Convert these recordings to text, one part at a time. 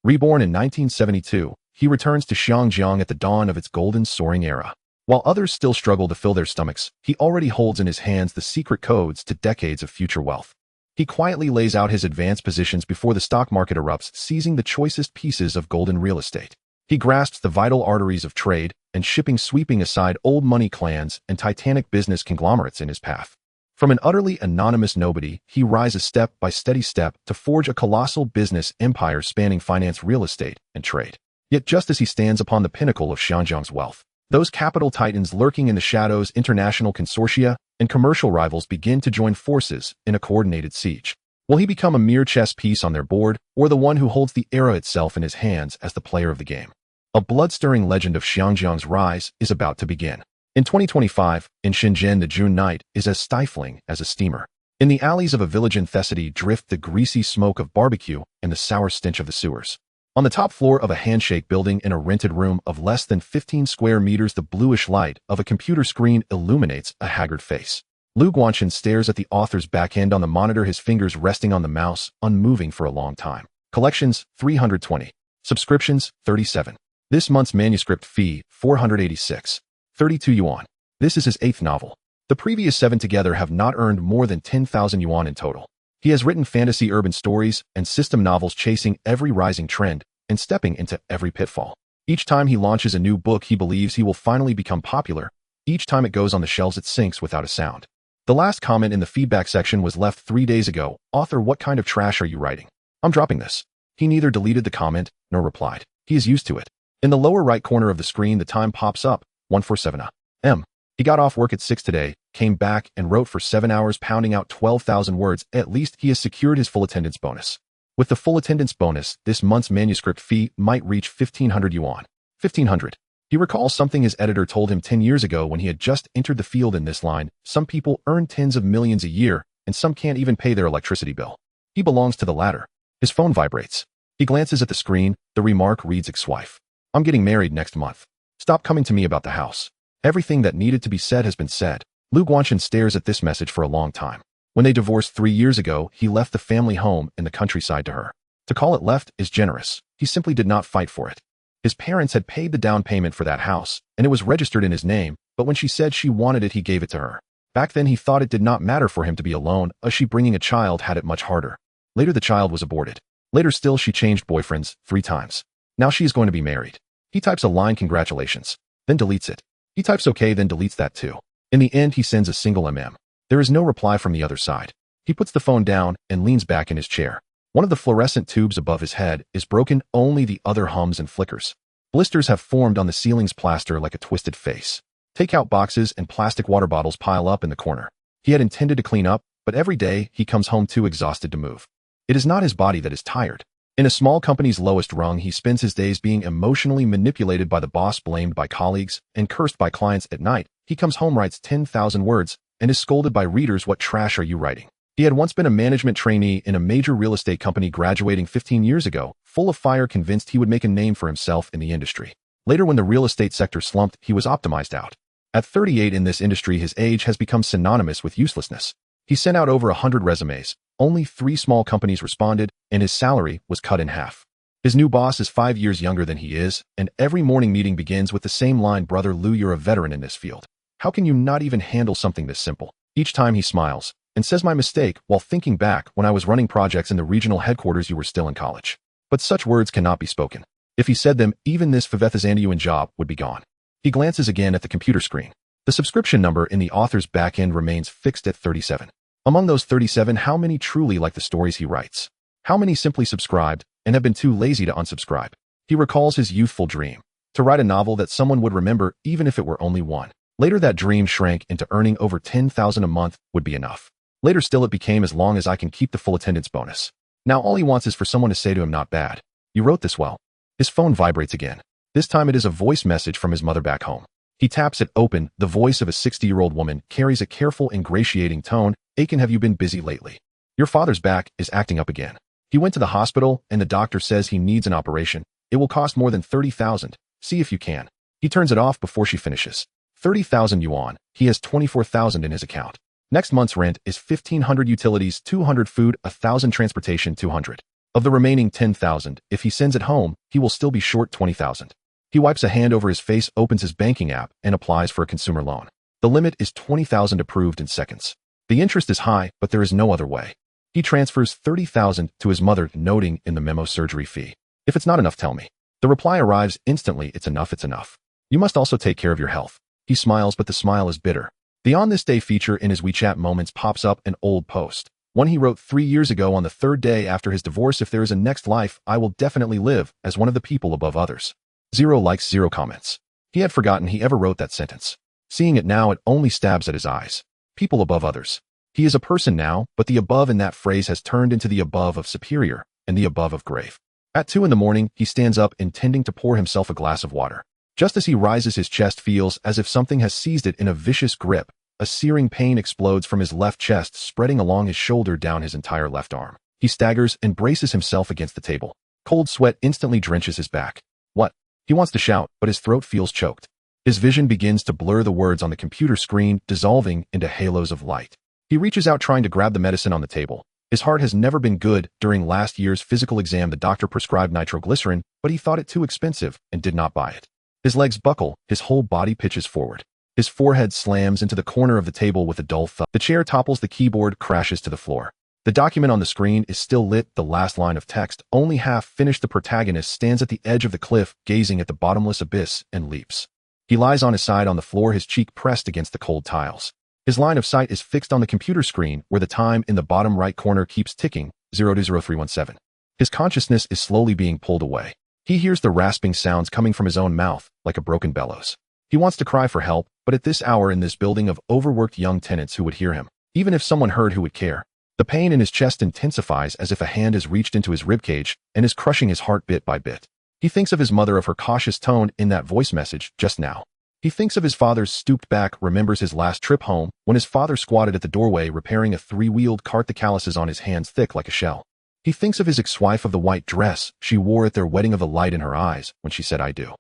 Reborn in 1972, he returns to Xiangjiang at the dawn of its golden soaring era. While others still struggle to fill their stomachs, he already holds in his hands the secret codes to decades of future wealth. He quietly lays out his advanced positions before the stock market erupts, seizing the choicest pieces of golden real estate. He grasps the vital arteries of trade and shipping, sweeping aside old money clans and titanic business conglomerates in his path. From an utterly anonymous nobody, he rises step by steady step to forge a colossal business empire spanning finance, real estate, and trade. Yet just as he stands upon the pinnacle of Xiangjiang's wealth, those capital titans lurking in the shadows, international consortia, and commercial rivals begin to join forces in a coordinated siege. Will he become a mere chess piece on their board, or the one who holds the era itself in his hands as the player of the game? A blood-stirring legend of Xiangjiang's rise is about to begin. In 2025, in Shenzhen, the June night is as stifling as a steamer. In the alleys of a village in Thessaly drift the greasy smoke of barbecue and the sour stench of the sewers. On the top floor of a handshake building in a rented room of less than 15 square meters, the bluish light of a computer screen illuminates a haggard face. Lu Guanchen stares at the author's back end on the monitor, his fingers resting on the mouse, unmoving for a long time. Collections, 320. Subscriptions, 37. This month's manuscript fee, 486. 32 yuan. This is his 8th novel. The previous 7 together have not earned more than 10,000 yuan in total. He has written fantasy urban stories and system novels, chasing every rising trend and stepping into every pitfall. Each time he launches a new book, he believes he will finally become popular. Each time it goes on the shelves, it sinks without a sound. The last comment in the feedback section was left 3 days ago. Author, what kind of trash are you writing? I'm dropping this. He neither deleted the comment nor replied. He is used to it. In the lower right corner of the screen, the time pops up, 147 a.m. He got off work at 6 today, came back and wrote for 7 hours, pounding out 12,000 words. At least he has secured his full attendance bonus. With the full attendance bonus, this month's manuscript fee might reach 1,500 yuan. 1,500. He recalls something his editor told him 10 years ago when he had just entered the field in this line. Some people earn tens of millions a year, and some can't even pay their electricity bill. He belongs to the latter. His phone vibrates. He glances at the screen. The remark reads, ex-wife. I'm getting married next month. Stop coming to me about the house. Everything that needed to be said has been said. Lu Guanchen stares at this message for a long time. When they divorced 3 years ago, he left the family home in the countryside to her. To call it left is generous. He simply did not fight for it. His parents had paid the down payment for that house, and it was registered in his name, but when she said she wanted it, he gave it to her. Back then, he thought it did not matter for him to be alone, as she bringing a child had it much harder. Later, the child was aborted. Later still, she changed boyfriends 3 times. Now she is going to be married. He types a line, congratulations, then deletes it. He types okay, then deletes that too. In the end, he sends a single mm. There is no reply from the other side. He puts the phone down and leans back in his chair. One of the fluorescent tubes above his head is broken, only the other hums and flickers. Blisters have formed on the ceiling's plaster like a twisted face. Takeout boxes and plastic water bottles pile up in the corner. He had intended to clean up, but every day he comes home too exhausted to move. It is not his body that is tired. In a small company's lowest rung, he spends his days being emotionally manipulated by the boss, blamed by colleagues, and cursed by clients. At night, he comes home, writes 10,000 words, and is scolded by readers. What trash are you writing? He had once been a management trainee in a major real estate company, graduating 15 years ago, full of fire, convinced he would make a name for himself in the industry. Later, when the real estate sector slumped, he was optimized out. At 38 in this industry, his age has become synonymous with uselessness. He sent out over 100 resumes. Only 3 small companies responded, and his salary was cut in half. His new boss is 5 years younger than he is, and every morning meeting begins with the same line, brother Lu, you're a veteran in this field. How can you not even handle something this simple? Each time he smiles and says, my mistake, while thinking back when I was running projects in the regional headquarters, you were still in college. But such words cannot be spoken. If he said them, even this Favethazandian job would be gone. He glances again at the computer screen. The subscription number in the author's back end remains fixed at 37. Among those 37, how many truly like the stories he writes? How many simply subscribed and have been too lazy to unsubscribe? He recalls his youthful dream, to write a novel that someone would remember, even if it were only one. Later, that dream shrank into earning over 10,000 a month would be enough. Later still, it became as long as I can keep the full attendance bonus. Now all he wants is for someone to say to him, not bad. You wrote this well. His phone vibrates again. This time it is a voice message from his mother back home. He taps it open. The voice of a 60-year-old woman carries a careful, ingratiating tone. Aiken, have you been busy lately? Your father's back is acting up again. He went to the hospital and the doctor says he needs an operation. It will cost more than 30,000. See if you can. He turns it off before she finishes. 30,000 yuan. He has 24,000 in his account. Next month's rent is 1,500, utilities 200, food 1,000, transportation 200. Of the remaining 10,000, if he sends it home, he will still be short 20,000. He wipes a hand over his face, opens his banking app, and applies for a consumer loan. The limit is 20,000 approved in seconds. The interest is high, but there is no other way. He transfers 30,000 to his mother, noting in the memo surgery fee. If it's not enough, tell me. The reply arrives instantly, it's enough, it's enough. You must also take care of your health. He smiles, but the smile is bitter. The On This Day feature in his WeChat moments pops up an old post. One he wrote 3 years ago on the third day after his divorce. If there is a next life, I will definitely live as one of the people above others. 0 likes, 0 comments. He had forgotten he ever wrote that sentence. Seeing it now, it only stabs at his eyes. People above others. He is a person now, but the above in that phrase has turned into the above of superior and the above of grave. At 2 in the morning, he stands up, intending to pour himself a glass of water. Just as he rises, his chest feels as if something has seized it in a vicious grip. A searing pain explodes from his left chest, spreading along his shoulder down his entire left arm. He staggers and braces himself against the table. Cold sweat instantly drenches his back. What? He wants to shout, but his throat feels choked. His vision begins to blur, the words on the computer screen dissolving into halos of light. He reaches out, trying to grab the medicine on the table. His heart has never been good. During last year's physical exam, the doctor prescribed nitroglycerin, but he thought it too expensive and did not buy it. His legs buckle, his whole body pitches forward. His forehead slams into the corner of the table with a dull thud. The chair topples, the keyboard crashes to the floor. The document on the screen is still lit, the last line of text only half finished. The protagonist stands at the edge of the cliff, gazing at the bottomless abyss, and leaps. He lies on his side on the floor, his cheek pressed against the cold tiles. His line of sight is fixed on the computer screen, where the time in the bottom right corner keeps ticking, 020317. His consciousness is slowly being pulled away. He hears the rasping sounds coming from his own mouth, like a broken bellows. He wants to cry for help, but at this hour in this building of overworked young tenants, who would hear him? Even if someone heard, who would care? The pain in his chest intensifies as if a hand has reached into his ribcage and is crushing his heart bit by bit. He thinks of his mother, of her cautious tone in that voice message just now. He thinks of his father's stooped back, remembers his last trip home, when his father squatted at the doorway repairing a 3-wheeled cart, the calluses on his hands thick like a shell. He thinks of his ex-wife, of the white dress she wore at their wedding, of the light in her eyes when she said, I do.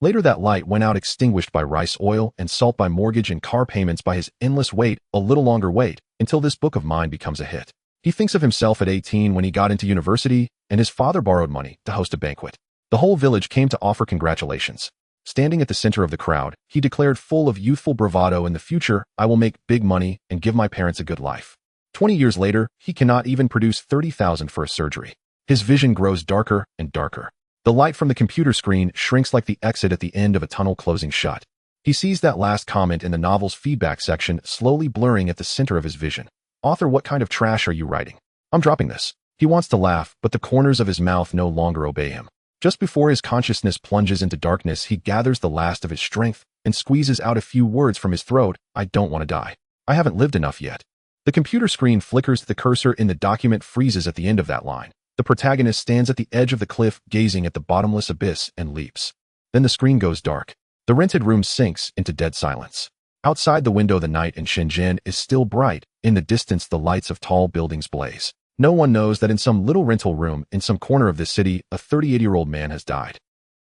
Later that light went out, extinguished by rice oil and salt, by mortgage and car payments, by his endless wait, a little longer wait, until this book of mine becomes a hit. He thinks of himself at 18 when he got into university, and his father borrowed money to host a banquet. The whole village came to offer congratulations. Standing at the center of the crowd, he declared, full of youthful bravado, in the future, I will make big money and give my parents a good life. 20 years later, he cannot even produce 30,000 for a surgery. His vision grows darker and darker. The light from the computer screen shrinks like the exit at the end of a tunnel closing shut. He sees that last comment in the novel's feedback section slowly blurring at the center of his vision. Author, what kind of trash are you writing? I'm dropping this. He wants to laugh, but the corners of his mouth no longer obey him. Just before his consciousness plunges into darkness, he gathers the last of his strength and squeezes out a few words from his throat. I don't want to die. I haven't lived enough yet. The computer screen flickers. The cursor in the document freezes at the end of that line. The protagonist stands at the edge of the cliff, gazing at the bottomless abyss, and leaps. Then the screen goes dark. The rented room sinks into dead silence. Outside the window, the night in Shenzhen is still bright. In the distance, the lights of tall buildings blaze. No one knows that in some little rental room in some corner of this city, a 38-year-old man has died.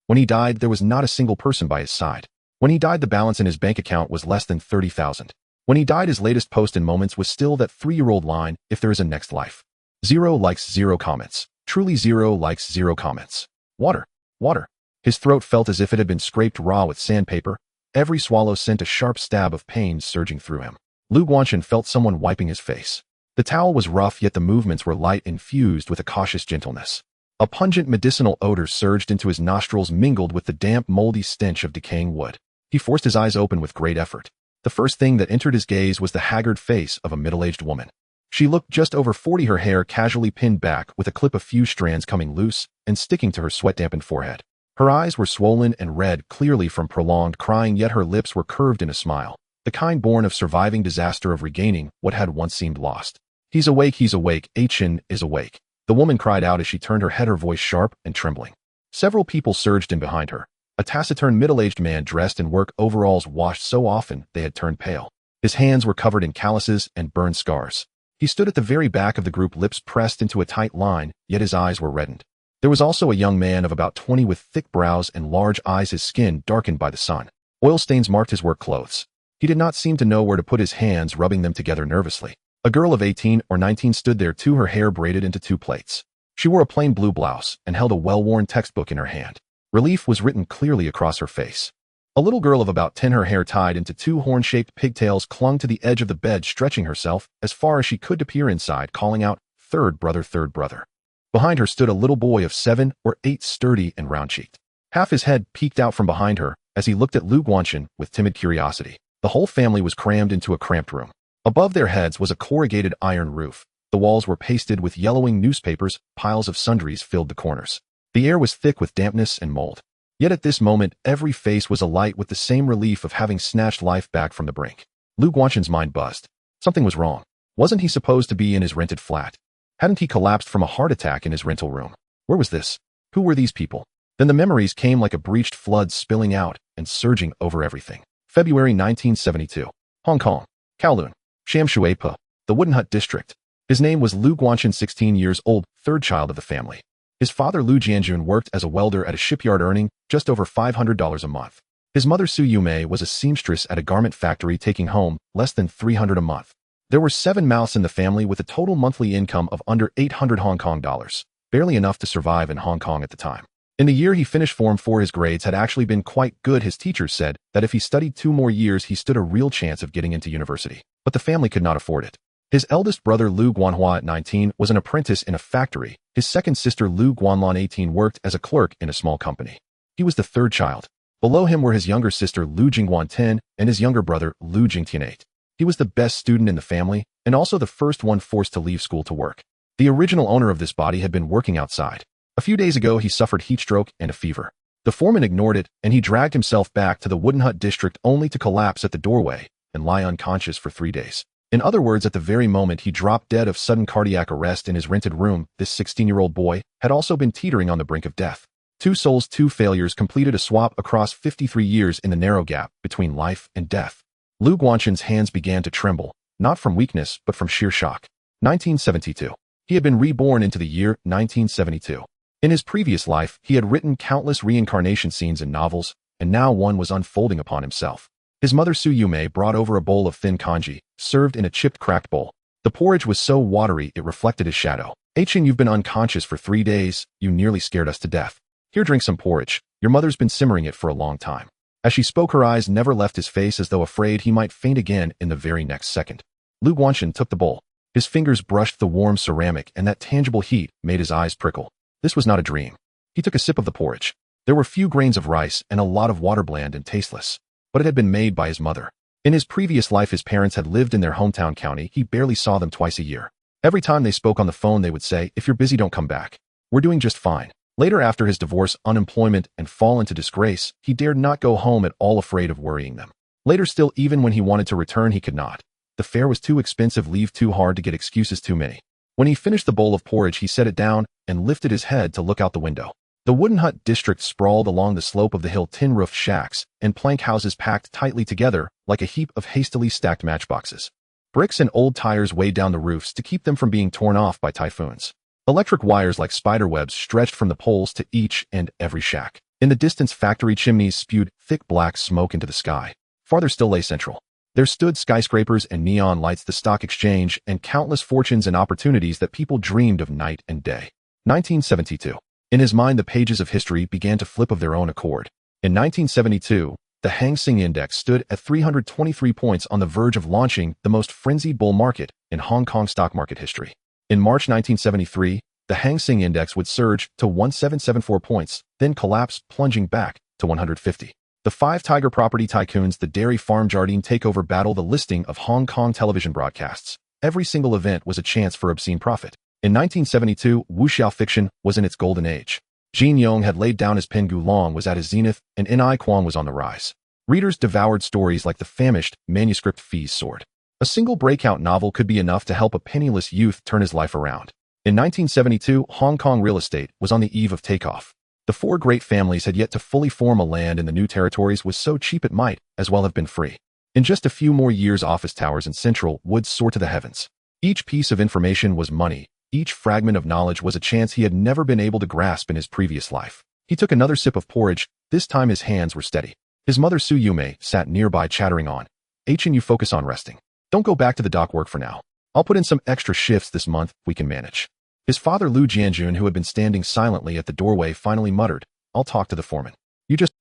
When he died, there was not a single person by his side. When he died, the balance in his bank account was less than 30,000. When he died, his latest post in moments was still that 3-year-old line, if there is a next life. 0 likes, 0 comments. Truly 0 likes, 0 comments. Water. Water. His throat felt as if it had been scraped raw with sandpaper. Every swallow sent a sharp stab of pain surging through him. Lu Guanchen felt someone wiping his face. The towel was rough, yet the movements were light, infused with a cautious gentleness. A pungent medicinal odor surged into his nostrils, mingled with the damp, moldy stench of decaying wood. He forced his eyes open with great effort. The first thing that entered his gaze was the haggard face of a middle-aged woman. She looked just over 40, her hair casually pinned back with a clip, a few strands coming loose and sticking to her sweat-dampened forehead. Her eyes were swollen and red, clearly from prolonged crying, yet her lips were curved in a smile, the kind born of surviving disaster, of regaining what had once seemed lost. He's awake, Achen is awake. The woman cried out as she turned her head, her voice sharp and trembling. Several people surged in behind her. A taciturn middle-aged man dressed in work overalls, washed so often they had turned pale. His hands were covered in calluses and burned scars. He stood at the very back of the group, lips pressed into a tight line, yet his eyes were reddened. There was also a young man of about 20 with thick brows and large eyes, his skin darkened by the sun. Oil stains marked his work clothes. He did not seem to know where to put his hands, rubbing them together nervously. A girl of 18 or 19 stood there too, her hair braided into 2 plaits. She wore a plain blue blouse and held a well-worn textbook in her hand. Relief was written clearly across her face. A little girl of about 10, her hair tied into two horn-shaped pigtails, clung to the edge of the bed, stretching herself as far as she could to peer inside, calling out, "Third brother, third brother." Behind her stood a little boy of 7 or 8, sturdy and round-cheeked. Half his head peeked out from behind her as he looked at Lu Guanchen with timid curiosity. The whole family was crammed into a cramped room. Above their heads was a corrugated iron roof. The walls were pasted with yellowing newspapers, piles of sundries filled the corners. The air was thick with dampness and mold. Yet at this moment, every face was alight with the same relief of having snatched life back from the brink. Lu Guanchen's mind buzzed. Something was wrong. Wasn't he supposed to be in his rented flat? Hadn't he collapsed from a heart attack in his rental room? Where was this? Who were these people? Then the memories came like a breached flood, spilling out and surging over everything. February 1972. Hong Kong. Kowloon. Sham Shui Pa. The Wooden Hut District. His name was Lu Guanchen, 16 years old, third child of the family. His father Lu Jianjun worked as a welder at a shipyard, earning just over $500 a month. His mother Su Yumei was a seamstress at a garment factory, taking home less than $300 a month. There were 7 mouths in the family, with a total monthly income of under 800 Hong Kong dollars, barely enough to survive in Hong Kong at the time. In the year he finished Form 4, his grades had actually been quite good. His teachers said that if he studied 2 more years, he stood a real chance of getting into university. But the family could not afford it. His eldest brother Lu Guanhua at 19 was an apprentice in a factory. His second sister Lu Guanlan 18 worked as a clerk in a small company. He was the third child. Below him were his younger sister Lu Jingguan 10 and his younger brother Lu Jingtian 8. He was the best student in the family and also the first one forced to leave school to work. The original owner of this body had been working outside. A few days ago he suffered heat stroke and a fever. The foreman ignored it and he dragged himself back to the Wooden Hut District, only to collapse at the doorway and lie unconscious for 3 days. In other words, at the very moment he dropped dead of sudden cardiac arrest in his rented room, this 16-year-old boy had also been teetering on the brink of death. 2 souls, 2 failures, completed a swap across 53 years in the narrow gap between life and death. Lu Guanchen's hands began to tremble, not from weakness but from sheer shock. 1972. He had been reborn into the year 1972. In his previous life, he had written countless reincarnation scenes in novels, and now one was unfolding upon himself. His mother Su Yumei brought over a bowl of thin congee, served in a chipped, cracked bowl. The porridge was so watery it reflected his shadow. "Achin, you've been unconscious for 3 days. You nearly scared us to death. Here, drink some porridge. Your mother's been simmering it for a long time." As she spoke, her eyes never left his face, as though afraid he might faint again in the very next second. Lu Guanchen took the bowl. His fingers brushed the warm ceramic, and that tangible heat made his eyes prickle. This was not a dream. He took a sip of the porridge. There were few grains of rice and a lot of water, bland and tasteless. But it had been made by his mother. In his previous life, his parents had lived in their hometown county. He barely saw them twice a year. Every time they spoke on the phone, they would say, "If you're busy, don't come back. We're doing just fine." Later, after his divorce, unemployment, and fall into disgrace, he dared not go home at all, afraid of worrying them. Later still, even when he wanted to return, he could not. The fare was too expensive, leave too hard to get, excuses too many. When he finished the bowl of porridge, he set it down and lifted his head to look out the window. The Wooden Hut District sprawled along the slope of the hill, tin-roofed shacks and plank houses packed tightly together like a heap of hastily stacked matchboxes. Bricks and old tires weighed down the roofs to keep them from being torn off by typhoons. Electric wires like spiderwebs stretched from the poles to each and every shack. In the distance, factory chimneys spewed thick black smoke into the sky. Farther still lay Central. There stood skyscrapers and neon lights, the stock exchange, and countless fortunes and opportunities that people dreamed of night and day. 1972. In his mind, the pages of history began to flip of their own accord. In 1972, the Hang Seng Index stood at 323 points, on the verge of launching the most frenzied bull market in Hong Kong stock market history. In March 1973, the Hang Seng Index would surge to 1774 points, then collapse, plunging back to 150. The 5 tiger property tycoons, the dairy farm Jardine takeover battle, the listing of Hong Kong television broadcasts. Every single event was a chance for obscene profit. In 1972, wuxia fiction was in its golden age. Jin Yong had laid down his pen, Gulong was at his zenith, and Ni Kwang was on the rise. Readers devoured stories like the famished manuscript Fee's Sword. A single breakout novel could be enough to help a penniless youth turn his life around. In 1972, Hong Kong real estate was on the eve of takeoff. The 4 great families had yet to fully form a land in the new territories was so cheap it might as well have been free. In just a few more years, office towers in Central would soar to the heavens. Each piece of information was money. Each fragment of knowledge was a chance he had never been able to grasp in his previous life. He took another sip of porridge. This time his hands were steady. His mother Su Yumei sat nearby, chattering on. "Achin, you focus on resting. Don't go back to the dock work for now. I'll put in some extra shifts this month if we can manage." His father Lu Jianjun, who had been standing silently at the doorway, finally muttered, "I'll talk to the foreman."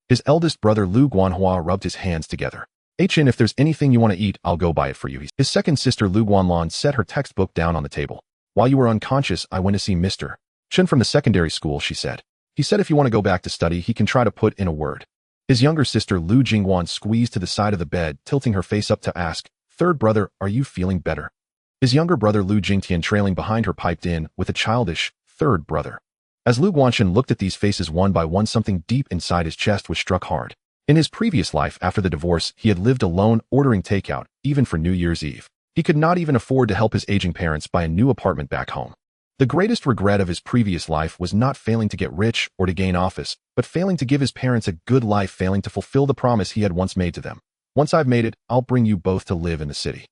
His eldest brother Lu Guanhua rubbed his hands together. "Chen, if there's anything you want to eat, I'll go buy it for you." His second sister Lu Guanlan set her textbook down on the table. "While you were unconscious, I went to see Mr. Chen from the secondary school," she said. "He said if you want to go back to study, he can try to put in a word." His younger sister Lu Jingwan squeezed to the side of the bed, tilting her face up to ask, "Third brother, are you feeling better?" His younger brother Lu Jingtian, trailing behind her, piped in with a childish, "Third brother." As Lu Guanchen looked at these faces one by one, something deep inside his chest was struck hard. In his previous life, after the divorce, he had lived alone, ordering takeout, even for New Year's Eve. He could not even afford to help his aging parents buy a new apartment back home. The greatest regret of his previous life was not failing to get rich or to gain office, but failing to give his parents a good life, failing to fulfill the promise he had once made to them. "Once I've made it, I'll bring you both to live in the city."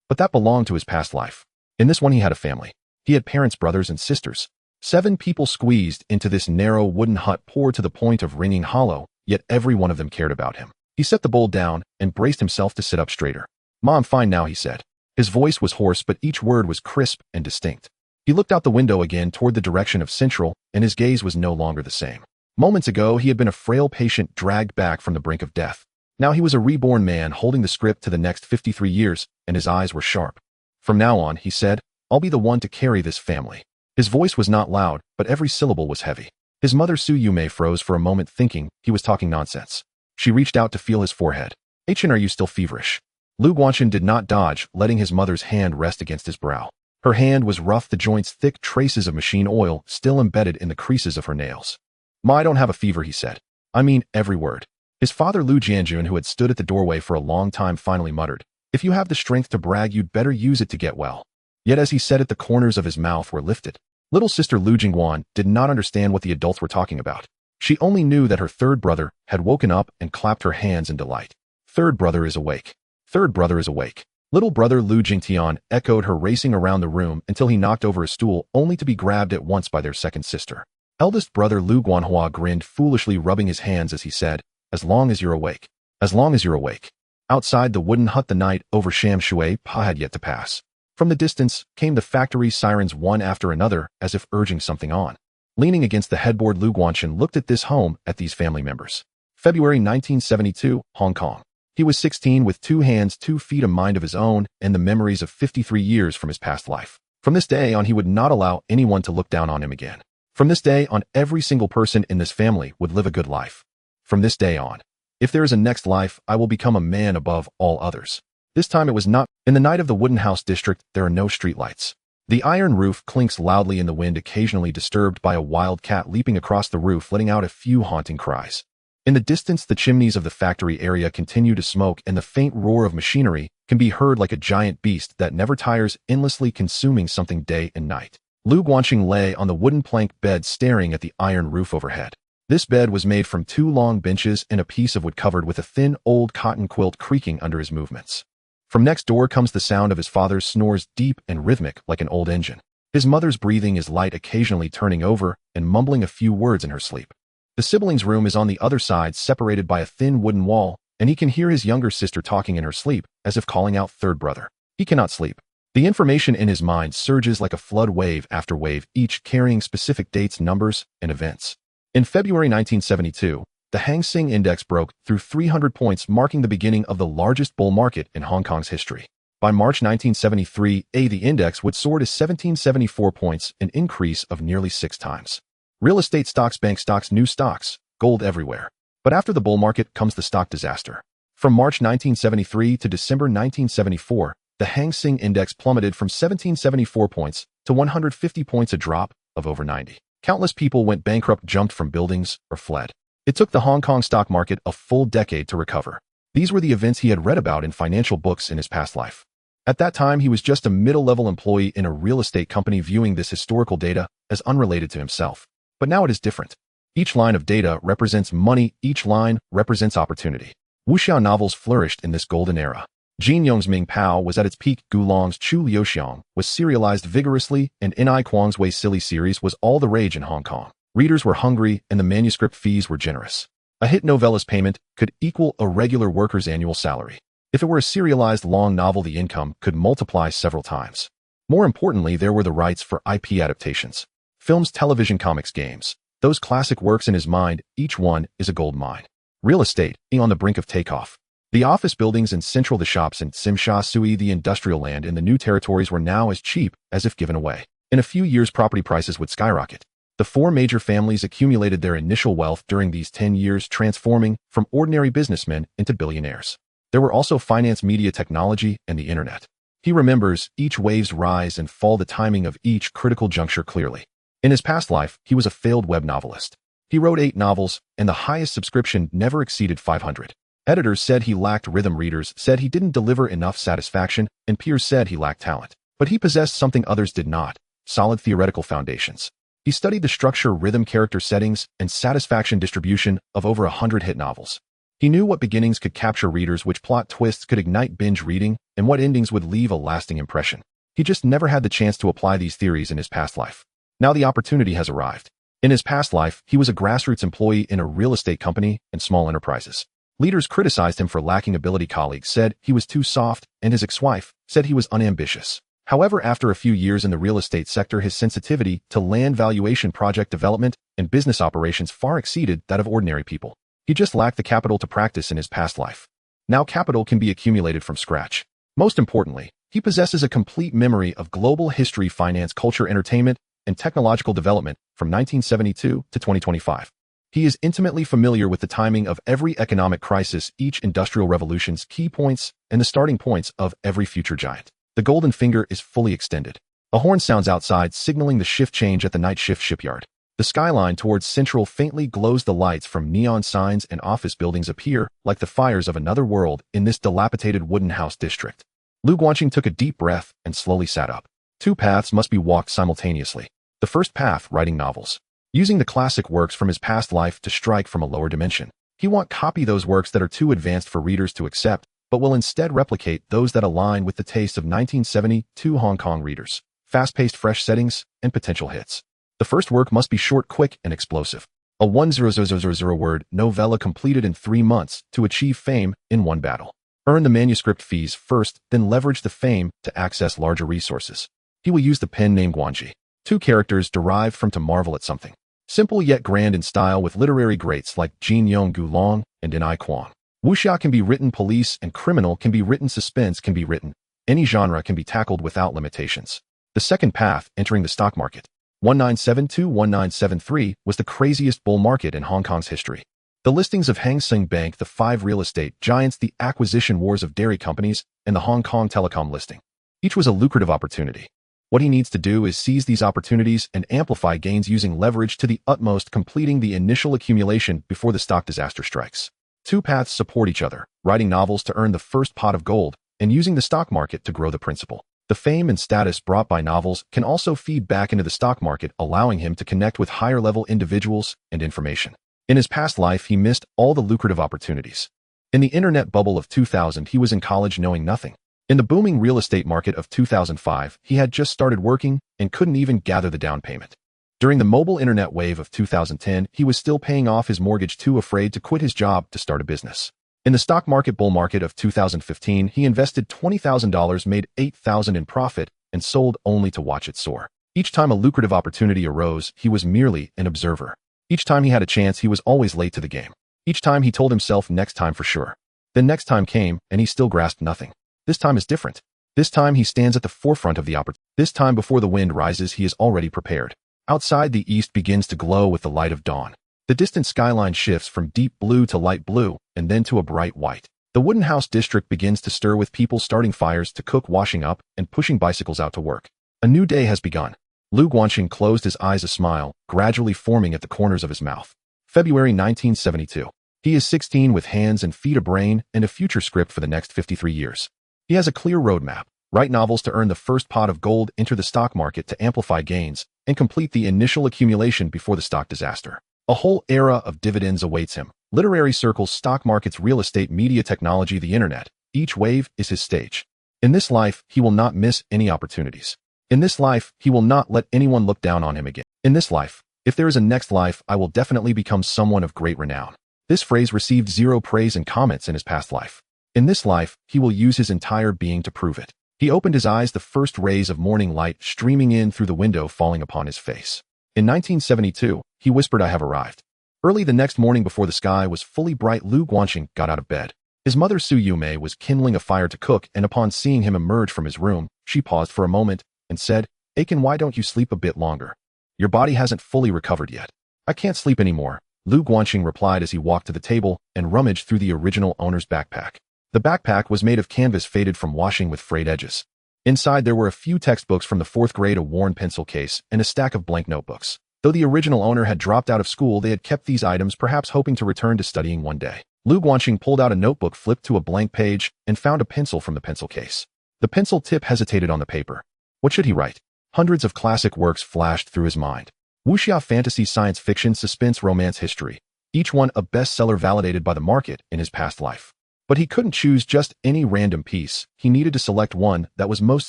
But that belonged to his past life. In this one, he had a family. He had parents, brothers, and sisters. 7 people squeezed into this narrow wooden hut, poor to the point of ringing hollow, yet every one of them cared about him. He set the bowl down and braced himself to sit up straighter. "Ma, I'm fine now," he said. His voice was hoarse, but each word was crisp and distinct. He looked out the window again toward the direction of Central, and his gaze was no longer the same. Moments ago, he had been a frail patient dragged back from the brink of death. Now he was a reborn man holding the script to the next 53 years, and his eyes were sharp. "From now on," he said, "I'll be the one to carry this family." His voice was not loud, but every syllable was heavy. His mother Su Yumei froze for a moment, thinking he was talking nonsense. She reached out to feel his forehead. "Chen, are you still feverish?" Lu Guanchen did not dodge, letting his mother's hand rest against his brow. Her hand was rough, the joints thick, traces of machine oil still embedded in the creases of her nails. "Ma, I don't have a fever," he said. "I mean every word." His father Lu Jianjun, who had stood at the doorway for a long time, finally muttered, "If you have the strength to brag, you'd better use it to get well." Yet as he said it, the corners of his mouth were lifted. Little sister Lu Jingguan did not understand what the adults were talking about. She only knew that her third brother had woken up and clapped her hands in delight. "Third brother is awake. Third brother is awake." Little brother Lu Jingtian echoed her, racing around the room until he knocked over a stool, only to be grabbed at once by their second sister. Eldest brother Lu Guanhua grinned foolishly, rubbing his hands as he said, "As long as you're awake. As long as you're awake." Outside the wooden hut, the night over Sham Shui Pa had yet to pass. From the distance came the factory sirens one after another, as if urging something on. Leaning against the headboard, Lu Guanchen looked at this home, at these family members. February 1972, Hong Kong. He was 16 with 2 hands, 2 feet, a mind of his own, and the memories of 53 years from his past life. From this day on, he would not allow anyone to look down on him again. From this day on, every single person in this family would live a good life. From this day on, if there is a next life, I will become a man above all others. This time it was not. In the night of the Wooden House district, there are no streetlights. The iron roof clinks loudly in the wind, occasionally disturbed by a wild cat leaping across the roof, letting out a few haunting cries. In the distance, the chimneys of the factory area continue to smoke, and the faint roar of machinery can be heard like a giant beast that never tires, endlessly consuming something day and night. Lu Guanqing lay on the wooden plank bed, staring at the iron roof overhead. This bed was made from 2 long benches and a piece of wood covered with a thin, old cotton quilt creaking under his movements. From next door comes the sound of his father's snores, deep and rhythmic like an old engine. His mother's breathing is light, occasionally turning over and mumbling a few words in her sleep. The siblings' room is on the other side, separated by a thin wooden wall, and he can hear his younger sister talking in her sleep, as if calling out third brother. He cannot sleep. The information in his mind surges like a flood, wave after wave, each carrying specific dates, numbers, and events. In February 1972, the Hang Seng Index broke through 300 points, marking the beginning of the largest bull market in Hong Kong's history. By March 1973, the index would soar to 1774 points, an increase of nearly 6 times. Real estate stocks, bank stocks, new stocks, gold everywhere. But after the bull market comes the stock disaster. From March 1973 to December 1974, the Hang Seng Index plummeted from 1774 points to 150 points, a drop of over 90. Countless people went bankrupt, jumped from buildings, or fled. It took the Hong Kong stock market a full decade to recover. These were the events he had read about in financial books in his past life. At that time, he was just a middle-level employee in a real estate company, viewing this historical data as unrelated to himself. But now it is different. Each line of data represents money, each line represents opportunity. Wuxiao novels flourished in this golden era. Jin Yong's Ming Pao was at its peak, Gulong's Chu Liuxiang was serialized vigorously, and N.I. Kuang's Wei Silly series was all the rage in Hong Kong. Readers were hungry, and the manuscript fees were generous. A hit novella's payment could equal a regular worker's annual salary. If it were a serialized long novel, the income could multiply several times. More importantly, there were the rights for IP adaptations. Films, television, comics, games. Those classic works in his mind, each one is a gold mine. Real estate, on the brink of takeoff. The office buildings in Central, the shops in Simsha Sui, the industrial land in the new territories were now as cheap as if given away. In a few years, property prices would skyrocket. The four major families accumulated their initial wealth during these 10 years, transforming from ordinary businessmen into billionaires. There were also finance, media, technology, and the internet. He remembers each wave's rise and fall, the timing of each critical juncture clearly. In his past life, he was a failed web novelist. He wrote 8 novels, and the highest subscription never exceeded 500. Editors said he lacked rhythm, readers said he didn't deliver enough satisfaction, and peers said he lacked talent. But he possessed something others did not: solid theoretical foundations. He studied the structure, rhythm, character settings, and satisfaction distribution of over 100 hit novels. He knew what beginnings could capture readers, which plot twists could ignite binge reading, and what endings would leave a lasting impression. He just never had the chance to apply these theories in his past life. Now the opportunity has arrived. In his past life, he was a grassroots employee in a real estate company and small enterprises. Leaders criticized him for lacking ability. Colleagues said he was too soft, and his ex-wife said he was unambitious. However, after a few years in the real estate sector, his sensitivity to land valuation, project development, and business operations far exceeded that of ordinary people. He just lacked the capital to practice in his past life. Now capital can be accumulated from scratch. Most importantly, he possesses a complete memory of global history, finance, culture, entertainment, and technological development from 1972 to 2025. He is intimately familiar with the timing of every economic crisis, each industrial revolution's key points, and the starting points of every future giant. The golden finger is fully extended. A horn sounds outside, signaling the shift change at the night shift shipyard. The skyline towards Central faintly glows. The lights from neon signs and office buildings appear like the fires of another world in this dilapidated wooden house district. Lu Guanqing took a deep breath and slowly sat up. 2 paths must be walked simultaneously. The first path, writing novels. Using the classic works from his past life to strike from a lower dimension. He won't copy those works that are too advanced for readers to accept, but will instead replicate those that align with the taste of 1972 Hong Kong readers. Fast-paced, fresh settings, and potential hits. The first work must be short, quick, and explosive. A 1,000-word novella completed in 3 months to achieve fame in one battle. Earn the manuscript fees first, then leverage the fame to access larger resources. He will use the pen name Guanji. 2 characters derived from to marvel at something. Simple yet grand in style, with literary greats like Jin Yong Gulong and Din I Kwang. Wuxia can be written, police and criminal can be written, suspense can be written. Any genre can be tackled without limitations. The second path, entering the stock market. 1972-1973 was the craziest bull market in Hong Kong's history. The listings of Hang Seng Bank, the 5 real estate giants, the acquisition wars of dairy companies, and the Hong Kong telecom listing. Each was a lucrative opportunity. What he needs to do is seize these opportunities and amplify gains using leverage to the utmost, completing the initial accumulation before the stock disaster strikes. 2 paths support each other: writing novels to earn the first pot of gold, and using the stock market to grow the principal. The fame and status brought by novels can also feed back into the stock market, allowing him to connect with higher-level individuals and information. In his past life, he missed all the lucrative opportunities. In the internet bubble of 2000, he was in college knowing nothing. In the booming real estate market of 2005, he had just started working and couldn't even gather the down payment. During the mobile internet wave of 2010, he was still paying off his mortgage, too afraid to quit his job to start a business. In the stock market bull market of 2015, he invested $20,000, made $8,000 in profit, and sold only to watch it soar. Each time a lucrative opportunity arose, he was merely an observer. Each time he had a chance, he was always late to the game. Each time he told himself, next time for sure. Then next time came, and he still grasped nothing. This time is different. This time he stands at the forefront of the opportunity. This time, before the wind rises, he is already prepared. Outside, the east begins to glow with the light of dawn. The distant skyline shifts from deep blue to light blue, and then to a bright white. The wooden house district begins to stir, with people starting fires to cook, washing up, and pushing bicycles out to work. A new day has begun. Lu Guanqing closed his eyes, a smile gradually forming at the corners of his mouth. February 1972. He is 16, with hands and feet, a brain, and a future script for the next 53 years. He has a clear roadmap: write novels to earn the first pot of gold, enter the stock market to amplify gains, and complete the initial accumulation before the stock disaster. A whole era of dividends awaits him. Literary circles, stock markets, real estate, media, technology, the internet. Each wave is his stage. In this life, he will not miss any opportunities. In this life, he will not let anyone look down on him again. In this life, if there is a next life, I will definitely become someone of great renown. This phrase received 0 praise and comments in his past life. In this life, he will use his entire being to prove it. He opened his eyes, the first rays of morning light streaming in through the window falling upon his face. In 1972, he whispered, "I have arrived." Early the next morning before the sky was fully bright, Lu Guanxing got out of bed. His mother Su Yumei was kindling a fire to cook, and upon seeing him emerge from his room, she paused for a moment and said, "Aiken, why don't you sleep a bit longer? Your body hasn't fully recovered yet." "I can't sleep anymore," Lu Guanxing replied as he walked to the table and rummaged through the original owner's backpack. The backpack was made of canvas faded from washing with frayed edges. Inside there were a few textbooks from the 4th grade, a worn pencil case, and a stack of blank notebooks. Though the original owner had dropped out of school, they had kept these items, perhaps hoping to return to studying one day. Lu Guanxing pulled out a notebook, flipped to a blank page, and found a pencil from the pencil case. The pencil tip hesitated on the paper. What should he write? Hundreds of classic works flashed through his mind. Wuxia fantasy, science fiction, suspense, romance, history. Each one a bestseller validated by the market in his past life. But he couldn't choose just any random piece. He needed to select one that was most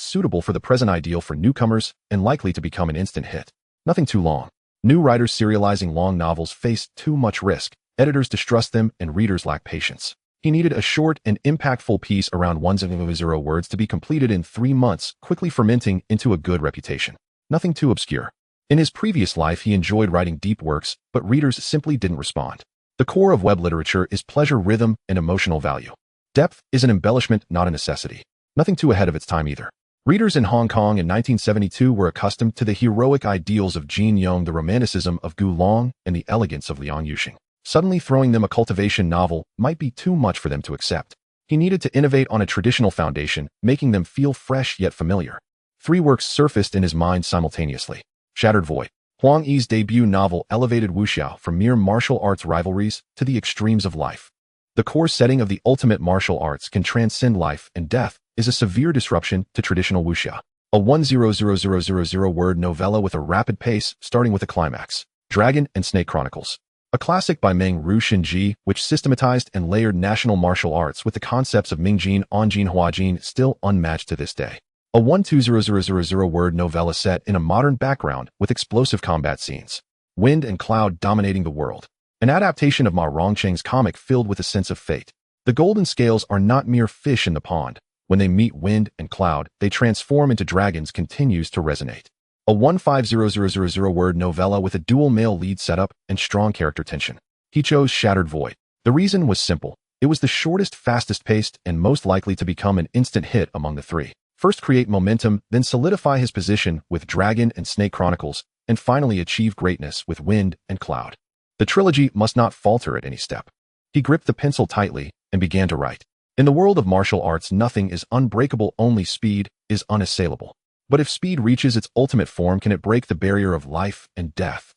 suitable for the present, ideal for newcomers, and likely to become an instant hit. Nothing too long. New writers serializing long novels face too much risk. Editors distrust them, and readers lack patience. He needed a short and impactful piece around 100 words to be completed in 3 months, quickly fermenting into a good reputation. Nothing too obscure. In his previous life, he enjoyed writing deep works, but readers simply didn't respond. The core of web literature is pleasure, rhythm, and emotional value. Depth is an embellishment, not a necessity. Nothing too ahead of its time either. Readers in Hong Kong in 1972 were accustomed to the heroic ideals of Jin Yong, the romanticism of Gu Long, and the elegance of Liang Yuxing. Suddenly throwing them a cultivation novel might be too much for them to accept. He needed to innovate on a traditional foundation, making them feel fresh yet familiar. 3 works surfaced in his mind simultaneously. Shattered Void. Huang Yi's debut novel elevated wuxia from mere martial arts rivalries to the extremes of life. The core setting of the ultimate martial arts can transcend life and death, is a severe disruption to traditional wuxia. A 100,000-word novella with a rapid pace, starting with a climax. Dragon and Snake Chronicles. A classic by Meng Ru Xinji, which systematized and layered national martial arts with the concepts of Mingjin, Onjin, Huajin, still unmatched to this day. A 120,000-word novella set in a modern background with explosive combat scenes. Wind and Cloud dominating the world. An adaptation of Ma Rongcheng's comic filled with a sense of fate. The golden scales are not mere fish in the pond. When they meet Wind and Cloud, they transform into dragons, continues to resonate. A 150,000-word novella with a dual male lead setup and strong character tension. He chose Shattered Void. The reason was simple. It was the shortest, fastest paced, and most likely to become an instant hit among the 3. First create momentum, then solidify his position with Dragon and Snake Chronicles, and finally achieve greatness with Wind and Cloud. The trilogy must not falter at any step. He gripped the pencil tightly and began to write. In the world of martial arts, nothing is unbreakable, only speed is unassailable. But if speed reaches its ultimate form, can it break the barrier of life and death?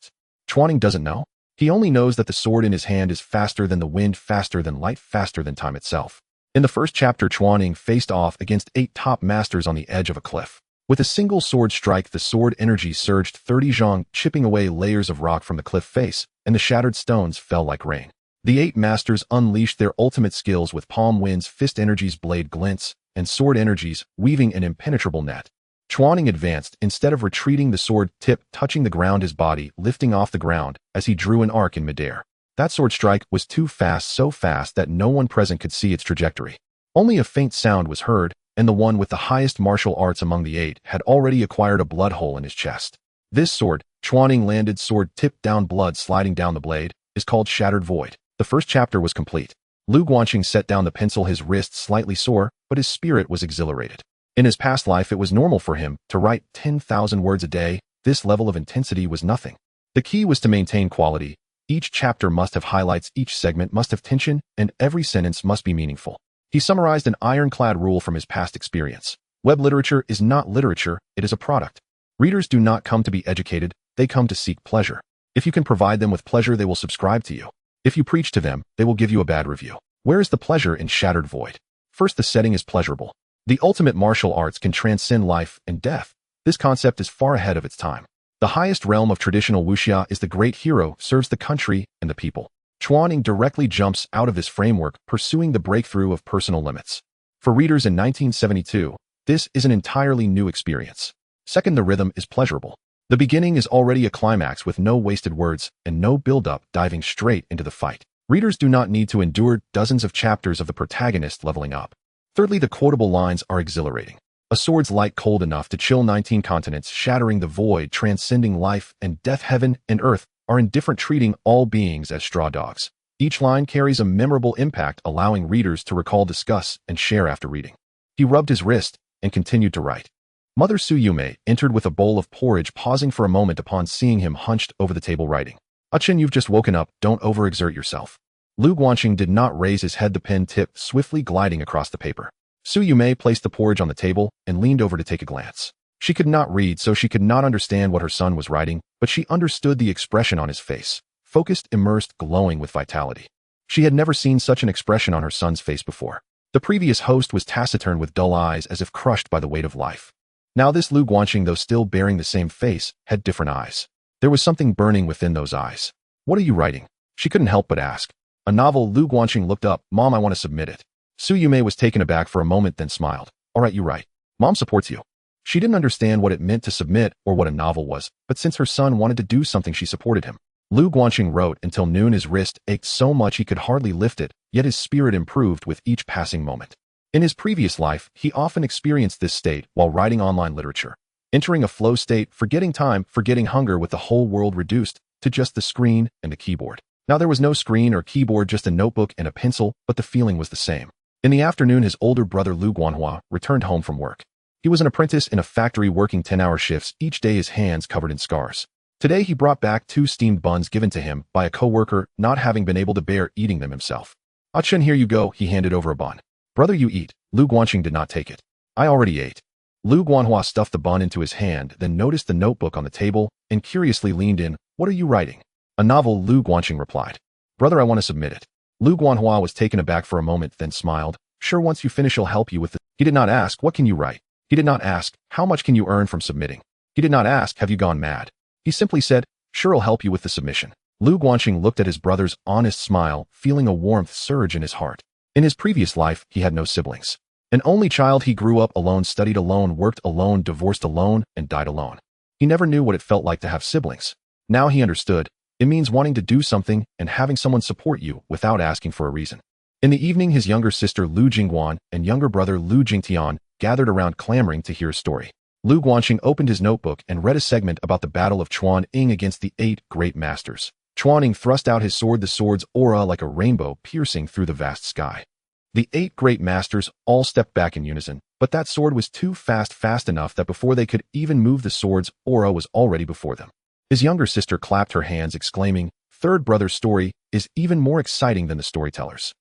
Chuaning doesn't know. He only knows that the sword in his hand is faster than the wind, faster than light, faster than time itself. In the first chapter, Chuaning faced off against 8 top masters on the edge of a cliff. With a single sword strike, the sword energy surged 30 zhong, chipping away layers of rock from the cliff face, and the shattered stones fell like rain. The 8 masters unleashed their ultimate skills with palm winds, fist energies, blade glints, and sword energies, weaving an impenetrable net. Chuaning advanced. Instead of retreating, the sword tip touching the ground, his body lifting off the ground as he drew an arc in midair. That sword strike was too fast, so fast that no one present could see its trajectory. Only a faint sound was heard, and the one with the highest martial arts among the 8 had already acquired a blood hole in his chest. This sword, Chuaning landed, sword tipped down, blood sliding down the blade, is called Shattered Void. The first chapter was complete. Lu Guanxing set down the pencil, his wrist slightly sore, but his spirit was exhilarated. In his past life, it was normal for him to write 10,000 words a day. This level of intensity was nothing. The key was to maintain quality. Each chapter must have highlights, each segment must have tension, and every sentence must be meaningful. He summarized an ironclad rule from his past experience. Web literature is not literature, it is a product. Readers do not come to be educated, they come to seek pleasure. If you can provide them with pleasure, they will subscribe to you. If you preach to them, they will give you a bad review. Where is the pleasure in Shattered Void? First, the setting is pleasurable. The ultimate martial arts can transcend life and death. This concept is far ahead of its time. The highest realm of traditional wuxia is the great hero, serves the country and the people. Chuaning directly jumps out of this framework, pursuing the breakthrough of personal limits. For readers in 1972, this is an entirely new experience. Second, the rhythm is pleasurable. The beginning is already a climax with no wasted words and no build-up, diving straight into the fight. Readers do not need to endure dozens of chapters of the protagonist leveling up. Thirdly, the quotable lines are exhilarating. A sword's light cold enough to chill 19 continents, shattering the void, transcending life and death. Heaven and earth are indifferent, treating all beings as straw dogs. Each line carries a memorable impact, allowing readers to recall, discuss, and share after reading. He rubbed his wrist and continued to write. Mother Suyume entered with a bowl of porridge, pausing for a moment upon seeing him hunched over the table writing. "Achin, you've just woken up. Don't overexert yourself." Lu Guanxing did not raise his head, the pen tip swiftly gliding across the paper. Suyume placed the porridge on the table and leaned over to take a glance. She could not read, so she could not understand what her son was writing, but she understood the expression on his face, focused, immersed, glowing with vitality. She had never seen such an expression on her son's face before. The previous host was taciturn with dull eyes as if crushed by the weight of life. Now this Lu Guanxing, though still bearing the same face, had different eyes. There was something burning within those eyes. "What are you writing?" She couldn't help but ask. "A novel." Lu Guanxing looked up. "Mom, I want to submit it." Suyume was taken aback for a moment, then smiled. "All right, you write. Mom supports you." She didn't understand what it meant to submit or what a novel was, but since her son wanted to do something, she supported him. Lu Guanxing wrote until noon. His wrist ached so much he could hardly lift it, yet his spirit improved with each passing moment. In his previous life, he often experienced this state while writing online literature, entering a flow state, forgetting time, forgetting hunger, with the whole world reduced to just the screen and the keyboard. Now there was no screen or keyboard, just a notebook and a pencil, but the feeling was the same. In the afternoon, his older brother Lu Guanhua returned home from work. He was an apprentice in a factory working 10-hour shifts, each day his hands covered in scars. Today he brought back 2 steamed buns given to him by a co-worker, not having been able to bear eating them himself. "Achin, here you go." He handed over a bun. "Brother, you eat." Lu Guanxing did not take it. "I already ate." Lu Guanhua stuffed the bun into his hand, then noticed the notebook on the table and curiously leaned in. "What are you writing?" "A novel," Lu Guanxing replied. "Brother, I want to submit it." Lu Guanhua was taken aback for a moment, then smiled. "Sure, once you finish I'll help you with it." He did not ask, "What can you write?" He did not ask, "How much can you earn from submitting?" He did not ask, "Have you gone mad?" He simply said, "Sure, I'll help you with the submission." Lu Guanxing looked at his brother's honest smile, feeling a warmth surge in his heart. In his previous life, he had no siblings. An only child, he grew up alone, studied alone, worked alone, divorced alone, and died alone. He never knew what it felt like to have siblings. Now he understood. It means wanting to do something and having someone support you without asking for a reason. In the evening, his younger sister Lu Jingguan and younger brother Lu Jingtian gathered around, clamoring to hear a story. Lu Guanxing opened his notebook and read a segment about the battle of Chuan Ying against the 8 great masters. Chuan Ying thrust out his sword, the sword's aura like a rainbow piercing through the vast sky. The 8 great masters all stepped back in unison, but that sword was too fast enough that before they could even move, the sword's aura was already before them. His younger sister clapped her hands, exclaiming, "Third brother's story is even more exciting than the storyteller's."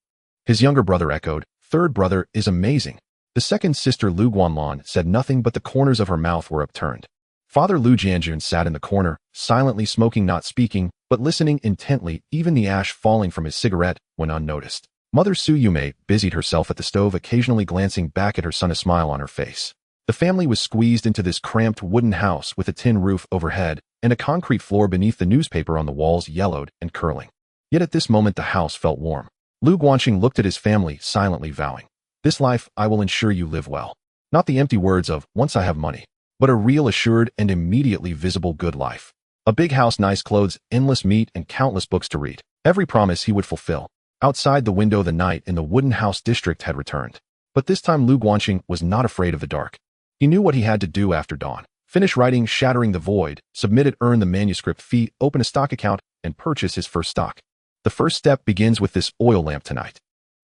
His younger brother echoed, "Third brother is amazing." The second sister Lu Guanlan said nothing, but the corners of her mouth were upturned. Father Lu Jianjun sat in the corner, silently smoking, not speaking, but listening intently, even the ash falling from his cigarette went unnoticed. Mother Suyume busied herself at the stove, occasionally glancing back at her son, a smile on her face. The family was squeezed into this cramped wooden house with a tin roof overhead and a concrete floor beneath. The newspaper on the walls yellowed and curling. Yet at this moment the house felt warm. Lu Guanxing looked at his family, silently vowing, "This life I will ensure you live well." Not the empty words of, "once I have money," but a real, assured, and immediately visible good life. A big house, nice clothes, endless meat, and countless books to read. Every promise he would fulfill. Outside the window, the night in the wooden house district had returned. But this time Lu Guanxing was not afraid of the dark. He knew what he had to do after dawn. Finish writing, shattering the void, submit it, earn the manuscript fee, open a stock account, and purchase his first stock. The first step begins with this oil lamp tonight.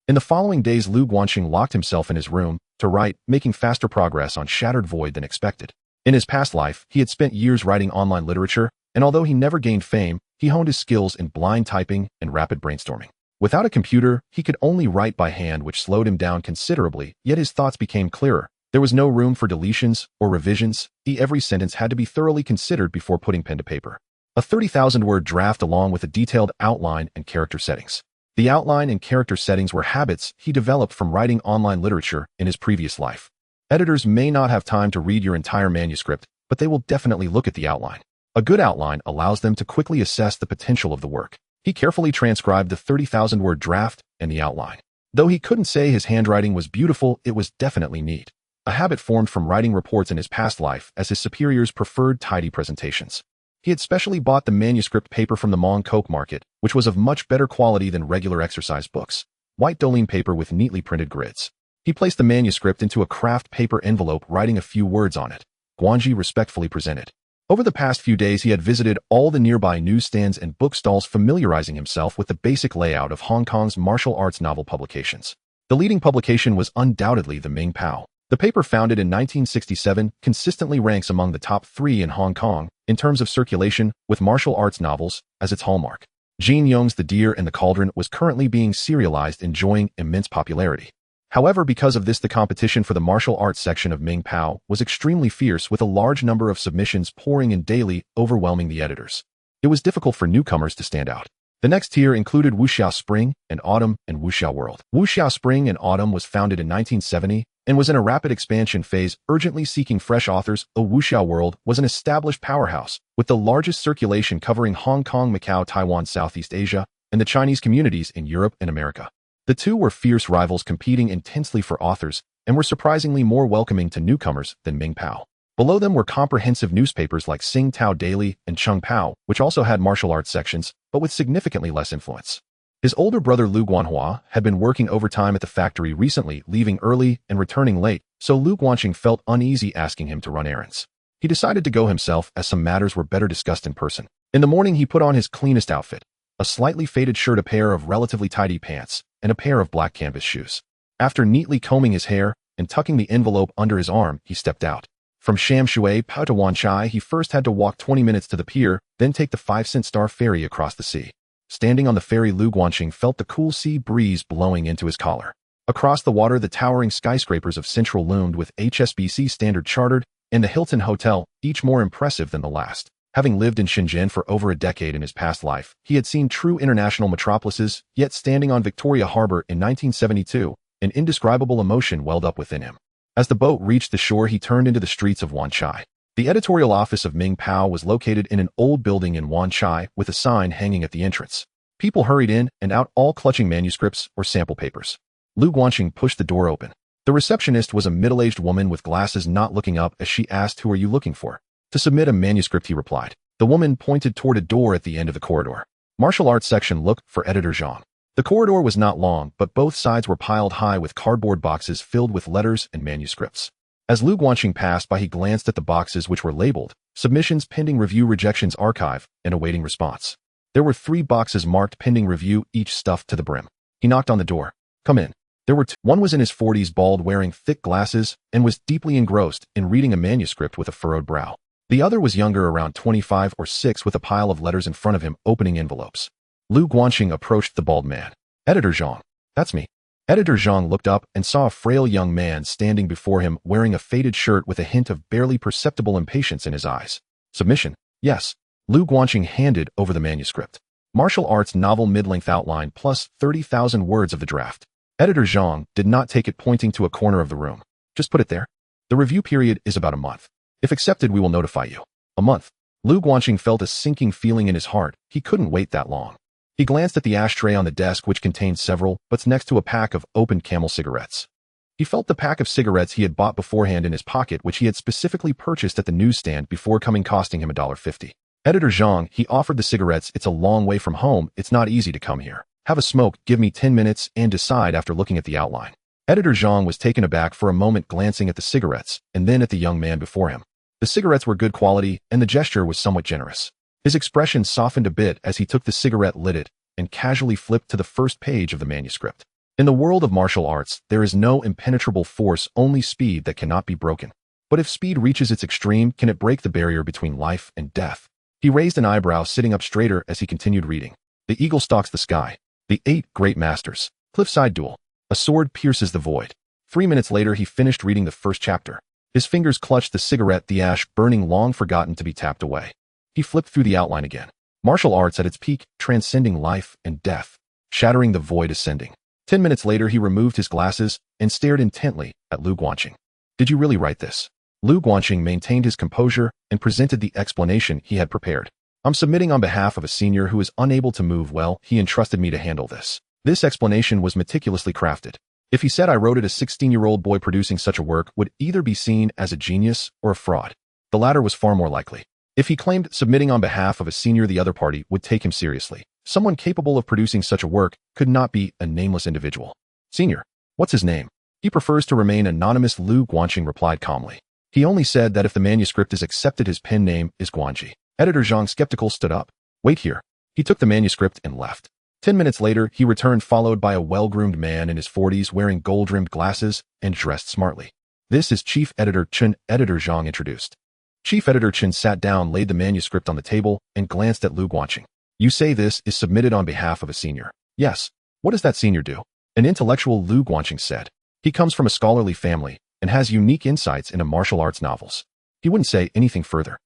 In the following days, Lu Guanxing locked himself in his room to write, making faster progress on Shattered Void than expected. In his past life, he had spent years writing online literature, and although he never gained fame, he honed his skills in blind typing and rapid brainstorming. Without a computer, he could only write by hand, which slowed him down considerably, yet his thoughts became clearer. There was no room for deletions or revisions. Every sentence had to be thoroughly considered before putting pen to paper. A 30,000-word draft along with a detailed outline and character settings. The outline and character settings were habits he developed from writing online literature in his previous life. Editors may not have time to read your entire manuscript, but they will definitely look at the outline. A good outline allows them to quickly assess the potential of the work. He carefully transcribed the 30,000-word draft and the outline. Though he couldn't say his handwriting was beautiful, it was definitely neat. A habit formed from writing reports in his past life, as his superiors preferred tidy presentations. He had specially bought the manuscript paper from the Mong Kok market, which was of much better quality than regular exercise books. White Dolene paper with neatly printed grids. He placed the manuscript into a craft paper envelope, writing a few words on it. Guanji respectfully presented. Over the past few days, he had visited all the nearby newsstands and bookstalls, familiarizing himself with the basic layout of Hong Kong's martial arts novel publications. The leading publication was undoubtedly the Ming Pao. The paper, founded in 1967, consistently ranks among the top 3 in Hong Kong in terms of circulation, with martial arts novels as its hallmark. Jin Yong's The Deer and the Cauldron was currently being serialized, enjoying immense popularity. However, because of this, the competition for the martial arts section of Ming Pao was extremely fierce, with a large number of submissions pouring in daily, overwhelming the editors. It was difficult for newcomers to stand out. The next tier included Wuxiao Spring and Autumn and Wuxiao World. Wuxiao Spring and Autumn was founded in 1970 and was in a rapid expansion phase, urgently seeking fresh authors. Wuxiao World was an established powerhouse, with the largest circulation covering Hong Kong, Macau, Taiwan, Southeast Asia, and the Chinese communities in Europe and America. The two were fierce rivals, competing intensely for authors, and were surprisingly more welcoming to newcomers than Ming Pao. Below them were comprehensive newspapers like Sing Tao Daily and Chung Pao, which also had martial arts sections, but with significantly less influence. His older brother Lu Guanhua had been working overtime at the factory recently, leaving early and returning late, so Lu Guanqing felt uneasy asking him to run errands. He decided to go himself, as some matters were better discussed in person. In the morning, he put on his cleanest outfit, a slightly faded shirt, a pair of relatively tidy pants, and a pair of black canvas shoes. After neatly combing his hair and tucking the envelope under his arm, he stepped out. From Sham Shui Pao to Wan Chai, he first had to walk 20 minutes to the pier, then take the 5-cent Star ferry across the sea. Standing on the ferry, Lu Guanqing felt the cool sea breeze blowing into his collar. Across the water, the towering skyscrapers of Central loomed, with HSBC Standard Chartered and the Hilton Hotel, each more impressive than the last. Having lived in Shenzhen for over a decade in his past life, he had seen true international metropolises, yet standing on Victoria Harbor in 1972, an indescribable emotion welled up within him. As the boat reached the shore, he turned into the streets of Wan Chai. The editorial office of Ming Pao was located in an old building in Wan Chai, with a sign hanging at the entrance. People hurried in and out, all clutching manuscripts or sample papers. Lu Guanqing pushed the door open. The receptionist was a middle-aged woman with glasses, not looking up as she asked, "Who are you looking for?" "To submit a manuscript," he replied. The woman pointed toward a door at the end of the corridor. "Martial arts section, look for Editor Zhang." The corridor was not long, but both sides were piled high with cardboard boxes filled with letters and manuscripts. As Lu Guanqing passed by, he glanced at the boxes, which were labeled Submissions Pending Review, Rejections Archive, and Awaiting Response. There were 3 boxes marked Pending Review, each stuffed to the brim. He knocked on the door. "Come in." There were 2. One was in his 40s, bald, wearing thick glasses, and was deeply engrossed in reading a manuscript with a furrowed brow. The other was younger, around 25 or 6, with a pile of letters in front of him, opening envelopes. Lu Guanqing approached the bald man. "Editor Zhang." "That's me." Editor Zhang looked up and saw a frail young man standing before him, wearing a faded shirt with a hint of barely perceptible impatience in his eyes. "Submission?" "Yes." Lu Guanqing handed over the manuscript. Martial arts novel, mid-length outline, plus 30,000 words of the draft. Editor Zhang did not take it, pointing to a corner of the room. "Just put it there. The review period is about a month. If accepted, we will notify you." A month. Lu Guanqing felt a sinking feeling in his heart. He couldn't wait that long. He glanced at the ashtray on the desk, which contained several butts next to a pack of opened Camel cigarettes. He felt the pack of cigarettes he had bought beforehand in his pocket, which he had specifically purchased at the newsstand before coming, costing him $1.50. "Editor Zhang," he offered the cigarettes. "It's a long way from home. It's not easy to come here. Have a smoke, give me 10 minutes, and decide after looking at the outline." Editor Zhang was taken aback for a moment, glancing at the cigarettes and then at the young man before him. The cigarettes were good quality, and the gesture was somewhat generous. His expression softened a bit as he took the cigarette, lit it, and casually flipped to the first page of the manuscript. In the world of martial arts, there is no impenetrable force, only speed that cannot be broken. But if speed reaches its extreme, can it break the barrier between life and death? He raised an eyebrow, sitting up straighter as he continued reading. "The eagle stalks the sky. The 8 great masters. Cliffside duel. A sword pierces the void." 3 minutes later, he finished reading the first chapter. His fingers clutched the cigarette, the ash burning, long forgotten to be tapped away. He flipped through the outline again. Martial arts at its peak, transcending life and death, shattering the void, ascending. 10 minutes later, he removed his glasses and stared intently at Lu Guanqing. "Did you really write this?" Lu Guanqing maintained his composure and presented the explanation he had prepared. "I'm submitting on behalf of a senior who is unable to move well. He entrusted me to handle this." This explanation was meticulously crafted. If he said, "I wrote it," a 16-year-old boy producing such a work would either be seen as a genius or a fraud. The latter was far more likely. If he claimed submitting on behalf of a senior, the other party would take him seriously. Someone capable of producing such a work could not be a nameless individual. "Senior. What's his name?" He prefers to remain anonymous, Lu Guanqing replied calmly. He only said that if the manuscript is accepted, his pen name is Guanji. Editor Zhang, skeptical, stood up. Wait here. He took the manuscript and left. 10 minutes later, he returned followed by a well-groomed man in his 40s wearing gold-rimmed glasses and dressed smartly. This is Chief Editor Chen, Editor Zhang introduced. Chief Editor Chen sat down, laid the manuscript on the table, and glanced at Lu Guanqing. You say this is submitted on behalf of a senior? Yes. What does that senior do? An intellectual, Lu Guanqing said. He comes from a scholarly family and has unique insights into martial arts novels. He wouldn't say anything further.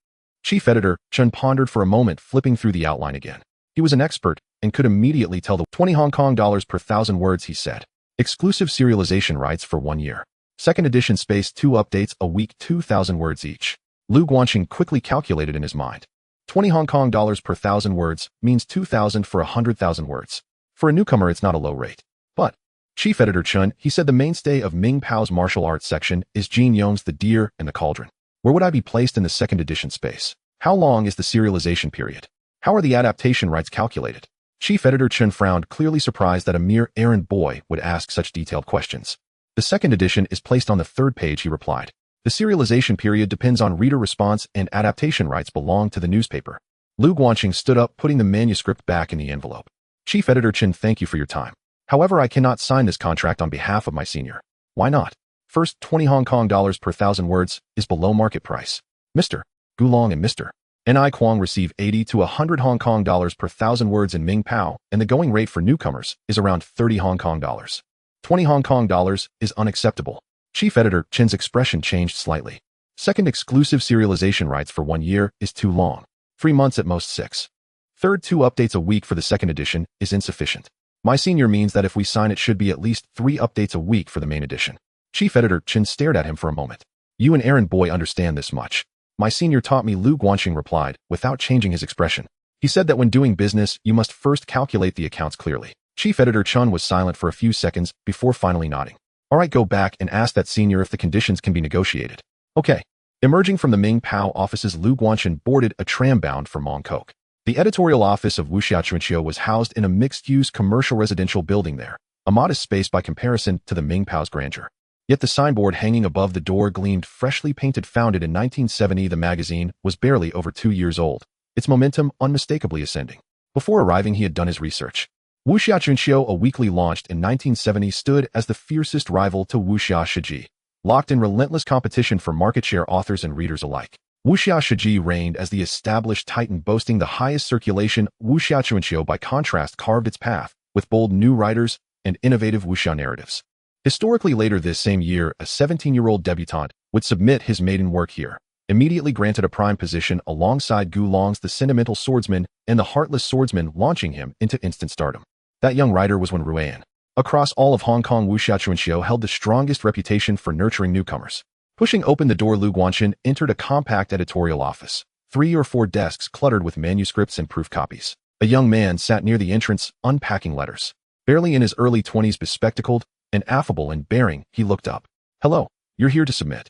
Chief Editor Chen pondered for a moment, flipping through the outline again. He was an expert and could immediately tell the 20 Hong Kong dollars per 1,000 words, he said. Exclusive serialization rights for 1 year. Second edition space 2 updates a week, 2,000 words each. Lu Guanqing quickly calculated in his mind. 20 Hong Kong dollars per 1,000 words means 2,000 for 100,000 words. For a newcomer, it's not a low rate. But Chief Editor Chen, he said, the mainstay of Ming Pao's martial arts section is Jin Yong's The Deer and the Cauldron. Where would I be placed in the second edition space? How long is the serialization period? How are the adaptation rights calculated? Chief Editor Chen frowned, clearly surprised that a mere errand boy would ask such detailed questions. The second edition is placed on the 3rd page, he replied. The serialization period depends on reader response and adaptation rights belong to the newspaper. Lu Guanqing stood up, putting the manuscript back in the envelope. Chief Editor Chen, thank you for your time. However, I cannot sign this contract on behalf of my senior. Why not? First, 20 Hong Kong dollars per 1,000 words is below market price. Mr. Gulong and Mr. Ni Kuang receive 80 to 100 Hong Kong dollars per 1,000 words in Ming Pao, and the going rate for newcomers is around 30 Hong Kong dollars. 20 Hong Kong dollars is unacceptable. Chief Editor Chen's expression changed slightly. Second, exclusive serialization rights for 1 year is too long. 3 months at most 6. Third, 2 updates a week for the second edition is insufficient. My senior means that if we sign, it should be at least 3 updates a week for the main edition. Chief Editor Chen stared at him for a moment. You and errand boy understand this much. My senior taught me, Lu Guanqing replied, without changing his expression. He said that when doing business, you must first calculate the accounts clearly. Chief Editor Chen was silent for a few seconds before finally nodding. All right, go back and ask that senior if the conditions can be negotiated. Okay. Emerging from the Ming Pao offices, Lu Guanqing boarded a tram bound for Mongkok. The editorial office of Wuxiachuanqiu was housed in a mixed-use commercial residential building there, a modest space by comparison to the Ming Pao's grandeur. Yet the signboard hanging above the door gleamed freshly painted. Founded in 1970, the magazine was barely over 2 years old, its momentum unmistakably ascending. Before arriving, he had done his research. Wuxiachuanqiu, a weekly launched in 1970, stood as the fiercest rival to Wuxia Shiji, locked in relentless competition for market share, authors and readers alike. Wuxia Shiji reigned as the established titan, boasting the highest circulation. Wuxiachuanqiu, by contrast, carved its path with bold new writers and innovative wuxia narratives. Historically, later this same year, a 17-year-old debutante would submit his maiden work here, immediately granted a prime position alongside Gu Long's The Sentimental Swordsman and The Heartless Swordsman, launching him into instant stardom. That young writer was Wen Ruan. Across all of Hong Kong, Wuxiachuanqiu held the strongest reputation for nurturing newcomers. Pushing open the door, Lu Guanqing entered a compact editorial office, 3 or 4 desks cluttered with manuscripts and proof copies. A young man sat near the entrance, unpacking letters. Barely in his early 20s, bespectacled and affable in bearing, he looked up. Hello, you're here to submit.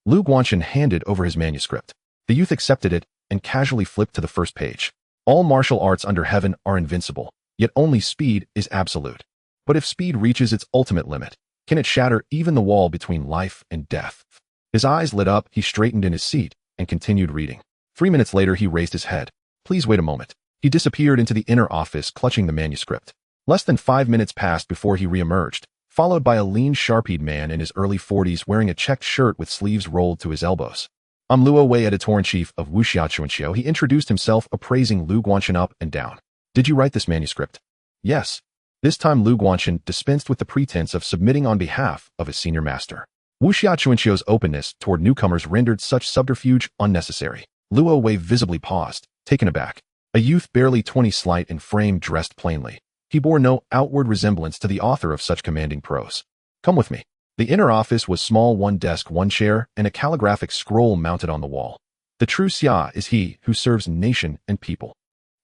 Lu Guanqing handed over his manuscript. The youth accepted it and casually flipped to the first page. All martial arts under heaven are invincible, yet only speed is absolute. But if speed reaches its ultimate limit, can it shatter even the wall between life and death? His eyes lit up, he straightened in his seat and continued reading. 3 minutes later, he raised his head. Please wait a moment. He disappeared into the inner office, clutching the manuscript. Less than 5 minutes passed before he re-emerged, followed by a lean, sharp-eyed man in his early 40s wearing a checked shirt with sleeves rolled to his elbows. I'm Luo Wei, editor-in-chief of Wuxiachuanqiu. He introduced himself, appraising Lu Guanqing up and down. Did you write this manuscript? Yes. This time Lu Guanqing dispensed with the pretense of submitting on behalf of his senior master. Wuxiachuanqiu's openness toward newcomers rendered such subterfuge unnecessary. Luo Wei visibly paused, taken aback. A youth barely 20, slight in frame, dressed plainly. He bore no outward resemblance to the author of such commanding prose. Come with me. The inner office was small, 1 desk, 1 chair, and a calligraphic scroll mounted on the wall. The true Xia is he who serves nation and people.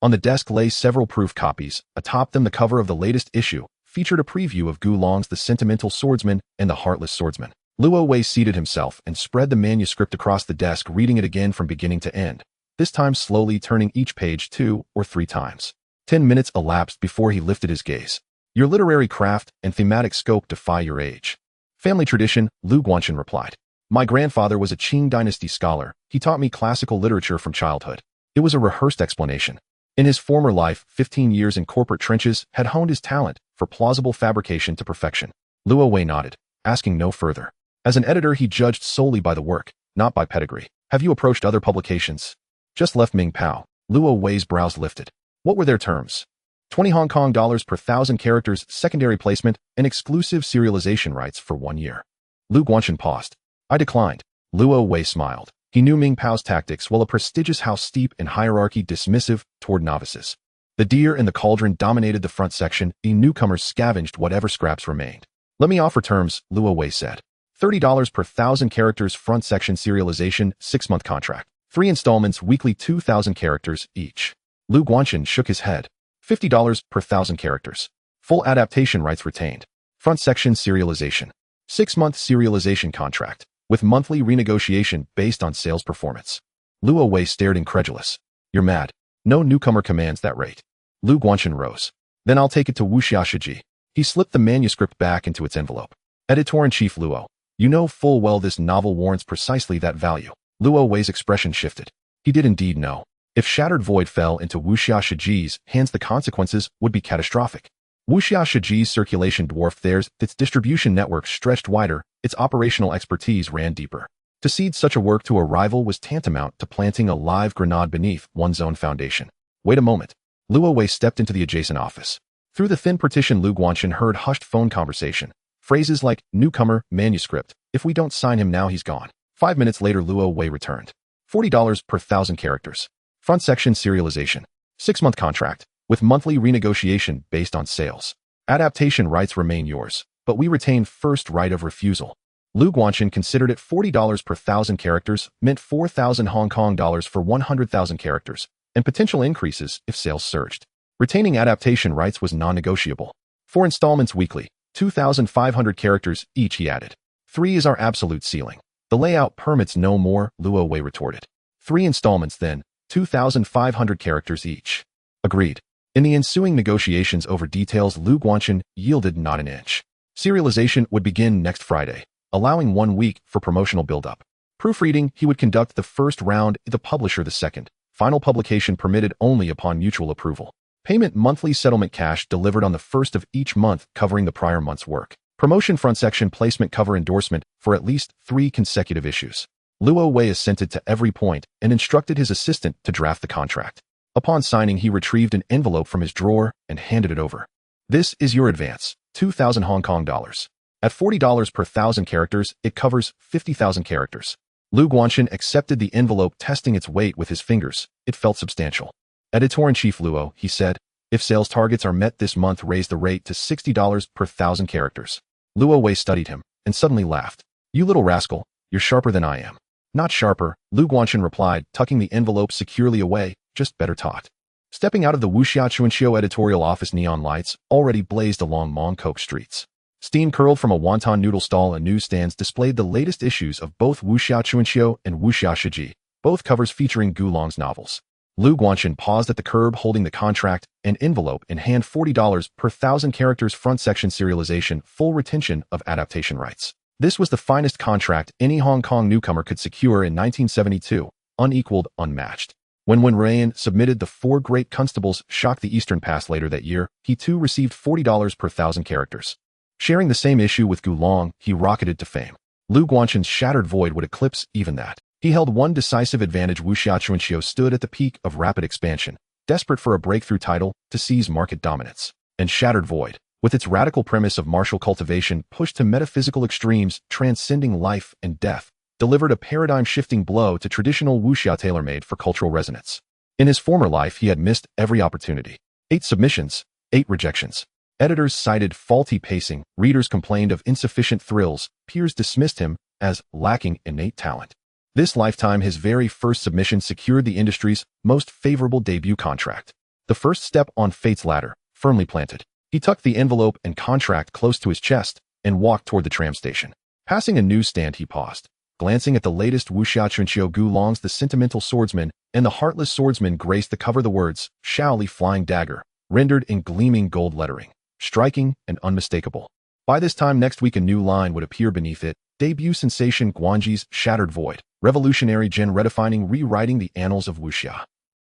On the desk lay several proof copies. Atop them, the cover of the latest issue featured a preview of Gu Long's The Sentimental Swordsman and The Heartless Swordsman. Luo Wei seated himself and spread the manuscript across the desk, reading it again from beginning to end, this time slowly turning each page 2 or 3 times. 10 minutes elapsed before he lifted his gaze. Your literary craft and thematic scope defy your age. Family tradition, Lu Guanchen replied. My grandfather was a Qing dynasty scholar. He taught me classical literature from childhood. It was a rehearsed explanation. In his former life, 15 years in corporate trenches had honed his talent for plausible fabrication to perfection. Luo Wei nodded, asking no further. As an editor, he judged solely by the work, not by pedigree. Have you approached other publications? Just left Ming Pao. Luo Wei's brows lifted. What were their terms? 20 Hong Kong dollars per 1,000 characters, secondary placement, and exclusive serialization rights for 1 year. Lu Guanchen paused. I declined. Luo Wei smiled. He knew Ming Pao's tactics, while a prestigious house steep in hierarchy dismissive toward novices. The deer in the cauldron dominated the front section. The newcomers scavenged whatever scraps remained. Let me offer terms, Luo Wei said. $30 per 1,000 characters front section serialization, 6-month contract. 3 installments weekly 2,000 characters each. Lu Guanchen shook his head. $50 per 1,000 characters. Full adaptation rights retained. Front section serialization. 6-month serialization contract, with monthly renegotiation based on sales performance. Luo Wei stared incredulous. You're mad. No newcomer commands that rate. Lu Guanchen rose. Then I'll take it to Wuxia Shiji. He slipped the manuscript back into its envelope. Editor-in-Chief Luo, you know full well this novel warrants precisely that value. Luo Wei's expression shifted. He did indeed know. If Shattered Void fell into Wuxia Shiji's hands, the consequences would be catastrophic. Wuxia Shiji's circulation dwarfed theirs, its distribution network stretched wider, its operational expertise ran deeper. To cede such a work to a rival was tantamount to planting a live grenade beneath one's own foundation. Wait a moment. Luo Wei stepped into the adjacent office. Through the thin partition, Lu Guanchen heard hushed phone conversation. Phrases like, newcomer, manuscript, if we don't sign him now he's gone. 5 minutes later, Luo Wei returned. $40 per 1,000 characters. Front section serialization. 6-month contract, with monthly renegotiation based on sales. Adaptation rights remain yours, but we retain first right of refusal. Lu Guanchen considered it. $40 per 1,000 characters meant 4,000 Hong Kong dollars for 100,000 characters, and potential increases if sales surged. Retaining adaptation rights was non-negotiable. 4 installments weekly, 2,500 characters each, he added. 3 is our absolute ceiling. The layout permits no more, Luo Wei retorted. 3 installments then, 2,500 characters each. Agreed. In the ensuing negotiations over details, Lu Guanchen yielded not an inch. Serialization would begin next Friday, allowing 1 week for promotional build-up. Proofreading, he would conduct the first round, the publisher the second. Final publication permitted only upon mutual approval. Payment monthly settlement cash delivered on the first of each month covering the prior month's work. Promotion front section placement cover endorsement for at least 3 consecutive issues. Luo Wei assented to every point and instructed his assistant to draft the contract. Upon signing, he retrieved an envelope from his drawer and handed it over. This is your advance, 2,000 Hong Kong dollars. At $40 per 1,000 characters, it covers 50,000 characters. Lu Guanchen accepted the envelope, testing its weight with his fingers. It felt substantial. Editor-in-Chief Luo, he said, if sales targets are met this month, raise the rate to $60 per 1,000 characters. Luo Wei studied him and suddenly laughed. You little rascal, you're sharper than I am. Not sharper, Lu Guanchen replied, tucking the envelope securely away, just better taught. Stepping out of the Wuxia Chuanxiu editorial office, neon lights already blazed along Mongkok streets. Steam curled from a wonton noodle stall and newsstands displayed the latest issues of both Wuxia Chuanxiu and Wuxia Shiji, both covers featuring Gulong's novels. Lu Guanchen paused at the curb, holding the contract and envelope in hand. $40 per 1,000 characters front section serialization, full retention of adaptation rights. This was the finest contract any Hong Kong newcomer could secure in 1972, unequaled, unmatched. When Wen Rayan submitted The Four Great Constables shocked the Eastern Pass later that year, he too received $40 per 1,000 characters. Sharing the same issue with Gulong, he rocketed to fame. Lu Guanchen's Shattered Void would eclipse even that. He held one decisive advantage. Wuxia Chuanxiu stood at the peak of rapid expansion, desperate for a breakthrough title to seize market dominance. And Shattered Void, with its radical premise of martial cultivation pushed to metaphysical extremes transcending life and death, delivered a paradigm-shifting blow to traditional wuxia tailor-made for cultural resonance. In his former life, he had missed every opportunity. 8 submissions, 8 rejections. Editors cited faulty pacing, readers complained of insufficient thrills, peers dismissed him as lacking innate talent. This lifetime, his very first submission secured the industry's most favorable debut contract. The first step on fate's ladder, firmly planted. He tucked the envelope and contract close to his chest and walked toward the tram station. Passing a newsstand, he paused, glancing at the latest Wuxia Chuanxiu. Gulong's The Sentimental Swordsman and The Heartless Swordsman graced the cover. The words, Shaoli Flying Dagger, rendered in gleaming gold lettering, striking and unmistakable. By this time next week a new line would appear beneath it, debut sensation Guanji's Shattered Void, revolutionary gen redefining rewriting the annals of wuxia.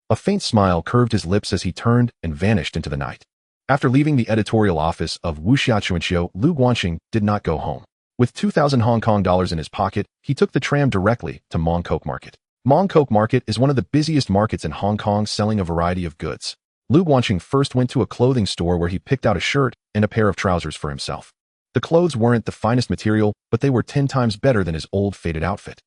A faint smile curved his lips as he turned and vanished into the night. After leaving the editorial office of Wuxia Chuanxiu, Lu Guanxing did not go home. With 2,000 Hong Kong dollars in his pocket, he took the tram directly to Mong Kok Market. Mong Kok Market is one of the busiest markets in Hong Kong, selling a variety of goods. Lu Guanxing first went to a clothing store where he picked out a shirt and a pair of trousers for himself. The clothes weren't the finest material, but they were 10 times better than his old faded outfit.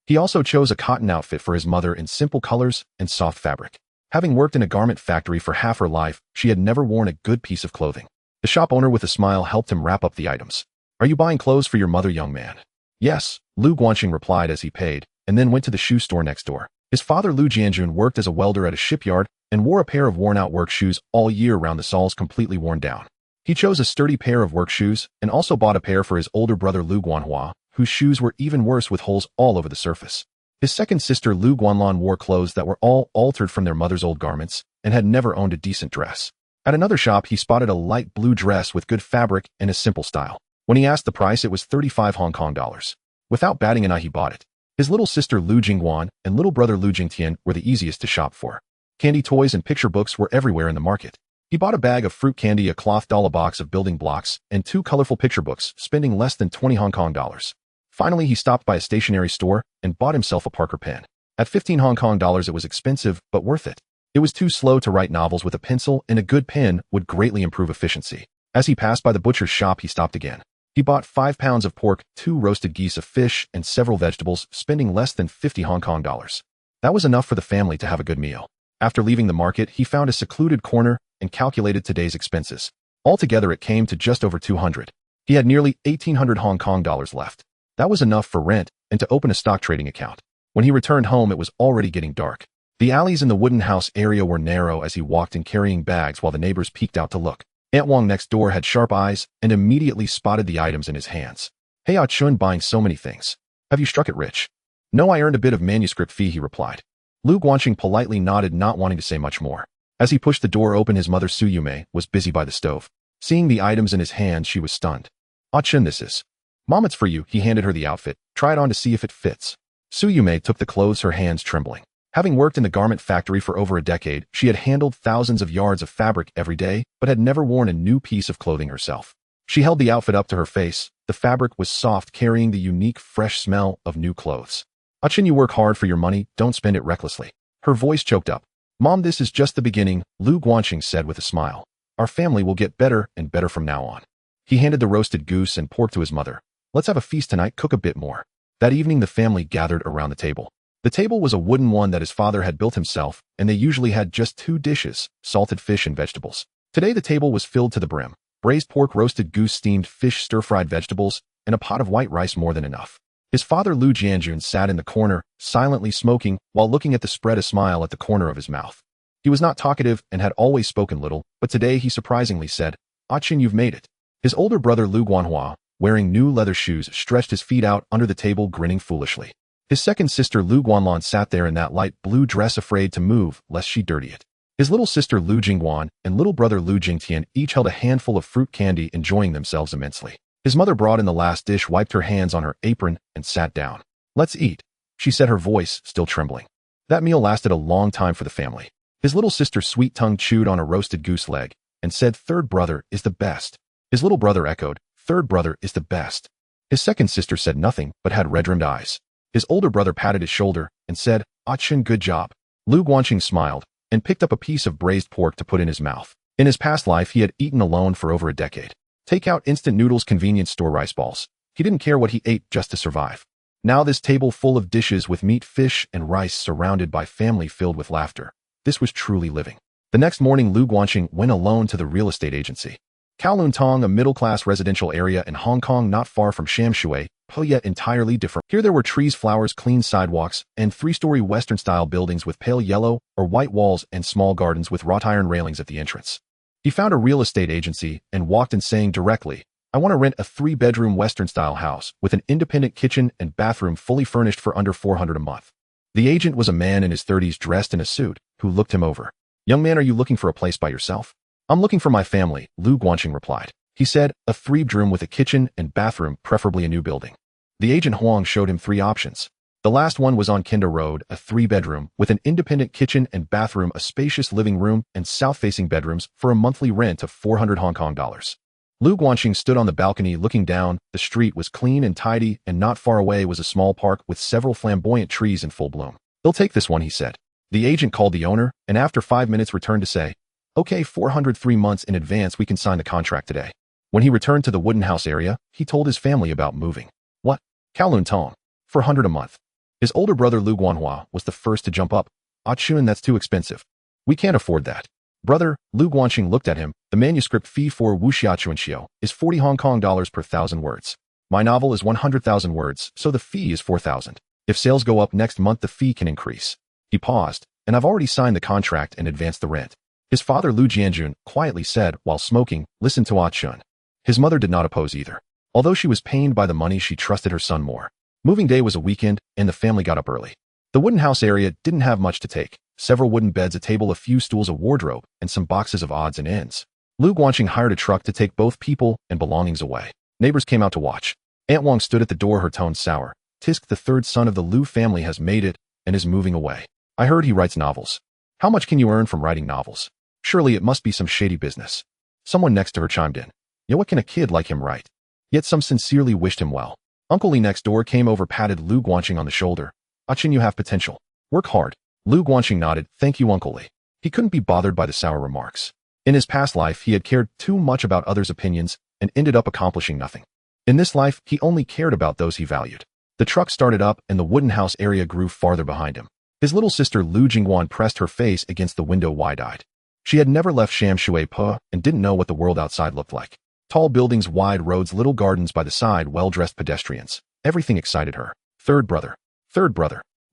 He also chose a cotton outfit for his mother in simple colors and soft fabric. Having worked in a garment factory for half her life, she had never worn a good piece of clothing. The shop owner with a smile helped him wrap up the items. "Are you buying clothes for your mother, young man?" "Yes," Lu Guanxing replied as he paid, and then went to the shoe store next door. His father Lu Jianjun worked as a welder at a shipyard and wore a pair of worn-out work shoes all year round, the soles completely worn down. He chose a sturdy pair of work shoes and also bought a pair for his older brother Lu Guanhua, whose shoes were even worse with holes all over the surface. His second sister Lu Guanlan wore clothes that were all altered from their mother's old garments and had never owned a decent dress. At another shop, he spotted a light blue dress with good fabric and a simple style. When he asked the price, it was 35 Hong Kong dollars. Without batting an eye, he bought it. His little sister Lu Jingguan and little brother Lu Jingtian were the easiest to shop for. Candy, toys, and picture books were everywhere in the market. He bought a bag of fruit candy, a cloth doll, a box of building blocks, and 2 colorful picture books, spending less than 20 Hong Kong dollars. Finally, he stopped by a stationery store and bought himself a Parker pen. At 15 Hong Kong dollars, it was expensive, but worth it. It was too slow to write novels with a pencil, and a good pen would greatly improve efficiency. As he passed by the butcher's shop, he stopped again. He bought 5 pounds of pork, 2 roasted geese, of fish, and several vegetables, spending less than 50 Hong Kong dollars. That was enough for the family to have a good meal. After leaving the market, he found a secluded corner and calculated today's expenses. Altogether, it came to just over 200. He had nearly 1,800 Hong Kong dollars left. That was enough for rent and to open a stock trading account. When he returned home, it was already getting dark. The alleys in the wooden house area were narrow as he walked in, carrying bags while the neighbors peeked out to look. Aunt Wong next door had sharp eyes and immediately spotted the items in his hands. "Hey, Ah Chun, buying so many things. Have you struck it rich?" "No, I earned a bit of manuscript fee," he replied. Lu Guanxing politely nodded, not wanting to say much more. As he pushed the door open, his mother Su Yumei was busy by the stove. Seeing the items in his hands, she was stunned. "Ah Chun, this is..." "Mom, it's for you." He handed her the outfit. "Try it on to see if it fits." Su Yumei took the clothes, her hands trembling. Having worked in the garment factory for over a decade, she had handled thousands of yards of fabric every day, but had never worn a new piece of clothing herself. She held the outfit up to her face. The fabric was soft, carrying the unique, fresh smell of new clothes. "Ah Chun, you work hard for your money, don't spend it recklessly." Her voice choked up. "Mom, this is just the beginning," Lu Guanxing said with a smile. "Our family will get better and better from now on." He handed the roasted goose and pork to his mother. "Let's have a feast tonight, cook a bit more." That evening, the family gathered around the table. The table was a wooden one that his father had built himself, and they usually had just 2 dishes, salted fish and vegetables. Today, the table was filled to the brim. Braised pork, roasted goose, steamed fish, stir-fried vegetables, and a pot of white rice, more than enough. His father Lu Jianjun sat in the corner, silently smoking, while looking at the spread, a smile at the corner of his mouth. He was not talkative and had always spoken little, but today he surprisingly said, "Ah Chun, you've made it." His older brother Lu Guanhua, wearing new leather shoes, stretched his feet out under the table, grinning foolishly. His second sister Lu Guanlan sat there in that light blue dress, afraid to move lest she dirty it. His little sister Lu Jingguan and little brother Lu Jingtian each held a handful of fruit candy, enjoying themselves immensely. His mother brought in the last dish, wiped her hands on her apron, and sat down. "Let's eat," she said, her voice still trembling. That meal lasted a long time for the family. His little sister sweet tongue chewed on a roasted goose leg and said, "Third brother is the best." His little brother echoed, "Third brother is the best." His second sister said nothing, but had red-rimmed eyes. His older brother patted his shoulder and said, "Ah Chun, good job." Lu Guanxing smiled and picked up a piece of braised pork to put in his mouth. In his past life, he had eaten alone for over a decade. Take out instant noodles, convenience store rice balls. He didn't care what he ate just to survive. Now this table full of dishes with meat, fish, and rice, surrounded by family filled with laughter. This was truly living. The next morning, Lu Guanxing went alone to the real estate agency. Kowloon Tong, a middle-class residential area in Hong Kong not far from Shamshui, but yet entirely different. Here there were trees, flowers, clean sidewalks, and 3-story Western-style buildings with pale yellow or white walls and small gardens with wrought iron railings at the entrance. He found a real estate agency and walked in, saying directly, "I want to rent a 3-bedroom Western-style house with an independent kitchen and bathroom, fully furnished, for under $400 a month." The agent was a man in his 30s, dressed in a suit, who looked him over. "Young man, are you looking for a place by yourself?" "I'm looking for my family," Lu Guanxing replied. He said, a 3-bedroom with a kitchen and bathroom, preferably a new building. The agent Huang showed him 3 options. The last one was on Kinda Road, a 3-bedroom with an independent kitchen and bathroom, a spacious living room, and south-facing bedrooms for a monthly rent of 400 Hong Kong dollars. Lu Guanxing stood on the balcony looking down. The street was clean and tidy, and not far away was a small park with several flamboyant trees in full bloom. "They'll take this one," he said. The agent called the owner, and after 5 minutes returned to say, "Okay, 403 months in advance, we can sign the contract today." When he returned to the wooden house area, he told his family about moving. "What? Kowloon Tong? For 100 a month?" His older brother Lu Guanhua was the first to jump up. "Ah Chun, that's too expensive. We can't afford that." "Brother," Lu Guanxing looked at him, "the manuscript fee for Wuxia Chuanxiu is 40 Hong Kong dollars per 1,000 words. My novel is 100,000 words, so the fee is 4,000. If sales go up next month, the fee can increase." He paused, "And I've already signed the contract and advanced the rent." His father Lu Jianjun quietly said while smoking, "Listen to Ah Chun." His mother did not oppose either. Although she was pained by the money, she trusted her son more. Moving day was a weekend, and the family got up early. The wooden house area didn't have much to take. Several wooden beds, a table, a few stools, a wardrobe, and some boxes of odds and ends. Lu Guanxing hired a truck to take both people and belongings away. Neighbors came out to watch. Aunt Wang stood at the door, her tone sour. "Tisk, the 3rd son of the Lu family, has made it and is moving away. I heard he writes novels. How much can you earn from writing novels? Surely it must be some shady business." Someone next to her chimed in. "Yeah, what can a kid like him write?" Yet some sincerely wished him well. Uncle Li next door came over, patted Lu Guanxing on the shoulder. "Ah Chun, you have potential. Work hard." Lu Guanxing nodded. "Thank you, Uncle Li." He couldn't be bothered by the sour remarks. In his past life, he had cared too much about others' opinions and ended up accomplishing nothing. In this life, he only cared about those he valued. The truck started up, and the wooden house area grew farther behind him. His little sister Lu Jingguan pressed her face against the window wide-eyed. She had never left Sham Shui Po and didn't know what the world outside looked like. Tall buildings, wide roads, little gardens by the side, well-dressed pedestrians. Everything excited her. Third brother.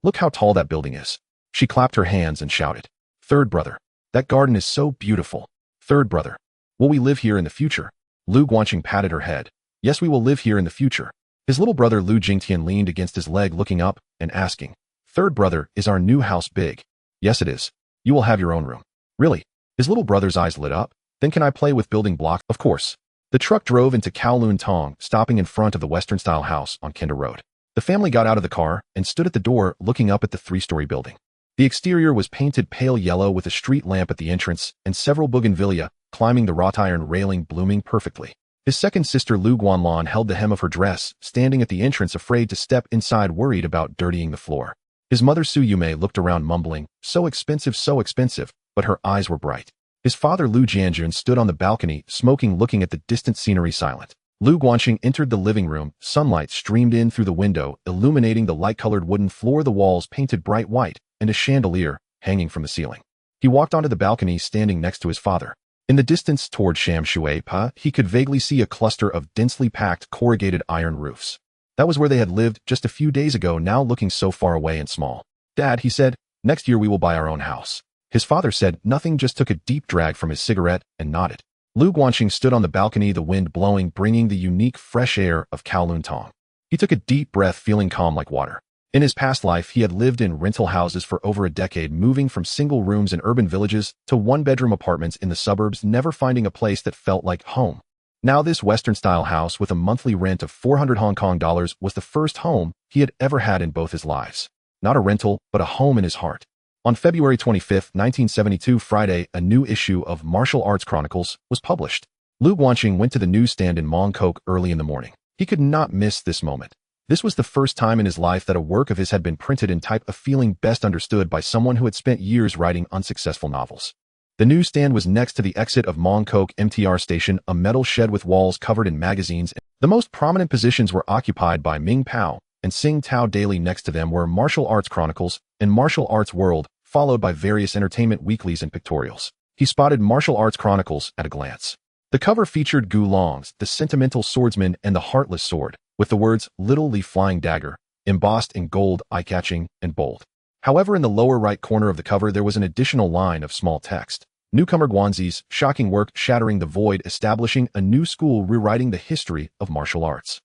Look how tall that building is." She clapped her hands and shouted, "Third brother. That garden is so beautiful. Third brother. Will we live here in the future?" Lu Guanxing patted her head. "Yes, we will live here in the future." His little brother Lu Jingtian leaned against his leg, looking up and asking, "Third brother, is our new house big?" "Yes, it is. You will have your own room." "Really?" His little brother's eyes lit up. "Then can I play with building blocks?" "Of course." The truck drove into Kowloon Tong, stopping in front of the Western-style house on Kinda Road. The family got out of the car and stood at the door, looking up at the 3-story building. The exterior was painted pale yellow with a street lamp at the entrance and several bougainvillea climbing the wrought iron railing blooming perfectly. His second sister Lu Guanlan held the hem of her dress, standing at the entrance, afraid to step inside, worried about dirtying the floor. His mother Su Yumei looked around, mumbling, so expensive, but her eyes were bright. His father Lu Jianjun stood on the balcony, smoking, looking at the distant scenery, silent. Lu Guanxing entered the living room. Sunlight streamed in through the window, illuminating the light-colored wooden floor, the walls painted bright white, and a chandelier hanging from the ceiling. He walked onto the balcony, standing next to his father. In the distance toward Sham Shui Pa, he could vaguely see a cluster of densely packed corrugated iron roofs. That was where they had lived just a few days ago, now looking so far away and small. "Dad," he said, "next year we will buy our own house." His father said nothing, just took a deep drag from his cigarette and nodded. Lu Guanxing stood on the balcony, the wind blowing, bringing the unique fresh air of Kowloon Tong. He took a deep breath, feeling calm like water. In his past life, he had lived in rental houses for over a decade, moving from single rooms in urban villages to one-bedroom apartments in the suburbs, never finding a place that felt like home. Now this Western-style house with a monthly rent of 400 Hong Kong dollars was the first home he had ever had in both his lives. Not a rental, but a home in his heart. On February 25, 1972, Friday, a new issue of Martial Arts Chronicles was published. Lu Guanxing went to the newsstand in Mongkok early in the morning. He could not miss this moment. This was the first time in his life that a work of his had been printed in type, a feeling best understood by someone who had spent years writing unsuccessful novels. The newsstand was next to the exit of Mongkok MTR station, a metal shed with walls covered in magazines. The most prominent positions were occupied by Ming Pao and Sing Tao. Daily next to them were Martial Arts Chronicles and Martial Arts World, followed by various entertainment weeklies and pictorials. He spotted Martial Arts Chronicles at a glance. The cover featured Gu Long's The Sentimental Swordsman and the Heartless Sword, with the words Little Li Flying Dagger, embossed in gold, eye-catching and bold. However, in the lower right corner of the cover there was an additional line of small text. Newcomer Guanzi's shocking work shattering the void, establishing a new school, rewriting the history of martial arts.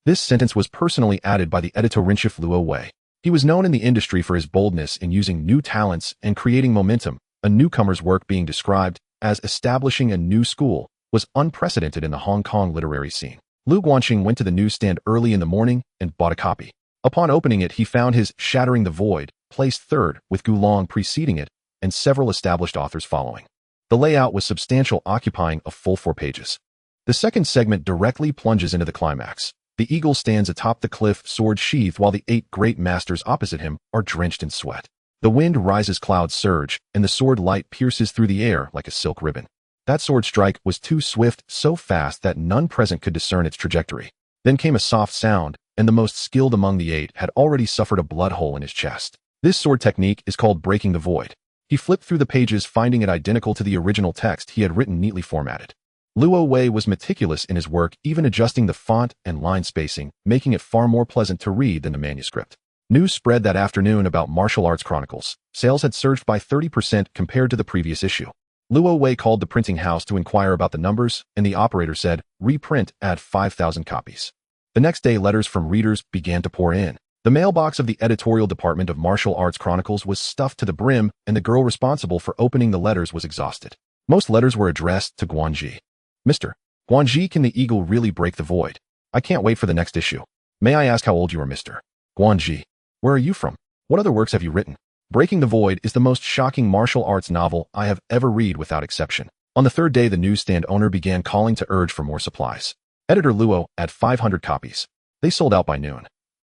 This sentence was personally added by the editor-in-chief Luo Wei. He was known in the industry for his boldness in using new talents and creating momentum, a newcomer's work being described as establishing a new school, was unprecedented in the Hong Kong literary scene. Lu Guanxing went to the newsstand early in the morning and bought a copy. Upon opening it, he found his Shattering the Void, placed third, with Gulong preceding it, and several established authors following. The layout was substantial, occupying a full 4 pages. The second segment directly plunges into the climax. The eagle stands atop the cliff, sword sheathed, while the 8 great masters opposite him are drenched in sweat. The wind rises, clouds surge, and the sword light pierces through the air like a silk ribbon. That sword strike was too swift, so fast that none present could discern its trajectory. Then came a soft sound, and the most skilled among the 8 had already suffered a blood hole in his chest. This sword technique is called Breaking the Void. He flipped through the pages, finding it identical to the original text he had written, neatly formatted. Luo Wei was meticulous in his work, even adjusting the font and line spacing, making it far more pleasant to read than the manuscript. News spread that afternoon about Martial Arts Chronicles. Sales had surged by 30% compared to the previous issue. Luo Wei called the printing house to inquire about the numbers, and the operator said, "Reprint, add 5,000 copies." The next day, letters from readers began to pour in. The mailbox of the editorial department of Martial Arts Chronicles was stuffed to the brim, and the girl responsible for opening the letters was exhausted. Most letters were addressed to Guanji. "Mr. Guanji, can the eagle really break the void? I can't wait for the next issue. May I ask how old you are, Mr. Guanji? Where are you from? What other works have you written? Breaking the Void is the most shocking martial arts novel I have ever read, without exception." On the third day, the newsstand owner began calling to urge for more supplies. "Editor Luo, add 500 copies. They sold out by noon."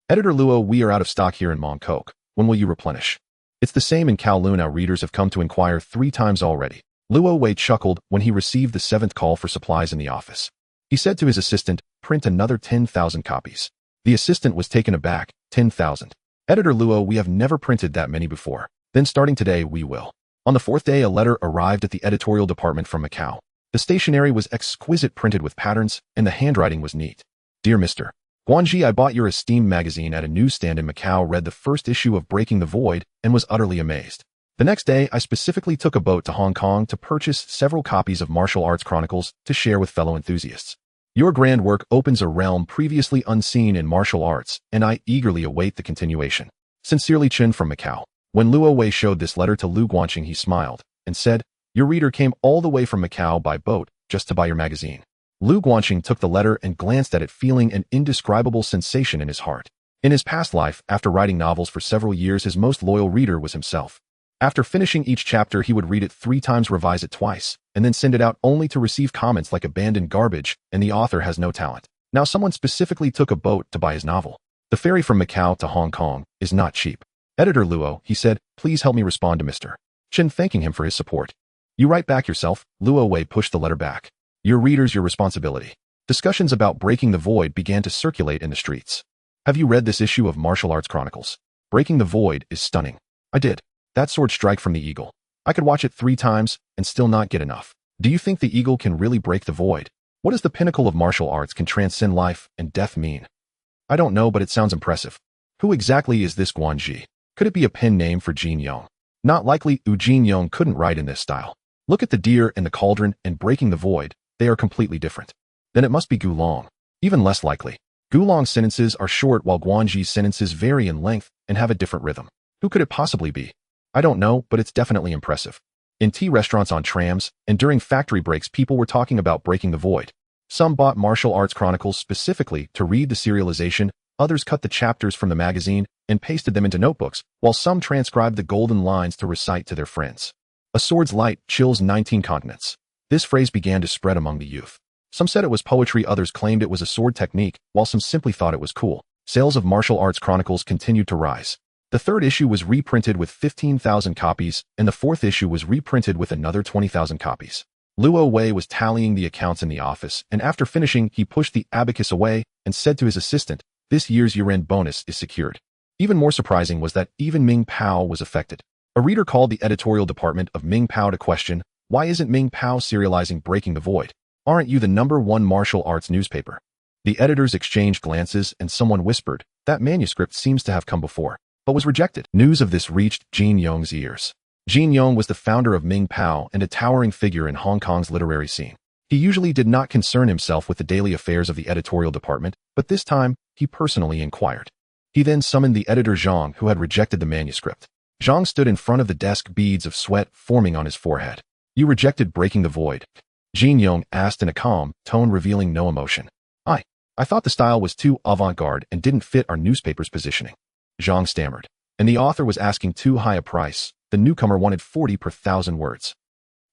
"Editor Luo, we are out of stock here in Mongkok. When will you replenish?" "It's the same in Kowloon. Our readers have come to inquire 3 times already." Luo Wei chuckled when he received the 7th call for supplies in the office. He said to his assistant, "Print another 10,000 copies." The assistant was taken aback. 10,000. "Editor Luo, we have never printed that many before." "Then starting today, we will." On the 4th day, a letter arrived at the editorial department from Macau. The stationery was exquisite, printed with patterns, and the handwriting was neat. "Dear Mr. Guanji, I bought your esteemed magazine at a newsstand in Macau, read the first issue of Breaking the Void, and was utterly amazed. The next day, I specifically took a boat to Hong Kong to purchase several copies of Martial Arts Chronicles to share with fellow enthusiasts. Your grand work opens a realm previously unseen in martial arts, and I eagerly await the continuation. Sincerely, Chen from Macau." When Luo Wei showed this letter to Lu Guanxing, he smiled and said, "Your reader came all the way from Macau by boat just to buy your magazine." Lu Guanxing took the letter and glanced at it, feeling an indescribable sensation in his heart. In his past life, after writing novels for several years, his most loyal reader was himself. After finishing each chapter, he would read it 3 times, revise it twice, and then send it out, only to receive comments like abandoned garbage and the author has no talent. Now someone specifically took a boat to buy his novel. The ferry from Macau to Hong Kong is not cheap. "Editor Luo," he said, "please help me respond to Mr. Chen, thanking him for his support." "You write back yourself." Luo Wei pushed the letter back. "Your readers, your responsibility." Discussions about Breaking the Void began to circulate in the streets. "Have you read this issue of Martial Arts Chronicles? Breaking the Void is stunning." "I did. That sword strike from the eagle. I could watch it 3 times and still not get enough." "Do you think the eagle can really break the void? What is the pinnacle of martial arts can transcend life and death mean?" "I don't know, but it sounds impressive." "Who exactly is this Guanji? Could it be a pen name for Jin Yong?" "Not likely. Jin Yong couldn't write in this style. Look at the deer and the cauldron and Breaking the Void. They are completely different." "Then it must be Gulong." "Even less likely. Gulong's sentences are short while Guanji's sentences vary in length and have a different rhythm. Who could it possibly be?" "I don't know, but it's definitely impressive." In tea restaurants, on trams, and during factory breaks, people were talking about Breaking the Void. Some bought Martial Arts Chronicles specifically to read the serialization, others cut the chapters from the magazine and pasted them into notebooks, while some transcribed the golden lines to recite to their friends. "A sword's light chills 19 continents." This phrase began to spread among the youth. Some said it was poetry, others claimed it was a sword technique, while some simply thought it was cool. Sales of Martial Arts Chronicles continued to rise. The 3rd issue was reprinted with 15,000 copies, and the 4th issue was reprinted with another 20,000 copies. Luo Wei was tallying the accounts in the office, and after finishing, he pushed the abacus away and said to his assistant, "This year's year-end bonus is secured." Even more surprising was that even Ming Pao was affected. A reader called the editorial department of Ming Pao to question, "Why isn't Ming Pao serializing Breaking the Void? Aren't you the #1 martial arts newspaper?" The editors exchanged glances, and someone whispered, "That manuscript seems to have come before, but was rejected." News of this reached Jin Yong's ears. Jin Yong was the founder of Ming Pao and a towering figure in Hong Kong's literary scene. He usually did not concern himself with the daily affairs of the editorial department, but this time, he personally inquired. He then summoned the editor Zhang, who had rejected the manuscript. Zhang stood in front of the desk, beads of sweat forming on his forehead. "You rejected Breaking the Void. Jin Yong asked in a calm tone revealing no emotion. I thought the style was too avant-garde and didn't fit our newspaper's positioning. Zhang stammered. And the author was asking too high a price. The newcomer wanted 40 per 1,000 words.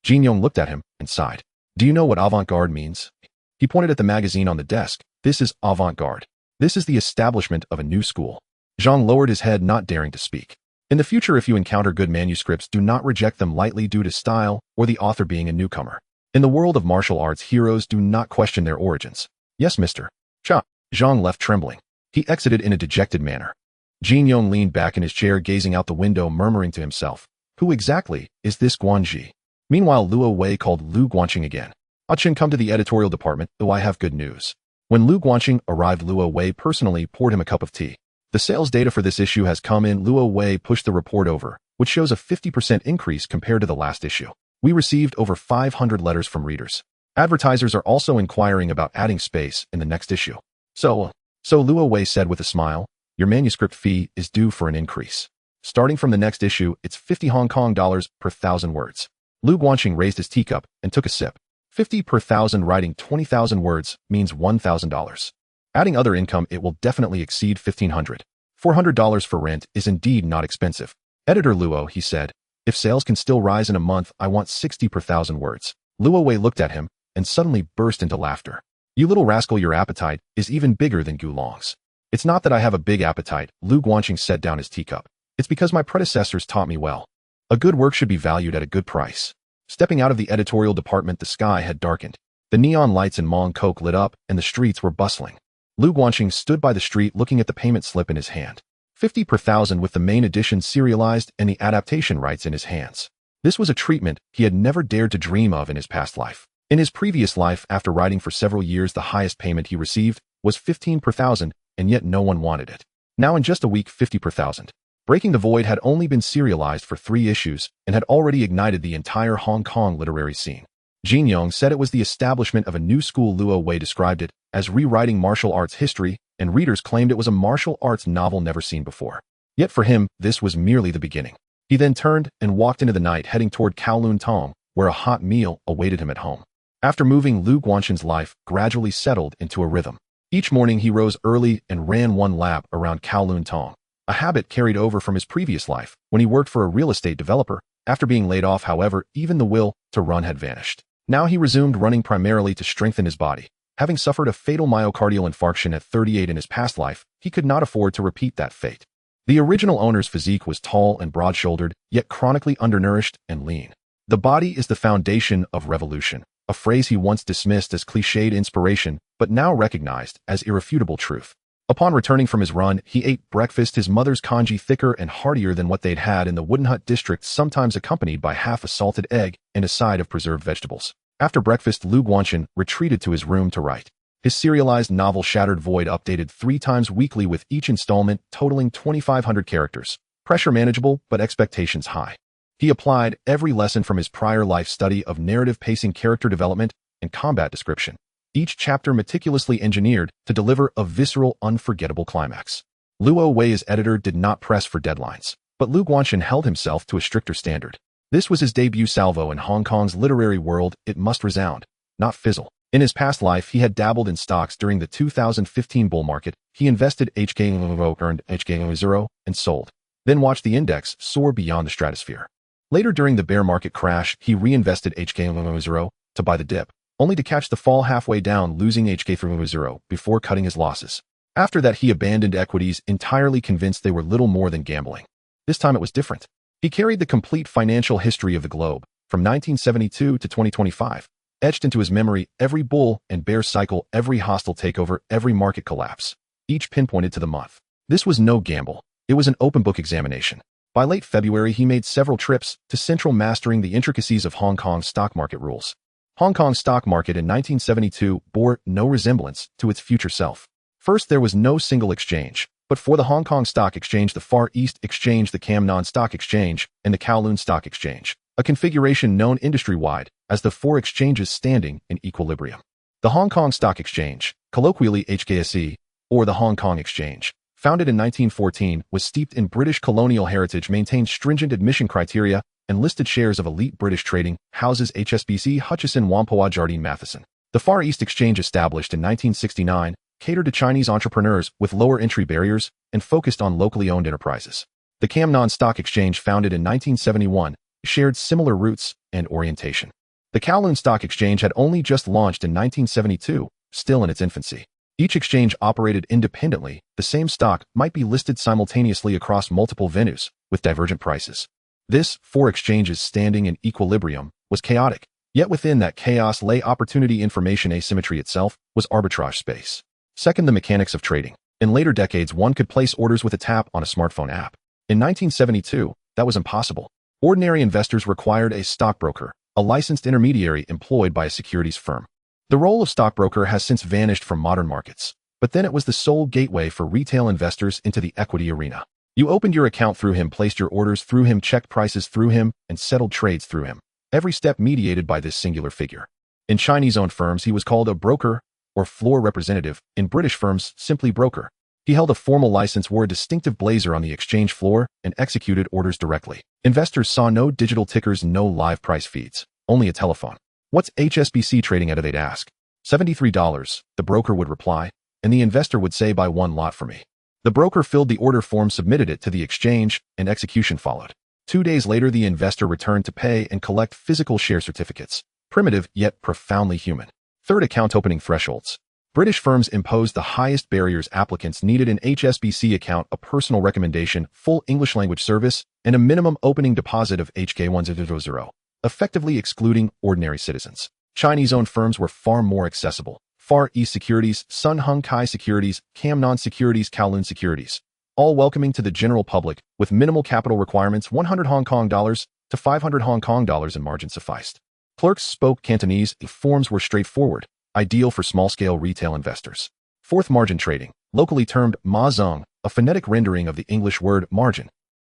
Jin Yong looked at him and sighed. Do you know what avant-garde means? He pointed at the magazine on the desk. This is avant-garde. This is the establishment of a new school. Zhang lowered his head, not daring to speak. In the future, if you encounter good manuscripts, do not reject them lightly due to style or the author being a newcomer. In the world of martial arts, heroes do not question their origins. Yes, Mr. Cha. Zhang left trembling. He exited in a dejected manner. Jin Yong leaned back in his chair, gazing out the window, murmuring to himself, who exactly is this Guanji? Meanwhile, Luo Wei called Lu Guanqing again. Chen, come to the editorial department, though I have good news. When Lu Guanqing arrived, Luo Wei personally poured him a cup of tea. The sales data for this issue has come in. Luo Wei pushed the report over, which shows a 50% increase compared to the last issue. We received over 500 letters from readers. Advertisers are also inquiring about adding space in the next issue. So Luo Wei said with a smile, your manuscript fee is due for an increase. Starting from the next issue, it's 50 Hong Kong dollars per 1,000 words. Lu Guanqing raised his teacup and took a sip. 50 per 1,000, writing 20,000 words means $1,000. Adding other income, it will definitely exceed $1,500. $400 for rent is indeed not expensive. Editor Luo, he said, if sales can still rise in a month, I want 60 per 1,000 words. Luo Wei looked at him and suddenly burst into laughter. You little rascal, your appetite is even bigger than Gulong's. It's not that I have a big appetite, Lu Guanqing set down his teacup. It's because my predecessors taught me well. A good work should be valued at a good price. Stepping out of the editorial department, the sky had darkened. The neon lights in Mong Kok lit up and the streets were bustling. Lu Guanqing stood by the street looking at the payment slip in his hand. 50 per 1,000 with the main edition serialized and the adaptation rights in his hands. This was a treatment he had never dared to dream of in his past life. In his previous life, after writing for several years, the highest payment he received was 15 per 1,000, and yet no one wanted it. Now in just a week, 50 per 1,000. Breaking the Void had only been serialized for 3 issues and had already ignited the entire Hong Kong literary scene. Jin Yong said it was the establishment of a new school. Luo Wei described it as rewriting martial arts history, and readers claimed it was a martial arts novel never seen before. Yet for him, this was merely the beginning. He then turned and walked into the night, heading toward Kowloon Tong, where a hot meal awaited him at home. After moving, Lu Guanqing's life gradually settled into a rhythm. Each morning he rose early and ran 1 lap around Kowloon Tong, a habit carried over from his previous life when he worked for a real estate developer. After being laid off, however, even the will to run had vanished. Now he resumed running primarily to strengthen his body. Having suffered a fatal myocardial infarction at 38 in his past life, he could not afford to repeat that fate. The original owner's physique was tall and broad-shouldered, yet chronically undernourished and lean. The body is the foundation of revolution, a phrase he once dismissed as cliched inspiration, but now recognized as irrefutable truth. Upon returning from his run, he ate breakfast, his mother's congee, thicker and heartier than what they'd had in the Wooden Hut district, sometimes accompanied by half a salted egg and a side of preserved vegetables. After breakfast, Lu Guanqing retreated to his room to write. His serialized novel Shattered Void updated 3 times weekly, with each installment totaling 2,500 characters. Pressure manageable, but expectations high. He applied every lesson from his prior life study of narrative pacing, character development, and combat description. Each chapter meticulously engineered to deliver a visceral, unforgettable climax. Luo Wei's editor did not press for deadlines, but Lu Guanqing held himself to a stricter standard. This was his debut salvo in Hong Kong's literary world. It must resound, not fizzle. In his past life, he had dabbled in stocks. During the 2015 bull market, he invested HK0, earned HK0, and sold. Then watched the index soar beyond the stratosphere. Later, during the bear market crash, he reinvested HK0 to buy the dip, only to catch the fall halfway down, losing HK0 before cutting his losses. After that, he abandoned equities, entirely convinced they were little more than gambling. This time it was different. He carried the complete financial history of the globe, from 1972 to 2025, etched into his memory: every bull and bear cycle, every hostile takeover, every market collapse, each pinpointed to the month. This was no gamble. It was an open book examination. By late February, he made several trips to Central, mastering the intricacies of Hong Kong's stock market rules. Hong Kong's stock market in 1972 bore no resemblance to its future self. First, there was no single exchange, but for the Hong Kong Stock Exchange, the Far East Exchange, the Cam Non Stock Exchange, and the Kowloon Stock Exchange, a configuration known industry-wide as the 4 exchanges standing in equilibrium. The Hong Kong Stock Exchange, colloquially HKSE, or the Hong Kong Exchange, founded in 1914, was steeped in British colonial heritage, maintained stringent admission criteria, and listed shares of elite British trading houses HSBC Hutchison Whampoa Jardine Matheson. The Far East Exchange, established in 1969, catered to Chinese entrepreneurs with lower entry barriers and focused on locally owned enterprises. The Kowloon Stock Exchange, founded in 1971, shared similar roots and orientation. The Kowloon Stock Exchange had only just launched in 1972, still in its infancy. Each exchange operated independently. The same stock might be listed simultaneously across multiple venues, with divergent prices. This, for exchanges standing in equilibrium, was chaotic. Yet within that chaos lay opportunity. Information asymmetry itself was arbitrage space. Second, the mechanics of trading. In later decades, one could place orders with a tap on a smartphone app. In 1972, that was impossible. Ordinary investors required a stockbroker, a licensed intermediary employed by a securities firm. The role of stockbroker has since vanished from modern markets, but then it was the sole gateway for retail investors into the equity arena. You opened your account through him, placed your orders through him, checked prices through him, and settled trades through him. Every step mediated by this singular figure. In Chinese-owned firms, he was called a broker or floor representative. In British firms, simply broker. He held a formal license, wore a distinctive blazer on the exchange floor, and executed orders directly. Investors saw no digital tickers, no live price feeds, only a telephone. "What's HSBC trading at?" they'd ask. $73, the broker would reply, and the investor would say, "Buy one lot for me." The broker filled the order form, submitted it to the exchange, and execution followed. 2 days later, the investor returned to pay and collect physical share certificates. Primitive, yet profoundly human. Third, account opening thresholds. British firms imposed the highest barriers. Applicants needed an HSBC account, a personal recommendation, full English language service, and a minimum opening deposit of HK1000, effectively excluding ordinary citizens. Chinese-owned firms were far more accessible. Far East Securities, Sun Hung Kai Securities, Kowloon Securities, Kowloon Securities, all welcoming to the general public with minimal capital requirements. 100 Hong Kong dollars to 500 Hong Kong dollars in margin sufficed. Clerks spoke Cantonese. The forms were straightforward, ideal for small-scale retail investors. Fourth, margin trading, locally termed ma zong, a phonetic rendering of the English word margin.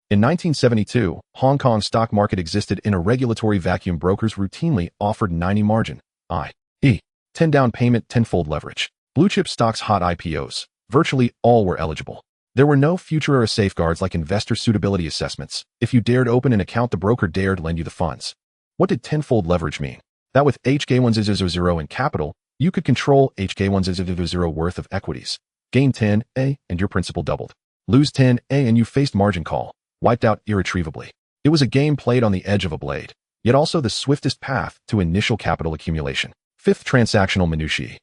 In 1972, Hong Kong stock market existed in a regulatory vacuum. Brokers routinely offered 90 margin, i.e., 10 down payment, tenfold leverage. Blue-chip stocks, hot IPOs, virtually all were eligible. There were no future era safeguards like investor suitability assessments. If you dared open an account, the broker dared lend you the funds. What did tenfold leverage mean? That with HK1000 in capital, you could control HK1000 worth of equities. Gain 10A and your principal doubled. Lose 10A and you faced margin call, wiped out irretrievably. It was a game played on the edge of a blade, yet also the swiftest path to initial capital accumulation. Fifth, transactional minutiae.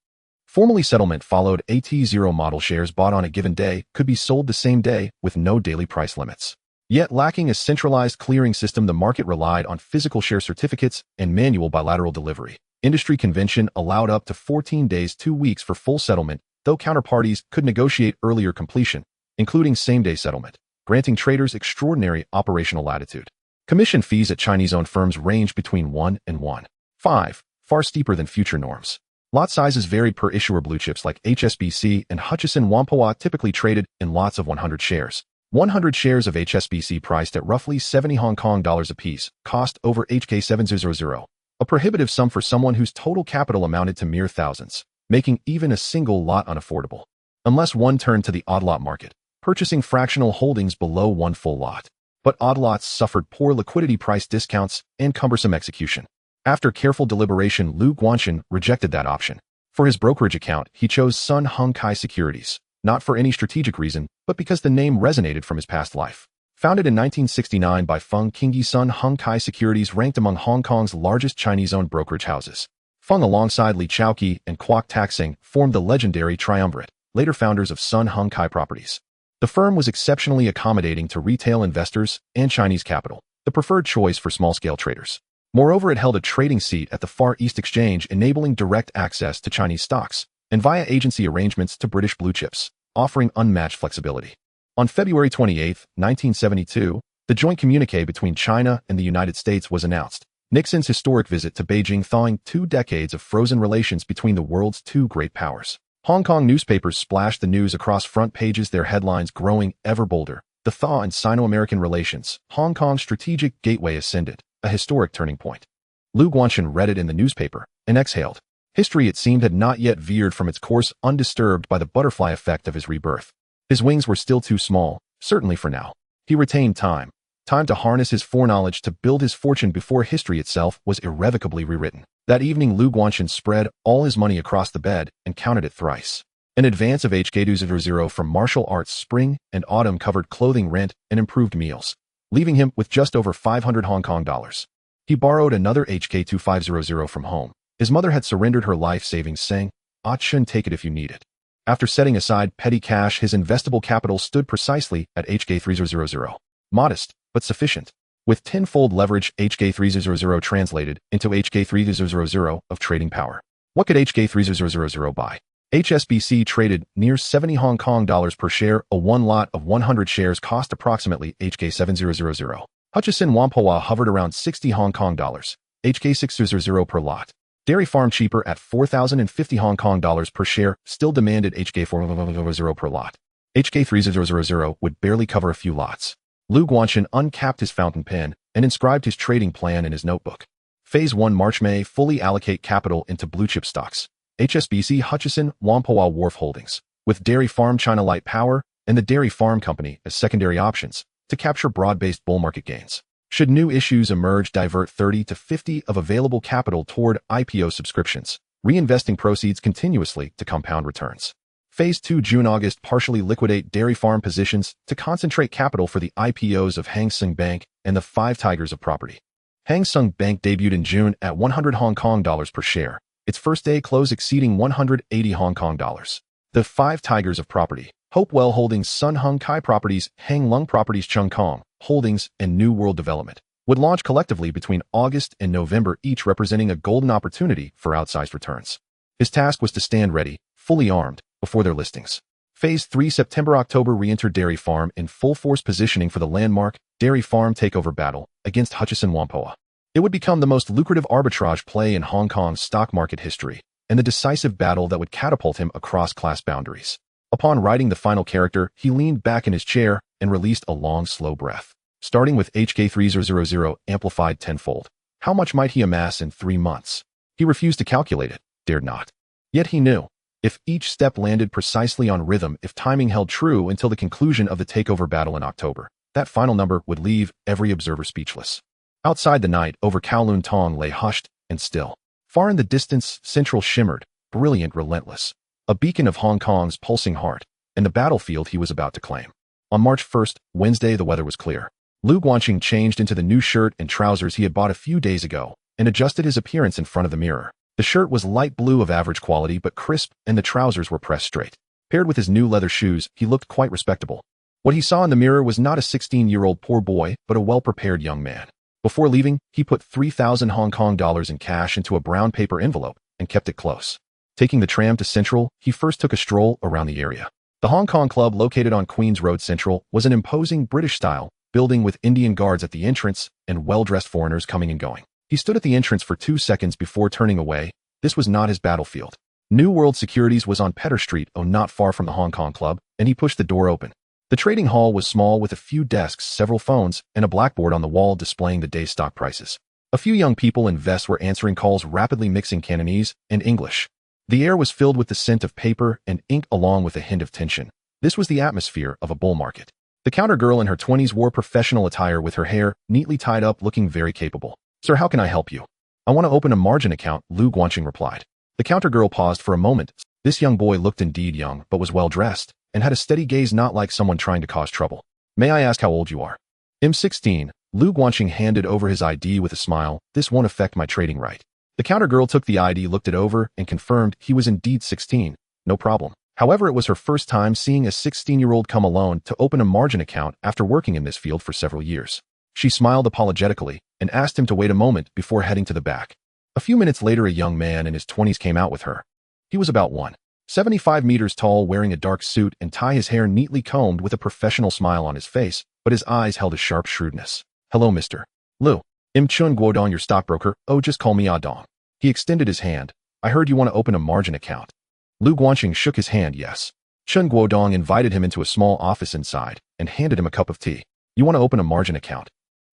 Formally, settlement followed. AT0 model shares bought on a given day could be sold the same day with no daily price limits. Yet lacking a centralized clearing system, the market relied on physical share certificates and manual bilateral delivery. Industry convention allowed up to 14 days, 2 weeks for full settlement, though counterparties could negotiate earlier completion, including same-day settlement, granting traders extraordinary operational latitude. Commission fees at Chinese-owned firms ranged between 1 and 1.5, far steeper than future norms. Lot sizes varied per issuer. Blue chips like HSBC and Hutchison Whampoa typically traded in lots of 100 shares. 100 shares of HSBC, priced at roughly 70 Hong Kong dollars apiece, cost over HK700, a prohibitive sum for someone whose total capital amounted to mere thousands, making even a single lot unaffordable. Unless one turned to the odd lot market, purchasing fractional holdings below one full lot. But odd lots suffered poor liquidity, price discounts, and cumbersome execution. After careful deliberation, Lu Guanxin rejected that option. For his brokerage account, he chose Sun Hung Kai Securities, not for any strategic reason, but because the name resonated from his past life. Founded in 1969 by Feng Qingyi, Sun Hung Kai Securities ranked among Hong Kong's largest Chinese-owned brokerage houses. Feng, alongside Li Chaoqi and Kwok Tak-sing, formed the legendary triumvirate, later founders of Sun Hung Kai Properties. The firm was exceptionally accommodating to retail investors and Chinese capital, the preferred choice for small-scale traders. Moreover, it held a trading seat at the Far East Exchange, enabling direct access to Chinese stocks, and via agency arrangements to British blue chips, offering unmatched flexibility. On February 28, 1972, the joint communique between China and the United States was announced. Nixon's historic visit to Beijing, thawing 2 decades of frozen relations between the world's 2 great powers. Hong Kong newspapers splashed the news across front pages, their headlines growing ever bolder. The thaw in Sino-American relations, Hong Kong's strategic gateway ascended, a historic turning point. Lu Guanxin read it in the newspaper and exhaled. History, it seemed, had not yet veered from its course, undisturbed by the butterfly effect of his rebirth. His wings were still too small, certainly for now. He retained time, Time to harness his foreknowledge to build his fortune before history itself was irrevocably rewritten. That evening, Lu Guanxin spread all his money across the bed and counted it thrice. An advance of HK200 from martial arts spring and autumn covered clothing, rent, and improved meals, leaving him with just over 500 Hong Kong dollars. He borrowed another HK2500 from home. His mother had surrendered her life savings, saying, "Ah Chun, take it if you need it." After setting aside petty cash, his investable capital stood precisely at HK3000. Modest, but sufficient. With tenfold leverage, HK3000 translated into HK3000 of trading power. What could HK3000 buy? HSBC traded near 70 Hong Kong dollars per share. A one lot of 100 shares cost approximately HK7000. Hutchison Whampoa hovered around 60 Hong Kong dollars, HK600 per lot. Dairy Farm cheaper at 4,050 Hong Kong dollars per share, still demanded HK400 per lot. HK3000 would barely cover a few lots. Lu Guanxin uncapped his fountain pen and inscribed his trading plan in his notebook. Phase 1 March-May fully allocate capital into blue-chip stocks. HSBC Hutchison Whampoa Wharf Holdings, with Dairy Farm China Light Power and the Dairy Farm Company as secondary options to capture broad-based bull market gains. Should new issues emerge, divert 30 to 50 of available capital toward IPO subscriptions, reinvesting proceeds continuously to compound returns. Phase 2 June-August partially liquidate dairy farm positions to concentrate capital for the IPOs of Hang Seng Bank and the 5 Tigers of Property. Hang Seng Bank debuted in June at 100 Hong Kong dollars per share, its first day close exceeding 180 Hong Kong dollars. The 5 Tigers of Property, Hopewell Holdings, Sun Hung Kai Properties, Hang Lung Properties, Chung Kong Holdings, and New World Development, would launch collectively between August and November, each representing a golden opportunity for outsized returns. His task was to stand ready, fully armed, before their listings. Phase 3 September-October re-enter Dairy Farm in full force, positioning for the landmark Dairy Farm takeover battle against Hutchison Whampoa. It would become the most lucrative arbitrage play in Hong Kong's stock market history, and the decisive battle that would catapult him across class boundaries. Upon writing the final character, he leaned back in his chair and released a long, slow breath. Starting with HK3000 amplified tenfold. How much might he amass in 3 months? He refused to calculate it, dared not. Yet he knew, if each step landed precisely on rhythm, if timing held true until the conclusion of the takeover battle in October, that final number would leave every observer speechless. Outside, the night over Kowloon Tong lay hushed and still. Far in the distance, Central shimmered, brilliant, relentless, a beacon of Hong Kong's pulsing heart, and the battlefield he was about to claim. On March 1st, Wednesday, the weather was clear. Lu Guanxin changed into the new shirt and trousers he had bought a few days ago and adjusted his appearance in front of the mirror. The shirt was light blue of average quality but crisp, and the trousers were pressed straight. Paired with his new leather shoes, he looked quite respectable. What he saw in the mirror was not a 16-year-old poor boy, but a well-prepared young man. Before leaving, he put 3,000 Hong Kong dollars in cash into a brown paper envelope and kept it close. Taking the tram to Central, he first took a stroll around the area. The Hong Kong Club, located on Queen's Road Central, was an imposing British-style building with Indian guards at the entrance and well-dressed foreigners coming and going. He stood at the entrance for 2 seconds before turning away. This was not his battlefield. New World Securities was on Petter Street, not far from the Hong Kong Club, and he pushed the door open. The trading hall was small, with a few desks, several phones, and a blackboard on the wall displaying the day's stock prices. A few young people in vests were answering calls, rapidly mixing Cantonese and English. The air was filled with the scent of paper and ink along with a hint of tension. This was the atmosphere of a bull market. The counter girl in her 20s wore professional attire with her hair neatly tied up, looking very capable. "Sir, how can I help you?" "I want to open a margin account," Lu Guanxin replied. The counter girl paused for a moment. This young boy looked indeed young, but was well dressed and had a steady gaze, not like someone trying to cause trouble. "May I ask how old you are?" "I'm 16. Lu Guanxin handed over his ID with a smile. "This won't affect my trading right." The counter girl took the ID, looked it over, and confirmed he was indeed 16. No problem. However, it was her first time seeing a 16-year-old come alone to open a margin account after working in this field for several years. She smiled apologetically and asked him to wait a moment before heading to the back. A few minutes later, a young man in his 20s came out with her. He was about 1.75 meters tall, wearing a dark suit and tie, his hair neatly combed, with a professional smile on his face, but his eyes held a sharp shrewdness. "Hello, Mr. Lu. I'm Chun Guodong, your stockbroker. Oh, just call me Adong." He extended his hand. "I heard you want to open a margin account." Lu Guanxin shook his hand. "Yes." Chun Guodong invited him into a small office inside and handed him a cup of tea. "You want to open a margin account?"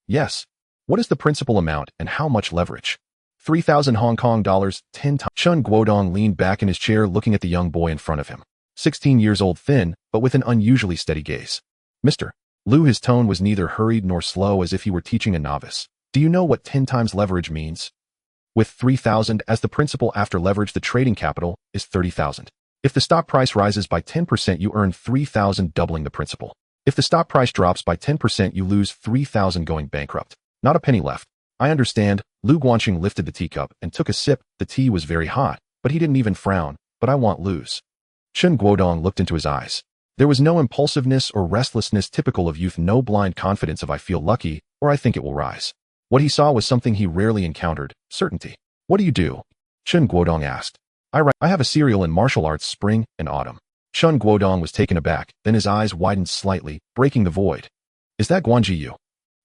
"Yes." "What is the principal amount and how much leverage?" 3,000 Hong Kong dollars, 10 times. Chun Guodong leaned back in his chair, looking at the young boy in front of him. 16 years old, thin, but with an unusually steady gaze. "Mr. Lu, his tone was neither hurried nor slow, as if he were teaching a novice. Do you know what 10 times leverage means? With 3,000 as the principal after leverage, the trading capital is 30,000. If the stock price rises by 10%, you earn 3,000, doubling the principal. If the stock price drops by 10%, you lose 3,000, going bankrupt. Not a penny left. I understand. Lu Guanqing lifted the teacup and took a sip. The tea was very hot, but he didn't even frown. But I want Lu's. Chen Guodong looked into his eyes. There was no impulsiveness or restlessness typical of youth, no blind confidence of I feel lucky or I think it will rise. What he saw was something he rarely encountered, certainty. What do you do? Chen Guodong asked. I have a serial in martial arts, spring and autumn. Chen Guodong was taken aback, then his eyes widened slightly, breaking the void. Is that Guanji Yu?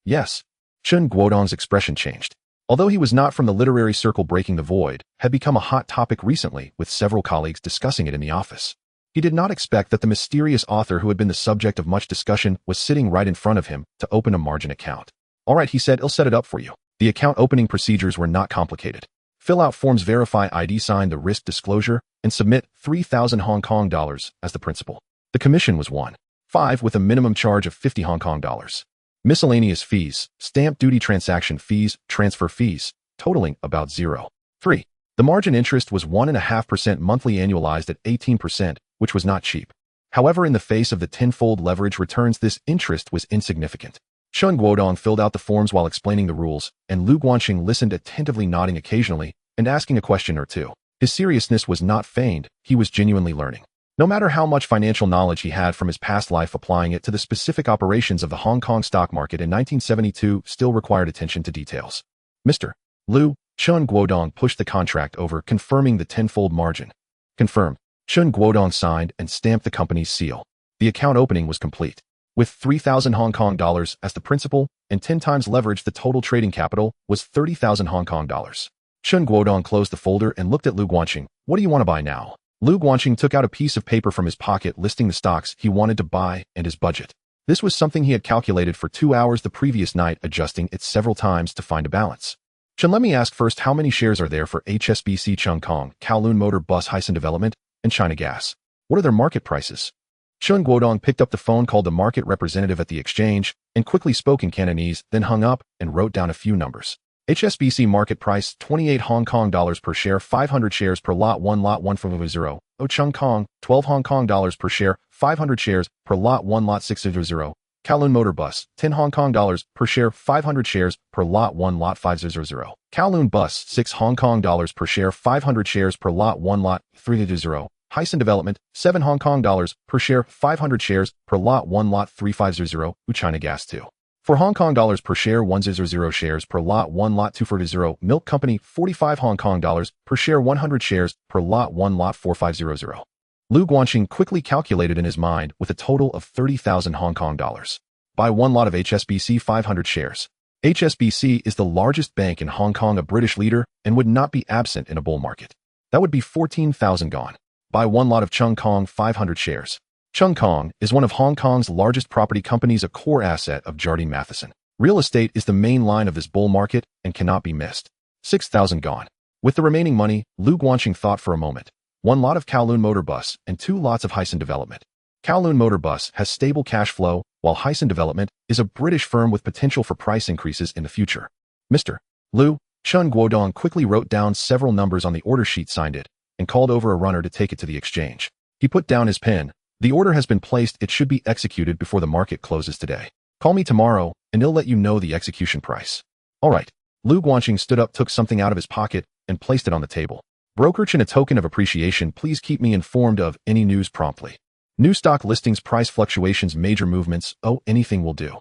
Yes. Chen Guodong's expression changed. Although he was not from the literary circle, breaking the void had become a hot topic recently, with several colleagues discussing it in the office. He did not expect that the mysterious author who had been the subject of much discussion was sitting right in front of him to open a margin account. All right, he said, I'll set it up for you. The account opening procedures were not complicated. Fill out forms, verify ID, sign the risk disclosure, and submit 3,000 Hong Kong dollars as the principal. The commission was 1.5 with a minimum charge of 50 Hong Kong dollars. Miscellaneous fees, stamp duty, transaction fees, transfer fees, totaling about 0.3. The margin interest was 1.5% monthly, annualized at 18%, which was not cheap. However, in the face of the tenfold leverage returns, this interest was insignificant. Chen Guodong filled out the forms while explaining the rules, and Lu Guanqing listened attentively, nodding occasionally and asking a question or two. His seriousness was not feigned, he was genuinely learning. No matter how much financial knowledge he had from his past life, applying it to the specific operations of the Hong Kong stock market in 1972 still required attention to details. Mr. Lu, Chen Guodong pushed the contract over, confirming the tenfold margin. Confirmed. Chen Guodong signed and stamped the company's seal. The account opening was complete. With 3,000 Hong Kong dollars as the principal and 10 times leverage, the total trading capital was 30,000 Hong Kong dollars. Chen Guodong closed the folder and looked at Lu Guanqing. What do you want to buy now? Lu Guanqing took out a piece of paper from his pocket listing the stocks he wanted to buy and his budget. This was something he had calculated for 2 hours the previous night, adjusting it several times to find a balance. Chen, let me ask first, how many shares are there for HSBC, Cheung Kong, Kowloon Motor Bus, Hysan Development, and China Gas? What are their market prices? Chen Guodong picked up the phone, called the market representative at the exchange, and quickly spoke in Cantonese, then hung up and wrote down a few numbers. HSBC market price 28 Hong Kong dollars per share, 500 shares per lot 1 from 0. Cheung Kong 12 Hong Kong dollars per share, 500 shares per lot 1 lot 600. Kowloon Motor Bus 10 Hong Kong dollars per share, 500 shares per lot 1 lot 500. Kowloon Bus 6 Hong Kong dollars per share, 500 shares per lot 1 lot 300. Hysan Development 7 Hong Kong dollars per share, 500 shares per lot 1 lot 350. China Gas 2 4 Hong Kong dollars per share, 100 shares per lot 1 lot 240. Milk Company 45 Hong Kong dollars per share, 100 shares per lot 1 lot 4500. Lu Guanqing quickly calculated in his mind with a total of 30,000 Hong Kong dollars. Buy 1 lot of HSBC 500 shares. HSBC is the largest bank in Hong Kong, a British leader, and would not be absent in a bull market. That would be 14,000 gone. Buy 1 lot of Cheung Kong 500 shares. Cheung Kong is one of Hong Kong's largest property companies, a core asset of Jardine Matheson. Real estate is the main line of this bull market and cannot be missed. 6,000 gone. With the remaining money, Lu Guanqing thought for a moment. 1 lot of Kowloon Motor Bus and 2 lots of Hysan Development. Kowloon Motor Bus has stable cash flow, while Hysan Development is a British firm with potential for price increases in the future. Mr. Lu, Chen Guodong quickly wrote down several numbers on the order sheet, signed it, and called over a runner to take it to the exchange. He put down his pen. The order has been placed. It should be executed before the market closes today. Call me tomorrow, and he'll let you know the execution price. All right. Lu Guanqing stood up, took something out of his pocket, and placed it on the table. Brokerage, in a token of appreciation, please keep me informed of any news promptly. New stock listings, price fluctuations, major movements. Oh, anything will do.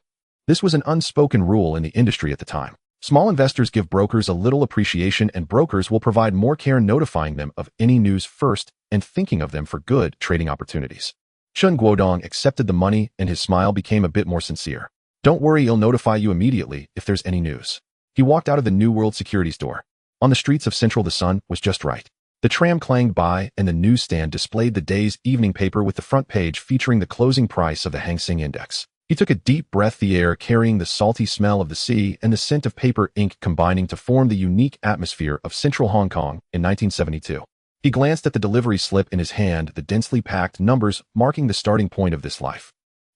This was an unspoken rule in the industry at the time. Small investors give brokers a little appreciation, and brokers will provide more care, notifying them of any news first and thinking of them for good trading opportunities. Chen Guodong accepted the money, and his smile became a bit more sincere. Don't worry, he'll notify you immediately if there's any news. He walked out of the New World Securities door. On the streets of Central, the sun was just right. The tram clanged by, and the newsstand displayed the day's evening paper with the front page featuring the closing price of the Hang Seng Index. He took a deep breath, the air carrying the salty smell of the sea and the scent of paper ink combining to form the unique atmosphere of central Hong Kong in 1972. He glanced at the delivery slip in his hand, the densely packed numbers marking the starting point of this life.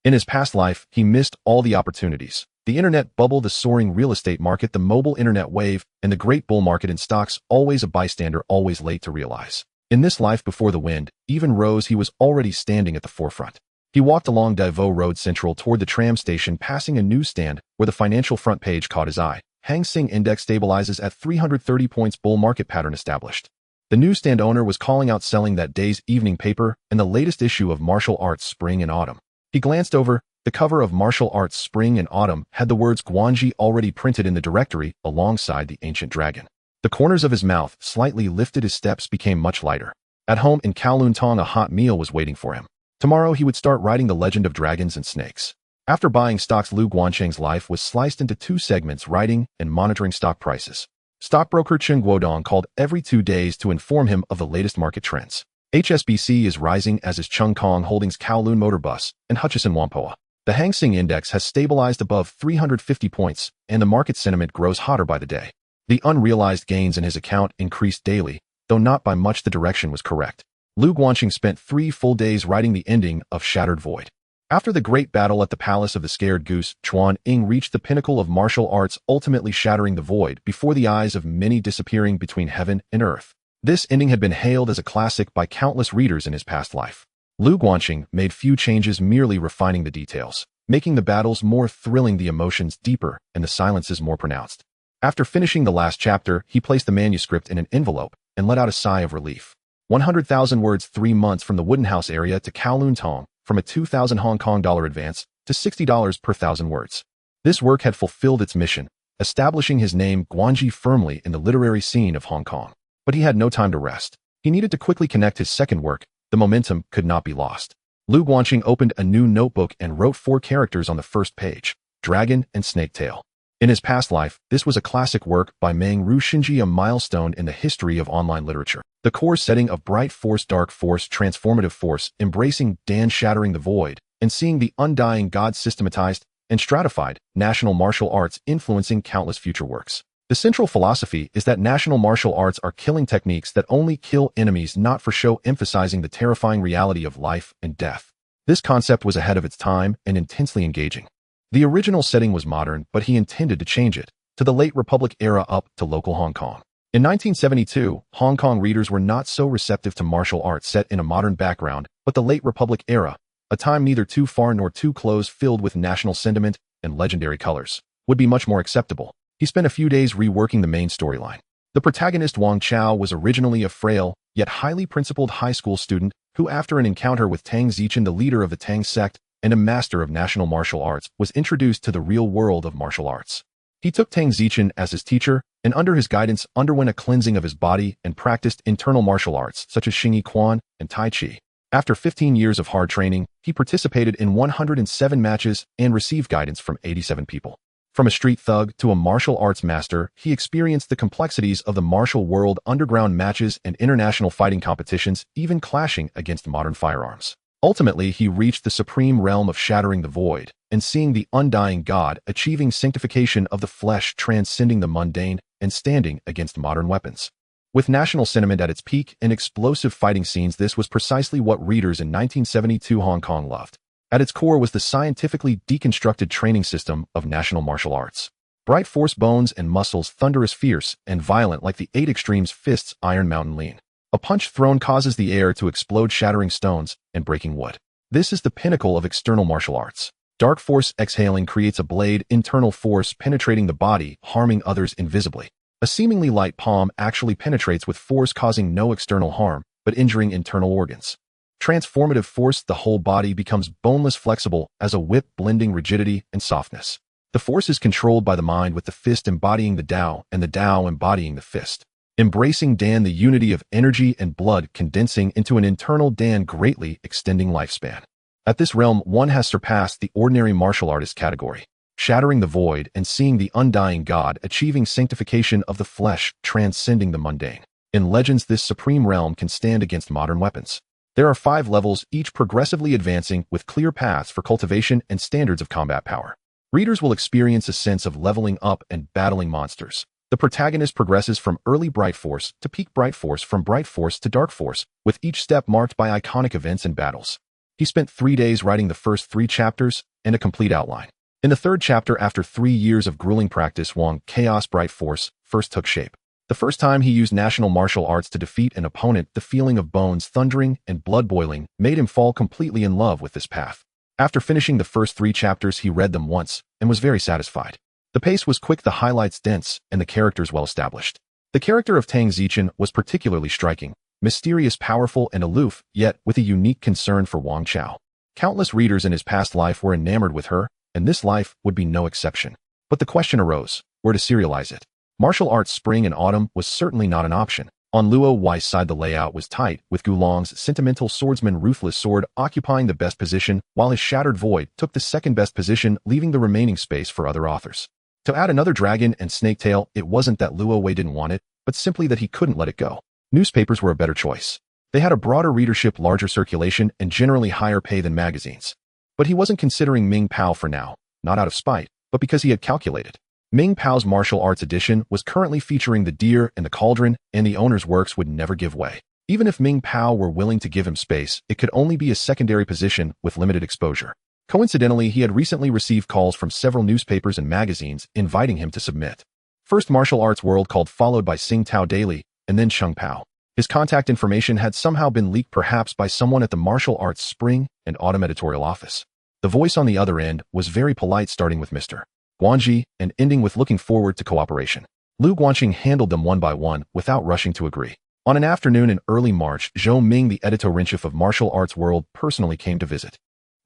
In his past life, he missed all the opportunities. The internet bubble, the soaring real estate market, the mobile internet wave, and the great bull market in stocks, always a bystander, always late to realize. In this life before the wind, even rose, he was already standing at the forefront. He walked along Davao Road Central toward the tram station, passing a newsstand where the financial front page caught his eye. Hang Seng Index stabilizes at 330 points, bull market pattern established. The newsstand owner was calling out selling that day's evening paper and the latest issue of Martial Arts Spring and Autumn. He glanced over. The cover of Martial Arts Spring and Autumn had the words Guanji already printed in the directory alongside the ancient dragon. The corners of his mouth slightly lifted, his steps became much lighter. At home in Kowloon, a hot meal was waiting for him. Tomorrow he would start writing the legend of dragons and snakes. After buying stocks, Lu Guancheng's life was sliced into two segments: writing and monitoring stock prices. Stockbroker Chen Guodong called every 2 days to inform him of the latest market trends. HSBC is rising, as is Chung Kong Holdings, Kowloon Motor Bus, and Hutchison Whampoa. The Hang Seng Index has stabilized above 350 points, and the market sentiment grows hotter by the day. The unrealized gains in his account increased daily, though not by much. The direction was correct. Lu Guancheng spent 3 full days writing the ending of Shattered Void. After the great battle at the Palace of the Scared Goose, Chuan Ying reached the pinnacle of martial arts, ultimately shattering the void before the eyes of many, disappearing between heaven and earth. This ending had been hailed as a classic by countless readers in his past life. Lu Guancheng made few changes, merely refining the details, making the battles more thrilling, the emotions deeper, and the silences more pronounced. After finishing the last chapter, he placed the manuscript in an envelope and let out a sigh of relief. 100,000 words, 3 months from the Wooden House area to Kowloon Tong, from a 2,000 Hong Kong dollar advance to $60 per 1,000 words. This work had fulfilled its mission, establishing his name, Guanji, firmly in the literary scene of Hong Kong. But he had no time to rest. He needed to quickly connect his second work. The momentum could not be lost. Lu Guancheng opened a new notebook and wrote 4 characters on the first page: Dragon and Snake Tail. In his past life, this was a classic work by Meng Ru Xinji, a milestone in the history of online literature. The core setting of bright force, dark force, transformative force, embracing Dan, shattering the void, and seeing the undying god, systematized and stratified national martial arts, influencing countless future works. The central philosophy is that national martial arts are killing techniques that only kill enemies, not for show, emphasizing the terrifying reality of life and death. This concept was ahead of its time and intensely engaging. The original setting was modern, but he intended to change it to the late Republic era, up to local Hong Kong. In 1972, Hong Kong readers were not so receptive to martial arts set in a modern background, but the late Republic era, a time neither too far nor too close, filled with national sentiment and legendary colors, would be much more acceptable. He spent a few days reworking the main storyline. The protagonist, Wang Chao, was originally a frail, yet highly principled high school student who, after an encounter with Tang Zichen, the leader of the Tang sect and a master of national martial arts, was introduced to the real world of martial arts. He took Tang Zichen as his teacher, and under his guidance underwent a cleansing of his body and practiced internal martial arts such as Xingyi Quan and Tai Chi. After 15 years of hard training, he participated in 107 matches and received guidance from 87 people. From a street thug to a martial arts master, he experienced the complexities of the martial world, underground matches and international fighting competitions, even clashing against modern firearms. Ultimately, he reached the supreme realm of shattering the void and seeing the undying god, achieving sanctification of the flesh, transcending the mundane and standing against modern weapons. With national sentiment at its peak and explosive fighting scenes, this was precisely what readers in 1972 Hong Kong loved. At its core was the scientifically deconstructed training system of national martial arts. Bright force, bones and muscles, thunderous, fierce, and violent like the 8 extremes, fists, Iron Mountain lean. A punch thrown causes the air to explode, shattering stones and breaking wood. This is the pinnacle of external martial arts. Dark force, exhaling, creates a blade, internal force penetrating the body, harming others invisibly. A seemingly light palm actually penetrates with force, causing no external harm, but injuring internal organs. Transformative force, the whole body becomes boneless, flexible as a whip, blending rigidity and softness. The force is controlled by the mind, with the fist embodying the Tao and the Tao embodying the fist. Embracing Dan, the unity of energy and blood condensing into an internal Dan, greatly extending lifespan. At this realm, one has surpassed the ordinary martial artist category, shattering the void and seeing the undying god, achieving sanctification of the flesh, transcending the mundane. In Legends, this supreme realm can stand against modern weapons. There are 5 levels, each progressively advancing with clear paths for cultivation and standards of combat power. Readers will experience a sense of leveling up and battling monsters. The protagonist progresses from early bright force to peak bright force, from bright force to dark force, with each step marked by iconic events and battles. He spent 3 days writing the first 3 chapters and a complete outline. In the third chapter, after 3 years of grueling practice, Wong Chaos Bright Force first took shape. The first time he used national martial arts to defeat an opponent, the feeling of bones thundering and blood boiling made him fall completely in love with this path. After finishing the first 3 chapters, he read them once and was very satisfied. The pace was quick, the highlights dense, and the characters well established. The character of Tang Zichen was particularly striking, mysterious, powerful, and aloof, yet with a unique concern for Wang Chao. Countless readers in his past life were enamored with her, and this life would be no exception. But the question arose, where to serialize it? Martial arts spring and autumn was certainly not an option. On Luo Wei's side, the layout was tight, with Gulong's sentimental swordsman Ruthless Sword occupying the best position, while his Shattered Void took the second best position, leaving the remaining space for other authors. To add another dragon and Snaketail, it wasn't that Luo Wei didn't want it, but simply that he couldn't let it go. Newspapers were a better choice. They had a broader readership, larger circulation, and generally higher pay than magazines. But he wasn't considering Ming Pao for now, not out of spite, but because he had calculated. Ming Pao's martial arts edition was currently featuring the deer and the cauldron, and the owner's works would never give way. Even if Ming Pao were willing to give him space, it could only be a secondary position with limited exposure. Coincidentally, he had recently received calls from several newspapers and magazines inviting him to submit. First Martial Arts World called, followed by Sing Tao Daily, and then Chung Pao. His contact information had somehow been leaked, perhaps by someone at the Martial Arts Spring and Autumn editorial office. The voice on the other end was very polite, starting with Mr. Guanji and ending with looking forward to cooperation. Lu Guanqing handled them one by one without rushing to agree. On an afternoon in early March, Zhou Ming, the editor-in-chief of Martial Arts World, personally came to visit.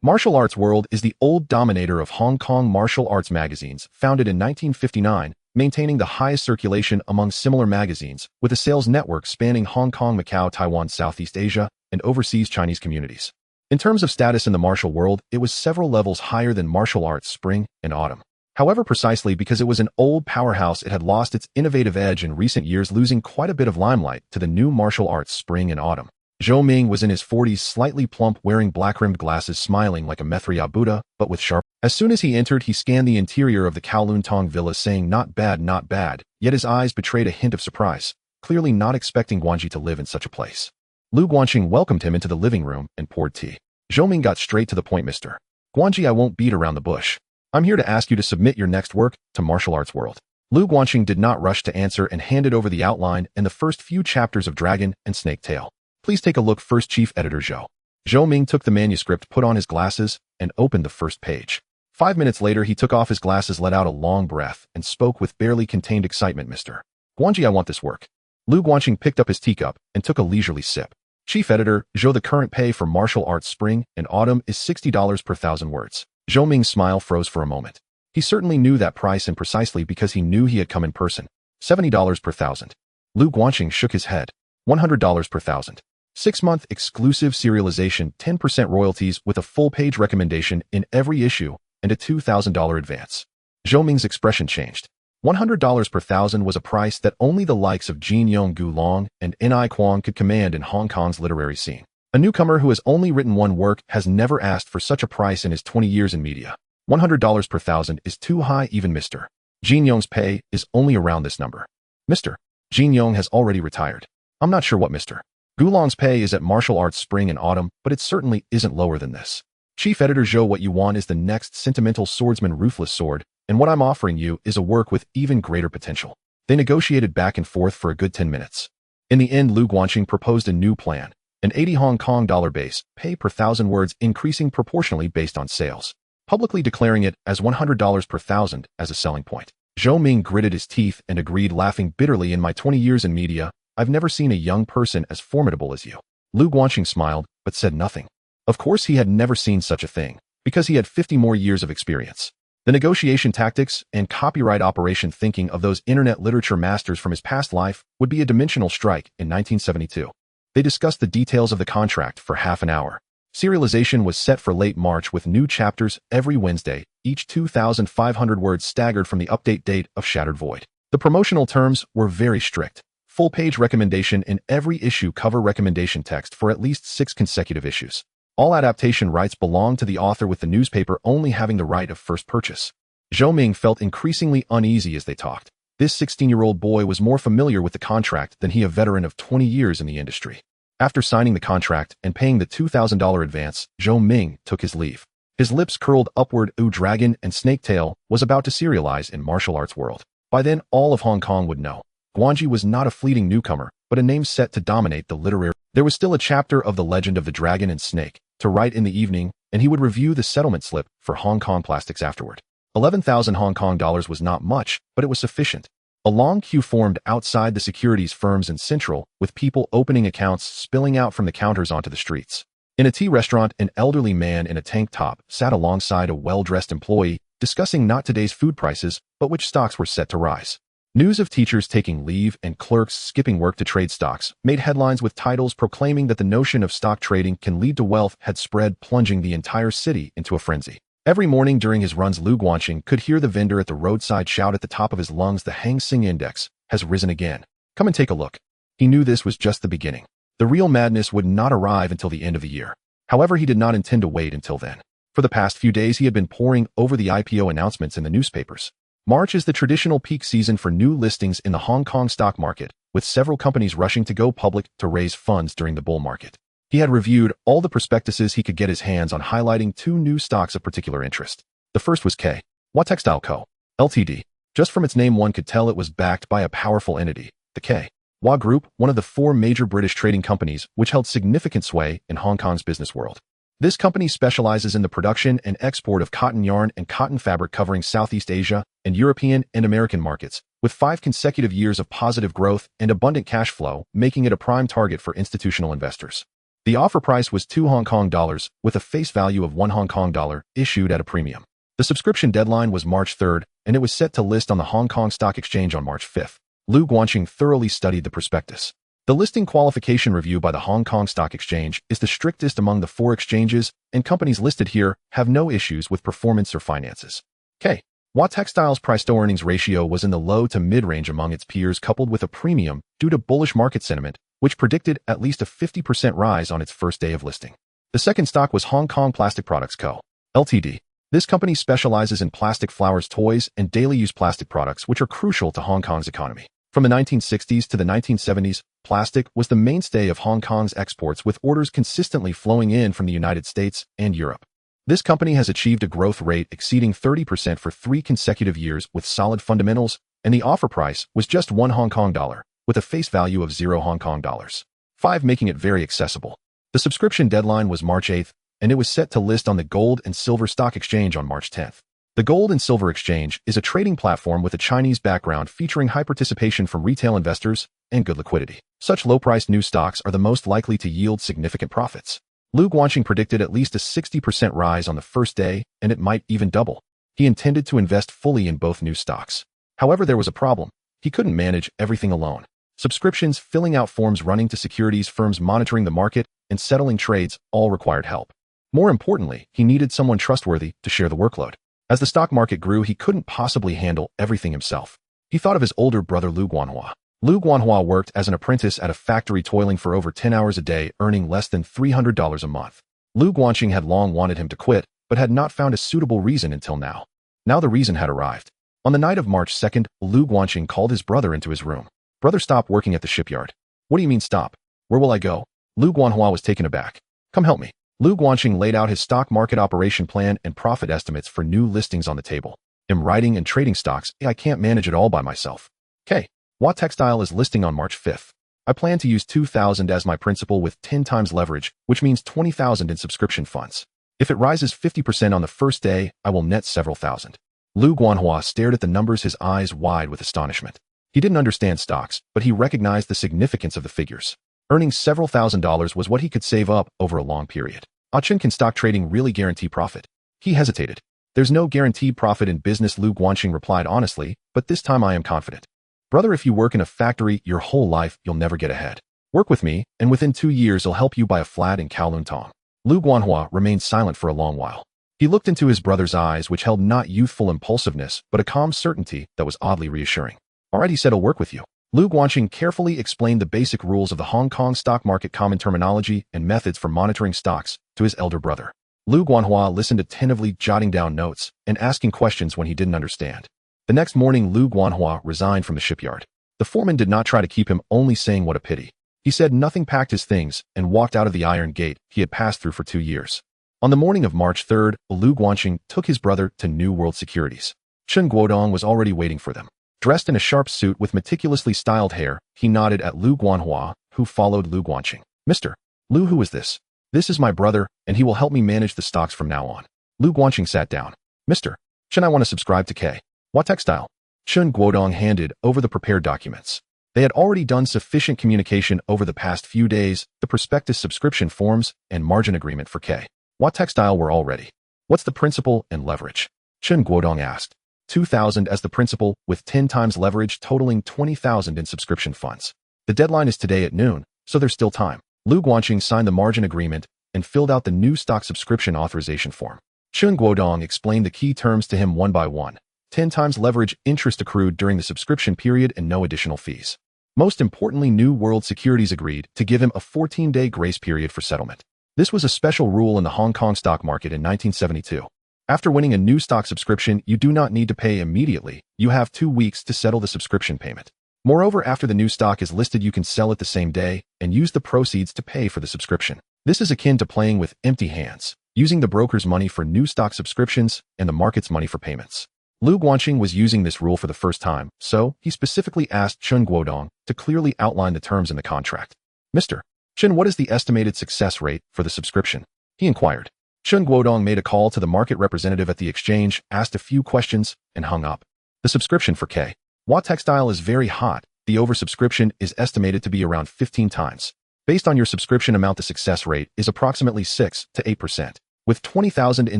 Martial Arts World is the old dominator of Hong Kong martial arts magazines, founded in 1959, maintaining the highest circulation among similar magazines, with a sales network spanning Hong Kong, Macau, Taiwan, Southeast Asia, and overseas Chinese communities. In terms of status in the martial world, it was several levels higher than Martial Arts Spring and Autumn. However, precisely because it was an old powerhouse, it had lost its innovative edge in recent years, losing quite a bit of limelight to the new Martial Arts Spring and Autumn. Zhou Ming was in his 40s, slightly plump, wearing black-rimmed glasses, smiling like a Mithriya Buddha, but with sharp. As soon as he entered, he scanned the interior of the Kowloon Tong Villa, saying, not bad, yet his eyes betrayed a hint of surprise, clearly not expecting Guanji to live in such a place. Lu Guanqing welcomed him into the living room and poured tea. Zhou Ming got straight to the point. Mr. Guanji, I won't beat around the bush. I'm here to ask you to submit your next work to Martial Arts World. Lu Guanqing did not rush to answer and handed over the outline and the first few chapters of Dragon and Snake Tale. Please take a look first, Chief Editor Zhou. Zhou Ming took the manuscript, put on his glasses, and opened the first page. 5 minutes later, he took off his glasses, let out a long breath, and spoke with barely contained excitement. Mr. Guanji, I want this work. Lu Guanqing picked up his teacup and took a leisurely sip. Chief Editor Zhou, the current pay for Martial Arts Spring and Autumn is $60 per 1,000 words. Zhou Ming's smile froze for a moment. He certainly knew that price, and precisely because he knew he had come in person. $70 per 1,000. Lu Guanqing shook his head. $100 per 1,000. 6-month exclusive serialization, 10% royalties with a full-page recommendation in every issue, and a $2,000 advance. Zhou Ming's expression changed. $100 per 1,000 was a price that only the likes of Jin Yong Gulong and N.I. Kwong could command in Hong Kong's literary scene. A newcomer who has only written one work has never asked for such a price in his 20 years in media. $100 per 1,000 is too high. Even Mr. Jin Yong's pay is only around this number. Mr. Jin Yong has already retired. I'm not sure what Mr. Gulong's pay is at Martial Arts Spring and Autumn, but it certainly isn't lower than this. Chief Editor Zhou, what you want is the next sentimental swordsman Ruthless Sword, and what I'm offering you is a work with even greater potential. They negotiated back and forth for a good 10 minutes. In the end, Lu Guanqing proposed a new plan, an 80 Hong Kong dollar base, pay per 1,000 words, increasing proportionally based on sales, publicly declaring it as $100 per 1,000 as a selling point. Zhou Ming gritted his teeth and agreed, laughing bitterly. In my 20 years in media, I've never seen a young person as formidable as you. Lu Guanqing smiled, but said nothing. Of course he had never seen such a thing, because he had 50 more years of experience. The negotiation tactics and copyright operation thinking of those internet literature masters from his past life would be a dimensional strike in 1972. They discussed the details of the contract for half an hour. Serialization was set for late March with new chapters every Wednesday, each 2,500 words staggered from the update date of Shattered Void. The promotional terms were very strict. Full-page recommendation in every issue, cover recommendation text for at least 6 consecutive issues. All adaptation rights belonged to the author, with the newspaper only having the right of first purchase. Zhou Ming felt increasingly uneasy as they talked. This 16-year-old boy was more familiar with the contract than he, a veteran of 20 years in the industry. After signing the contract and paying the $2,000 advance, Zhou Ming took his leave. His lips curled upward. Dragon and Snake Tail was about to serialize in martial arts world. By then, all of Hong Kong would know. Guanji was not a fleeting newcomer, but a name set to dominate the literary. There was still a chapter of the legend of the dragon and snake to write in the evening, and he would review the settlement slip for Hong Kong plastics afterward. 11,000 Hong Kong dollars was not much, but it was sufficient. A long queue formed outside the securities firms in Central, with people opening accounts spilling out from the counters onto the streets. In a tea restaurant, an elderly man in a tank top sat alongside a well-dressed employee, discussing not today's food prices, but which stocks were set to rise. News of teachers taking leave and clerks skipping work to trade stocks made headlines with titles proclaiming that the notion of stock trading can lead to wealth had spread, plunging the entire city into a frenzy. Every morning during his runs, Lu Guanqing could hear the vendor at the roadside shout at the top of his lungs, "The Hang Seng Index has risen again. Come and take a look." He knew this was just the beginning. The real madness would not arrive until the end of the year. However, he did not intend to wait until then. For the past few days, he had been poring over the IPO announcements in the newspapers. March is the traditional peak season for new listings in the Hong Kong stock market, with several companies rushing to go public to raise funds during the bull market. He had reviewed all the prospectuses he could get his hands on, highlighting two new stocks of particular interest. The first was Kowloon Textile Co. Ltd. Just from its name, one could tell it was backed by a powerful entity, the Kowloon Group, one of the four major British trading companies which held significant sway in Hong Kong's business world. This company specializes in the production and export of cotton yarn and cotton fabric, covering Southeast Asia and European and American markets, with 5 consecutive years of positive growth and abundant cash flow, making it a prime target for institutional investors. The offer price was $2 with a face value of $1, issued at a premium. The subscription deadline was March 3rd, and it was set to list on the Hong Kong Stock Exchange on March 5th. Lu Guanqing thoroughly studied the prospectus. The listing qualification review by the Hong Kong Stock Exchange is the strictest among the 4 exchanges, and companies listed here have no issues with performance or finances. Kowloon Textile's price-to-earnings ratio was in the low to mid-range among its peers, coupled with a premium due to bullish market sentiment, which predicted at least a 50% rise on its first day of listing. The second stock was Hong Kong Plastic Products Co. Ltd. This company specializes in plastic flowers, toys, and daily-use plastic products, which are crucial to Hong Kong's economy. From the 1960s to the 1970s, plastic was the mainstay of Hong Kong's exports, with orders consistently flowing in from the United States and Europe. This company has achieved a growth rate exceeding 30% for 3 consecutive years with solid fundamentals, and the offer price was just $1, with a face value of $0, 5, making it very accessible. The subscription deadline was March 8th, and it was set to list on the Gold and Silver Stock Exchange on March 10th. The Gold and Silver Exchange is a trading platform with a Chinese background, featuring high participation from retail investors and good liquidity. Such low-priced new stocks are the most likely to yield significant profits. Lu Guanqing predicted at least a 60% rise on the first day, and it might even double. He intended to invest fully in both new stocks. However, there was a problem. He couldn't manage everything alone. Subscriptions, filling out forms, running to securities firms, monitoring the market, and settling trades all required help. More importantly, he needed someone trustworthy to share the workload. As the stock market grew, he couldn't possibly handle everything himself. He thought of his older brother Lu Guanhua. Lu Guanhua worked as an apprentice at a factory, toiling for over 10 hours a day, earning less than $300 a month. Lu Guanqing had long wanted him to quit, but had not found a suitable reason until now. Now the reason had arrived. On the night of March 2nd, Lu Guanqing called his brother into his room. "Brother, stop working at the shipyard." "What do you mean stop? Where will I go?" Lu Guanhua was taken aback. "Come help me." Lu Guanqing laid out his stock market operation plan and profit estimates for new listings on the table. "I'm writing and trading stocks. I can't manage it all by myself." Kowloon Textile is listing on March 5th. I plan to use $2,000 as my principal with 10 times leverage, which means $20,000 in subscription funds. If it rises 50% on the first day, I will net several thousand. Lu Guanhua stared at the numbers, his eyes wide with astonishment. He didn't understand stocks, but he recognized the significance of the figures. Earning several $1,000s was what he could save up over a long period. Can stock trading really guarantee profit? He hesitated. "There's no guaranteed profit in business," Lu Guanqing replied honestly, "but this time I am confident. Brother, if you work in a factory your whole life, you'll never get ahead. Work with me, and within 2 years I'll help you buy a flat in Kowloon Tong." Lu Guanhua remained silent for a long while. He looked into his brother's eyes, which held not youthful impulsiveness, but a calm certainty that was oddly reassuring. "All right," he said, "I'll work with you." Lu Guanqing carefully explained the basic rules of the Hong Kong stock market, common terminology, and methods for monitoring stocks to his elder brother. Lu Guanhua listened attentively, jotting down notes and asking questions when he didn't understand. The next morning, Lu Guanhua resigned from the shipyard. The foreman did not try to keep him, only saying, "What a pity. He said nothing, packed his things, and walked out of the iron gate he had passed through for 2 years. On the morning of March 3rd, Lu Guanqing took his brother to New World Securities. Chen Guodong was already waiting for them. Dressed in a sharp suit with meticulously styled hair, he nodded at Lu Guanhua, who followed Lu Guanqing. Mr. Lu, who is this? This is my brother, and he will help me manage the stocks from now on. Lu Guanqing sat down. Mr. Chen, I want to subscribe to Kowloon Textile. Chen Guodong handed over the prepared documents. They had already done sufficient communication over the past few days. The prospectus, subscription forms, and margin agreement for Kowloon Textile were all ready. What's the principal and leverage? Chen Guodong asked. 2,000 as the principal, with 10 times leverage totaling 20,000 in subscription funds. The deadline is today at noon, so there's still time. Lu Guanqing signed the margin agreement and filled out the new stock subscription authorization form. Chen Guodong explained the key terms to him one by one. 10 times leverage, interest accrued during the subscription period, and no additional fees. Most importantly, New World Securities agreed to give him a 14-day grace period for settlement. This was a special rule in the Hong Kong stock market in 1972. After winning a new stock subscription, you do not need to pay immediately. You have 2 weeks to settle the subscription payment. Moreover, after the new stock is listed, you can sell it the same day and use the proceeds to pay for the subscription. This is akin to playing with empty hands, using the broker's money for new stock subscriptions and the market's money for payments. Lu Guanqing was using this rule for the first time, so he specifically asked Chen Guodong to clearly outline the terms in the contract. Mr. Chen, what is the estimated success rate for the subscription? He inquired. Chen Guodong made a call to the market representative at the exchange, asked a few questions, and hung up. The subscription for Kowloon Textile is very hot. The oversubscription is estimated to be around 15 times. Based on your subscription amount, the success rate is approximately 6 to 8%. With 20,000 in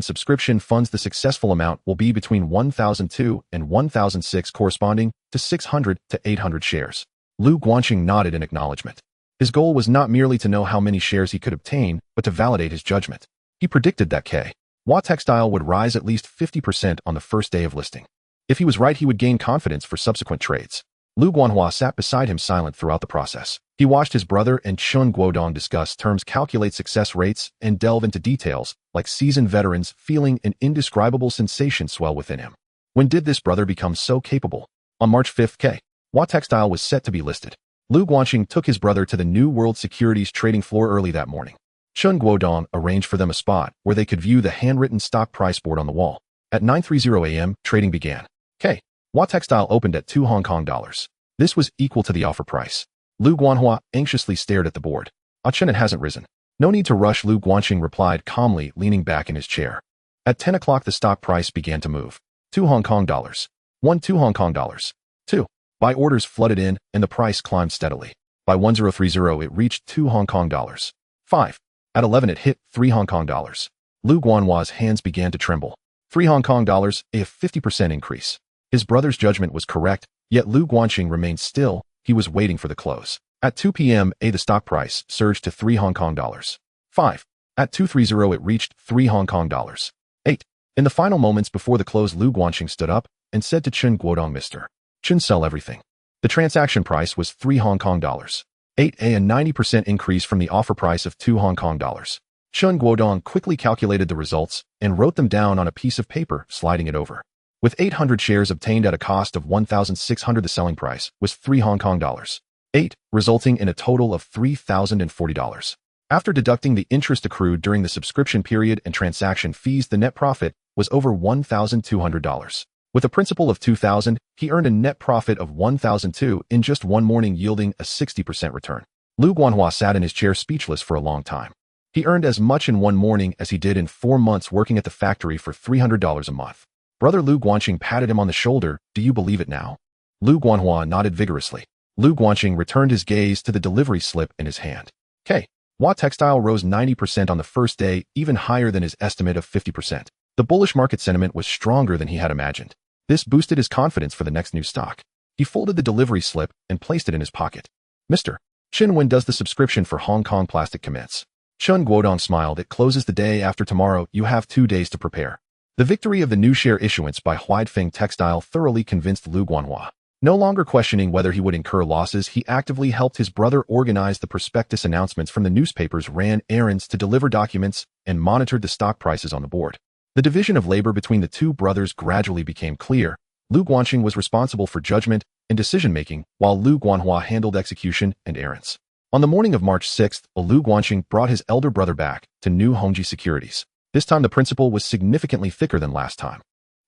subscription funds, the successful amount will be between 1,002 and 1,006, corresponding to 600 to 800 shares. Lu Guanqing nodded in acknowledgement. His goal was not merely to know how many shares he could obtain, but to validate his judgment. He predicted that Kowloon Textile would rise at least 50% on the first day of listing. If he was right, he would gain confidence for subsequent trades. Lu Guanhua sat beside him, silent throughout the process. He watched his brother and Chen Guodong discuss terms, calculate success rates, and delve into details, like seasoned veterans, feeling an indescribable sensation swell within him. When did this brother become so capable? On March 5th, Kowloon Textile was set to be listed. Lu Guanqing took his brother to the New World Securities trading floor early that morning. Chen Guodong arranged for them a spot where they could view the handwritten stock price board on the wall. At 9:30 a.m., trading began. Kowloon Textile opened at $2 This was equal to the offer price. Lu Guanhua anxiously stared at the board. Chen, it hasn't risen. No need to rush, Lu Guanqing replied calmly, leaning back in his chair. At 10 o'clock, the stock price began to move. $2. 1 $2. 2. Buy orders flooded in, and the price climbed steadily. By 1030, it reached $2. 5. At 11, it hit $3. Lu Guanhua's hands began to tremble. $3, a 50% increase. His brother's judgment was correct, yet Lu Guanqing remained still. He was waiting for the close. At 2 p.m., the stock price surged to $3. 5. At 2:30, it reached $3. 8. In the final moments before the close, Lu Guanqing stood up and said to Chen Guodong, Mr. Chen, sell everything. The transaction price was $3. 8, a 90% increase from the offer price of $2. Chen Guodong quickly calculated the results and wrote them down on a piece of paper, sliding it over. With 800 shares obtained at a cost of $1,600, the selling price was $3. 8, resulting in a total of $3,040. After deducting the interest accrued during the subscription period and transaction fees, the net profit was over $1,200. With a principal of $2,000, he earned a net profit of $1,002 in just one morning, yielding a 60% return. Lu Guanhua sat in his chair speechless for a long time. He earned as much in one morning as he did in 4 months working at the factory for $300 a month. Brother Lu Guanqing patted him on the shoulder. Do you believe it now? Lu Guanhua nodded vigorously. Lu Guanqing returned his gaze to the delivery slip in his hand. Kowloon Textile rose 90% on the first day, even higher than his estimate of 50%. The bullish market sentiment was stronger than he had imagined. This boosted his confidence for the next new stock. He folded the delivery slip and placed it in his pocket. Mr. Chen, when does the subscription for Hong Kong Plastic commence? Chen Guodong smiled. It closes the day after tomorrow. You have 2 days to prepare. The victory of the new share issuance by Huaifeng Textile thoroughly convinced Lu Guanhua. No longer questioning whether he would incur losses, he actively helped his brother organize the prospectus announcements from the newspapers, ran errands to deliver documents, and monitored the stock prices on the board. The division of labor between the two brothers gradually became clear. Lu Guanqing was responsible for judgment and decision-making, while Lu Guanhua handled execution and errands. On the morning of March 6th, Lu Guanxing brought his elder brother back to New Hongji Securities. This time the principal was significantly thicker than last time.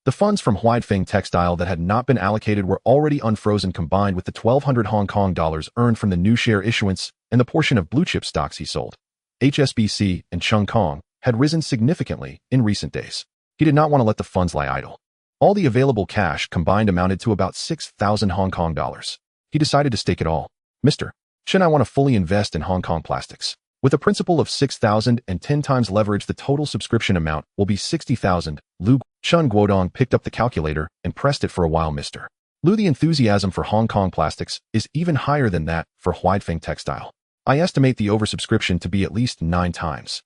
The funds from Huaifeng Textile that had not been allocated were already unfrozen, combined with the 1,200 Hong Kong dollars earned from the new share issuance and the portion of blue-chip stocks he sold. HSBC and Cheung Kong had risen significantly in recent days. He did not want to let the funds lie idle. All the available cash combined amounted to about 6,000 Hong Kong dollars. He decided to stake it all. Mr. Chen, I want to fully invest in Hong Kong plastics. With a principal of 6,000 and 10 times leverage, the total subscription amount will be 60,000. Lu Chen Guodong picked up the calculator and pressed it for a while. Mr. Lu, the enthusiasm for Hong Kong plastics is even higher than that for Huaifeng Textile. I estimate the oversubscription to be at least 9 times.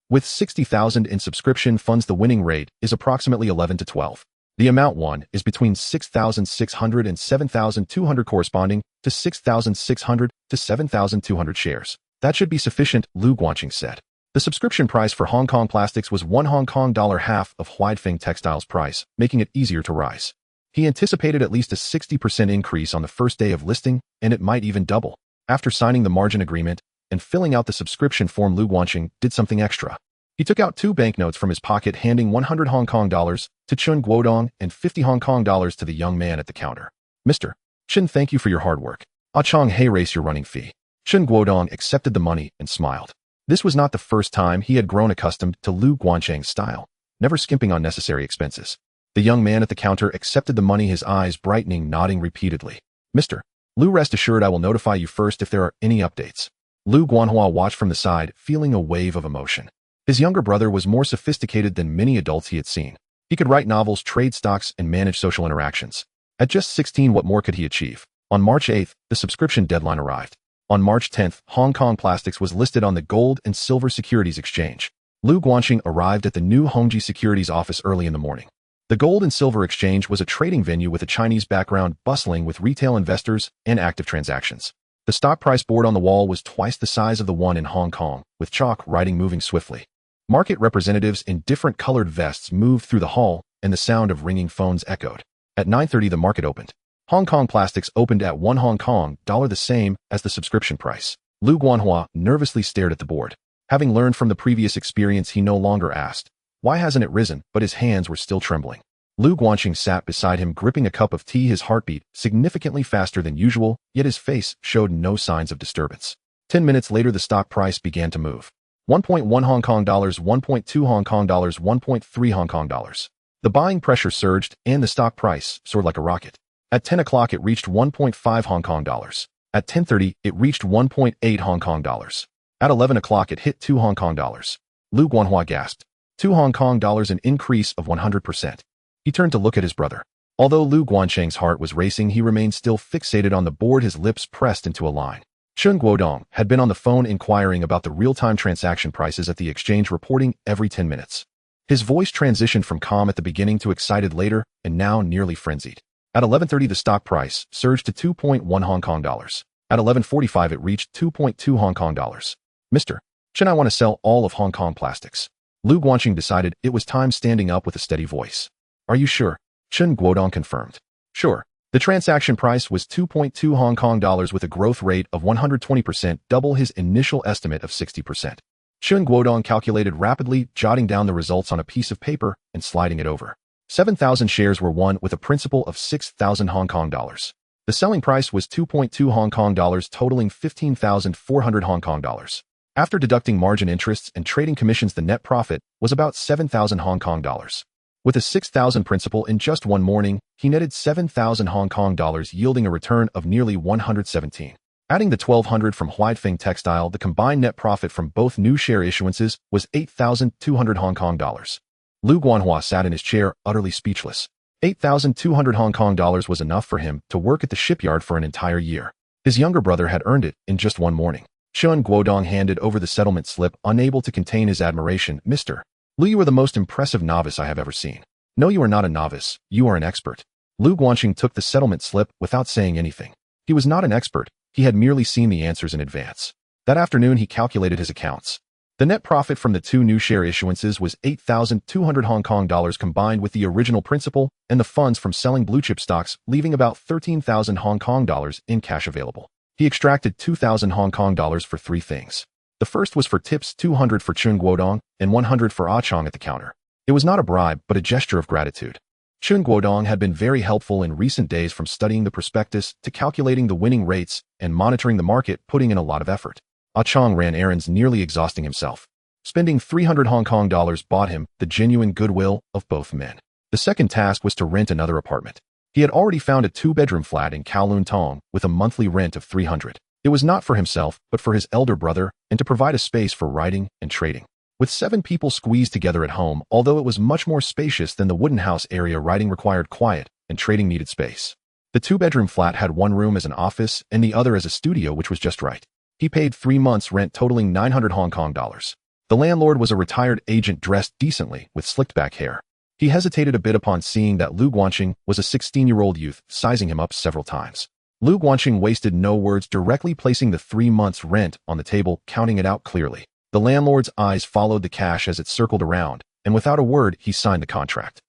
With 60,000 in subscription funds, the winning rate is approximately 11 to 12. The amount won is between 6,600 and 7,200, corresponding to 6,600 to 7,200 shares. That should be sufficient, Lu Guanxing said. The subscription price for Hong Kong plastics was 1 Hong Kong dollar, half of Huaifeng Textile's price, making it easier to rise. He anticipated at least a 60% increase on the first day of listing, and it might even double. After signing the margin agreement and filling out the subscription form, Lu Guanxing did something extra. He took out 2 banknotes from his pocket, handing 100 Hong Kong dollars to Chen Guodong and 50 Hong Kong dollars to the young man at the counter. Mr. Chen, thank you for your hard work. Ah Chong Hei race your running fee. Chen Guodong accepted the money and smiled. This was not the first time he had grown accustomed to Lu Guanxing's style, never skimping on necessary expenses. The young man at the counter accepted the money, his eyes brightening, nodding repeatedly. Mr. Lu, rest assured I will notify you first if there are any updates. Lu Guanhua watched from the side, feeling a wave of emotion. His younger brother was more sophisticated than many adults he had seen. He could write novels, trade stocks, and manage social interactions. At just 16, what more could he achieve? On March 8th, the subscription deadline arrived. On March 10th, Hong Kong Plastics was listed on the Gold and Silver Securities Exchange. Lu Guanxing arrived at the New Hongji Securities office early in the morning. The Gold and Silver Exchange was a trading venue with a Chinese background, bustling with retail investors and active transactions. The stock price board on the wall was twice the size of the one in Hong Kong, with chalk writing moving swiftly. Market representatives in different colored vests moved through the hall, and the sound of ringing phones echoed. At 9:30, the market opened. Hong Kong Plastics opened at 1 Hong Kong dollar, the same as the subscription price. Lu Guanhua nervously stared at the board. Having learned from the previous experience, he no longer asked, "Why hasn't it risen?" but his hands were still trembling. Lu Guanxing sat beside him, gripping a cup of tea, his heartbeat significantly faster than usual, yet his face showed no signs of disturbance. 10 minutes later, the stock price began to move. 1.1 Hong Kong dollars, 1.2 Hong Kong dollars, 1.3 Hong Kong dollars. The buying pressure surged, and the stock price soared like a rocket. At 10 o'clock, it reached 1.5 Hong Kong dollars. At 10:30, it reached 1.8 Hong Kong dollars. At 11 o'clock, it hit 2 Hong Kong dollars. Lu Guanhua gasped. 2 Hong Kong dollars, an increase of 100%. He turned to look at his brother. Although Lu Guanxing's heart was racing, he remained still fixated on the board, his lips pressed into a line. Chen Guodong had been on the phone inquiring about the real-time transaction prices at the exchange, reporting every 10 minutes. His voice transitioned from calm at the beginning to excited later, and now nearly frenzied. At 11:30, the stock price surged to 2.1 Hong Kong dollars. At 11:45, it reached 2.2 Hong Kong dollars. Mr. Chen, I want to sell all of Hong Kong Plastics. Lu Guanxing decided it was time, standing up with a steady voice. Are you sure? Chen Guodong confirmed. Sure. The transaction price was 2.2 Hong Kong dollars with a growth rate of 120%, double his initial estimate of 60%. Chen Guodong calculated rapidly, jotting down the results on a piece of paper and sliding it over. 7,000 shares were won with a principal of 6,000 Hong Kong dollars. The selling price was 2.2 Hong Kong dollars, totaling 15,400 Hong Kong dollars. After deducting margin interests and trading commissions, the net profit was about 7,000 Hong Kong dollars. With a 6,000 principal in just one morning, he netted 7,000 Hong Kong dollars, yielding a return of nearly 117. Adding the 1,200 from Huaifeng Textile, the combined net profit from both new share issuances was 8,200 Hong Kong dollars. Lu Guanhua sat in his chair, utterly speechless. 8,200 Hong Kong dollars was enough for him to work at the shipyard for an entire year. His younger brother had earned it in just one morning. Chen Guodong handed over the settlement slip, unable to contain his admiration. Mr. Lu, you are the most impressive novice I have ever seen. No, you are not a novice, you are an expert. Lu Guanxing took the settlement slip without saying anything. He was not an expert, he had merely seen the answers in advance. That afternoon, he calculated his accounts. The net profit from the 2 new share issuances was 8,200 Hong Kong dollars, combined with the original principal and the funds from selling blue chip stocks, leaving about 13,000 Hong Kong dollars in cash available. He extracted 2,000 Hong Kong dollars for three things. The first was for tips, 200 for Chun Guodong and 100 for Ah Chong at the counter. It was not a bribe, but a gesture of gratitude. Chun Guodong had been very helpful in recent days, from studying the prospectus to calculating the winning rates and monitoring the market, putting in a lot of effort. Ah Chong ran errands, nearly exhausting himself. Spending 300 Hong Kong dollars bought him the genuine goodwill of both men. The second task was to rent another apartment. He had already found a two-bedroom flat in Kowloon Tong with a monthly rent of 300. It was not for himself, but for his elder brother, and to provide a space for writing and trading. With 7 people squeezed together at home, although it was much more spacious than the wooden house area, writing required quiet and trading needed space. The two-bedroom flat had one room as an office and the other as a studio, which was just right. He paid 3 months' rent totaling 900 Hong Kong dollars. The landlord was a retired agent dressed decently with slicked-back hair. He hesitated a bit upon seeing that Lu Guanqing was a 16-year-old youth, sizing him up several times. Lu Guanqing wasted no words, directly placing the 3 months' rent on the table, counting it out clearly. The landlord's eyes followed the cash as it circled around, and without a word, he signed the contract.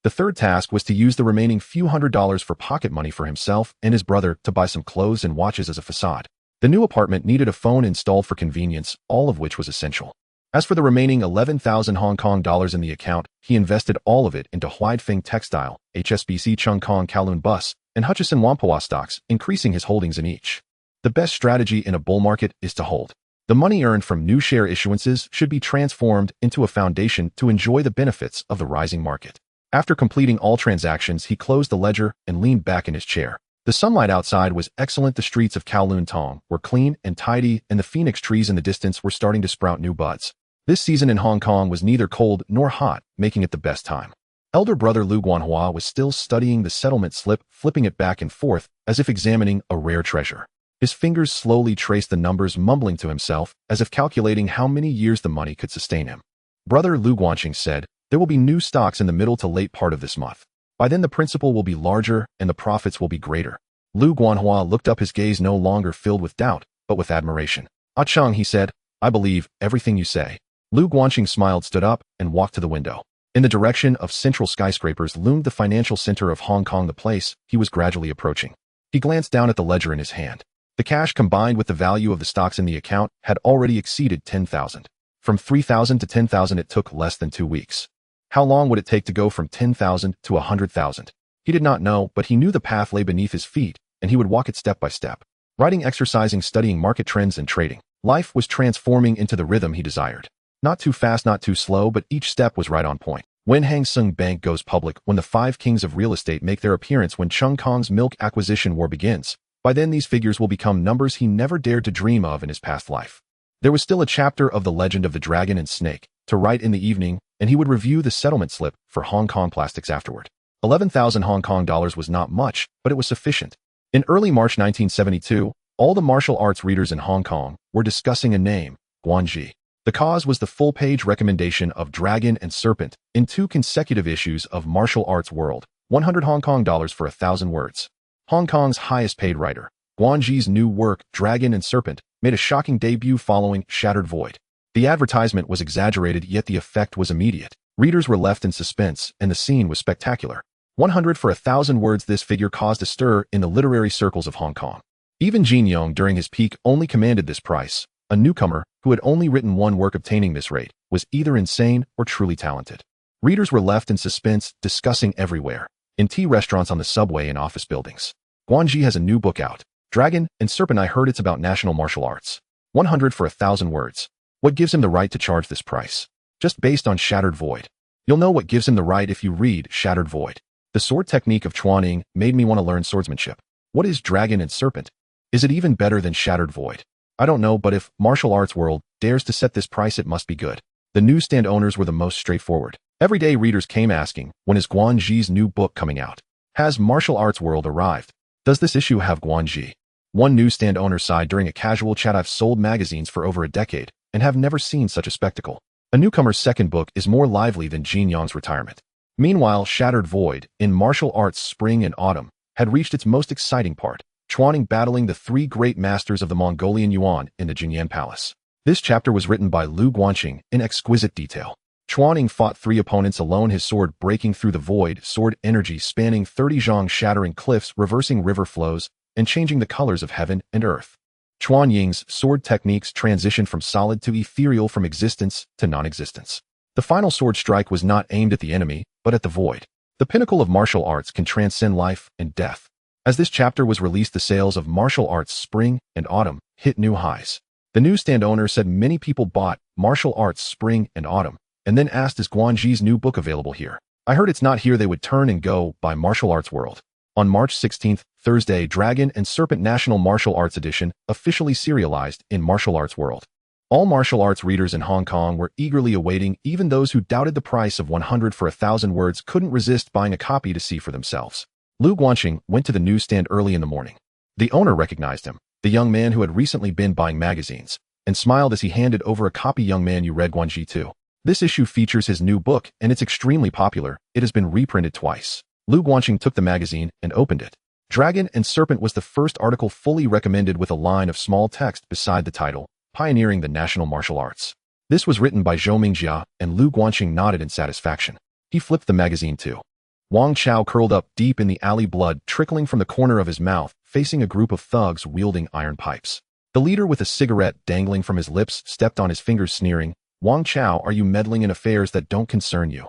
The third task was to use the remaining few $100s for pocket money for himself and his brother to buy some clothes and watches as a facade. The new apartment needed a phone installed for convenience, all of which was essential. As for the remaining 11,000 Hong Kong dollars in the account, he invested all of it into Huaifeng Textile, HSBC Chung Kong Kowloon Bus, and Hutchison Whampoa stocks, increasing his holdings in each. The best strategy in a bull market is to hold. The money earned from new share issuances should be transformed into a foundation to enjoy the benefits of the rising market. After completing all transactions, he closed the ledger and leaned back in his chair. The sunlight outside was excellent. The streets of Kowloon Tong were clean and tidy, and the phoenix trees in the distance were starting to sprout new buds. This season in Hong Kong was neither cold nor hot, making it the best time. Elder brother Lu Guanhua was still studying the settlement slip, flipping it back and forth as if examining a rare treasure. His fingers slowly traced the numbers, mumbling to himself as if calculating how many years the money could sustain him. Brother Lu Guanqing said, "There will be new stocks in the middle to late part of this month. By then the principal will be larger and the profits will be greater." Lu Guanhua looked up, his gaze no longer filled with doubt, but with admiration. "Ah Chong," he said, "I believe everything you say." Lu Guanqing smiled, stood up, and walked to the window. In the direction of central skyscrapers loomed the financial center of Hong Kong, the place he was gradually approaching. He glanced down at the ledger in his hand. The cash, combined with the value of the stocks in the account, had already exceeded 10,000. From 3,000 to 10,000 it took less than 2 weeks. How long would it take to go from 10,000 to 100,000? He did not know, but he knew the path lay beneath his feet, and he would walk it step by step. Writing, exercising, studying market trends, and trading. Life was transforming into the rhythm he desired. Not too fast, not too slow, but each step was right on point. When Hang Seng Bank goes public, when the 5 kings of real estate make their appearance, when Chung Kong's milk acquisition war begins, by then these figures will become numbers he never dared to dream of in his past life. There was still a chapter of the legend of the dragon and snake to write in the evening, and he would review the settlement slip for Hong Kong Plastics afterward. 11,000 Hong Kong dollars was not much, but it was sufficient. In early March 1972, all the martial arts readers in Hong Kong were discussing a name, Guanji. The cause was the full-page recommendation of Dragon and Serpent in 2 consecutive issues of Martial Arts World, 100 Hong Kong dollars for 1,000 words. Hong Kong's highest-paid writer, Guanji's new work, Dragon and Serpent, made a shocking debut following Shattered Void. The advertisement was exaggerated, yet the effect was immediate. Readers were left in suspense, and the scene was spectacular. 100 for 1,000 words, this figure caused a stir in the literary circles of Hong Kong. Even Jin Yong, during his peak, only commanded this price. A newcomer, who had only written 1 work obtaining this rate, was either insane or truly talented. Readers were left in suspense, discussing everywhere. In tea restaurants, on the subway, and office buildings. Guanji has a new book out. Dragon and Serpent. I heard it's about national martial arts. 100 for 1,000 words. What gives him the right to charge this price? Just based on Shattered Void. You'll know what gives him the right if you read Shattered Void. The sword technique of Chuaning made me want to learn swordsmanship. What is Dragon and Serpent? Is it even better than Shattered Void? I don't know, but if Martial Arts World dares to set this price, it must be good. The newsstand owners were the most straightforward. Everyday readers came asking, when is Guanji's new book coming out? Has Martial Arts World arrived? Does this issue have Guanji? One newsstand owner sighed during a casual chat. I've sold magazines for over a decade and have never seen such a spectacle. A newcomer's second book is more lively than Jin Yong's retirement. Meanwhile, Shattered Void, in martial arts spring and autumn, had reached its most exciting part. Chuaning battling the 3 great masters of the Mongolian Yuan in the Jinyan Palace. This chapter was written by Lu Guanqing in exquisite detail. Chuaning fought 3 opponents alone, his sword breaking through the void, sword energy spanning 30 zhang, shattering cliffs, reversing river flows, and changing the colors of heaven and earth. Chuan Ying's sword techniques transitioned from solid to ethereal, from existence to non-existence. The final sword strike was not aimed at the enemy, but at the void. The pinnacle of martial arts can transcend life and death. As this chapter was released, the sales of martial arts Spring and Autumn hit new highs. The newsstand owner said many people bought Martial Arts Spring and Autumn, and then asked, is Guanji's new book available here? I heard it's not here. They would turn and go by Martial Arts World. On March 16th, Thursday, Dragon and Serpent National Martial Arts Edition officially serialized in Martial Arts World. All martial arts readers in Hong Kong were eagerly awaiting. Even those who doubted the price of 100 for 1,000 words couldn't resist buying a copy to see for themselves. Lu Guanxing went to the newsstand early in the morning. The owner recognized him, the young man who had recently been buying magazines, and smiled as he handed over a copy. Young man, you read Guanji too? This issue features his new book, and it's extremely popular. It has been reprinted twice. Lu Guanxing took the magazine and opened it. Dragon and Serpent was the first article fully recommended, with a line of small text beside the title, Pioneering the National Martial Arts. This was written by Zhou Mingjia, and Lu Guanxing nodded in satisfaction. He flipped the magazine too. Wang Chao curled up deep in the alley, blood trickling from the corner of his mouth, facing a group of thugs wielding iron pipes. The leader, with a cigarette dangling from his lips, stepped on his fingers, sneering, Wang Chao, are you meddling in affairs that don't concern you?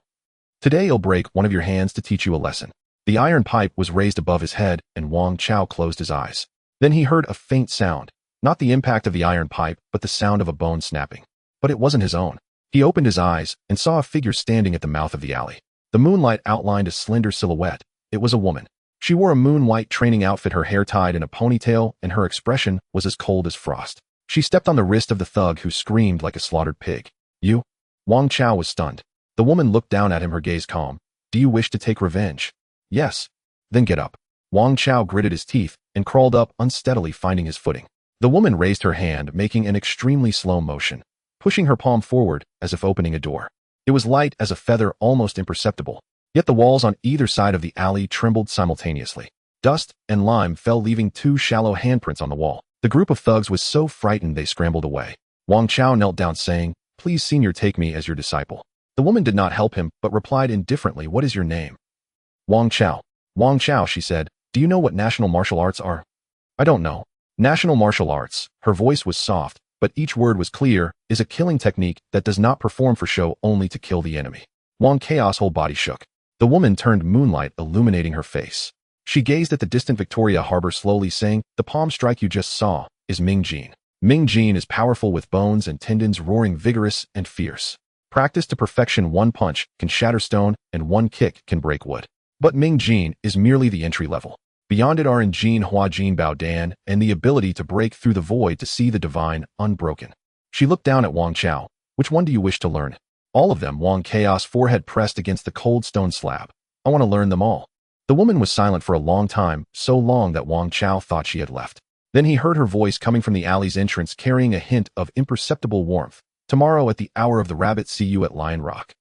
Today I'll break one of your hands to teach you a lesson. The iron pipe was raised above his head, and Wang Chao closed his eyes. Then he heard a faint sound, not the impact of the iron pipe, but the sound of a bone snapping. But it wasn't his own. He opened his eyes and saw a figure standing at the mouth of the alley. The moonlight outlined a slender silhouette. It was a woman. She wore a moon-white training outfit, her hair tied in a ponytail, and her expression was as cold as frost. She stepped on the wrist of the thug, who screamed like a slaughtered pig. You? Wang Chao was stunned. The woman looked down at him, her gaze calm. Do you wish to take revenge? Yes. Then get up. Wang Chao gritted his teeth and crawled up unsteadily, finding his footing. The woman raised her hand, making an extremely slow motion, pushing her palm forward as if opening a door. It was light as a feather, almost imperceptible. Yet the walls on either side of the alley trembled simultaneously. Dust and lime fell, leaving two shallow handprints on the wall. The group of thugs was so frightened they scrambled away. Wang Chao knelt down, saying, Please, senior, take me as your disciple. The woman did not help him, but replied indifferently, What is your name? Wang Chao. Wang Chao, she said. Do you know what national martial arts are? I don't know. National martial arts, her voice was soft, but each word was clear, is a killing technique that does not perform for show, only to kill the enemy. Wang Chao's whole body shook. The woman turned, moonlight illuminating her face. She gazed at the distant Victoria Harbor, slowly saying, The palm strike you just saw is Ming Jin. Ming Jin is powerful, with bones and tendons roaring, vigorous and fierce. Practiced to perfection, one punch can shatter stone and one kick can break wood. But Ming Jin is merely the entry level. Beyond it are in Jin Hua Jin Bao Dan and the ability to break through the void to see the divine unbroken. She looked down at Wang Chao. Which one do you wish to learn? All of them. Wang Chaos' forehead pressed against the cold stone slab. I want to learn them all. The woman was silent for a long time, so long that Wang Chao thought she had left. Then he heard her voice coming from the alley's entrance, carrying a hint of imperceptible warmth. Tomorrow at the hour of the rabbit, see you at Lion Rock.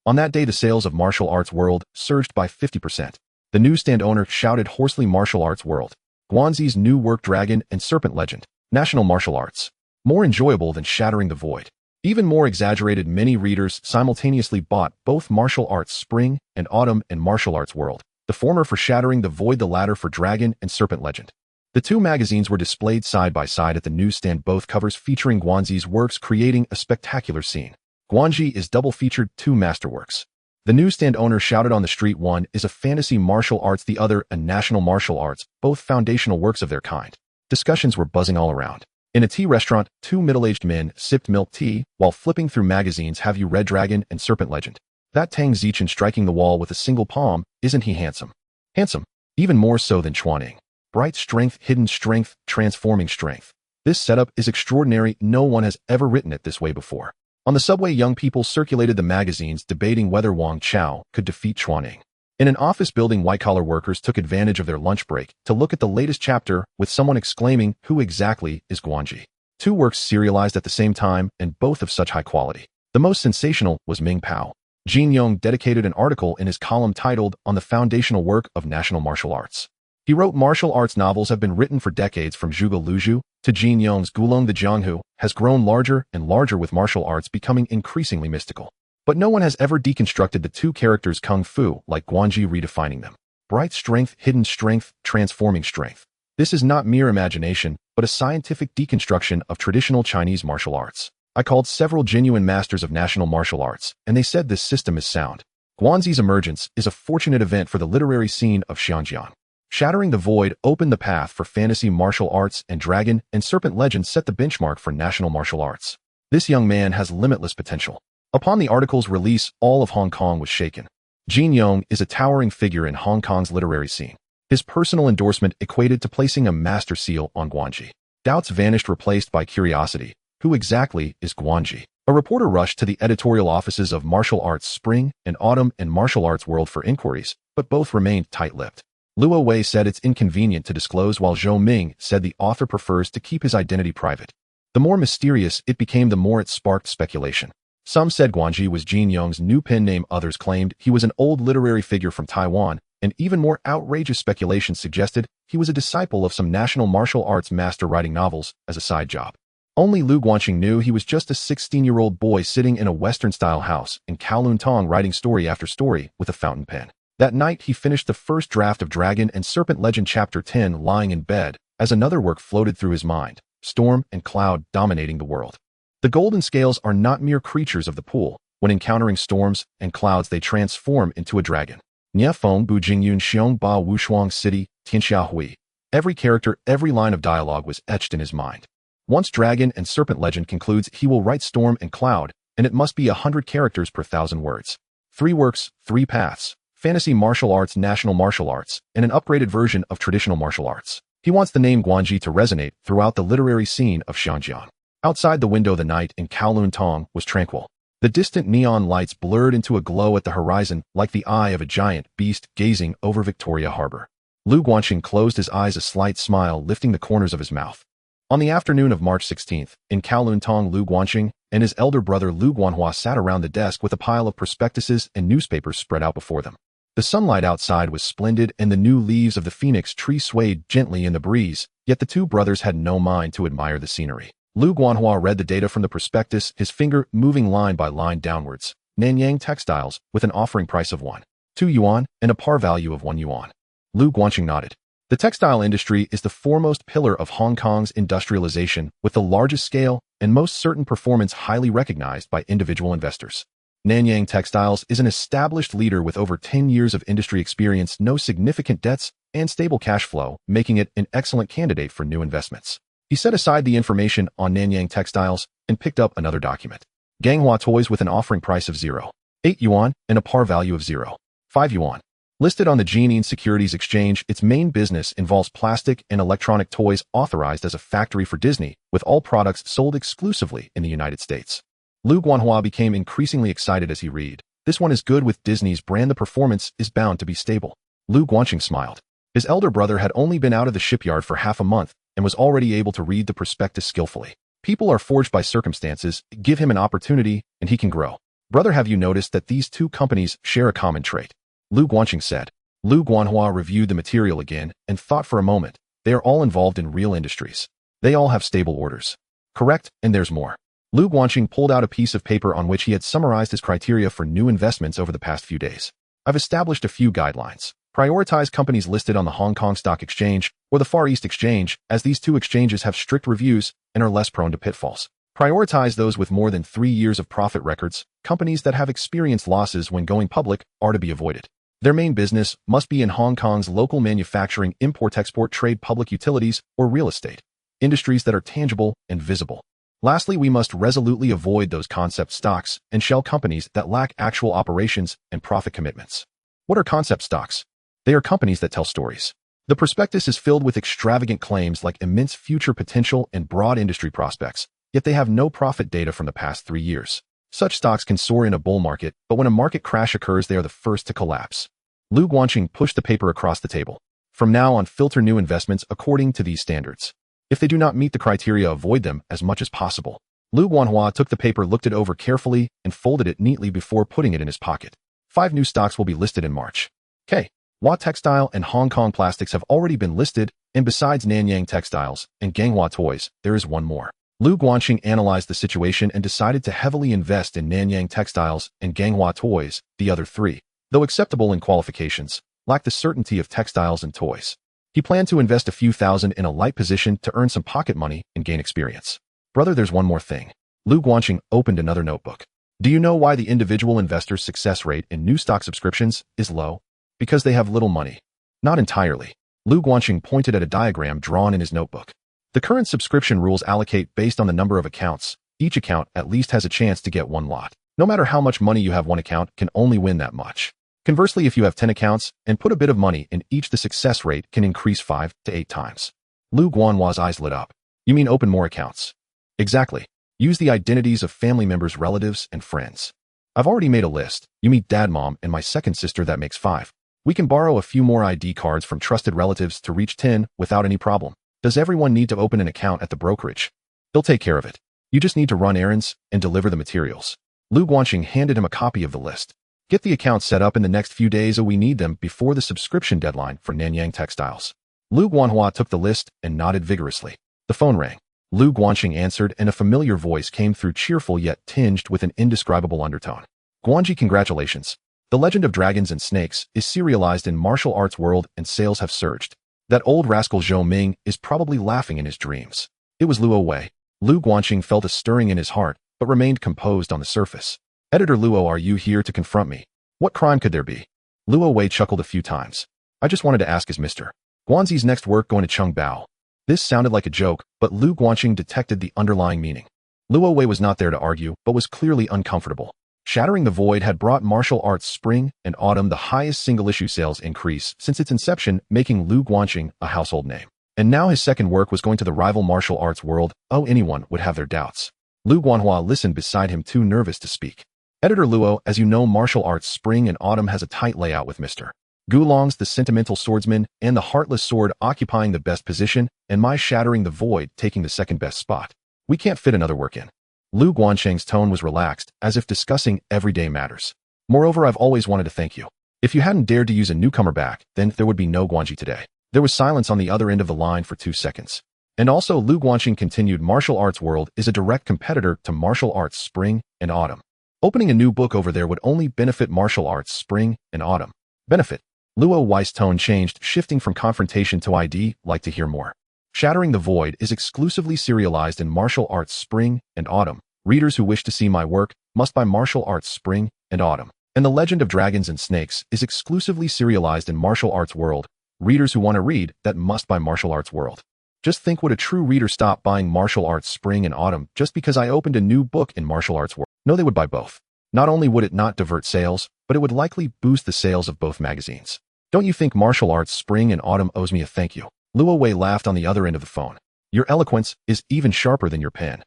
On that day, the sales of Martial Arts World surged by 50%. The newsstand owner shouted hoarsely, Martial Arts World. Guanzi's new work, Dragon and Serpent Legend. National Martial Arts. More enjoyable than shattering the void. Even more exaggerated. Many readers simultaneously bought both Martial Arts Spring and Autumn and Martial Arts World, the former for shattering the void, the latter for Dragon and Serpent Legend. The two magazines were displayed side by side at the newsstand, both covers featuring Guanzi's works, creating a spectacular scene. Guanji is double featured, two masterworks. The newsstand owner shouted on the street, one is a fantasy martial arts, the other a national martial arts, both foundational works of their kind. Discussions were buzzing all around. In a tea restaurant, two middle-aged men sipped milk tea while flipping through magazines. Have you read Dragon and Serpent Legend? That Tang Zichen striking the wall with a single palm, isn't he handsome? Handsome. Even more so than Chuaning. Bright strength, hidden strength, transforming strength. This setup is extraordinary. No one has ever written it this way before. On the subway, young people circulated the magazines, debating whether Wang Chao could defeat Chuaning. In an office building, white-collar workers took advantage of their lunch break to look at the latest chapter, with someone exclaiming, Who exactly is Guanji? Two works serialized at the same time, and both of such high quality. The most sensational was Ming Pao. Jin Yong dedicated an article in his column titled On the Foundational Work of National Martial Arts. He wrote, Martial arts novels have been written for decades, from Zhuge Luzhu to Jin Yong's Gulong. The Jianghu has grown larger and larger, with martial arts becoming increasingly mystical. But no one has ever deconstructed the two characters kung fu like Guanji, redefining them. Bright strength, hidden strength, transforming strength. This is not mere imagination, but a scientific deconstruction of traditional Chinese martial arts. I called several genuine masters of national martial arts, and they said this system is sound. Guanxi's emergence is a fortunate event for the literary scene of Xinjiang. Shattering the Void opened the path for fantasy martial arts, and Dragon and Serpent Legend set the benchmark for national martial arts. This young man has limitless potential. Upon the article's release, all of Hong Kong was shaken. Jin Yong is a towering figure in Hong Kong's literary scene. His personal endorsement equated to placing a master seal on Guanxi. Doubts vanished, replaced by curiosity. Who exactly is Guanxi? A reporter rushed to the editorial offices of Martial Arts Spring and Autumn and Martial Arts World for inquiries, but both remained tight-lipped. Luo Wei said it's inconvenient to disclose, while Zhou Ming said the author prefers to keep his identity private. The more mysterious it became, the more it sparked speculation. Some said Guanxi was Jin Yong's new pen name, others claimed he was an old literary figure from Taiwan, and even more outrageous speculation suggested he was a disciple of some national martial arts master writing novels as a side job. Only Lu Guanxing knew he was just a 16-year-old boy sitting in a Western-style house in Kowloon Tong, writing story after story with a fountain pen. That night, he finished the first draft of Dragon and Serpent Legend Chapter 10 lying in bed, as another work floated through his mind, Storm and Cloud dominating the world. The golden scales are not mere creatures of the pool. When encountering storms and clouds, they transform into a dragon. Nie Feng Bu Jingyun Xiong Ba Wushuang City, Tianxia Hui. Every character, every line of dialogue was etched in his mind. Once Dragon and Serpent Legend concludes, he will write Storm and Cloud, and it must be 100 characters per 1,000 words. 3 works, 3 paths. Fantasy martial arts, national martial arts, and an upgraded version of traditional martial arts. He wants the name Guanxi to resonate throughout the literary scene of Xinjiang. Outside the window, the night in Kowloon Tong was tranquil. The distant neon lights blurred into a glow at the horizon, like the eye of a giant beast gazing over Victoria Harbor. Lu Guanxing closed his eyes, a slight smile lifting the corners of his mouth. On the afternoon of March 16th, in Kowloon Tong, Lu Guanxing and his elder brother Lu Guanhua sat around the desk with a pile of prospectuses and newspapers spread out before them. The sunlight outside was splendid, and the new leaves of the phoenix tree swayed gently in the breeze, yet the two brothers had no mind to admire the scenery. Lu Guanhua read the data from the prospectus, his finger moving line by line downwards. Nanyang Textiles, with an offering price of 1.2 yuan and a par value of 1 yuan. Lu Guanxing nodded. The textile industry is the foremost pillar of Hong Kong's industrialization, with the largest scale and most certain performance highly recognized by individual investors. Nanyang Textiles is an established leader with over 10 years of industry experience, no significant debts, and stable cash flow, making it an excellent candidate for new investments. He set aside the information on Nanyang Textiles and picked up another document. Ganghua Toys, with an offering price of 0.8 yuan and a par value of 0.5 yuan. Listed on the Jining Securities Exchange, its main business involves plastic and electronic toys, authorized as a factory for Disney, with all products sold exclusively in the United States. Lu Guanhua became increasingly excited as he read. This one is good with Disney's brand. The performance is bound to be stable. Lu Guanxing smiled. His elder brother had only been out of the shipyard for half a month and was already able to read the prospectus skillfully. People are forged by circumstances. Give him an opportunity, and he can grow. Brother, have you noticed that these two companies share a common trait? Lu Guanxing said. Lu Guanhua reviewed the material again and thought for a moment. They are all involved in real industries. They all have stable orders. Correct, and there's more. Lu Guanxing pulled out a piece of paper on which he had summarized his criteria for new investments over the past few days. I've established a few guidelines. Prioritize companies listed on the Hong Kong Stock Exchange or the Far East Exchange, as these two exchanges have strict reviews and are less prone to pitfalls. Prioritize those with more than 3 years of profit records. Companies that have experienced losses when going public are to be avoided. Their main business must be in Hong Kong's local manufacturing, import-export, trade, public utilities, or real estate. Industries that are tangible and visible. Lastly, we must resolutely avoid those concept stocks and shell companies that lack actual operations and profit commitments. What are concept stocks? They are companies that tell stories. The prospectus is filled with extravagant claims like immense future potential and broad industry prospects, yet they have no profit data from the past 3 years. Such stocks can soar in a bull market, but when a market crash occurs, they are the first to collapse. Lu Guanxing pushed the paper across the table. From now on, filter new investments according to these standards. If they do not meet the criteria, avoid them as much as possible. Lu Guanhua took the paper, looked it over carefully, and folded it neatly before putting it in his pocket. 5 new stocks will be listed in March. Kowloon Textile and Hong Kong Plastics have already been listed, and besides Nanyang Textiles and Ganghua Toys, there is one more. Lu Guanxing analyzed the situation and decided to heavily invest in Nanyang Textiles and Ganghua Toys. The other 3, though acceptable in qualifications, lack the certainty of textiles and toys. He planned to invest a few thousand in a light position to earn some pocket money and gain experience. Brother, there's one more thing. Lu Guanqing opened another notebook. Do you know why the individual investor's success rate in new stock subscriptions is low? Because they have little money. Not entirely. Lu Guanqing pointed at a diagram drawn in his notebook. The current subscription rules allocate based on the number of accounts. Each account at least has a chance to get one lot. No matter how much money you have, one account can only win that much. Conversely, if you have 10 accounts and put a bit of money in each, the success rate can increase 5 to 8 times. Lu Guanhua's eyes lit up. You mean open more accounts? Exactly. Use the identities of family members, relatives, and friends. I've already made a list. You meet dad, mom, and my second sister, that makes 5. We can borrow a few more ID cards from trusted relatives to reach 10 without any problem. Does everyone need to open an account at the brokerage? They'll take care of it. You just need to run errands and deliver the materials. Lu Guanqing handed him a copy of the list. Get the account set up in the next few days, or we need them before the subscription deadline for Nanyang Textiles. Lu Guanhua took the list and nodded vigorously. The phone rang. Lu Guanqing answered, and a familiar voice came through, cheerful yet tinged with an indescribable undertone. Guanji, congratulations. The Legend of Dragons and Snakes is serialized in martial arts world and sales have surged. That old rascal Zhou Ming is probably laughing in his dreams. It was Luo Wei. Lu Guanqing felt a stirring in his heart, but remained composed on the surface. Editor Luo, are you here to confront me? What crime could there be? Luo Wei chuckled a few times. I just wanted to ask, is Mr. Guanzi's next work going to Chongbao? This sounded like a joke, but Lu Guanqing detected the underlying meaning. Luo Wei was not there to argue, but was clearly uncomfortable. Shattering the Void had brought martial arts spring and autumn the highest single-issue sales increase since its inception, making Lu Guanqing a household name. And now his second work was going to the rival martial arts world. Oh, anyone would have their doubts. Lu Guanhua listened beside him, too nervous to speak. Editor Luo, as you know, martial arts spring and autumn has a tight layout with Mr. Gulong's The Sentimental Swordsman and the Heartless Sword occupying the best position, and my Shattering the Void taking the second best spot. We can't fit another work in. Lu Guanqing's tone was relaxed, as if discussing everyday matters. Moreover, I've always wanted to thank you. If you hadn't dared to use a newcomer back, then there would be no Guanji today. There was silence on the other end of the line for 2 seconds. And also, Lu Guanqing continued, martial arts world is a direct competitor to martial arts spring and autumn. Opening a new book over there would only benefit martial arts spring and autumn. Benefit. Luo Wei's tone changed, shifting from confrontation to I'd like to hear more. Shattering the Void is exclusively serialized in martial arts spring and autumn. Readers who wish to see my work must buy martial arts spring and autumn. And the Legend of Dragons and Snakes is exclusively serialized in martial arts world. Readers who want to read that must buy martial arts world. Just think, would a true reader stop buying martial arts spring and autumn just because I opened a new book in martial arts world? No, they would buy both. Not only would it not divert sales, but it would likely boost the sales of both magazines. Don't you think martial arts spring and autumn owes me a thank you? Luo Wei laughed on the other end of the phone. Your eloquence is even sharper than your pen.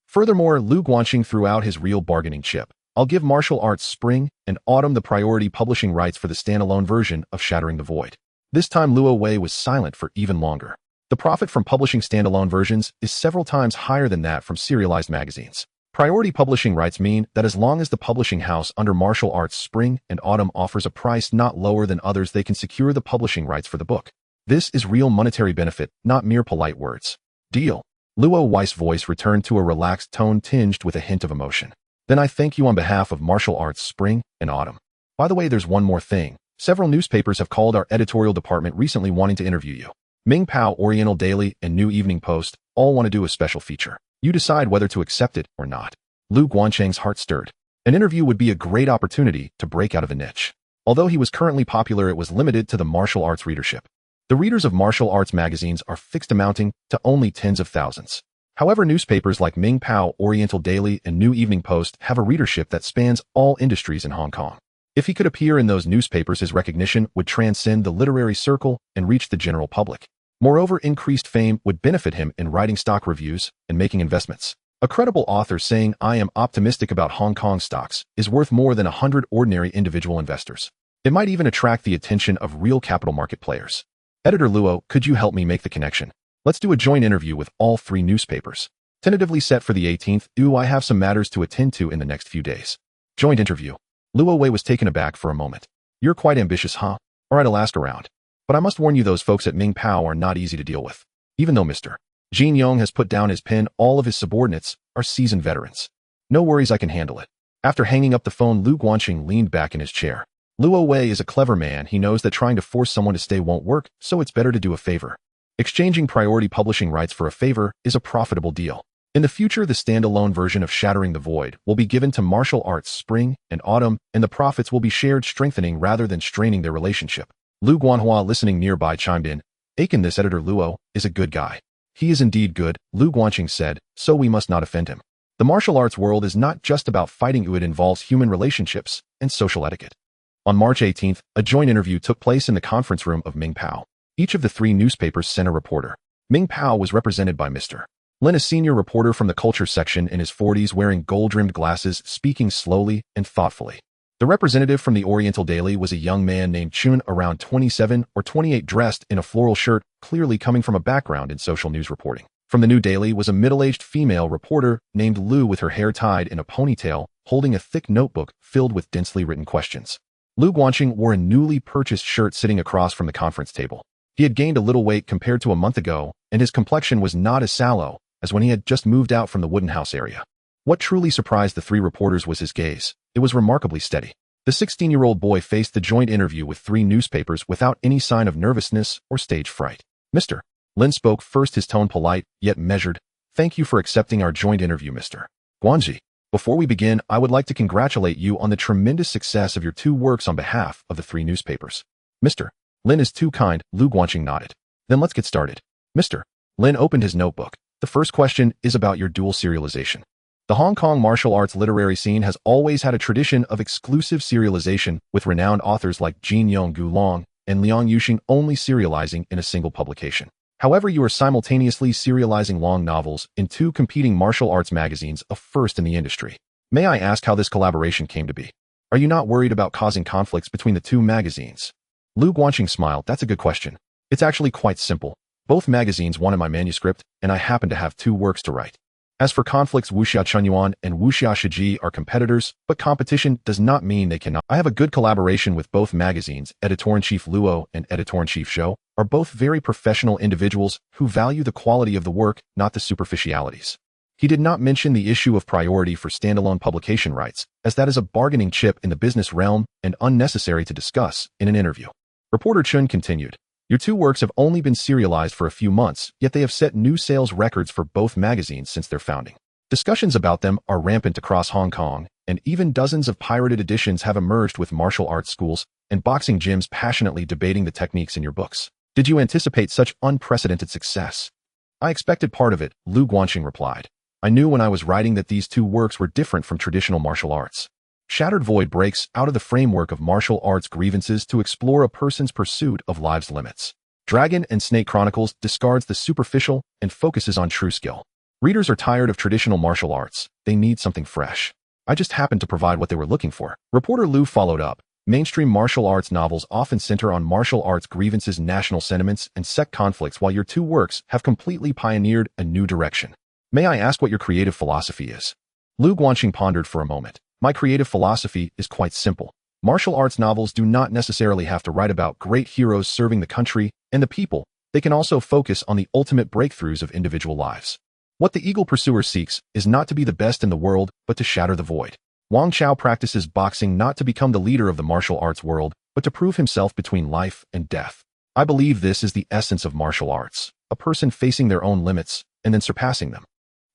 Furthermore, Lu Guanqing threw out his real bargaining chip. I'll give martial arts spring and autumn the priority publishing rights for the standalone version of Shattering the Void. This time Luo Wei was silent for even longer. The profit from publishing standalone versions is several times higher than that from serialized magazines. Priority publishing rights mean that as long as the publishing house under martial arts spring and autumn offers a price not lower than others, they can secure the publishing rights for the book. This is real monetary benefit, not mere polite words. Deal. Luo Wei's voice returned to a relaxed tone tinged with a hint of emotion. Then I thank you on behalf of martial arts spring and autumn. By the way, there's one more thing. Several newspapers have called our editorial department recently wanting to interview you. Ming Pao, Oriental Daily, and New Evening Post all want to do a special feature. You decide whether to accept it or not. Lu Guanqing's heart stirred. An interview would be a great opportunity to break out of a niche. Although he was currently popular, it was limited to the martial arts readership. The readers of martial arts magazines are fixed, amounting to only tens of thousands. However, newspapers like Ming Pao, Oriental Daily, and New Evening Post have a readership that spans all industries in Hong Kong. If he could appear in those newspapers, his recognition would transcend the literary circle and reach the general public. Moreover, increased fame would benefit him in writing stock reviews and making investments. A credible author saying, I am optimistic about Hong Kong stocks, is worth more than 100 ordinary individual investors. It might even attract the attention of real capital market players. Editor Luo, could you help me make the connection? Let's do a joint interview with all 3 newspapers. Tentatively set for the 18th. I have some matters to attend to in the next few days. Joint interview. Luo Wei was taken aback for a moment. You're quite ambitious, huh? Alright, I'll ask around. But I must warn you, those folks at Ming Pao are not easy to deal with. Even though Mr. Jin Yong has put down his pen, all of his subordinates are seasoned veterans. No worries, I can handle it. After hanging up the phone, Lu Guanqing leaned back in his chair. Luo Wei is a clever man. He knows that trying to force someone to stay won't work, so it's better to do a favor. Exchanging priority publishing rights for a favor is a profitable deal. In the future, the standalone version of Shattering the Void will be given to Martial Arts Spring and Autumn, and the profits will be shared, strengthening rather than straining their relationship. Lu Guanhua, listening nearby, chimed in. Aiken, this editor Luo, is a good guy. He is indeed good, Lu Guanqing said, so we must not offend him. The martial arts world is not just about fighting. It involves human relationships and social etiquette. On March 18th, a joint interview took place in the conference room of Ming Pao. Each of the three newspapers sent a reporter. Ming Pao was represented by Mr. Lin, a senior reporter from the culture section in his 40s, wearing gold-rimmed glasses, speaking slowly and thoughtfully. The representative from the Oriental Daily was a young man named Chun, around 27 or 28, dressed in a floral shirt, clearly coming from a background in social news reporting. From the New Daily was a middle-aged female reporter named Lu, with her hair tied in a ponytail, holding a thick notebook filled with densely written questions. Lu Guanqing wore a newly purchased shirt, sitting across from the conference table. He had gained a little weight compared to a month ago, and his complexion was not as sallow as when he had just moved out from the wooden house area. What truly surprised the three reporters was his gaze. It was remarkably steady. The 16-year-old boy faced the joint interview with three newspapers without any sign of nervousness or stage fright. Mr. Lin spoke first, his tone polite, yet measured. Thank you for accepting our joint interview, Mr. Guanji. Before we begin, I would like to congratulate you on the tremendous success of your two works on behalf of the three newspapers. Mr. Lin is too kind, Lu Guanqing nodded. Then let's get started. Mr. Lin opened his notebook. The first question is about your dual serialization. The Hong Kong martial arts literary scene has always had a tradition of exclusive serialization, with renowned authors like Jin Yong Gulong and Liang Yuxing only serializing in a single publication. However, you are simultaneously serializing long novels in two competing martial arts magazines, a first in the industry. May I ask how this collaboration came to be? Are you not worried about causing conflicts between the two magazines? Lu Guanqing smiled. That's a good question. It's actually quite simple. Both magazines wanted my manuscript, and I happen to have two works to write. As for conflicts, Wuxia Chunyuan and Wuxia Shiji are competitors, but competition does not mean they cannot. I have a good collaboration with both magazines. Editor-in-Chief Luo and Editor-in-Chief Zhou are both very professional individuals who value the quality of the work, not the superficialities. He did not mention the issue of priority for standalone publication rights, as that is a bargaining chip in the business realm and unnecessary to discuss in an interview. Reporter Chun continued. Your two works have only been serialized for a few months, yet they have set new sales records for both magazines since their founding. Discussions about them are rampant across Hong Kong, and even dozens of pirated editions have emerged, with martial arts schools and boxing gyms passionately debating the techniques in your books. Did you anticipate such unprecedented success? I expected part of it, Lu Guanqing replied. I knew when I was writing that these two works were different from traditional martial arts. Shattered Void breaks out of the framework of martial arts grievances to explore a person's pursuit of life's limits. Dragon and Snake Chronicles discards the superficial and focuses on true skill. Readers are tired of traditional martial arts. They need something fresh. I just happened to provide what they were looking for. Reporter Lu followed up. Mainstream martial arts novels often center on martial arts grievances, national sentiments, and sect conflicts, while your two works have completely pioneered a new direction. May I ask what your creative philosophy is? Lu Guanqing pondered for a moment. My creative philosophy is quite simple. Martial arts novels do not necessarily have to write about great heroes serving the country and the people. They can also focus on the ultimate breakthroughs of individual lives. What the eagle pursuer seeks is not to be the best in the world, but to shatter the void. Wang Chao practices boxing not to become the leader of the martial arts world, but to prove himself between life and death. I believe this is the essence of martial arts, a person facing their own limits and then surpassing them.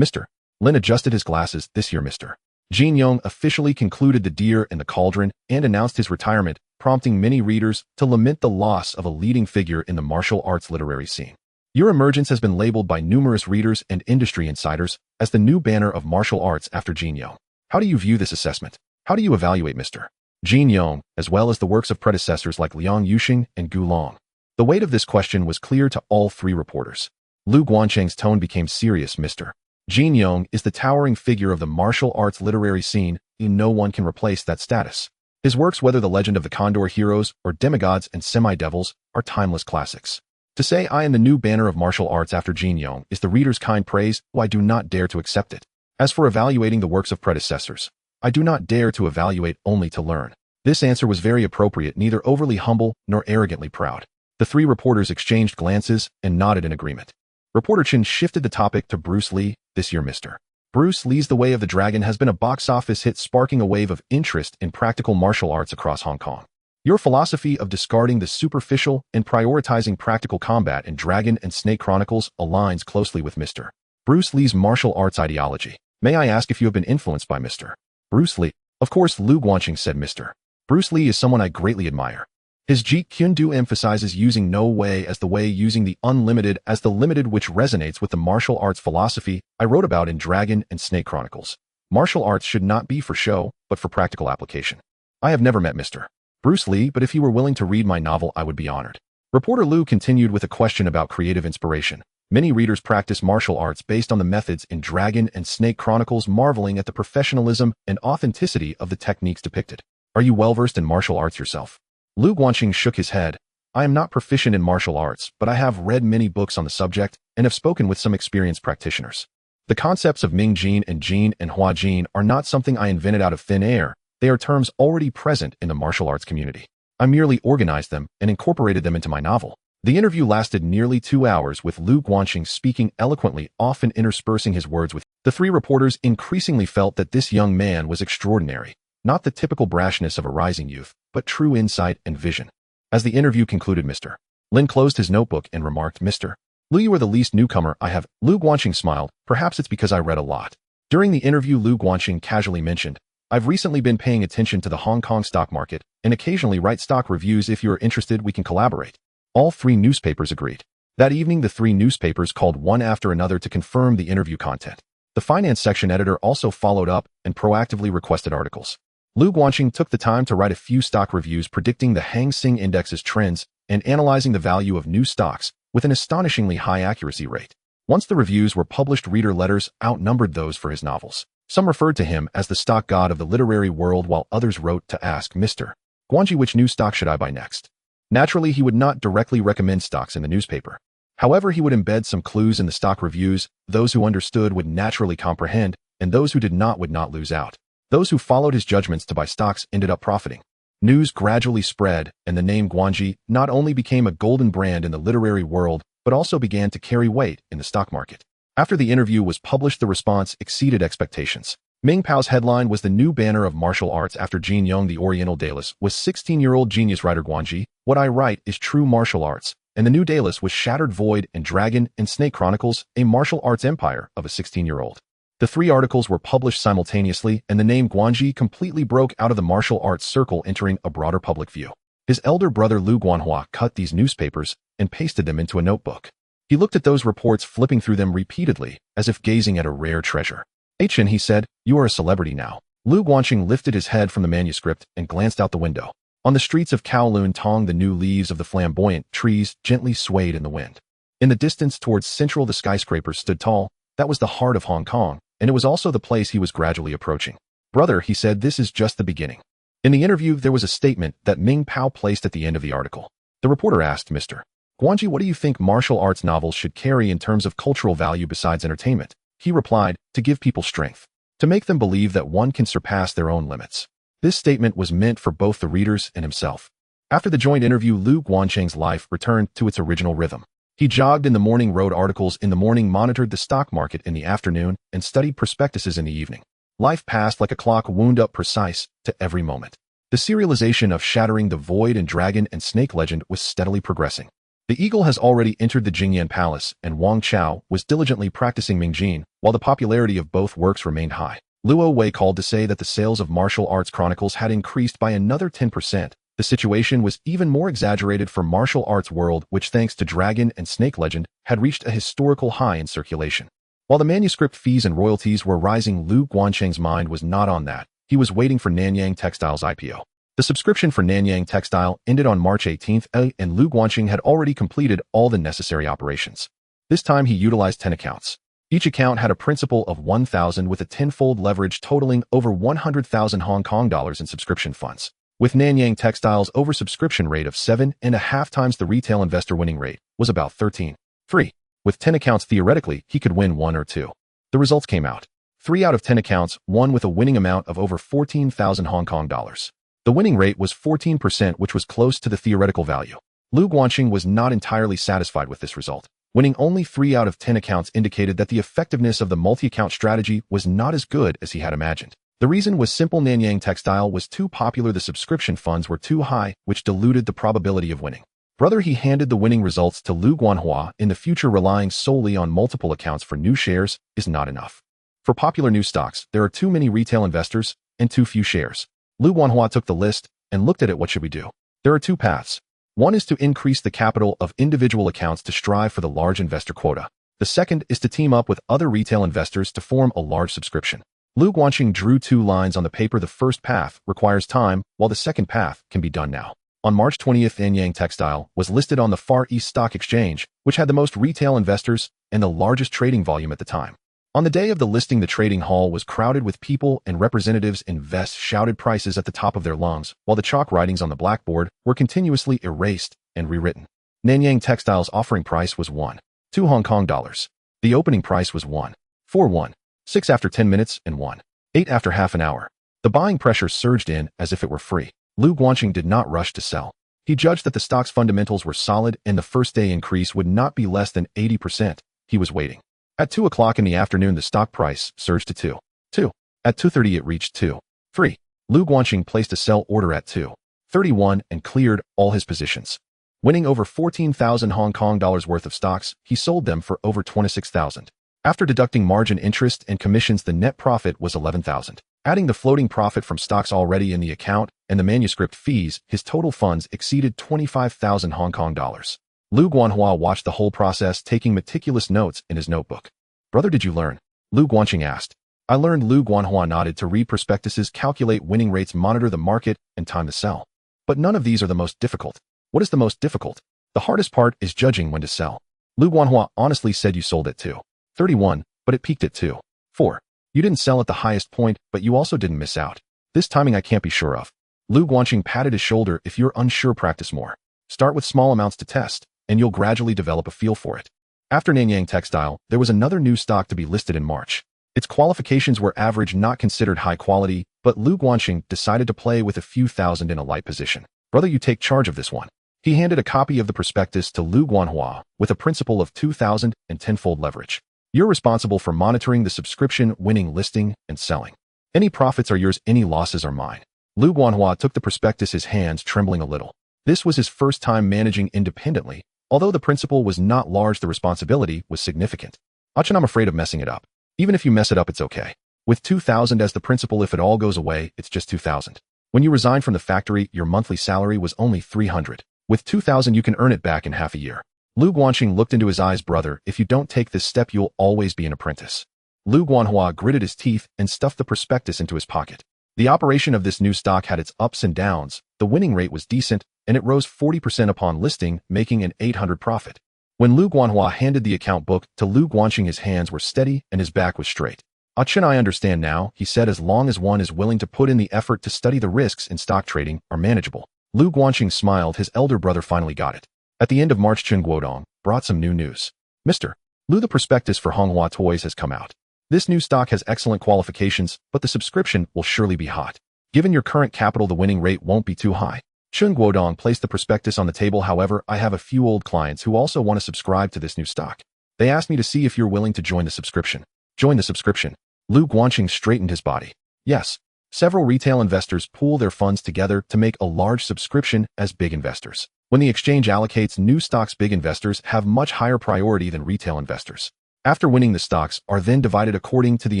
Mr. Lin adjusted his glasses. This year, Mr. Jin Yong officially concluded The Deer and the Cauldron and announced his retirement, prompting many readers to lament the loss of a leading figure in the martial arts literary scene. Your emergence has been labeled by numerous readers and industry insiders as the new banner of martial arts after Jin Yong. How do you view this assessment? How do you evaluate Mr. Jin Yong, as well as the works of predecessors like Liang Yuxing and Gulong? The weight of this question was clear to all three reporters. Lu Guanqing's tone became serious. Mr. Jin Yong is the towering figure of the martial arts literary scene, and no one can replace that status. His works, whether The Legend of the Condor Heroes or Demigods and Semi-Devils, are timeless classics. To say I am the new banner of martial arts after Jin Yong is the reader's kind praise, who I do not dare to accept it. As for evaluating the works of predecessors, I do not dare to evaluate, only to learn. This answer was very appropriate, neither overly humble nor arrogantly proud. The three reporters exchanged glances and nodded in agreement. Reporter Chin shifted the topic to Bruce Lee. This year, Mr. Bruce Lee's The Way of the Dragon has been a box office hit, sparking a wave of interest in practical martial arts across Hong Kong. Your philosophy of discarding the superficial and prioritizing practical combat in Dragon and Snake Chronicles aligns closely with Mr. Bruce Lee's martial arts ideology. May I ask if you have been influenced by Mr. Bruce Lee? Of course, Lu Guanqing said. Mr. Bruce Lee is someone I greatly admire. His Jeet Kune Do emphasizes using no way as the way, using the unlimited as the limited, which resonates with the martial arts philosophy I wrote about in Dragon and Snake Chronicles. Martial arts should not be for show, but for practical application. I have never met Mr. Bruce Lee, but if he were willing to read my novel, I would be honored. Reporter Lu continued with a question about creative inspiration. Many readers practice martial arts based on the methods in Dragon and Snake Chronicles, marveling at the professionalism and authenticity of the techniques depicted. Are you well-versed in martial arts yourself? Lu Guanqing shook his head. I am not proficient in martial arts, but I have read many books on the subject and have spoken with some experienced practitioners. The concepts of Ming Jin and Hua Jin are not something I invented out of thin air. They are terms already present in the martial arts community. I merely organized them and incorporated them into my novel. The interview lasted nearly 2 hours, with Lu Guanqing speaking eloquently, often interspersing his words with. The three reporters increasingly felt that this young man was extraordinary. Not the typical brashness of a rising youth, but true insight and vision. As the interview concluded, Mr. Lin closed his notebook and remarked, Mr. Lu, you are the least newcomer I have. Lu Guanqing smiled. Perhaps it's because I read a lot. During the interview, Lu Guanqing casually mentioned, I've recently been paying attention to the Hong Kong stock market and occasionally write stock reviews. If you are interested, we can collaborate. All three newspapers agreed. That evening, the three newspapers called one after another to confirm the interview content. The finance section editor also followed up and proactively requested articles. Lu Guanqing took the time to write a few stock reviews predicting the Hang Seng Index's trends and analyzing the value of new stocks with an astonishingly high accuracy rate. Once the reviews were published, reader letters outnumbered those for his novels. Some referred to him as the stock god of the literary world, while others wrote to ask Mr. Guanqing which new stock should I buy next. Naturally, he would not directly recommend stocks in the newspaper. However, he would embed some clues in the stock reviews. Those who understood would naturally comprehend, and those who did not would not lose out. Those who followed his judgments to buy stocks ended up profiting. News gradually spread, and the name Guanqing not only became a golden brand in the literary world, but also began to carry weight in the stock market. After the interview was published, the response exceeded expectations. Ming Pao's headline was the new banner of martial arts after Jin Yong. The Oriental Dalis was 16-year-old genius writer Guanqing. What I write is true martial arts, and the new Dalis was Shattered Void and Dragon and Snake Chronicles, a martial arts empire of a 16-year-old. The three articles were published simultaneously, and the name Guanqing completely broke out of the martial arts circle, entering a broader public view. His elder brother Lu Guanhua cut these newspapers and pasted them into a notebook. He looked at those reports, flipping through them repeatedly, as if gazing at a rare treasure. Chen, he said, you are a celebrity now. Lu Guanqing lifted his head from the manuscript and glanced out the window. On the streets of Kowloon, the new leaves of the flamboyant trees gently swayed in the wind. In the distance towards Central, the skyscrapers stood tall. That was the heart of Hong Kong, and it was also the place he was gradually approaching. Brother, he said, this is just the beginning. In the interview, there was a statement that Ming Pao placed at the end of the article. The reporter asked Mr. Guanqing, what do you think martial arts novels should carry in terms of cultural value besides entertainment? He replied, to give people strength, to make them believe that one can surpass their own limits. This statement was meant for both the readers and himself. After the joint interview, Lu Guanqing's life returned to its original rhythm. He jogged in the morning, wrote articles in the morning, monitored the stock market in the afternoon, and studied prospectuses in the evening. Life passed like a clock, wound up precise to every moment. The serialization of Shattering the Void and Dragon and Snake Legend was steadily progressing. The Eagle has already entered the Jingyan Palace, and Wang Chao was diligently practicing Mingjin, while the popularity of both works remained high. Luo Wei called to say that the sales of Martial Arts Chronicles had increased by another 10%. The situation was even more exaggerated for Martial Arts World, which, thanks to Dragon and Snake Legend, had reached a historical high in circulation. While the manuscript fees and royalties were rising, Lu Guanqing's mind was not on that. He was waiting for Nanyang Textile's IPO. The subscription for Nanyang Textile ended on March 18th, and Lu Guanqing had already completed all the necessary operations. This time he utilized 10 accounts. Each account had a principal of 1,000 with a 10-fold leverage totaling over 100,000 Hong Kong dollars in subscription funds. With Nanyang Textile's oversubscription rate of 7.5 times the retail investor winning rate was about 13.3. With 10 accounts, theoretically, he could win 1 or 2. The results came out. 3 out of 10 accounts won with a winning amount of over 14,000 Hong Kong dollars. The winning rate was 14%, which was close to the theoretical value. Lu Guanqing was not entirely satisfied with this result. Winning only 3 out of 10 accounts indicated that the effectiveness of the multi-account strategy was not as good as he had imagined. The reason was simple: Nanyang Textile was too popular, the subscription funds were too high, which diluted the probability of winning. Brother, he handed the winning results to Lu Guanhua. In the future, relying solely on multiple accounts for new shares is not enough. For popular new stocks, there are too many retail investors and too few shares. Lu Guanhua took the list and looked at it. What should we do? There are two paths. One is to increase the capital of individual accounts to strive for the large investor quota. The second is to team up with other retail investors to form a large subscription. Lu Guanqing drew two lines on the paper. The first path requires time, while the second path can be done now. On March 20th, Nanyang Textile was listed on the Far East Stock Exchange, which had the most retail investors and the largest trading volume at the time. On the day of the listing, the trading hall was crowded with people, and representatives in vests shouted prices at the top of their lungs, while the chalk writings on the blackboard were continuously erased and rewritten. Nanyang Textile's offering price was 1.2 Hong Kong dollars. The opening price was 1.416 after 10 minutes and 1.8 after half an hour. The buying pressure surged in as if it were free. Lu Guanqing did not rush to sell. He judged that the stock's fundamentals were solid and the first day increase would not be less than 80%. He was waiting. At 2 o'clock in the afternoon, the stock price surged to 2. At 2:30, it reached 2.3. Lu Guanqing placed a sell order at 2.31 and cleared all his positions. Winning over 14,000 Hong Kong dollars worth of stocks, he sold them for over 26,000. After deducting margin interest and commissions, the net profit was 11,000. Adding the floating profit from stocks already in the account and the manuscript fees, his total funds exceeded 25,000 Hong Kong dollars. Lu Guanhua watched the whole process, taking meticulous notes in his notebook. Brother, did you learn? Lu Guanqing asked. I learned. Lu Guanhua nodded. To read prospectuses, calculate winning rates, monitor the market, and time to sell. But none of these are the most difficult. What is the most difficult? The hardest part is judging when to sell. Lu Guanhua honestly said you sold at 2.31, but it peaked at 2.4. You didn't sell at the highest point, but you also didn't miss out. This timing I can't be sure of. Lu Guanqing patted his shoulder. If you're unsure, practice more. Start with small amounts to test, and you'll gradually develop a feel for it. After Nanyang Textile, there was another new stock to be listed in March. Its qualifications were average, not considered high quality, but Lu Guanqing decided to play with a few thousand in a light position. Brother, you take charge of this one. He handed a copy of the prospectus to Lu Guanhua with a principal of 2,000 and tenfold leverage. You're responsible for monitoring the subscription, winning, listing, and selling. Any profits are yours, any losses are mine. Lu Guanhua took the prospectus, his hands trembling a little. This was his first time managing independently. Although the principal was not large, the responsibility was significant. Achan, I'm afraid of messing it up. Even if you mess it up, it's okay. With 2,000 as the principal, if it all goes away, it's just 2,000. When you resigned from the factory, your monthly salary was only 300. With 2,000, you can earn it back in half a year. Lu Guanqing looked into his eyes. Brother, if you don't take this step, you'll always be an apprentice. Lu Guanhua gritted his teeth and stuffed the prospectus into his pocket. The operation of this new stock had its ups and downs. The winning rate was decent, and it rose 40% upon listing, making an 800 profit. When Lu Guanhua handed the account book to Lu Guanqing, his hands were steady and his back was straight. Achan, I understand now, he said. As long as one is willing to put in the effort to study, the risks in stock trading are manageable. Lu Guanqing smiled. His elder brother finally got it. At the end of March, Chen Guodong brought some new news. Mr. Lu, the prospectus for Honghua Toys has come out. This new stock has excellent qualifications, but the subscription will surely be hot. Given your current capital, the winning rate won't be too high. Chen Guodong placed the prospectus on the table. However, I have a few old clients who also want to subscribe to this new stock. They asked me to see if you're willing to join the subscription. Join the subscription. Lu Guanqing straightened his body. Yes. Several retail investors pool their funds together to make a large subscription as big investors. When the exchange allocates new stocks, big investors have much higher priority than retail investors. After winning, the stocks are then divided according to the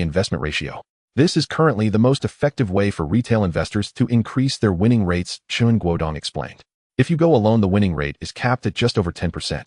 investment ratio. This is currently the most effective way for retail investors to increase their winning rates, Chen Guodong explained. If you go alone, the winning rate is capped at just over 10%.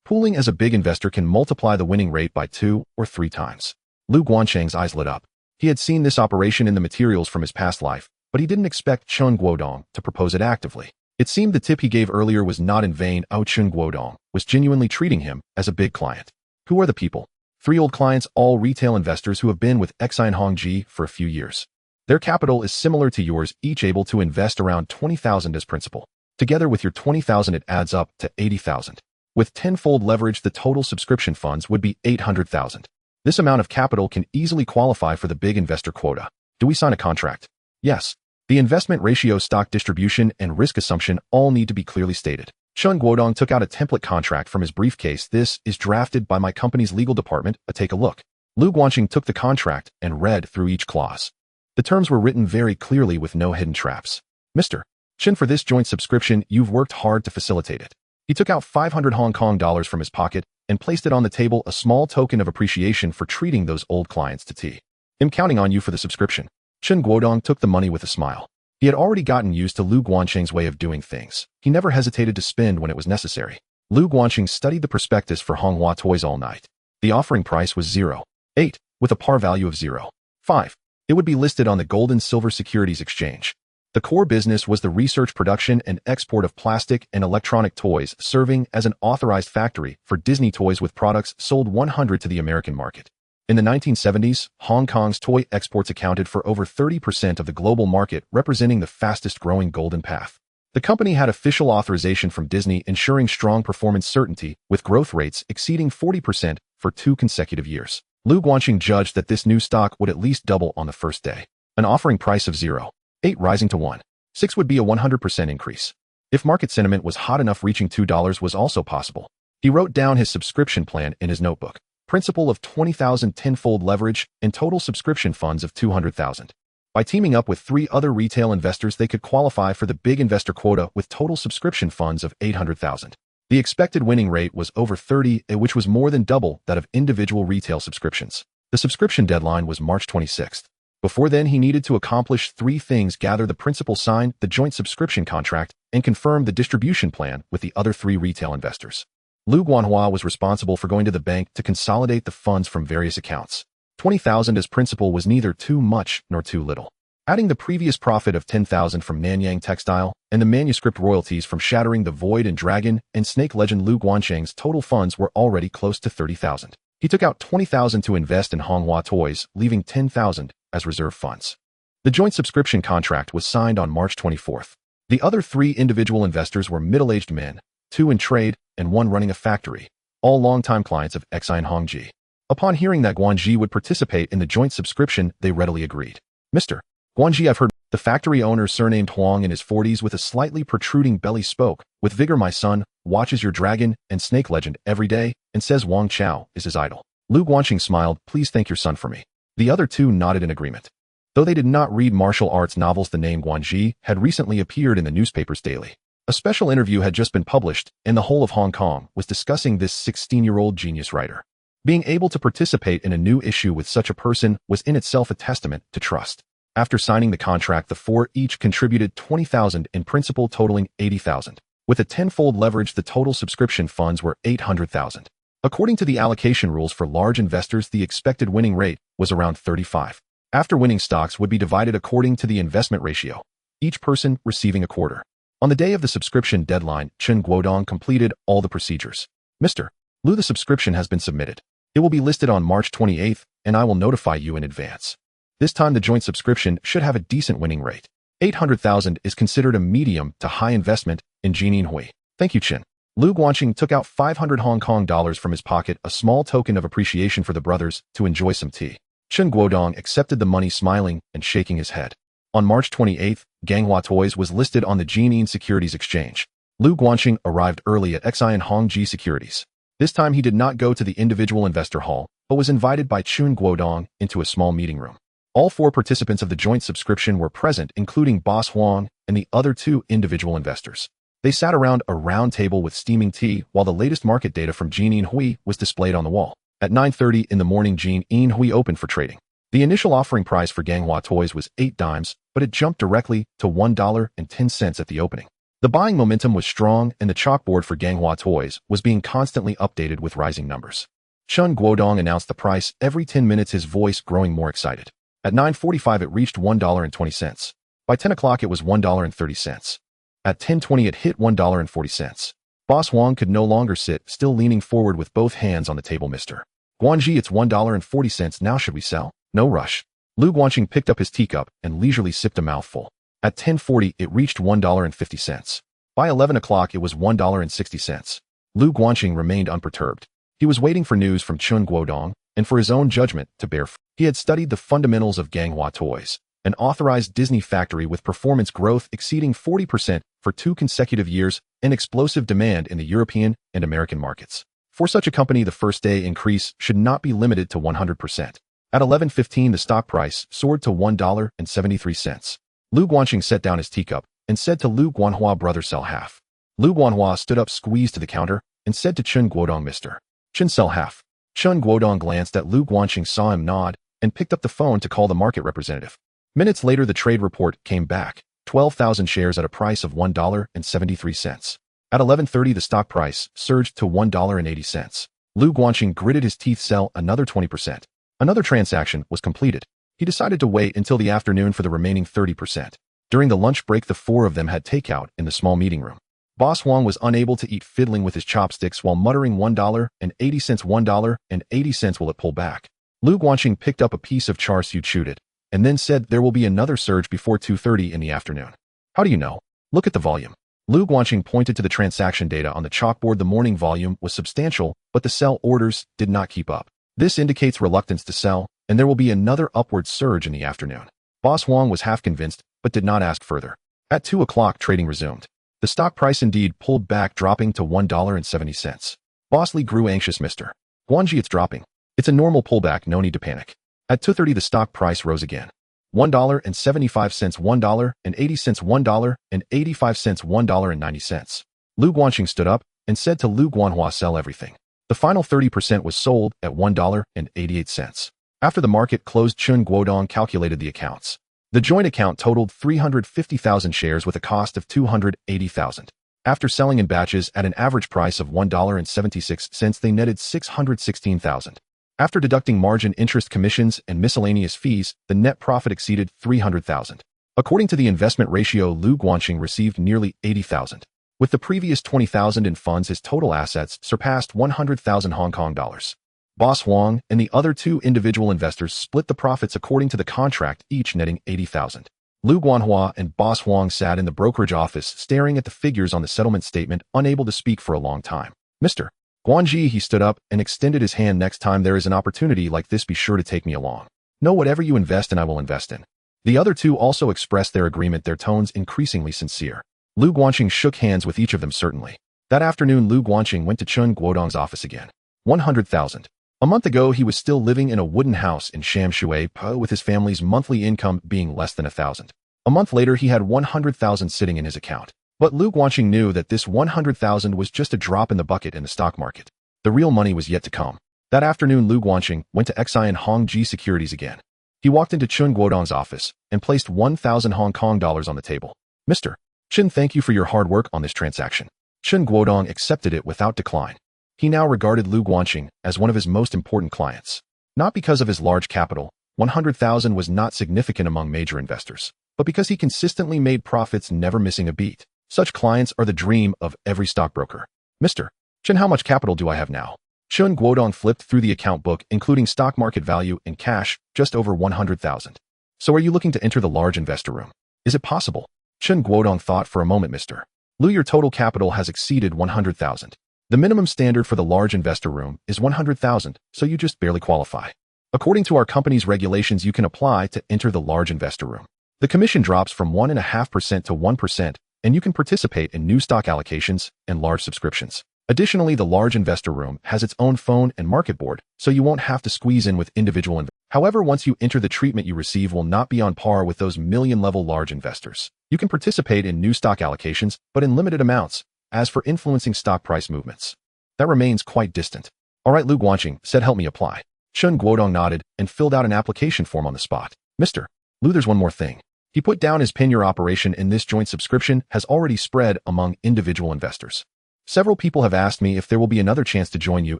Pooling as a big investor can multiply the winning rate by 2 or 3 times. Lu Guanqing's eyes lit up. He had seen this operation in the materials from his past life, but he didn't expect Chen Guodong to propose it actively. It seemed the tip he gave earlier was not in vain. Chen Guodong was genuinely treating him as a big client. Who are the people? 3 old clients, all retail investors who have been with Exine Hongji for a few years. Their capital is similar to yours, each able to invest around 20,000 as principal. Together with your 20,000, it adds up to 80,000. With tenfold leverage, the total subscription funds would be 800,000. This amount of capital can easily qualify for the big investor quota. Do we sign a contract? Yes. The investment ratio, stock distribution, and risk assumption all need to be clearly stated. Chen Guodong took out a template contract from his briefcase. This is drafted by my company's legal department. Take a look. Lu Guanqing took the contract and read through each clause. The terms were written very clearly with no hidden traps. Mr. Chen, for this joint subscription, you've worked hard to facilitate it. He took out 500 Hong Kong dollars from his pocket and placed it on the table, a small token of appreciation for treating those old clients to tea. I'm counting on you for the subscription. Chen Guodong took the money with a smile. He had already gotten used to Lu Guanqing's way of doing things. He never hesitated to spend when it was necessary. Lu Guanqing studied the prospectus for Honghua Toys all night. The offering price was 0.8, with a par value of 0.5. It would be listed on the Gold and Silver Securities Exchange. The core business was the research, production, and export of plastic and electronic toys, serving as an authorized factory for Disney toys with products sold 100 to the American market. In the 1970s, Hong Kong's toy exports accounted for over 30% of the global market, representing the fastest-growing golden path. The company had official authorization from Disney, ensuring strong performance certainty, with growth rates exceeding 40% for 2 consecutive years. Lu Guanqing judged that this new stock would at least double on the first day. An offering price of 0.8 rising to 1.6 would be a 100% increase. If market sentiment was hot enough, reaching $2 was also possible. He wrote down his subscription plan in his notebook. Principal of 20,000 tenfold leverage and total subscription funds of 200,000. By teaming up with 3 other retail investors, they could qualify for the big investor quota with total subscription funds of 800,000. The expected winning rate was over 30, which was more than double that of individual retail subscriptions. The subscription deadline was March 26th. Before then, he needed to accomplish 3 things: gather the principal, sign the joint subscription contract, and confirm the distribution plan with the other 3 retail investors. Lu Guanhua was responsible for going to the bank to consolidate the funds from various accounts. 20,000 as principal was neither too much nor too little. Adding the previous profit of 10,000 from Nanyang Textile and the manuscript royalties from Shattering the Void and Dragon and Snake Legend, Lu Guanqing's total funds were already close to 30,000. He took out 20,000 to invest in Honghua Toys, leaving 10,000 as reserve funds. The joint subscription contract was signed on March 24th. The other 3 individual investors were middle-aged men, 2 in trade and 1 running a factory, all longtime clients of Xian Hongji. Upon hearing that Guanji would participate in the joint subscription, they readily agreed. Mr. Guanji, I've heard. The factory owner, surnamed Huang, in his 40s with a slightly protruding belly, spoke with vigor. My son watches your Dragon and Snake Legend every day and says Wang Chao is his idol. Lu Guanqing smiled. Please thank your son for me. The other 2 nodded in agreement. Though they did not read martial arts novels, the name Guanji had recently appeared in the newspapers daily. A special interview had just been published, and the whole of Hong Kong was discussing this 16-year-old genius writer. Being able to participate in a new issue with such a person was in itself a testament to trust. After signing the contract, the 4 each contributed 20,000 in principal, totaling 80,000. With a tenfold leverage, the total subscription funds were 800,000. According to the allocation rules for large investors, the expected winning rate was around 35. After winning, stocks would be divided according to the investment ratio, each person receiving a quarter. On the day of the subscription deadline, Chen Guodong completed all the procedures. Mr. Lu, the subscription has been submitted. It will be listed on March 28th, and I will notify you in advance. This time, the joint subscription should have a decent winning rate. 800,000 is considered a medium to high investment in Jianin Hui. Thank you, Chen. Lu Guanqing took out 500 Hong Kong dollars from his pocket, a small token of appreciation for the brothers, to enjoy some tea. Chen Guodong accepted the money, smiling and shaking his head. On March 28th, Ganghua Toys was listed on the Jianin Securities Exchange. Lu Guanqing arrived early at Xian Hongji Securities. This time, he did not go to the individual investor hall, but was invited by Chen Guodong into a small meeting room. All 4 participants of the joint subscription were present, including Boss Huang and the other 2 individual investors. They sat around a round table with steaming tea while the latest market data from Jianin Hui was displayed on the wall. At 9:30 in the morning, Jianin Hui opened for trading. The initial offering price for Ganghua Toys was 8 dimes, but it jumped directly to $1.10 at the opening. The buying momentum was strong, and the chalkboard for Ganghua Toys was being constantly updated with rising numbers. Chen Guodong announced the price every 10 minutes, his voice growing more excited. At 9:45, it reached $1.20. By 10 o'clock, it was $1.30. At 10:20, it hit $1.40. Boss Huang could no longer sit still, leaning forward with both hands on the table. Mr. Guanji, it's $1.40 now. Should we sell? No rush. Lu Guanqing picked up his teacup and leisurely sipped a mouthful. At 10:40, it reached $1.50. By 11 o'clock, it was $1.60. Lu Guanqing remained unperturbed. He was waiting for news from Chen Guodong and for his own judgment to bear fruit. He had studied the fundamentals of Ganghua Toys, an authorized Disney factory with performance growth exceeding 40% for 2 consecutive years and explosive demand in the European and American markets. For such a company, the first day increase should not be limited to 100%. At 11:15, the stock price soared to $1.73. Lu Guanxing set down his teacup and said to Lu Guanhua, brother, sell half. Lu Guanhua stood up, squeezed to the counter, and said to Chen Guodong, Mr. Chen, sell half. Chen Guodong glanced at Lu Guanxing, saw him nod, and picked up the phone to call the market representative. Minutes later, the trade report came back, 12,000 shares at a price of $1.73. At 11:30, the stock price surged to $1.80. Lu Guanxing gritted his teeth, sell another 20%. Another transaction was completed. He decided to wait until the afternoon for the remaining 30%. During the lunch break, the four of them had takeout in the small meeting room. Boss Huang was unable to eat, fiddling with his chopsticks while muttering $1.80, $1.80, will it pull back? Lu Guanxing picked up a piece of char siu, chewed it, and then said there will be another surge before 2:30 in the afternoon. How do you know? Look at the volume. Lu Guanxing pointed to the transaction data on the chalkboard. The morning volume was substantial, but the sell orders did not keep up. This indicates reluctance to sell, and there will be another upward surge in the afternoon. Boss Huang was half convinced, but did not ask further. At 2 o'clock, trading resumed. The stock price indeed pulled back, dropping to $1.70. Boss Li grew anxious. Mr. Guanji, it's dropping. It's a normal pullback, no need to panic. At 2:30, the stock price rose again. $1.75, $1.80, $1.85, $1.90. Lu Guanxing stood up and said to Lu Guanhua, sell everything. The final 30% was sold at $1.88. After the market closed, Chen Guodong calculated the accounts. The joint account totaled 350,000 shares with a cost of $280,000. After selling in batches at an average price of $1.76, they netted $616,000. After deducting margin, interest, commissions, and miscellaneous fees, the net profit exceeded $300,000. According to the investment ratio, Lu Guanxing received nearly $80,000. With the previous $20,000 in funds, his total assets surpassed 100,000 Hong Kong dollars. Boss Huang and the other two individual investors split the profits according to the contract, each netting $80,000. Lu Guanhua and Boss Huang sat in the brokerage office staring at the figures on the settlement statement, unable to speak for a long time. Mr. Guanji, he stood up and extended his hand. Next time there is an opportunity like this, be sure to take me along. No, whatever you invest in, I will invest in. The other two also expressed their agreement, their tones increasingly sincere. Lu Guanxing shook hands with each of them. Certainly. That afternoon, Lu Guanxing went to Chen Guodong's office again. 100,000. A month ago, he was still living in a wooden house in Shamshui, with his family's monthly income being less than 1,000. A month later, he had 100,000 sitting in his account. But Lu Guanxing knew that this 100,000 was just a drop in the bucket in the stock market. The real money was yet to come. That afternoon, Lu Guanxing went to Xian Hongji Securities again. He walked into Chen Guodong's office and placed 1,000 Hong Kong dollars on the table. Mr. Chen, thank you for your hard work on this transaction. Chen Guodong accepted it without decline. He now regarded Lu Guanxing as one of his most important clients. Not because of his large capital, 100,000 was not significant among major investors, but because he consistently made profits, never missing a beat. Such clients are the dream of every stockbroker. Mr. Chen, how much capital do I have now? Chen Guodong flipped through the account book, including stock market value and cash, just over 100,000. So are you looking to enter the large investor room? Is it possible? Chen Guodong thought for a moment. Mr. Lu, your total capital has exceeded 100,000. The minimum standard for the large investor room is 100,000, so you just barely qualify. According to our company's regulations, you can apply to enter the large investor room. The commission drops from 1.5% to 1%, and you can participate in new stock allocations and large subscriptions. Additionally, the large investor room has its own phone and market board, so you won't have to squeeze in with individual investors. However, once you enter, the treatment you receive will not be on par with those million-level large investors. You can participate in new stock allocations, but in limited amounts. As for influencing stock price movements, that remains quite distant. All right, Lu Guanxing said, help me apply. Chen Guodong nodded and filled out an application form on the spot. Mr. Lu, there's one more thing. He put down his pen. Your operation in this joint subscription has already spread among individual investors. Several people have asked me if there will be another chance to join you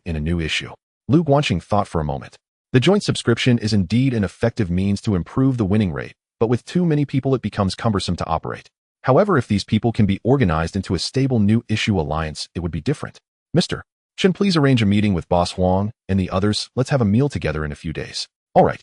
in a new issue. Lu Guanxing thought for a moment. The joint subscription is indeed an effective means to improve the winning rate, but with too many people it becomes cumbersome to operate. However, if these people can be organized into a stable new issue alliance, it would be different. Mr. Chen, please arrange a meeting with Boss Huang and the others. Let's have a meal together in a few days. All right.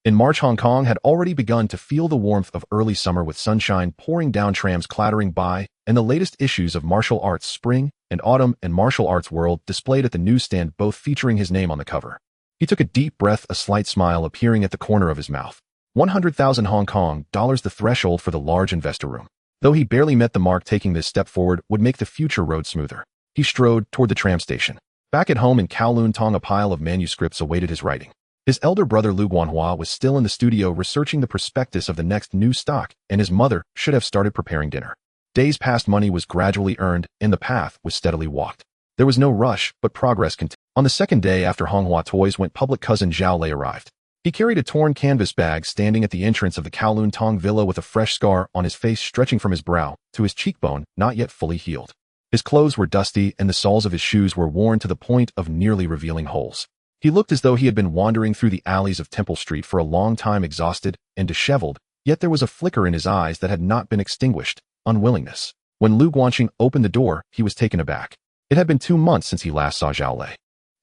In March, Hong Kong had already begun to feel the warmth of early summer, with sunshine pouring down, trams clattering by, and the latest issues of Martial Arts Spring and Autumn and Martial Arts World displayed at the newsstand, both featuring his name on the cover. He took a deep breath, a slight smile appearing at the corner of his mouth. 100,000 Hong Kong dollars, the threshold for the large investor room. Though he barely met the mark, taking this step forward would make the future road smoother. He strode toward the tram station. Back at home in Kowloon Tong, a pile of manuscripts awaited his writing. His elder brother Lu Guanhua was still in the studio researching the prospectus of the next new stock, and his mother should have started preparing dinner. Days passed, money was gradually earned, and the path was steadily walked. There was no rush, but progress continued. On the second day after Honghua Toys went public, cousin Zhao Lei arrived. He carried a torn canvas bag, standing at the entrance of the Kowloon Tong villa with a fresh scar on his face stretching from his brow to his cheekbone, not yet fully healed. His clothes were dusty, and the soles of his shoes were worn to the point of nearly revealing holes. He looked as though he had been wandering through the alleys of Temple Street for a long time, exhausted and disheveled, yet there was a flicker in his eyes that had not been extinguished, unwillingness. When Lu Guanqing opened the door, he was taken aback. It had been 2 months since he last saw Zhao Lei.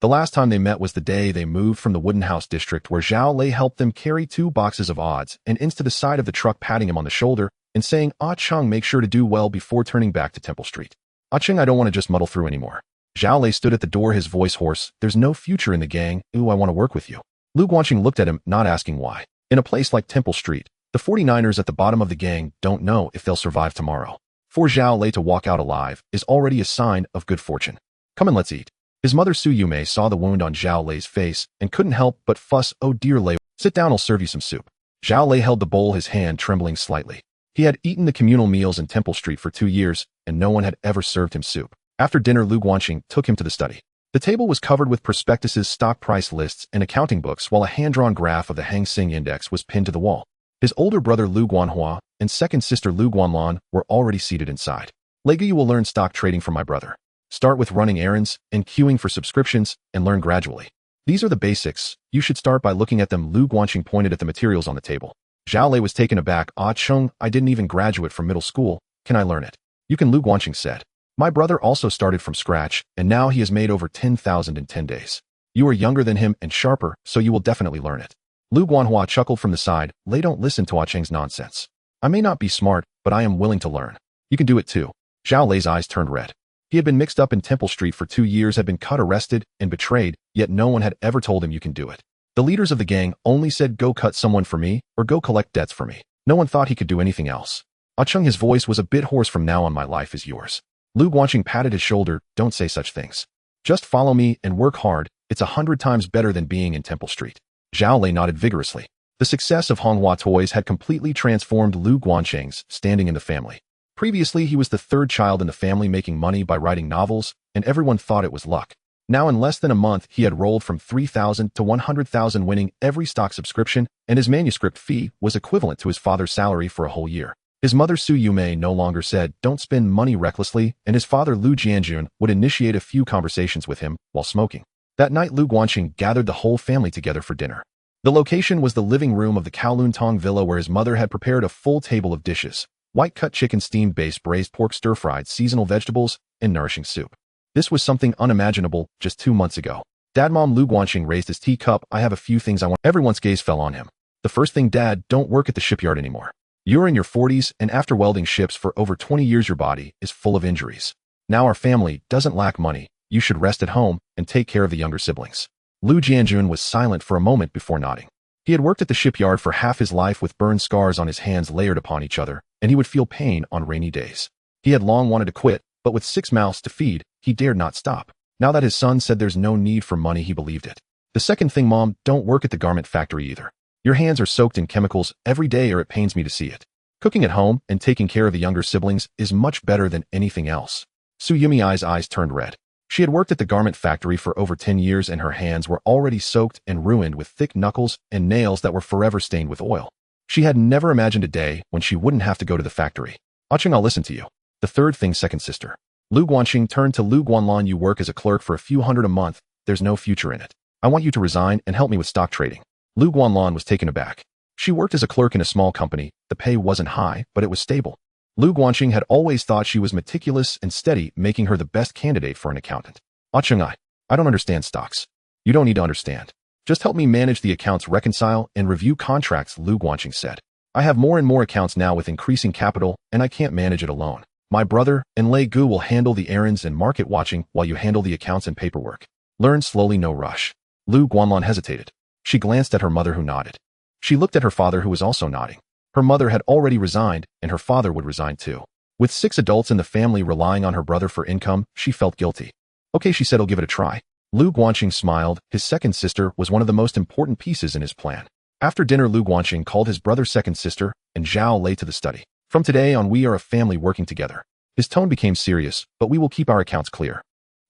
The last time they met was the day they moved from the Wooden House district, where Zhao Lei helped them carry 2 boxes of odds and ends to the side of the truck, patting him on the shoulder and saying, "Ah Chung, make sure to do well," before turning back to Temple Street. "Ah Chung, I don't want to just muddle through anymore." Zhao Lei stood at the door, his voice hoarse. "There's no future in the gang. Ooh, I want to work with you." Lu Guanqing looked at him, not asking why. In a place like Temple Street, the 49ers at the bottom of the gang don't know if they'll survive tomorrow. For Zhao Lei to walk out alive is already a sign of good fortune. "Come and let's eat." His mother Su Yume saw the wound on Zhao Lei's face and couldn't help but fuss. "Oh dear Lei, sit down, I'll serve you some soup." Zhao Lei held the bowl, his hand trembling slightly. He had eaten the communal meals in Temple Street for 2 years, and no one had ever served him soup. After dinner, Lu Guanqing took him to the study. The table was covered with prospectuses, stock price lists, and accounting books, while a hand-drawn graph of the Hang Seng Index was pinned to the wall. His older brother Lu Guanhua and second sister Lu Guanlan were already seated inside. "Later you will learn stock trading from my brother. Start with running errands and queuing for subscriptions and learn gradually. These are the basics. You should start by looking at them." Lu Guanqing pointed at the materials on the table. Zhao Lei was taken aback. "Ah Chung, I didn't even graduate from middle school. Can I learn it?" "You can," Lu Guanqing said. "My brother also started from scratch, and now he has made over 10,000 in 10 days. You are younger than him and sharper, so you will definitely learn it." Lu Guanhua chuckled from the side. "Lei, don't listen to Ah Cheng's nonsense. I may not be smart, but I am willing to learn. You can do it too." Zhao Lei's eyes turned red. He had been mixed up in Temple Street for 2 years, had been caught, arrested, and betrayed, yet no one had ever told him, "You can do it." The leaders of the gang only said, "Go cut someone for me," or "Go collect debts for me." No one thought he could do anything else. "Ah Chung," his voice was a bit hoarse, "from now on my life is yours." Lu Guanqing patted his shoulder. "Don't say such things. Just follow me and work hard. It's 100 times better than being in Temple Street." Zhao Lei nodded vigorously. The success of Honghua Toys had completely transformed Lu Guanqing's standing in the family. Previously, he was the 3rd child in the family, making money by writing novels, and everyone thought it was luck. Now, in less than a month, he had rolled from 3,000 to 100,000, winning every stock subscription, and his manuscript fee was equivalent to his father's salary for a whole year. His mother Su Yume no longer said, "Don't spend money recklessly," and his father Lu Jianjun would initiate a few conversations with him while smoking. That night, Lu Guanqing gathered the whole family together for dinner. The location was the living room of the Kowloon Tong villa, where his mother had prepared a full table of dishes: white-cut chicken, steamed base, braised pork, stir-fried seasonal vegetables, and nourishing soup. This was something unimaginable just 2 months ago. Dadmom Lu Guanqing raised his teacup. "I have a few things I want." Everyone's gaze fell on him. "The first thing, Dad, don't work at the shipyard anymore. You're in your 40s, and after welding ships for over 20 years, your body is full of injuries. Now our family doesn't lack money. You should rest at home and take care of the younger siblings." Lu Jianjun was silent for a moment before nodding. He had worked at the shipyard for half his life, with burned scars on his hands layered upon each other, and he would feel pain on rainy days. He had long wanted to quit, but with 6 mouths to feed, he dared not stop. Now that his son said there's no need for money, he believed it. "The second thing, Mom, don't work at the garment factory either. Your hands are soaked in chemicals every day, or it pains me to see it. Cooking at home and taking care of the younger siblings is much better than anything else." Su Yumi's eyes turned red. She had worked at the garment factory for over 10 years, and her hands were already soaked and ruined, with thick knuckles and nails that were forever stained with oil. She had never imagined a day when she wouldn't have to go to the factory. "Ah Chung, I'll listen to you." "The third thing, second sister." Lu Guanqing turned to Lu Guanlan. "You work as a clerk for a few hundred a month. There's no future in it. I want you to resign and help me with stock trading." Lu Guanlan was taken aback. She worked as a clerk in a small company. The pay wasn't high, but it was stable. Lu Guanqing had always thought she was meticulous and steady, making her the best candidate for an accountant. "Ah Chung, I don't understand stocks." "You don't need to understand. Just help me manage the accounts, reconcile and review contracts," Lu Guanqing said. "I have more and more accounts now with increasing capital, and I can't manage it alone. My brother and Lei Gu will handle the errands and market watching while you handle the accounts and paperwork. Learn slowly, no rush." Lu Guanlan hesitated. She glanced at her mother, who nodded. She looked at her father, who was also nodding. Her mother had already resigned, and her father would resign too. With 6 adults in the family relying on her brother for income, she felt guilty. "Okay," she said, "I'll give it a try." Lu Guanqing smiled. His second sister was one of the most important pieces in his plan. After dinner, Lu Guanqing called his brother's second sister and Zhao Lei to the study. From today on, we are a family working together. His tone became serious, but we will keep our accounts clear.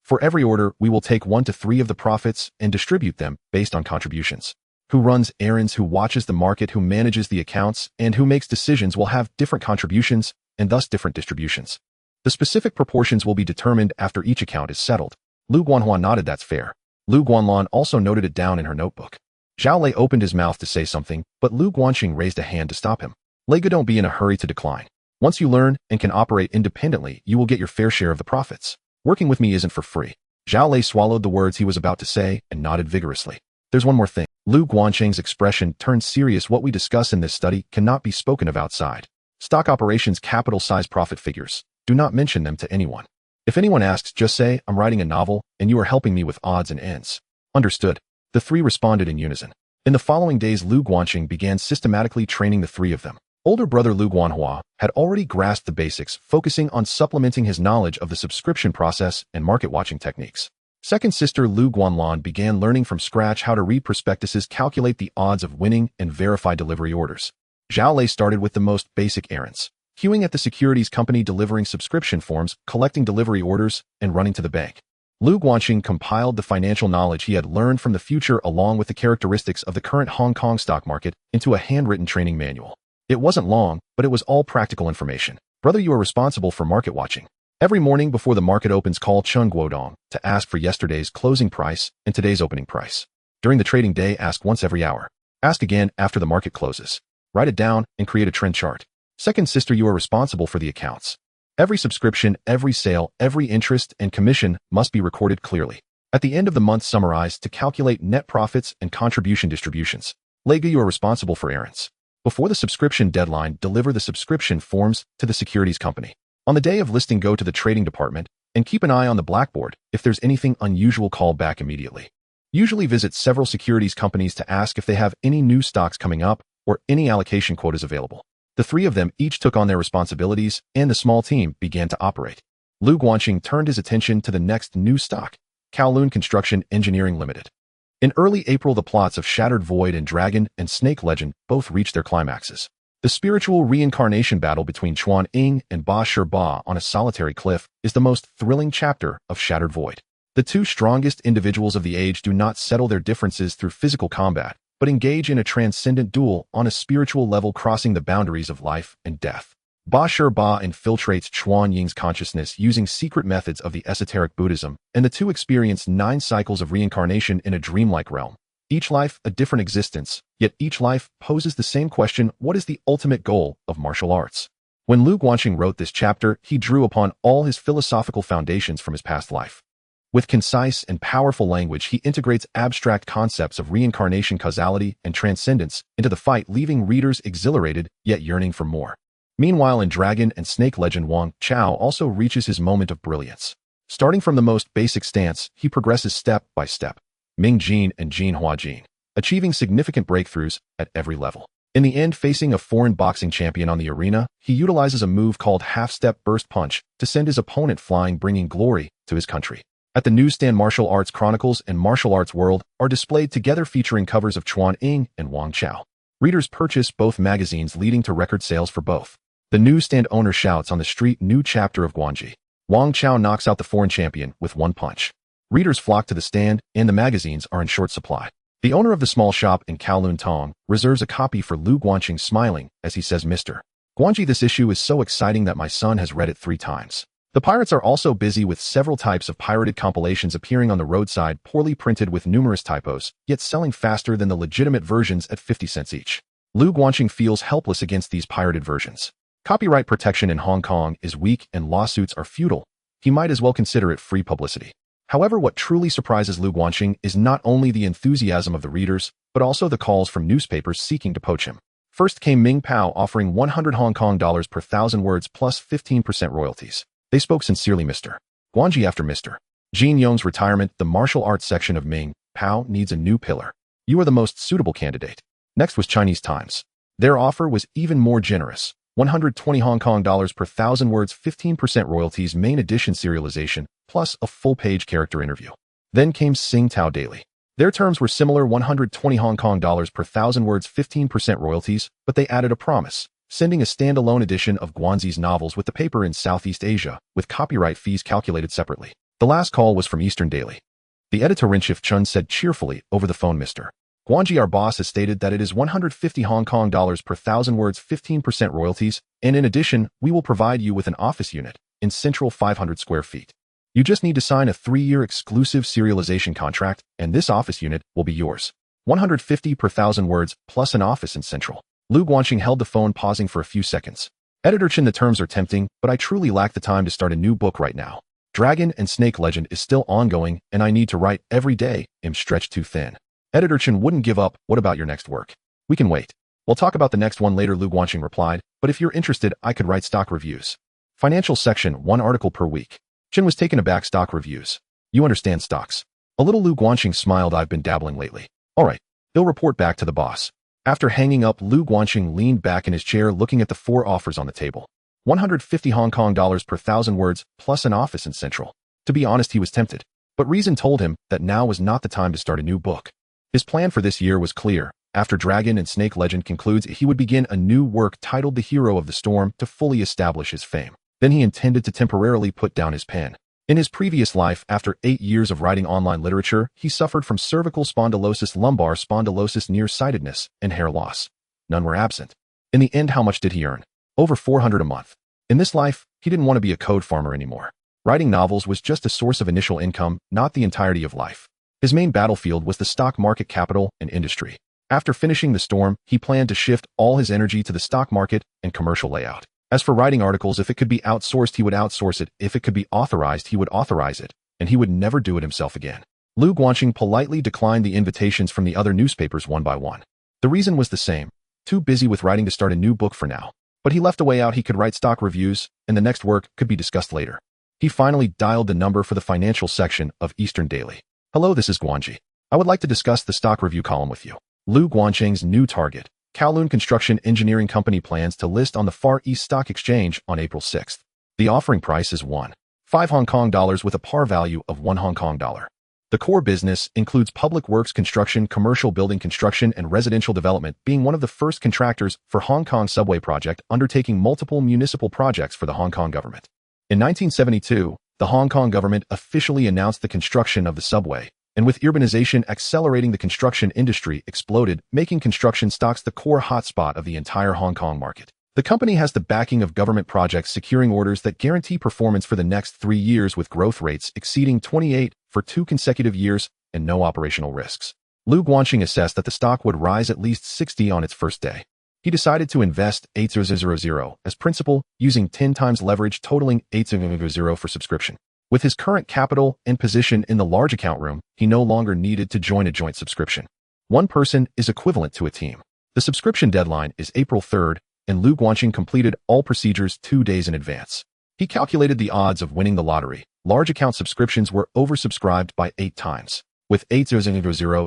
For every order, we will take 1 to 3 of the profits and distribute them based on contributions. Who runs errands, who watches the market, who manages the accounts, and who makes decisions will have different contributions and thus different distributions. The specific proportions will be determined after each account is settled. Lu Guanhua nodded. That's fair. Lu Guanlan also noted it down in her notebook. Zhao Lei opened his mouth to say something, but Lu Guanqing raised a hand to stop him. Lega, don't be in a hurry to decline. Once you learn and can operate independently, you will get your fair share of the profits. Working with me isn't for free. Zhao Lei swallowed the words he was about to say and nodded vigorously. There's one more thing. Lu Guanqing's expression turned serious. What we discuss in this study cannot be spoken of outside. Stock operations, capital size, profit figures. Do not mention them to anyone. If anyone asks, just say, I'm writing a novel and you are helping me with odds and ends. Understood. The three responded in unison. In the following days, Lu Guanqing began systematically training the three of them. Older brother Lu Guanhua had already grasped the basics, focusing on supplementing his knowledge of the subscription process and market-watching techniques. Second sister Lu Guanlan began learning from scratch how to read prospectuses, calculate the odds of winning, and verify delivery orders. Zhao Lei started with the most basic errands, queuing at the securities company, delivering subscription forms, collecting delivery orders, and running to the bank. Lu Guanqing compiled the financial knowledge he had learned from the future along with the characteristics of the current Hong Kong stock market into a handwritten training manual. It wasn't long, but it was all practical information. Brother, you are responsible for market watching. Every morning before the market opens, call Chun Guodong to ask for yesterday's closing price and today's opening price. During the trading day, ask once every hour. Ask again after the market closes. Write it down and create a trend chart. Second sister, you are responsible for the accounts. Every subscription, every sale, every interest and commission must be recorded clearly. At the end of the month, summarize to calculate net profits and contribution distributions. Lega, you are responsible for errands. Before the subscription deadline, deliver the subscription forms to the securities company. On the day of listing, go to the trading department and keep an eye on the blackboard. If there's anything unusual, call back immediately. Usually visit several securities companies to ask if they have any new stocks coming up or any allocation quotas available. The three of them each took on their responsibilities and the small team began to operate. Lu Guanqing turned his attention to the next new stock, Kowloon Construction Engineering Limited. In early April, the plots of Shattered Void and Dragon and Snake Legend both reached their climaxes. The spiritual reincarnation battle between Chuan Ying and Ba Shi Ba on a solitary cliff is the most thrilling chapter of Shattered Void. The two strongest individuals of the age do not settle their differences through physical combat, but engage in a transcendent duel on a spiritual level, crossing the boundaries of life and death. Ba Shi Ba infiltrates Chuan Ying's consciousness using secret methods of the esoteric Buddhism, and the two experience 9 cycles of reincarnation in a dreamlike realm. Each life a different existence, yet each life poses the same question: what is the ultimate goal of martial arts? When Lu Guanqing wrote this chapter, he drew upon all his philosophical foundations from his past life. With concise and powerful language, he integrates abstract concepts of reincarnation, causality, and transcendence into the fight, leaving readers exhilarated yet yearning for more. Meanwhile, in Dragon and Snake Legend, Wang Chao also reaches his moment of brilliance. Starting from the most basic stance, he progresses step by step. Ming Jin and Jin Hua Jin, achieving significant breakthroughs at every level. In the end, facing a foreign boxing champion on the arena, he utilizes a move called half-step burst punch to send his opponent flying, bringing glory to his country. At the newsstand, Martial Arts Chronicles and Martial Arts World are displayed together, featuring covers of Chuan Ying and Wang Chao. Readers purchase both magazines, leading to record sales for both. The newsstand owner shouts on the street, new chapter of Guanji. Wang Chao knocks out the foreign champion with one punch. Readers flock to the stand, and the magazines are in short supply. The owner of the small shop in Kowloon Tong reserves a copy for Lu Guanqing, smiling as he says, Mr. Guanji, this issue is so exciting that my son has read it 3 times. The pirates are also busy with several types of pirated compilations appearing on the roadside, poorly printed with numerous typos, yet selling faster than the legitimate versions at 50 cents each. Lu Guanqing feels helpless against these pirated versions. Copyright protection in Hong Kong is weak and lawsuits are futile. He might as well consider it free publicity. However, what truly surprises Lu Guanqing is not only the enthusiasm of the readers, but also the calls from newspapers seeking to poach him. First came Ming Pao, offering 100 Hong Kong dollars per 1,000 words plus 15% royalties. They spoke sincerely, Mr. Guanji. After Mr. Jin Yong's retirement, the martial arts section of Ming Pao needs a new pillar. You are the most suitable candidate. Next was Chinese Times. Their offer was even more generous. 120 Hong Kong dollars per 1,000 words, 15% royalties, main edition serialization, plus a full-page character interview. Then came Singtao Daily. Their terms were similar, 120 Hong Kong dollars per 1,000 words, 15% royalties, but they added a promise, sending a standalone edition of Guanxi's novels with the paper in Southeast Asia, with copyright fees calculated separately. The last call was from Eastern Daily. The editor-in-chief Chun said cheerfully over the phone, "Mr. Guanxi, our boss has stated that it is 150 Hong Kong dollars per 1,000 words, 15% royalties, and in addition, we will provide you with an office unit in Central 500 square feet. You just need to sign a 3-year exclusive serialization contract, and this office unit will be yours. 150 per 1,000 words, plus an office in Central." Lu Guanxing held the phone, pausing for a few seconds. "Editor Chen, the terms are tempting, but I truly lack the time to start a new book right now. Dragon and Snake Legend is still ongoing, and I need to write every day. I'm stretched too thin." Editor Chen wouldn't give up. "What about your next work?" "We can wait. We'll talk about the next one later," Lu Guanxing replied, "but if you're interested, I could write stock reviews. Financial section, 1 article per week." Chen was taken aback. "Stock reviews? You understand stocks?" A little. Lu Guanxing smiled. "I've been dabbling lately." "All right. He'll report back to the boss." After hanging up, Lu Guanxing leaned back in his chair, looking at the 4 offers on the table. 150 Hong Kong dollars per 1,000 words, plus an office in Central. To be honest, he was tempted. But reason told him that now was not the time to start a new book. His plan for this year was clear. After Dragon and Snake Legend concludes, he would begin a new work titled The Hero of the Storm to fully establish his fame. Then he intended to temporarily put down his pen. In his previous life, after 8 years of writing online literature, he suffered from cervical spondylosis, lumbar spondylosis, nearsightedness, and hair loss. None were absent. In the end, how much did he earn? Over 400 a month. In this life, he didn't want to be a code farmer anymore. Writing novels was just a source of initial income, not the entirety of life. His main battlefield was the stock market, capital, and industry. After finishing The Storm, he planned to shift all his energy to the stock market and commercial layout. As for writing articles, if it could be outsourced, he would outsource it. If it could be authorized, he would authorize it. And he would never do it himself again. Lu Guanxing politely declined the invitations from the other newspapers one by one. The reason was the same. Too busy with writing to start a new book for now. But he left a way out. He could write stock reviews, and the next work could be discussed later. He finally dialed the number for the financial section of Eastern Daily. "Hello, this is Guanxi. I would like to discuss the stock review column with you." Lu Guanxing's new target, Kowloon Construction Engineering Company, plans to list on the Far East Stock Exchange on April 6th. The offering price is 1.5 Hong Kong dollars with a par value of 1 Hong Kong dollar. The core business includes public works construction, commercial building construction, and residential development, being one of the first contractors for Hong Kong subway project, undertaking multiple municipal projects for the Hong Kong government. In 1972, the Hong Kong government officially announced the construction of the subway, and with urbanization accelerating, the construction industry exploded, making construction stocks the core hotspot of the entire Hong Kong market. The company has the backing of government projects, securing orders that guarantee performance for the next 3 years, with growth rates exceeding 28 for 2 consecutive years and no operational risks. Lu Guanxing assessed that the stock would rise at least 60 on its first day. He decided to invest 8,000 as principal, using 10 times leverage, totaling 8,000 for subscription. With his current capital and position in the large account room, he no longer needed to join a joint subscription. One person is equivalent to a team. The subscription deadline is April 3rd, and Lu Guanxing completed all procedures 2 days in advance. He calculated the odds of winning the lottery. Large account subscriptions were oversubscribed by 8 times. With 8,000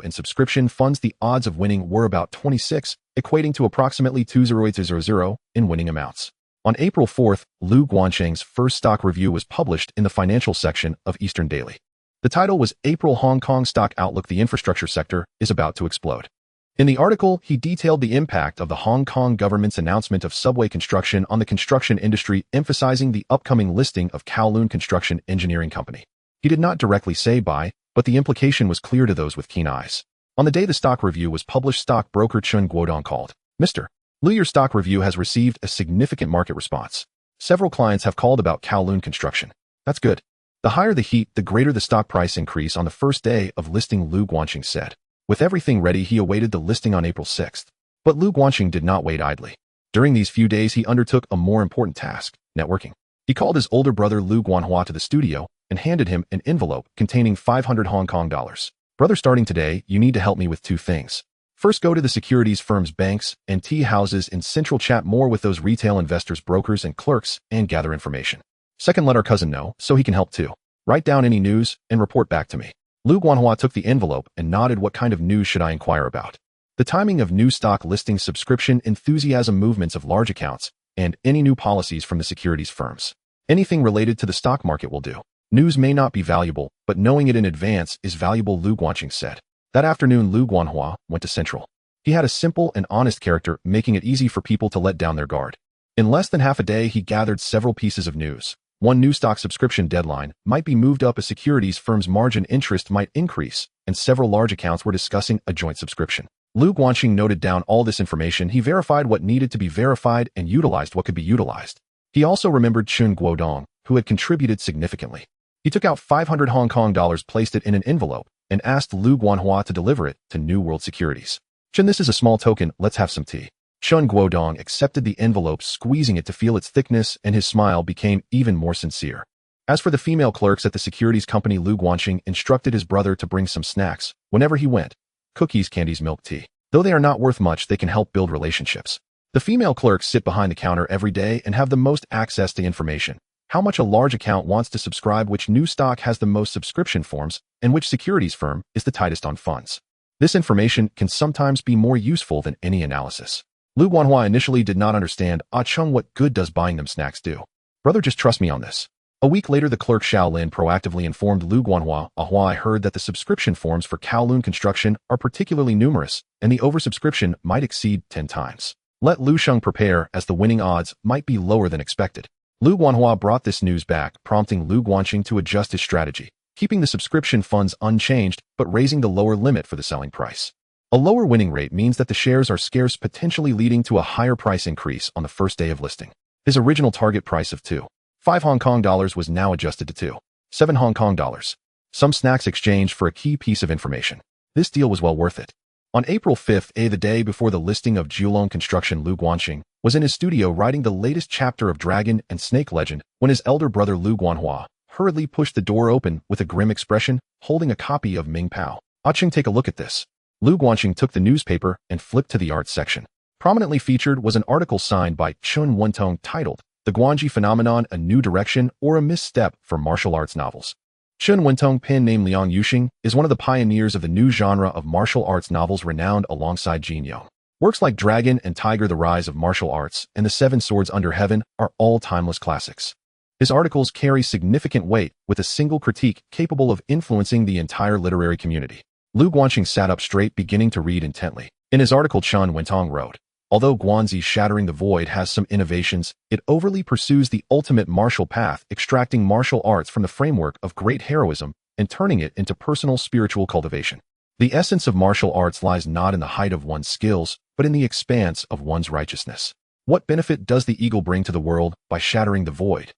in subscription funds, the odds of winning were about 26, equating to approximately 208,000 in winning amounts. On April 4th, Lu Guanxing's first stock review was published in the financial section of Eastern Daily. The title was April Hong Kong Stock Outlook: The Infrastructure Sector is About to Explode. In the article, he detailed the impact of the Hong Kong government's announcement of subway construction on the construction industry, emphasizing the upcoming listing of Kowloon Construction Engineering Company. He did not directly say buy, but the implication was clear to those with keen eyes. On the day the stock review was published, stockbroker Chun Guodong called. "Mr. Lu, your stock review has received a significant market response. Several clients have called about Kowloon Construction." "That's good. The higher the heat, the greater the stock price increase on the first day of listing," Lu Guanxing said. With everything ready, he awaited the listing on April 6th. But Lu Guanxing did not wait idly. During these few days, he undertook a more important task: networking. He called his older brother Lu Guanhua to the studio and handed him an envelope containing 500 Hong Kong dollars. "Brother, starting today, you need to help me with 2 things. First, go to the securities firms, banks, and tea houses in Central, chat more with those retail investors, brokers, and clerks, and gather information. Second, let our cousin know, so he can help too. Write down any news and report back to me." Lu Guanhua took the envelope and nodded. "What kind of news should I inquire about?" "The timing of new stock listings, subscription enthusiasm, movements of large accounts, and any new policies from the securities firms. Anything related to the stock market will do." News may not be valuable, but knowing it in advance is valuable, Lu Guanqing said. That afternoon, Lu Guanhua went to Central. He had a simple and honest character, making it easy for people to let down their guard. In less than half a day, he gathered several pieces of news. One new stock subscription deadline might be moved up, a securities firm's margin interest might increase, and several large accounts were discussing a joint subscription. Lu Guanqing noted down all this information. He verified what needed to be verified and utilized what could be utilized. He also remembered Chun Guodong, who had contributed significantly. He took out 500 Hong Kong dollars, placed it in an envelope, and asked Lu Guanhua to deliver it to New World Securities. Chun, this is a small token, let's have some tea. Chun Guodong accepted the envelope, squeezing it to feel its thickness, and his smile became even more sincere. As for the female clerks at the securities company, Lu Guanqing instructed his brother to bring some snacks whenever he went. Cookies, candies, milk tea. Though they are not worth much, they can help build relationships. The female clerks sit behind the counter every day and have the most access to information. How much a large account wants to subscribe, which new stock has the most subscription forms, and which securities firm is the tightest on funds. This information can sometimes be more useful than any analysis. Lu Guanhua initially did not understand. Ah Chung, what good does buying them snacks do? Brother, just trust me on this. A week later, the clerk Shaolin proactively informed Lu Guanhua, I heard that the subscription forms for Kowloon construction are particularly numerous, and the oversubscription might exceed 10 times. Let Lu Sheng prepare, as the winning odds might be lower than expected. Lu Guanhua brought this news back, prompting Lu Guanqing to adjust his strategy, keeping the subscription funds unchanged but raising the lower limit for the selling price. A lower winning rate means that the shares are scarce, potentially leading to a higher price increase on the first day of listing. His original target price of 2.5 Hong Kong dollars was now adjusted to 2.7 Hong Kong dollars. Some snacks exchanged for a key piece of information. This deal was well worth it. On April 5th, the day before the listing of Kowloon Construction, Lu Guanqing was in his studio writing the latest chapter of Dragon and Snake Legend when his elder brother Lu Guanhua hurriedly pushed the door open with a grim expression, holding a copy of Ming Pao. Ah Ching, take a look at this. Lu Guanqing took the newspaper and flipped to the arts section. Prominently featured was an article signed by Chun Wentong titled The Guanji Phenomenon, A New Direction or a Misstep for Martial Arts Novels. Chun Wentong, pen name Liang Yuxing, is one of the pioneers of the new genre of martial arts novels, renowned alongside Jin Yong. Works like Dragon and Tiger, The Rise of Martial Arts, and The Seven Swords Under Heaven are all timeless classics. His articles carry significant weight, with a single critique capable of influencing the entire literary community. Lu Guanqing sat up straight, beginning to read intently. In his article, Chun Wentong wrote, although Guanzi's Shattering the Void has some innovations, it overly pursues the ultimate martial path, extracting martial arts from the framework of great heroism and turning it into personal spiritual cultivation. The essence of martial arts lies not in the height of one's skills, but in the expanse of one's righteousness. What benefit does the eagle bring to the world by shattering the void?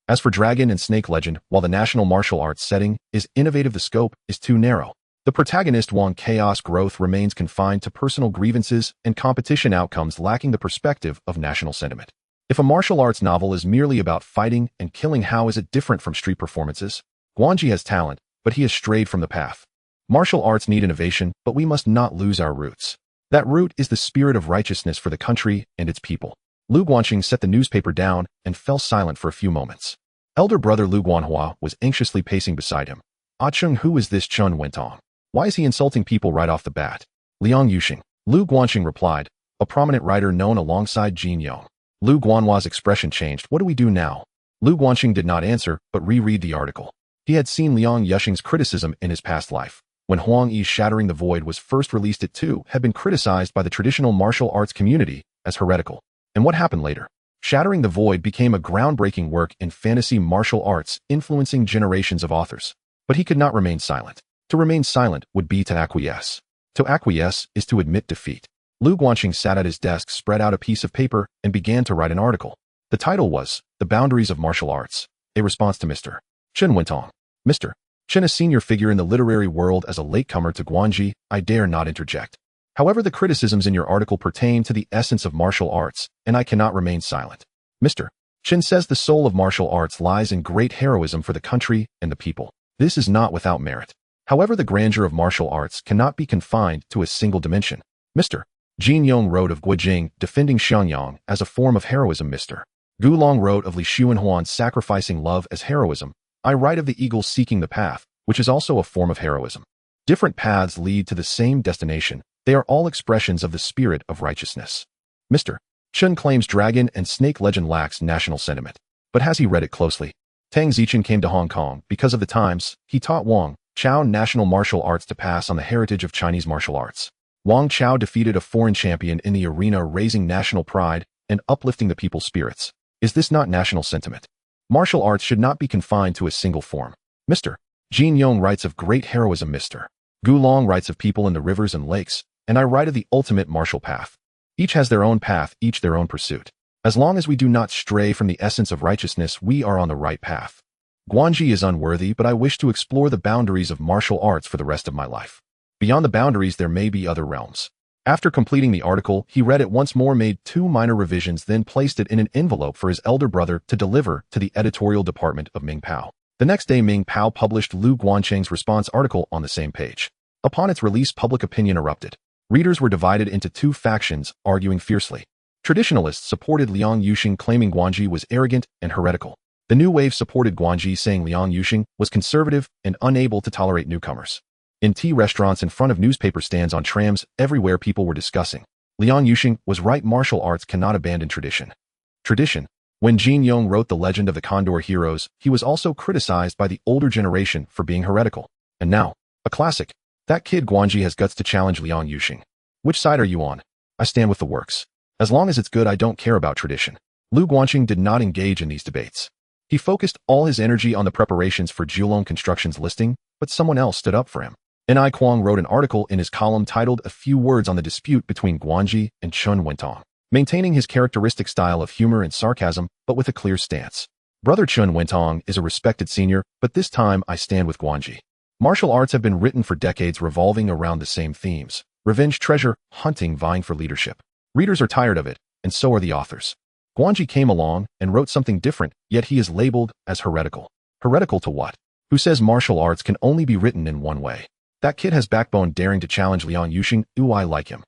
As for Dragon and Snake Legend, while the national martial arts setting is innovative, the scope is too narrow. The protagonist Wang Chaos growth remains confined to personal grievances and competition outcomes, lacking the perspective of national sentiment. If a martial arts novel is merely about fighting and killing, how is it different from street performances? Guanji has talent, but he has strayed from the path. Martial arts need innovation, but we must not lose our roots. That root is the spirit of righteousness for the country and its people. Lu Guanqing set the newspaper down and fell silent for a few moments. Elder brother Lu Guanhua was anxiously pacing beside him. Ah Chung, who is this Chun Wentong? Why is he insulting people right off the bat? Liang Yuxing. Lu Guanqing replied, a prominent writer known alongside Jin Yong. Lu Guanhua's expression changed. What do we do now? Lu Guanqing did not answer, but reread the article. He had seen Liang Yuxing's criticism in his past life. When Huang Yi's Shattering the Void was first released, it too had been criticized by the traditional martial arts community as heretical. And what happened later? Shattering the Void became a groundbreaking work in fantasy martial arts, influencing generations of authors. But he could not remain silent. To remain silent would be to acquiesce. To acquiesce is to admit defeat. Lu Guanqing sat at his desk, spread out a piece of paper, and began to write an article. The title was The Boundaries of Martial Arts, a response to Mr. Chun Wentong. Mr. Chun, a senior figure in the literary world, as a latecomer to Guanji, I dare not interject. However, the criticisms in your article pertain to the essence of martial arts, and I cannot remain silent. Mr. Chun says the soul of martial arts lies in great heroism for the country and the people. This is not without merit. However, the grandeur of martial arts cannot be confined to a single dimension. Mr. Jin Yong wrote of Guojing defending Xiangyang as a form of heroism. Mr. Gulong wrote of Li Xuanhuan sacrificing love as heroism. I write of the eagle seeking the path, which is also a form of heroism. Different paths lead to the same destination. They are all expressions of the spirit of righteousness. Mr. Chun claims Dragon and Snake Legend lacks national sentiment. But has he read it closely? Tang Zichen came to Hong Kong because of the times. He taught Wang Chao national martial arts to pass on the heritage of Chinese martial arts. Wang Chao defeated a foreign champion in the arena, raising national pride and uplifting the people's spirits. Is this not national sentiment? Martial arts should not be confined to a single form. Mr. Jin Yong writes of great heroism. Mr. Gu Long writes of people in the rivers and lakes, and I write of the ultimate martial path. Each has their own path, each their own pursuit. As long as we do not stray from the essence of righteousness, we are on the right path. Guanji is unworthy, but I wish to explore the boundaries of martial arts for the rest of my life. Beyond the boundaries, there may be other realms. After completing the article, he read it once more, made 2 minor revisions, then placed it in an envelope for his elder brother to deliver to the editorial department of Ming Pao. The next day, Ming Pao published Lu Guancheng's response article on the same page. Upon its release, public opinion erupted. Readers were divided into 2 factions, arguing fiercely. Traditionalists supported Liang Yuxing, claiming Guanji was arrogant and heretical. The new wave supported Guanji, saying Liang Yuxing was conservative and unable to tolerate newcomers. In tea restaurants, in front of newspaper stands, on trams, everywhere people were discussing. Liang Yuxing was right, martial arts cannot abandon tradition. When Jin Yong wrote The Legend of the Condor Heroes, he was also criticized by the older generation for being heretical. And now, a classic. That kid Guanji has guts to challenge Liang Yuxing. Which side are you on? I stand with the works. As long as it's good, I don't care about tradition. Lu Guancheng did not engage in these debates. He focused all his energy on the preparations for Kowloon Construction's listing, but someone else stood up for him. N.I. Kwong wrote an article in his column titled A Few Words on the Dispute Between Guanji and Chun Wentong, maintaining his characteristic style of humor and sarcasm, but with a clear stance. Brother Chun Wentong is a respected senior, but this time I stand with Guanji. Martial arts have been written for decades, revolving around the same themes: revenge, treasure, hunting, vying for leadership. Readers are tired of it, and so are the authors. Guanji came along and wrote something different, yet he is labeled as heretical. Heretical to what? Who says martial arts can only be written in one way? That kid has backbone, daring to challenge Liang Yuxing. Ooh, I like him.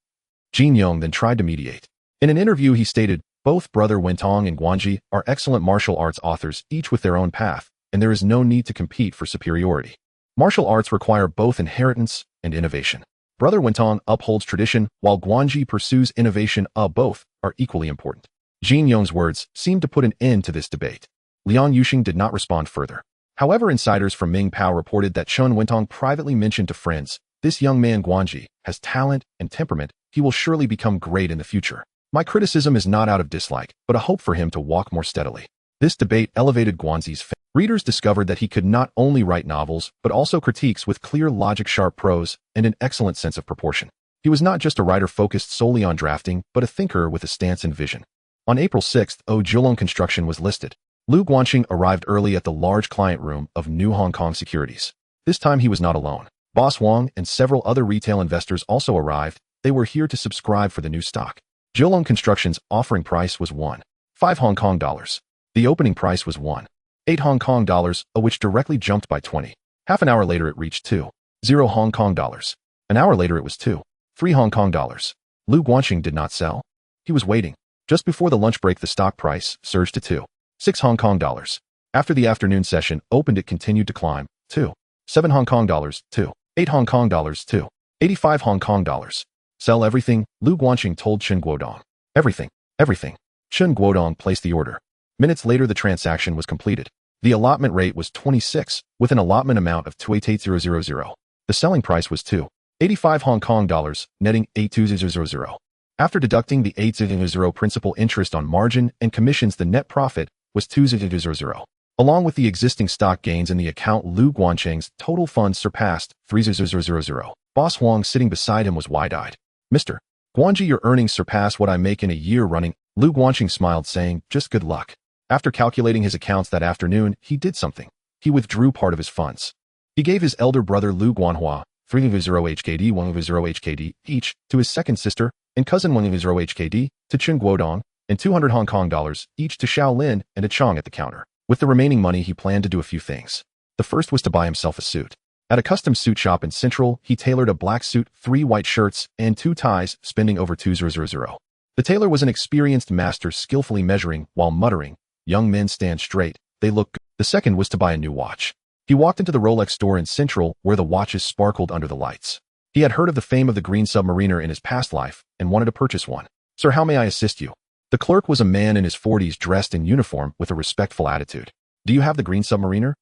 Jin Yong then tried to mediate. In an interview, he stated, both Brother Wentong and Guanji are excellent martial arts authors, each with their own path, and there is no need to compete for superiority. Martial arts require both inheritance and innovation. Brother Wentong upholds tradition, while Guanji pursues innovation. Both are equally important. Jin Yong's words seemed to put an end to this debate. Liang Yuxing did not respond further. However, insiders from Ming Pao reported that Chun Wentong privately mentioned to friends, this young man Guanji has talent and temperament. He will surely become great in the future. My criticism is not out of dislike, but a hope for him to walk more steadily. This debate elevated Guanji's fame. Readers discovered that he could not only write novels, but also critiques with clear logic, sharp prose, and an excellent sense of proportion. He was not just a writer focused solely on drafting, but a thinker with a stance and vision. On April 6th, Kowloon Construction was listed. Lu Guancheng arrived early at the large client room of New Hong Kong Securities. This time he was not alone. Boss Wang and several other retail investors also arrived. They were here to subscribe for the new stock. Kowloon Construction's offering price was 1.5 Hong Kong dollars. The opening price was 1.8 Hong Kong dollars, which directly jumped by 20. Half an hour later it reached 2.0 Hong Kong dollars. An hour later it was 2.3 Hong Kong dollars. Lu Guancheng did not sell. He was waiting. Just before the lunch break, the stock price surged to 2.6 Hong Kong dollars. After the afternoon session opened, it continued to climb. 2.7 Hong Kong dollars, 2.8 Hong Kong dollars, 2.85 Hong Kong dollars. Sell everything, Lu Guancheng told Chen Guodong. Everything. Chen Guodong placed the order. Minutes later, the transaction was completed. The allotment rate was 26, with an allotment amount of 288,000. The selling price was 2.85 Hong Kong dollars, netting 82000. After deducting the 800 principal interest on margin and commissions, the net profit was 200. Along with the existing stock gains in the account, Lu Guancheng's total funds surpassed 300. Boss Huang, sitting beside him, was wide-eyed. Mr. Guanji, your earnings surpass what I make in a year running. Lu Guancheng smiled, saying, just good luck. After calculating his accounts that afternoon, he did something. He withdrew part of his funds. He gave his elder brother Lu Guanhua 300 HKD, 100 HKD each to his second sister, and cousin 100 HKD to Chen Guodong, and 200 Hong Kong dollars each to Xiao Lin and a Chong at the counter. With the remaining money, he planned to do a few things. The first was to buy himself a suit. At a custom suit shop in Central, he tailored a black suit, 3 white shirts, and 2 ties, spending over 200. The tailor was an experienced master, skillfully measuring while muttering, young men stand straight, they look good. The second was to buy a new watch. He walked into the Rolex store in Central, where the watches sparkled under the lights. He had heard of the fame of the Green Submariner in his past life and wanted to purchase one. Sir, how may I assist you? The clerk was a man in his 40s, dressed in uniform with a respectful attitude. Do you have the green submariner?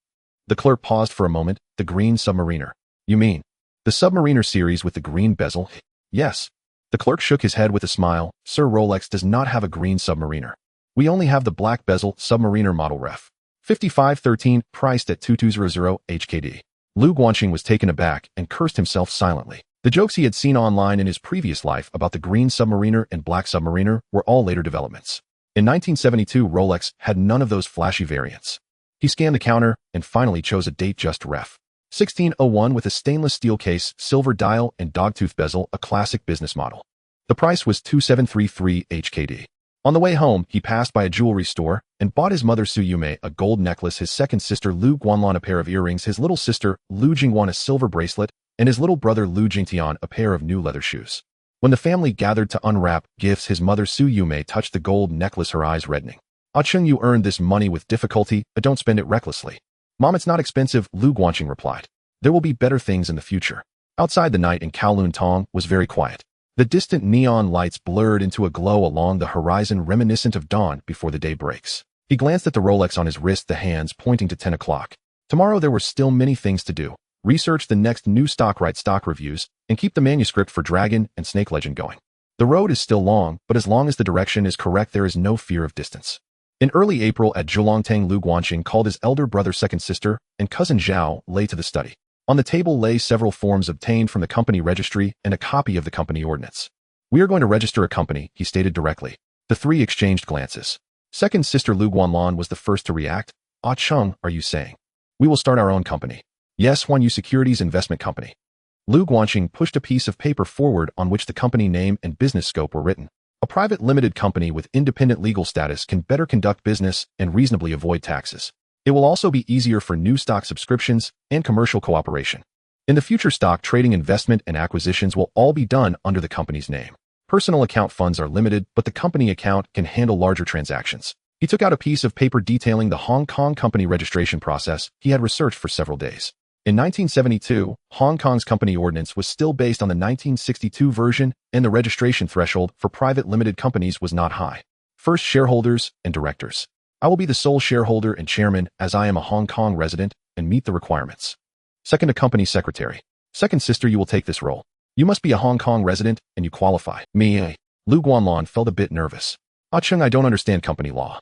The clerk paused for a moment. The green submariner. You mean the submariner series with the green bezel? Yes. The clerk shook his head with a smile. Sir, Rolex does not have a green submariner. We only have the black bezel submariner model ref. 5513, priced at 2200 HKD. Lu Guanxing was taken aback and cursed himself silently. The jokes he had seen online in his previous life about the green submariner and black submariner were all later developments. In 1972, Rolex had none of those flashy variants. He scanned the counter and finally chose a date-just ref. 1601 with a stainless steel case, silver dial, and dogtooth bezel, a classic business model. The price was 2733 HKD. On the way home, he passed by a jewelry store and bought his mother Su Yume a gold necklace, his second sister Lu Guanlan a pair of earrings, his little sister Lu Jingwan a silver bracelet, and his little brother Lu Jingtian a pair of new leather shoes. When the family gathered to unwrap gifts, his mother Su Yume touched the gold necklace, her eyes reddening. Ah Chung, you earned this money with difficulty, but don't spend it recklessly. Mom, it's not expensive, Lu Guanxing replied. There will be better things in the future. Outside, the night in Kowloon Tong was very quiet. The distant neon lights blurred into a glow along the horizon reminiscent of dawn before the day breaks. He glanced at the Rolex on his wrist, the hands pointing to 10 o'clock. Tomorrow there were still many things to do. Research the next new stock, write stock reviews, and keep the manuscript for Dragon and Snake Legend going. The road is still long, but as long as the direction is correct, there is no fear of distance. In early April at Zhulongtang, Lu Guanxing called his elder brother, second sister, and cousin Zhao Lei to the study. On the table lay several forms obtained from the company registry and a copy of the company ordinance. We are going to register a company, he stated directly. The three exchanged glances. Second sister Lu Guanlan was the first to react. Ah Chung, are you saying we will start our own company? Yes, Huanyu Securities Investment Company. Lu Guanxing pushed a piece of paper forward on which the company name and business scope were written. A private limited company with independent legal status can better conduct business and reasonably avoid taxes. It will also be easier for new stock subscriptions and commercial cooperation. In the future, stock trading, investment, and acquisitions will all be done under the company's name. Personal account funds are limited, but the company account can handle larger transactions. He took out a piece of paper detailing the Hong Kong company registration process he had researched for several days. In 1972, Hong Kong's company ordinance was still based on the 1962 version, and the registration threshold for private limited companies was not high. First, shareholders and directors. I will be the sole shareholder and chairman, as I am a Hong Kong resident and meet the requirements. Second, a company secretary. Second sister, you will take this role. You must be a Hong Kong resident and you qualify. Me. Lu Guanlan felt a bit nervous. Ah Chung, I don't understand company law.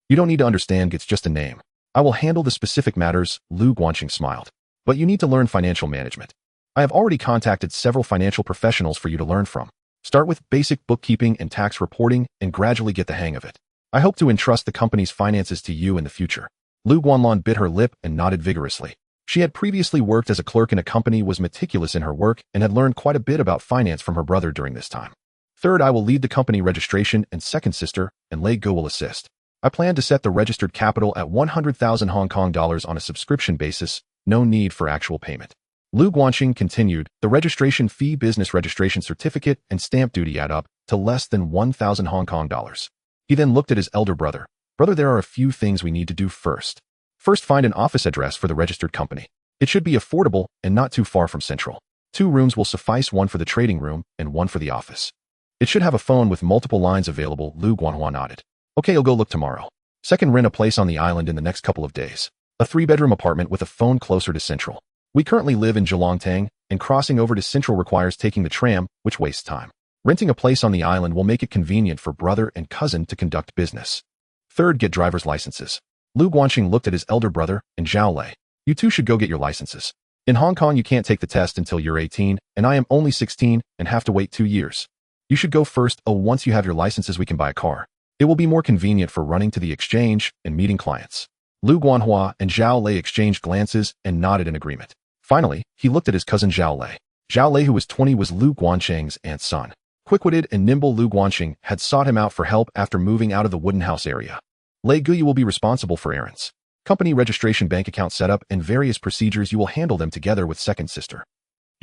You don't need to understand, it's just a name. I will handle the specific matters, Lu Guanxing smiled. But you need to learn financial management. I have already contacted several financial professionals for you to learn from. Start with basic bookkeeping and tax reporting and gradually get the hang of it. I hope to entrust the company's finances to you in the future. Lu Guanlan bit her lip and nodded vigorously. She had previously worked as a clerk in a company, was meticulous in her work, and had learned quite a bit about finance from her brother during this time. Third, I will lead the company registration, and second sister, and Lei Gu will assist. I plan to set the registered capital at 100,000 Hong Kong dollars on a subscription basis, no need for actual payment. Lu Guanxing continued, the registration fee, business registration certificate, and stamp duty add up to less than 1,000 Hong Kong dollars. He then looked at his elder brother. Brother, there are a few things we need to do first. First, find an office address for the registered company. It should be affordable and not too far from Central. 2 rooms will suffice, one for the trading room and one for the office. It should have a phone with multiple lines available, Lu Guanhua nodded. Okay, I'll go look tomorrow. Second, rent a place on the island in the next couple of days. A 3-bedroom apartment with a phone closer to Central. We currently live in Zhulongtang, and crossing over to Central requires taking the tram, which wastes time. Renting a place on the island will make it convenient for brother and cousin to conduct business. Third, get driver's licenses. Lu Guanxing looked at his elder brother and Zhao Lei. You two should go get your licenses. In Hong Kong, you can't take the test until you're 18, and I am only 16 and have to wait 2 years. You should go first. Once you have your licenses, we can buy a car. It will be more convenient for running to the exchange and meeting clients. Lu Guanhua and Zhao Lei exchanged glances and nodded in agreement. Finally, he looked at his cousin Zhao Lei. Zhao Lei, who was 20, was Lu Guanxing's aunt's son. Quick-witted and nimble, Lu Guanxing had sought him out for help after moving out of the wooden house area. Lei Gu, you will be responsible for errands. Company registration, bank account setup, and various procedures. You will handle them together with second sister.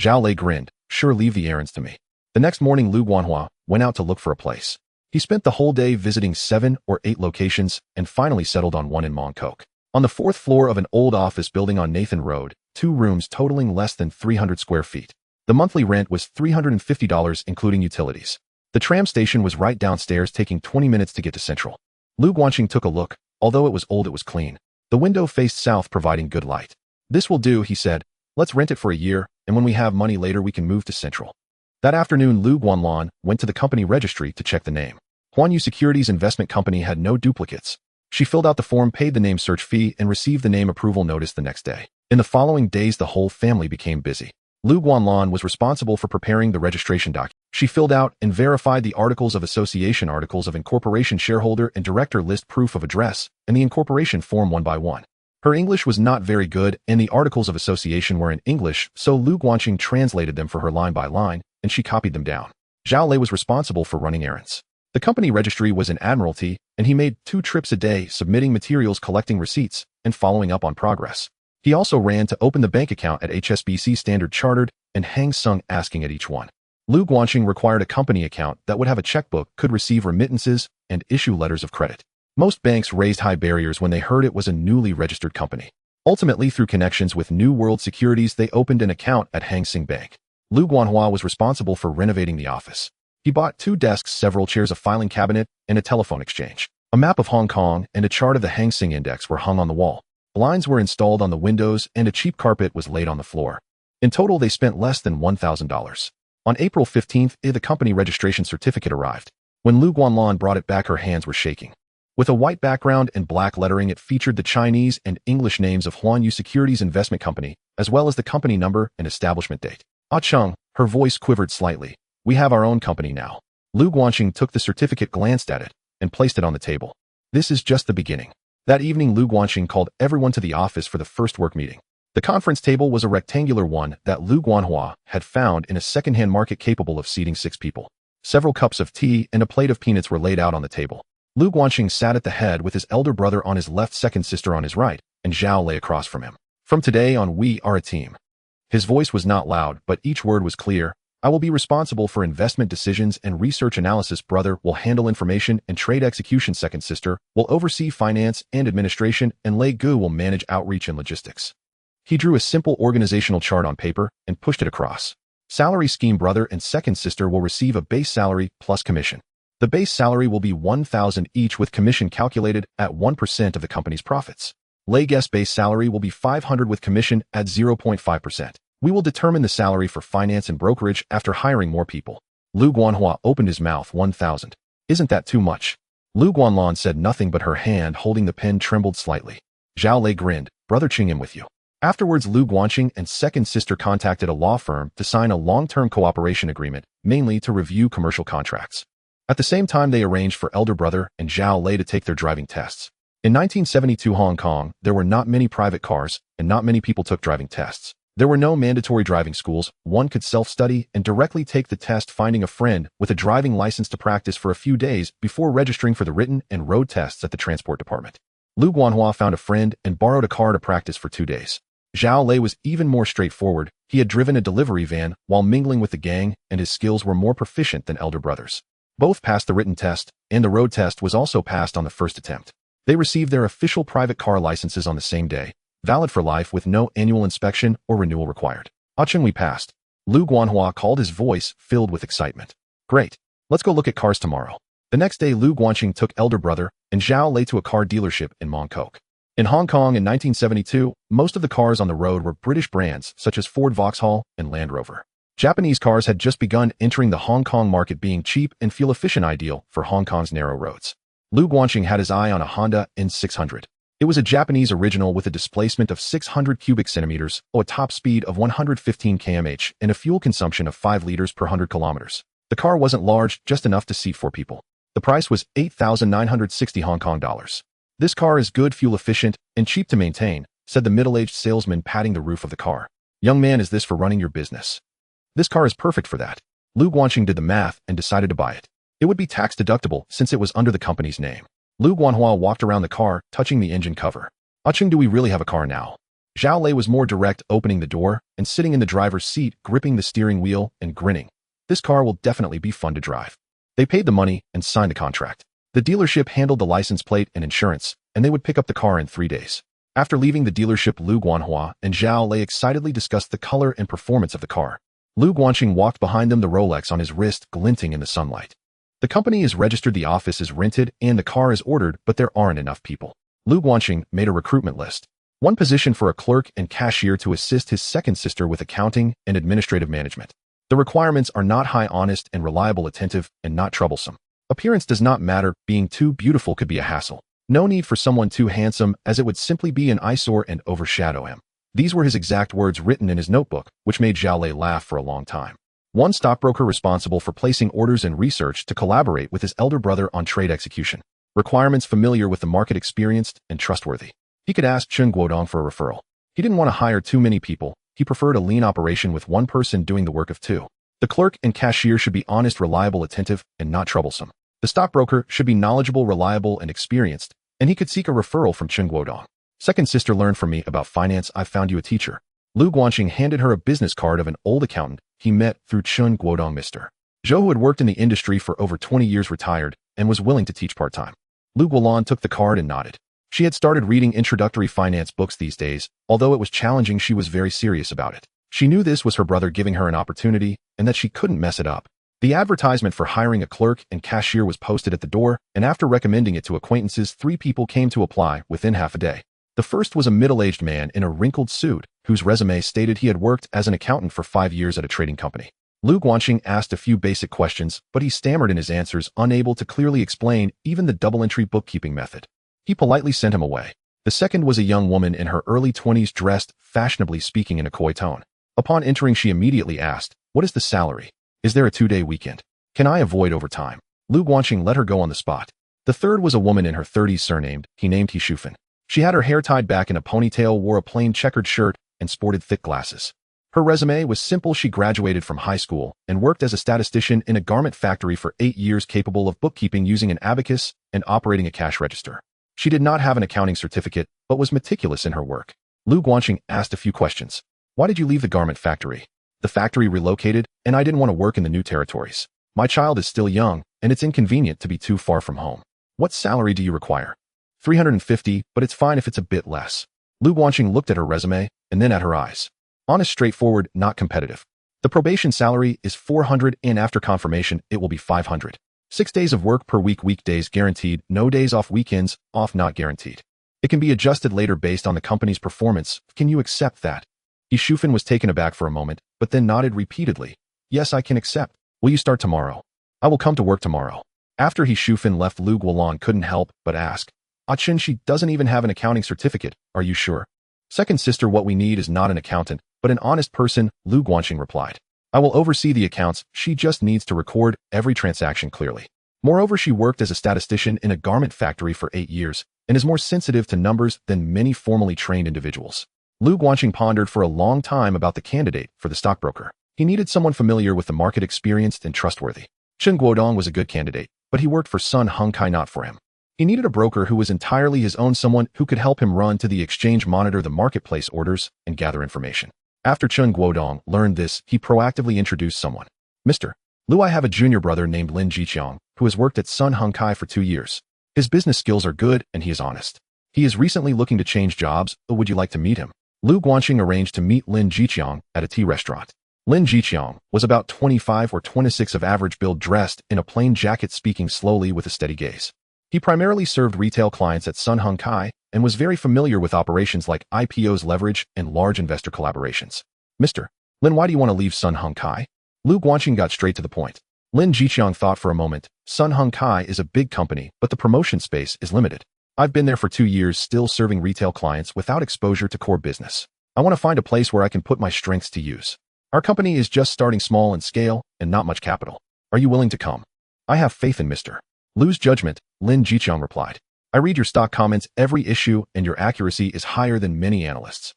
Zhao Lei grinned. Sure, leave the errands to me. The next morning, Lu Guanhua went out to look for a place. He spent the whole day visiting 7 or 8 locations and finally settled on one in Mongkok. On the 4th floor of an old office building on Nathan Road, 2 rooms totaling less than 300 square feet. The monthly rent was $350 including utilities. The tram station was right downstairs, taking 20 minutes to get to Central. Lu Guanxing took a look. Although it was old, it was clean. The window faced south, providing good light. "This will do," he said. "Let's rent it for a year, and when we have money later we can move to Central." That afternoon, Lu Guanlan went to the company registry to check the name. Huanyu Securities Investment Company had no duplicates. She filled out the form, paid the name search fee, and received the name approval notice the next day. In the following days, the whole family became busy. Lu Guanlan was responsible for preparing the registration document. She filled out and verified the Articles of Association, Articles of Incorporation, Shareholder and Director List, Proof of Address, and the Incorporation Form one by one. Her English was not very good, and the Articles of Association were in English, so Lu Guanqing translated them for her line by line, and she copied them down. Zhao Lei was responsible for running errands. The company registry was in Admiralty, and he made 2 trips a day, submitting materials, collecting receipts, and following up on progress. He also ran to open the bank account at HSBC Standard Chartered and Hang Seng, asking at each one. Lu Guanqing required a company account that would have a checkbook, could receive remittances, and issue letters of credit. Most banks raised high barriers when they heard it was a newly registered company. Ultimately, through connections with New World Securities, they opened an account at Hang Seng Bank. Lu Guanhua was responsible for renovating the office. He bought 2 desks, several chairs, a filing cabinet, and a telephone exchange. A map of Hong Kong and a chart of the Hang Seng Index were hung on the wall. Blinds were installed on the windows, and a cheap carpet was laid on the floor. In total, they spent less than $1,000. On April 15th, the company registration certificate arrived. When Lu Guanlan brought it back, her hands were shaking. With a white background and black lettering, it featured the Chinese and English names of Huanyu Securities Investment Company, as well as the company number and establishment date. "Ah Chung," her voice quivered slightly. "We have our own company now." Lu Guanqing took the certificate, glanced at it, and placed it on the table. "This is just the beginning." That evening, Lu Guanqing called everyone to the office for the first work meeting. The conference table was a rectangular one that Lu Guanhua had found in a second-hand market, capable of seating 6 people. Several cups of tea and a plate of peanuts were laid out on the table. Lu Guanqing sat at the head with his elder brother on his left, second sister on his right, and Zhao lay across from him. "From today on, we are a team." His voice was not loud, but each word was clear. "I will be responsible for investment decisions and research analysis. Brother will handle information and trade execution. Second sister will oversee finance and administration, and Lei Gu will manage outreach and logistics." He drew a simple organizational chart on paper and pushed it across. "Salary scheme: brother and second sister will receive a base salary plus commission. The base salary will be 1,000 each, with commission calculated at 1% of the company's profits. Lei Gu's base salary will be 500 with commission at 0.5%. We will determine the salary for finance and brokerage after hiring more people." Lu Guanhua opened his mouth. 1,000. Isn't that too much? Lu Guanlan said nothing, but her hand holding the pen trembled slightly. Zhao Lei grinned. "Brother Qing him with you." Afterwards, Lu Guanqing and second sister contacted a law firm to sign a long-term cooperation agreement, mainly to review commercial contracts. At the same time, they arranged for elder brother and Zhao Lei to take their driving tests. In 1972 Hong Kong, there were not many private cars, and not many people took driving tests. There were no mandatory driving schools. One could self-study and directly take the test, finding a friend with a driving license to practice for a few days before registering for the written and road tests at the transport department. Lu Guanhua found a friend and borrowed a car to practice for 2 days. Zhao Lei was even more straightforward. He had driven a delivery van while mingling with the gang, and his skills were more proficient than elder brother's. Both passed the written test, and the road test was also passed on the first attempt. They received their official private car licenses on the same day, valid for life with no annual inspection or renewal required. "Ah Chung, we passed." Lu Guanhua called, his voice filled with excitement. "Great. Let's go look at cars tomorrow." The next day, Lu Guanqing took elder brother and Zhao Lei to a car dealership in Mong Kok. In Hong Kong in 1972, most of the cars on the road were British brands such as Ford, Vauxhall, and Land Rover. Japanese cars had just begun entering the Hong Kong market, being cheap and fuel-efficient, ideal for Hong Kong's narrow roads. Lu Guanqing had his eye on a Honda N600. It was a Japanese original with a displacement of 600 cubic centimeters, a top speed of 115 km/h, and a fuel consumption of 5 liters per 100 kilometers. The car wasn't large, just enough to seat 4 people. The price was 8,960 Hong Kong dollars. "This car is good, fuel-efficient, and cheap to maintain," said the middle-aged salesman, patting the roof of the car. "Young man, is this for running your business?" "This car is perfect for that." Lu Guanqing did the math and decided to buy it. It would be tax deductible since it was under the company's name. Lu Guanhua walked around the car, touching the engine cover. "Ah Chung, do we really have a car now?" Zhao Lei was more direct, opening the door and sitting in the driver's seat, gripping the steering wheel and grinning. "This car will definitely be fun to drive." They paid the money and signed the contract. The dealership handled the license plate and insurance, and they would pick up the car in 3 days. After leaving the dealership, Lu Guanhua and Zhao Lei excitedly discussed the color and performance of the car. Lu Guanqing walked behind them, the Rolex on his wrist glinting in the sunlight. "The company is registered, the office is rented, and the car is ordered, but there aren't enough people. Lu Guanxing made a recruitment list. One position for a clerk and cashier to assist his second sister with accounting and administrative management. The requirements are not high, honest and reliable, attentive, and not troublesome. Appearance does not matter. Being too beautiful could be a hassle. No need for someone too handsome, as it would simply be an eyesore and overshadow him. These were his exact words written in his notebook, which made Zhao Lei laugh for a long time. One stockbroker responsible for placing orders and research to collaborate with his elder brother on trade execution. Requirements familiar with the market, experienced and trustworthy. He could ask Chen Guodong for a referral. He didn't want to hire too many people. He preferred a lean operation with one person doing the work of two. The clerk and cashier should be honest, reliable, attentive, and not troublesome. The stockbroker should be knowledgeable, reliable, and experienced, and he could seek a referral from Chen Guodong. Second sister learned from me about finance. I found you a teacher. Lu Guanxing handed her a business card of an old accountant he met through Chen Guodong. Mr. Zhou, who had worked in the industry for over 20 years, retired and was willing to teach part-time. Lu Guolan took the card and nodded. She had started reading introductory finance books these days. Although it was challenging, she was very serious about it. She knew this was her brother giving her an opportunity and that she couldn't mess it up. The advertisement for hiring a clerk and cashier was posted at the door, and after recommending it to acquaintances, 3 people came to apply within half a day. The first was a middle-aged man in a wrinkled suit, whose resume stated he had worked as an accountant for 5 years at a trading company. Lu Guanxing asked a few basic questions, but he stammered in his answers, unable to clearly explain even the double-entry bookkeeping method. He politely sent him away. The second was a young woman in her early 20s, dressed fashionably, speaking in a coy tone. Upon entering, she immediately asked, "What is the salary? Is there a 2-day weekend? Can I avoid overtime?" Lu Guanxing let her go on the spot. The third was a woman in her 30s, surnamed He Shufan. She had her hair tied back in a ponytail, wore a plain checkered shirt, and sported thick glasses. Her resume was simple. She graduated from high school and worked as a statistician in a garment factory for 8 years, capable of bookkeeping using an abacus and operating a cash register. She did not have an accounting certificate, but was meticulous in her work. Lu Guanxing asked a few questions. "Why did you leave the garment factory?" "The factory relocated, and I didn't want to work in the new territories. My child is still young, and it's inconvenient to be too far from home." "What salary do you require?" 350, but it's fine if it's a bit less." Lu Guanxing looked at her resume and then at her eyes. Honest, straightforward, not competitive. "The probation salary is 400, and after confirmation, it will be 500. 6 days of work per week, weekdays guaranteed, no days off, weekends off not guaranteed. It can be adjusted later based on the company's performance. Can you accept that?" He Shufan was taken aback for a moment, but then nodded repeatedly. "Yes, I can accept. Will you start tomorrow?" "I will come to work tomorrow." After He Shufan left, Lu Guolan couldn't help but ask, "Chen, she doesn't even have an accounting certificate. Are you sure?" "Second sister, what we need is not an accountant, but an honest person," Lu Guanxing replied. "I will oversee the accounts. She just needs to record every transaction clearly. Moreover, she worked as a statistician in a garment factory for 8 years and is more sensitive to numbers than many formally trained individuals." Lu Guanxing pondered for a long time about the candidate for the stockbroker. He needed someone familiar with the market, experienced and trustworthy. Chen Guodong was a good candidate, but he worked for Sun Hongkai, not for him. He needed a broker who was entirely his own, someone who could help him run to the exchange, monitor the marketplace orders, and gather information. After Chen Guodong learned this, he proactively introduced someone. "Mr. Lu, I have a junior brother named Lin Jiqiang, who has worked at Sun Hongkai for 2 years. His business skills are good, and he is honest. He is recently looking to change jobs. Would you like to meet him?" Lu Guanxing arranged to meet Lin Jiqiang at a tea restaurant. Lin Jiqiang was about 25 or 26 of average build, dressed in a plain jacket, speaking slowly with a steady gaze. He primarily served retail clients at Sun Hongkai and was very familiar with operations like IPOs, leverage, and large investor collaborations. "Mr. Lin, why do you want to leave Sun Hongkai?" Lu Guanxing got straight to the point. Lin Jiqiang thought for a moment. Sun Hongkai is a big company, but the promotion space is limited. I've been there for 2 years, still serving retail clients without exposure to core business. I want to find a place where I can put my strengths to use. Our company is just starting, small in scale and not much capital. Are you willing to come?" "I have faith in Mr. Lu's judgment," Lin Jiqiang replied. "I read your stock comments every issue, and your accuracy is higher than many analysts.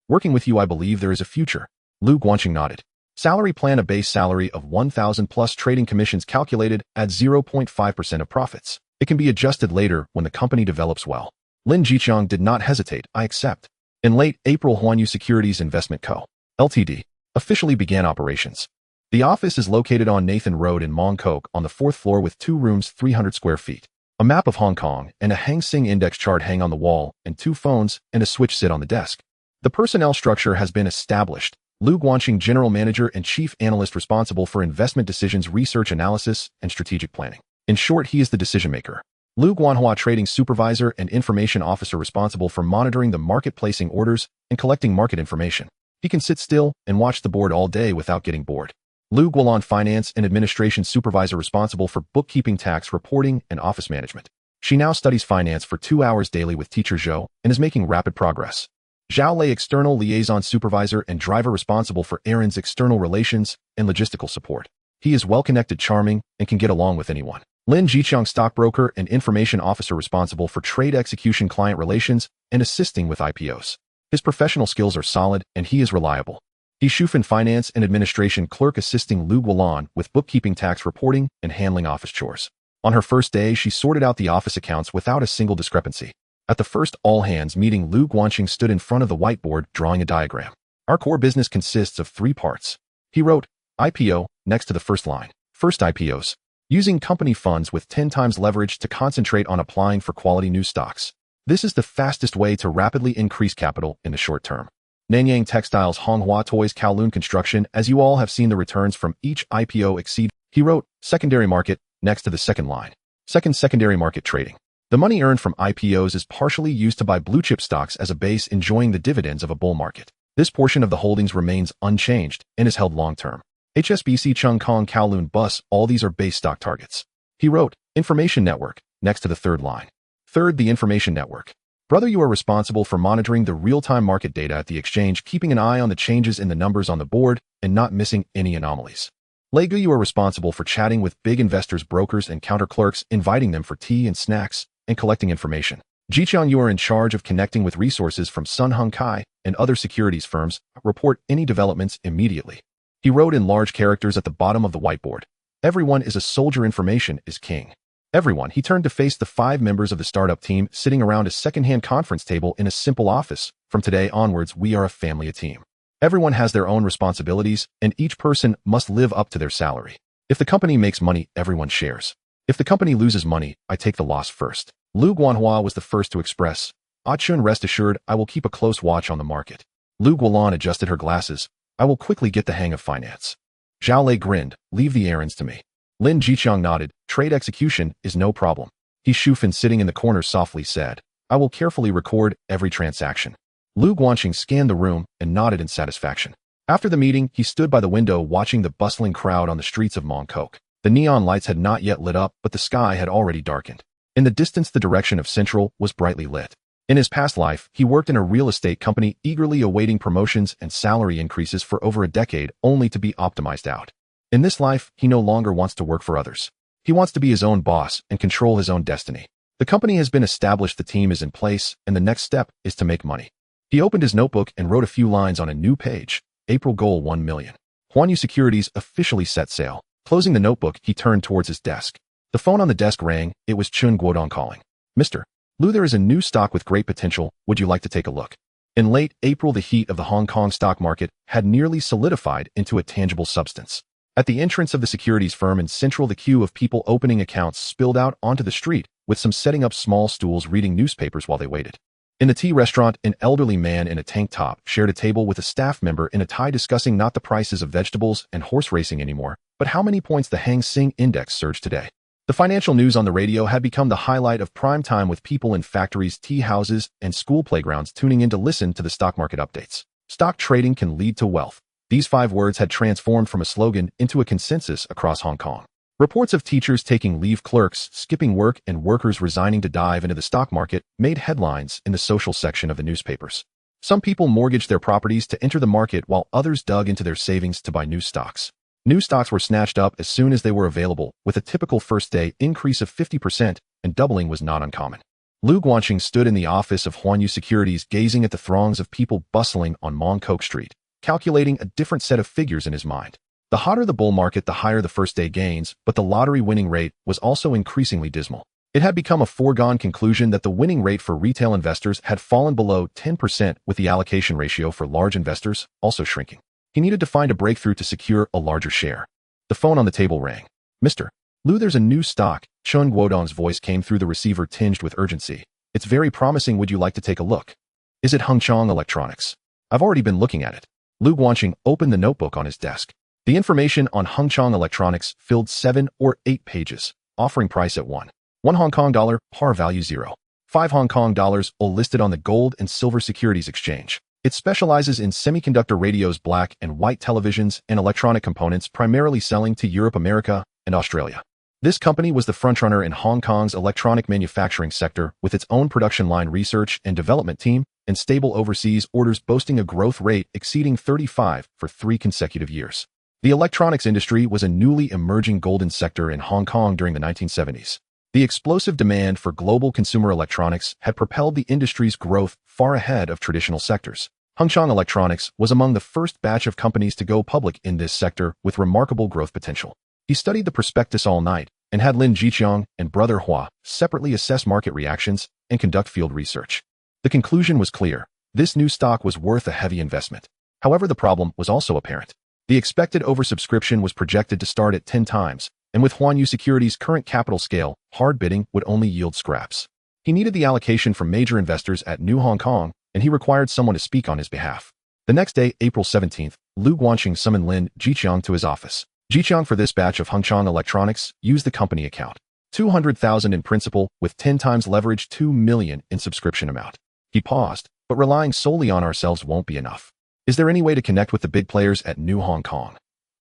Working with you, I believe there is a future." Lu Guanxing nodded. Salary plan: a base salary of 1,000 plus trading commissions calculated at 0.5% of profits. It can be adjusted later when the company develops well. Lin Jiqiang did not hesitate. "I accept." In late April, Huanyu Securities Investment Co. Ltd. officially began operations. The office is located on Nathan Road in Mongkok on the 4th floor with 2 rooms, 300 square feet. A map of Hong Kong and a Hang Seng index chart hang on the wall, and 2 phones and a switch sit on the desk. The personnel structure has been established. Lu Guanxing, general manager and chief analyst responsible for investment decisions, research analysis, and strategic planning. In short, he is the decision maker. Lu Guanhua, trading supervisor and information officer responsible for monitoring the market, placing orders, and collecting market information. He can sit still and watch the board all day without getting bored. Lu Guolan, finance and administration supervisor responsible for bookkeeping, tax reporting, and office management. She now studies finance for 2 hours daily with teacher Zhou and is making rapid progress. Zhao Lei, external liaison supervisor and driver responsible for errands, external relations, and logistical support. He is well-connected, charming, and can get along with anyone. Lin Jiqiang, stockbroker and information officer responsible for trade execution, client relations, and assisting with IPOs. His professional skills are solid, and he is reliable. He Shufan, finance and administration clerk, assisting Lu Guolan with bookkeeping, tax reporting, and handling office chores. On her first day, she sorted out the office accounts without a single discrepancy. At the first all-hands meeting, Lu Guanqing stood in front of the whiteboard drawing a diagram. Our core business consists of 3 parts. He wrote, IPO, next to the first line. First, IPOs. Using company funds with 10 times leverage to concentrate on applying for quality new stocks. This is the fastest way to rapidly increase capital in the short term. Nanyang Textiles, Honghua Toys, Kowloon Construction, as you all have seen, the returns from each IPO exceed. He wrote, secondary market, next to the second line. Second, secondary market trading. The money earned from IPOs is partially used to buy blue-chip stocks as a base, enjoying the dividends of a bull market. This portion of the holdings remains unchanged and is held long-term. HSBC, Chung Kong, Kowloon, Bus, all these are base stock targets. He wrote, information network, next to the third line. Third, the information network. Brother, you are responsible for monitoring the real-time market data at the exchange, keeping an eye on the changes in the numbers on the board and not missing any anomalies. Legu, you are responsible for chatting with big investors, brokers, and counter clerks, inviting them for tea and snacks, and collecting information. Jiqiang, you are in charge of connecting with resources from Sun Hung Kai and other securities firms. Report any developments immediately. He wrote in large characters at the bottom of the whiteboard. Everyone is a soldier, information is king. Everyone. He turned to face the 5 members of the startup team sitting around a second-hand conference table in a simple office. From today onwards, we are a family, a team. Everyone has their own responsibilities, and each person must live up to their salary. If the company makes money, everyone shares. If the company loses money, I take the loss first. Lu Guanhua was the first to express, Chun, rest assured, I will keep a close watch on the market. Lu Guolan adjusted her glasses. I will quickly get the hang of finance. Zhao Lei grinned, leave the errands to me. Lin Jiqiang nodded, trade execution is no problem. He Shufan, sitting in the corner, softly said, I will carefully record every transaction. Lu Guanqing scanned the room and nodded in satisfaction. After the meeting, he stood by the window watching the bustling crowd on the streets of Mongkok. The neon lights had not yet lit up, but the sky had already darkened. In the distance, the direction of Central was brightly lit. In his past life, he worked in a real estate company, eagerly awaiting promotions and salary increases for over a decade, only to be optimized out. In this life, he no longer wants to work for others. He wants to be his own boss and control his own destiny. The company has been established, the team is in place, and the next step is to make money. He opened his notebook and wrote a few lines on a new page. April goal, 1 million. Huanyu Securities officially set sail. Closing the notebook, he turned towards his desk. The phone on the desk rang. It was Chun Guodong calling. Mr. Lu, there is a new stock with great potential. Would you like to take a look? In late April, the heat of the Hong Kong stock market had nearly solidified into a tangible substance. At the entrance of the securities firm in Central, the queue of people opening accounts spilled out onto the street, with some setting up small stools reading newspapers while they waited. In the tea restaurant, an elderly man in a tank top shared a table with a staff member in a tie, discussing not the prices of vegetables and horse racing anymore, but how many points the Hang Seng Index surged today. The financial news on the radio had become the highlight of prime time, with people in factories, tea houses, and school playgrounds tuning in to listen to the stock market updates. Stock trading can lead to wealth. These 5 words had transformed from a slogan into a consensus across Hong Kong. Reports of teachers taking leave, clerks skipping work, and workers resigning to dive into the stock market made headlines in the social section of the newspapers. Some people mortgaged their properties to enter the market, while others dug into their savings to buy new stocks. New stocks were snatched up as soon as they were available, with a typical first-day increase of 50%, and doubling was not uncommon. Lu Guanqing stood in the office of Huanyu Securities, gazing at the throngs of people bustling on Mongkok Street, calculating a different set of figures in his mind. The hotter the bull market, the higher the first-day gains, but the lottery winning rate was also increasingly dismal. It had become a foregone conclusion that the winning rate for retail investors had fallen below 10%, with the allocation ratio for large investors also shrinking. He needed to find a breakthrough to secure a larger share. The phone on the table rang. Mr. Lu, there's a new stock. Chun Guodong's voice came through the receiver, tinged with urgency. It's very promising. Would you like to take a look? Is it Hengchong Electronics? I've already been looking at it. Lu Guanqing opened the notebook on his desk. The information on Hengchong Electronics filled 7 or 8 pages, offering price at 1. 1 Hong Kong dollar, par value 0. 5 Hong Kong dollars, all listed on the Gold and Silver Securities Exchange. It specializes in semiconductor radios, black and white televisions, and electronic components, primarily selling to Europe, America, and Australia. This company was the frontrunner in Hong Kong's electronic manufacturing sector with its own production line research and development team and stable overseas orders, boasting a growth rate exceeding 35 for 3 consecutive years. The electronics industry was a newly emerging golden sector in Hong Kong during the 1970s. The explosive demand for global consumer electronics had propelled the industry's growth far ahead of traditional sectors. Hung Chang Electronics was among the first batch of companies to go public in this sector with remarkable growth potential. He studied the prospectus all night and had Lin Jiqiang and brother Hua separately assess market reactions and conduct field research. The conclusion was clear. This new stock was worth a heavy investment. However, the problem was also apparent. The expected oversubscription was projected to start at 10 times, and with Huanyu Securities' current capital scale, hard bidding would only yield scraps. He needed the allocation from major investors at New Hong Kong, and he required someone to speak on his behalf. The next day, April 17th, Lu Guangqing summoned Lin Jiqiang to his office. Jiqiang, for this batch of Hung Chang Electronics, used the company account. 200,000 in principal, with 10 times leverage, 2 million in subscription amount. He paused, but relying solely on ourselves won't be enough. Is there any way to connect with the big players at New Hong Kong?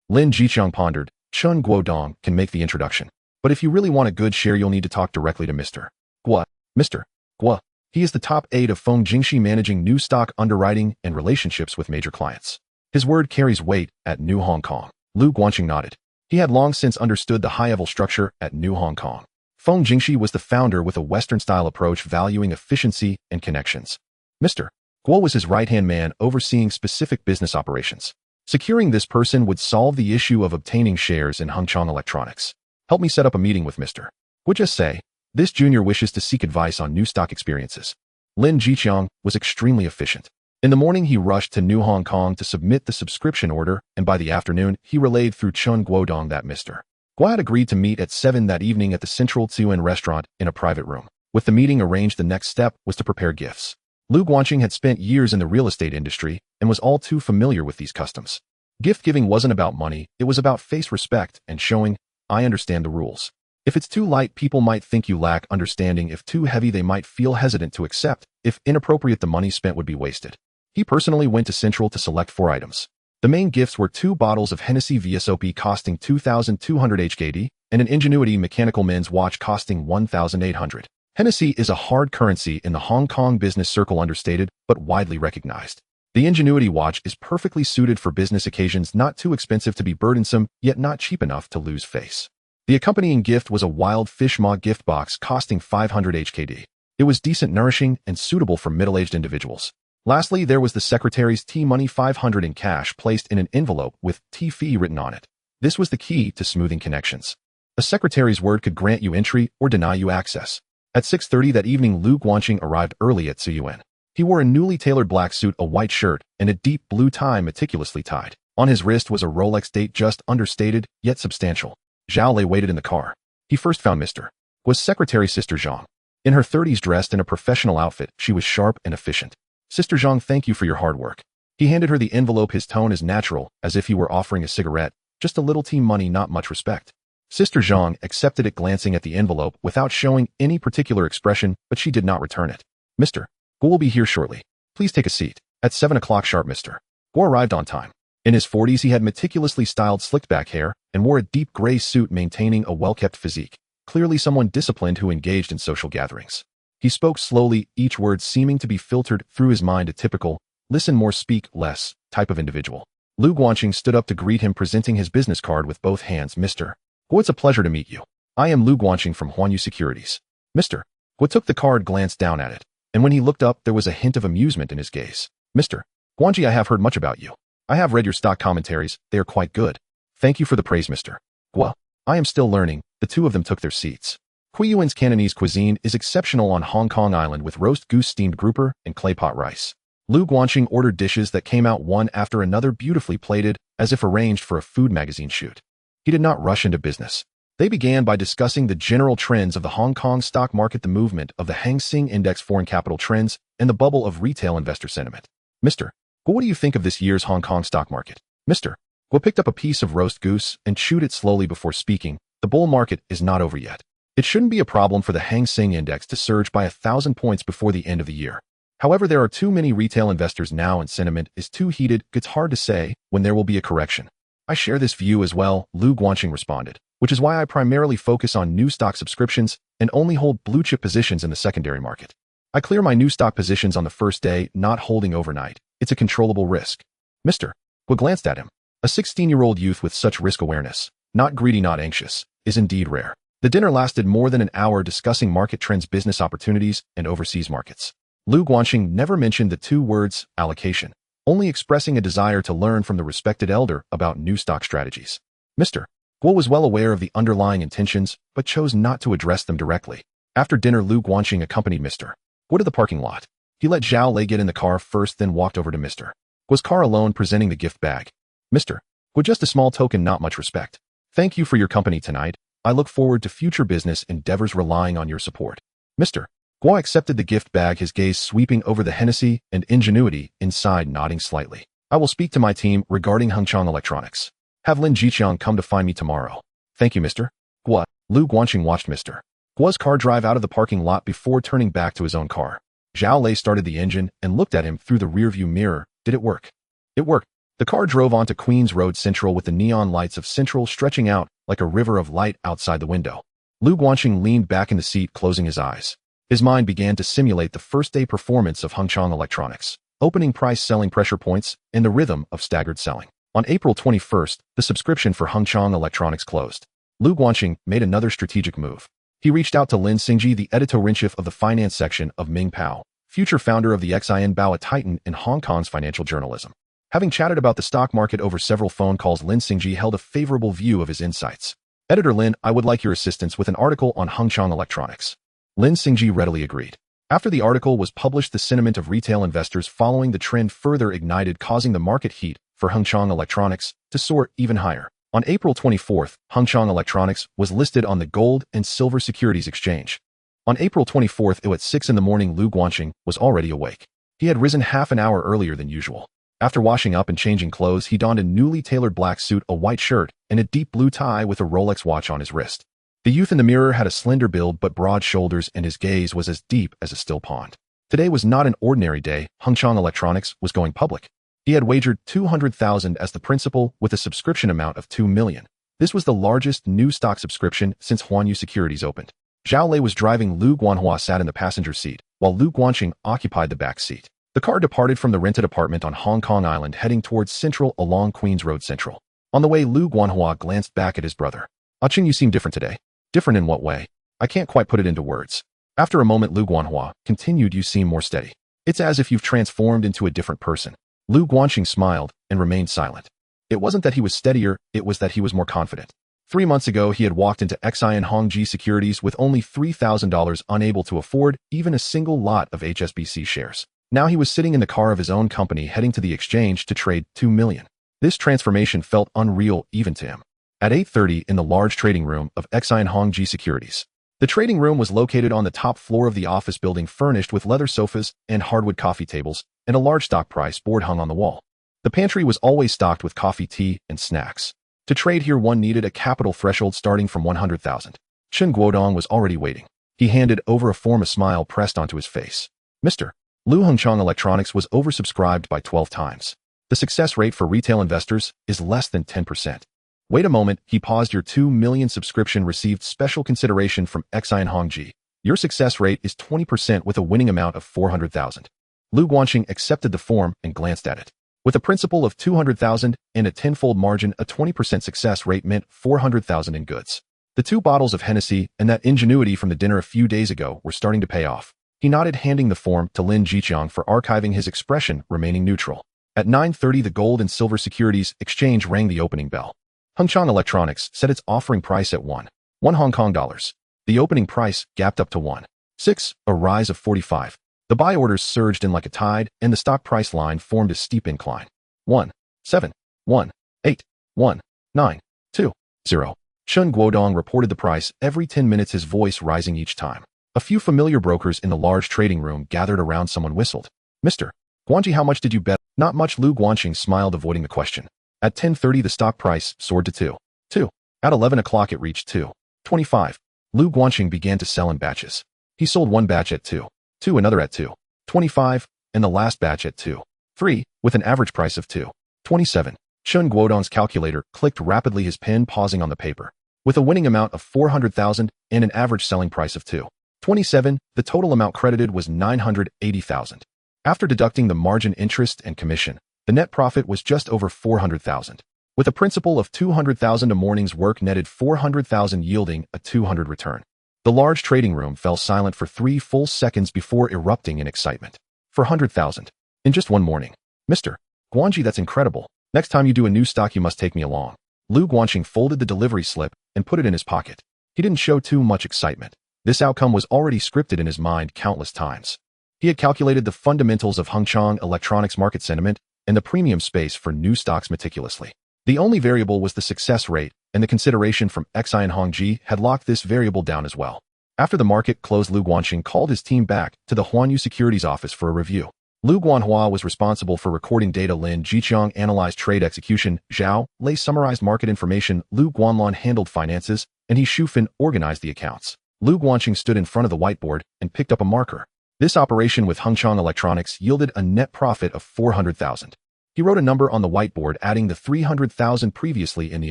Lin Jiqiang pondered. Chun Guodong can make the introduction. But if you really want a good share, you'll need to talk directly to Mr. Guo. Mr. Guo. He is the top 8 of Feng Jingxi, managing new stock underwriting and relationships with major clients. His word carries weight at New Hong Kong. Lu Guangqing nodded. He had long since understood the high-level structure at New Hong Kong. Feng Jingxi was the founder with a Western-style approach, valuing efficiency and connections. Mr. Guo was his right-hand man, overseeing specific business operations. Securing this person would solve the issue of obtaining shares in Hung Chang Electronics. Help me set up a meeting with Mr. Guo. Just say, this junior wishes to seek advice on new stock experiences. Lin Jiqiang was extremely efficient. In the morning, he rushed to New Hong Kong to submit the subscription order, and by the afternoon, he relayed through Chun Guodong that Mr. Guo had agreed to meet at 7 that evening at the Central Tsuan restaurant in a private room. With the meeting arranged, the next step was to prepare gifts. Lu Guangqing had spent years in the real estate industry and was all too familiar with these customs. Gift-giving wasn't about money, it was about face respect and showing, I understand the rules. If it's too light, people might think you lack understanding. If too heavy, they might feel hesitant to accept. If inappropriate, the money spent would be wasted. He personally went to Central to select 4 items. The main gifts were 2 bottles of Hennessy VSOP costing 2,200 HKD and an Ingenuity mechanical men's watch costing 1,800. Hennessy is a hard currency in the Hong Kong business circle, understated but widely recognized. The Ingenuity watch is perfectly suited for business occasions, not too expensive to be burdensome, yet not cheap enough to lose face. The accompanying gift was a wild fish maw gift box costing 500 HKD. It was decent, nourishing, and suitable for middle-aged individuals. Lastly, there was the secretary's tea money, 500 in cash, placed in an envelope with tea fee written on it. This was the key to smoothing connections. A secretary's word could grant you entry or deny you access. At 6:30 that evening, Lu Guangqing arrived early at Tsuyuan. He wore a newly tailored black suit, a white shirt, and a deep blue tie meticulously tied. On his wrist was a Rolex date, just understated, yet substantial. Zhao Lei waited in the car. He first found Mr. Guo's secretary, Sister Zhang. In her 30s, dressed in a professional outfit, she was sharp and efficient. Sister Zhang, thank you for your hard work. He handed her the envelope, his tone as natural as if he were offering a cigarette. Just a little tea money, not much respect. Sister Zhang accepted it, glancing at the envelope without showing any particular expression, but she did not return it. Mr. Guo will be here shortly. Please take a seat. At 7 o'clock sharp, Mr. Guo arrived on time. In his 40s, he had meticulously styled slicked back hair and wore a deep gray suit, maintaining a well-kept physique. Clearly someone disciplined who engaged in social gatherings. He spoke slowly, each word seeming to be filtered through his mind, a typical, listen more, speak less, type of individual. Lu Guangqing stood up to greet him, presenting his business card with both hands. Mr. Guo, it's a pleasure to meet you. I am Lu Guangqing from Huanyu Securities. Mr. Guo took the card, glanced down at it, and when he looked up, there was a hint of amusement in his gaze. Mr. Guangqi, I have heard much about you. I have read your stock commentaries, they are quite good. Thank you for the praise, Mr. Guo. I am still learning. The two of them took their seats. Kowloon's Cantonese cuisine is exceptional on Hong Kong Island, with roast goose, steamed grouper, and clay pot rice. Lu Guangqing ordered dishes that came out one after another, beautifully plated, as if arranged for a food magazine shoot. He did not rush into business. They began by discussing the general trends of the Hong Kong stock market, the movement of the Hang Seng Index, foreign capital trends, and the bubble of retail investor sentiment. Mr. Guo, what do you think of this year's Hong Kong stock market? Mr. Guo picked up a piece of roast goose and chewed it slowly before speaking. The bull market is not over yet. It shouldn't be a problem for the Hang Seng Index to surge by 1,000 points before the end of the year. However, there are too many retail investors now and sentiment is too heated. It's hard to say when there will be a correction. I share this view as well, Lu Guanqing responded, which is why I primarily focus on new stock subscriptions and only hold blue-chip positions in the secondary market. I clear my new stock positions on the first day, not holding overnight. It's a controllable risk. Mr. Gu glanced at him. A 16-year-old youth with such risk awareness, not greedy, not anxious, is indeed rare. The dinner lasted more than an hour discussing market trends, business opportunities, and overseas markets. Lu Guanqing never mentioned the two words, allocation, only expressing a desire to learn from the respected elder about new stock strategies. Mr. Guo was well aware of the underlying intentions, but chose not to address them directly. After dinner, Lu Guanqing accompanied Mr. Guo to the parking lot. He let Zhao Lei get in the car first, then walked over to Mr. Guo's car alone, presenting the gift bag. Mr. Guo, just a small token, not much respect. Thank you for your company tonight. I look forward to future business endeavors relying on your support. Mr. Guo accepted the gift bag, his gaze sweeping over the Hennessy and ingenuity inside, nodding slightly. I will speak to my team regarding Hengchang Electronics. Have Lin Jiqiang come to find me tomorrow. Thank you, Mr. Guo. Lu Guanqing watched Mr. Guo's car drive out of the parking lot before turning back to his own car. Zhao Lei started the engine and looked at him through the rearview mirror. Did it work? It worked. The car drove onto Queens Road Central with the neon lights of Central stretching out like a river of light outside the window. Lu Guanqing leaned back in the seat, closing his eyes. His mind began to simulate the first-day performance of Hengchang Electronics, opening price, selling pressure points, and the rhythm of staggered selling. On April 21st, the subscription for Hengchang Electronics closed. Lu Guanqing made another strategic move. He reached out to Lin Xingji, the editor-in-chief of the finance section of Ming Pao, future founder of the XIN Bao, a titan in Hong Kong's financial journalism. Having chatted about the stock market over several phone calls, Lin Xingji held a favorable view of his insights. Editor Lin, I would like your assistance with an article on Hengchang Electronics. Lin Xingji readily agreed. After the article was published, the sentiment of retail investors following the trend further ignited, causing the market heat for Hengchang Electronics to soar even higher. On April 24th, Hengchang Electronics was listed on the Gold and Silver Securities Exchange. On April 24th, at 6 in the morning, Lu Guanqing was already awake. He had risen half an hour earlier than usual. After washing up and changing clothes, he donned a newly tailored black suit, a white shirt, and a deep blue tie with a Rolex watch on his wrist. The youth in the mirror had a slender build but broad shoulders, and his gaze was as deep as a still pond. Today was not an ordinary day. Hengchang Electronics was going public. He had wagered 200,000 as the principal with a subscription amount of 2 million. This was the largest new stock subscription since Huanyu Securities opened. Zhao Lei was driving. Lu Guanhua sat in the passenger seat, while Lu Guanqing occupied the back seat. The car departed from the rented apartment on Hong Kong Island, heading towards Central along Queens Road Central. On the way, Lu Guanhua glanced back at his brother. Qing, you seem different today. Different in what way? I can't quite put it into words. After a moment, Lu Guanhua continued, you seem more steady. It's as if you've transformed into a different person. Lu Guanqing smiled and remained silent. It wasn't that he was steadier, it was that he was more confident. 3 months ago, he had walked into XIN Hongji Securities with only $3,000, unable to afford even a single lot of HSBC shares. Now he was sitting in the car of his own company, heading to the exchange to trade 2 million. This transformation felt unreal even to him. At 8:30 in the large trading room of XIN Hongji Securities. The trading room was located on the top floor of the office building, furnished with leather sofas and hardwood coffee tables, and a large stock price board hung on the wall. The pantry was always stocked with coffee, tea, and snacks. To trade here, one needed a capital threshold starting from 100,000. Chen Guodong was already waiting. He handed over a form, a smile pressed onto his face. Mr. Lu, Hengchang Electronics was oversubscribed by 12 times. The success rate for retail investors is less than 10%. Wait a moment, he paused. Your 2 million subscription received special consideration from XIN Hongji. Your success rate is 20% with a winning amount of 400,000. Lu Guanqing accepted the form and glanced at it. With a principal of 200,000 and a tenfold margin, a 20% success rate meant 400,000 in goods. The 2 bottles of Hennessy and that ingenuity from the dinner a few days ago were starting to pay off. He nodded, handing the form to Lin Jiqiang for archiving, his expression remaining neutral. At 9:30, the Gold and Silver Securities Exchange rang the opening bell. Hengchang Electronics set its offering price at 1 Hong Kong dollars. The opening price gapped up to 1.6, a rise of 45. The buy orders surged in like a tide, and the stock price line formed a steep incline. 1.7, 1.8, 1.9, 2.0. Chen Guodong reported the price every 10 minutes, his voice rising each time. A few familiar brokers in the large trading room gathered around. Someone whistled. Mr. Guanqi, how much did you bet? Not much. Lu Guanqing smiled, avoiding the question. At 10:30, the stock price soared to 2. At 11 o'clock, it reached 2.25. Lu Guanxing began to sell in batches. He sold one batch at 2, another at 2.25, and the last batch at 2.3, with an average price of 2.27. Chun Guodong's calculator clicked rapidly, his pen pausing on the paper. With a winning amount of 400,000 and an average selling price of 2.27, the total amount credited was 980,000. After deducting the margin interest and commission, the net profit was just over 400,000. With a principal of 200,000, a morning's work netted 400,000, yielding a 200 return. The large trading room fell silent for 3 full seconds before erupting in excitement. 400,000. In just one morning. Mr. Guanji, that's incredible. Next time you do a new stock, you must take me along. Lu Guanxing folded the delivery slip and put it in his pocket. He didn't show too much excitement. This outcome was already scripted in his mind countless times. He had calculated the fundamentals of Hongchang electronics market sentiment and the premium space for new stocks meticulously. The only variable was the success rate, and the consideration from XI and Hongji had locked this variable down as well. After the market closed, Lu Guanxing called his team back to the Huanyu Securities office for a review. Lu Guanhua was responsible for recording data. Lin Jiqiang analyzed trade execution, Zhao Lei summarized market information, Lu Guanlon handled finances, and He Shufan organized the accounts. Lu Guanxing stood in front of the whiteboard and picked up a marker. This operation with Hongchang Electronics yielded a net profit of 400,000. He wrote a number on the whiteboard, adding the 300,000 previously in the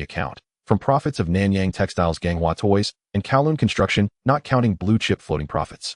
account, from profits of Nanyang Textiles, Ganghua Toys, and Kowloon Construction, not counting blue-chip floating profits.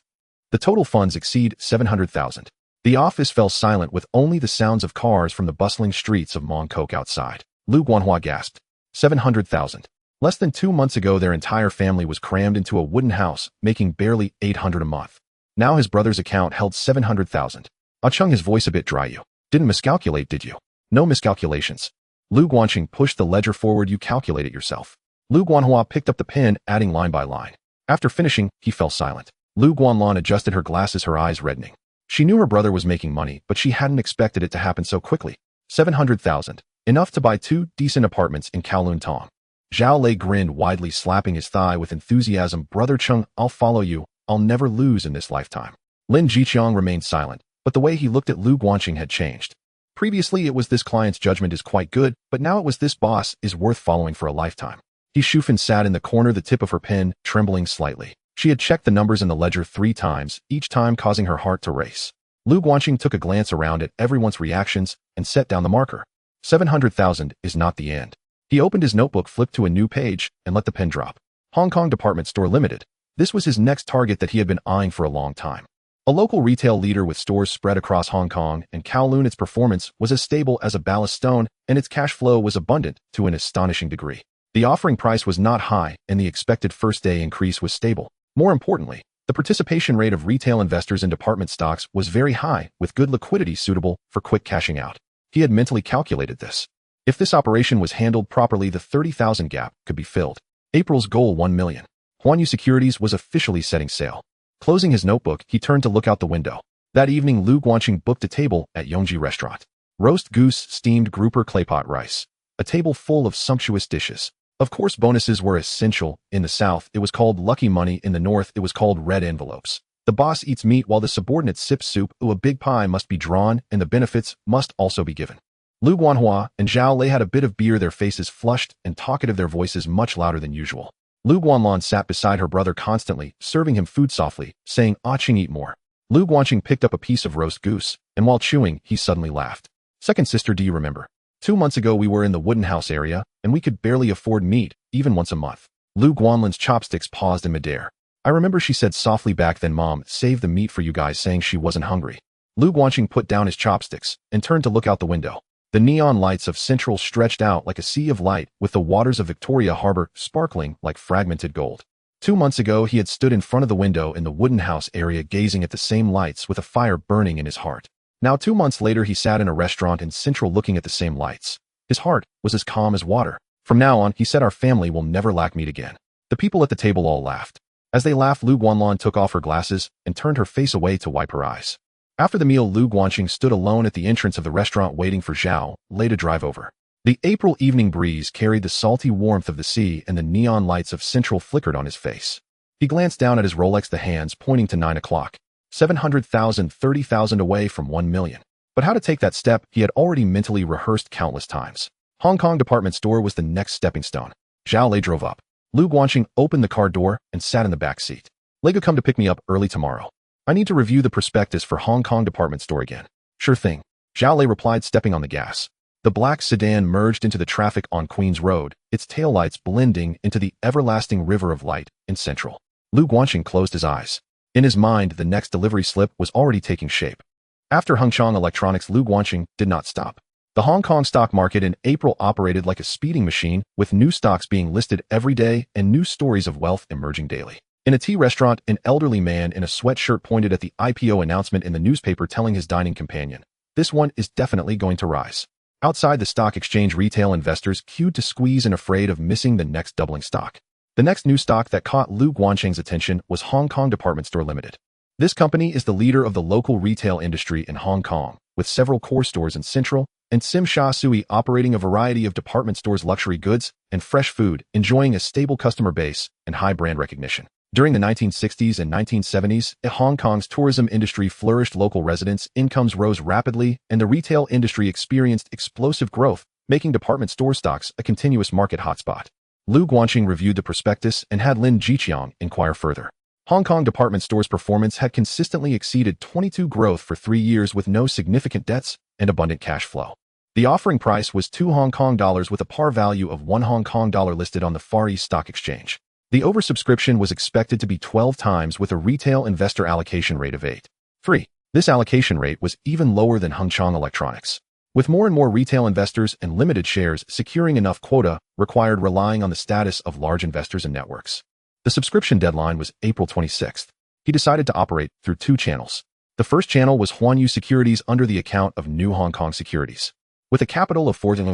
The total funds exceed 700,000. The office fell silent with only the sounds of cars from the bustling streets of Mongkok outside. Lu Guanhua gasped. 700,000. Less than 2 months ago, their entire family was crammed into a wooden house, making barely 800 a month. Now his brother's account held 700,000. Ah Chung, his voice a bit dry. You didn't miscalculate, did you? No miscalculations. Lu Guanxing pushed the ledger forward. You calculate it yourself. Lu Guanhua picked up the pen, adding line by line. After finishing, he fell silent. Lu Guanlon adjusted her glasses, her eyes reddening. She knew her brother was making money, but she hadn't expected it to happen so quickly. 700,000. Enough to buy 2 decent apartments in Kowloon Tong. Zhao Lei grinned widely, slapping his thigh with enthusiasm. Brother Chung, I'll follow you. I'll never lose in this lifetime. Lin Jiqiang remained silent, but the way he looked at Lu Guanxing had changed. Previously it was this client's judgment is quite good, but now it was this boss is worth following for a lifetime. He Shufan sat in the corner, the tip of her pen trembling slightly. She had checked the numbers in the ledger 3 times, each time causing her heart to race. Lu Guanxing took a glance around at everyone's reactions and set down the marker. 700,000 is not the end. He opened his notebook, flipped to a new page, and let the pen drop. Hong Kong Department Store Limited. This was his next target that he had been eyeing for a long time. A local retail leader with stores spread across Hong Kong and Kowloon, its performance was as stable as a ballast stone, and its cash flow was abundant to an astonishing degree. The offering price was not high, and the expected first-day increase was stable. More importantly, the participation rate of retail investors in department stocks was very high, with good liquidity suitable for quick cashing out. He had mentally calculated this. If this operation was handled properly, the 30,000 gap could be filled. April's goal, 1 million. Huanyu Securities was officially setting sail. Closing his notebook, he turned to look out the window. That evening, Lu Guanxing booked a table at Yongji Restaurant. Roast goose, steamed grouper, claypot rice. A table full of sumptuous dishes. Of course, bonuses were essential. In the South, it was called lucky money. In the North, it was called red envelopes. The boss eats meat while the subordinate sips soup. A big pie must be drawn, and the benefits must also be given. Lu Guanhua and Zhao Lei had a bit of beer, their faces flushed and talkative, their voices much louder than usual. Lu Guanlon sat beside her brother constantly, serving him food softly, saying, "Ah Ching, eat more." Lu Guanxing picked up a piece of roast goose, and while chewing, he suddenly laughed. "Second sister, do you remember? 2 months ago we were in the wooden house area, and we could barely afford meat, even once a month." Lu Guanlon's chopsticks paused in midair. "I remember," she said softly. "Back then Mom saved the meat for you guys, saying she wasn't hungry." Lu Guanxing put down his chopsticks and turned to look out the window. The neon lights of Central stretched out like a sea of light, with the waters of Victoria Harbor sparkling like fragmented gold. 2 months ago, he had stood in front of the window in the wooden house area, gazing at the same lights with a fire burning in his heart. Now 2 months later, he sat in a restaurant in Central looking at the same lights. His heart was as calm as water. "From now on," he said, "our family will never lack meat again." The people at the table all laughed. As they laughed, Lu Guanlon took off her glasses and turned her face away to wipe her eyes. After the meal, Lu Guanxing stood alone at the entrance of the restaurant waiting for Zhao Lei to drive over. The April evening breeze carried the salty warmth of the sea, and the neon lights of Central flickered on his face. He glanced down at his Rolex, the hands pointing to 9 o'clock. 700,000, 30,000 away from 1 million. But how to take that step he had already mentally rehearsed countless times. Hong Kong Department Store was the next stepping stone. Zhao Lei drove up. Lu Guanqing opened the car door and sat in the back seat. Lego come to pick me up early tomorrow. I need to review the prospectus for Hong Kong department store again. Sure thing. Zhao Lei replied, stepping on the gas. The black sedan merged into the traffic on Queen's Road, its taillights blending into the everlasting river of light in Central. Lu Guanqing closed his eyes. In his mind, the next delivery slip was already taking shape. After Hengchang Electronics, Lu Guanqing did not stop. The Hong Kong stock market in April operated like a speeding machine, with new stocks being listed every day and new stories of wealth emerging daily. In a tea restaurant, an elderly man in a sweatshirt pointed at the IPO announcement in the newspaper, telling his dining companion, "This one is definitely going to rise." Outside the stock exchange, retail investors queued to squeeze and afraid of missing the next doubling stock. The next new stock that caught Lu Guanqing's attention was Hong Kong Department Store Limited. This company is the leader of the local retail industry in Hong Kong, with several core stores in Central and Tsim Sha Tsui, operating a variety of department stores, luxury goods, and fresh food, enjoying a stable customer base and high brand recognition. During the 1960s and 1970s, Hong Kong's tourism industry flourished, local residents' incomes rose rapidly, and the retail industry experienced explosive growth, making department store stocks a continuous market hotspot. Lu Guanqing reviewed the prospectus and had Lin Jiqiang inquire further. Hong Kong department stores' performance had consistently exceeded 22 growth for 3 years with no significant debts and abundant cash flow. The offering price was $2 with a par value of $1 listed on the Far East Stock Exchange. The oversubscription was expected to be 12 times with a retail investor allocation rate of 8.3. This allocation rate was even lower than Hengchang Electronics. With more and more retail investors and limited shares, securing enough quota required relying on the status of large investors and networks. The subscription deadline was April 26th. He decided to operate through 2 channels. The first channel was Huanyu Securities under the account of New Hong Kong Securities. With a capital of 4,000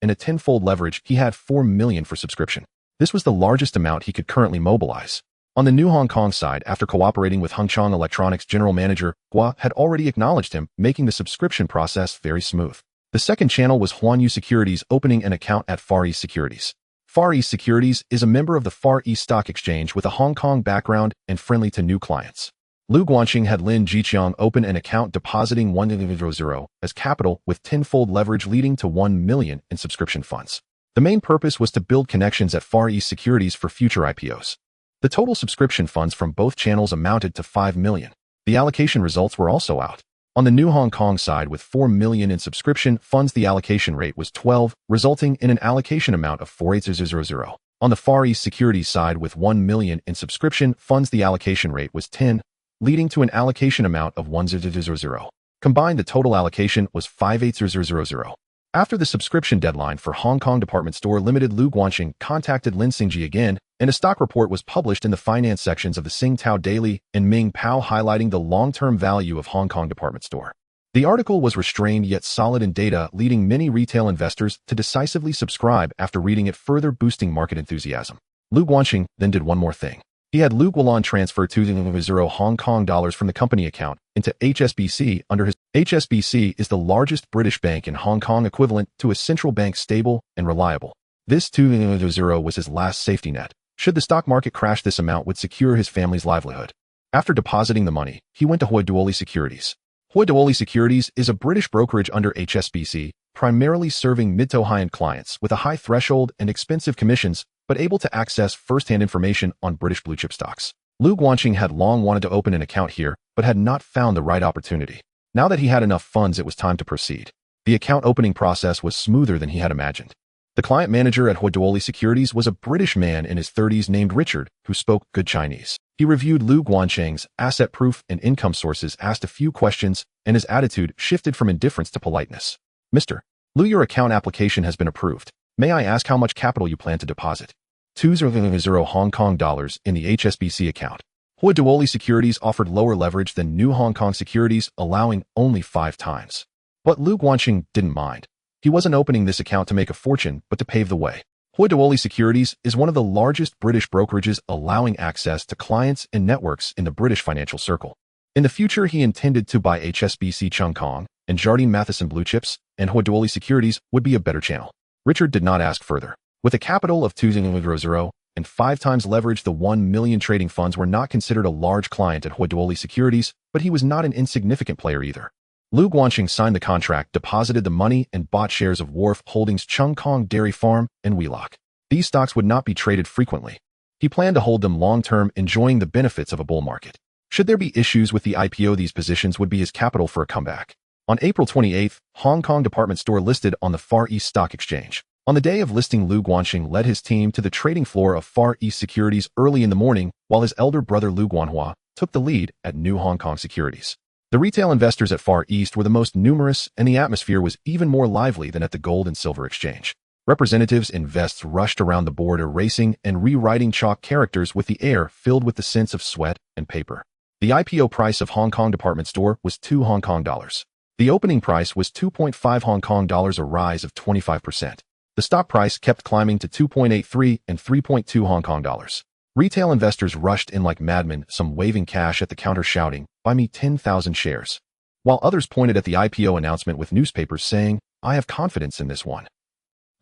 and a 10-fold leverage, he had $4 million for subscription. This was the largest amount he could currently mobilize. On the New Hong Kong side, after cooperating with Hengchang Electronics general manager, Gua had already acknowledged him, making the subscription process very smooth. The second channel was Huanyu Securities opening an account at Far East Securities. Far East Securities is a member of the Far East Stock Exchange with a Hong Kong background and friendly to new clients. Lu Guanqing had Lin Jiqiang open an account, depositing 1,000 as capital with 10-fold leverage, leading to $1 million in subscription funds. The main purpose was to build connections at Far East Securities for future IPOs. The total subscription funds from both channels amounted to $5 million. The allocation results were also out. On the New Hong Kong side, with $4 million in subscription funds, the allocation rate was 12, resulting in an allocation amount of 4,800. On the Far East Securities side, with $1 million in subscription funds, the allocation rate was 10, leading to an allocation amount of 1,000. Combined, the total allocation was 5,800. After the subscription deadline for Hong Kong Department Store Limited, Lu Guanqing contacted Lin Xingji again, and a stock report was published in the finance sections of the Singtao Daily and Ming Pao, highlighting the long-term value of Hong Kong Department Store. The article was restrained yet solid in data, leading many retail investors to decisively subscribe after reading it, further boosting market enthusiasm. Lu Guanqing then did one more thing. He had Lu Guolan transfer 2,000 Hong Kong dollars from the company account into HSBC under his. HSBC is the largest British bank in Hong Kong, equivalent to a central bank, stable and reliable. This 2,000 was his last safety net. Should the stock market crash, this amount would secure his family's livelihood. After depositing the money, he went to Huaduoli Securities. Huaduoli Securities is a British brokerage under HSBC, primarily serving mid to high-end clients with a high threshold and expensive commissions, but able to access first-hand information on British blue-chip stocks. Lu Guanqing had long wanted to open an account here, but had not found the right opportunity. Now that he had enough funds, it was time to proceed. The account opening process was smoother than he had imagined. The client manager at Huaduoli Securities was a British man in his 30s named Richard, who spoke good Chinese. He reviewed Lu Guanqing's asset proof and income sources, asked a few questions, and his attitude shifted from indifference to politeness. "Mr. Lu, your account application has been approved. May I ask how much capital you plan to deposit?" 2,000 Hong Kong dollars in the HSBC account. Huaduoli Securities offered lower leverage than New Hong Kong Securities, allowing only 5 times. But Lu Guanqing didn't mind. He wasn't opening this account to make a fortune, but to pave the way. Huaduoli Securities is one of the largest British brokerages, allowing access to clients and networks in the British financial circle. In the future, he intended to buy HSBC Cheung Kong and Jardine Matheson blue chips, and Huaduoli Securities would be a better channel. Richard did not ask further. With a capital of 2,000 and 5 times leverage, the 1 million trading funds were not considered a large client at Huaduoli Securities, but he was not an insignificant player either. Lu Guanqing signed the contract, deposited the money, and bought shares of Wharf Holdings, Cheung Kong Dairy Farm, and Wheelock. These stocks would not be traded frequently. He planned to hold them long-term, enjoying the benefits of a bull market. Should there be issues with the IPO, these positions would be his capital for a comeback. On April 28th, Hong Kong department store listed on the Far East Stock Exchange. On the day of listing, Lu Guanxing led his team to the trading floor of Far East Securities early in the morning, while his elder brother Lu Guanhua took the lead at New Hong Kong Securities. The retail investors at Far East were the most numerous, and the atmosphere was even more lively than at the Gold and Silver Exchange. Representatives and vests rushed around the board, erasing and rewriting chalk characters with the air filled with the sense of sweat and paper. The IPO price of Hong Kong department store was 2 Hong Kong dollars. The opening price was 2.5 Hong Kong dollars, a rise of 25%. The stock price kept climbing to 2.83 and 3.2 Hong Kong dollars. Retail investors rushed in like madmen, some waving cash at the counter shouting, "Buy me 10,000 shares." While others pointed at the IPO announcement with newspapers saying, "I have confidence in this one."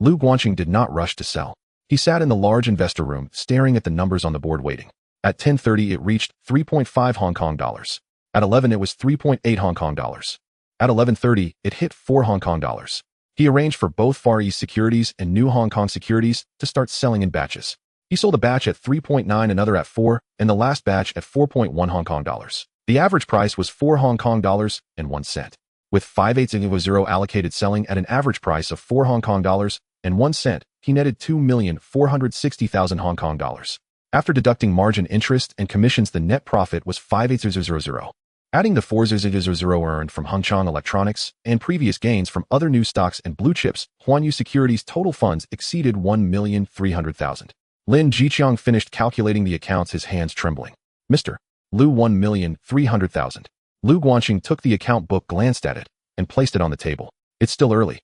Lu Guanxing did not rush to sell. He sat in the large investor room, staring at the numbers on the board, waiting. At 10:30 it reached 3.5 Hong Kong dollars. At 11 it was 3.8 Hong Kong dollars. At 11:30 it hit 4 Hong Kong dollars. He arranged for both Far East Securities and New Hong Kong Securities to start selling in batches. He sold a batch at 3.9, another at 4, and the last batch at 4.1 Hong Kong dollars. The average price was 4 Hong Kong dollars and 1 cent. With 5/8 allocated selling at an average price of 4 Hong Kong dollars and 1 cent, he netted 2,460,000 Hong Kong dollars. After deducting margin interest and commissions, the net profit was 5,800. Adding the 4,000 earned from Hengchang Electronics and previous gains from other new stocks and blue chips, Huanyu Securities' total funds exceeded 1,300,000. Lin Jiqiang finished calculating the accounts, his hands trembling. "Mr. Lu, 1,300,000. Lu Guanxing took the account book, glanced at it, and placed it on the table. "It's still early."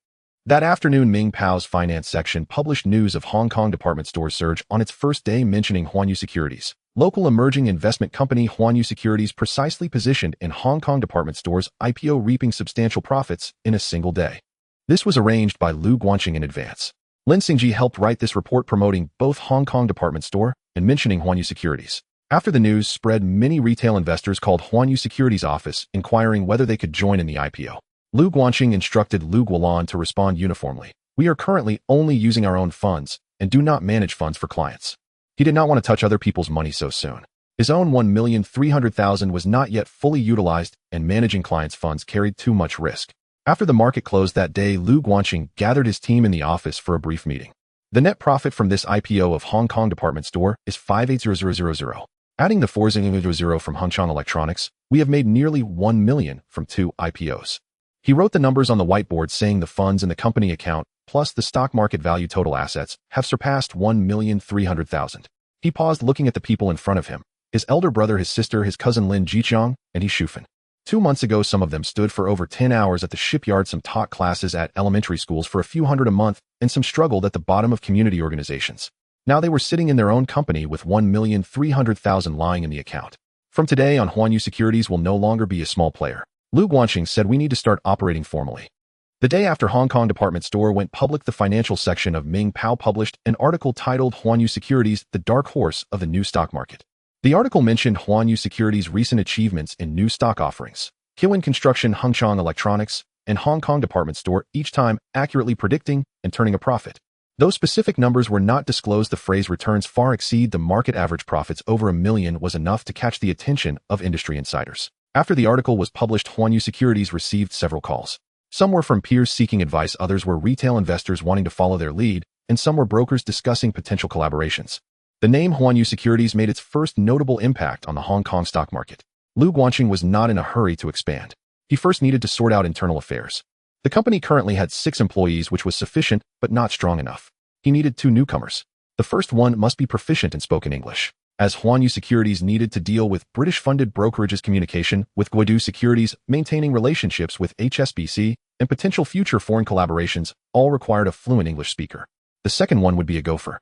That afternoon, Ming Pao's finance section published news of Hong Kong department store surge on its first day, mentioning Huanyu Securities. Local emerging investment company Huanyu Securities precisely positioned in Hong Kong department stores IPO, reaping substantial profits in a single day. This was arranged by Lu Guanxing in advance. Lin Xingji helped write this report promoting both Hong Kong department store and mentioning Huanyu Securities. After the news spread, many retail investors called Huanyu Securities' office, inquiring whether they could join in the IPO. Lu Guanxing instructed Lu Guolan to respond uniformly. "We are currently only using our own funds and do not manage funds for clients." He did not want to touch other people's money so soon. His own 1,300,000 was not yet fully utilized, and managing clients' funds carried too much risk. After the market closed that day, Lu Guanxing gathered his team in the office for a brief meeting. The net profit from this IPO of Hong Kong department store is 5,800,000. Adding the 4,000 from Hengchang Electronics, we have made nearly 1 million from 2 IPOs. He wrote the numbers on the whiteboard, saying the funds in the company account, plus the stock market value total assets, have surpassed 1,300,000. He paused, looking at the people in front of him. His elder brother, his sister, his cousin Lin Jiqiang, and he Shufan. 2 months ago, some of them stood for over 10 hours at the shipyard, some taught classes at elementary schools for a few hundred a month, and some struggled at the bottom of community organizations. Now they were sitting in their own company with 1,300,000 lying in the account. From today on, Huanyu Securities will no longer be a small player. Lu Guanxing said, "We need to start operating formally." The day after Hong Kong department store went public, the financial section of Ming Pao published an article titled "Huanyu Securities, the Dark Horse of the New Stock Market." The article mentioned Huanyu Securities' recent achievements in new stock offerings, Kowloon Construction, Hengchang Electronics, and Hong Kong department store, each time accurately predicting and turning a profit. Though specific numbers were not disclosed, the phrase "returns far exceed the market average profits over $1 million" was enough to catch the attention of industry insiders. After the article was published, Huanyu Securities received several calls. Some were from peers seeking advice, others were retail investors wanting to follow their lead, and some were brokers discussing potential collaborations. The name Huanyu Securities made its first notable impact on the Hong Kong stock market. Lu Guanxing was not in a hurry to expand. He first needed to sort out internal affairs. The company currently had 6 employees, which was sufficient, but not strong enough. He needed 2 newcomers. The first one must be proficient in spoken English, as Huanyu Securities needed to deal with British-funded brokerages, communication with Guodu Securities, maintaining relationships with HSBC, and potential future foreign collaborations, all required a fluent English speaker. The second one would be a gopher.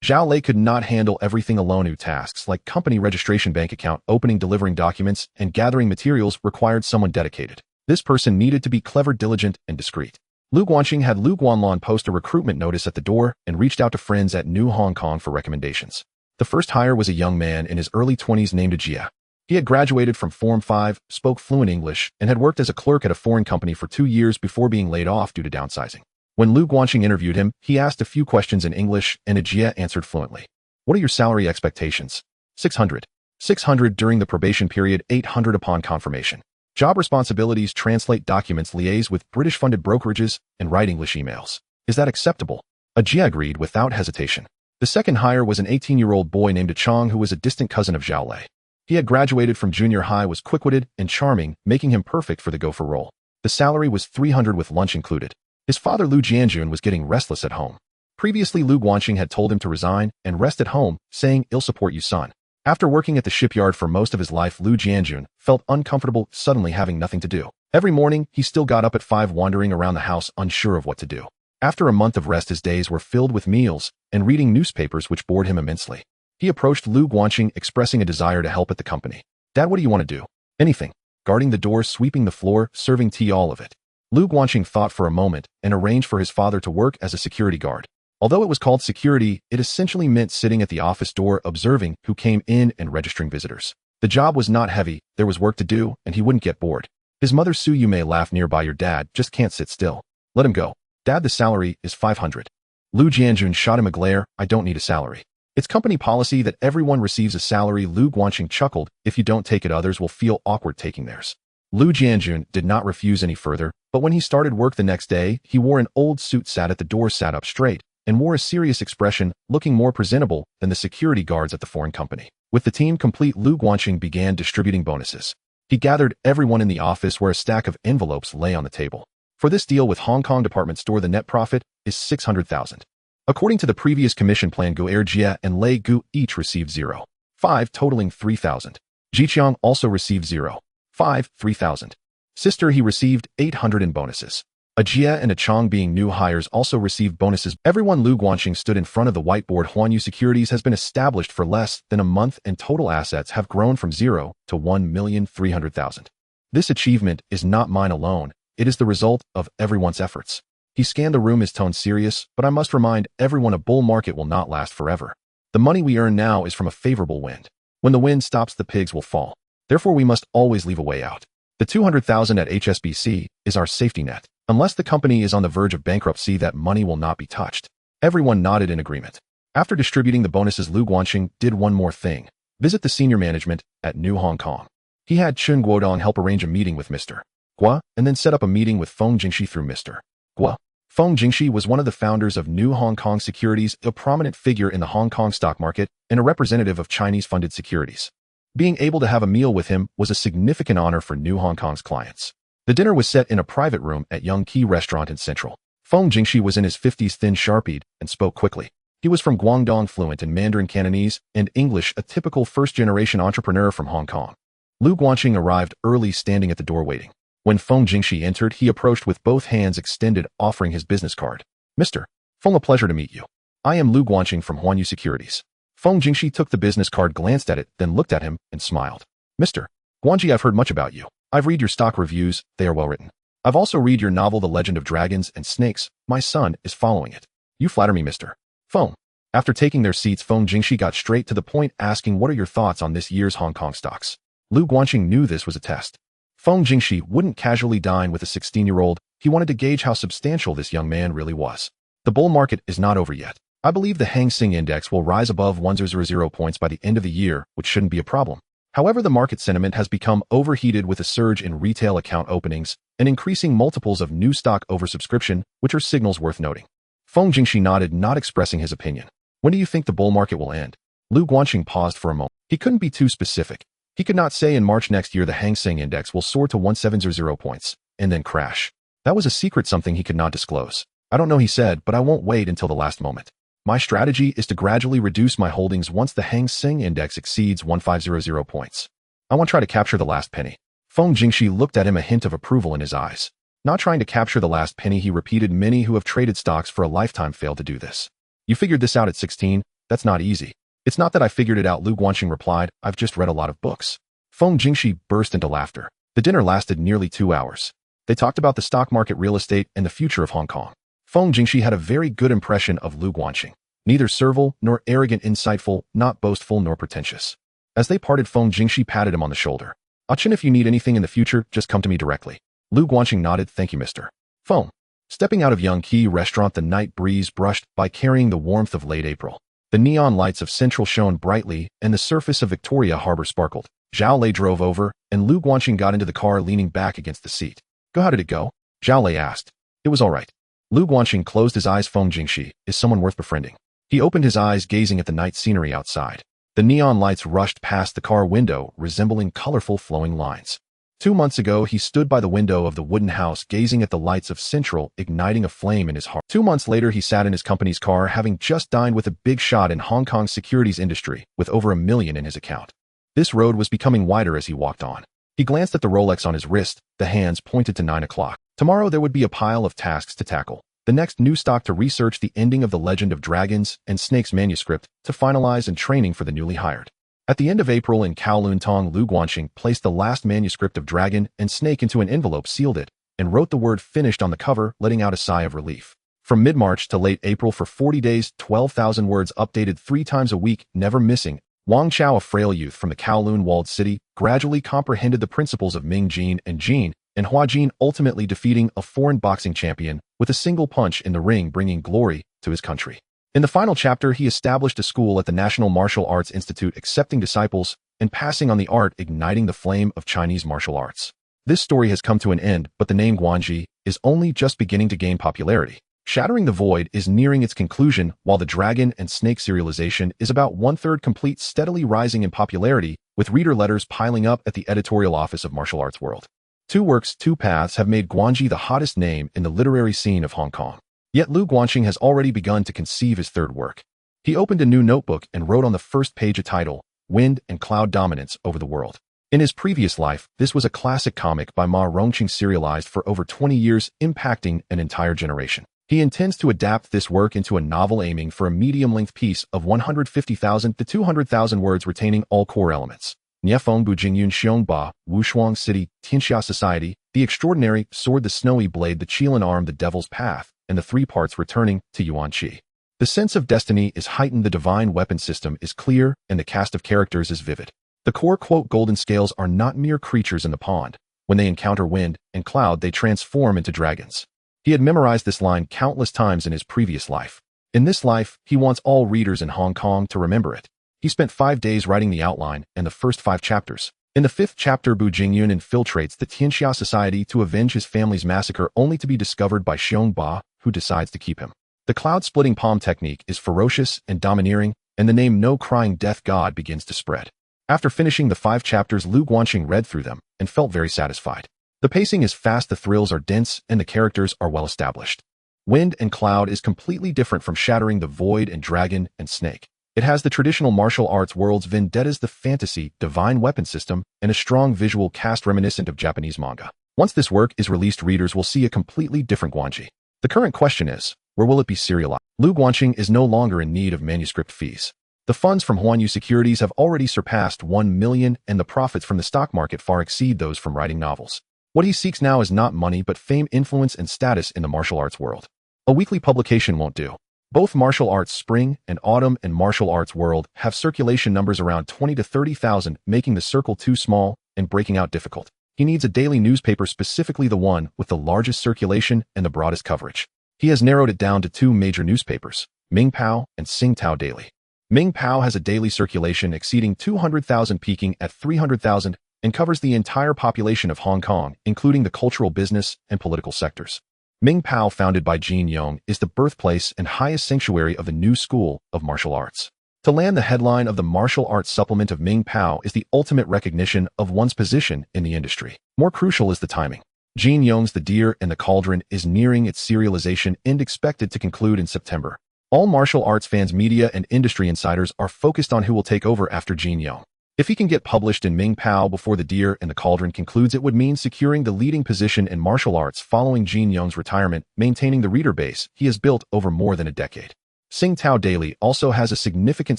Zhao Lei could not handle everything alone. New tasks like company registration, bank account opening, delivering documents, and gathering materials required someone dedicated. This person needed to be clever, diligent, and discreet. Lu Guanxing had Lu Guanlan post a recruitment notice at the door and reached out to friends at New Hong Kong for recommendations. The first hire was a young man in his early 20s named Jia. He had graduated from Form 5, spoke fluent English, and had worked as a clerk at a foreign company for 2 years before being laid off due to downsizing. When Lu Guanxing interviewed him, he asked a few questions in English, and Jia answered fluently. What are your salary expectations? 600. 600 during the probation period, 800 upon confirmation. Job responsibilities: translate documents, liaise with British-funded brokerages, and write English emails. Is that acceptable? Jia agreed without hesitation. The second hire was an 18-year-old boy named Chong who was a distant cousin of Zhao Lei. He had graduated from junior high, was quick-witted and charming, making him perfect for the gopher role. The salary was 300 with lunch included. His father Lu Jianjun was getting restless at home. Previously, Lu Guanxing had told him to resign and rest at home, saying, "I'll support you, son." After working at the shipyard for most of his life, Lu Jianjun felt uncomfortable suddenly having nothing to do. Every morning, he still got up at 5, wandering around the house, unsure of what to do. After a month of rest, his days were filled with meals and reading newspapers, which bored him immensely. He approached Lu Guanxing, expressing a desire to help at the company. "Dad, what do you want to do?" "Anything. Guarding the door, sweeping the floor, serving tea, all of it." Lu Guanxing thought for a moment and arranged for his father to work as a security guard. Although it was called security, it essentially meant sitting at the office door observing who came in and registering visitors. The job was not heavy, there was work to do, and he wouldn't get bored. His mother Su Yu may laugh nearby. "Your dad just can't sit still. Let him go." "Dad, the salary is 500. Lu Jianjun shot him a glare. "I don't need a salary. It's company policy that everyone receives a salary." Lu Guanxing chuckled. "If you don't take it, others will feel awkward taking theirs." Lu Jianjun did not refuse any further, but when he started work the next day, he wore an old suit, sat at the door, sat up straight, and wore a serious expression, looking more presentable than the security guards at the foreign company. With the team complete, Lu Guanxing began distributing bonuses. He gathered everyone in the office where a stack of envelopes lay on the table. For this deal with Hong Kong department store, the net profit is 600,000. According to the previous commission plan, Gu Erjia and Lei Gu each received 0.5, totaling 3,000. Jiqiang also received 0.5, 3,000. Sister, he received 800 in bonuses. Jia and Chong, being new hires, also received bonuses. Everyone. Lu Guanxing stood in front of the whiteboard. Huanyu Securities has been established for less than a month, and total assets have grown from 0 to 1,300,000. This achievement is not mine alone. It is the result of everyone's efforts. He scanned the room, his tone serious, but I must remind everyone a bull market will not last forever. The money we earn now is from a favorable wind. When the wind stops, the pigs will fall. Therefore, we must always leave a way out. The 200,000 at HSBC is our safety net. Unless the company is on the verge of bankruptcy, that money will not be touched. Everyone nodded in agreement. After distributing the bonuses, Lu Guanxing did one more thing: visit the senior management at New Hong Kong. He had Chun Guodong help arrange a meeting with Mr. Gua, and then set up a meeting with Feng Jingxi through Mr. Gua. Feng Jingxi was one of the founders of New Hong Kong Securities, a prominent figure in the Hong Kong stock market, and a representative of Chinese-funded securities. Being able to have a meal with him was a significant honor for New Hong Kong's clients. The dinner was set in a private room at Young Key Restaurant in Central. Feng Jingxi was in his 50s, thin, sharp-eyed, and spoke quickly. He was from Guangdong, fluent in Mandarin Cantonese and English, a typical first-generation entrepreneur from Hong Kong. Lu Guanxing arrived early, standing at the door waiting. When Feng Jingxi entered, he approached with both hands extended, offering his business card. "Mr. Feng, a pleasure to meet you. I am Lu Guanxing from Huanyu Securities." Feng Jingxi took the business card, glanced at it, then looked at him and smiled. "Mr. Guanji, I've heard much about you. I've read your stock reviews, they are well written. I've also read your novel, The Legend of Dragons and Snakes. My son is following it. You flatter me, Mr. Feng." After taking their seats, Feng Jingxi got straight to the point, asking, "What are your thoughts on this year's Hong Kong stocks?" Lu Guanxing knew this was a test. Feng Jingxi wouldn't casually dine with a 16-year-old. He wanted to gauge how substantial this young man really was. "The bull market is not over yet. I believe the Hang Seng Index will rise above 1,000 points by the end of the year, which shouldn't be a problem. However, the market sentiment has become overheated with a surge in retail account openings and increasing multiples of new stock oversubscription, which are signals worth noting." Feng Jingxi nodded, not expressing his opinion. "When do you think the bull market will end?" Lu Guanxing paused for a moment. He couldn't be too specific. He could not say in March next year the Hang Seng Index will soar to 1,700 points and then crash. That was a secret, something he could not disclose. "I don't know," he said, "but I won't wait until the last moment. My strategy is to gradually reduce my holdings once the Hang Seng Index exceeds 1,500 points. I want to try to capture the last penny." Feng Jingxi looked at him, a hint of approval in his eyes. "Not trying to capture the last penny," he repeated. "Many who have traded stocks for a lifetime fail to do this. You figured this out at 16? That's not easy." "It's not that I figured it out," Lu Guanxing replied. "I've just read a lot of books." Feng Jingxi burst into laughter. The dinner lasted nearly 2 hours. They talked about the stock market, real estate, and the future of Hong Kong. Feng Jingxi had a very good impression of Lu Guanxing. Neither servile nor arrogant, insightful, not boastful nor pretentious. As they parted, Feng Jingxi patted him on the shoulder. "Achin, if you need anything in the future, just come to me directly." Lu Guanxing nodded. "Thank you, Mr. Feng." Stepping out of Yongqi restaurant, the night breeze brushed by, carrying the warmth of late April. The neon lights of Central shone brightly, and the surface of Victoria Harbor sparkled. Zhao Lei drove over, and Lu Guanxing got into the car, leaning back against the seat. How did it go? Zhao Lei asked. It was all right. Lu Guanxing closed his eyes. Feng Jingxi is someone worth befriending. He opened his eyes, gazing at the night scenery outside. The neon lights rushed past the car window, resembling colorful flowing lines. 2 months ago, he stood by the window of the wooden house, gazing at the lights of Central, igniting a flame in his heart. 2 months later, he sat in his company's car, having just dined with a big shot in Hong Kong's securities industry, with over $1 million in his account. This road was becoming wider as he walked on. He glanced at the Rolex on his wrist. The hands pointed to 9 o'clock. Tomorrow there would be a pile of tasks to tackle. The next new stock to research, the ending of the Legend of Dragons and Snakes manuscript to finalize, and training for the newly hired. At the end of April in Kowloon, Lu Guanxing placed the last manuscript of Dragon and Snake into an envelope, sealed it, and wrote the word finished on the cover, letting out a sigh of relief. From mid-March to late April, for 40 days, 12,000 words updated 3 times a week, never missing. Wang Chao, a frail youth from the Kowloon walled city, gradually comprehended the principles of Ming Jin and Jin, and Hua Jin, ultimately defeating a foreign boxing champion with a single punch in the ring, bringing glory to his country. In the final chapter, he established a school at the National Martial Arts Institute, accepting disciples and passing on the art, igniting the flame of Chinese martial arts. This story has come to an end, but the name Guanji is only just beginning to gain popularity. Shattering the Void is nearing its conclusion, while the Dragon and Snake serialization is about 1/3 complete, steadily rising in popularity, with reader letters piling up at the editorial office of Martial Arts World. 2 works, 2 paths have made Guanji the hottest name in the literary scene of Hong Kong. Yet Lu Guanxing has already begun to conceive his 3rd work. He opened a new notebook and wrote on the first page a title, Wind and Cloud Dominance Over the World. In his previous life, this was a classic comic by Ma Rongqing, serialized for over 20 years, impacting an entire generation. He intends to adapt this work into a novel, aiming for a medium-length piece of 150,000 to 200,000 words, retaining all core elements. Niefeng Bu Jingyun Xiong Ba, Wushuang City, Tianxia Society, The Extraordinary, Sword, The Snowy Blade, The Qilin Arm, The Devil's Path, and the 3 parts returning to Yuan Qi. The sense of destiny is heightened, the divine weapon system is clear, and the cast of characters is vivid. The core, quote, golden scales are not mere creatures in the pond. When they encounter wind and cloud, they transform into dragons. He had memorized this line countless times in his previous life. In this life, he wants all readers in Hong Kong to remember it. He spent 5 days writing the outline and the first 5 chapters. In the 5th chapter, Bu Jingyun infiltrates the Tianxia Society to avenge his family's massacre, only to be discovered by Xiong Ba, who decides to keep him. The cloud-splitting palm technique is ferocious and domineering, and the name No Crying Death God begins to spread. After finishing the 5 chapters, Lu Guanxing read through them and felt very satisfied. The pacing is fast, the thrills are dense, and the characters are well established. Wind and Cloud is completely different from Shattering the Void and Dragon and Snake. It has the traditional martial arts world's vendettas, the fantasy, divine weapon system, and a strong visual cast reminiscent of Japanese manga. Once this work is released, readers will see a completely different Guanji. The current question is, where will it be serialized? Lu Guanxing is no longer in need of manuscript fees. The funds from Huanyu Securities have already surpassed 1 million, and the profits from the stock market far exceed those from writing novels. What he seeks now is not money, but fame, influence, and status in the martial arts world. A weekly publication won't do. Both Martial Arts Spring and Autumn and Martial Arts World have circulation numbers around 20 to 30,000, making the circle too small and breaking out difficult. He needs a daily newspaper, specifically the one with the largest circulation and the broadest coverage. He has narrowed it down to 2 major newspapers, Ming Pao and Sing Tao Daily. Ming Pao has a daily circulation exceeding 200,000, peaking at 300,000, and covers the entire population of Hong Kong, including the cultural, business, and political sectors. Ming Pao, founded by Jin Yong, is the birthplace and highest sanctuary of the new school of martial arts. To land the headline of the martial arts supplement of Ming Pao is the ultimate recognition of one's position in the industry. More crucial is the timing. Jin Yong's The Deer and the Cauldron is nearing its serialization and expected to conclude in September. All martial arts fans, media, and industry insiders are focused on who will take over after Jin Yong. If he can get published in Ming Pao before The Deer and the Cauldron concludes, it would mean securing the leading position in martial arts following Jin Yong's retirement, maintaining the reader base he has built over more than a decade. Sing Tao Daily also has a significant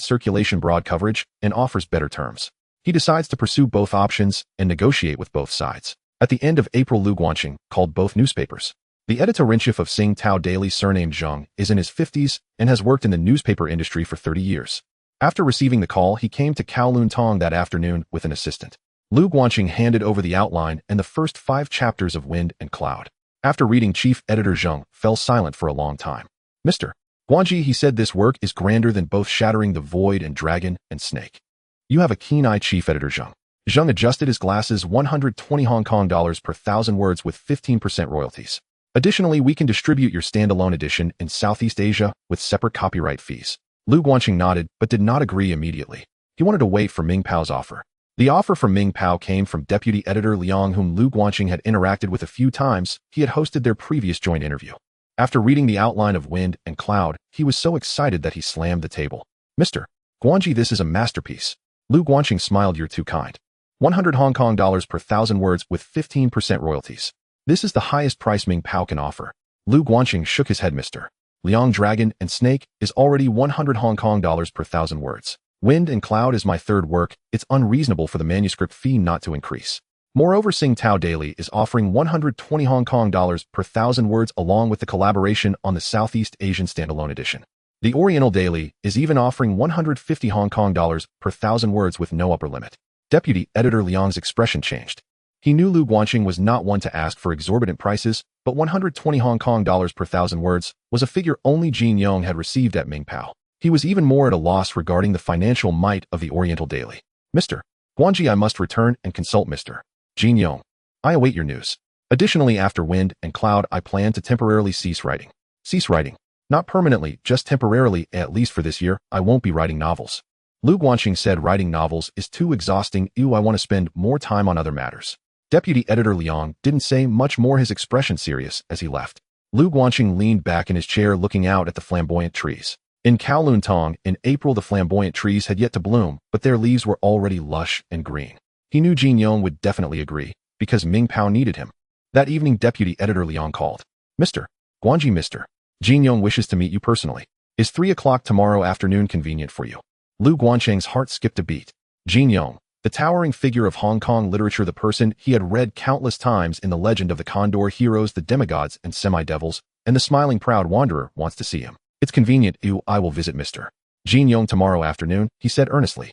circulation, broad coverage, and offers better terms. He decides to pursue both options and negotiate with both sides. At the end of April, Lu Guanxing called both newspapers. The editor-in-chief of Sing Tao Daily, surnamed Zheng, is in his 50s and has worked in the newspaper industry for 30 years. After receiving the call, he came to Kowloon Tong that afternoon with an assistant. Lu Guanxing handed over the outline and the first 5 chapters of Wind and Cloud. After reading, Chief Editor Zheng fell silent for a long time. Mr. Guanji, he said, this work is grander than both Shattering the Void and Dragon and Snake. You have a keen eye, Chief Editor Zheng. Zheng adjusted his glasses. 120 Hong Kong dollars per 1,000 words with 15% royalties. Additionally, we can distribute your standalone edition in Southeast Asia with separate copyright fees. Lu Guanqing nodded, but did not agree immediately. He wanted to wait for Ming Pao's offer. The offer from Ming Pao came from Deputy Editor Liang, whom Lu Guanqing had interacted with a few times. He had hosted their previous joint interview. After reading the outline of Wind and Cloud, he was so excited that he slammed the table. Mr. Guanji, this is a masterpiece. Lu Guanqing smiled. You're too kind. 100 Hong Kong dollars per 1,000 words with 15% royalties. This is the highest price Ming Pao can offer. Lu Guanqing shook his head. Mr. Liang, Dragon and Snake is already 100 Hong Kong dollars per 1,000 words. Wind and Cloud is my third work. It's unreasonable for the manuscript fee not to increase. Moreover, Sing Tao Daily is offering 120 Hong Kong dollars per 1,000 words along with the collaboration on the Southeast Asian standalone edition. The Oriental Daily is even offering 150 Hong Kong dollars per 1,000 words with no upper limit. Deputy Editor Liang's expression changed. He knew Lu Guanqing was not one to ask for exorbitant prices, but 120 Hong Kong dollars per 1,000 words was a figure only Jin Yong had received at Ming Pao. He was even more at a loss regarding the financial might of the Oriental Daily. Mr. Guanji, I must return and consult Mr. Jin Yong. I await your news. Additionally, after Wind and Cloud, I plan to temporarily cease writing. Cease writing. Not permanently, just temporarily, at least for this year. I won't be writing novels. Lu Guanqing said writing novels is too exhausting. I want to spend more time on other matters. Deputy Editor Liang didn't say much more, his expression serious as he left. Lu Guanqing leaned back in his chair looking out at the flamboyant trees. In Kowloon Tong, in April, the flamboyant trees had yet to bloom, but their leaves were already lush and green. He knew Jin Yong would definitely agree, because Ming Pao needed him. That evening, Deputy Editor Liang called. Mr. Guanji, Mr. Jin Yong wishes to meet you personally. Is 3 o'clock tomorrow afternoon convenient for you? Lu Guanqing's heart skipped a beat. Jin Yong, the towering figure of Hong Kong literature, the person he had read countless times in the legend of the Condor heroes, the demigods and semi-devils, and the smiling proud wanderer, wants to see him. It's convenient. I will visit Mr. Jin Yong tomorrow afternoon, he said earnestly.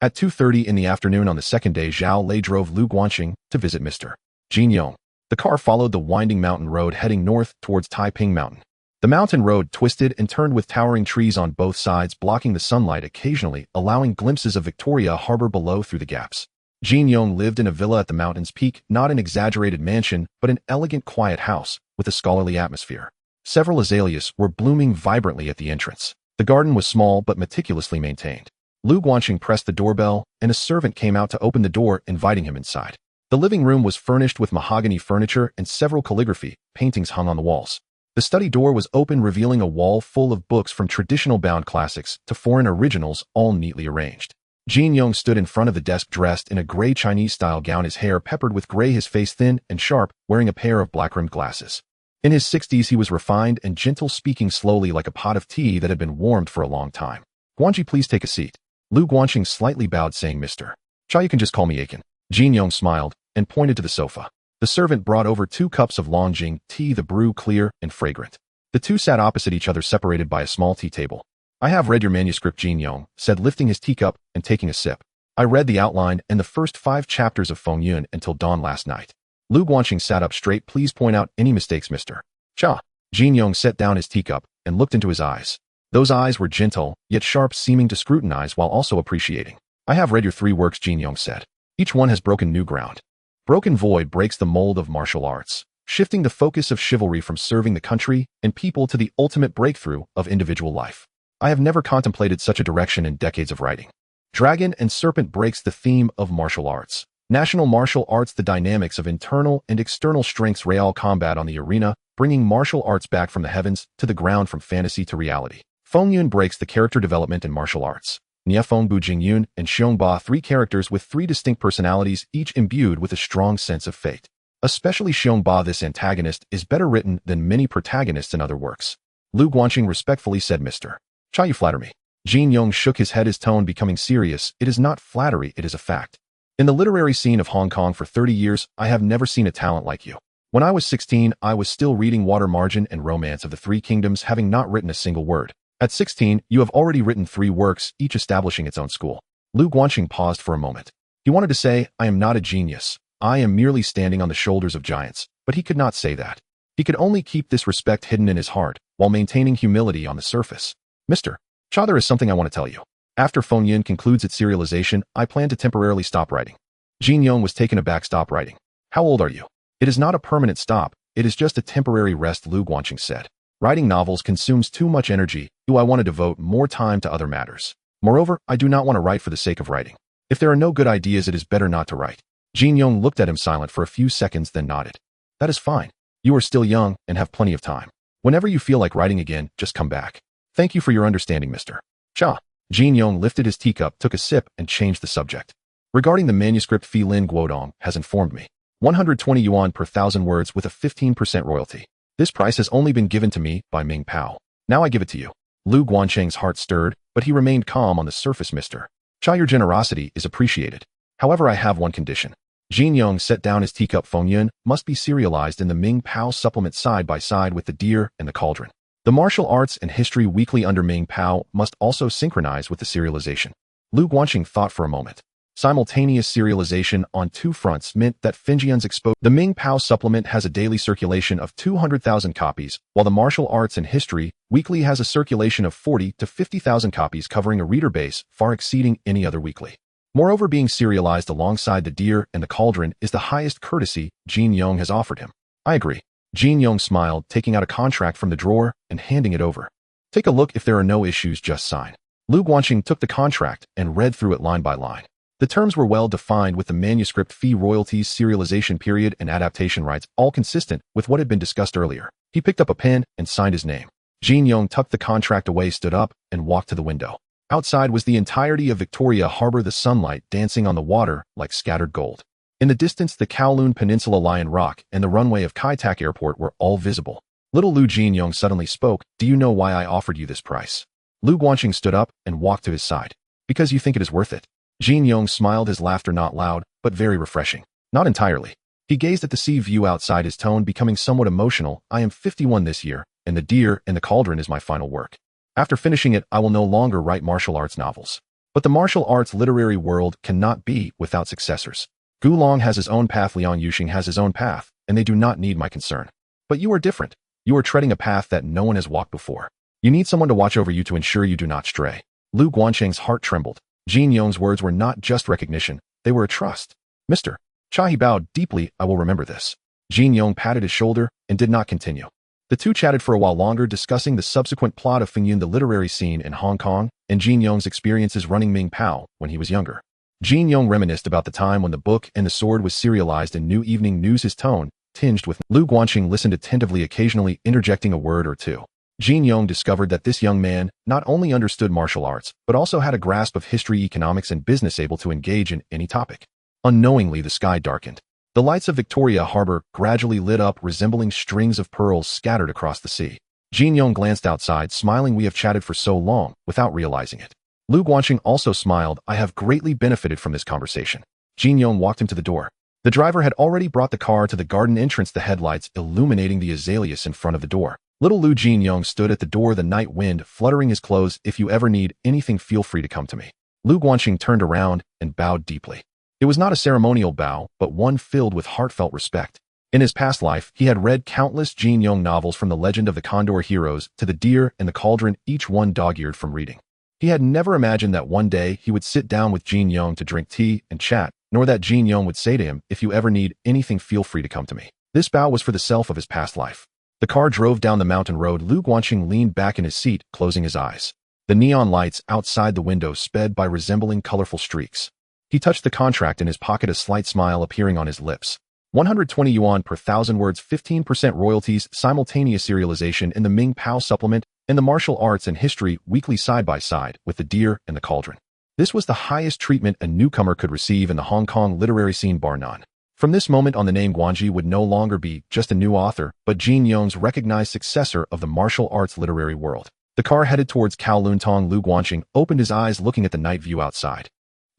At 2:30 in the afternoon on the second day, Zhao Lei drove Lu Guanqing to visit Mr. Jin Yong. The car followed the winding mountain road heading north towards Taiping Mountain. The mountain road twisted and turned with towering trees on both sides, blocking the sunlight occasionally, allowing glimpses of Victoria Harbor below through the gaps. Jin Yong lived in a villa at the mountain's peak, not an exaggerated mansion, but an elegant, quiet house with a scholarly atmosphere. Several azaleas were blooming vibrantly at the entrance. The garden was small but meticulously maintained. Lu Guanqing pressed the doorbell, and a servant came out to open the door, inviting him inside. The living room was furnished with mahogany furniture and several calligraphy paintings hung on the walls. The study door was open, revealing a wall full of books from traditional bound classics to foreign originals, all neatly arranged. Jin Yong stood in front of the desk dressed in a gray Chinese-style gown, his hair peppered with gray, his face thin and sharp, wearing a pair of black-rimmed glasses. In his 60s, he was refined and gentle, speaking slowly like a pot of tea that had been warmed for a long time. Guanji, please take a seat. Lu Guanqing slightly bowed, saying, Mr. Cha, you can just call me Aiken. Jin Yong smiled and pointed to the sofa. The servant brought over 2 cups of Longjing tea, the brew clear and fragrant. The two sat opposite each other, separated by a small tea table. I have read your manuscript, Jin Yong said, lifting his teacup and taking a sip. I read the outline and the first 5 chapters of Feng Yun until dawn last night. Lu Guanqing sat up straight. Please point out any mistakes, Mr. Cha. Jin Yong set down his teacup and looked into his eyes. Those eyes were gentle, yet sharp, seeming to scrutinize while also appreciating. I have read your 3 works, Jin Yong said. Each one has broken new ground. Broken Void breaks the mold of martial arts, shifting the focus of chivalry from serving the country and people to the ultimate breakthrough of individual life. I have never contemplated such a direction in decades of writing. Dragon and Serpent breaks the theme of martial arts. National martial arts, the dynamics of internal and external strengths, real combat on the arena, bringing martial arts back from the heavens to the ground, from fantasy to reality. Feng Yun breaks the character development in martial arts. Nia Fengbu Jingyun and Xiongba, 3 characters with 3 distinct personalities, each imbued with a strong sense of fate. Especially Xiongba, this antagonist is better written than many protagonists in other works. Lu Guanqing respectfully said, Mr. Cha, you flatter me. Jin Yong shook his head, his tone becoming serious. It is not flattery, it is a fact. In the literary scene of Hong Kong for 30 years, I have never seen a talent like you. When I was 16, I was still reading Water Margin and Romance of the 3 Kingdoms, having not written a single word. At 16, you have already written 3 works, each establishing its own school. Lu Guanqing paused for a moment. He wanted to say, I am not a genius. I am merely standing on the shoulders of giants, but he could not say that. He could only keep this respect hidden in his heart, while maintaining humility on the surface. Mr. Cha, there is something I want to tell you. After Feng Yin concludes its serialization, I plan to temporarily stop writing. Jin Yong was taken aback. Stop writing. How old are you? It is not a permanent stop, it is just a temporary rest, Lu Guanqing said. Writing novels consumes too much energy, do I want to devote more time to other matters. Moreover, I do not want to write for the sake of writing. If there are no good ideas, it is better not to write. Jin Yong looked at him silent for a few seconds, then nodded. That is fine. You are still young and have plenty of time. Whenever you feel like writing again, just come back. Thank you for your understanding, Mr. Cha. Jin Yong lifted his teacup, took a sip, and changed the subject. Regarding the manuscript fee, Lin Guodong has informed me. 120 yuan per 1,000 words with a 15% royalty. This price has only been given to me by Ming Pao. Now I give it to you. Lu Guanqing's heart stirred, but he remained calm on the surface. Mr. Cha, your generosity is appreciated. However, I have one condition. Jin Yong set down his teacup. Feng Yun must be serialized in the Ming Pao supplement side by side with the Deer and the Cauldron. The Martial Arts and History Weekly under Ming Pao must also synchronize with the serialization. Lu Guanqing thought for a moment. Simultaneous serialization on two fronts meant that Finjian's exposure. The Ming Pao supplement has a daily circulation of 200,000 copies, while the Martial Arts and History Weekly has a circulation of 40 to 50,000 copies, covering a reader base far exceeding any other weekly. Moreover, being serialized alongside the Deer and the Cauldron is the highest courtesy Jin Yong has offered him. I agree. Jin Yong smiled, taking out a contract from the drawer and handing it over. Take a look. If there are no issues, just sign. Lu Guanqing took the contract and read through it line by line. The terms were well defined, with the manuscript fee, royalties, serialization period, and adaptation rights all consistent with what had been discussed earlier. He picked up a pen and signed his name. Jin Yong tucked the contract away, stood up, and walked to the window. Outside was the entirety of Victoria Harbor, the sunlight dancing on the water like scattered gold. In the distance, the Kowloon Peninsula, Lion Rock, and the runway of Kai Tak Airport were all visible. Little Lu. Jin Yong suddenly spoke. Do you know why I offered you this price? Lu Guanqing stood up and walked to his side. Because you think it is worth it. Jin Yong smiled, his laughter not loud, but very refreshing. Not entirely. He gazed at the sea view outside, his tone becoming somewhat emotional. I am 51 this year, and The Deer and the Cauldron is my final work. After finishing it, I will no longer write martial arts novels. But the martial arts literary world cannot be without successors. Gulong has his own path, Liang Yuxing has his own path, and they do not need my concern. But you are different. You are treading a path that no one has walked before. You need someone to watch over you to ensure you do not stray. Lu Guanqing's heart trembled. Jin Yong's words were not just recognition, they were a trust. Mr. Cha, he bowed deeply. I will remember this. Jin Yong patted his shoulder and did not continue. The two chatted for a while longer, discussing the subsequent plot of Feng Yun, the literary scene in Hong Kong, and Jin Yong's experiences running Ming Pao when he was younger. Jin Yong reminisced about the time when The Book and the Sword was serialized in New Evening News, his tone tinged with. Lu Guanqing listened attentively, occasionally interjecting a word or two. Jin Yong discovered that this young man not only understood martial arts, but also had a grasp of history, economics, and business, able to engage in any topic. Unknowingly, the sky darkened. The lights of Victoria Harbor gradually lit up, resembling strings of pearls scattered across the sea. Jin Yong glanced outside, smiling. We have chatted for so long, without realizing it. Lu Guanqing also smiled. I have greatly benefited from this conversation. Jin Yong walked him to the door. The driver had already brought the car to the garden entrance, the headlights illuminating the azaleas in front of the door. Little Lu. Jin Yong stood at the door, the night wind fluttering his clothes. If you ever need anything, feel free to come to me. Lu Guanqing turned around and bowed deeply. It was not a ceremonial bow, but one filled with heartfelt respect. In his past life, he had read countless Jin Yong novels, from The Legend of the Condor Heroes to The Deer and the Cauldron, each one dog-eared from reading. He had never imagined that one day he would sit down with Jin Yong to drink tea and chat, nor that Jin Yong would say to him, if you ever need anything, feel free to come to me. This bow was for the self of his past life. The car drove down the mountain road. Lu Guanqing leaned back in his seat, closing his eyes. The neon lights outside the window sped by, resembling colorful streaks. He touched the contract in his pocket, a slight smile appearing on his lips. 120 yuan per 1,000 words, 15% royalties, simultaneous serialization in the Ming Pao supplement, and the Martial Arts and History Weekly side by side with The Deer and the Cauldron. This was the highest treatment a newcomer could receive in the Hong Kong literary scene, bar none. From this moment on, the name Guanji would no longer be just a new author, but Jin Yong's recognized successor of the martial arts literary world. The car headed towards Kowloon Tong. Lu Guanqing opened his eyes, looking at the night view outside.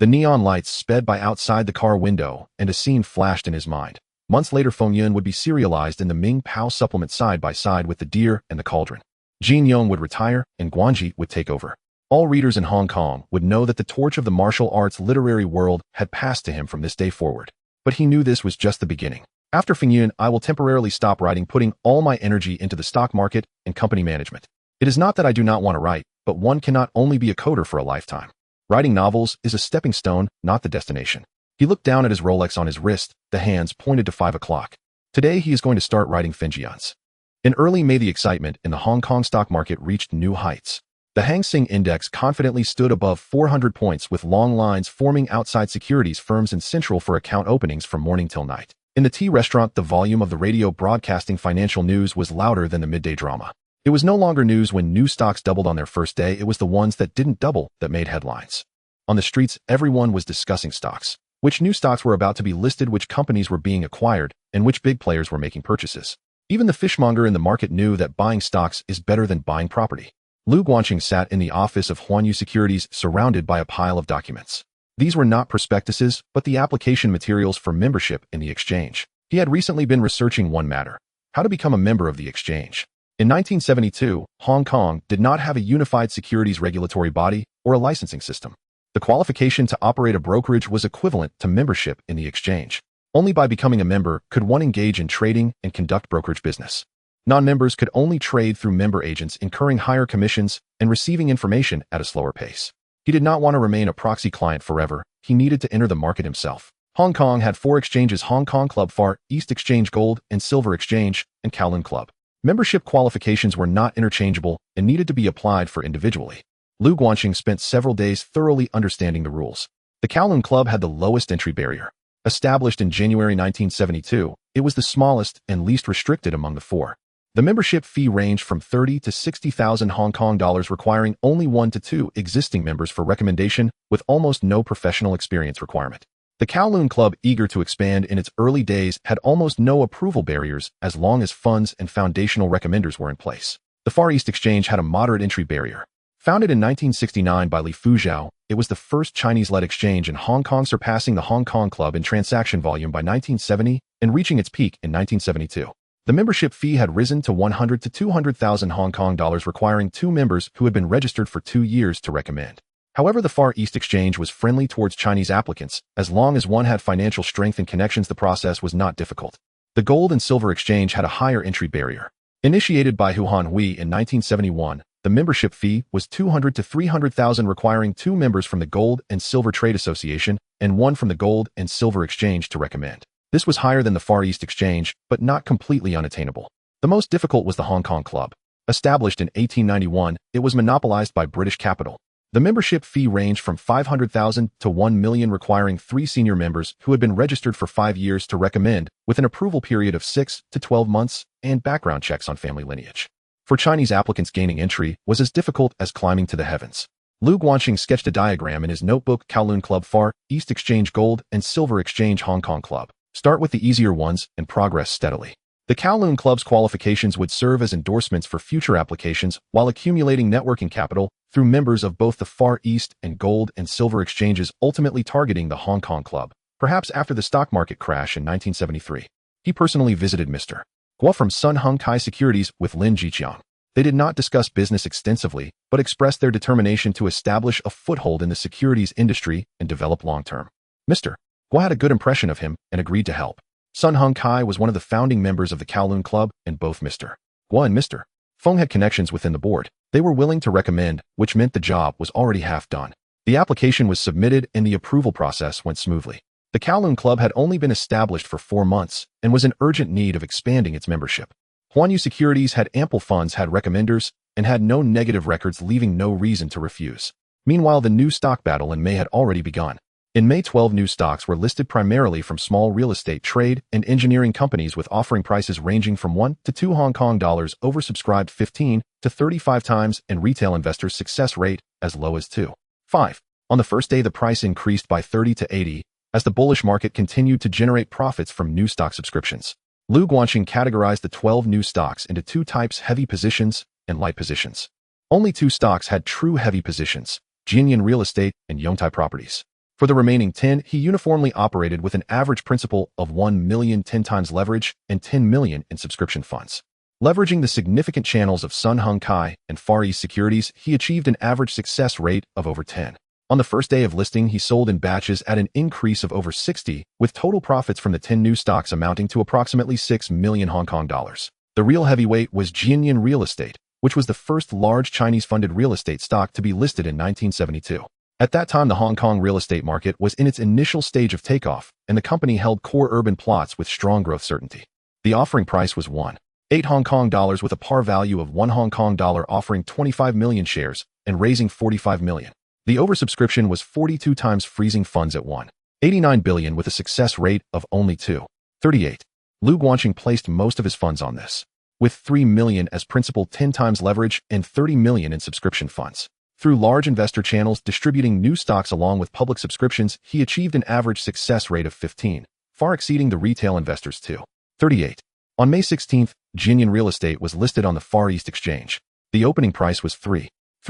The neon lights sped by outside the car window, and a scene flashed in his mind. Months later, Feng Yun would be serialized in the Ming Pao supplement side by side with The Deer and the Cauldron. Jin Yong would retire, and Guanji would take over. All readers in Hong Kong would know that the torch of the martial arts literary world had passed to him from this day forward. But he knew this was just the beginning. After Fingyun, I will temporarily stop writing, putting all my energy into the stock market and company management. It is not that I do not want to write, but one cannot only be a coder for a lifetime. Writing novels is a stepping stone, not the destination. He looked down at his Rolex on his wrist, the hands pointed to 5 o'clock. Today he is going to start writing Fingyuns. In early May, the excitement in the Hong Kong stock market reached new heights. The Hang Seng Index confidently stood above 400 points with long lines forming outside securities firms and central for account openings from morning till night. In the tea restaurant, the volume of the radio broadcasting financial news was louder than the midday drama. It was no longer news when new stocks doubled on their first day, it was the ones that didn't double that made headlines. On the streets, everyone was discussing stocks. Which new stocks were about to be listed, which companies were being acquired, and which big players were making purchases. Even the fishmonger in the market knew that buying stocks is better than buying property. Lu Guangqing sat in the office of Huanyu Securities surrounded by a pile of documents. These were not prospectuses, but the application materials for membership in the exchange. He had recently been researching one matter: how to become a member of the exchange. In 1972, Hong Kong did not have a unified securities regulatory body or a licensing system. The qualification to operate a brokerage was equivalent to membership in the exchange. Only by becoming a member could one engage in trading and conduct brokerage business. Non-members could only trade through member agents, incurring higher commissions and receiving information at a slower pace. He did not want to remain a proxy client forever. He needed to enter the market himself. Hong Kong had 4 exchanges: Hong Kong Club, Far East Exchange, Gold and Silver Exchange, and Kowloon Club. Membership qualifications were not interchangeable and needed to be applied for individually. Lu Guangqing spent several days thoroughly understanding the rules. The Kowloon Club had the lowest entry barrier. Established in January 1972, it was the smallest and least restricted among the 4. The membership fee ranged from 30 to 60,000 Hong Kong dollars, requiring only 1 to 2 existing members for recommendation, with almost no professional experience requirement. The Kowloon Club, eager to expand in its early days, had almost no approval barriers as long as funds and foundational recommenders were in place. The Far East Exchange had a moderate entry barrier. Founded in 1969 by Li Fuzhou, it was the first Chinese-led exchange in Hong Kong, surpassing the Hong Kong Club in transaction volume by 1970 and reaching its peak in 1972. The membership fee had risen to 100 to 200,000 Hong Kong dollars, requiring 2 members who had been registered for 2 years to recommend. However, the Far East Exchange was friendly towards Chinese applicants. As long as one had financial strength and connections, the process was not difficult. The Gold and Silver Exchange had a higher entry barrier. Initiated by Huan Hui in 1971, the membership fee was 200 to 300,000, requiring 2 members from the Gold and Silver Trade Association and 1 from the Gold and Silver Exchange to recommend. This was higher than the Far East Exchange, but not completely unattainable. The most difficult was the Hong Kong Club. Established in 1891, it was monopolized by British capital. The membership fee ranged from 500,000 to 1 million, requiring 3 senior members who had been registered for 5 years to recommend, with an approval period of 6 to 12 months and background checks on family lineage. For Chinese applicants, gaining entry was as difficult as climbing to the heavens. Lu Guangqing sketched a diagram in his notebook: Kowloon Club, Far East Exchange, Gold and Silver Exchange, Hong Kong Club. Start with the easier ones and progress steadily. The Kowloon Club's qualifications would serve as endorsements for future applications while accumulating networking capital through members of both the Far East and Gold and Silver Exchanges, ultimately targeting the Hong Kong Club. Perhaps after the stock market crash in 1973, he personally visited Mr. Guo from Sun Hung Kai Securities with Lin Jiqiang. They did not discuss business extensively, but expressed their determination to establish a foothold in the securities industry and develop long-term. Mr. Guo had a good impression of him and agreed to help. Sun Hung Kai was one of the founding members of the Kowloon Club, and both Mr. Guo and Mr. Feng had connections within the board. They were willing to recommend, which meant the job was already half done. The application was submitted and the approval process went smoothly. The Kowloon Club had only been established for 4 months and was in urgent need of expanding its membership. Huanyu Securities had ample funds, had recommenders, and had no negative records, leaving no reason to refuse. Meanwhile, the new stock battle in May had already begun. In May, 12 new stocks were listed, primarily from small real estate, trade, and engineering companies, with offering prices ranging from 1 to 2 Hong Kong dollars, oversubscribed 15 to 35 times, and retail investors' success rate as low as 2.5. On the first day, the price increased by 30 to 80, as the bullish market continued to generate profits from new stock subscriptions. Lu Guangqing categorized the 12 new stocks into 2 types: heavy positions and light positions. Only 2 stocks had true heavy positions: Jinyan Real Estate and Yongtai Properties. For the remaining 10, he uniformly operated with an average principal of 1 million 10 times leverage and 10 million in subscription funds. Leveraging the significant channels of Sun Hung Kai and Far East Securities, he achieved an average success rate of over 10. On the first day of listing, he sold in batches at an increase of over 60, with total profits from the 10 new stocks amounting to approximately 6 million Hong Kong dollars. The real heavyweight was Jianyan Real Estate, which was the first large Chinese-funded real estate stock to be listed in 1972. At that time, the Hong Kong real estate market was in its initial stage of takeoff, and the company held core urban plots with strong growth certainty. The offering price was 1.8 Hong Kong dollars with a par value of 1 Hong Kong dollar, offering 25 million shares and raising 45 million. The oversubscription was 42 times, freezing funds at 1.89 billion with a success rate of only 2.38. Lu Guangqing placed most of his funds on this, with 3 million as principal, 10 times leverage, and 30 million in subscription funds. Through large investor channels distributing new stocks along with public subscriptions, he achieved an average success rate of 15, far exceeding the retail investors' 2.38. On May 16th, Jianyan Real Estate was listed on the Far East Exchange. The opening price was 3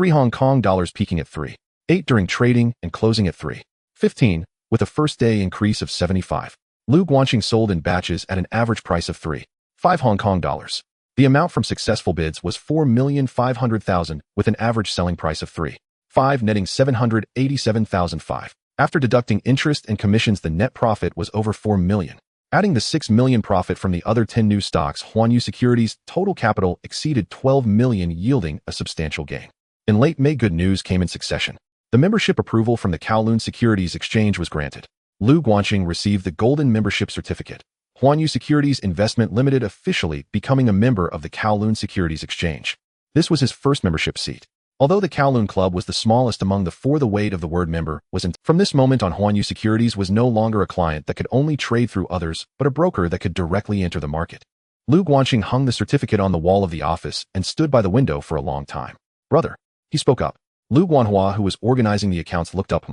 Hong Kong dollars, peaking at 3.8 during trading and closing at 3.15, with a first-day increase of 75. Lu Guangqing sold in batches at an average price of 3.5 Hong Kong dollars. The amount from successful bids was 4,500,000, with an average selling price of 3.5, netting 787,005. After deducting interest and commissions, the net profit was over 4 million. Adding the 6 million profit from the other 10 new stocks, Huanyu Securities' total capital exceeded 12 million, yielding a substantial gain. In late May, good news came in succession. The membership approval from the Kowloon Securities Exchange was granted. Lu Guangqing received the Golden Membership Certificate. Huanyu Securities Investment Limited officially becoming a member of the Kowloon Securities Exchange. This was his first membership seat. Although the Kowloon Club was the smallest among the four, the weight of the word member was in. From this moment on, Huanyu Securities was no longer a client that could only trade through others, but a broker that could directly enter the market. Lu Guangqing hung the certificate on the wall of the office and stood by the window for a long time. "Brother," he spoke up. Lu Guanhua, who was organizing the accounts, looked up.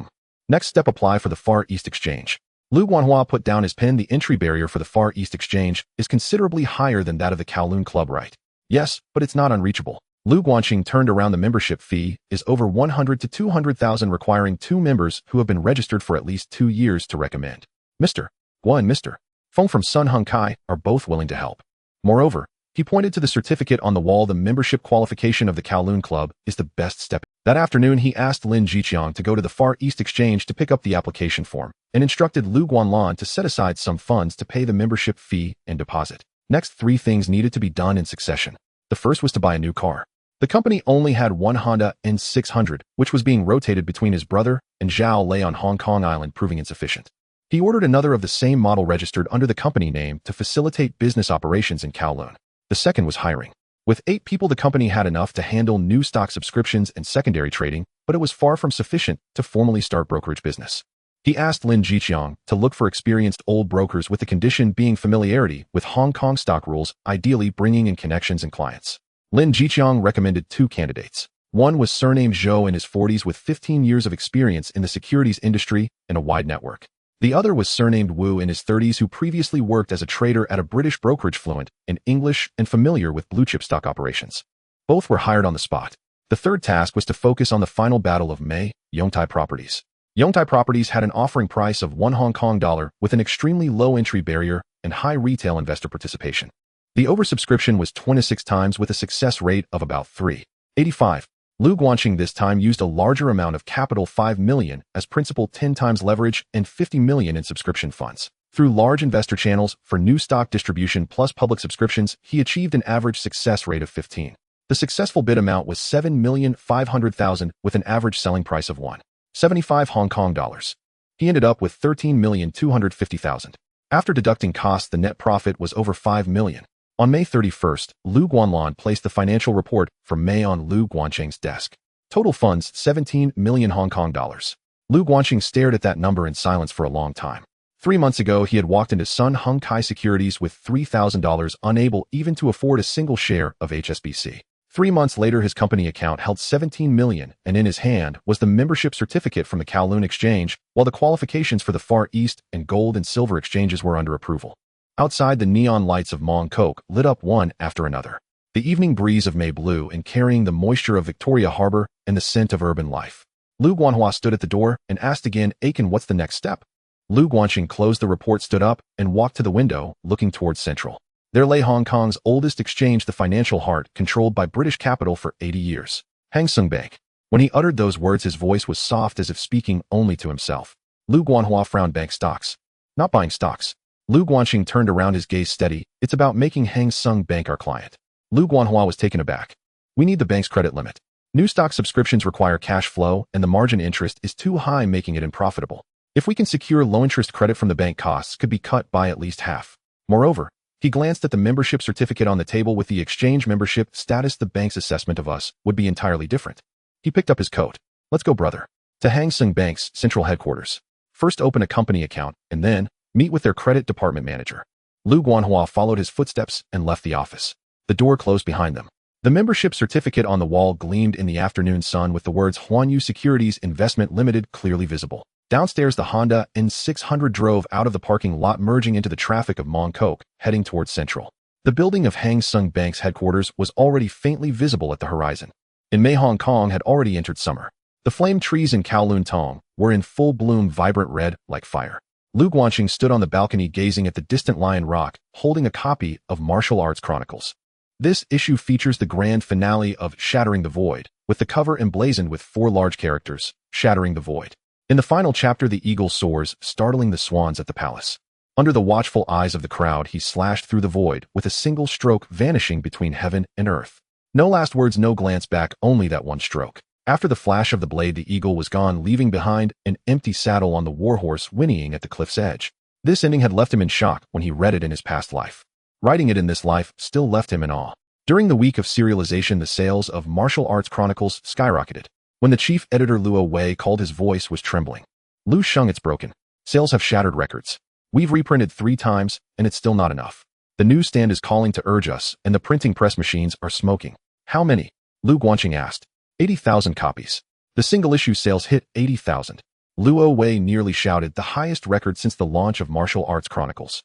"Next step, apply for the Far East Exchange." Lu Guanhua put down his pen. The entry barrier for the Far East Exchange is considerably higher than that of the Kowloon Club, right? Yes, but it's not unreachable. Lu Guangqing turned around. The membership fee is over 100 to 200,000, requiring 2 members who have been registered for at least 2 years to recommend. Mr. Guo and Mr. Feng from Sun Hung Kai are both willing to help. Moreover, he pointed to the certificate on the wall. The membership qualification of the Kowloon Club is the best step. That afternoon, he asked Lin Jiqiang to go to the Far East Exchange to pick up the application form, and instructed Lu Guanlan to set aside some funds to pay the membership fee and deposit. Next, 3 things needed to be done in succession. The first was to buy a new car. The company only had one Honda N600, which was being rotated between his brother and Zhao Lei on Hong Kong Island, proving insufficient. He ordered another of the same model registered under the company name to facilitate business operations in Kowloon. The second was hiring. With 8 people, the company had enough to handle new stock subscriptions and secondary trading, but it was far from sufficient to formally start brokerage business. He asked Lin Jiqiang to look for experienced old brokers, with the condition being familiarity with Hong Kong stock rules, ideally bringing in connections and clients. Lin Jiqiang recommended 2 candidates. One was surnamed Zhou, in his 40s with 15 years of experience in the securities industry and a wide network. The other was surnamed Wu, in his 30s, who previously worked as a trader at a British brokerage, fluent in English and familiar with blue-chip stock operations. Both were hired on the spot. The third task was to focus on the final battle of May, Yongtai Properties. Yongtai Properties had an offering price of 1 Hong Kong dollar with an extremely low entry barrier and high retail investor participation. The oversubscription was 26 times with a success rate of about 3.85. Lu Guangqing this time used a larger amount of capital, 5 million as principal, 10 times leverage, and 50 million in subscription funds. Through large investor channels for new stock distribution plus public subscriptions, he achieved an average success rate of 15. The successful bid amount was 7,500,000 with an average selling price of 1.75 Hong Kong dollars. He ended up with 13,250,000. After deducting costs, the net profit was over 5 million. On May 31st, Lu Guanlan placed the financial report for May on Lu Guangqing's desk. Total funds, 17 million Hong Kong dollars. Lu Guangqing stared at that number in silence for a long time. 3 months ago, he had walked into Sun Hung Kai Securities with $3,000, unable even to afford a single share of HSBC. 3 months later, his company account held 17 million, and in his hand was the membership certificate from the Kowloon Exchange, while the qualifications for the Far East and Gold and Silver exchanges were under approval. Outside, the neon lights of Mong Kok lit up one after another. The evening breeze of May blew in, carrying the moisture of Victoria Harbor and the scent of urban life. Lu Guanhua stood at the door and asked again, "Aiken, what's the next step?" Lu Guangqing closed the report, stood up, and walked to the window, looking towards Central. There lay Hong Kong's oldest exchange, the financial heart, controlled by British capital for 80 years. Hang Seng Bank. When he uttered those words, his voice was soft as if speaking only to himself. Lu Guanhua frowned. Bank stocks. Not buying stocks. Lu Guanxing turned around, his gaze steady. It's about making Hang Seng Bank our client. Lu Guanhua was taken aback. We need the bank's credit limit. New stock subscriptions require cash flow, and the margin interest is too high, making it unprofitable. If we can secure low-interest credit from the bank, costs could be cut by at least half. Moreover, he glanced at the membership certificate on the table. With the exchange membership status, the bank's assessment of us would be entirely different. He picked up his coat. Let's go, brother. To Hang Seng Bank's central headquarters. First open a company account, and then meet with their credit department manager. Lu Guanhua followed his footsteps and left the office. The door closed behind them. The membership certificate on the wall gleamed in the afternoon sun with the words Huanyu Securities Investment Limited clearly visible. Downstairs, the Honda N600 drove out of the parking lot, merging into the traffic of Mong Kok, heading towards Central. The building of Hang Seng Bank's headquarters was already faintly visible at the horizon. In May, Hong Kong had already entered summer. The flame trees in Kowloon Tong were in full bloom, vibrant red like fire. Lu Guanxing stood on the balcony gazing at the distant Lion Rock, holding a copy of Martial Arts Chronicles. This issue features the grand finale of Shattering the Void, with the cover emblazoned with 4 large characters, Shattering the Void. In the final chapter, the eagle soars, startling the swans at the palace. Under the watchful eyes of the crowd, he slashed through the void with a single stroke, vanishing between heaven and earth. No last words, no glance back, only that one stroke. After the flash of the blade, the eagle was gone, leaving behind an empty saddle on the warhorse whinnying at the cliff's edge. This ending had left him in shock when he read it in his past life. Writing it in this life still left him in awe. During the week of serialization, the sales of Martial Arts Chronicles skyrocketed. When the chief editor Luo Wei called, his voice was trembling. Lu Sheng, it's broken. Sales have shattered records. We've reprinted 3 times, and it's still not enough. The newsstand is calling to urge us, and the printing press machines are smoking. How many? Lu Guanxing asked. 80,000 copies. The single-issue sales hit 80,000. Luo Wei nearly shouted, the highest record since the launch of Martial Arts Chronicles.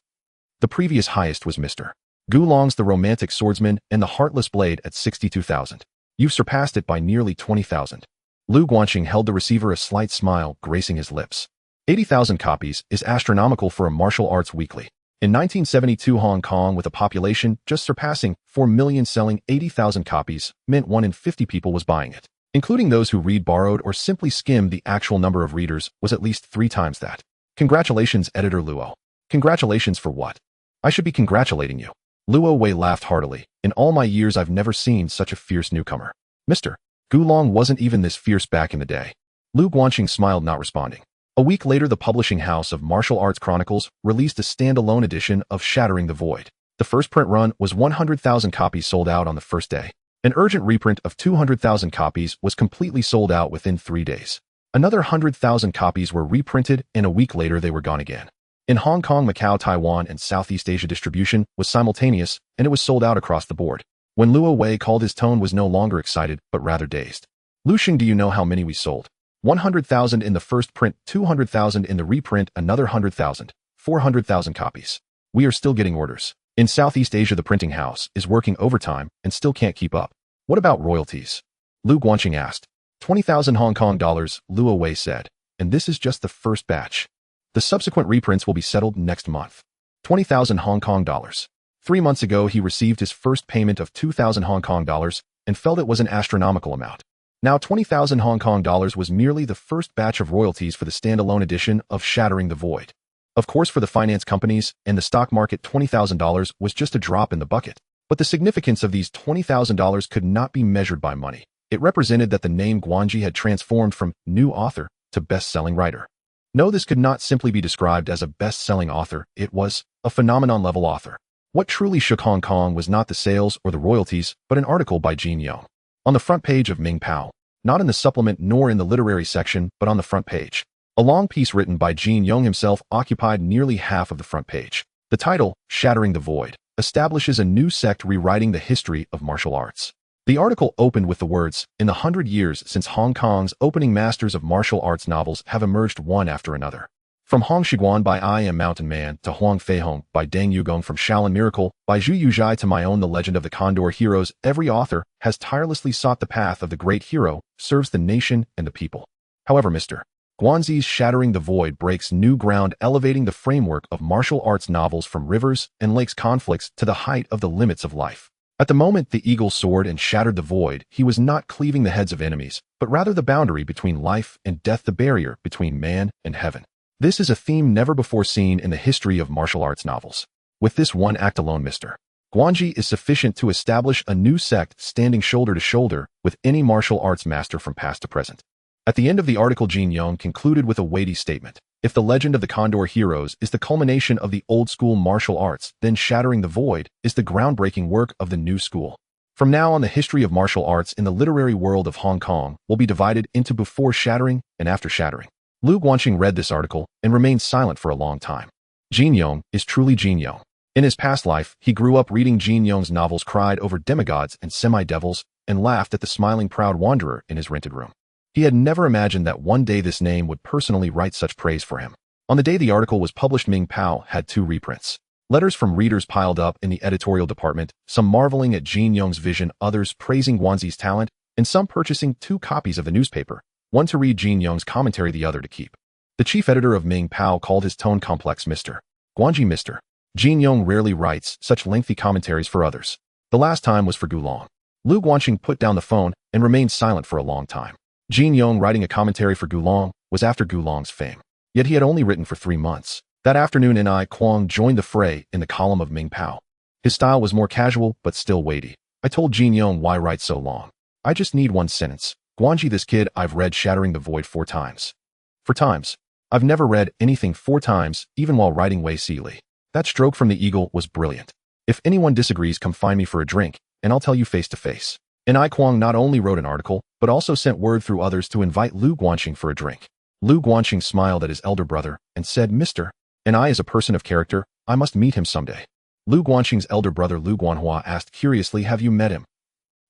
The previous highest was Mr. Gulong's The Romantic Swordsman and The Heartless Blade at 62,000. You've surpassed it by nearly 20,000. Lu Guanxing held the receiver, a slight smile gracing his lips. 80,000 copies is astronomical for a martial arts weekly. In 1972, Hong Kong, with a population just surpassing 4 million, selling 80,000 copies meant 1 in 50 people was buying it. Including those who read borrowed or simply skimmed, the actual number of readers was at least 3 times that. Congratulations, Editor Luo. Congratulations for what? I should be congratulating you. Luo Wei laughed heartily. In all my years, I've never seen such a fierce newcomer. Mr. Gulong wasn't even this fierce back in the day. Lu Guanxing smiled, not responding. A week later, the publishing house of Martial Arts Chronicles released a standalone edition of Shattering the Void. The first print run was 100,000 copies sold out on the first day. An urgent reprint of 200,000 copies was completely sold out within 3 days. Another 100,000 copies were reprinted, and a week later they were gone again. In Hong Kong, Macau, Taiwan, and Southeast Asia, distribution was simultaneous, and it was sold out across the board. When Luo Wei called, his tone was no longer excited, but rather dazed. Lu Xing, do you know how many we sold? 100,000 in the first print, 200,000 in the reprint, another 100,000, 400,000 copies. We are still getting orders. In Southeast Asia, the printing house is working overtime and still can't keep up. What about royalties? Lu Guanxing asked. 20,000 Hong Kong dollars, Luo Wei said. And this is just the first batch. The subsequent reprints will be settled next month. 20,000 Hong Kong dollars. 3 months ago, he received his first payment of 2,000 Hong Kong dollars and felt it was an astronomical amount. Now 20,000 Hong Kong dollars was merely the first batch of royalties for the standalone edition of Shattering the Void. Of course, for the finance companies and the stock market, $20,000 was just a drop in the bucket. But the significance of these $20,000 could not be measured by money. It represented that the name Guanji had transformed from new author to best-selling writer. No, this could not simply be described as a best-selling author. It was a phenomenon-level author. What truly shook Hong Kong was not the sales or the royalties, but an article by Jin Yong. On the front page of Ming Pao, not in the supplement nor in the literary section, but on the front page. A long piece written by Jin Yong himself occupied nearly half of the front page. The title, Shattering the Void, establishes a new sect rewriting the history of martial arts. The article opened with the words, in the 100 years since Hong Kong's opening masters of martial arts novels have emerged one after another. From Hong Shiguan by I Am Mountain Man to Huang Feihong by Deng Yugong, from Shaolin Miracle by Zhu Yuzhai to my own The Legend of the Condor Heroes, every author has tirelessly sought the path of the great hero, serves the nation and the people. However, Mr. Guanzi's Shattering the Void breaks new ground, elevating the framework of martial arts novels from rivers and lakes conflicts to the height of the limits of life. At the moment the eagle soared and shattered the void, he was not cleaving the heads of enemies, but rather the boundary between life and death, the barrier between man and heaven. This is a theme never before seen in the history of martial arts novels. With this one act alone, Mr. Guanji is sufficient to establish a new sect standing shoulder to shoulder with any martial arts master from past to present. At the end of the article, Jin Yong concluded with a weighty statement. If the legend of the Condor heroes is the culmination of the old-school martial arts, then Shattering the Void is the groundbreaking work of the new school. From now on, the history of martial arts in the literary world of Hong Kong will be divided into before shattering and after shattering. Lu Guanxing read this article and remained silent for a long time. Jin Yong is truly Jin Yong. In his past life, he grew up reading Jin Yong's novels, cried over demigods and semi-devils, and laughed at the smiling proud wanderer in his rented room. He had never imagined that one day this name would personally write such praise for him. On the day the article was published, Ming Pao had 2 reprints. Letters from readers piled up in the editorial department, some marveling at Jin Yong's vision, others praising Guanzi's talent, and some purchasing 2 copies of the newspaper, one to read Jin Yong's commentary, the other to keep. The chief editor of Ming Pao called his tone complex. Mr. Guanji, Mr. Jin Yong rarely writes such lengthy commentaries for others. The last time was for Kowloon. Lu Guanxing put down the phone and remained silent for a long time. Jin Yong writing a commentary for Kowloon was after Kowloon's fame. Yet he had only written for 3 months. That afternoon, Ni Kuang joined the fray in the column of Ming Pao. His style was more casual, but still weighty. I told Jin Yong, why write so long? I just need one sentence. Guanji, this kid, I've read Shattering the Void 4 times. 4 times. I've never read anything 4 times, even while writing Wei Si Li. That stroke from the eagle was brilliant. If anyone disagrees, come find me for a drink, and I'll tell you face to face. Ni Kuang not only wrote an article, but also sent word through others to invite Lu Guanxing for a drink. Lu Guanxing smiled at his elder brother and said, Mr. Ni is a person of character, I must meet him someday. Lu Guanxing's elder brother Lu Guanhua asked curiously, have you met him?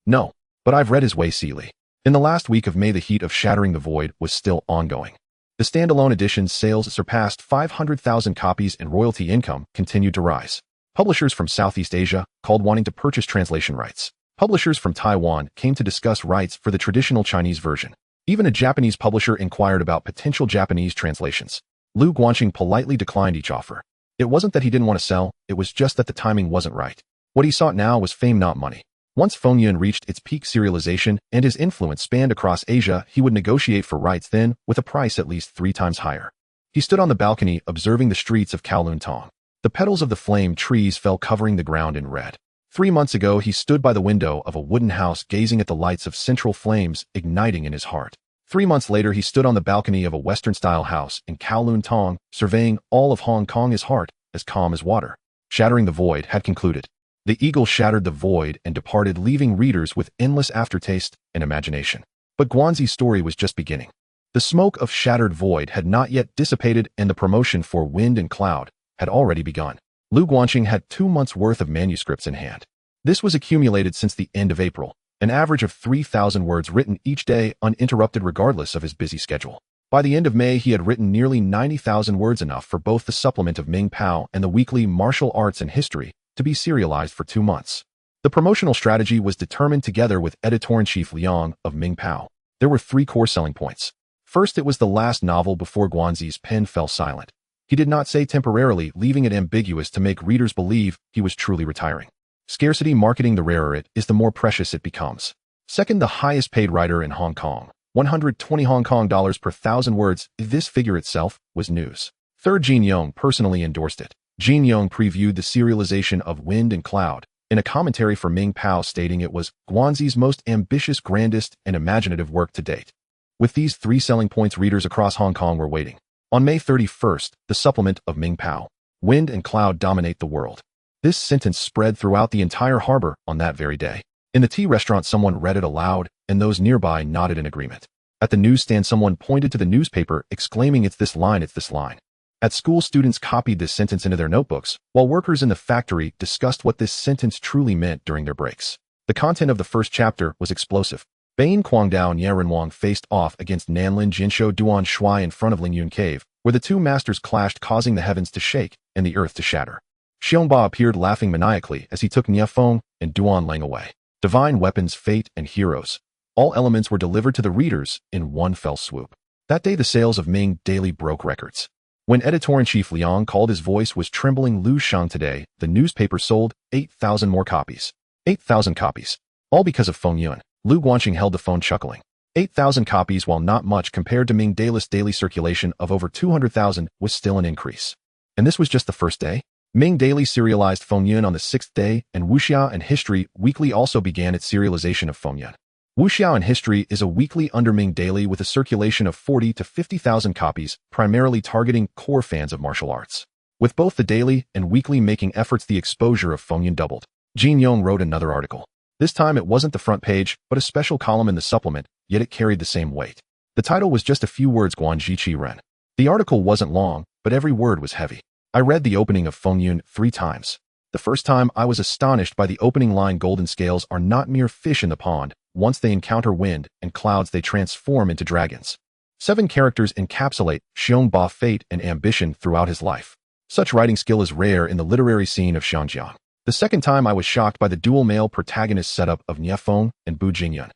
No, but I've read his Wei Si Li. In the last week of May, the heat of Shattering the Void was still ongoing. The standalone edition's sales surpassed 500,000 copies and royalty income continued to rise. Publishers from Southeast Asia called wanting to purchase translation rights. Publishers from Taiwan came to discuss rights for the traditional Chinese version. Even a Japanese publisher inquired about potential Japanese translations. Lu Guanxing politely declined each offer. It wasn't that he didn't want to sell, it was just that the timing wasn't right. What he sought now was fame, not money. Once Fengyun reached its peak serialization and his influence spanned across Asia, he would negotiate for rights then with a price at least 3 times higher. He stood on the balcony observing the streets of Kowloon Tong. The petals of the flame trees fell covering the ground in red. 3 months ago, he stood by the window of a wooden house gazing at the lights of central flames igniting in his heart. 3 months later, he stood on the balcony of a Western-style house in Kowloon Tong, surveying all of Hong Kong, his heart as calm as water. Shattering the Void had concluded. The eagle shattered the void and departed, leaving readers with endless aftertaste and imagination. But Guanzi's story was just beginning. The smoke of Shattered Void had not yet dissipated, and the promotion for Wind and Cloud had already begun. Lu Guanxing had 2 months' worth of manuscripts in hand. This was accumulated since the end of April, an average of 3,000 words written each day, uninterrupted regardless of his busy schedule. By the end of May, he had written nearly 90,000 words, enough for both the supplement of Ming Pao and the weekly Martial Arts and History to be serialized for 2 months. The promotional strategy was determined together with editor-in-chief Liang of Ming Pao. There were 3 core selling points. First, it was the last novel before Guanzi's pen fell silent. He did not say temporarily, leaving it ambiguous to make readers believe he was truly retiring. Scarcity marketing: the rarer it is, the more precious it becomes. Second, the highest paid writer in Hong Kong, 120 Hong Kong dollars per 1,000 words. This figure itself was news. Third, Jin Yong personally endorsed it. Jin Yong previewed the serialization of Wind and Cloud in a commentary for Ming Pao, stating it was Guanzi's most ambitious, grandest, and imaginative work to date. With these 3 selling points, readers across Hong Kong were waiting. On May 31st, the supplement of Ming Pao, Wind and Cloud dominate the world. This sentence spread throughout the entire harbor on that very day. In the tea restaurant, someone read it aloud, and those nearby nodded in agreement. At the newsstand, someone pointed to the newspaper, exclaiming, "It's this line, it's this line." At school, students copied this sentence into their notebooks, while workers in the factory discussed what this sentence truly meant during their breaks. The content of the first chapter was explosive. Bain Quangdao and Yarenwang faced off against Nanlin Jinsho Duan Shui in front of Lingyun Cave, where the 2 masters clashed, causing the heavens to shake and the earth to shatter. Xiongba appeared laughing maniacally as he took Nia Feng and Duan Lang away. Divine weapons, fate, and heroes. All elements were delivered to the readers in one fell swoop. That day, the sales of Ming Daily broke records. When editor-in-chief Liang called, his voice was trembling. Lu Shang, today, the newspaper sold 8,000 more copies. 8,000 copies. All because of Feng Yun. Lu Guanxing held the phone chuckling. 8,000 copies, while not much compared to Ming Daily's daily circulation of over 200,000, was still an increase. And this was just the first day? Ming Daily serialized Feng Yun on the 6th day, and Wuxia and History Weekly also began its serialization of Feng Yun. Wuxia and History is a weekly under Ming Daily with a circulation of 40 to 50,000 copies, primarily targeting core fans of martial arts. With both the daily and weekly making efforts, the exposure of Feng Yun doubled. Jin Yong wrote another article. This time it wasn't the front page, but a special column in the supplement, yet it carried the same weight. The title was just a few words: Guanji Qi Ren. The article wasn't long, but every word was heavy. I read the opening of Feng Yun 3 times. The first time I was astonished by the opening line: golden scales are not mere fish in the pond. Once they encounter wind and clouds, they transform into dragons. 7 characters encapsulate Xiong Ba fate and ambition throughout his life. Such writing skill is rare in the literary scene of Xiangjiang. The second time I was shocked by the dual male protagonist setup of Nie Feng and Bu Jingyun.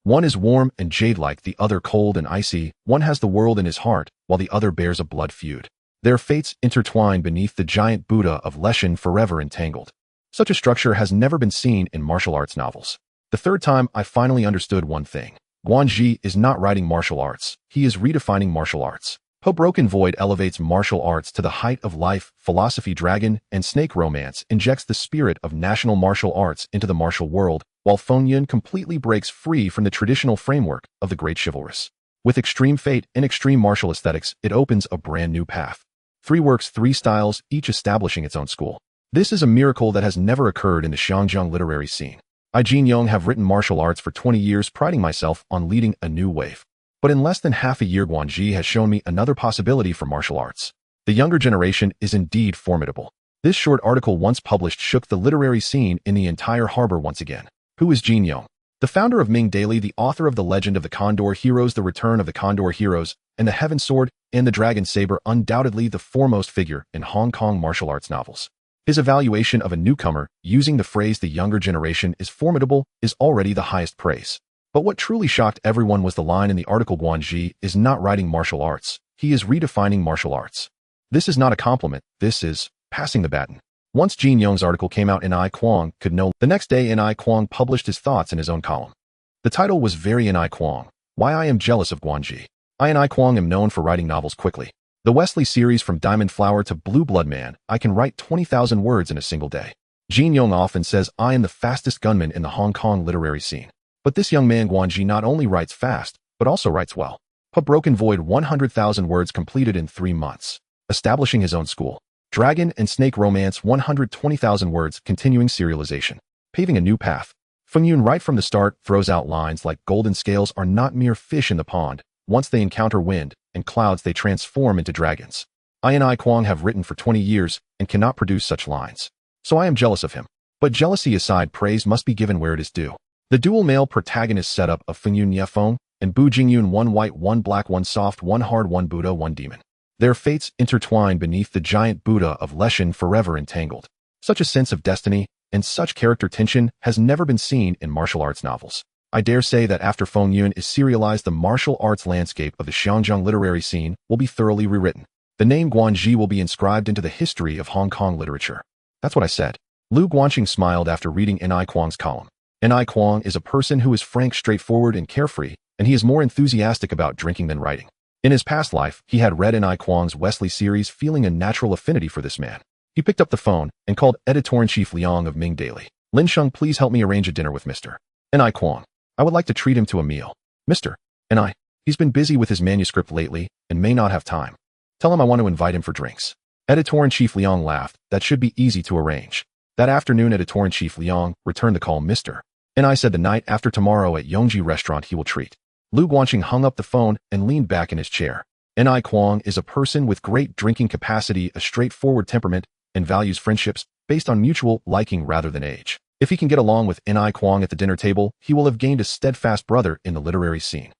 One is warm and jade-like, the other cold and icy. One has the world in his heart, while the other bears a blood feud. Their fates intertwine beneath the giant Buddha of Leshan, forever entangled. Such a structure has never been seen in martial arts novels. The third time I finally understood one thing. Guanji is not writing martial arts, he is redefining martial arts. Po Broken Void elevates martial arts to the height of life, philosophy. Dragon and Snake Romance injects the spirit of national martial arts into the martial world, while Feng Yun completely breaks free from the traditional framework of the great chivalrous. With extreme fate and extreme martial aesthetics, it opens a brand new path. 3 works, 3 styles, each establishing its own school. This is a miracle that has never occurred in the Xiangjiang literary scene. I, Jin Yong, have written martial arts for 20 years, priding myself on leading a new wave. But in less than half a year, Guanji has shown me another possibility for martial arts. The younger generation is indeed formidable. This short article, once published, shook the literary scene in the entire harbor once again. Who is Jin Yong? The founder of Ming Daily, the author of The Legend of the Condor Heroes, The Return of the Condor Heroes, and The Heaven Sword and the Dragon Saber, undoubtedly the foremost figure in Hong Kong martial arts novels. His evaluation of a newcomer, using the phrase "the younger generation is formidable," is already the highest praise. But what truly shocked everyone was the line in the article: Guanji is not writing martial arts, he is redefining martial arts. This is not a compliment, this is passing the baton. Once Jin Yong's article came out, I Kwong could know. The next day, I Kwong published his thoughts in his own column. The title was very I Kwong. Why I am jealous of Guanji. I Kwong am known for writing novels quickly. The Wesley series from Diamond Flower to Blue Blood Man, I can write 20,000 words in a single day. Jin Yong often says I am the fastest gunman in the Hong Kong literary scene. But this young man Guanji not only writes fast, but also writes well. Po Broken Void, 100,000 words completed in 3 months. Establishing his own school. Dragon and Snake Romance, 120,000 words, continuing serialization. Paving a new path. Feng Yun right from the start throws out lines like golden scales are not mere fish in the pond. Once they encounter wind and clouds, they transform into dragons. I Kwong have written for 20 years and cannot produce such lines. So I am jealous of him. But jealousy aside, praise must be given where it is due. The dual male protagonist setup of Feng Yun Nie Feng and Bu Jingyun, 1 white, 1 black, 1 soft, 1 hard, 1 Buddha, 1 demon. Their fates intertwine beneath the giant Buddha of Leshan, forever entangled. Such a sense of destiny and such character tension has never been seen in martial arts novels. I dare say that after Feng Yun is serialized, the martial arts landscape of the Xiangjiang literary scene will be thoroughly rewritten. The name Guanji will be inscribed into the history of Hong Kong literature. That's what I said. Lu Guanxing smiled after reading N.I. Kwong's column. N.I. Kwong is a person who is frank, straightforward, and carefree, and he is more enthusiastic about drinking than writing. In his past life, he had read N.I. Kwong's Wesley series, feeling a natural affinity for this man. He picked up the phone and called Editor-in-Chief Liang of Ming Daily. Lin Sheng, please help me arrange a dinner with Mr. N.I. Kwong. I would like to treat him to a meal. Mr. N.I. He's been busy with his manuscript lately and may not have time. Tell him I want to invite him for drinks. Editor-in-Chief Liang laughed. That should be easy to arrange. That afternoon, Editor-in-Chief Liang returned the call. Mr. N.I. said the night after tomorrow at Yongji restaurant he will treat. Lu Guanxing hung up the phone and leaned back in his chair. N.I. Kwong is a person with great drinking capacity, a straightforward temperament, and values friendships based on mutual liking rather than age. If he can get along with N.I. Kwong at the dinner table, he will have gained a steadfast brother in the literary scene.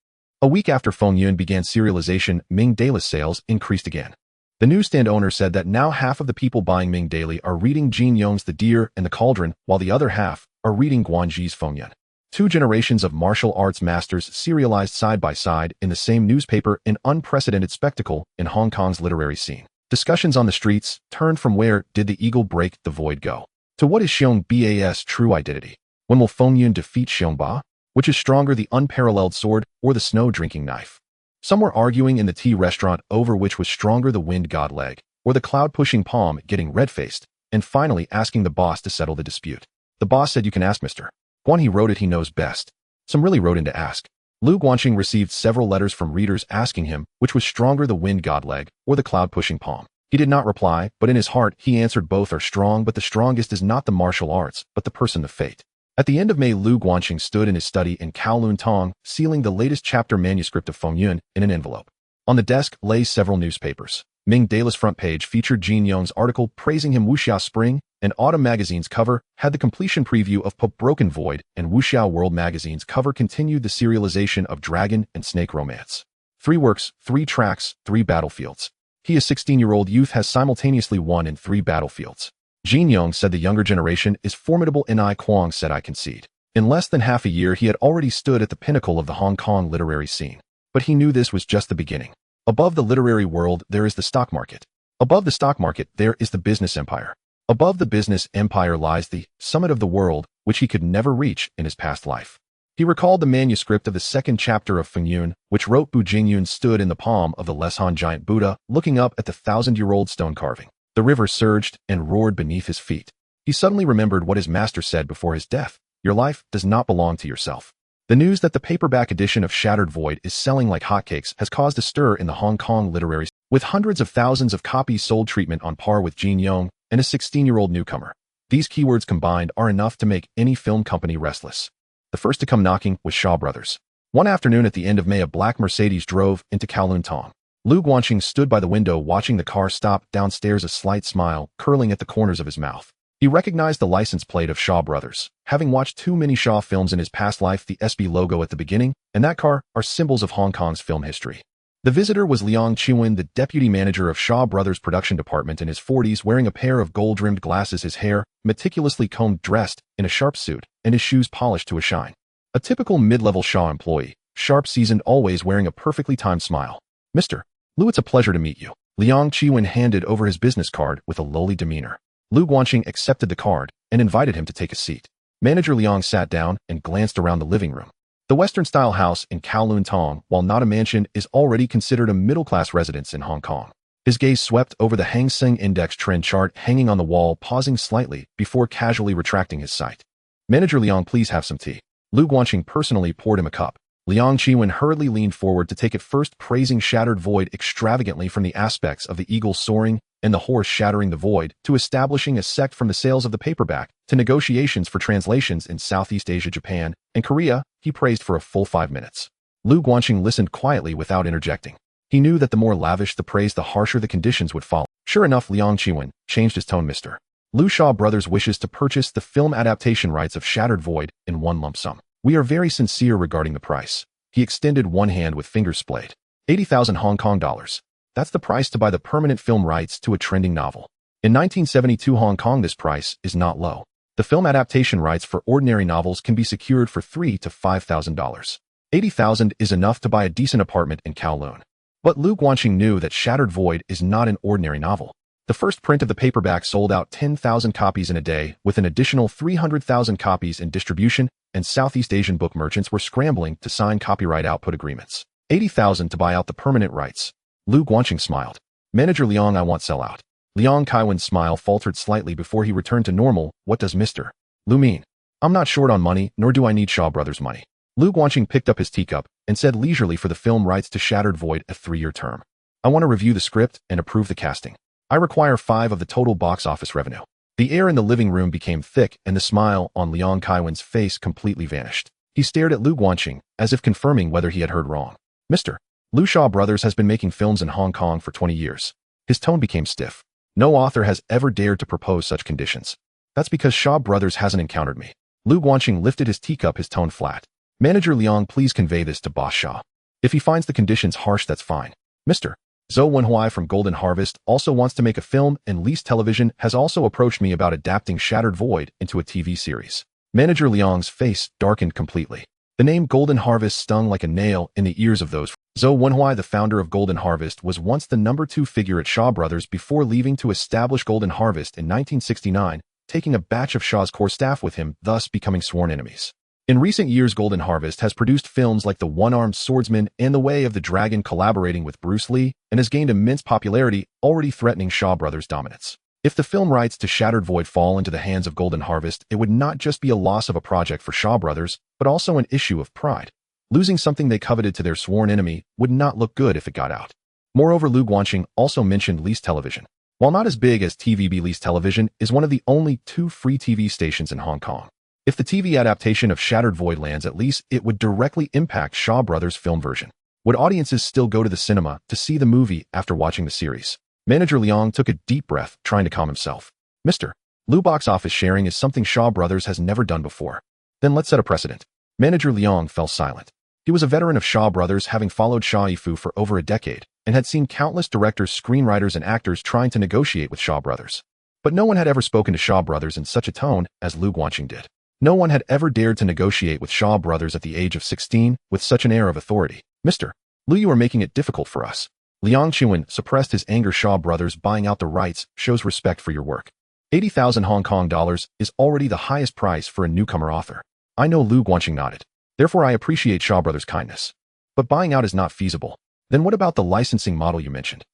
A week after Feng Yun began serialization, Ming Daily's sales increased again. The newsstand owner said that now half of the people buying Ming Daily are reading Jin Yong's The Deer and the Cauldron, while the other half are reading Guanji's Feng Yun. 2 generations of martial arts masters serialized side by side in the same newspaper, an unprecedented spectacle in Hong Kong's literary scene. Discussions on the streets turned from where did the eagle break the void go to what is Xiong Ba's true identity. When will Fengyun defeat Xiongba? Which is stronger, the unparalleled sword or the snow-drinking knife? Some were arguing in the tea restaurant over which was stronger, the wind god leg or the cloud-pushing palm, getting red-faced, and finally asking the boss to settle the dispute. The boss said, "You can ask Mr. Guan, he wrote it, he knows best." Some really wrote in to ask. Lu Guanqing received several letters from readers asking him which was stronger, the wind god leg or the cloud-pushing palm. He did not reply, but in his heart he answered, both are strong, but the strongest is not the martial arts, but the person, the fate. At the end of May, Lu Guanqing stood in his study in Kowloon Tong, sealing the latest chapter manuscript of Fengyun in an envelope. On the desk lay several newspapers. Ming Daily's front page featured Jin Yong's article praising him. Wuxia Spring and Autumn magazine's cover had the completion preview of Pope Broken Void, and Wuxia World magazine's cover continued the serialization of Dragon and Snake Romance. 3 works, 3 tracks, 3 battlefields. He, a 16-year-old youth, has simultaneously won in 3 battlefields. Jin Yong said the younger generation is formidable. Ni Kuang said, "I concede." In less than half a year, he had already stood at the pinnacle of the Hong Kong literary scene. But he knew this was just the beginning. Above the literary world, there is the stock market. Above the stock market, there is the business empire. Above the business empire lies the summit of the world, which he could never reach in his past life. He recalled the manuscript of the 2nd chapter of Fengyun, which wrote Bu Jingyun stood in the palm of the Leshan giant Buddha, looking up at the 1,000-year-old stone carving. The river surged and roared beneath his feet. He suddenly remembered what his master said before his death: "Your life does not belong to yourself." The news that the paperback edition of Shattered Void is selling like hotcakes has caused a stir in the Hong Kong literary scene, with hundreds of thousands of copies sold, treatment on par with Jin Yong and a 16-year-old newcomer. These keywords combined are enough to make any film company restless. The first to come knocking was Shaw Brothers. One afternoon at the end of May, a black Mercedes drove into Kowloon Tong. Lu Guanqing stood by the window watching the car stop downstairs, a slight smile curling at the corners of his mouth. He recognized the license plate of Shaw Brothers. Having watched too many Shaw films in his past life, the SB logo at the beginning and that car are symbols of Hong Kong's film history. The visitor was Liang Chiwen, the deputy manager of Shaw Brothers' production department, in his 40s, wearing a pair of gold-rimmed glasses, his hair meticulously combed, dressed in a sharp suit, and his shoes polished to a shine. A typical mid-level Shaw employee, sharp, seasoned, always wearing a perfectly timed smile. "Mr. Lu, it's a pleasure to meet you." Liang Chiwen handed over his business card with a lowly demeanor. Lu Guanqing accepted the card and invited him to take a seat. Manager Liang sat down and glanced around the living room. The Western-style house in Kowloon Tong, while not a mansion, is already considered a middle-class residence in Hong Kong. His gaze swept over the Hang Seng Index trend chart hanging on the wall, pausing slightly before casually retracting his sight. "Manager Liang, please have some tea." Lu Guanqing personally poured him a cup. Liang Chiwen hurriedly leaned forward to take it, first praising Shattered Void extravagantly from the aspects of the eagle soaring and the horse shattering the void, to establishing a sect from the sales of the paperback, to negotiations for translations in Southeast Asia, Japan, and Korea. He praised for a full 5 minutes. Lu Guanqing listened quietly without interjecting. He knew that the more lavish the praise, the harsher the conditions would follow. Sure enough, Liang Chiwen changed his tone. "Mr. Lu, Shaw Brothers wishes to purchase the film adaptation rights of Shattered Void in one lump sum. We are very sincere regarding the price." He extended one hand with fingers splayed. 80,000 Hong Kong dollars. That's the price to buy the permanent film rights to a trending novel. In 1972 Hong Kong, this price is not low. The film adaptation rights for ordinary novels can be secured for $3,000 to $5,000. 80,000 is enough to buy a decent apartment in Kowloon. But Lu Guanqing knew that Shattered Void is not an ordinary novel. The first print of the paperback sold out 10,000 copies in a day, with an additional 300,000 copies in distribution, and Southeast Asian book merchants were scrambling to sign copyright output agreements. 80,000 to buy out the permanent rights. Lu Guanqing smiled. "Manager Liang, I want sell out." Liang Kaiwen's smile faltered slightly before he returned to normal. "What does Mr. Lu mean?" "I'm not short on money, nor do I need Shaw Brothers' money." Lu Guanqing picked up his teacup and said leisurely, "For the film rights to Shattered Void, a 3-year term. I want to review the script and approve the casting. I require 5 of the total box office revenue." The air in the living room became thick, and the smile on Liang Kaiwen's face completely vanished. He stared at Lu Guanqing, as if confirming whether he had heard wrong. "Mr. Lu, Shaw Brothers has been making films in Hong Kong for 20 years. His tone became stiff. "No author has ever dared to propose such conditions." "That's because Shaw Brothers hasn't encountered me." Lu Guanqing lifted his teacup, his tone flat. "Manager Liang, please convey this to Boss Shaw. If he finds the conditions harsh, that's fine." "Mr. Zhou Wenhui from Golden Harvest also wants to make a film, and Least Television has also approached me about adapting Shattered Void into a TV series." Manager Liang's face darkened completely. The name Golden Harvest stung like a nail in the ears of those. Zhou Wenhui, the founder of Golden Harvest, was once the #2 figure at Shaw Brothers before leaving to establish Golden Harvest in 1969, taking a batch of Shaw's core staff with him, thus becoming sworn enemies. In recent years, Golden Harvest has produced films like The One-Armed Swordsman and The Way of the Dragon, collaborating with Bruce Lee, and has gained immense popularity, already threatening Shaw Brothers' dominance. If the film rights to Shattered Void fall into the hands of Golden Harvest, it would not just be a loss of a project for Shaw Brothers, but also an issue of pride. Losing something they coveted to their sworn enemy would not look good if it got out. Moreover, Lu Guanxing also mentioned Lease Television. While not as big as TVB, Lease Television is one of the only 2 free TV stations in Hong Kong. If the TV adaptation of Shattered Void lands at Lease, it would directly impact Shaw Brothers' film version. Would audiences still go to the cinema to see the movie after watching the series? Manager Leong took a deep breath, trying to calm himself. Mr. Lu, box office sharing is something Shaw Brothers has never done before. Then let's set a precedent. Manager Leong fell silent. He was a veteran of Shaw Brothers, having followed Shaw Yifu for over a decade, and had seen countless directors, screenwriters, and actors trying to negotiate with Shaw Brothers. But no one had ever spoken to Shaw Brothers in such a tone as Lu Guanxing did. No one had ever dared to negotiate with Shaw Brothers at the age of 16 with such an air of authority. Mr. Lu, you are making it difficult for us. Liang Chuan suppressed his anger. Shaw Brothers buying out the rights shows respect for your work. 80,000 Hong Kong dollars is already the highest price for a newcomer author. I know. Lu Guanxing nodded. Therefore, I appreciate Shaw Brothers' kindness. But buying out is not feasible. Then what about the licensing model you mentioned?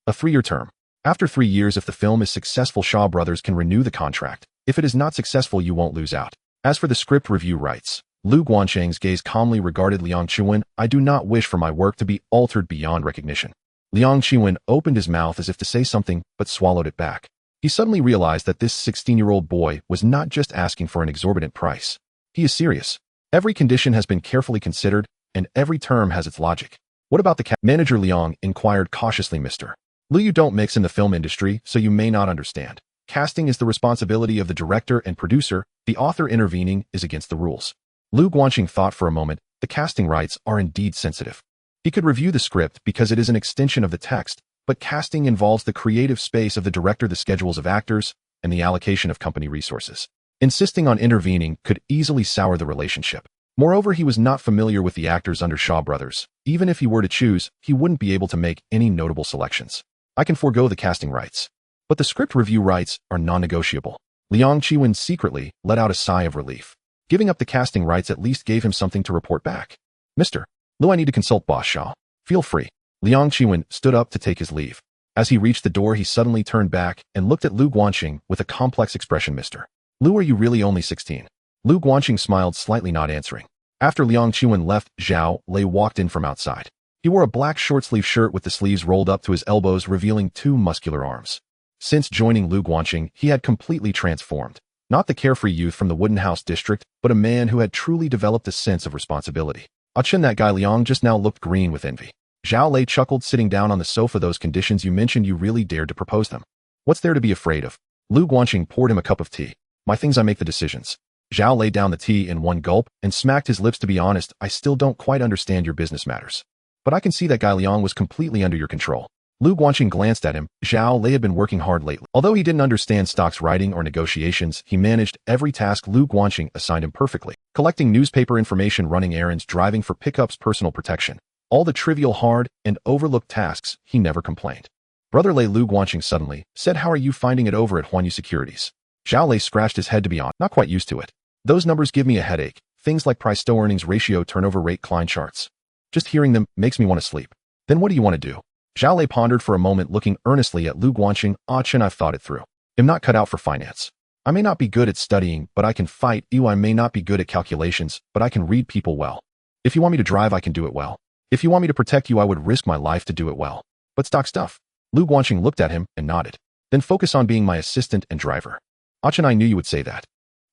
A 3-year term. After 3 years, if the film is successful, Shaw Brothers can renew the contract. If it is not successful, you won't lose out. As for the script review rights, Lu Guanxing's gaze calmly regarded Liang Chuan. I do not wish for my work to be altered beyond recognition. Liang Chuan opened his mouth as if to say something, but swallowed it back. He suddenly realized that this 16-year-old boy was not just asking for an exorbitant price. He is serious. Every condition has been carefully considered, and every term has its logic. What about the Manager Liang inquired cautiously. Mr. Lu, you don't mix in the film industry, so you may not understand. Casting is the responsibility of the director and producer. The author intervening is against the rules. Lu Guanxing thought for a moment. The casting rights are indeed sensitive. He could review the script because it is an extension of the text, but casting involves the creative space of the director, the schedules of actors, and the allocation of company resources. Insisting on intervening could easily sour the relationship. Moreover, he was not familiar with the actors under Shaw Brothers. Even if he were to choose, he wouldn't be able to make any notable selections. I can forego the casting rights. But the script review rights are non-negotiable. Liang Chuan secretly let out a sigh of relief. Giving up the casting rights at least gave him something to report back. Mr. Lu, I need to consult Boss Shaw. Feel free. Liang Chuan stood up to take his leave. As he reached the door, he suddenly turned back and looked at Lu Guanxing with a complex expression. Mr. Lu, are you really only 16? Lu Guanxing smiled slightly, not answering. After Liang Chuan left, Zhao Lei walked in from outside. He wore a black short-sleeve shirt with the sleeves rolled up to his elbows, revealing 2 muscular arms. Since joining Lu Guanxing, he had completely transformed. Not the carefree youth from the Wooden House district, but a man who had truly developed a sense of responsibility. Achin, that guy Liang just now looked green with envy. Zhao Lei chuckled, sitting down on the sofa. Those conditions you mentioned, you really dared to propose them. What's there to be afraid of? Lu Guanxing poured him a cup of tea. My things, I make the decisions. Zhao laid down the tea in one gulp and smacked his lips. To be honest, I still don't quite understand your business matters. But I can see that guy Liang was completely under your control. Lu Guanxing glanced at him. Zhao Lei had been working hard lately. Although he didn't understand stocks writing or negotiations, he managed every task Lu Guanxing assigned him perfectly. Collecting newspaper information, running errands, driving for pickups, personal protection. All the trivial, hard, and overlooked tasks, he never complained. Brother Lei, Lu Guanxing suddenly said, how are you finding it over at Huanyu Securities? Zhao Lei scratched his head. To be honest, not quite used to it. Those numbers give me a headache. Things like price-to-earnings ratio, turnover rate, Klein charts. Just hearing them makes me want to sleep. Then what do you want to do? Zhao Lei pondered for a moment, looking earnestly at Lu Guanxing. Chen, I've thought it through. I'm not cut out for finance. I may not be good at studying, but I can fight. I may not be good at calculations, but I can read people well. If you want me to drive, I can do it well. If you want me to protect you, I would risk my life to do it well. But stock stuff. Lu Guanxing looked at him and nodded. Then focus on being my assistant and driver. Chen, I knew you would say that.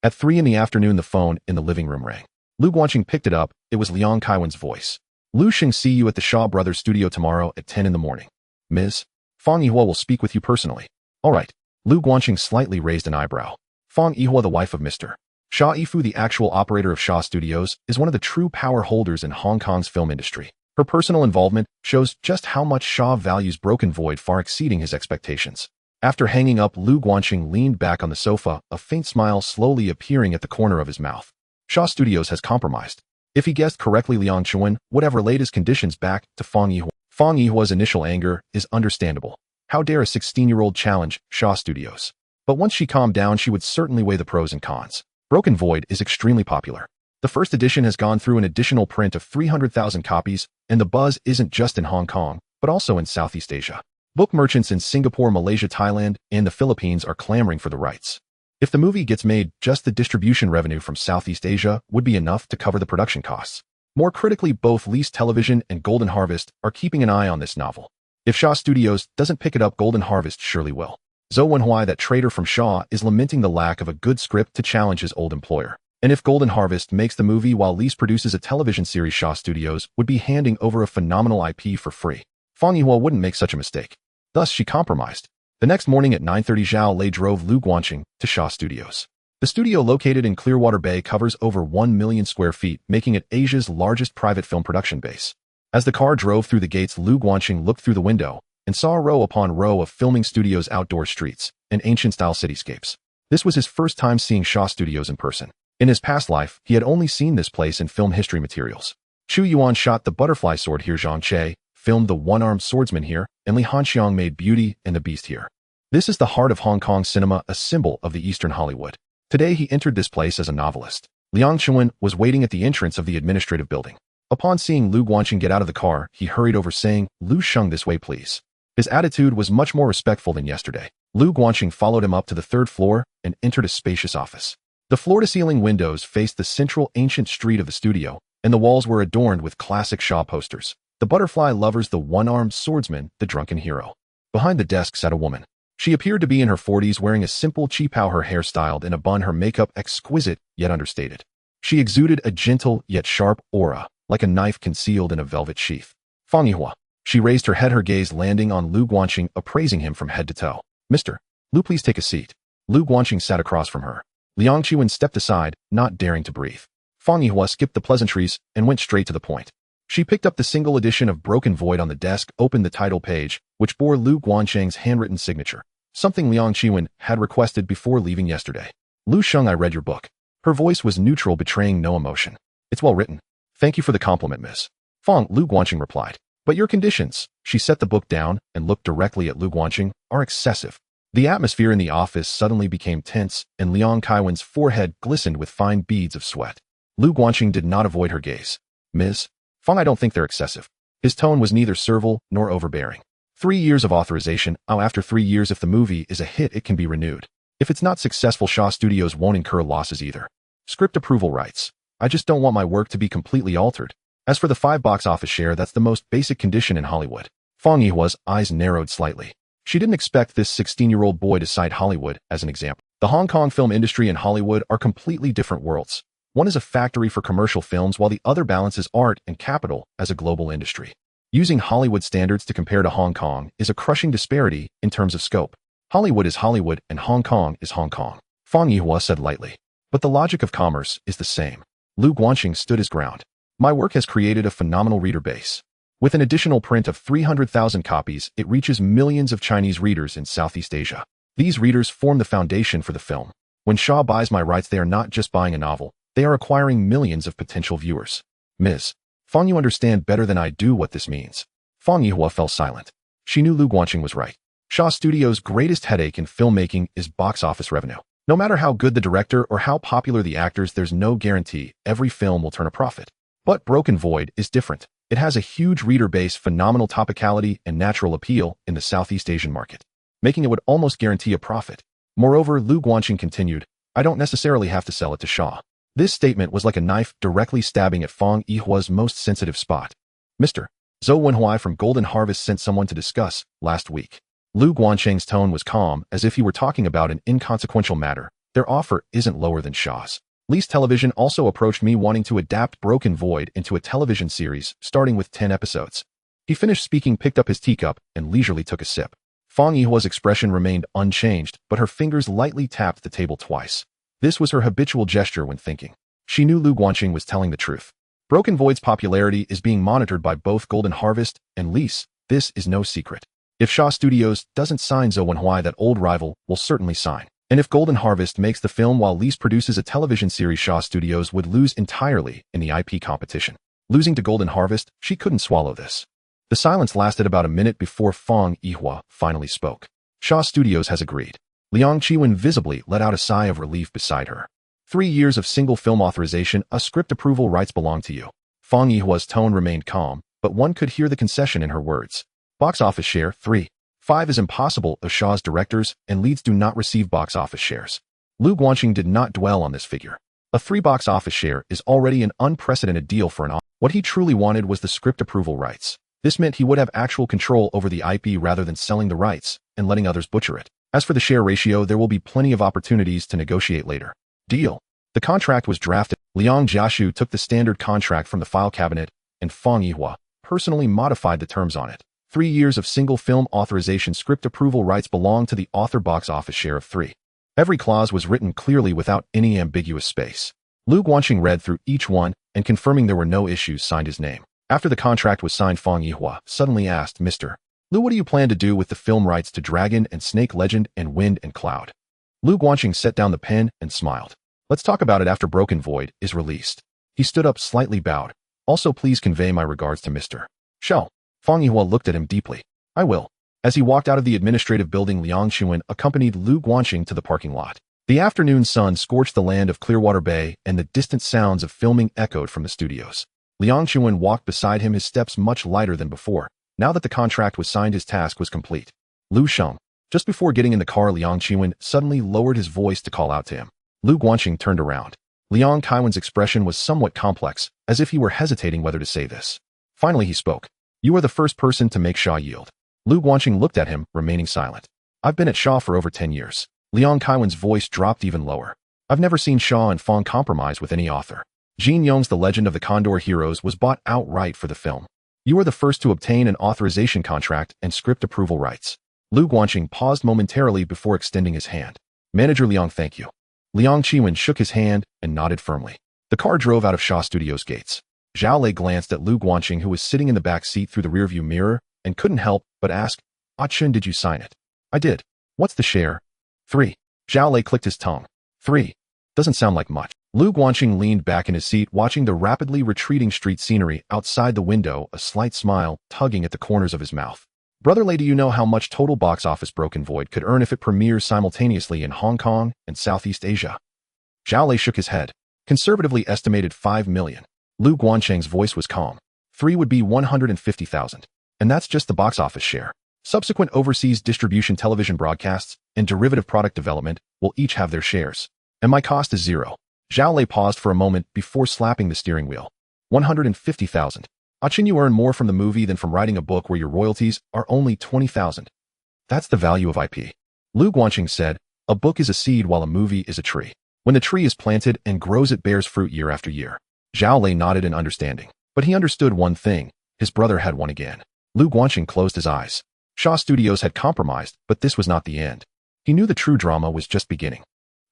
At 3 in the afternoon, the phone in the living room rang. Lu Guanxing picked it up. It was Liang Kaiwan's voice. Lu Xing, see you at the Shaw Brothers studio tomorrow at 10 in the morning. Ms. Fang Yihua will speak with you personally. All right. Lu Guanxing slightly raised an eyebrow. Fang Yihua, the wife of Mr. Shaw Yifu, the actual operator of Shaw Studios, is one of the true power holders in Hong Kong's film industry. Her personal involvement shows just how much Shaw values Broken Void, far exceeding his expectations. After hanging up, Lu Guanxing leaned back on the sofa, a faint smile slowly appearing at the corner of his mouth. Shaw Studios has compromised. If he guessed correctly, Liang Chuan would have relayed his conditions back to Fang Yihua. Fang Yihua's initial anger is understandable. How dare a 16-year-old challenge Shaw Studios? But once she calmed down, she would certainly weigh the pros and cons. Broken Void is extremely popular. The first edition has gone through an additional print of 300,000 copies, and the buzz isn't just in Hong Kong, but also in Southeast Asia. Book merchants in Singapore, Malaysia, Thailand, and the Philippines are clamoring for the rights. If the movie gets made, just the distribution revenue from Southeast Asia would be enough to cover the production costs. More critically, both Lease Television and Golden Harvest are keeping an eye on this novel. If Shaw Studios doesn't pick it up, Golden Harvest surely will. Zhou Wenhui, that traitor from Shaw, is lamenting the lack of a good script to challenge his old employer. And if Golden Harvest makes the movie while Lease produces a television series, Shaw Studios would be handing over a phenomenal IP for free. Fang Yihua wouldn't make such a mistake. Thus, she compromised. The next morning at 9:30, Zhao Lei drove Lu Guanqing to Shaw Studios. The studio, located in Clearwater Bay, covers over 1 million square feet, making it Asia's largest private film production base. As the car drove through the gates, Lu Guanqing looked through the window and saw row upon row of filming studios, outdoor streets, and ancient-style cityscapes. This was his first time seeing Shaw Studios in person. In his past life, he had only seen this place in film history materials. Chu Yuan shot The Butterfly Sword here, Zhang Che filmed The One-Armed Swordsman here, and Li Hanxiang made Beauty and the Beast here. This is the heart of Hong Kong cinema, a symbol of the Eastern Hollywood. Today he entered this place as a novelist. Liang Chuan was waiting at the entrance of the administrative building. Upon seeing Lu Guanqing get out of the car, he hurried over, saying, "Lu Sheng, this way please." His attitude was much more respectful than yesterday. Lu Guanqing followed him up to the third floor and entered a spacious office. The floor-to-ceiling windows faced the central ancient street of the studio, and the walls were adorned with classic Shaw posters. The Butterfly Lovers, The One-Armed Swordsman, The Drunken Hero. Behind the desk sat a woman. She appeared to be in her 40s, wearing a simple qipao, her hair styled in a bun, her makeup exquisite yet understated. She exuded a gentle yet sharp aura, like a knife concealed in a velvet sheath. Fang Yihua. She raised her head, her gaze landing on Lu Guanqing, appraising him from head to toe. "Mr. Lu, please take a seat." Lu Guanqing sat across from her. Liang Chuan stepped aside, not daring to breathe. Fang Yihua skipped the pleasantries and went straight to the point. She picked up the single edition of Broken Void on the desk, opened the title page, which bore Lu Guanqing's handwritten signature, something Liang Chuan had requested before leaving yesterday. "Lu Sheng, I read your book." Her voice was neutral, betraying no emotion. "It's well written. Thank you for the compliment, Miss Fang," Lu Guanqing replied. "But your conditions," she set the book down and looked directly at Lu Guanqing, "are excessive." The atmosphere in the office suddenly became tense, and Liang Kaiwan's forehead glistened with fine beads of sweat. Lu Guanqing did not avoid her gaze. "Ms. Fang, I don't think they're excessive." His tone was neither servile nor overbearing. 3 years of authorization. After 3 years, if the movie is a hit, it can be renewed. If it's not successful, Shaw Studios won't incur losses either. Script approval rights. I just don't want my work to be completely altered. As for the 5 box office share, that's the most basic condition in Hollywood. Fang Yihua's eyes narrowed slightly. She didn't expect this 16-year-old boy to cite Hollywood as an example. The Hong Kong film industry and Hollywood are completely different worlds. One is a factory for commercial films, while the other balances art and capital as a global industry. Using Hollywood standards to compare to Hong Kong is a crushing disparity in terms of scope. Hollywood is Hollywood and Hong Kong is Hong Kong, Fang Yihua said lightly. But the logic of commerce is the same. Lu Guanqing stood his ground. My work has created a phenomenal reader base. With an additional print of 300,000 copies, it reaches millions of Chinese readers in Southeast Asia. These readers form the foundation for the film. When Shaw buys my rights, they are not just buying a novel, they are acquiring millions of potential viewers. Ms. Fang, you understand better than I do what this means. Fang Yihua fell silent. She knew Lu Guanqing was right. Shaw Studios' greatest headache in filmmaking is box office revenue. No matter how good the director or how popular the actors, there's no guarantee every film will turn a profit. But Broken Void is different. It has a huge reader base, phenomenal topicality, and natural appeal in the Southeast Asian market, making it would almost guarantee a profit. Moreover, Lu Guanqing continued, I don't necessarily have to sell it to Shaw. This statement was like a knife directly stabbing at Fang Yihua's most sensitive spot. Mr. Zhou Wenhui from Golden Harvest sent someone to discuss last week. Lu Guanqing's tone was calm, as if he were talking about an inconsequential matter. Their offer isn't lower than Shaw's. Lease Television also approached me wanting to adapt Broken Void into a television series, starting with 10 episodes. He finished speaking, picked up his teacup, and leisurely took a sip. Fang Yihua's expression remained unchanged, but her fingers lightly tapped the table twice. This was her habitual gesture when thinking. She knew Lu Guanqing was telling the truth. Broken Void's popularity is being monitored by both Golden Harvest and Lease. This is no secret. If Shaw Studios doesn't sign Zhou Wenhui, that old rival will certainly sign. And if Golden Harvest makes the film while Lease produces a television series, Shaw Studios would lose entirely in the IP competition. Losing to Golden Harvest, she couldn't swallow this. The silence lasted about a minute before Fang Yihua finally spoke. Shaw Studios has agreed. Liang Qiwen visibly let out a sigh of relief beside her. 3 years of single film authorization, a script approval rights belong to you. Fang Yihua's tone remained calm, but one could hear the concession in her words. Box office share 3.5 is impossible as Shaw's directors and leads do not receive box office shares. Lu Guanxing did not dwell on this figure. A 3 box office share is already an unprecedented deal for an author. What he truly wanted was the script approval rights. This meant he would have actual control over the IP rather than selling the rights and letting others butcher it. As for the share ratio, there will be plenty of opportunities to negotiate later. Deal. The contract was drafted. Liang Jiashu took the standard contract from the file cabinet, and Fang Yihua personally modified the terms on it. 3 years of single film authorization script approval rights belong to the author, box office share of 3. Every clause was written clearly without any ambiguous space. Lu Guanxing read through each one and, confirming there were no issues, signed his name. After the contract was signed, Fang Yihua suddenly asked, Mr. Lu, what do you plan to do with the film rights to Dragon and Snake Legend and Wind and Cloud? Lu Guanxing set down the pen and smiled. Let's talk about it after Broken Void is released. He stood up, slightly bowed. Also, please convey my regards to Mr. Shao. Fang Yihua looked at him deeply. I will. As he walked out of the administrative building, Liang Qiwen accompanied Lu Guanxing to the parking lot. The afternoon sun scorched the land of Clearwater Bay, and the distant sounds of filming echoed from the studios. Liang Qiwen walked beside him, his steps much lighter than before. Now that the contract was signed, his task was complete. Lu Sheng. Just before getting in the car, Liang Qiwen suddenly lowered his voice to call out to him. Lu Guanxing turned around. Liang Qiwen's expression was somewhat complex, as if he were hesitating whether to say this. Finally he spoke. You are the first person to make Shaw yield. Lu Guanxing looked at him, remaining silent. I've been at Shaw for over 10 years. Liang Qiwen's voice dropped even lower. I've never seen Shaw and Fang compromise with any author. Jin Yong's The Legend of the Condor Heroes was bought outright for the film. You are the first to obtain an authorization contract and script approval rights. Lu Guanxing paused momentarily before extending his hand. Manager Liang, thank you. Liang Qiwen shook his hand and nodded firmly. The car drove out of Shaw Studios' gates. Zhao Lei glanced at Lu Guanxing, who was sitting in the back seat through the rearview mirror, and couldn't help but ask, Ah Chun, did you sign it? I did. What's the share? 3. Zhao Lei clicked his tongue. 3. Doesn't sound like much. Lu Guanxing leaned back in his seat, watching the rapidly retreating street scenery outside the window, a slight smile tugging at the corners of his mouth. Brother Lei, do you know how much total box office Broken Void could earn if it premieres simultaneously in Hong Kong and Southeast Asia? Zhao Lei shook his head. Conservatively estimated 5 million. Lu Guanxing's voice was calm. 3 would be 150,000. And that's just the box office share. Subsequent overseas distribution, television broadcasts, and derivative product development will each have their shares. And my cost is 0. Zhao Lei paused for a moment before slapping the steering wheel. 150,000. Achin, you earn more from the movie than from writing a book where your royalties are only 20,000. That's the value of IP. Lu Guanxing said, a book is a seed while a movie is a tree. When the tree is planted and grows, it bears fruit year after year. Zhao Lei nodded in understanding. But he understood one thing. His brother had won again. Lu Guanxing closed his eyes. Shaw Studios had compromised, but this was not the end. He knew the true drama was just beginning.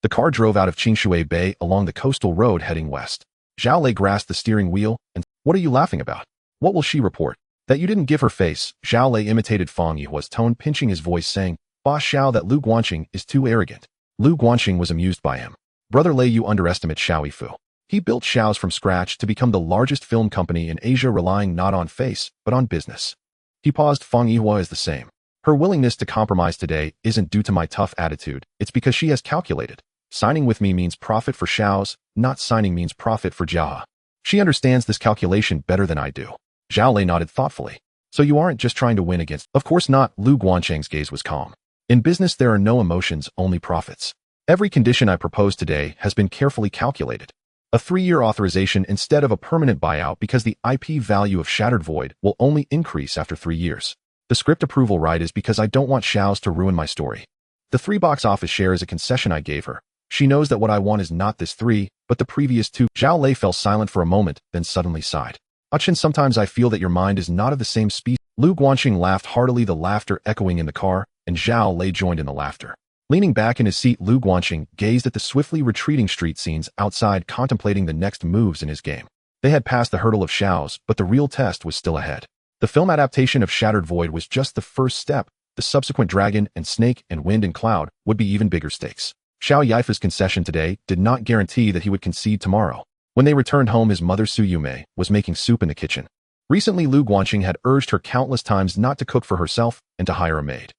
The car drove out of Qingshui Bay along the coastal road heading west. Zhao Lei grasped the steering wheel and, what are you laughing about? What will she report? That you didn't give her face. Zhao Lei imitated Fang Yihua's tone, pinching his voice, saying, Boss Xiao, that Lu Guanxing is too arrogant. Lu Guanxing was amused by him. Brother Lei, you underestimate Xiao Yifu. He built Xiao's from scratch to become the largest film company in Asia, relying not on face, but on business. He paused. Fang Yihua is the same. Her willingness to compromise today isn't due to my tough attitude. It's because she has calculated. Signing with me means profit for Xiao's, not signing means profit for Jia. She understands this calculation better than I do. Zhao Lei nodded thoughtfully. So you aren't just trying to win against... Of course not. Lu Guanxing's gaze was calm. In business, there are no emotions, only profits. Every condition I propose today has been carefully calculated. A 3-year authorization instead of a permanent buyout, because the IP value of Shattered Void will only increase after 3 years. The script approval right is because I don't want Xiao's to ruin my story. The 3 box office share is a concession I gave her. She knows that what I want is not this 3, but the previous 2. Zhao Lei fell silent for a moment, then suddenly sighed. Achin, sometimes I feel that your mind is not of the same species. Lu Guanxing laughed heartily, the laughter echoing in the car, and Zhao Lei joined in the laughter. Leaning back in his seat, Lu Guanxing gazed at the swiftly retreating street scenes outside, contemplating the next moves in his game. They had passed the hurdle of Xiao's, but the real test was still ahead. The film adaptation of Shattered Void was just the first step. The subsequent Dragon and Snake and Wind and Cloud would be even bigger stakes. Xiao Yifu's concession today did not guarantee that he would concede tomorrow. When they returned home, his mother Su Yume was making soup in the kitchen. Recently, Lu Guanxing had urged her countless times not to cook for herself and to hire a maid.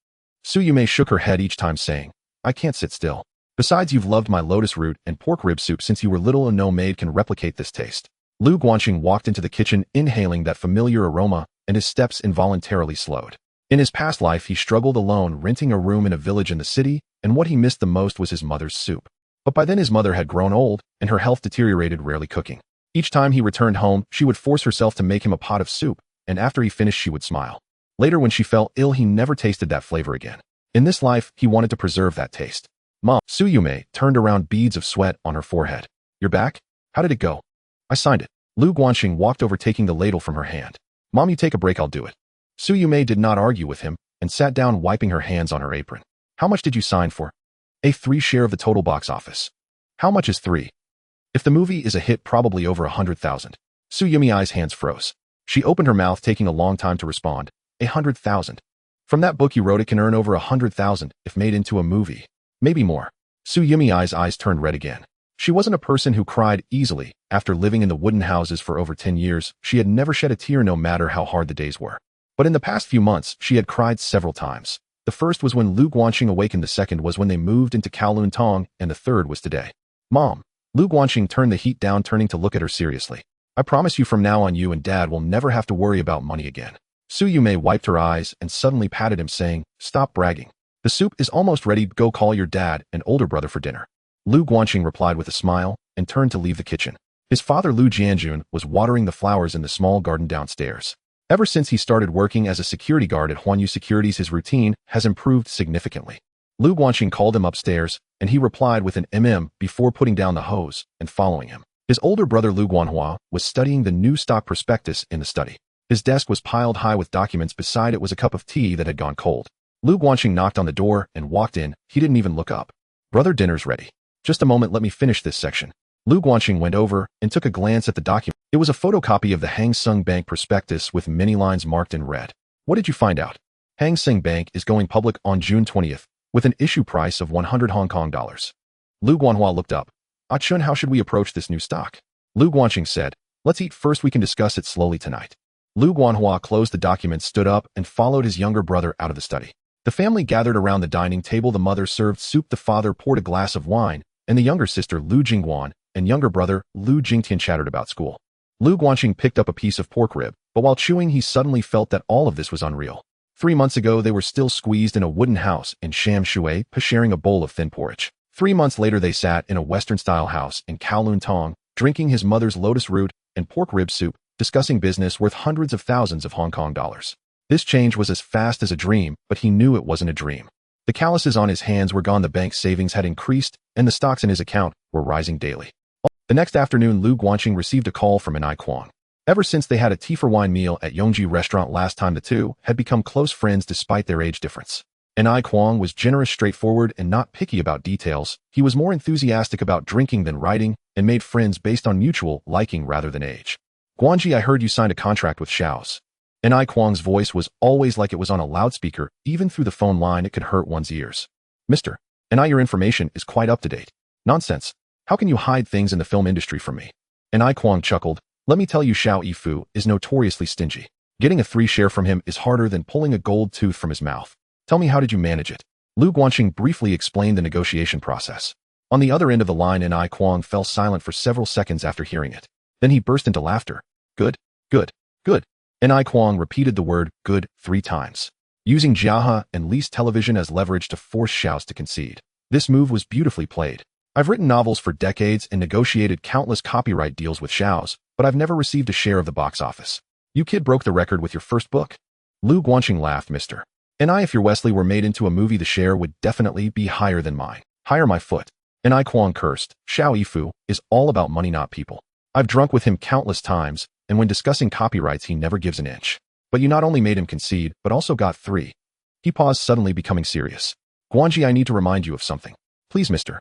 Su Yume shook her head each time, saying, I can't sit still. Besides, you've loved my lotus root and pork rib soup since you were little and no maid can replicate this taste. Lu Guanxing walked into the kitchen inhaling that familiar aroma, and his steps involuntarily slowed. In his past life, he struggled alone, renting a room in a village in the city, and what he missed the most was his mother's soup. But by then his mother had grown old, and her health deteriorated, rarely cooking. Each time he returned home, she would force herself to make him a pot of soup, and after he finished she would smile. Later, when she fell ill, he never tasted that flavor again. In this life, he wanted to preserve that taste. Mom, Su Yume turned around, beads of sweat on her forehead. You're back? How did it go? I signed it. Lu Guanxing walked over, taking the ladle from her hand. Mom, you take a break, I'll do it. Su Yume did not argue with him, and sat down, wiping her hands on her apron. How much did you sign for? A 3 share of the total box office. How much is 3? If the movie is a hit, probably over 100,000. Su Yume's hands froze. She opened her mouth, taking a long time to respond. 100,000. From that book you wrote, it can earn over 100,000 if made into a movie. Maybe more. Su Yume's eyes turned red again. She wasn't a person who cried easily. After living in the wooden houses for over 10 years, she had never shed a tear, no matter how hard the days were. But in the past few months, she had cried several times. The first was when Lu Guanxing awakened, the second was when they moved into Kowloon Tong, and the third was today. Mom. Lu Guanxing turned the heat down, turning to look at her seriously. I promise you, from now on, you and Dad will never have to worry about money again. Su Yume wiped her eyes and suddenly patted him, saying, Stop bragging. The soup is almost ready. Go call your dad and older brother for dinner. Lu Guanxing replied with a smile and turned to leave the kitchen. His father, Lu Jianjun, was watering the flowers in the small garden downstairs. Ever since he started working as a security guard at Huanyu Securities, his routine has improved significantly. Lu Guanxing called him upstairs, and he replied with an before putting down the hose and following him. His older brother, Lu Guanhua, was studying the new stock prospectus in the study. His desk was piled high with documents. Beside it was a cup of tea that had gone cold. Lu Guanxing knocked on the door and walked in. He didn't even look up. Brother, dinner's ready. Just a moment, let me finish this section. Lu Guanxing went over and took a glance at the document. It was a photocopy of the Hang Seng Bank prospectus with many lines marked in red. What did you find out? Hang Seng Bank is going public on June 20th with an issue price of 100 Hong Kong dollars. Lu Guanhua looked up. Ah Chun, how should we approach this new stock? Lu Guanxing said, Let's eat first, we can discuss it slowly tonight. Lu Guanhua closed the document, stood up, and followed his younger brother out of the study. The family gathered around the dining table. The mother served soup, the father poured a glass of wine, and the younger sister, Lu Jingguan, and younger brother, Lu Jingtian, chattered about school. Lu Guanxing picked up a piece of pork rib, but while chewing he suddenly felt that all of this was unreal. 3 months ago they were still squeezed in a wooden house in Sham Shui, sharing a bowl of thin porridge. 3 months later they sat in a Western-style house in Kowloon Tong, drinking his mother's lotus root and pork rib soup, discussing business worth hundreds of thousands of Hong Kong dollars. This change was as fast as a dream, but he knew it wasn't a dream. The calluses on his hands were gone, the bank savings had increased, and the stocks in his account were rising daily. The next afternoon, Lu Guanxing received a call from An Kwang. Ever since they had a tea-for-wine meal at Yongji restaurant last time, the two had become close friends despite their age difference. An Kwang was generous, straightforward, and not picky about details. He was more enthusiastic about drinking than writing, and made friends based on mutual liking rather than age. Guanji, I heard you signed a contract with Xiao's. An Kwang's voice was always like it was on a loudspeaker. Even through the phone line it could hurt one's ears. Mr. Your information is quite up to date. Nonsense. How can you hide things in the film industry from me? An Kwang chuckled. Let me tell you, Xiao Yifu is notoriously stingy. Getting a 3 share from him is harder than pulling a gold tooth from his mouth. Tell me, how did you manage it? Lu Guanxing briefly explained the negotiation process. On the other end of the line, An Kwang fell silent for several seconds after hearing it. Then he burst into laughter. Good, good, good. An Kwang repeated the word good 3 times, using Jiahe and Li's television as leverage to force Xiao's to concede. This move was beautifully played. I've written novels for decades and negotiated countless copyright deals with Xiao's, but I've never received a share of the box office. You kid broke the record with your first book. Lu Guanxing laughed. Mr. If your Wesley were made into a movie, the share would definitely be higher than mine. Higher my foot. An Kwang cursed. Xiao Yifu is all about money, not people. I've drunk with him countless times, and when discussing copyrights he never gives an inch. But you not only made him concede, but also got 3. He paused, suddenly becoming serious. Guanji, I need to remind you of something. Please, Mr.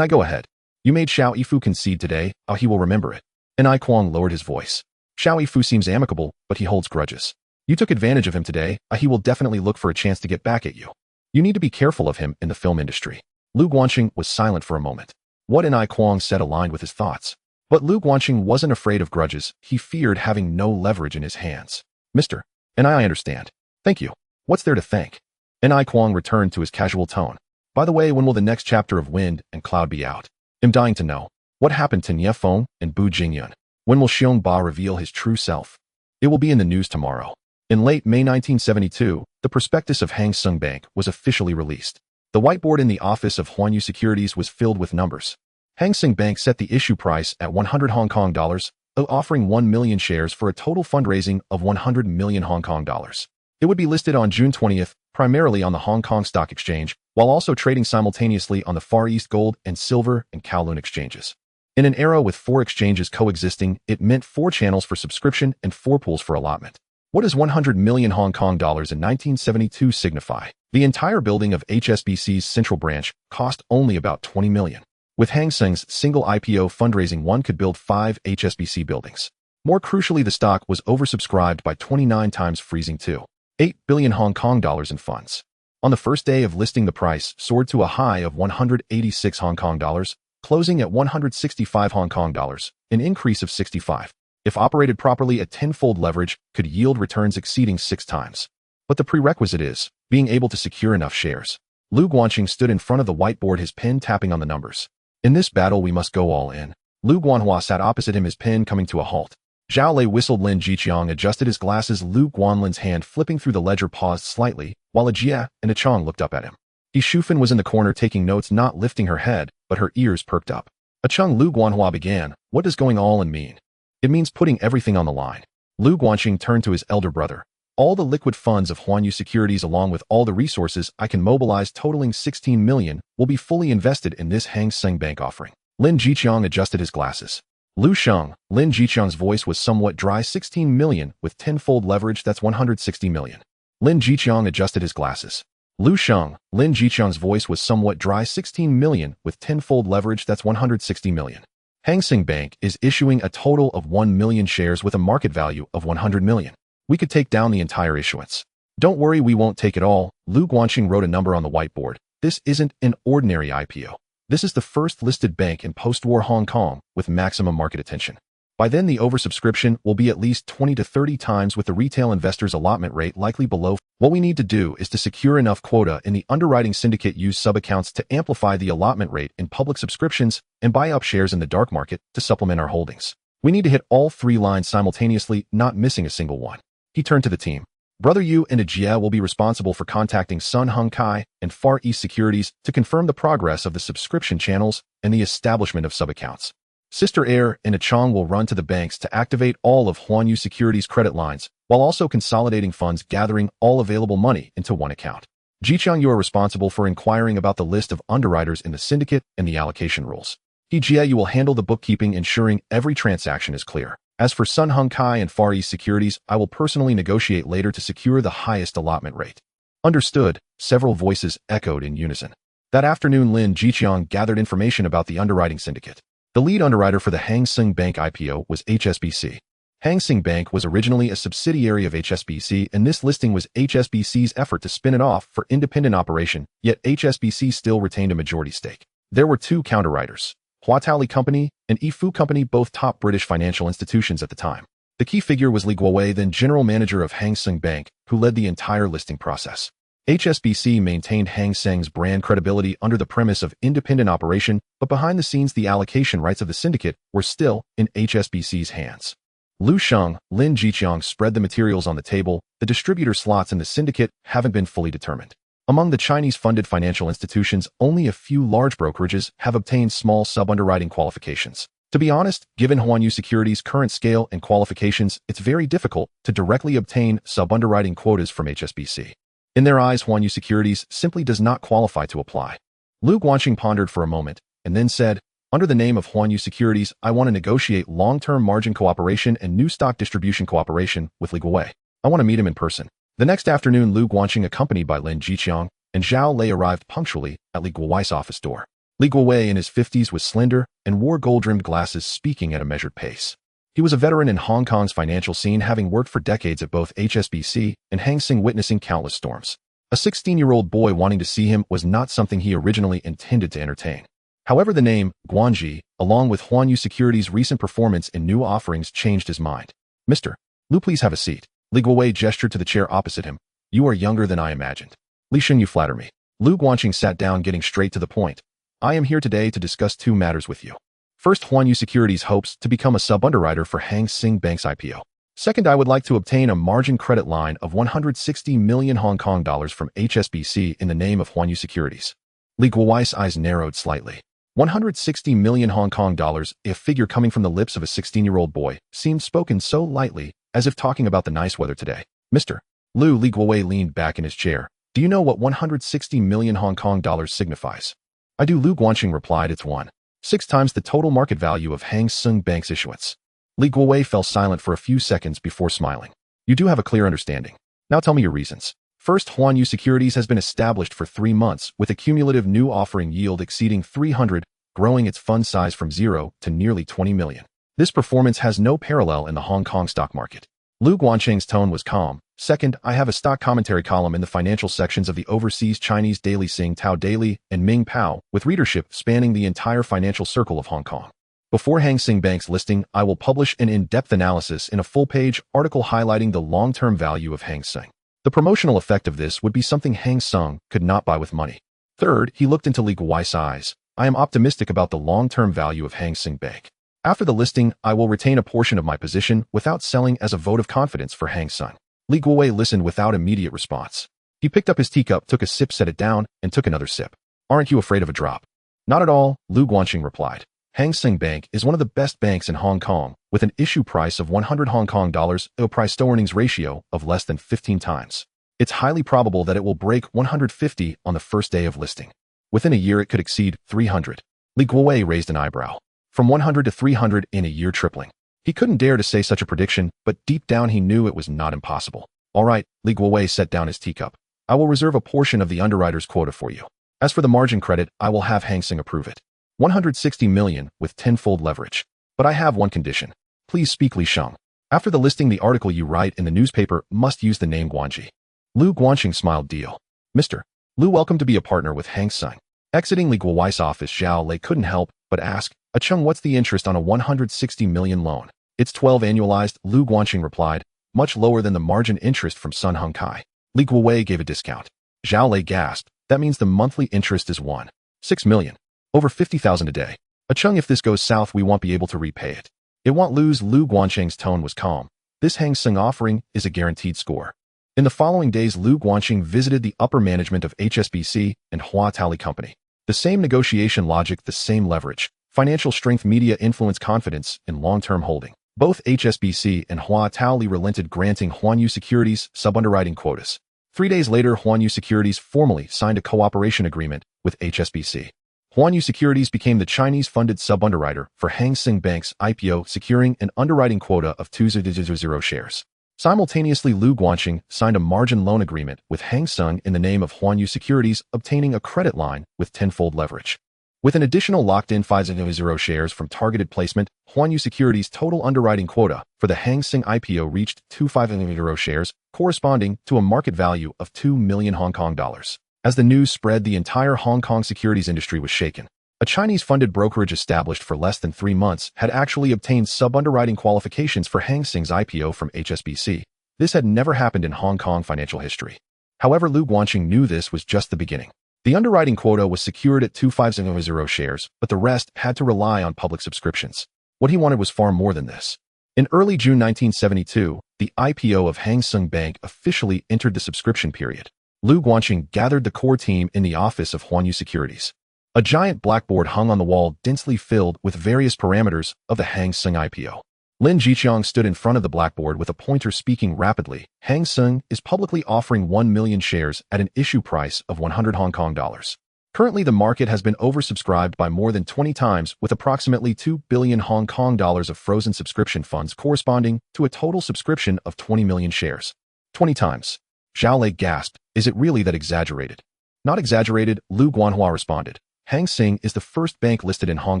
Go ahead. You made Xiao Yifu concede today. Oh, he will remember it. An Kwang lowered his voice. Xiao Yifu seems amicable, but he holds grudges. You took advantage of him today. He will definitely look for a chance to get back at you. You need to be careful of him in the film industry. Lu Guanxing was silent for a moment. What An Kwang said aligned with his thoughts. But Lu Guanxing wasn't afraid of grudges. He feared having no leverage in his hands. Mr. I understand. Thank you. What's there to thank? An Kwang returned to his casual tone. By the way, when will the next chapter of Wind and Cloud be out? I'm dying to know. What happened to Nie Feng and Bu Jingyun? When will Xiong Ba reveal his true self? It will be in the news tomorrow. In late May 1972, the prospectus of Hang Seng Bank was officially released. The whiteboard in the office of Huanyu Securities was filled with numbers. Hang Seng Bank set the issue price at 100 Hong Kong dollars, offering 1 million shares for a total fundraising of 100 million Hong Kong dollars. It would be listed on June 20th, primarily on the Hong Kong Stock Exchange, while also trading simultaneously on the Far East Gold and Silver and Kowloon exchanges. In an era with 4 exchanges coexisting, it meant 4 channels for subscription and 4 pools for allotment. What does 100 million Hong Kong dollars in 1972 signify? The entire building of HSBC's central branch cost only about 20 million. With Hang Seng's single IPO fundraising, one could build 5 HSBC buildings. More crucially, the stock was oversubscribed by 29 times, freezing 2.8 billion Hong Kong dollars in funds. On the first day of listing, the price soared to a high of 186 Hong Kong dollars, closing at 165 Hong Kong dollars, an increase of 65. If operated properly, a 10-fold leverage could yield returns exceeding 6 times. But the prerequisite is being able to secure enough shares. Lu Guanqing stood in front of the whiteboard, his pen tapping on the numbers. In this battle, we must go all in. Lu Guanhua sat opposite him, his pen coming to a halt. Zhao Lei whistled. Lin Jiqiang adjusted his glasses. Lu Guanlin's hand flipping through the ledger paused slightly, while a Jia and a Chong looked up at him. He Shufan was in the corner taking notes, not lifting her head, but her ears perked up. A Chung. Lu Guanhua began. What does going all in mean? It means putting everything on the line. Lu Guanqing turned to his elder brother. All the liquid funds of Huanyu Securities, along with all the resources I can mobilize totaling 16 million, will be fully invested in this Hang Seng Bank offering. Lin Jiqiang adjusted his glasses. Lu Sheng, Lin Jiqiang's voice was somewhat dry. 16 million with 10-fold leverage, that's 160 million. Lin Jiqiang adjusted his glasses. Lu Sheng, Lin Jiqiang's voice was somewhat dry. 16 million with 10-fold leverage, that's 160 million. Hang Seng Bank is issuing a total of 1 million shares with a market value of 100 million. We could take down the entire issuance. Don't worry, we won't take it all. Lu Guanqing wrote a number on the whiteboard. This isn't an ordinary IPO. This is the first listed bank in post-war Hong Kong with maximum market attention. By then, the oversubscription will be at least 20 to 30 times, with the retail investors' allotment rate likely below. What we need to do is to secure enough quota in the underwriting syndicate, use sub-accounts to amplify the allotment rate in public subscriptions, and buy up shares in the dark market to supplement our holdings. We need to hit all 3 lines simultaneously, not missing a single one. He turned to the team. Brother Yu and Ajia will be responsible for contacting Sun Hung Kai and Far East Securities to confirm the progress of the subscription channels and the establishment of sub-accounts. Sister Air and Achong will run to the banks to activate all of Huanyu Securities' credit lines, while also consolidating funds, gathering all available money into one account. Jiqiang, you are responsible for inquiring about the list of underwriters in the syndicate and the allocation rules. Jia, you will handle the bookkeeping, ensuring every transaction is clear. As for Sun Hung Kai and Far East Securities, I will personally negotiate later to secure the highest allotment rate. Understood, several voices echoed in unison. That afternoon, Lin Jiqiang gathered information about the underwriting syndicate. The lead underwriter for the Hang Seng Bank IPO was HSBC. Hang Seng Bank was originally a subsidiary of HSBC, and this listing was HSBC's effort to spin it off for independent operation, yet HSBC still retained a majority stake. There were 2 counterwriters, Huatali Company and Ifu Company, both top British financial institutions at the time. The key figure was Li Guowei, then general manager of Hang Seng Bank, who led the entire listing process. HSBC maintained Hang Seng's brand credibility under the premise of independent operation, but behind the scenes, the allocation rights of the syndicate were still in HSBC's hands. Lu Sheng, Lin Jiqiang spread the materials on the table. The distributor slots in the syndicate haven't been fully determined. Among the Chinese-funded financial institutions, only a few large brokerages have obtained small sub-underwriting qualifications. To be honest, given Huanyu Securities' current scale and qualifications, it's very difficult to directly obtain sub-underwriting quotas from HSBC. In their eyes, Huanyu Securities simply does not qualify to apply. Lu Guanqing pondered for a moment, and then said, under the name of Huanyu Securities, I want to negotiate long-term margin cooperation and new stock distribution cooperation with Li Guowei. I want to meet him in person. The next afternoon, Lu Guanqing, accompanied by Lin Jiqiang and Zhao Lei, arrived punctually at Li Guowei's office door. Li Guowei, in his 50s, was slender and wore gold-rimmed glasses, speaking at a measured pace. He was a veteran in Hong Kong's financial scene, having worked for decades at both HSBC and Hang Seng, witnessing countless storms. A 16-year-old boy wanting to see him was not something he originally intended to entertain. However, the name Guanji, along with Huanyu Securities' recent performance in new offerings, changed his mind. Mr. Lu, please have a seat. Li Guowei gestured to the chair opposite him. You are younger than I imagined. Li Sheng, you flatter me. Lu Guanqing sat down, getting straight to the point. I am here today to discuss two matters with you. First, Huanyu Securities hopes to become a sub-underwriter for Hang Seng Bank's IPO. Second, I would like to obtain a margin credit line of 160 million Hong Kong dollars from HSBC in the name of Huanyu Securities. Li Guowei's eyes narrowed slightly. 160 million Hong Kong dollars, a figure coming from the lips of a 16-year-old boy, seemed spoken so lightly, as if talking about the nice weather today. Mr. Lu, Li Guowei leaned back in his chair. Do you know what 160 million Hong Kong dollars signifies? I do, Lu Guanqing replied. It's 1.6 times the total market value of Hang Seng Bank's issuance. Li Guowei fell silent for a few seconds before smiling. You do have a clear understanding. Now tell me your reasons. First, Huanyu Securities has been established for 3 months with a cumulative new offering yield exceeding 300, growing its fund size from 0 to nearly 20 million. This performance has no parallel in the Hong Kong stock market. Lu Guanqing's tone was calm. Second, I have a stock commentary column in the financial sections of the overseas Chinese daily Sing Tao Daily and Ming Pao, with readership spanning the entire financial circle of Hong Kong. Before Hang Seng Bank's listing, I will publish an in-depth analysis in a full-page article highlighting the long-term value of Hang Seng. The promotional effect of this would be something Hang Seng could not buy with money. Third, he looked into Li Guowei's eyes. I am optimistic about the long-term value of Hang Seng Bank. After the listing, I will retain a portion of my position without selling as a vote of confidence for Hang Seng. Li Guowei listened without immediate response. He picked up his teacup, took a sip, set it down, and took another sip. Aren't you afraid of a drop? Not at all, Lu Guanqing replied. Hang Seng Bank is one of the best banks in Hong Kong, with an issue price of 100 Hong Kong dollars, a price-to-earnings ratio of less than 15 times. It's highly probable that it will break 150 on the first day of listing. Within a year, it could exceed 300. Li Guowei raised an eyebrow. From 100 to 300 in a year, tripling. He couldn't dare to say such a prediction, but deep down he knew it was not impossible. All right, Li Guowei set down his teacup. I will reserve a portion of the underwriter's quota for you. As for the margin credit, I will have Hang Seng approve it. 160 million with 10-fold leverage. But I have one condition. Please speak, Li Sheng. After the listing, the article you write in the newspaper must use the name Guanji. Lu Guanqing smiled. Deal. Mr. Lu, welcome to be a partner with Hang Seng. Exiting Li Guowei's office, Zhao Lei couldn't help but ask, Chung, what's the interest on a 160 million loan? It's 12 annualized, Lu Guanqing replied, much lower than the margin interest from Sun Hung Kai. Li Guowei gave a discount. Zhao Lei gasped. That means the monthly interest is 1.6 million. Over 50,000 a day. Chung, if this goes south, we won't be able to repay it. It won't lose. Lu Guanqing's tone was calm. This Hang Seng offering is a guaranteed score. In the following days, Lu Guanqing visited the upper management of HSBC and Hua Tally Company. The same negotiation logic, the same leverage, financial strength, media influence, confidence, and long-term holding. Both HSBC and Hua Tally relented, granting Huanyu Securities sub-underwriting quotas. 3 days later, Huanyu Securities formally signed a cooperation agreement with HSBC. Huanyu Securities became the Chinese-funded sub-underwriter for Hang Seng Bank's IPO, securing an underwriting quota of 200 shares. Simultaneously, Lu Guanqing signed a margin loan agreement with Hang Seng in the name of Huanyu Securities, obtaining a credit line with 10-fold leverage. With an additional locked-in 500 shares from targeted placement, Huanyu Securities' total underwriting quota for the Hang Seng IPO reached 250 shares, corresponding to a market value of 2 million Hong Kong dollars. As the news spread, the entire Hong Kong securities industry was shaken. A Chinese-funded brokerage established for less than 3 months had actually obtained sub-underwriting qualifications for Hang Seng's IPO from HSBC. This had never happened in Hong Kong financial history. However, Lu Guanqing knew this was just the beginning. The underwriting quota was secured at 250 shares, but the rest had to rely on public subscriptions. What he wanted was far more than this. In early June 1972, the IPO of Hang Seng Bank officially entered the subscription period. Lu Guanqing gathered the core team in the office of Huanyu Securities. A giant blackboard hung on the wall, densely filled with various parameters of the Hang Seng IPO. Lin Jiqiang stood in front of the blackboard with a pointer, speaking rapidly. Hang Seng is publicly offering 1 million shares at an issue price of 100 Hong Kong dollars. Currently, the market has been oversubscribed by more than 20 times, with approximately 2 billion Hong Kong dollars of frozen subscription funds, corresponding to a total subscription of 20 million shares. 20 times. Zhao Lei gasped. Is it really that exaggerated? Not exaggerated, Lu Guanhua responded. Hang Seng is the first bank listed in Hong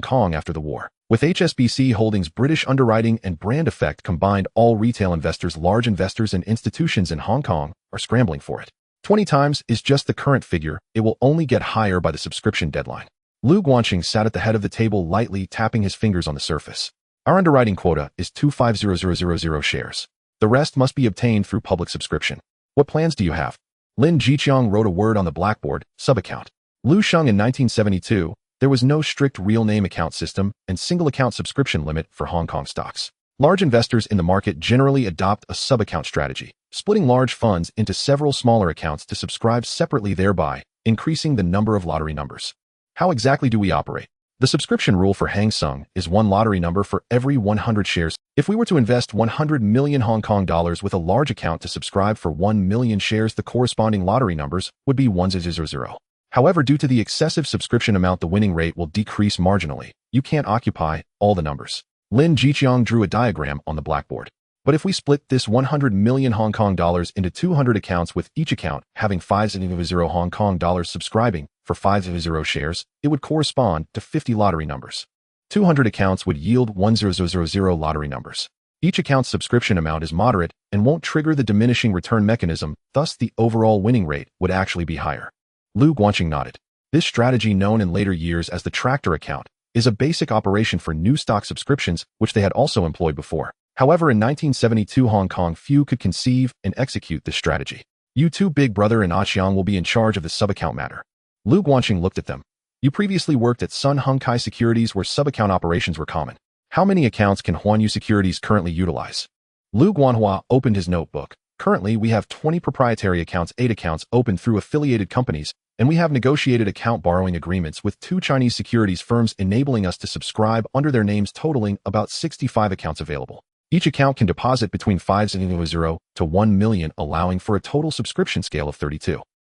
Kong after the war. With HSBC Holdings' British underwriting and brand effect combined, all retail investors, large investors, and institutions in Hong Kong are scrambling for it. 20 times is just the current figure. It will only get higher by the subscription deadline. Lu Guanqing sat at the head of the table, lightly tapping his fingers on the surface. Our underwriting quota is 250,000 shares. The rest must be obtained through public subscription. What plans do you have? Lin Jiqiang wrote a word on the blackboard, sub-account. Lu Sheng in 1972, there was no strict real name account system and single account subscription limit for Hong Kong stocks. Large investors in the market generally adopt a sub-account strategy, splitting large funds into several smaller accounts to subscribe separately, thereby increasing the number of lottery numbers. How exactly do we operate? The subscription rule for Hang Seng is one lottery number for every 100 shares. If we were to invest 100 million Hong Kong dollars with a large account to subscribe for 1 million shares, the corresponding lottery numbers would be 1000. However, due to the excessive subscription amount, the winning rate will decrease marginally. You can't occupy all the numbers. Lin Jiqiang drew a diagram on the blackboard. But if we split this 100 million Hong Kong dollars into 200 accounts, with each account having 50 Hong Kong dollars subscribing for 50 shares, it would correspond to 50 lottery numbers. 200 accounts would yield 1000 lottery numbers. Each account's subscription amount is moderate and won't trigger the diminishing return mechanism, thus the overall winning rate would actually be higher. Lu Guanqing nodded. This strategy, known in later years as the tractor account, is a basic operation for new stock subscriptions, which they had also employed before. However, in 1972 Hong Kong, few could conceive and execute this strategy. You two, Big Brother and Ah Chiang, will be in charge of the sub-account matter. Lu Guanqing looked at them. You previously worked at Sun Hung Kai Securities, where sub-account operations were common. How many accounts can Huanyu Securities currently utilize? Lu Guanhua opened his notebook. Currently, we have 20 proprietary accounts, 8 accounts opened through affiliated companies, and we have negotiated account borrowing agreements with 2 Chinese securities firms, enabling us to subscribe under their names, totaling about 65 accounts available. Each account can deposit between 50 to 1 million, allowing for a total subscription scale of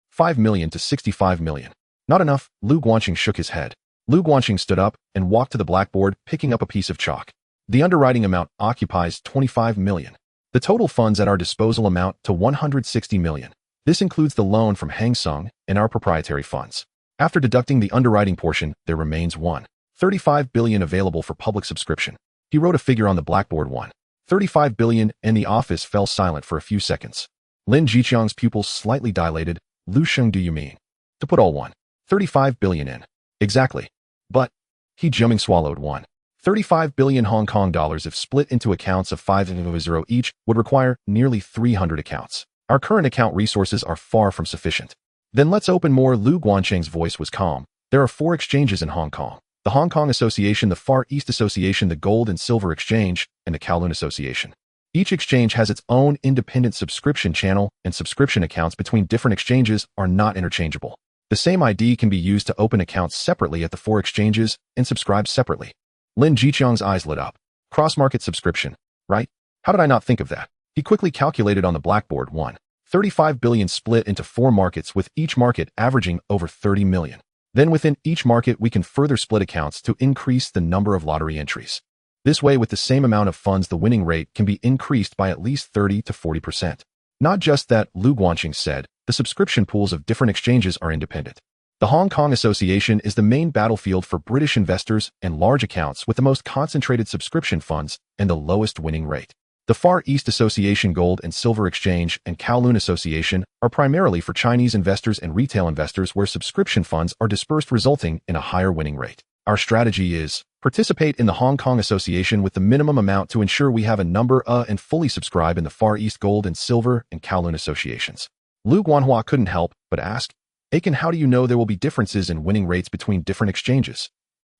5 million to 65 million. Not enough. Lu Guanqing shook his head. Lu Guanqing stood up and walked to the blackboard, picking up a piece of chalk. The underwriting amount occupies 25 million. The total funds at our disposal amount to 160 million. This includes the loan from Hang Seng and our proprietary funds. After deducting the underwriting portion, there remains 1.35 billion available for public subscription. He wrote a figure on the blackboard, 1.35 billion, and the office fell silent for a few seconds. Lin Jiqiang's pupils slightly dilated. Lu Sheng, do you mean to put all 1.35 billion in? Exactly. But he Jiaming swallowed 1.35 billion Hong Kong dollars, if split into accounts of 50 each, would require nearly 300 accounts. Our current account resources are far from sufficient. Then let's open more. Lu Guanqing's voice was calm. There are 4 exchanges in Hong Kong: the Hong Kong Association, the Far East Association, the Gold and Silver Exchange, and the Kowloon Association. Each exchange has its own independent subscription channel, and subscription accounts between different exchanges are not interchangeable. The same ID can be used to open accounts separately at the 4 exchanges and subscribe separately. Lin Jiqiang's eyes lit up. Cross-market subscription, right? How did I not think of that? He quickly calculated on the blackboard, 1.35 billion split into 4 markets, with each market averaging over 30 million. Then within each market, we can further split accounts to increase the number of lottery entries. This way, with the same amount of funds, the winning rate can be increased by at least 30 to 40%. Not just that, Lu Guanqing said, the subscription pools of different exchanges are independent. The Hong Kong Association is the main battlefield for British investors and large accounts, with the most concentrated subscription funds and the lowest winning rate. The Far East Association, Gold and Silver Exchange, and Kowloon Association are primarily for Chinese investors and retail investors, where subscription funds are dispersed, resulting in a higher winning rate. Our strategy is participate in the Hong Kong Association with the minimum amount to ensure we have a number and fully subscribe in the Far East, Gold and Silver, and Kowloon Associations. Lu Guanhua couldn't help but ask, Aiken, how do you know there will be differences in winning rates between different exchanges?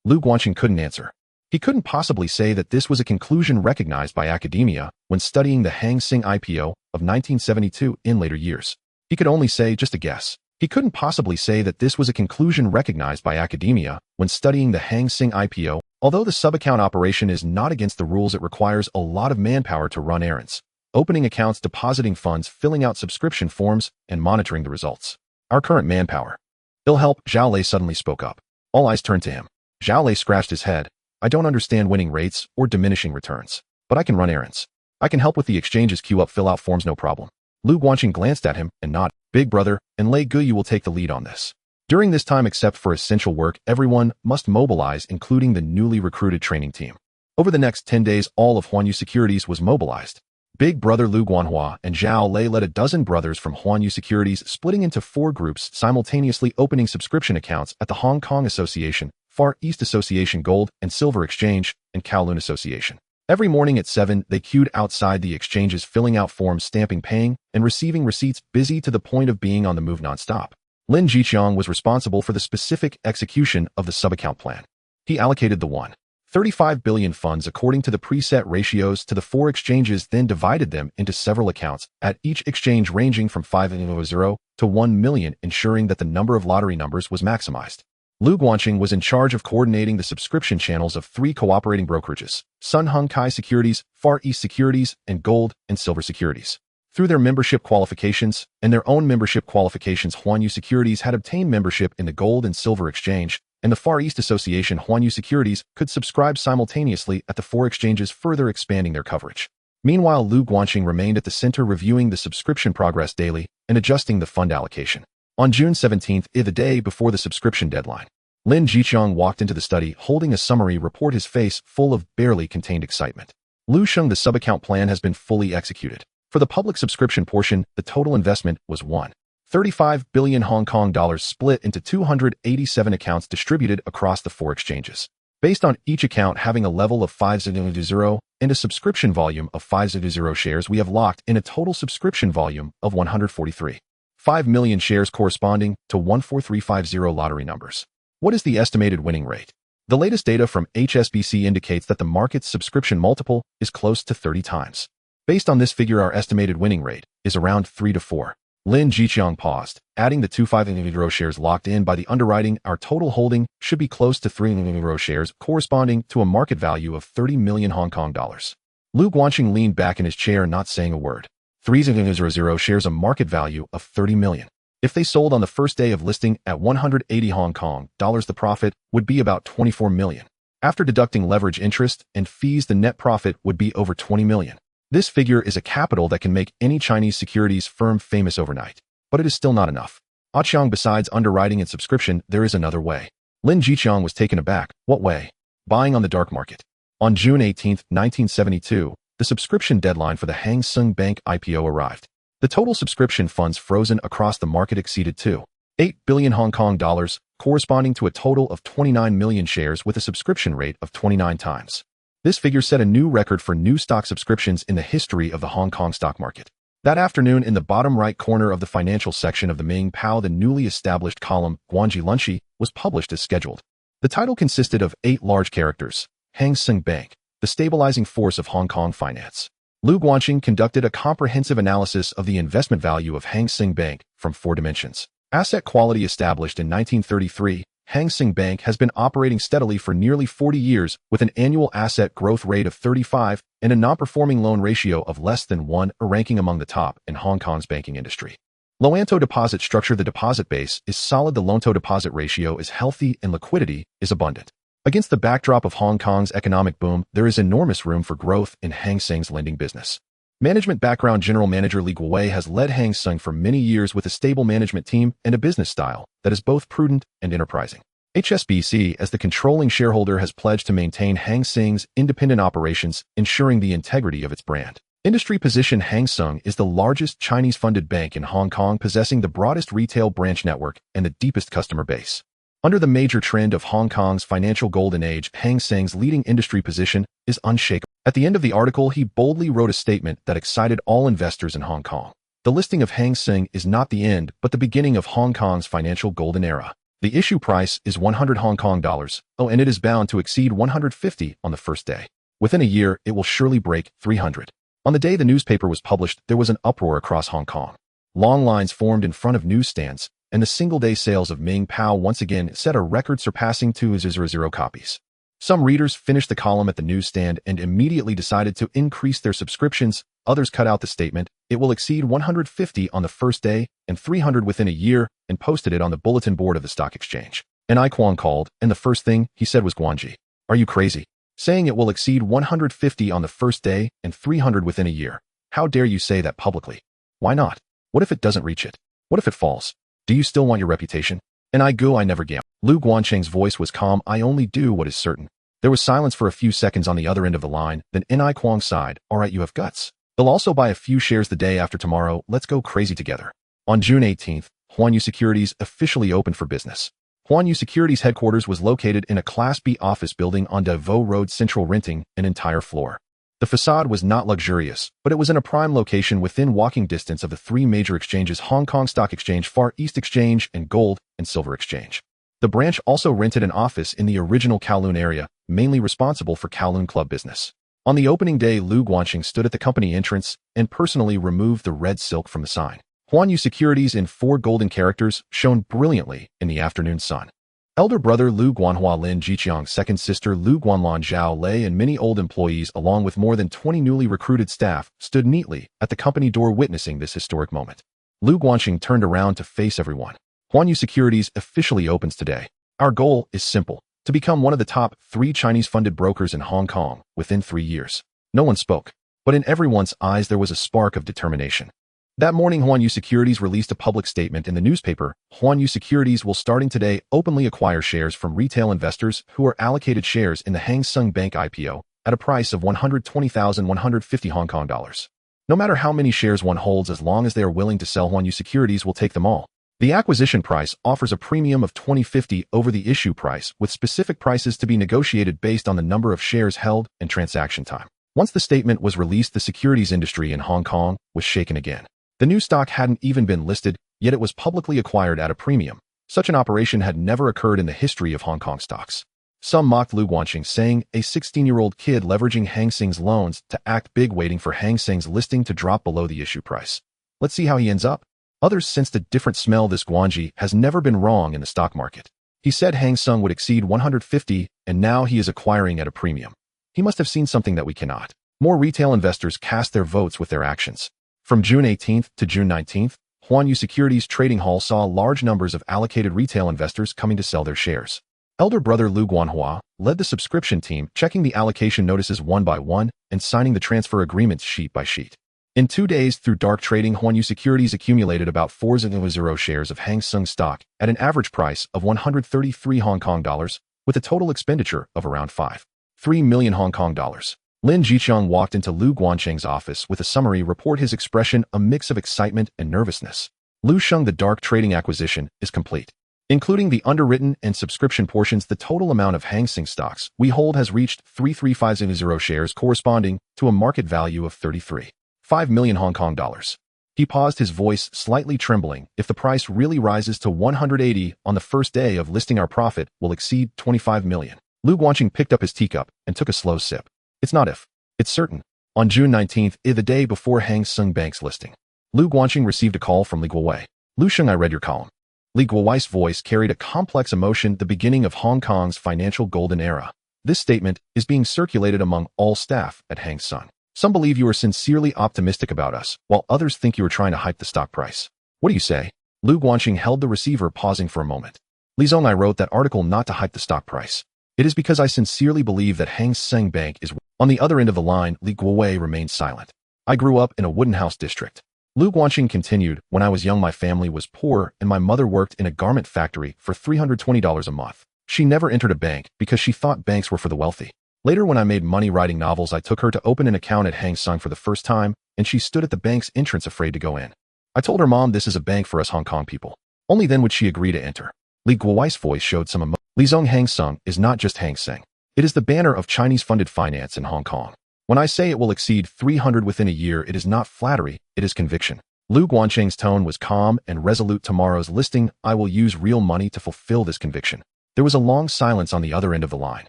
Lu Guanqing couldn't answer. He couldn't possibly say that this was a conclusion recognized by academia when studying the Hang Seng IPO of 1972 in later years. He could only say, just a guess. He couldn't possibly say that this was a conclusion recognized by academia when studying the Hang Seng IPO. Although the sub-account operation is not against the rules, it requires a lot of manpower to run errands, opening accounts, depositing funds, filling out subscription forms, and monitoring the results. Our current manpower. It'll help, Zhao Lei suddenly spoke up. All eyes turned to him. Zhao Lei scratched his head. I don't understand winning rates or diminishing returns, but I can run errands. I can help with the exchanges, queue up, fill out forms, no problem. Lu Guanqing glanced at him and nodded. Big Brother and Lei Gu, you will take the lead on this. During this time, except for essential work, everyone must mobilize, including the newly recruited training team. Over the next 10 days, all of Huanyu Securities was mobilized. Big Brother Lu Guanhua and Zhao Lei led a dozen brothers from Huanyu Securities, splitting into 4 groups, simultaneously opening subscription accounts at the Hong Kong Association, Far East Association, Gold and Silver Exchange, and Kowloon Association. Every morning at 7, they queued outside the exchanges, filling out forms, stamping, paying, and receiving receipts, busy to the point of being on the move nonstop. Lin Jiqiang was responsible for the specific execution of the sub-account plan. He allocated the 1.35 billion funds according to the preset ratios to the 4 exchanges, then divided them into several accounts, at each exchange ranging from 500 to 1 million, ensuring that the number of lottery numbers was maximized. Lu Guanqing was in charge of coordinating the subscription channels of 3 cooperating brokerages, Sun Hung Kai Securities, Far East Securities, and Gold and Silver Securities. Through their membership qualifications and their own membership qualifications, Huanyu Securities had obtained membership in the Gold and Silver Exchange, and the Far East Association Huanyu Securities could subscribe simultaneously at the 4 exchanges, further expanding their coverage. Meanwhile, Lu Guanqing remained at the center, reviewing the subscription progress daily and adjusting the fund allocation. On June 17th, the day before the subscription deadline, Lin Jiqiang walked into the study holding a summary report, his face full of barely contained excitement. Lu Sheng, the sub-account plan has been fully executed. For the public subscription portion, the total investment was 1.35 billion Hong Kong dollars, split into 287 accounts distributed across the 4 exchanges. Based on each account having a level of 500 and a subscription volume of 500 shares, we have locked in a total subscription volume of 143.5 million shares, corresponding to 14350 lottery numbers. What is the estimated winning rate? The latest data from HSBC indicates that the market's subscription multiple is close to 30 times. Based on this figure, our estimated winning rate is around 3 to 4. Lin Jiqiang paused, adding the 2.5 shares locked in by the underwriting. Our total holding should be close to 3 shares, corresponding to a market value of 30 million Hong Kong dollars. Lu Guanqing leaned back in his chair, not saying a word. 300 shares, a market value of 30 million. If they sold on the first day of listing at 180 Hong Kong dollars, the profit would be about 24 million. After deducting leverage, interest, and fees, the net profit would be over 20 million. This figure is a capital that can make any Chinese securities firm famous overnight. But it is still not enough. Aqiang, besides underwriting and subscription, there is another way. Lin Jiqiang was taken aback. What way? Buying on the dark market. On June 18, 1972, the subscription deadline for the Hang Seng Bank IPO arrived. The total subscription funds frozen across the market exceeded 2.8 billion Hong Kong dollars, corresponding to a total of 29 million shares with a subscription rate of 29 times. This figure set a new record for new stock subscriptions in the history of the Hong Kong stock market. That afternoon, in the bottom right corner of the financial section of the Ming Pao, the newly established column, Guangji Lunxi, was published as scheduled. The title consisted of 8 large characters: Hang Seng Bank, the stabilizing force of Hong Kong finance. Lu Guanqing conducted a comprehensive analysis of the investment value of Hang Seng Bank from 4 dimensions. Asset quality. Established in 1933, Hang Seng Bank has been operating steadily for nearly 40 years with an annual asset growth rate of 35 and a non-performing loan ratio of less than 1, ranking among the top in Hong Kong's banking industry. Loan-to deposit structure. The deposit base is solid, the loan-to-deposit ratio is healthy, and liquidity is abundant. Against the backdrop of Hong Kong's economic boom, there is enormous room for growth in Hang Seng's lending business. Management background. General Manager Li Guowei has led Hang Seng for many years with a stable management team and a business style that is both prudent and enterprising. HSBC, as the controlling shareholder, has pledged to maintain Hang Seng's independent operations, ensuring the integrity of its brand. Industry position. Hang Seng is the largest Chinese-funded bank in Hong Kong, possessing the broadest retail branch network and the deepest customer base. Under the major trend of Hong Kong's financial golden age, Hang Seng's leading industry position is unshakable. At the end of the article, he boldly wrote a statement that excited all investors in Hong Kong. The listing of Hang Seng is not the end, but the beginning of Hong Kong's financial golden era. The issue price is 100 Hong Kong dollars, and it is bound to exceed 150 on the first day. Within a year, it will surely break 300. On the day the newspaper was published, there was an uproar across Hong Kong. Long lines formed in front of newsstands, and the single-day sales of Ming Pao once again set a record, surpassing 200 copies. Some readers finished the column at the newsstand and immediately decided to increase their subscriptions. Others cut out the statement, "It will exceed 150 on the first day and 300 within a year," and posted it on the bulletin board of the stock exchange. N.I. Kwong called, and the first thing he said was, "Guangji, are you crazy? Saying it will exceed 150 on the first day and 300 within a year. How dare you say that publicly? Why not? What if it doesn't reach it? What if it falls? Do you still want your reputation?" "And I never gamble." Lu Guanqing's voice was calm. "I only do what is certain." There was silence for a few seconds on the other end of the line. Then N.I. Kwong sighed. "All right, you have guts. They'll also buy a few shares the day after tomorrow. Let's go crazy together." On June 18th, Huanyu Securities officially opened for business. Huanyu Securities headquarters was located in a Class B office building on Davao Road Central, renting an entire floor. The facade was not luxurious, but it was in a prime location within walking distance of the three major exchanges: Hong Kong Stock Exchange, Far East Exchange, and Gold and Silver Exchange. The branch also rented an office in the original Kowloon area, mainly responsible for Kowloon club business. On the opening day, Lu Guanqing stood at the company entrance and personally removed the red silk from the sign. Huanyu Securities in 4 golden characters shone brilliantly in the afternoon sun. Elder brother Lu Guanhua Lin Jiqiang, second sister Lu Guanlan Zhao Lei, and many old employees along with more than 20 newly recruited staff stood neatly at the company door witnessing this historic moment. Lu Guanqing turned around to face everyone. Huanyu Securities officially opens today. Our goal is simple: to become one of the top 3 Chinese-funded brokers in Hong Kong within 3 years. No one spoke, but in everyone's eyes there was a spark of determination. That morning, Huanyu Securities released a public statement in the newspaper. Huanyu Securities will, starting today, openly acquire shares from retail investors who are allocated shares in the Hang Seng Bank IPO at a price of 120,150 Hong Kong dollars. No matter how many shares one holds, as long as they are willing to sell, Huanyu Securities will take them all. The acquisition price offers a premium of 20.50 over the issue price, with specific prices to be negotiated based on the number of shares held and transaction time. Once the statement was released, the securities industry in Hong Kong was shaken again. The new stock hadn't even been listed, yet it was publicly acquired at a premium. Such an operation had never occurred in the history of Hong Kong stocks. Some mocked Lu Guanqing, saying, a 16-year-old kid leveraging Hang Seng's loans to act big, waiting for Hang Seng's listing to drop below the issue price. Let's see how he ends up. Others sensed a different smell. This Guanji has never been wrong in the stock market. He said Hang Seng would exceed 150, and now he is acquiring at a premium. He must have seen something that we cannot. More retail investors cast their votes with their actions. From June 18th to June 19th, Huanyu Securities Trading Hall saw large numbers of allocated retail investors coming to sell their shares. Elder brother Lu Guanhua led the subscription team, checking the allocation notices one by one and signing the transfer agreements sheet by sheet. In 2 days, through dark trading, Huanyu Securities accumulated about 400 shares of Hang Seng stock at an average price of 133 Hong Kong dollars, with a total expenditure of around 5.3 million Hong Kong dollars. Lin Jiqiang walked into Lu Guanqing's office with a summary report, his expression a mix of excitement and nervousness. Lu Sheng, the dark trading acquisition is complete. Including the underwritten and subscription portions, the total amount of Hang Seng stocks we hold has reached 33500 shares, corresponding to a market value of 33.5 million Hong Kong dollars. He paused, his voice slightly trembling. If the price really rises to 180 on the first day of listing, our profit will exceed 25 million. Lu Guanqing picked up his teacup and took a slow sip. It's not if, it's certain. On June 19th, the day before Hang Seng Bank's listing, Lu Guanqing received a call from Li Guowei. Lu Sheng, I read your column. Li Guowei's voice carried a complex emotion. The beginning of Hong Kong's financial golden era. This statement is being circulated among all staff at Hang Seng. Some believe you are sincerely optimistic about us, while others think you are trying to hype the stock price. What do you say? Lu Guanqing held the receiver, pausing for a moment. Li Zong, I wrote that article not to hype the stock price. It is because I sincerely believe that Hang Seng Bank is... On the other end of the line, Li Guowei remained silent. I grew up in a wooden house district. Lu Guanqing continued. When I was young, my family was poor and my mother worked in a garment factory for $320 a month. She never entered a bank because she thought banks were for the wealthy. Later, when I made money writing novels, I took her to open an account at Hang Seng for the first time, and she stood at the bank's entrance afraid to go in. I told her, Mom, this is a bank for us Hong Kong people. Only then would she agree to enter. Li Guowei's voice showed some emotion. Li Zong, Hang Seng is not just Hang Seng. It is the banner of Chinese-funded finance in Hong Kong. When I say it will exceed 300 within a year, it is not flattery, it is conviction. Lu Guanqing's tone was calm and resolute. Tomorrow's listing, I will use real money to fulfill this conviction. There was a long silence on the other end of the line.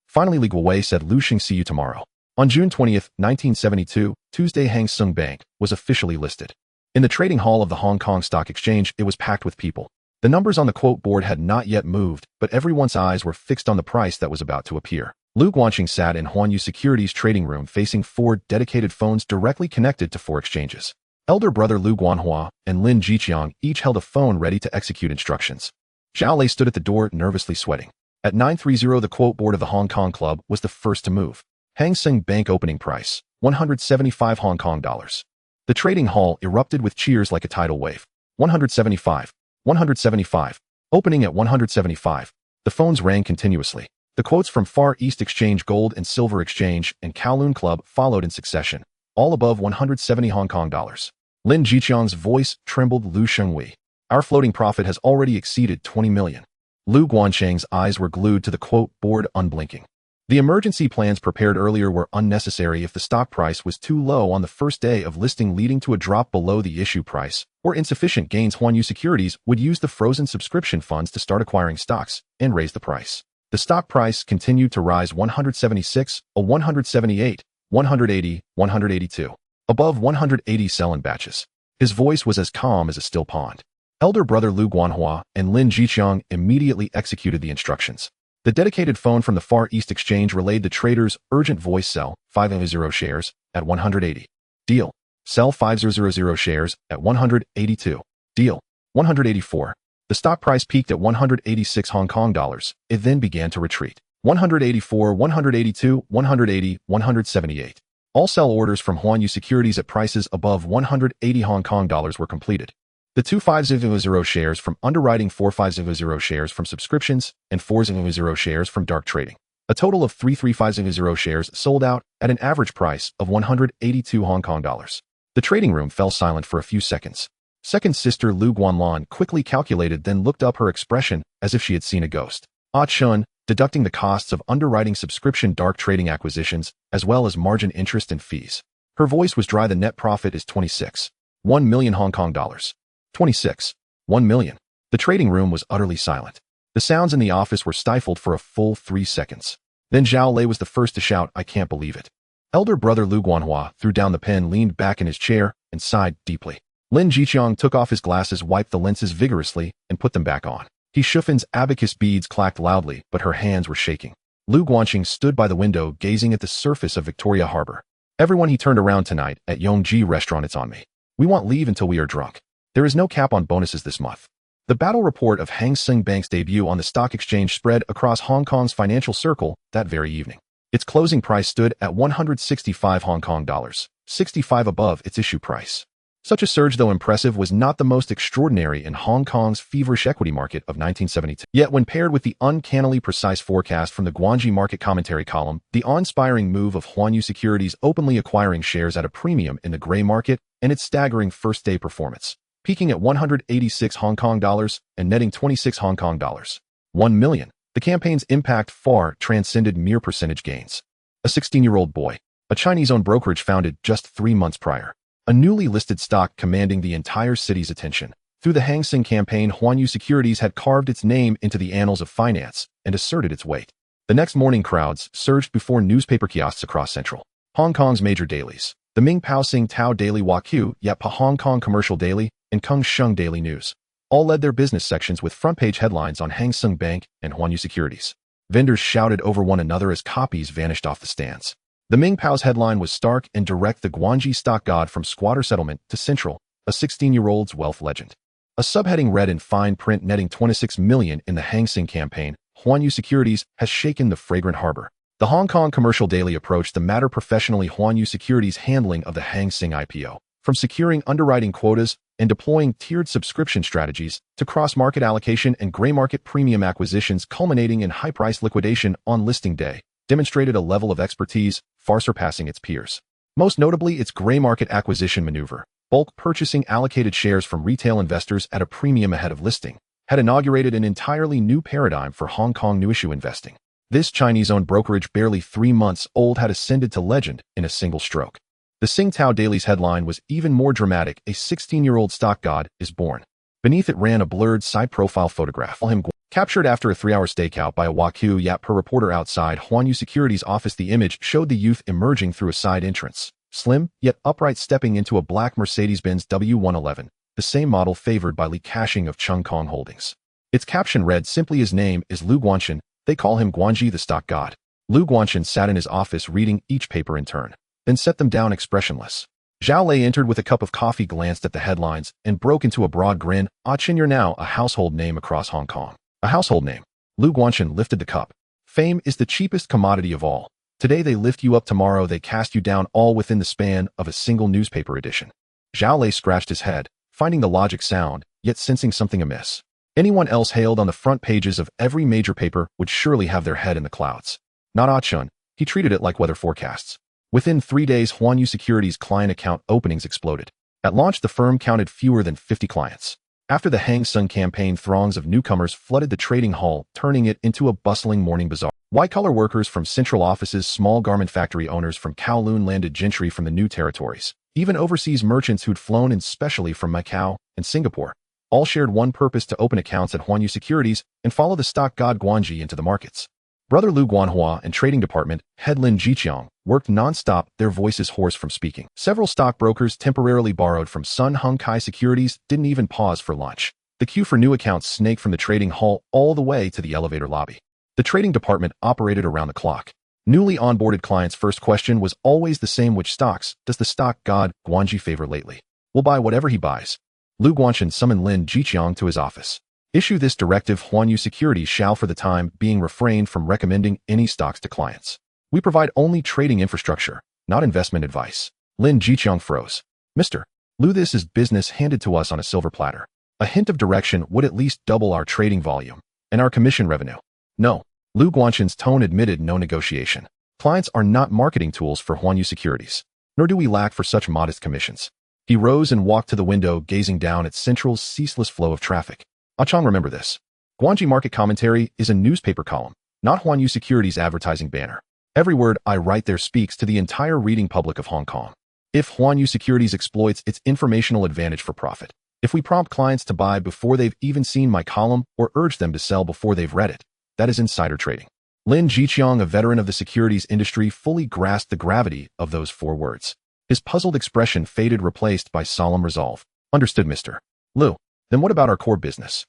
Finally, Li Guowei said, Lu Sheng, see you tomorrow. On June 20th, 1972, Tuesday, Hang Seng Bank was officially listed. In the trading hall of the Hong Kong Stock Exchange, it was packed with people. The numbers on the quote board had not yet moved, but everyone's eyes were fixed on the price that was about to appear. Lu Guanqing sat in Huanyu Securities' trading room, facing 4 dedicated phones directly connected to 4 exchanges. Elder brother Lu Guanhua and Lin Jiqiang each held a phone ready to execute instructions. Zhao Lei stood at the door, nervously sweating. At 9:30, the quote board of the Hong Kong Club was the first to move. Hang Seng Bank opening price, 175 Hong Kong dollars. The trading hall erupted with cheers like a tidal wave. 175. 175. Opening at 175. The phones rang continuously. The quotes from Far East Exchange, Gold and Silver Exchange, and Kowloon Club followed in succession, all above 170 Hong Kong dollars. Lin Jiqiang's voice trembled. Lu Shengwei. Our floating profit has already exceeded 20 million. Lu Guanqing's eyes were glued to the quote board, unblinking. The emergency plans prepared earlier were unnecessary if the stock price was too low on the first day of listing, leading to a drop below the issue price, or insufficient gains. Huanyu Securities would use the frozen subscription funds to start acquiring stocks and raise the price. The stock price continued to rise: 176, 178, 180, 182. Above 180 sell in batches. His voice was as calm as a still pond. Elder brother Lu Guanhua and Lin Jiqiang immediately executed the instructions. The dedicated phone from the Far East Exchange relayed the trader's urgent voice: sell 500 shares at 180. Deal. Sell 500 shares at 182. Deal. 184. The stock price peaked at 186 Hong Kong dollars. It then began to retreat. 184, 182, 180, 178. All sell orders from Huanyu Securities at prices above 180 Hong Kong dollars were completed. The 2500 shares from underwriting, 4500 shares from subscriptions, and 400 shares from dark trading. A total of 3350 shares sold out at an average price of 182 Hong Kong dollars. The trading room fell silent for a few seconds. Second sister Lu Guanlan quickly calculated, then looked up, her expression as if she had seen a ghost. Ah Chun, deducting the costs of underwriting, subscription, dark trading, acquisitions, as well as margin interest and fees. Her voice was dry. The net profit is 26. 1 million Hong Kong dollars. 26. 1 million. The trading room was utterly silent. The sounds in the office were stifled for a full 3 seconds. Then Zhao Lei was the first to shout, "I can't believe it." Elder brother Lu Guanhua threw down the pen, leaned back in his chair, and sighed deeply. Lin Jiqiang took off his glasses, wiped the lenses vigorously, and put them back on. He Shufin's abacus beads clacked loudly, but her hands were shaking. Lu Guanqing stood by the window, gazing at the surface of Victoria Harbor. "Everyone," he turned around, "tonight, at Yongji Restaurant, it's on me. We won't leave until we are drunk. There is no cap on bonuses this month." The battle report of Hang Seng Bank's debut on the stock exchange spread across Hong Kong's financial circle that very evening. Its closing price stood at 165 Hong Kong dollars, 65 above its issue price. Such a surge, though impressive, was not the most extraordinary in Hong Kong's feverish equity market of 1972. Yet when paired with the uncannily precise forecast from the Guangxi market commentary column, the awe-inspiring move of Huanyu Securities openly acquiring shares at a premium in the gray market, and its staggering first-day performance, peaking at 186 Hong Kong dollars and netting 26 Hong Kong dollars. 1 million. The campaign's impact far transcended mere percentage gains. A 16-year-old boy, a Chinese-owned brokerage founded just 3 months prior. A newly listed stock commanding the entire city's attention. Through the Hang Seng campaign, Huanyu Securities had carved its name into the annals of finance and asserted its weight. The next morning, crowds surged before newspaper kiosks across Central Hong Kong's major dailies. The Ming Pao Sing Tao Daily, Waqiu Yat Pa Hong Kong Commercial Daily, and Kung Sheng Daily News all led their business sections with front-page headlines on Hang Seng Bank and Huanyu Securities. Vendors shouted over one another as copies vanished off the stands. The Ming Pao's headline was stark and direct: the Guangxi stock god from squatter settlement to Central, a 16-year-old's wealth legend. A subheading read in fine print: netting 26 million in the Hang Seng campaign, Huanyu Securities has shaken the fragrant harbor. The Hong Kong Commercial Daily approached the matter professionally: Huanyu Securities' handling of the Hang Seng IPO, from securing underwriting quotas and deploying tiered subscription strategies to cross-market allocation and gray market premium acquisitions culminating in high-price liquidation on listing day, demonstrated a level of expertise far surpassing its peers. Most notably, its gray market acquisition maneuver, bulk purchasing allocated shares from retail investors at a premium ahead of listing, had inaugurated an entirely new paradigm for Hong Kong new issue investing. This Chinese-owned brokerage, barely 3 months old, had ascended to legend in a single stroke. The Singtao Daily's headline was even more dramatic: a 16-year-old stock god is born. Beneath it ran a blurred side-profile photograph of him captured after a 3-hour stakeout by a Waqiu Yat Per reporter outside Huanyu Securities' office. The image showed the youth emerging through a side entrance, slim yet upright, stepping into a black Mercedes-Benz W111, the same model favored by Li Ka-shing of Chung Kong Holdings. Its caption read simply: his name is Lu Guanqian, they call him Guangxi the stock god. Lu Guanqian sat in his office reading each paper in turn, then set them down expressionless. Zhao Lei entered with a cup of coffee, glanced at the headlines, and broke into a broad grin. Ah Chin, you're now a household name across Hong Kong. A household name. Lu Guanqian lifted the cup. Fame is the cheapest commodity of all. Today they lift you up, tomorrow they cast you down, all within the span of a single newspaper edition. Zhao Lei scratched his head, finding the logic sound, yet sensing something amiss. Anyone else hailed on the front pages of every major paper would surely have their head in the clouds. Not Ah Chun. He treated it like weather forecasts. Within 3 days, Huanyu Securities' client account openings exploded. At launch, the firm counted fewer than 50 clients. After the Hang Seng campaign, throngs of newcomers flooded the trading hall, turning it into a bustling morning bazaar. White-collar workers from central offices, small garment factory owners from Kowloon, landed gentry from the new territories, even overseas merchants who'd flown in specially from Macau and Singapore, all shared one purpose: to open accounts at Huanyu Securities and follow the stock god Guanji into the markets. Brother Lu Guanhua and trading department head Lin Jiqiang worked non-stop, their voices hoarse from speaking. Several stockbrokers temporarily borrowed from Sun Hung Kai Securities didn't even pause for lunch. The queue for new accounts snaked from the trading hall all the way to the elevator lobby. The trading department operated around the clock. Newly onboarded clients' first question was always the same: which stocks does the stock god Guanji favor lately? We'll buy whatever he buys. Lu Guanchen summoned Lin Jiqiang to his office. Issue this directive: Huanyu Securities shall for the time being refrain from recommending any stocks to clients. We provide only trading infrastructure, not investment advice. Lin Jiqiang froze. Mr. Lu, this is business handed to us on a silver platter. A hint of direction would at least double our trading volume and our commission revenue. No. Lu Guanchen's tone admitted no negotiation. Clients are not marketing tools for Huanyu Securities, nor do we lack for such modest commissions. He rose and walked to the window, gazing down at Central's ceaseless flow of traffic. Chang, remember this. Guanji Market Commentary is a newspaper column, not Huanyu Securities advertising banner. Every word I write there speaks to the entire reading public of Hong Kong. If Huanyu Securities exploits its informational advantage for profit, if we prompt clients to buy before they've even seen my column or urge them to sell before they've read it, that is insider trading. Lin Jiqiang, a veteran of the securities industry, fully grasped the gravity of those 4 words. His puzzled expression faded, replaced by solemn resolve. Understood, Mr. Lu. Then what about our core business?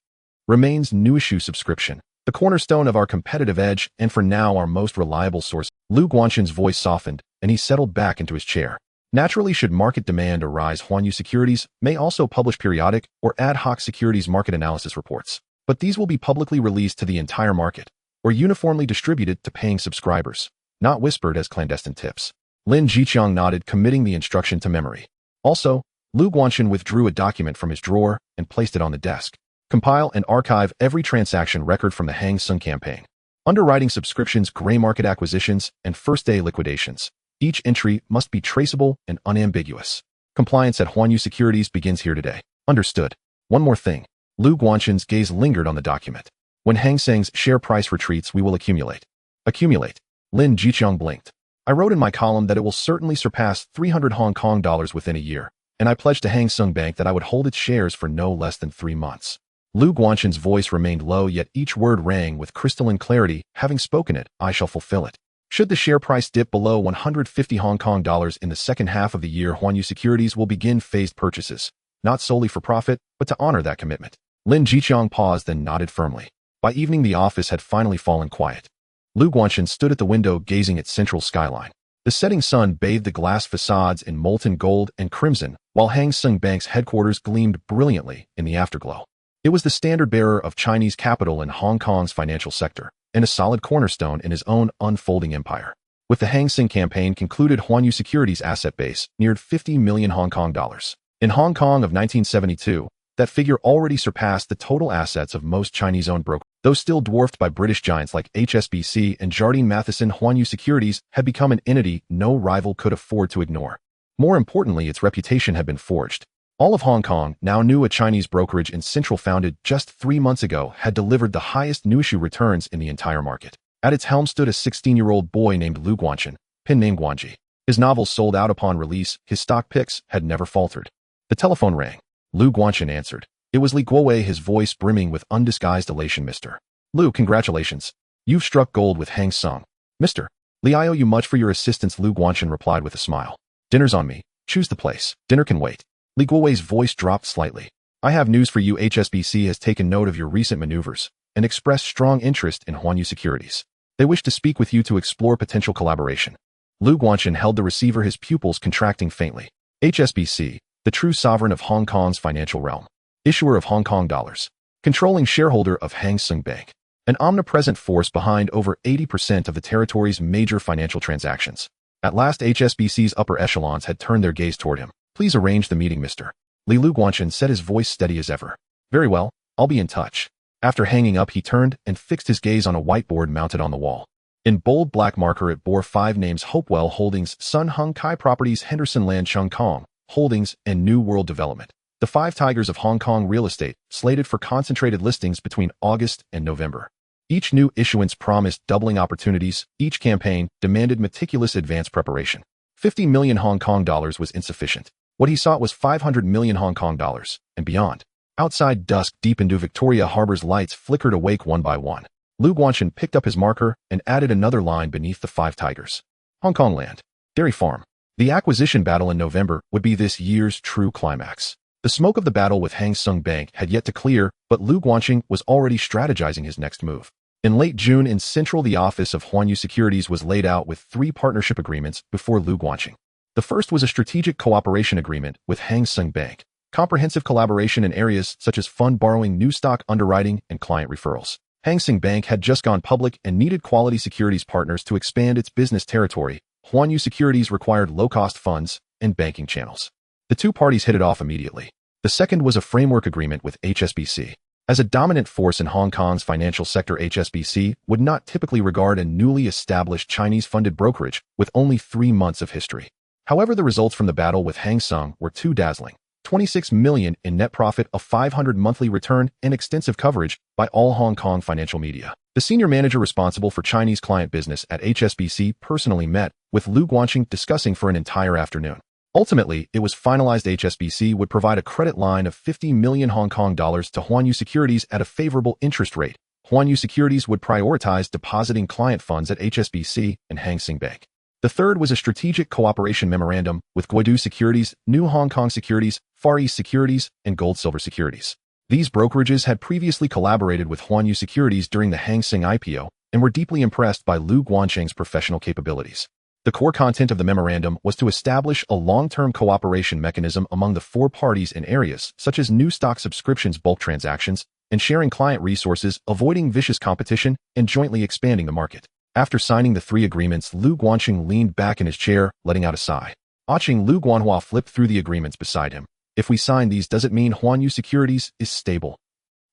Remains new issue subscription, the cornerstone of our competitive edge and for now our most reliable source. Lu Guanchen's voice softened and he settled back into his chair. Naturally, should market demand arise, Huanyu Securities may also publish periodic or ad hoc securities market analysis reports, but these will be publicly released to the entire market or uniformly distributed to paying subscribers, not whispered as clandestine tips. Lin Jiqiang nodded, committing the instruction to memory. Also, Lu Guanchen withdrew a document from his drawer and placed it on the desk. Compile and archive every transaction record from the Hang Seng campaign. Underwriting subscriptions, gray market acquisitions, and first-day liquidations. Each entry must be traceable and unambiguous. Compliance at Huanyu Securities begins here today. Understood. One more thing. Lu Guanchen's gaze lingered on the document. When Hang Seng's share price retreats, we will accumulate. Accumulate. Lin Jiqiang blinked. I wrote in my column that it will certainly surpass 300 Hong Kong dollars within a year, and I pledged to Hang Seng Bank that I would hold its shares for no less than 3 months. Lu Guanchen's voice remained low, yet each word rang with crystalline clarity. Having spoken it, I shall fulfill it. Should the share price dip below 150 Hong Kong dollars in the second half of the year, Huanyu Securities will begin phased purchases, not solely for profit, but to honor that commitment. Lin Jiqiang paused, then nodded firmly. By evening, the office had finally fallen quiet. Lu Guanchen stood at the window, gazing at Central skyline. The setting sun bathed the glass facades in molten gold and crimson, while Hang Seng Bank's headquarters gleamed brilliantly in the afterglow. It was the standard-bearer of Chinese capital in Hong Kong's financial sector, and a solid cornerstone in his own unfolding empire. With the Hang Seng campaign concluded, Huanyu Securities' asset base neared 50 million Hong Kong dollars. In Hong Kong of 1972, that figure already surpassed the total assets of most Chinese-owned brokers. Though still dwarfed by British giants like HSBC and Jardine Matheson, Huanyu Securities had become an entity no rival could afford to ignore. More importantly, its reputation had been forged. All of Hong Kong now knew a Chinese brokerage in Central, founded just 3 months ago, had delivered the highest new-issue returns in the entire market. At its helm stood a 16-year-old boy named Lu Guanchen, pen name Guanji. His novels sold out upon release, his stock picks had never faltered. The telephone rang. Lu Guanchen answered. It was Li Guowei, his voice brimming with undisguised elation. Mr. Lu, congratulations. You've struck gold with Hang Seng. Mr. Li, I owe you much for your assistance, Lu Guanchen replied with a smile. Dinner's on me. Choose the place. Dinner can wait. Li Guowei's voice dropped slightly. I have news for you. HSBC has taken note of your recent maneuvers and expressed strong interest in Huanyu Securities. They wish to speak with you to explore potential collaboration. Lu Guanchen held the receiver, his pupils contracting faintly. HSBC, the true sovereign of Hong Kong's financial realm. Issuer of Hong Kong dollars. Controlling shareholder of Hang Seng Bank. An omnipresent force behind over 80% of the territory's major financial transactions. At last, HSBC's upper echelons had turned their gaze toward him. Please arrange the meeting, Mr. Li. Lu Guanchen said, his voice steady as ever. Very well, I'll be in touch. After hanging up, he turned and fixed his gaze on a whiteboard mounted on the wall. In bold black marker, it bore 5 names: Hopewell Holdings, Sun Hung Kai Properties, Henderson Land, Chung Kong Holdings, and New World Development. The 5 tigers of Hong Kong real estate, slated for concentrated listings between August and November. Each new issuance promised doubling opportunities. Each campaign demanded meticulous advance preparation. 50 million Hong Kong dollars was insufficient. What he sought was 500 million Hong Kong dollars and beyond. Outside, dusk deepened. Victoria Harbour's lights flickered awake one by one. Lu Guanxin picked up his marker and added another line beneath the 5 tigers. Hong Kong land. Dairy farm. The acquisition battle in November would be this year's true climax. The smoke of the battle with Hang Seng Bank had yet to clear, but Lu Guanxin was already strategizing his next move. In late June in Central, the office of Huanyu Securities was laid out with 3 partnership agreements before Lu Guanxin. The first was a strategic cooperation agreement with Hang Seng Bank, comprehensive collaboration in areas such as fund borrowing, new stock underwriting, and client referrals. Hang Seng Bank had just gone public and needed quality securities partners to expand its business territory. Huanyu Securities required low-cost funds and banking channels. The two parties hit it off immediately. The second was a framework agreement with HSBC. As a dominant force in Hong Kong's financial sector, HSBC would not typically regard a newly established Chinese-funded brokerage with only 3 months of history. However, the results from the battle with Hang Seng were too dazzling. 26 million in net profit, a 500 monthly return, and extensive coverage by all Hong Kong financial media. The senior manager responsible for Chinese client business at HSBC personally met with Lu Guanxin, discussing for an entire afternoon. Ultimately, it was finalized HSBC would provide a credit line of 50 million Hong Kong dollars to Huanyu Securities at a favorable interest rate. Huanyu Securities would prioritize depositing client funds at HSBC and Hang Seng Bank. The third was a strategic cooperation memorandum with Guodu Securities, New Hong Kong Securities, Far East Securities, and Gold Silver Securities. These brokerages had previously collaborated with Huanyu Securities during the Hang Seng IPO and were deeply impressed by Lu Guanxin's professional capabilities. The core content of the memorandum was to establish a long-term cooperation mechanism among the 4 parties in areas such as new stock subscriptions, bulk transactions, and sharing client resources, avoiding vicious competition, and jointly expanding the market. After signing the 3 agreements, Lu Guanxin leaned back in his chair, letting out a sigh. Watching Lu Guanhua flip through the agreements beside him. If we sign these, does it mean Huanyu Securities is stable?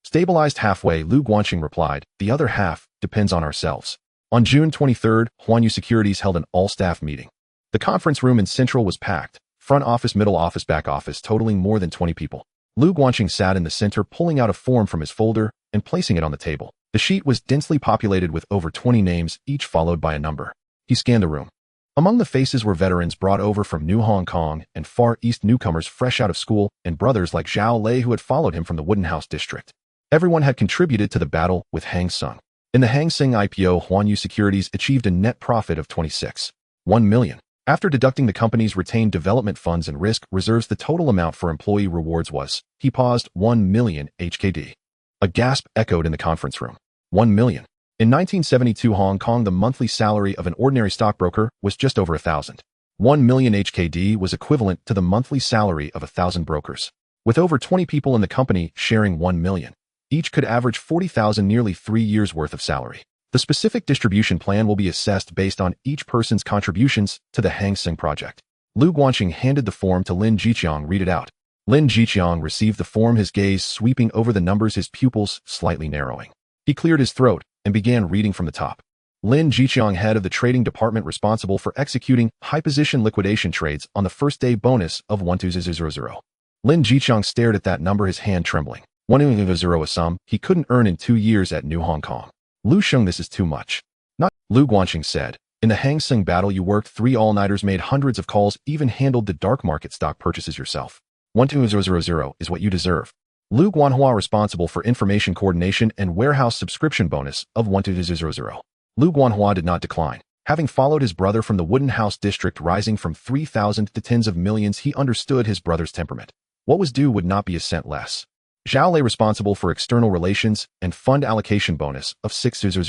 Stabilized halfway, Lu Guanxin replied. The other half depends on ourselves. On June 23rd, Huanyu Securities held an all-staff meeting. The conference room in Central was packed. Front office, middle office, back office, totaling more than 20 people. Lu Guanxin sat in the center, pulling out a form from his folder and placing it on the table. The sheet was densely populated with over 20 names, each followed by a number. He scanned the room. Among the faces were veterans brought over from New Hong Kong and Far East, newcomers fresh out of school, and brothers like Zhao Lei who had followed him from the Wooden House district. Everyone had contributed to the battle with Hang Seng. In the Hang Seng IPO, Huanyu Securities achieved a net profit of 26.1 million. After deducting the company's retained development funds and risk reserves, the total amount for employee rewards was, he paused, 1 million HKD. A gasp echoed in the conference room. 1 million. In 1972 Hong Kong, the monthly salary of an ordinary stockbroker was just over 1,000. 1 million HKD was equivalent to the monthly salary of 1,000 brokers. With over 20 people in the company sharing 1 million, each could average 40,000, nearly 3 years' worth of salary. The specific distribution plan will be assessed based on each person's contributions to the Hang Seng project. Lu Guanxin handed the form to Lin Jiqiang. Read it out. Lin Jiqiang received the form, his gaze sweeping over the numbers, his pupils slightly narrowing. He cleared his throat and began reading from the top. Lin Jiqiang, head of the trading department responsible for executing high-position liquidation trades on the first day, bonus of 12000. Lin Jiqiang stared at that number, his hand trembling. 120, a sum he couldn't earn in 2 years at New Hong Kong. Lu Sheng, this is too much. Not, Lu Guanxin said. In the Hang Seng battle you worked 3 all-nighters, made hundreds of calls, even handled the dark market stock purchases yourself. 12000 is what you deserve. Lu Guanhua, responsible for information coordination and warehouse subscription bonus of 12000. Lu Guanhua did not decline. Having followed his brother from the Wooden House district, rising from 3,000 to tens of millions, he understood his brother's temperament. What was due would not be a cent less. Zhao Lei, responsible for external relations and fund allocation bonus of 6,000.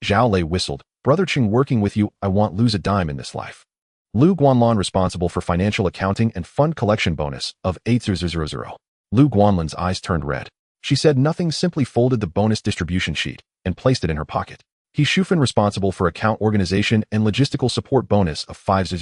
Zhao Lei whistled. Brother Ching, working with you, I won't lose a dime in this life. Lu Guanlan, responsible for financial accounting and fund collection bonus of 8,000. Lu Guanlan's eyes turned red. She said nothing, simply folded the bonus distribution sheet and placed it in her pocket. He Shufan, responsible for account organization and logistical support bonus of 5,000.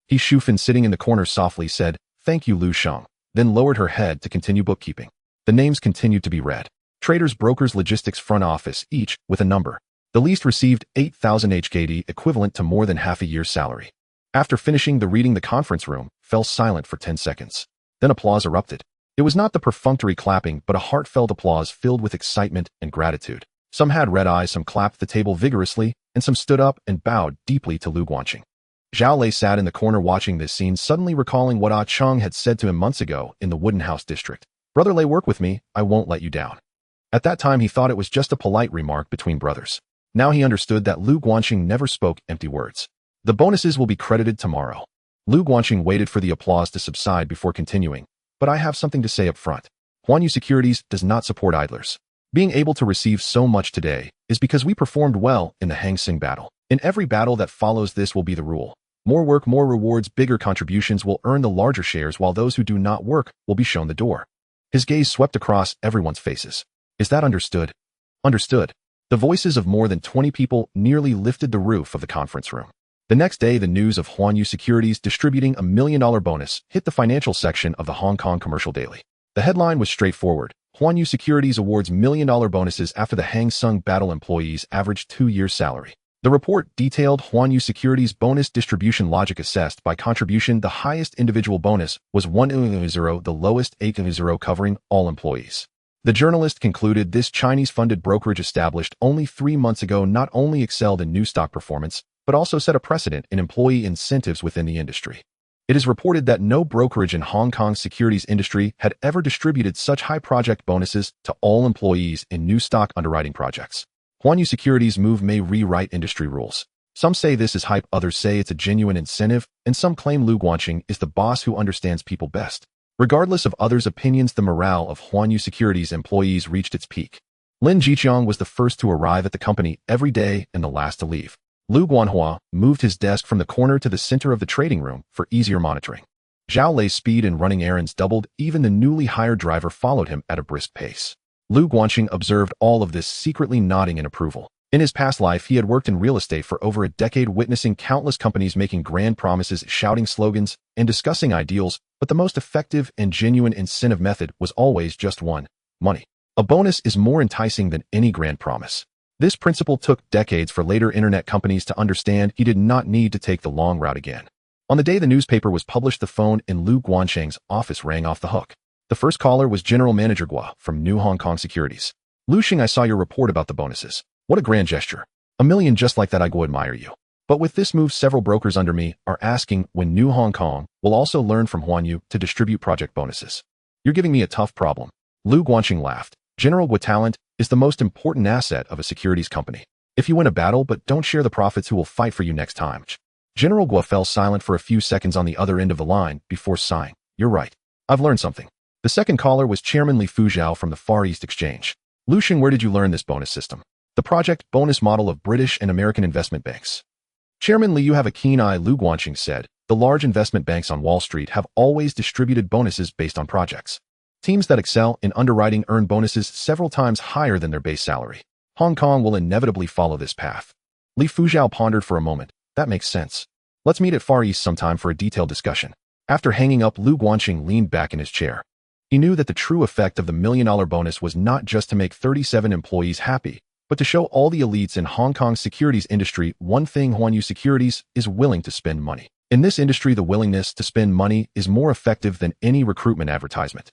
He Shufan, sitting in the corner, softly said, Thank you, Lu Sheng, then lowered her head to continue bookkeeping. The names continued to be read. Traders, brokers, logistics, front office, each with a number. The least received 8,000 HKD, equivalent to more than half a year's salary. After finishing the reading, the conference room fell silent for 10 seconds. Then applause erupted. It was not the perfunctory clapping, but a heartfelt applause filled with excitement and gratitude. Some had red eyes, some clapped the table vigorously, and some stood up and bowed deeply to Lu Guanqing. Zhao Lei sat in the corner watching this scene, suddenly recalling what Ah Cheng had said to him months ago in the Wooden House district. "Brother Lei, work with me, I won't let you down." At that time he thought it was just a polite remark between brothers. Now he understood that Lu Guanqing never spoke empty words. "The bonuses will be credited tomorrow." Lu Guanqing waited for the applause to subside before continuing, "But I have something to say up front. Huanyu Securities does not support idlers. Being able to receive so much today is because we performed well in the Hang Seng battle. In every battle that follows, this will be the rule. More work, more rewards, bigger contributions will earn the larger shares, while those who do not work will be shown the door." His gaze swept across everyone's faces. "Is that understood?" "Understood." The voices of more than 20 people nearly lifted the roof of the conference room. The next day, the news of Huanyu Securities distributing a $1 million bonus hit the financial section of the Hong Kong Commercial Daily. The headline was straightforward: Huanyu Securities awards $1 million bonuses after the Hang Seng battle employees' average 2-year salary. The report detailed Huanyu Securities' bonus distribution logic. Assessed by contribution, the highest individual bonus was 1.0, the lowest 8.0, covering all employees. The journalist concluded this Chinese-funded brokerage, established only 3 months ago, not only excelled in new stock performance, but also set a precedent in employee incentives within the industry. It is reported that no brokerage in Hong Kong's securities industry had ever distributed such high project bonuses to all employees in new stock underwriting projects. Huanyu Securities' move may rewrite industry rules. Some say this is hype, others say it's a genuine incentive, and some claim Lu Guanqing is the boss who understands people best. Regardless of others' opinions, the morale of Huanyu Securities employees reached its peak. Lin Jiqiang was the first to arrive at the company every day and the last to leave. Lu Guanhua moved his desk from the corner to the center of the trading room for easier monitoring. Zhao Lei's speed in running errands doubled. Even the newly hired driver followed him at a brisk pace. Lu Guanqing observed all of this, secretly nodding in approval. In his past life, he had worked in real estate for over a decade, witnessing countless companies making grand promises, shouting slogans, and discussing ideals, but the most effective and genuine incentive method was always just one: money. A bonus is more enticing than any grand promise. This principle took decades for later internet companies to understand. He did not need to take the long route again. On the day the newspaper was published, the phone in Lu Guanqing's office rang off the hook. The first caller was General Manager Gua from New Hong Kong Securities. "Lu Xing, I saw your report about the bonuses. What a grand gesture. $1 million just like that. I go admire you. But with this move, several brokers under me are asking when New Hong Kong will also learn from Huanyu to distribute project bonuses. You're giving me a tough problem." Lu Guanqing laughed. "General Gua, talent is the most important asset of a securities company. If you win a battle but don't share the profits, who will fight for you next time?" General Gua fell silent for a few seconds on the other end of the line before sighing. "You're right. I've learned something." The second caller was Chairman Li Fuzhao from the Far East Exchange. "Lu Xing, where did you learn this bonus system?" "The project bonus model of British and American investment banks." "Chairman Li, you have a keen eye," Lu Guanqing said. "The large investment banks on Wall Street have always distributed bonuses based on projects. Teams that excel in underwriting earn bonuses several times higher than their base salary. Hong Kong will inevitably follow this path." Li Fuzhao pondered for a moment. "That makes sense. Let's meet at Far East sometime for a detailed discussion." After hanging up, Lu Guanqing leaned back in his chair. He knew that the true effect of the $1 million bonus was not just to make 37 employees happy, but to show all the elites in Hong Kong's securities industry one thing: Huanyu Securities is willing to spend money. In this industry, the willingness to spend money is more effective than any recruitment advertisement.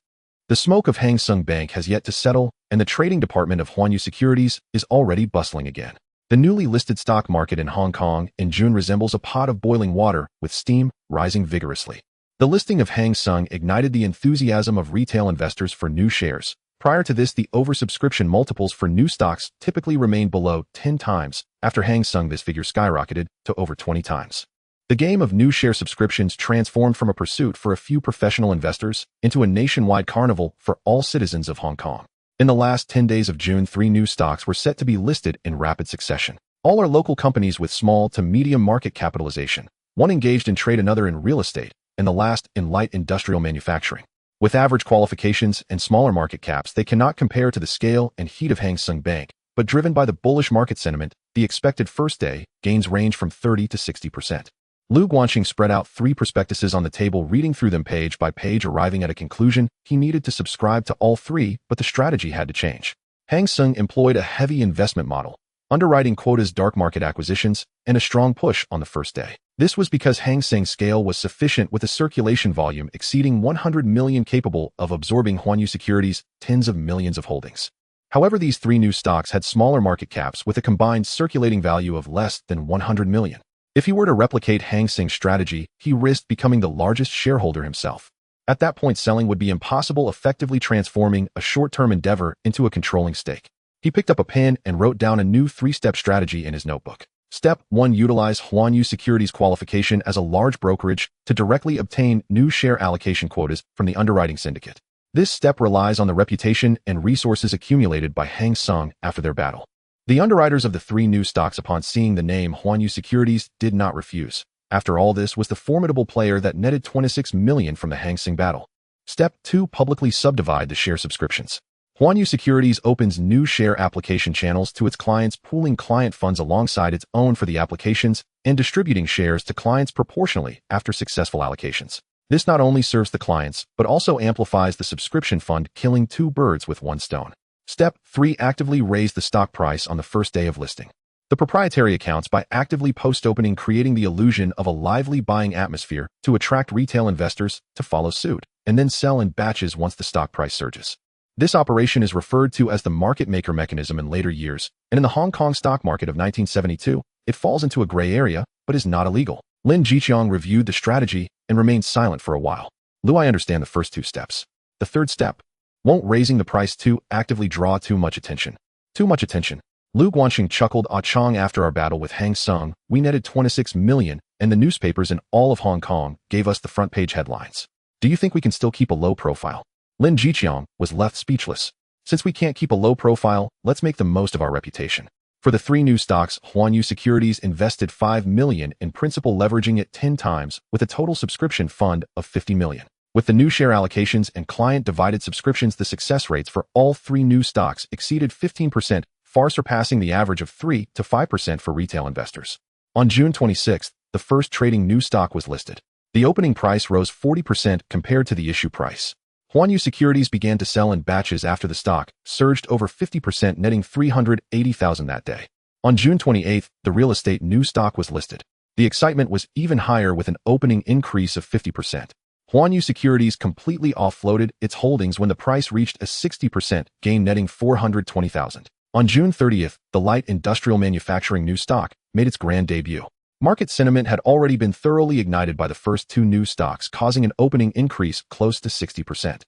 The smoke of Hang Seng Bank has yet to settle, and the trading department of Huanyu Securities is already bustling again. The newly listed stock market in Hong Kong in June resembles a pot of boiling water, with steam rising vigorously. The listing of Hang Seng ignited the enthusiasm of retail investors for new shares. Prior to this, the oversubscription multiples for new stocks typically remained below 10 times. After Hang Seng, this figure skyrocketed to over 20 times. The game of new share subscriptions transformed from a pursuit for a few professional investors into a nationwide carnival for all citizens of Hong Kong. In the last 10 days of June, 3 new stocks were set to be listed in rapid succession. All are local companies with small to medium market capitalization. One engaged in trade, another in real estate, and the last in light industrial manufacturing. With average qualifications and smaller market caps, they cannot compare to the scale and heat of Hang Seng Bank, but driven by the bullish market sentiment, the expected first day gains range from 30 to 60%. Lu Guanqing spread out 3 prospectuses on the table, reading through them page by page, arriving at a conclusion. He needed to subscribe to all 3, but the strategy had to change. Hang Seng employed a heavy investment model, underwriting quotas, dark market acquisitions, and a strong push on the first day. This was because Hang Seng's scale was sufficient, with a circulation volume exceeding 100 million, capable of absorbing Huanyu Securities' tens of millions of holdings. However, these three new stocks had smaller market caps with a combined circulating value of less than 100 million. If he were to replicate Hang Seng's strategy, he risked becoming the largest shareholder himself. At that point, selling would be impossible, effectively transforming a short-term endeavor into a controlling stake. He picked up a pen and wrote down a new three-step strategy in his notebook. Step 1. Utilize Huanyu Securities qualification as a large brokerage to directly obtain new share allocation quotas from the underwriting syndicate. This step relies on the reputation and resources accumulated by Hang Seng after their battle. The underwriters of the three new stocks, upon seeing the name Huanyu Securities, did not refuse. After all, this was the formidable player that netted 26 million from the Hang Seng battle. Step 2. Publicly subdivide the share subscriptions. Huanyu Securities opens new share application channels to its clients, pooling client funds alongside its own for the applications and distributing shares to clients proportionally after successful allocations. This not only serves the clients, but also amplifies the subscription fund, killing two birds with one stone. Step 3. Actively raise the stock price on the first day of listing. The proprietary accounts by actively post-opening, creating the illusion of a lively buying atmosphere to attract retail investors to follow suit, and then sell in batches once the stock price surges. This operation is referred to as the market maker mechanism in later years, and in the Hong Kong stock market of 1972, it falls into a gray area, but is not illegal. Lin Jiqiang reviewed the strategy and remained silent for a while. Lu, I understand the first two steps. The third step. Won't raising the price too actively draw too much attention? Too much attention. Lu Guanxing chuckled. Ah Chong, after our battle with Hang Seng, we netted 26 million, and the newspapers in all of Hong Kong gave us the front page headlines. Do you think we can still keep a low profile? Lin Jiqiang was left speechless. Since we can't keep a low profile, let's make the most of our reputation. For the three new stocks, Huanyu Securities invested 5 million in principal, leveraging it 10 times with a total subscription fund of 50 million. With the new share allocations and client-divided subscriptions, the success rates for all three new stocks exceeded 15%, far surpassing the average of 3 to 5% for retail investors. On June 26th, the first trading new stock was listed. The opening price rose 40% compared to the issue price. Huanyu Securities began to sell in batches after the stock surged over 50%, netting 380,000 that day. On June 28th, the real estate new stock was listed. The excitement was even higher with an opening increase of 50%. Huanyu Securities completely offloaded its holdings when the price reached a 60% gain, netting 420,000. On June 30th, the light industrial manufacturing new stock made its grand debut. Market sentiment had already been thoroughly ignited by the first two new stocks, causing an opening increase close to 60%.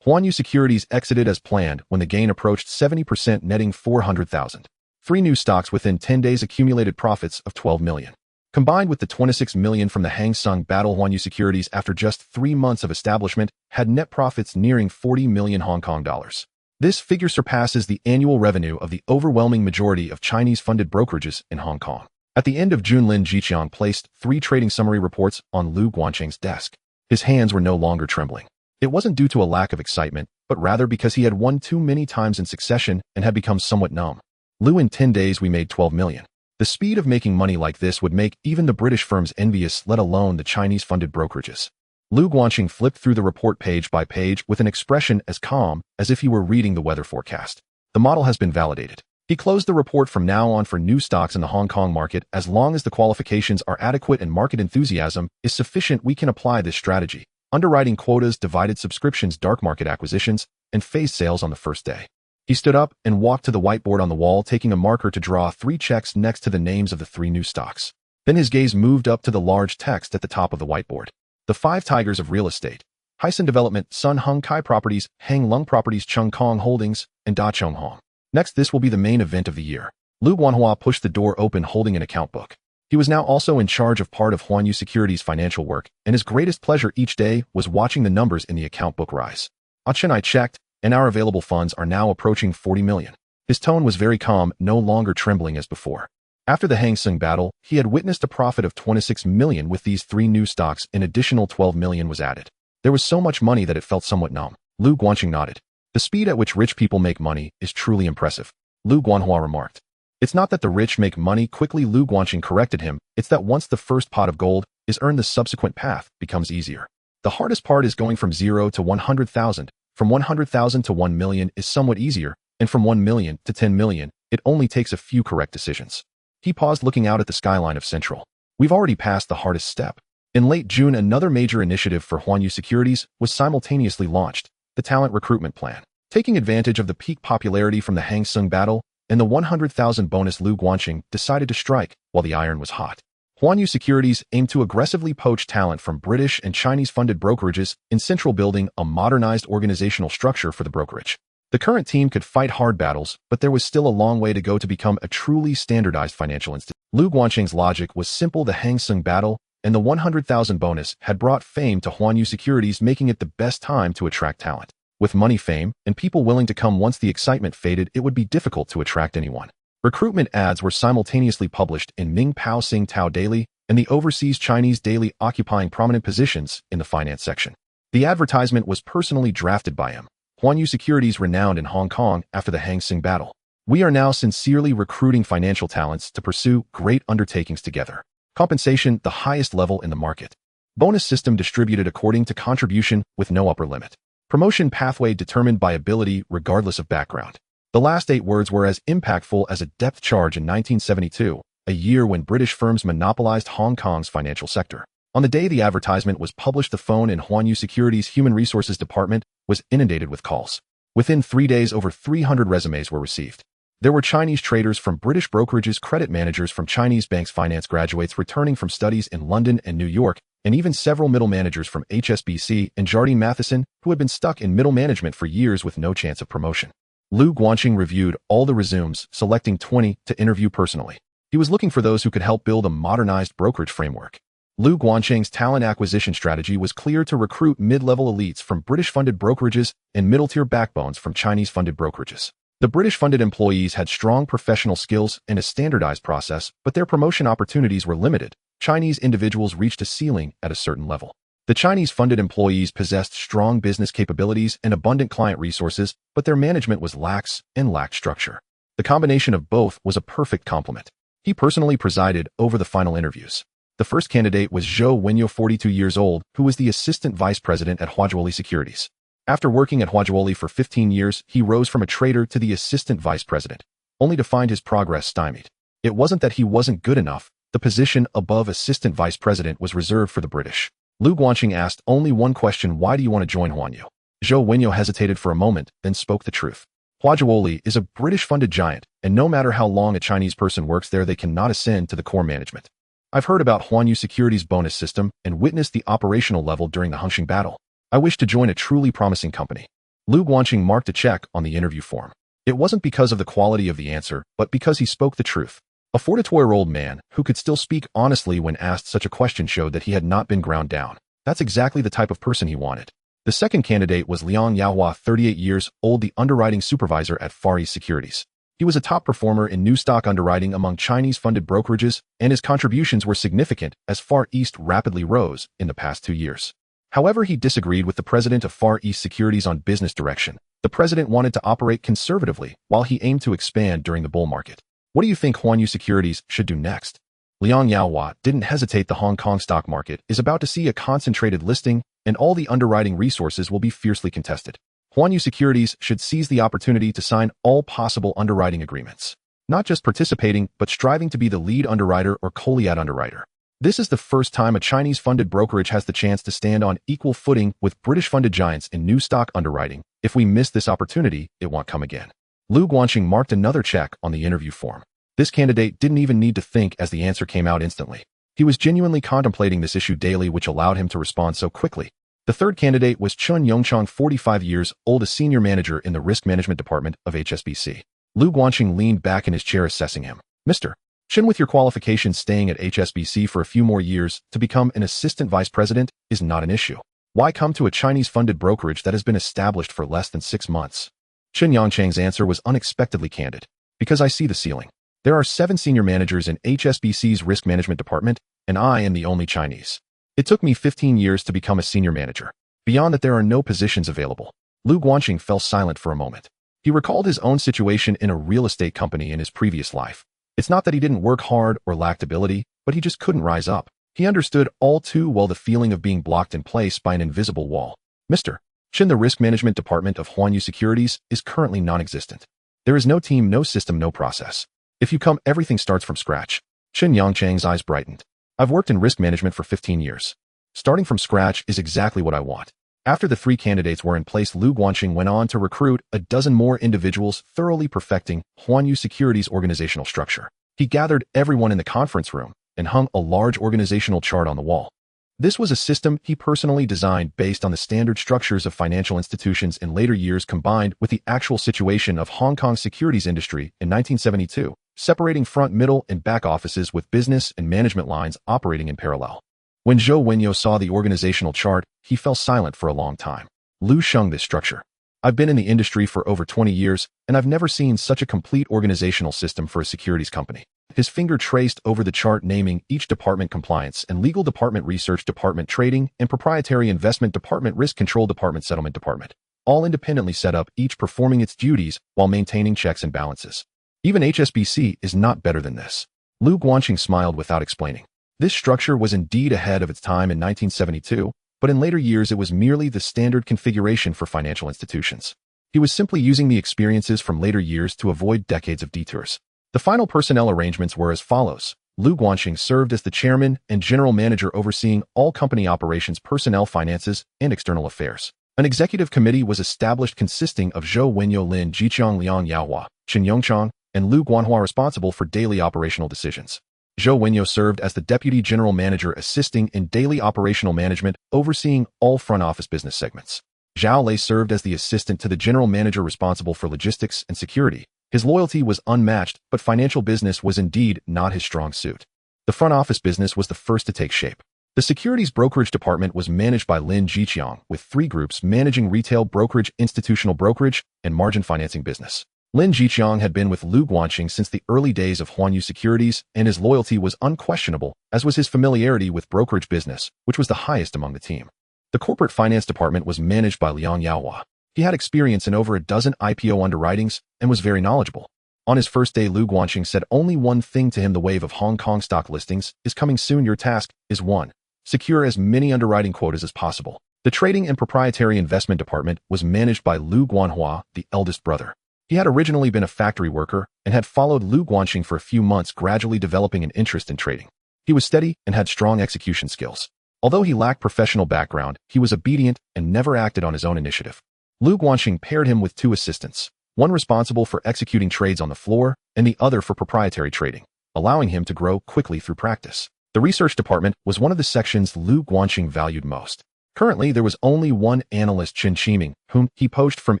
Huanyu Securities exited as planned when the gain approached 70%, netting 400,000. Three new stocks within 10 days accumulated profits of 12 million. Combined with the 26 million from the Hang Seng battle, Huanyu Securities, after just 3 months of establishment, had net profits nearing 40 million Hong Kong dollars. This figure surpasses the annual revenue of the overwhelming majority of Chinese-funded brokerages in Hong Kong. At the end of June, Lin Jiqiang placed 3 trading summary reports on Lu Guanxing's desk. His hands were no longer trembling. It wasn't due to a lack of excitement, but rather because he had won too many times in succession and had become somewhat numb. Lu, in 10 days we made 12 million. The speed of making money like this would make even the British firms envious, let alone the Chinese-funded brokerages. Lu Guanxing flipped through the report page by page with an expression as calm as if he were reading the weather forecast. The model has been validated. He closed the report. From now on, for new stocks in the Hong Kong market, as long as the qualifications are adequate and market enthusiasm is sufficient, we can apply this strategy. Underwriting quotas, divided subscriptions, dark market acquisitions, and phased sales on the first day. He stood up and walked to the whiteboard on the wall, taking a marker to draw 3 checks next to the names of the 3 new stocks. Then his gaze moved up to the large text at the top of the whiteboard. The 5 tigers of real estate: Hysan Development, Sun Hung Kai Properties, Hang Lung Properties, Chung Kong Holdings, and Da Chung Hong. Next, this will be the main event of the year. Lu Guanhua pushed the door open, holding an account book. He was now also in charge of part of Huanyu Securities' financial work, and his greatest pleasure each day was watching the numbers in the account book rise. Chen, I checked, and our available funds are now approaching 40 million. His tone was very calm, no longer trembling as before. After the Hang Seng battle, he had witnessed a profit of 26 million with these 3 new stocks. An additional 12 million was added. There was so much money that it felt somewhat numb. Lu Guanxing nodded. The speed at which rich people make money is truly impressive, Lu Guanhua remarked. It's not that the rich make money quickly, Lu Guanxing corrected him. It's that once the first pot of gold is earned, the subsequent path becomes easier. The hardest part is going from 0 to 100,000. From 100,000 to 1 million is somewhat easier, and from 1 million to 10 million, it only takes a few correct decisions. He paused, looking out at the skyline of Central. We've already passed the hardest step. In late June, another major initiative for Huanyu Securities was simultaneously launched: the talent recruitment plan. Taking advantage of the peak popularity from the Hang Seng battle and the 100,000 bonus, Lu Guanqing decided to strike while the iron was hot. Huanyu Securities aimed to aggressively poach talent from British and Chinese-funded brokerages in central, building a modernized organizational structure for the brokerage. The current team could fight hard battles, but there was still a long way to go to become a truly standardized financial institution. Lu Guanqing's logic was simple: the Hang Seng battle and the 100,000 bonus had brought fame to Huanyu Securities, making it the best time to attract talent. With money, fame, and people willing to come once the excitement faded, it would be difficult to attract anyone. Recruitment ads were simultaneously published in Ming Pao Sing Tao Daily and the Overseas Chinese Daily, occupying prominent positions in the finance section. The advertisement was personally drafted by him. Huanyu Securities, renowned in Hong Kong after the Hang Seng battle. We are now sincerely recruiting financial talents to pursue great undertakings together. Compensation, the highest level in the market. Bonus system distributed according to contribution with no upper limit. Promotion pathway determined by ability regardless of background. The last 8 words were as impactful as a depth charge in 1972, a year when British firms monopolized Hong Kong's financial sector. On the day the advertisement was published, the phone in Huanyu Securities' Human Resources Department was inundated with calls. Within 3 days, over 300 resumes were received. There were Chinese traders from British brokerages, credit managers from Chinese banks, finance graduates returning from studies in London and New York, and even several middle managers from HSBC and Jardine Matheson who had been stuck in middle management for years with no chance of promotion. Lu Guanqing reviewed all the resumes, selecting 20 to interview personally. He was looking for those who could help build a modernized brokerage framework. Lu Guanqing's talent acquisition strategy was clear: to recruit mid-level elites from British-funded brokerages and middle-tier backbones from Chinese-funded brokerages. The British-funded employees had strong professional skills and a standardized process, but their promotion opportunities were limited. Chinese individuals reached a ceiling at a certain level. The Chinese-funded employees possessed strong business capabilities and abundant client resources, but their management was lax and lacked structure. The combination of both was a perfect complement. He personally presided over the final interviews. The first candidate was Zhou Wenyo, 42 years old, who was the assistant vice president at Huajuoli Securities. After working at Huajuoli for 15 years, he rose from a trader to the assistant vice president, only to find his progress stymied. It wasn't that he wasn't good enough. The position above assistant vice president was reserved for the British. Lu Guanqing asked only one question: why do you want to join Huanyu? Zhou Wenyo hesitated for a moment, then spoke the truth. Huajuoli is a British-funded giant, and no matter how long a Chinese person works there, they cannot ascend to the core management. I've heard about Huanyu Securities' bonus system and witnessed the operational level during the Hangxing battle. I wish to join a truly promising company. Lu Guanqing marked a check on the interview form. It wasn't because of the quality of the answer, but because he spoke the truth. A 42-year-old man who could still speak honestly when asked such a question showed that he had not been ground down. That's exactly the type of person he wanted. The second candidate was Liang Yaohua, 38 years old, the underwriting supervisor at Far East Securities. He was a top performer in new stock underwriting among Chinese-funded brokerages, and his contributions were significant as Far East rapidly rose in the past 2 years. However, he disagreed with the president of Far East Securities on business direction. The president wanted to operate conservatively, while he aimed to expand during the bull market. What do you think Huanyu Securities should do next? Liang Yaohua didn't hesitate. The Hong Kong stock market is about to see a concentrated listing, and all the underwriting resources will be fiercely contested. Huanyu Securities should seize the opportunity to sign all possible underwriting agreements, not just participating, but striving to be the lead underwriter or co-lead underwriter. This is the first time a Chinese-funded brokerage has the chance to stand on equal footing with British-funded giants in new stock underwriting. If we miss this opportunity, it won't come again. Lu Guanqing marked another check on the interview form. This candidate didn't even need to think, as the answer came out instantly. He was genuinely contemplating this issue daily, which allowed him to respond so quickly. The third candidate was Chun Yongchong, 45 years old, a senior manager in the risk management department of HSBC. Lu Guanqing leaned back in his chair, assessing him. Mr. Chen, with your qualifications, staying at HSBC for a few more years to become an assistant vice president is not an issue. Why come to a Chinese-funded brokerage that has been established for less than 6 months? Chen Yongchang's answer was unexpectedly candid. Because I see the ceiling. There are 7 senior managers in HSBC's risk management department, and I am the only Chinese. It took me 15 years to become a senior manager. Beyond that, there are no positions available. Lu Guanqing fell silent for a moment. He recalled his own situation in a real estate company in his previous life. It's not that he didn't work hard or lacked ability, but he just couldn't rise up. He understood all too well the feeling of being blocked in place by an invisible wall. Mr. Chen, the risk management department of Huanyu Securities is currently non-existent. There is no team, no system, no process. If you come, everything starts from scratch. Chen Yongchang's eyes brightened. I've worked in risk management for 15 years. Starting from scratch is exactly what I want. After the 3 candidates were in place, Lu Guanqing went on to recruit a dozen more individuals, thoroughly perfecting Huanyu Securities' organizational structure. He gathered everyone in the conference room and hung a large organizational chart on the wall. This was a system he personally designed based on the standard structures of financial institutions in later years, combined with the actual situation of Hong Kong's securities industry in 1972, separating front, middle, and back offices with business and management lines operating in parallel. When Zhou Wenyo saw the organizational chart, he fell silent for a long time. Lu shung this structure. I've been in the industry for over 20 years, and I've never seen such a complete organizational system for a securities company. His finger traced over the chart, naming each department: compliance and legal department, research department, trading and proprietary investment department, risk control department, settlement department, all independently set up, each performing its duties while maintaining checks and balances. Even HSBC is not better than this. Lu Guanqing smiled without explaining. This structure was indeed ahead of its time in 1972, but in later years it was merely the standard configuration for financial institutions. He was simply using the experiences from later years to avoid decades of detours. The final personnel arrangements were as follows. Lu Guanqing served as the chairman and general manager, overseeing all company operations, personnel, finances, and external affairs. An executive committee was established consisting of Zhou Wenyo, Lin Jiqiang, Liang Yaohua, Chen Yongchang, and Lu Guanhua, responsible for daily operational decisions. Zhou Wenyo served as the deputy general manager, assisting in daily operational management, overseeing all front office business segments. Zhao Lei served as the assistant to the general manager, responsible for logistics and security. His loyalty was unmatched, but financial business was indeed not his strong suit. The front office business was the first to take shape. The securities brokerage department was managed by Lin Jiqiang, with 3 groups managing retail brokerage, institutional brokerage, and margin financing business. Lin Jiqiang had been with Lu Guanqing since the early days of Huanyu Securities, and his loyalty was unquestionable, as was his familiarity with brokerage business, which was the highest among the team. The corporate finance department was managed by Liang Yaohua. He had experience in over a dozen IPO underwritings and was very knowledgeable. On his first day, Lu Guanqing said only one thing to him: the wave of Hong Kong stock listings is coming soon. Your task is 1. Secure as many underwriting quotas as possible. The trading and proprietary investment department was managed by Lu Guanhua, the eldest brother. He had originally been a factory worker and had followed Lu Guanqing for a few months, gradually developing an interest in trading. He was steady and had strong execution skills. Although he lacked professional background, he was obedient and never acted on his own initiative. Lu Guanqing paired him with 2 assistants, one responsible for executing trades on the floor and the other for proprietary trading, allowing him to grow quickly through practice. The research department was one of the sections Lu Guanqing valued most. Currently, there was only one analyst, Chen Qiming, whom he poached from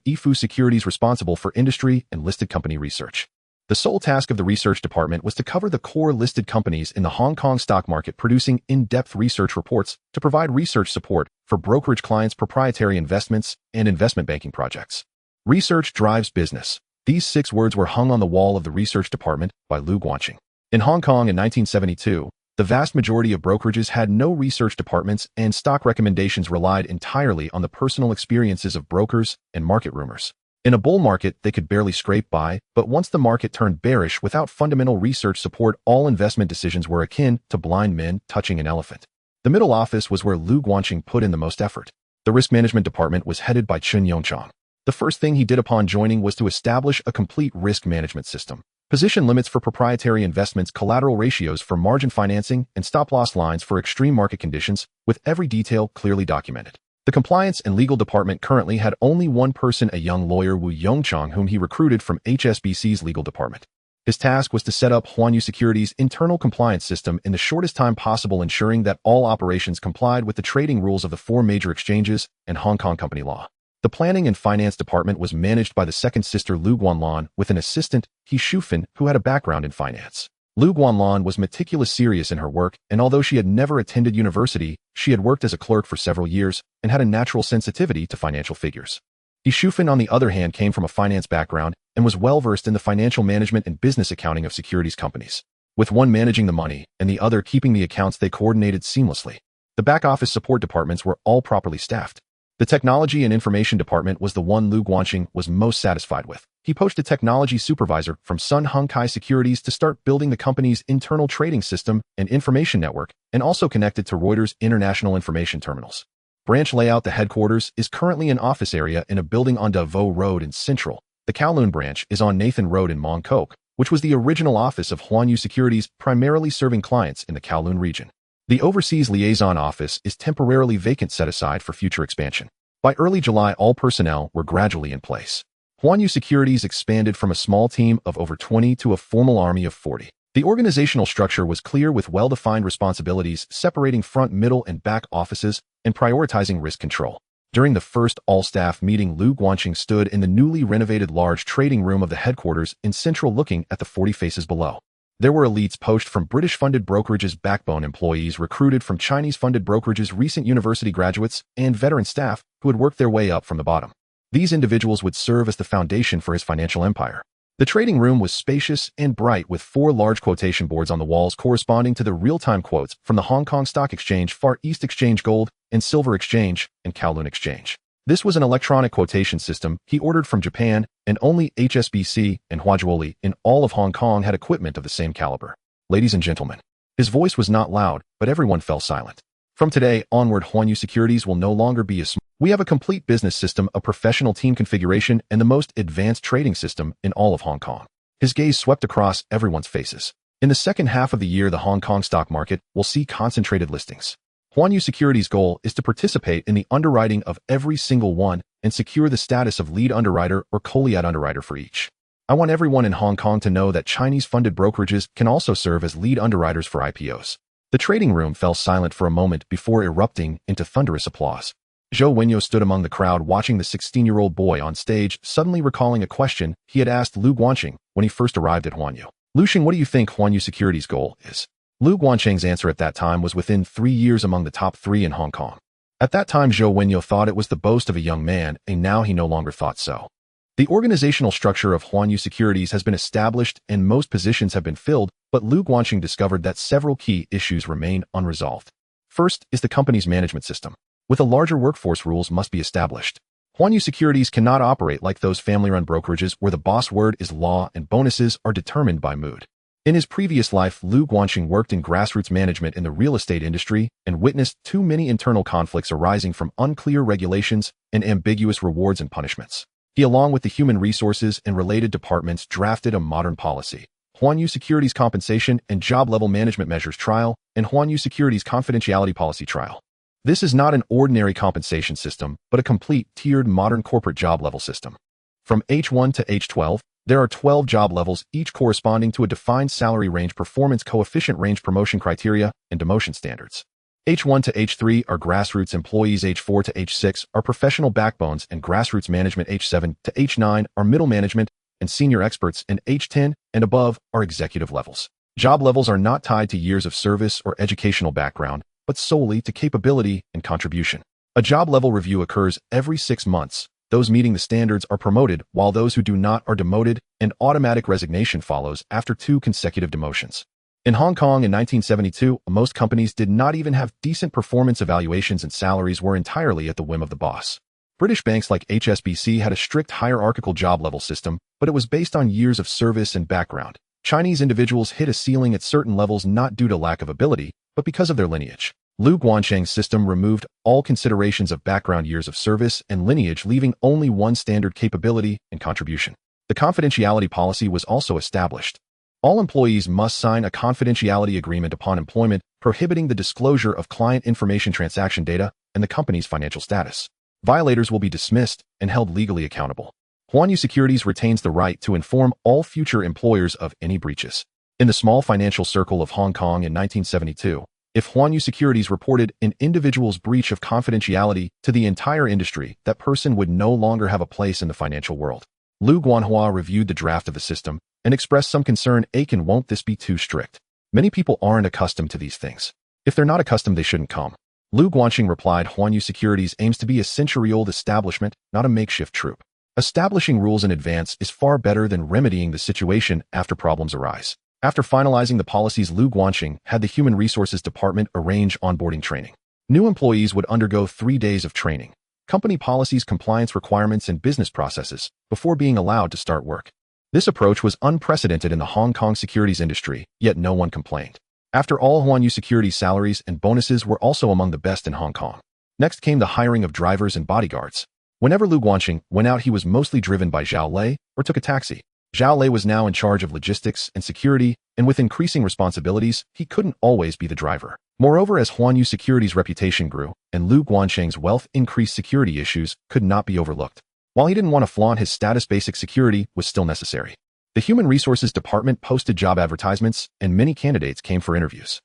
Yifu Securities, responsible for industry and listed company research. The sole task of the research department was to cover the core listed companies in the Hong Kong stock market, producing in-depth research reports to provide research support for brokerage clients, proprietary investments, and investment banking projects. Research drives business. These 6 words were hung on the wall of the research department by Lu Guanqing. In Hong Kong in 1972, the vast majority of brokerages had no research departments, and stock recommendations relied entirely on the personal experiences of brokers and market rumors. In a bull market, they could barely scrape by, but once the market turned bearish, without fundamental research support, all investment decisions were akin to blind men touching an elephant. The middle office was where Lu Guanqing put in the most effort. The risk management department was headed by Chen Yongchang. The first thing he did upon joining was to establish a complete risk management system. Position limits for proprietary investments, collateral ratios for margin financing, and stop-loss lines for extreme market conditions, with every detail clearly documented. The compliance and legal department currently had only one person, a young lawyer, Wu Yongchang, whom he recruited from HSBC's legal department. His task was to set up Huanyu Securities' internal compliance system in the shortest time possible, ensuring that all operations complied with the trading rules of the 4 major exchanges and Hong Kong company law. The planning and finance department was managed by the second sister, Lu Guanlan, with an assistant, He Shufan, who had a background in finance. Lu Guanlan was meticulous, serious in her work, and although she had never attended university, she had worked as a clerk for several years and had a natural sensitivity to financial figures. He Shufan, on the other hand, came from a finance background and was well-versed in the financial management and business accounting of securities companies. With one managing the money and the other keeping the accounts, they coordinated seamlessly. The back-office support departments were all properly staffed. The technology and information department was the one Lu Guanqing was most satisfied with. He poached a technology supervisor from Sun Hung Kai Securities to start building the company's internal trading system and information network, and also connected to Reuters' international information terminals. Branch layout: the headquarters is currently an office area in a building on Davao Road in Central. The Kowloon branch is on Nathan Road in Mong Kok, which was the original office of Huanyu Securities, primarily serving clients in the Kowloon region. The Overseas Liaison Office is temporarily vacant, set aside for future expansion. By early July, all personnel were gradually in place. Huanyu Securities expanded from a small team of over 20 to a formal army of 40. The organizational structure was clear with well-defined responsibilities separating front, middle, and back offices and prioritizing risk control. During the first all-staff meeting, Lu Guanqing stood in the newly renovated large trading room of the headquarters in Central looking at the 40 faces below. There were elites poached from British-funded brokerages, backbone employees recruited from Chinese-funded brokerages, recent university graduates, and veteran staff who had worked their way up from the bottom. These individuals would serve as the foundation for his financial empire. The trading room was spacious and bright with 4 large quotation boards on the walls corresponding to the real-time quotes from the Hong Kong Stock Exchange, Far East Exchange, Gold and Silver Exchange, and Kowloon Exchange. This was an electronic quotation system he ordered from Japan, and only HSBC and Huajuoli in all of Hong Kong had equipment of the same caliber. Ladies and gentlemen, his voice was not loud, but everyone fell silent. From today onward, Huanyu Securities will no longer be a small. We have a complete business system, a professional team configuration, and the most advanced trading system in all of Hong Kong. His gaze swept across everyone's faces. In the second half of the year, the Hong Kong stock market will see concentrated listings. Huanyu Securities' goal is to participate in the underwriting of every single one and secure the status of lead underwriter or co-lead underwriter for each. I want everyone in Hong Kong to know that Chinese-funded brokerages can also serve as lead underwriters for IPOs. The trading room fell silent for a moment before erupting into thunderous applause. Zhou Wenyo stood among the crowd watching the 16-year-old boy on stage, suddenly recalling a question he had asked Lu Guanqing when he first arrived at Huanyu. Lu Xing, what do you think Huanyu Securities' goal is? Lu Guanqing's answer at that time was within 3 years among the top 3 in Hong Kong. At that time, Zhou Wenyo thought it was the boast of a young man, and now he no longer thought so. The organizational structure of Huanyu Securities has been established and most positions have been filled, but Lu Guanqing discovered that several key issues remain unresolved. First is the company's management system. With a larger workforce, rules must be established. Huanyu Securities cannot operate like those family-run brokerages where the boss word is law and bonuses are determined by mood. In his previous life, Lu Guanqing worked in grassroots management in the real estate industry and witnessed too many internal conflicts arising from unclear regulations and ambiguous rewards and punishments. He, along with the human resources and related departments, drafted a modern policy, Huanyu Securities Compensation and Job Level Management Measures Trial and Huanyu Securities Confidentiality Policy Trial. This is not an ordinary compensation system, but a complete, tiered, modern corporate job level system. From H1 to H12, there are 12 job levels, each corresponding to a defined salary range, performance coefficient range, promotion criteria, and demotion standards. H1 to H3 are grassroots employees, H4 to H6 are professional backbones and grassroots management, H7 to H9 are middle management and senior experts, and H10 and above are executive levels. Job levels are not tied to years of service or educational background, but solely to capability and contribution. A job level review occurs every 6 months. Those meeting the standards are promoted, while those who do not are demoted, and automatic resignation follows after 2 consecutive demotions. In Hong Kong in 1972, most companies did not even have decent performance evaluations and salaries were entirely at the whim of the boss. British banks like HSBC had a strict hierarchical job level system, but it was based on years of service and background. Chinese individuals hit a ceiling at certain levels not due to lack of ability, but because of their lineage. Lu Guanqing's system removed all considerations of background, years of service, and lineage, leaving only one standard: capability and contribution. The confidentiality policy was also established. All employees must sign a confidentiality agreement upon employment, prohibiting the disclosure of client information, transaction data, and the company's financial status. Violators will be dismissed and held legally accountable. Huanyu Securities retains the right to inform all future employers of any breaches. In the small financial circle of Hong Kong in 1972, if Huanyu Securities reported an individual's breach of confidentiality to the entire industry, that person would no longer have a place in the financial world. Lu Guanhua reviewed the draft of the system and expressed some concern. Won't this be too strict? Many people aren't accustomed to these things. If they're not accustomed, they shouldn't come. Lu Guanqing replied, Huanyu Securities aims to be a century-old establishment, not a makeshift troop. Establishing rules in advance is far better than remedying the situation after problems arise. After finalizing the policies, Lu Guanqing had the Human Resources Department arrange onboarding training. New employees would undergo 3 days of training, company policies, compliance requirements, and business processes before being allowed to start work. This approach was unprecedented in the Hong Kong securities industry, yet no one complained. After all, Huanyu Securities' salaries and bonuses were also among the best in Hong Kong. Next came the hiring of drivers and bodyguards. Whenever Lu Guanqing went out, he was mostly driven by Zhao Lei or took a taxi. Zhao Lei was now in charge of logistics and security, and with increasing responsibilities, he couldn't always be the driver. Moreover, as Huanyu Security's reputation grew, and Lu Guansheng's wealth increased, security issues could not be overlooked. While he didn't want to flaunt his status, basic security was still necessary. The Human Resources Department posted job advertisements, and many candidates came for interviews.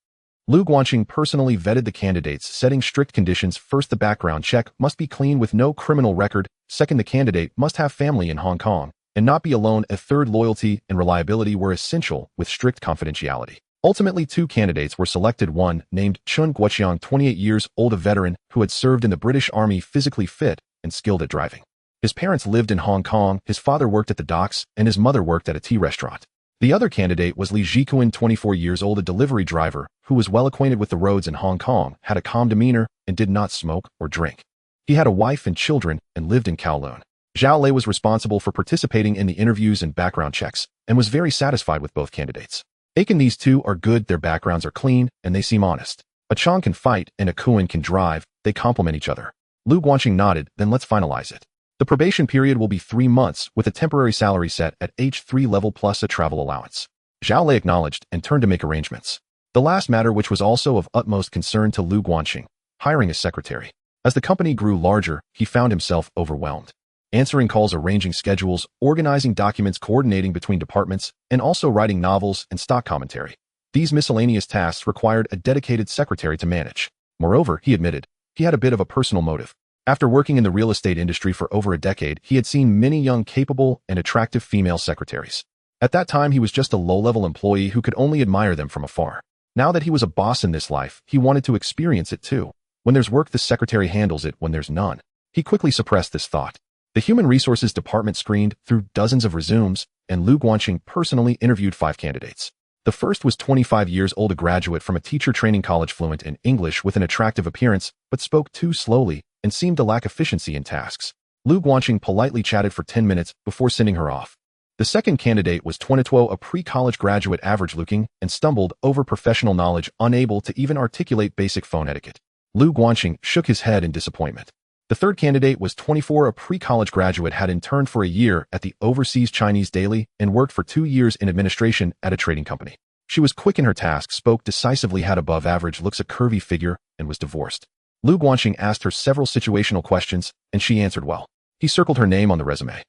Lu Guansheng personally vetted the candidates, setting strict conditions. First, the background check must be clean with no criminal record. Second, the candidate must have family in Hong Kong and not be alone. A third, loyalty and reliability were essential with strict confidentiality. Ultimately, 2 candidates were selected. One, named Chun Guoqiang, 28 years old, a veteran who had served in the British Army, physically fit and skilled at driving. His parents lived in Hong Kong, his father worked at the docks, and his mother worked at a tea restaurant. The other candidate was Li Jikuan, 24 years old, a delivery driver who was well acquainted with the roads in Hong Kong, had a calm demeanor, and did not smoke or drink. He had a wife and children and lived in Kowloon. Zhao Lei was responsible for participating in the interviews and background checks and was very satisfied with both candidates. Aiken, these 2 are good, their backgrounds are clean, and they seem honest. A Chong can fight and a Kuan can drive, they complement each other. Lu Guansheng nodded, then let's finalize it. The probation period will be 3 months with a temporary salary set at H3 level plus a travel allowance. Zhao Lei acknowledged and turned to make arrangements. The last matter, which was also of utmost concern to Lu Guansheng, hiring a secretary. As the company grew larger, he found himself overwhelmed. Answering calls, arranging schedules, organizing documents, coordinating between departments, and also writing novels and stock commentary. These miscellaneous tasks required a dedicated secretary to manage. Moreover, he admitted, he had a bit of a personal motive. After working in the real estate industry for over a decade, he had seen many young, capable, and attractive female secretaries. At that time, he was just a low-level employee who could only admire them from afar. Now that he was a boss in this life, he wanted to experience it too. When there's work, the secretary handles it. When there's none, he quickly suppressed this thought. The Human Resources Department screened through dozens of resumes, and Lu Guansheng personally interviewed 5 candidates. The first was 25 years old, a graduate from a teacher training college, fluent in English with an attractive appearance, but spoke too slowly and seemed to lack efficiency in tasks. Lu Guansheng politely chatted for 10 minutes before sending her off. The second candidate was 22, a pre-college graduate, average-looking, and stumbled over professional knowledge, unable to even articulate basic phone etiquette. Lu Guansheng shook his head in disappointment. The third candidate was 24, a pre-college graduate, had interned for a year at the Overseas Chinese Daily and worked for 2 years in administration at a trading company. She was quick in her tasks, spoke decisively, had above average looks, a curvy figure, and was divorced. Lu Guansheng asked her several situational questions, and she answered well. He circled her name on the resume.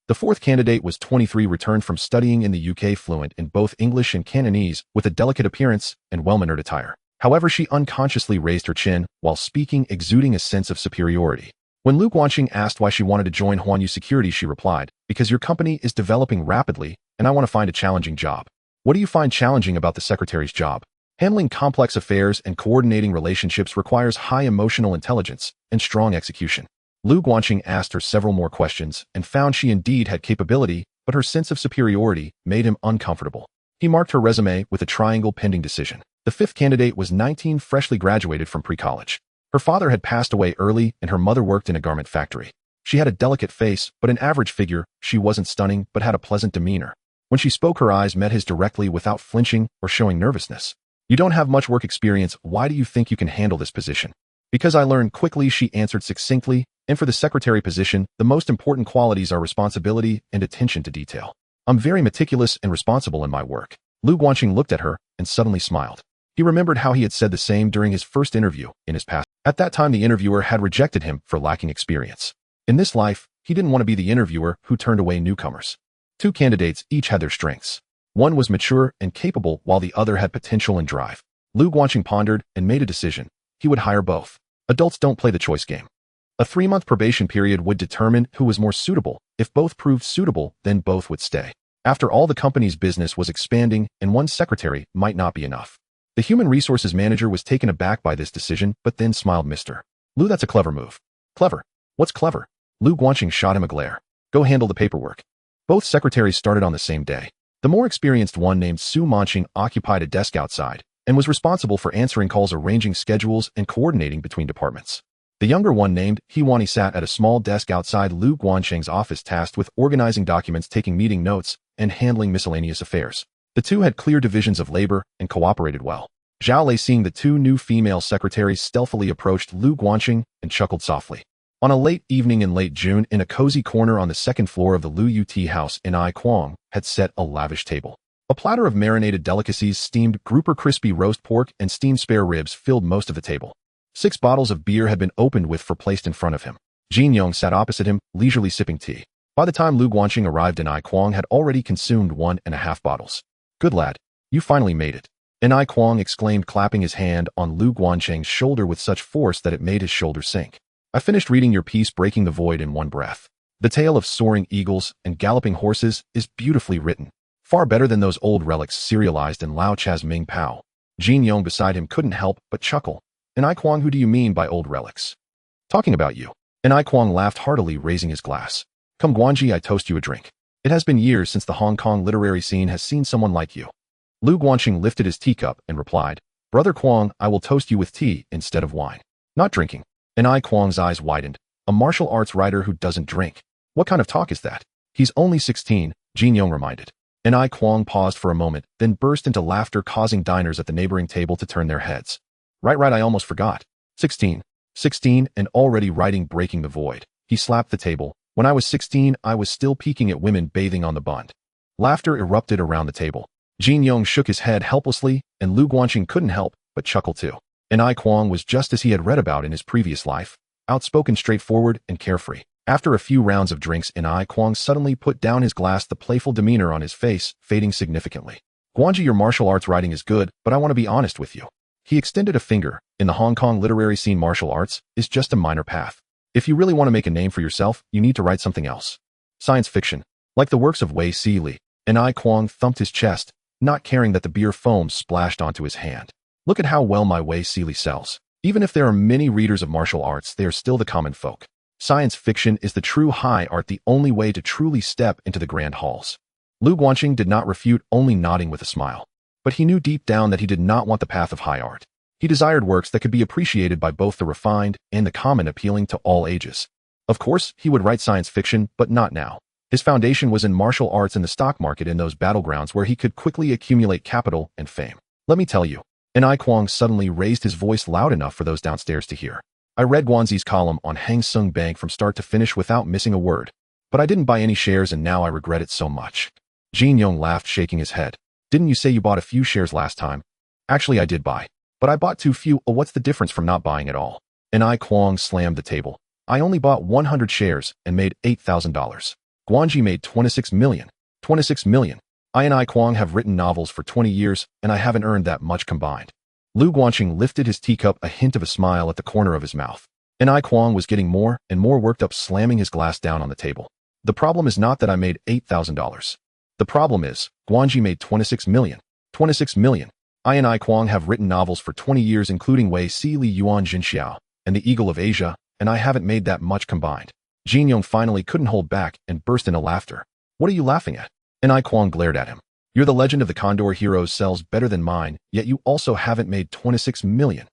The fourth candidate was 23, returned from studying in the UK, fluent in both English and Cantonese, with a delicate appearance and well-mannered attire. However, she unconsciously raised her chin while speaking, exuding a sense of superiority. When Lu Guansheng asked why she wanted to join Huanyu Security, she replied, because your company is developing rapidly, and I want to find a challenging job. What do you find challenging about the secretary's job? Handling complex affairs and coordinating relationships requires high emotional intelligence and strong execution. Lu Guansheng asked her several more questions and found she indeed had capability, but her sense of superiority made him uncomfortable. He marked her resume with a triangle, pending decision. The fifth candidate was 19, freshly graduated from pre-college. Her father had passed away early and her mother worked in a garment factory. She had a delicate face, but an average figure. She wasn't stunning, but had a pleasant demeanor. When she spoke, her eyes met his directly without flinching or showing nervousness. You don't have much work experience. Why do you think you can handle this position? Because I learned quickly, she answered succinctly, and for the secretary position, the most important qualities are responsibility and attention to detail. I'm very meticulous and responsible in my work. Lu Guansheng looked at her and suddenly smiled. He remembered how he had said the same during his first interview in his past. At that time, the interviewer had rejected him for lacking experience. In this life, he didn't want to be the interviewer who turned away newcomers. 2 candidates each had their strengths. One was mature and capable, while the other had potential and drive. Lu Guansheng pondered and made a decision. He would hire both. Adults don't play the choice game. A 3-month probation period would determine who was more suitable. If both proved suitable, then both would stay. After all, the company's business was expanding, and one secretary might not be enough. The human resources manager was taken aback by this decision, but then smiled. Mr. Lu, that's a clever move. Clever? What's clever? Lu Guansheng shot him a glare. Go handle the paperwork. Both secretaries started on the same day. The more experienced one, named Su Manqing, occupied a desk outside and was responsible for answering calls, arranging schedules, and coordinating between departments. The younger one, named He Wani, sat at a small desk outside Lu Guansheng's office, tasked with organizing documents, taking meeting notes, and handling miscellaneous affairs. The two had clear divisions of labor and cooperated well. Zhao Lei, seeing the 2 new female secretaries, stealthily approached Lu Guansheng and chuckled softly. On a late evening in late June, in a cozy corner on the second floor of the Lu Ut house in I Kwong had set a lavish table. A platter of marinated delicacies, steamed grouper crispy roast pork, and steamed spare ribs filled most of the table. 6 bottles of beer had been opened with for placed in front of him. Jin Yong sat opposite him, leisurely sipping tea. By the time Lu Guanqing arrived, in I Kwong had already consumed 1.5 bottles. Good lad. You finally made it. In I Kwong exclaimed, clapping his hand on Lu Guanqing's shoulder with such force that it made his shoulder sink. I finished reading your piece, Breaking the Void, in one breath. The tale of soaring eagles and galloping horses is beautifully written. Far better than those old relics serialized in Lao Cha's Ming Pao. Jin Yong beside him couldn't help but chuckle. In I Kwong, who do you mean by old relics? Talking about you. In I Kwong laughed heartily, raising his glass. Come Guanji, I toast you a drink. It has been years since the Hong Kong literary scene has seen someone like you. Lu Guanqing lifted his teacup and replied, Brother Kwong, I will toast you with tea instead of wine. Not drinking. In I Kwong's eyes widened. A martial arts writer who doesn't drink. What kind of talk is that? He's only 16, Jin Yong reminded. In I Kwong paused for a moment, then burst into laughter, causing diners at the neighboring table to turn their heads. Right, I almost forgot. 16. 16 and already writing Breaking the Void. He slapped the table. When I was 16, I was still peeking at women bathing on the Bund. Laughter erupted around the table. Jin Yong shook his head helplessly, and Lu Guanqing couldn't help but chuckle too. In I Kwong was just as he had read about in his previous life, outspoken, straightforward, and carefree. After a few rounds of drinks, In I Kwong suddenly put down his glass, the playful demeanor on his face fading significantly. Guanji, your martial arts writing is good, but I want to be honest with you. He extended a finger. In the Hong Kong literary scene, martial arts is just a minor path. If you really want to make a name for yourself, you need to write something else. Science fiction, like the works of Wei Xili. In I Kwong thumped his chest, not caring that the beer foam splashed onto his hand. Look at how well my Wei Xili sells. Even if there are many readers of martial arts, they are still the common folk. Science fiction is the true high art, the only way to truly step into the grand halls. Lu Guanqing did not refute, only nodding with a smile. But he knew deep down that he did not want the path of high art. He desired works that could be appreciated by both the refined and the common, appealing to all ages. Of course, he would write science fiction, but not now. His foundation was in martial arts and the stock market, in those battlegrounds where he could quickly accumulate capital and fame. Let me tell you. In I Kwong suddenly raised his voice loud enough for those downstairs to hear. I read Guanzi's column on Hang Seng Bank from start to finish without missing a word. But I didn't buy any shares, and now I regret it so much. Jin Yong laughed, shaking his head. Didn't you say you bought a few shares last time? Actually, I did buy. But I bought too few. What's the difference from not buying at all? In I Kwong slammed the table. I only bought 100 shares and made $8,000. Guanji made 26 million. 26 million. I and I Kwong have written novels for 20 years, and I haven't earned that much combined. Lu Guanqing lifted his teacup, a hint of a smile at the corner of his mouth. And I Kwong was getting more and more worked up, slamming his glass down on the table. The problem is not that I made $8,000. The problem is, Guanji made 26 million. 26 million. I and I Kwong have written novels for 20 years, including Wei Xili, Yuan Jinxiao, and The Eagle of Asia, and I haven't made that much combined. Jin Yong finally couldn't hold back and burst into laughter. What are you laughing at? And I Kwong glared at him. You're the Legend of the Condor heroes sells better than mine, yet you also haven't made 26 million.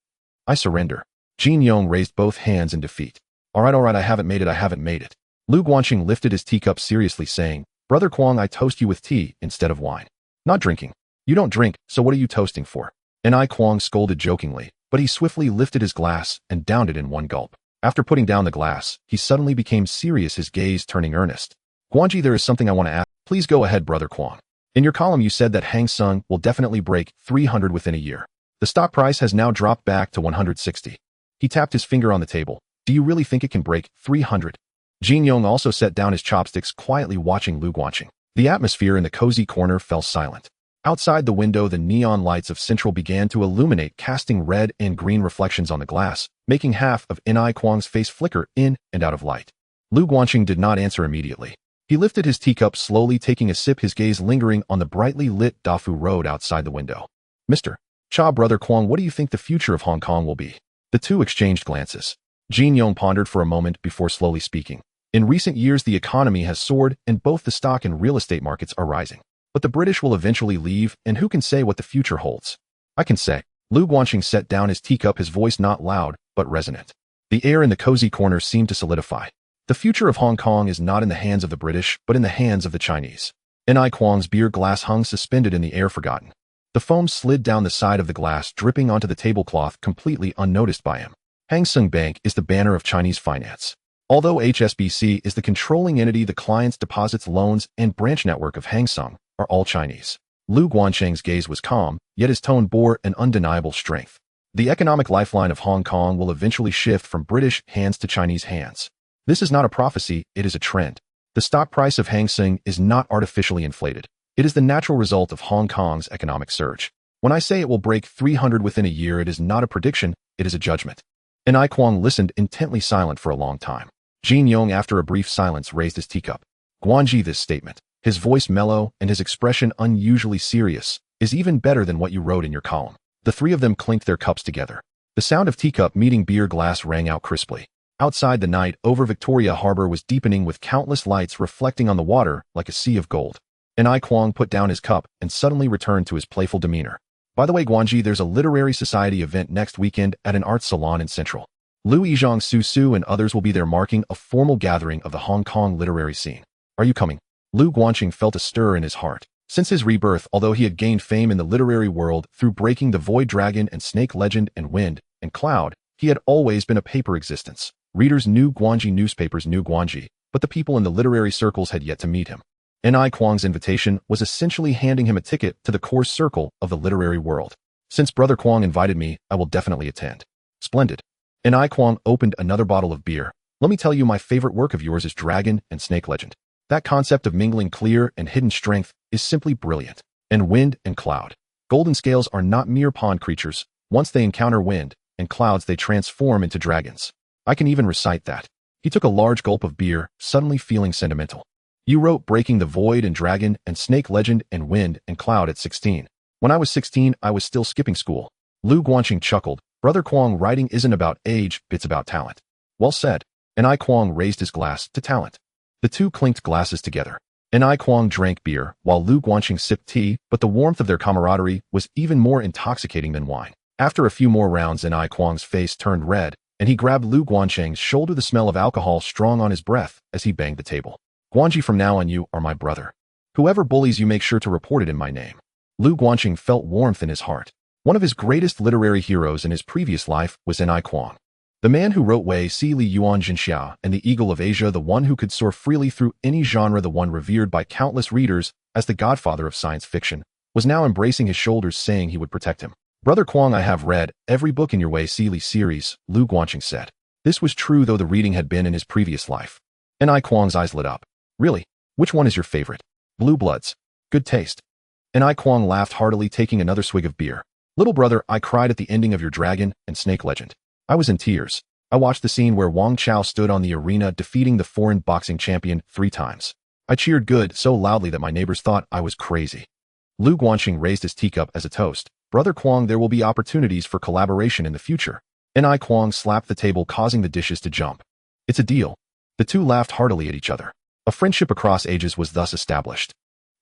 I surrender. Jin Yong raised both hands in defeat. All right, I haven't made it. Lu Guanqing lifted his teacup seriously, saying, Brother Kwong, I toast you with tea instead of wine. Not drinking. You don't drink, so what are you toasting for? And I Kwong scolded jokingly, but he swiftly lifted his glass and downed it in one gulp. After putting down the glass, he suddenly became serious, his gaze turning earnest. Guanji, there is something I want to ask. Please go ahead, Brother Kwong. In your column you said that Hang Seng will definitely break 300 within a year. The stock price has now dropped back to 160. He tapped his finger on the table. Do you really think it can break 300? Jin Yong also set down his chopsticks, quietly watching Lu Guanqing. The atmosphere in the cozy corner fell silent. Outside the window, the neon lights of Central began to illuminate, casting red and green reflections on the glass, making half of In I Kwong's face flicker in and out of light. Lu Guanqing did not answer immediately. He lifted his teacup, slowly taking a sip, his gaze lingering on the brightly lit Dafu Road outside the window. Mr. Cha, Brother Kwong, what do you think the future of Hong Kong will be? The two exchanged glances. Jin Yong pondered for a moment before slowly speaking. In recent years, the economy has soared, and both the stock and real estate markets are rising. But the British will eventually leave, and who can say what the future holds? I can say. Lu Guanqing set down his teacup, his voice not loud, but resonant. The air in the cozy corner seemed to solidify. The future of Hong Kong is not in the hands of the British, but in the hands of the Chinese. In I Kwong's beer glass hung suspended in the air, forgotten. The foam slid down the side of the glass, dripping onto the tablecloth, completely unnoticed by him. Hang Seng Bank is the banner of Chinese finance. Although HSBC is the controlling entity, the clients, deposits, loans, and branch network of Hang Seng are all Chinese. Lu Guancheng's gaze was calm, yet his tone bore an undeniable strength. The economic lifeline of Hong Kong will eventually shift from British hands to Chinese hands. This is not a prophecy, it is a trend. The stock price of Hang Seng is not artificially inflated. It is the natural result of Hong Kong's economic surge. When I say it will break 300 within a year, it is not a prediction, it is a judgment. And Ai Kwang listened, intently silent for a long time. Jin Yong, after a brief silence, raised his teacup. Guanji, this statement, his voice mellow and his expression unusually serious, is even better than what you wrote in your column. The three of them clinked their cups together. The sound of teacup meeting beer glass rang out crisply. Outside, the night over Victoria Harbor was deepening, with countless lights reflecting on the water like a sea of gold. And Ai Kwang put down his cup and suddenly returned to his playful demeanor. By the way, Guanji, there's a literary society event next weekend at an art salon in Central. Liu Yizhang, Su Su, and others will be there, marking a formal gathering of the Hong Kong literary scene. Are you coming? Lu Guancheng felt a stir in his heart. Since his rebirth, although he had gained fame in the literary world through breaking the Void Dragon and Snake Legend and Wind and Cloud, he had always been a paper existence. Readers knew Guanji, newspapers knew Guanji, but the people in the literary circles had yet to meet him. N.I. Kwang's invitation was essentially handing him a ticket to the core circle of the literary world. Since Brother Kwang invited me, I will definitely attend. Splendid. N.I. Kwang opened another bottle of beer. Let me tell you, my favorite work of yours is Dragon and Snake Legend. That concept of mingling clear and hidden strength is simply brilliant. And Wind and Cloud. Golden scales are not mere pond creatures. Once they encounter wind and clouds, they transform into dragons. I can even recite that. He took a large gulp of beer, suddenly feeling sentimental. You wrote Breaking the Void and Dragon and Snake Legend and Wind and Cloud at 16. When I was 16, I was still skipping school. Lu Guancheng chuckled. Brother Kwang, writing isn't about age, it's about talent. Well said. And Ai Kwang raised his glass to talent. The two clinked glasses together. And Ai Kwang drank beer, while Lu Guancheng sipped tea, but the warmth of their camaraderie was even more intoxicating than wine. After a few more rounds, and Ai Kwang's face turned red, and he grabbed Lu Guancheng's shoulder, the smell of alcohol strong on his breath as he banged the table. Guanji, from now on you are my brother. Whoever bullies you, make sure to report it in my name. Lu Guancheng felt warmth in his heart. One of his greatest literary heroes in his previous life was N.I. Kwang. The man who wrote Wei Si Li Yuan Jinxia and the Eagle of Asia, the one who could soar freely through any genre, the one revered by countless readers as the godfather of science fiction, was now embracing his shoulders, saying he would protect him. Brother Kwang, I have read every book in your Wei Si Li series, Lu Guancheng said. This was true, though the reading had been in his previous life. N.I. Kwang's eyes lit up. Really? Which one is your favorite? Blue Bloods. Good taste. N.I. Kwang laughed heartily, taking another swig of beer. Little brother, I cried at the ending of your Dragon and Snake Legend. I was in tears. I watched the scene where Wang Chao stood on the arena defeating the foreign boxing champion 3 times. I cheered good so loudly that my neighbors thought I was crazy. Lu Guancheng raised his teacup as a toast. Brother Kwang, there will be opportunities for collaboration in the future. N.I. Kwang slapped the table, causing the dishes to jump. It's a deal. The two laughed heartily at each other. A friendship across ages was thus established.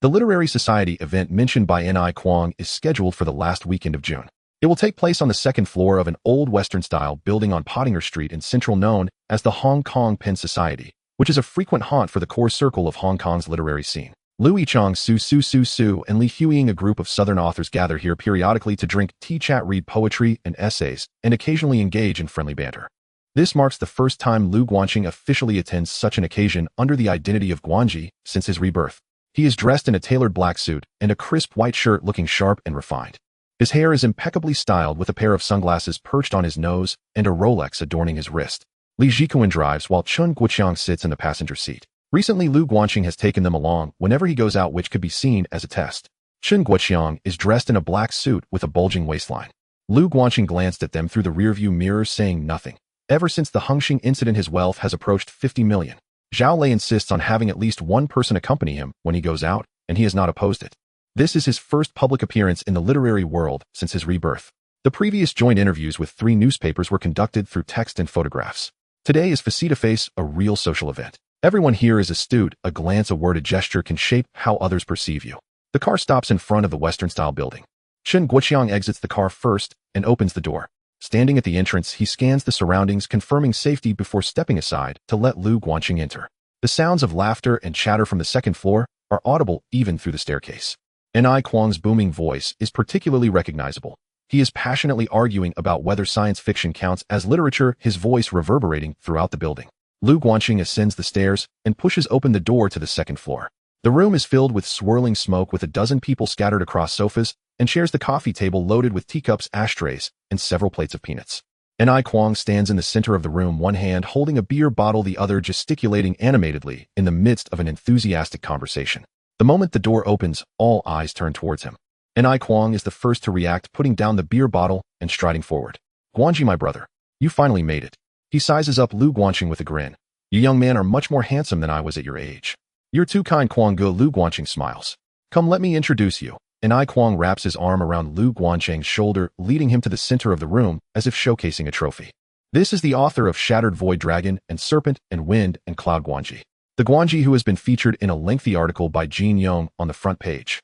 The Literary Society event mentioned by N.I. Kwang is scheduled for the last weekend of June. It will take place on the second floor of an old Western-style building on Pottinger Street in Central, known as the Hong Kong Pen Society, which is a frequent haunt for the core circle of Hong Kong's literary scene. Liu Yichang, Su, and Li Huiying, a group of Southern authors, gather here periodically to drink tea, chat, read poetry and essays, and occasionally engage in friendly banter. This marks the first time Lu Guancheng officially attends such an occasion under the identity of Guanji since his rebirth. He is dressed in a tailored black suit and a crisp white shirt, looking sharp and refined. His hair is impeccably styled, with a pair of sunglasses perched on his nose and a Rolex adorning his wrist. Li Jikuan drives while Chun Guoqiang sits in the passenger seat. Recently, Lu Guancheng has taken them along whenever he goes out, which could be seen as a test. Chun Guoqiang is dressed in a black suit with a bulging waistline. Lu Guancheng glanced at them through the rearview mirror, saying nothing. Ever since the Hengxing incident, his wealth has approached 50 million. Zhao Lei insists on having at least one person accompany him when he goes out, and he has not opposed it. This is his first public appearance in the literary world since his rebirth. The previous joint interviews with 3 newspapers were conducted through text and photographs. Today is face-to-face, a real social event. Everyone here is astute. A glance, a word, a gesture can shape how others perceive you. The car stops in front of the Western-style building. Chen Guoqiang exits the car first and opens the door. Standing at the entrance, he scans the surroundings, confirming safety before stepping aside to let Lu Guancheng enter. The sounds of laughter and chatter from the second floor are audible even through the staircase. N.I. Kwang's booming voice is particularly recognizable. He is passionately arguing about whether science fiction counts as literature, his voice reverberating throughout the building. Lu Guanxing ascends the stairs and pushes open the door to the second floor. The room is filled with swirling smoke with a dozen people scattered across sofas and shares the coffee table loaded with teacups, ashtrays, and several plates of peanuts. Ai Kwong stands in the center of the room, one hand holding a beer bottle, the other gesticulating animatedly in the midst of an enthusiastic conversation. The moment the door opens, all eyes turn towards him. Ai Kwong is the first to react, putting down the beer bottle and striding forward. Guanji, my brother, you finally made it. He sizes up Lu Guanxing with a grin. You young man are much more handsome than I was at your age. You're too kind, Kwong Gu. Lu Guanxing smiles. Come, let me introduce you. Ai Kwong wraps his arm around Lu Guanxing's shoulder, leading him to the center of the room as if showcasing a trophy. This is the author of Shattered Void Dragon and Serpent and Wind and Cloud, Guanji. The Guanji who has been featured in a lengthy article by Jin Yong on the front page.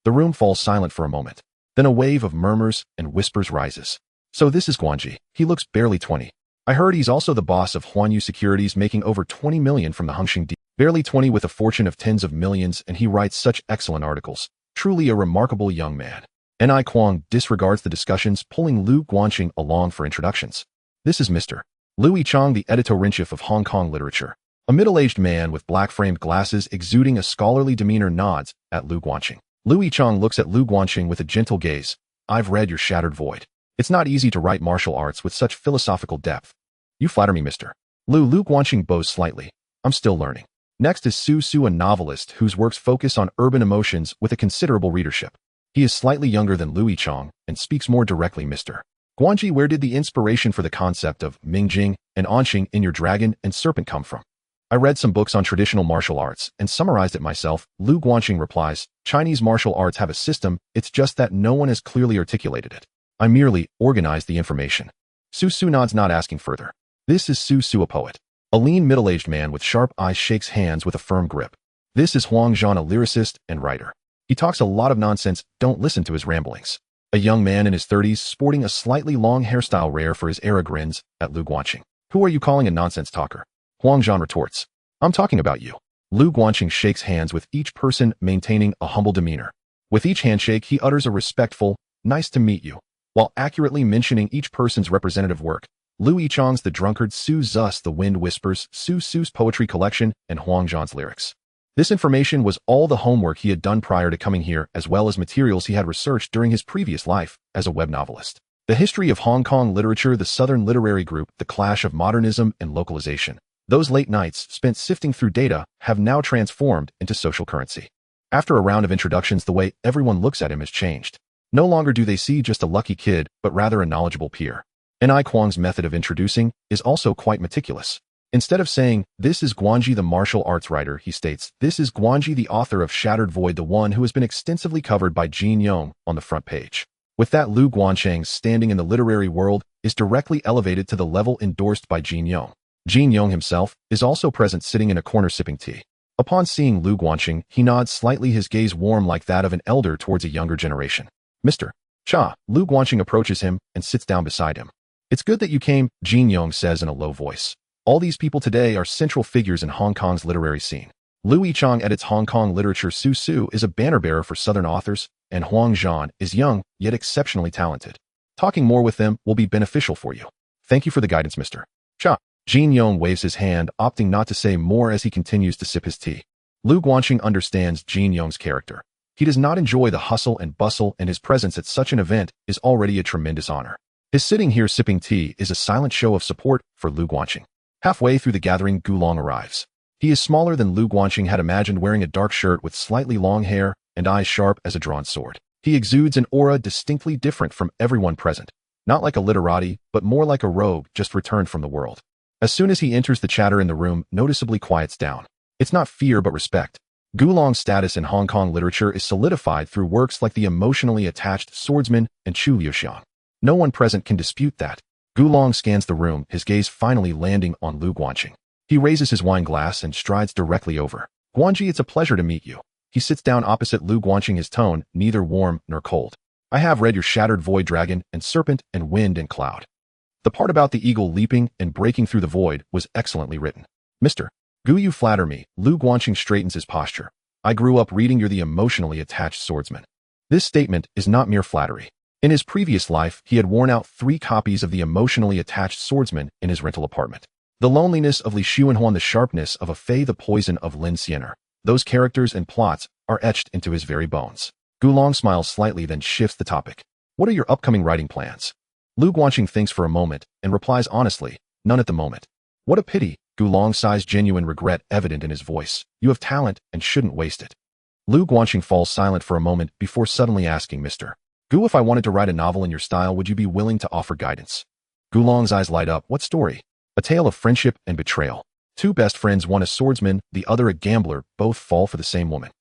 The room falls silent for a moment. Then a wave of murmurs and whispers rises. So this is Guanji. He looks barely 20. I heard he's also the boss of Huanyu Securities, making over 20 million from the Hongxing deal. Barely 20 with a fortune of tens of millions, and he writes such excellent articles. Truly a remarkable young man. Ai Kwong disregards the discussions, pulling Lu Guanxing along for introductions. This is Mr. Lu Yichang, the editor-in-chief of Hong Kong Literature. A middle-aged man with black-framed glasses exuding a scholarly demeanor nods at Lu Guanxing. Lu Yichang looks at Lu Guanxing with a gentle gaze. I've read your Shattered Void. It's not easy to write martial arts with such philosophical depth. You flatter me, Mr. Lu Guanxing bows slightly. I'm still learning. Next is Su Su, a novelist whose works focus on urban emotions with a considerable readership. He is slightly younger than Lu Yichang and speaks more directly. Mr. Guanji, where did the inspiration for the concept of Mingjing and Anxing in your Dragon and Serpent come from? I read some books on traditional martial arts and summarized it myself. Lu Guanxing replies, Chinese martial arts have a system, it's just that no one has clearly articulated it. I merely organized the information. Su Su nods, not asking further. This is Su Su, a poet. A lean middle-aged man with sharp eyes shakes hands with a firm grip. This is Huang Zhan, a lyricist and writer. He talks a lot of nonsense, don't listen to his ramblings. A young man in his 30s, sporting a slightly long hairstyle rare for his era, grins at Lu Guanxing. Who are you calling a nonsense talker? Huang Zhan retorts. I'm talking about you. Lu Guanxing shakes hands with each person, maintaining a humble demeanor. With each handshake, he utters a respectful, nice to meet you, while accurately mentioning each person's representative work. Lu Yichang's The Drunkard, Su Zu's The Wind Whispers, Su Su's poetry collection, and Huang Zhan's lyrics. This information was all the homework he had done prior to coming here, as well as materials he had researched during his previous life as a web novelist. The history of Hong Kong literature, the Southern Literary Group, the clash of modernism and localization. Those late nights spent sifting through data have now transformed into social currency. After a round of introductions, the way everyone looks at him has changed. No longer do they see just a lucky kid, but rather a knowledgeable peer. Ai Kwong's method of introducing is also quite meticulous. Instead of saying, this is Guanji, the martial arts writer, he states, this is Guanji, the author of Shattered Void, the one who has been extensively covered by Jin Yong on the front page. With that, Lu Guanxing's standing in the literary world is directly elevated to the level endorsed by Jin Yong. Jin Yong himself is also present, sitting in a corner sipping tea. Upon seeing Lu Guanxing, he nods slightly, his gaze warm like that of an elder towards a younger generation. Mr. Cha, Lu Guanxing approaches him and sits down beside him. It's good that you came, Jin Yong says in a low voice. All these people today are central figures in Hong Kong's literary scene. Lu Yichang edits Hong Kong literature, Su Su is a banner-bearer for Southern authors, and Huang Zhan is young, yet exceptionally talented. Talking more with them will be beneficial for you. Thank you for the guidance, Mr. Cha. Jin Yong waves his hand, opting not to say more as he continues to sip his tea. Lu Guanxing understands Jin Yong's character. He does not enjoy the hustle and bustle, and his presence at such an event is already a tremendous honor. His sitting here sipping tea is a silent show of support for Lu Guanxing. Halfway through the gathering, Gulong arrives. He is smaller than Lu Guanxing had imagined, wearing a dark shirt with slightly long hair and eyes sharp as a drawn sword. He exudes an aura distinctly different from everyone present, not like a literati, but more like a rogue just returned from the world. As soon as he enters, the chatter in the room noticeably quiets down. It's not fear but respect. Gulong's status in Hong Kong literature is solidified through works like The Emotionally Attached Swordsman and Chu Liuxiang. No one present can dispute that. Gulong scans the room, his gaze finally landing on Lu Guanxing. He raises his wine glass and strides directly over. Guanji, it's a pleasure to meet you. He sits down opposite Lu Guanxing, his tone neither warm nor cold. I have read your Shattered Void Dragon and Serpent and Wind and Cloud. The part about the eagle leaping and breaking through the void was excellently written. Mr. Gu, you flatter me. Lu Guanxing straightens his posture. I grew up reading The Emotionally Attached Swordsman. This statement is not mere flattery. In his previous life, he had worn out 3 copies of The Emotionally Attached Swordsman in his rental apartment. The loneliness of Li Xuanhuan, the sharpness of a Fei, the poison of Lin Xianer. Those characters and plots are etched into his very bones. Gulong smiles slightly, then shifts the topic. What are your upcoming writing plans? Lu Guanqing thinks for a moment and replies honestly, none at the moment. What a pity, Gulong sighs, genuine regret evident in his voice. You have talent and shouldn't waste it. Lu Guanqing falls silent for a moment before suddenly asking, Mr. Gu, if I wanted to write a novel in your style, would you be willing to offer guidance? Gulong's eyes light up. What story? A tale of friendship and betrayal. Two best friends, one a swordsman, the other a gambler, both fall for the same woman.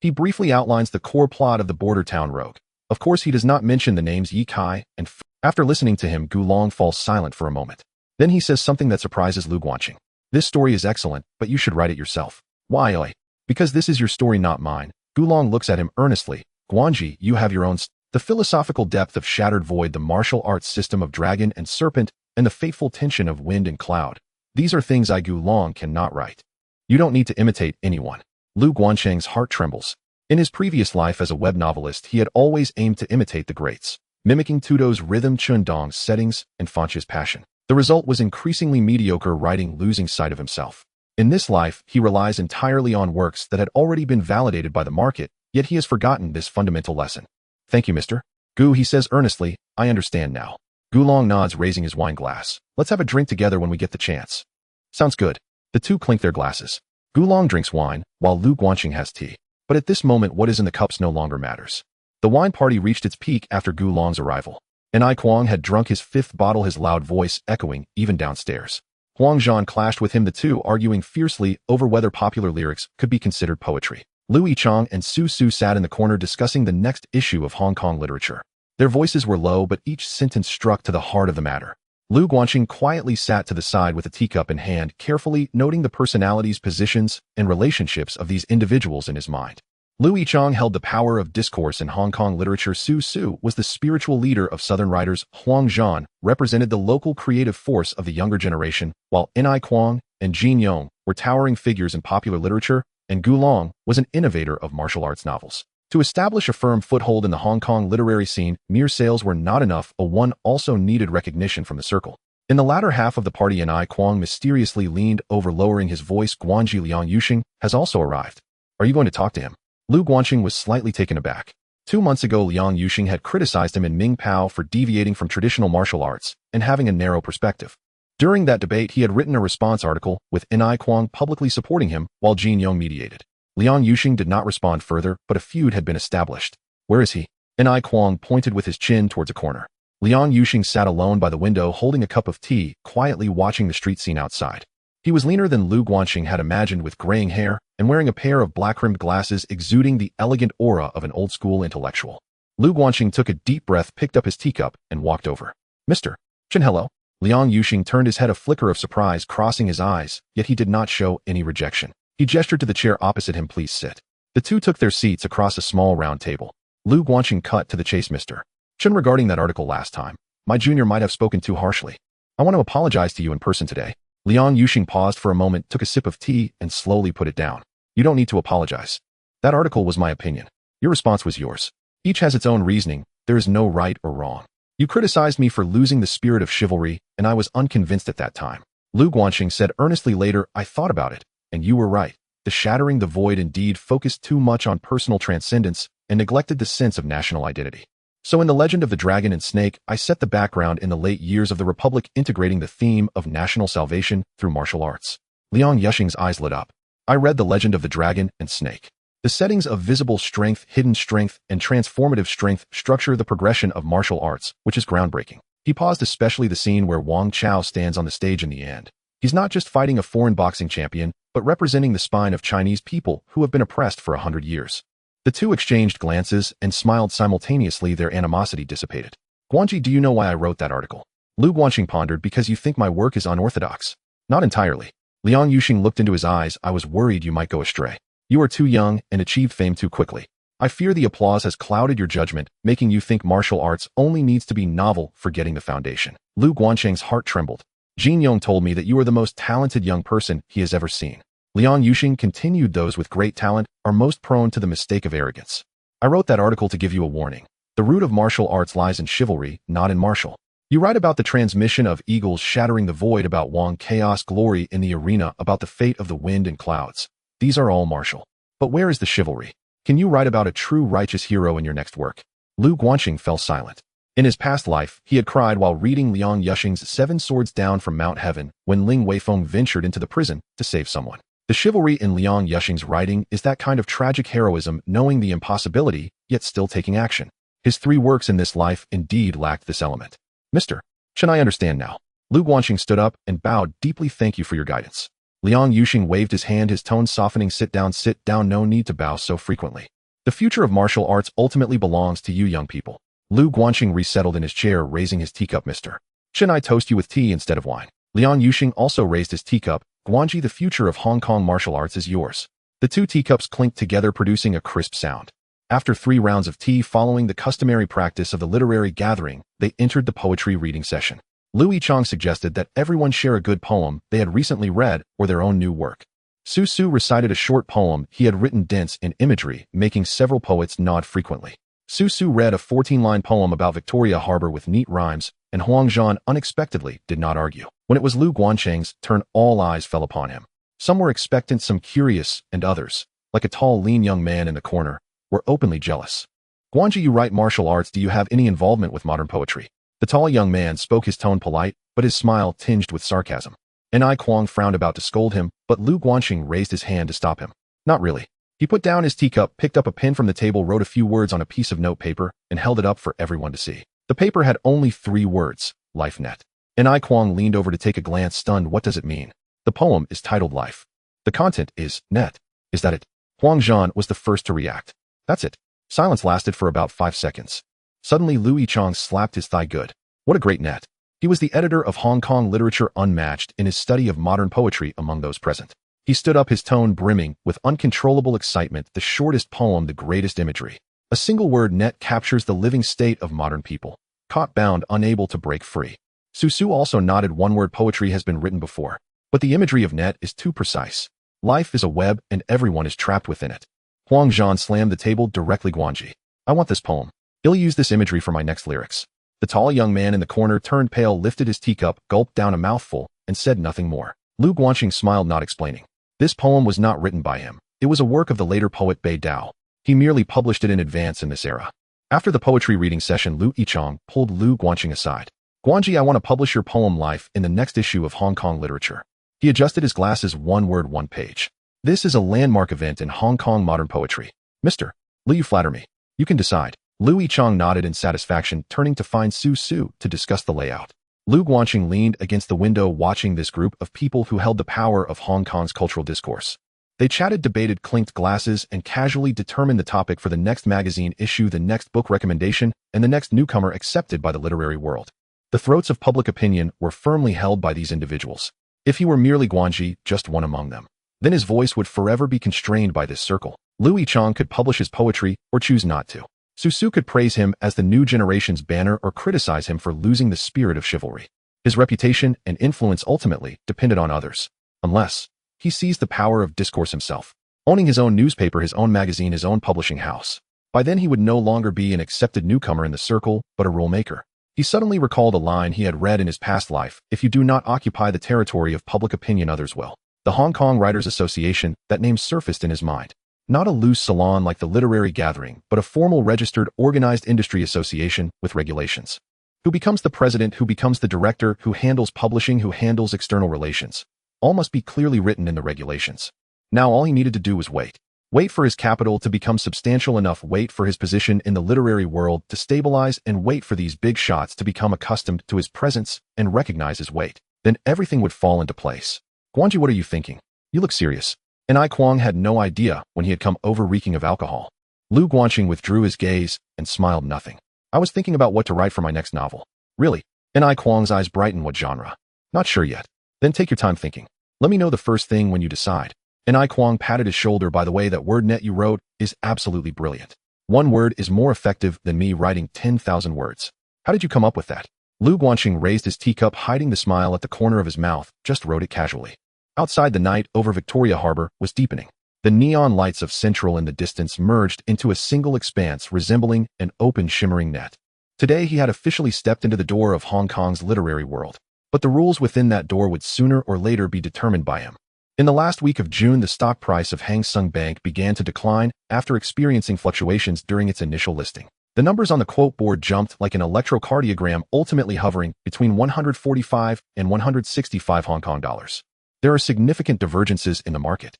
He briefly outlines the core plot of the border town rogue. Of course, he does not mention the names Yi Kai and After listening to him, Gulong falls silent for a moment. Then he says something that surprises Lu Guanqing. This story is excellent, but you should write it yourself. Why? Because this is your story, not mine. Gulong looks at him earnestly. Guanji, you have your own the philosophical depth of Shattered Void, the martial arts system of dragon and serpent, and the fateful tension of wind and cloud. These are things I, Gulong, cannot write. You don't need to imitate anyone. Lu Guanqing's heart trembles. In his previous life as a web novelist, he had always aimed to imitate the greats, mimicking Tudo's rhythm, Chundong's settings, and Fanchi's passion. The result was increasingly mediocre writing, losing sight of himself. In this life, he relies entirely on works that had already been validated by the market, yet he has forgotten this fundamental lesson. Thank you, Mr. Gu, he says earnestly. I understand now. Gulong nods, raising his wine glass. Let's have a drink together when we get the chance. Sounds good. The two clink their glasses. Gulong drinks wine, while Lu Guanqing has tea. But at this moment, what is in the cups no longer matters. The wine party reached its peak after Gulong's arrival. Ai Kuang had drunk his fifth bottle, his loud voice echoing even downstairs. Huang Zhan clashed with him, the two arguing fiercely over whether popular lyrics could be considered poetry. Lu Yichang and Su Su sat in the corner discussing the next issue of Hong Kong literature. Their voices were low, but each sentence struck to the heart of the matter. Lu Guanqing quietly sat to the side with a teacup in hand, carefully noting the personalities, positions, and relationships of these individuals in his mind. Lu Yichang held the power of discourse in Hong Kong literature. Su Su was the spiritual leader of Southern writers. Huang Zhan represented the local creative force of the younger generation, while Ai Kuang and Jin Yong were towering figures in popular literature, and Gulong was an innovator of martial arts novels. To establish a firm foothold in the Hong Kong literary scene, mere sales were not enough. One also needed recognition from the circle. In the latter half of the party, Ai Kuang mysteriously leaned over, lowering his voice. Guanji, Liang Yuxing has also arrived. Are you going to talk to him? Lu Guanqing was slightly taken aback. 2 months ago, Liang Yuxing had criticized him in Ming Pao for deviating from traditional martial arts and having a narrow perspective. During that debate, he had written a response article with Ai Kuang publicly supporting him, while Jin Yong mediated. Liang Yuxing did not respond further, but a feud had been established. Where is he? Ai Kuang pointed with his chin towards a corner. Liang Yuxing sat alone by the window, holding a cup of tea, quietly watching the street scene outside. He was leaner than Lu Guanqing had imagined, with graying hair and wearing a pair of black-rimmed glasses, exuding the elegant aura of an old-school intellectual. Lu Guanqing took a deep breath, picked up his teacup, and walked over. Mr. Chen, hello. Liang Yuxing turned his head, a flicker of surprise crossing his eyes, yet he did not show any rejection. He gestured to the chair opposite him. Please sit. The two took their seats across a small round table. Lu Guanqing cut to the chase. Mr. Chen, regarding that article last time, my junior might have spoken too harshly. I want to apologize to you in person today. Liang Yuxing paused for a moment, took a sip of tea, and slowly put it down. You don't need to apologize. That article was my opinion. Your response was yours. Each has its own reasoning. There is no right or wrong. You criticized me for losing the spirit of chivalry, and I was unconvinced at that time. Lu Guanqing said earnestly later, I thought about it, and you were right. The Shattering the Void indeed focused too much on personal transcendence and neglected the sense of national identity. So in The Legend of the Dragon and Snake, I set the background in the late years of the Republic, integrating the theme of national salvation through martial arts. Liang Yuxing's eyes lit up. I read The Legend of the Dragon and Snake. The settings of visible strength, hidden strength, and transformative strength structure the progression of martial arts, which is groundbreaking. He paused, especially the scene where Wang Chao stands on the stage in the end. He's not just fighting a foreign boxing champion, but representing the spine of Chinese people who have been oppressed for 100 years. The two exchanged glances and smiled simultaneously. Their animosity dissipated. Guanji, do you know why I wrote that article? Lu Guanqing pondered. Because you think my work is unorthodox. Not entirely. Liang Yuxing looked into his eyes. I was worried you might go astray. You are too young and achieved fame too quickly. I fear the applause has clouded your judgment, making you think martial arts only needs to be novel, forgetting the foundation. Lu Guanqing's heart trembled. Jin Yong told me that you are the most talented young person he has ever seen. Liang Yuxing continued. Those with great talent are most prone to the mistake of arrogance. I wrote that article to give you a warning. The root of martial arts lies in chivalry, not in martial You write about the transmission of eagles shattering the void, about Wang chaos glory in the arena, about the fate of the wind and clouds. These are all martial. But where is the chivalry? Can you write about a true righteous hero in your next work? Lu Guanxing fell silent. In his past life, he had cried while reading Liang Yuxing's Seven Swords Down from Mount Heaven when Ling Weifeng ventured into the prison to save someone. The chivalry in Liang Yuxing's writing is that kind of tragic heroism, knowing the impossibility, yet still taking action. His 3 works in this life indeed lacked this element. Mr. Chen, I understand now. Lu Guanxing stood up and bowed deeply. Thank you for your guidance. Liang Yuxing waved his hand, his tone softening. Sit down, no need to bow so frequently. The future of martial arts ultimately belongs to you young people. Lu Guanxing resettled in his chair, raising his teacup. Mr. Chen, I toast you with tea instead of wine. Liang Yuxing also raised his teacup. Guanji, the future of Hong Kong martial arts is yours. The 2 teacups clinked together, producing a crisp sound. After 3 rounds of tea following the customary practice of the literary gathering, they entered the poetry reading session. Lu Yichang suggested that everyone share a good poem they had recently read or their own new work. Su Su recited a short poem he had written, dense in imagery, making several poets nod frequently. Su Su read a 14-line poem about Victoria Harbor with neat rhymes, and Huang Zhan unexpectedly did not argue. When it was Lu Guanxing's turn, all eyes fell upon him. Some were expectant, some curious, and others, like a tall, lean young man in the corner, were openly jealous. Guanji, you write martial arts. Do you have any involvement with modern poetry? The tall young man spoke, his tone polite, but his smile tinged with sarcasm. N.I. Kuang frowned, about to scold him, but Lu Guanxing raised his hand to stop him. Not really. He put down his teacup, picked up a pen from the table, wrote a few words on a piece of note paper, and held it up for everyone to see. The paper had only 3 words, Life Net. N.I. Kuang leaned over to take a glance, stunned. What does it mean? The poem is titled Life. The content is net. Is that it? Huang Zhan was the first to react. That's it. Silence lasted for about 5 seconds. Suddenly Lu Yichang slapped his thigh. Good. What a great net. He was the editor of Hong Kong literature, unmatched in his study of modern poetry among those present. He stood up, his tone brimming with uncontrollable excitement. The shortest poem, the greatest imagery. A single word, net, captures the living state of modern people. Caught, bound, unable to break free. Su Su also nodded. One word poetry has been written before, but the imagery of net is too precise. Life is a web and everyone is trapped within it. Huang Zhan slammed the table. Directly, Guanji. I want this poem. I'll use this imagery for my next lyrics. The tall young man in the corner turned pale, lifted his teacup, gulped down a mouthful, and said nothing more. Lu Guanxing smiled, not explaining. This poem was not written by him. It was a work of the later poet Bei Dao. He merely published it in advance in this era. After the poetry reading session, Lu Yichang pulled Lu Guanxing aside. Guanji, I want to publish your poem Life in the next issue of Hong Kong literature. He adjusted his glasses. One word, one page. This is a landmark event in Hong Kong modern poetry. Mr. Lu, you flatter me. You can decide. Lu Yichang nodded in satisfaction, turning to find Su Su to discuss the layout. Lu Guanxing leaned against the window, watching this group of people who held the power of Hong Kong's cultural discourse. They chatted, debated, clinked glasses, and casually determined the topic for the next magazine issue, the next book recommendation, and the next newcomer accepted by the literary world. The throats of public opinion were firmly held by these individuals. If he were merely Guanji, just one among them, then his voice would forever be constrained by this circle. Lu Yichang could publish his poetry or choose not to. Su Su could praise him as the new generation's banner or criticize him for losing the spirit of chivalry. His reputation and influence ultimately depended on others, unless he seized the power of discourse himself, owning his own newspaper, his own magazine, his own publishing house. By then he would no longer be an accepted newcomer in the circle, but a rule maker. He suddenly recalled a line he had read in his past life: if you do not occupy the territory of public opinion, others will. The Hong Kong Writers Association, that name surfaced in his mind. Not a loose salon like the literary gathering, but a formal, registered, organized industry association with regulations. Who becomes the president? Who becomes the director? Who handles publishing? Who handles external relations? All must be clearly written in the regulations. Now all he needed to do was wait. Wait for his capital to become substantial enough, wait for his position in the literary world to stabilize, and wait for these big shots to become accustomed to his presence and recognize his weight. Then everything would fall into place. Guanji, what are you thinking? You look serious. And Kuang had no idea when he had come over reeking of alcohol. Lu Guanxing withdrew his gaze and smiled. Nothing. I was thinking about what to write for my next novel. Really? And Kuang's eyes brightened. What genre? Not sure yet. Then take your time thinking. Let me know the first thing when you decide. And Kuang patted his shoulder. By the way, that word net you wrote is absolutely brilliant. One word is more effective than me writing 10,000 words. How did you come up with that? Lu Guanxing raised his teacup, hiding the smile at the corner of his mouth. Just wrote it casually. Outside, the night over Victoria Harbor was deepening. The neon lights of Central in the distance merged into a single expanse resembling an open shimmering net. Today he had officially stepped into the door of Hong Kong's literary world, but the rules within that door would sooner or later be determined by him. In the last week of June, the stock price of Hang Seng Bank began to decline after experiencing fluctuations during its initial listing. The numbers on the quote board jumped like an electrocardiogram, ultimately hovering between 145 and 165 Hong Kong dollars. There are significant divergences in the market.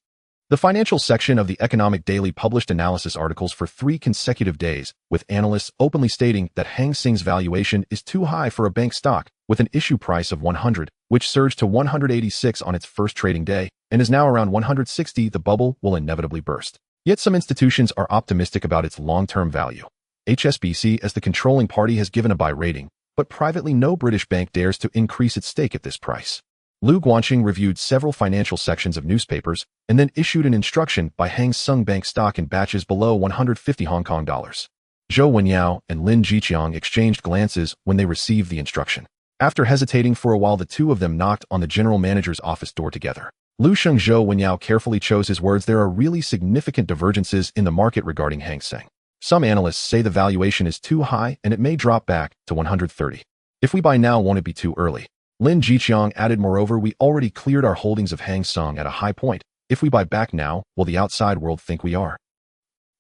The financial section of the Economic Daily published analysis articles for 3 consecutive days, with analysts openly stating that Hang Seng's valuation is too high for a bank stock, with an issue price of 100, which surged to 186 on its first trading day, and is now around 160. The bubble will inevitably burst. Yet some institutions are optimistic about its long-term value. HSBC, as the controlling party, has given a buy rating, but privately no British bank dares to increase its stake at this price. Lu Guangqing reviewed several financial sections of newspapers and then issued an instruction by Hang Seng Bank stock in batches below 150 Hong Kong dollars. Zhou Wenyao and Lin Jiqiang exchanged glances when they received the instruction. After hesitating for a while, the two of them knocked on the general manager's office door together. Lu Sheng Zhou Wenyao carefully chose his words. There are really significant divergences in the market regarding Hang Seng. Some analysts say the valuation is too high and it may drop back to 130. If we buy now, won't it be too early? Lin Jiqiang added, moreover, we already cleared our holdings of Hang Seng at a high point. If we buy back now, will the outside world think we are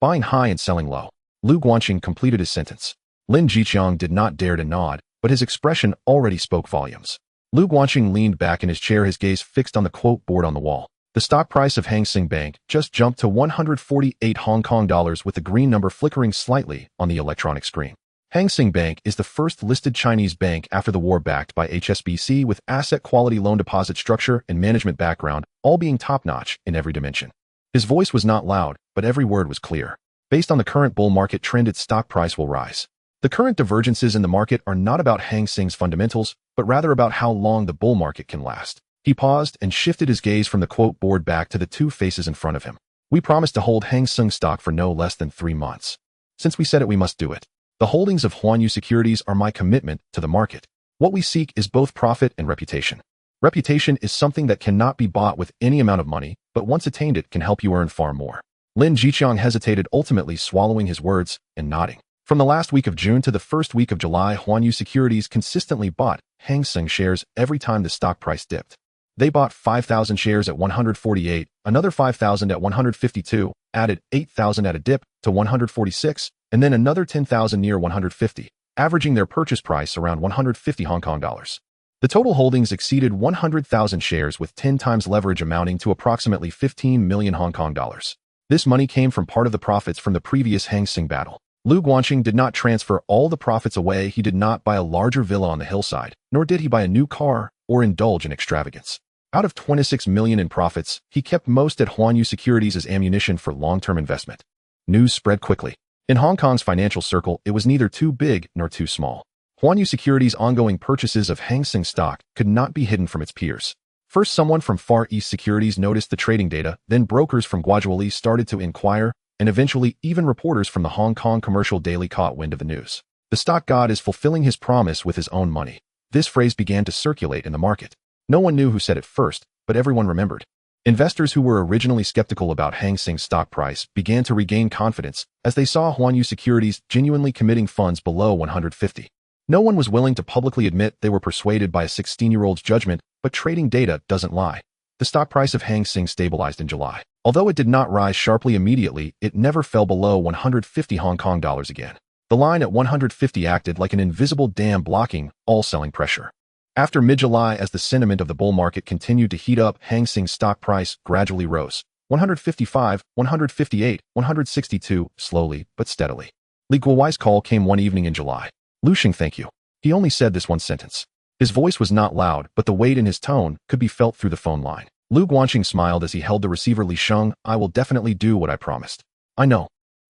buying high and selling low? Lu Guangqing completed his sentence. Lin Jiqiang did not dare to nod, but his expression already spoke volumes. Lu Guangqing leaned back in his chair, his gaze fixed on the quote board on the wall. The stock price of Hang Seng Bank just jumped to 148 Hong Kong dollars, with the green number flickering slightly on the electronic screen. Hang Seng Bank is the first listed Chinese bank after the war, backed by HSBC, with asset quality, loan deposit structure, and management background, all being top-notch in every dimension. His voice was not loud, but every word was clear. Based on the current bull market trend, its stock price will rise. The current divergences in the market are not about Hang Seng's fundamentals, but rather about how long the bull market can last. He paused and shifted his gaze from the quote board back to the two faces in front of him. We promised to hold Hang Seng stock for no less than 3 months. Since we said it, we must do it. The holdings of Huanyu Securities are my commitment to the market. What we seek is both profit and reputation. Reputation is something that cannot be bought with any amount of money, but once attained, it can help you earn far more. Lin Jiqiang hesitated, ultimately swallowing his words and nodding. From the last week of June to the first week of July, Huanyu Securities consistently bought Hang Seng shares every time the stock price dipped. They bought 5,000 shares at 148, another 5,000 at 152, added 8,000 at a dip to 146, and then another 10,000 near 150, averaging their purchase price around 150 Hong Kong dollars. The total holdings exceeded 100,000 shares, with 10 times leverage, amounting to approximately 15 million Hong Kong dollars. This money came from part of the profits from the previous Hang Seng battle. Lu Guangqing did not transfer all the profits away. He did not buy a larger villa on the hillside, nor did he buy a new car or indulge in extravagance. Out of 26 million in profits, he kept most at Huanyu Securities as ammunition for long-term investment. News spread quickly. In Hong Kong's financial circle, it was neither too big nor too small. Huanyu Securities' ongoing purchases of Hang Seng stock could not be hidden from its peers. First, someone from Far East Securities noticed the trading data, then brokers from Guajuali started to inquire, and eventually even reporters from the Hong Kong Commercial Daily caught wind of the news. The stock god is fulfilling his promise with his own money. This phrase began to circulate in the market. No one knew who said it first, but everyone remembered. Investors who were originally skeptical about Hang Seng's stock price began to regain confidence as they saw Huanyu Securities genuinely committing funds below 150. No one was willing to publicly admit they were persuaded by a 16-year-old's judgment, but trading data doesn't lie. The stock price of Hang Seng stabilized in July. Although it did not rise sharply immediately, it never fell below 150 Hong Kong dollars again. The line at 150 acted like an invisible dam, blocking all selling pressure. After mid-July, as the sentiment of the bull market continued to heat up, Hang Seng's stock price gradually rose. 155, 158, 162, slowly but steadily. Li Guowai's call came one evening in July. Lu Xing, thank you. He only said this one sentence. His voice was not loud, but the weight in his tone could be felt through the phone line. Lu Guangqing smiled as he held the receiver. Li Sheng, I will definitely do what I promised. I know.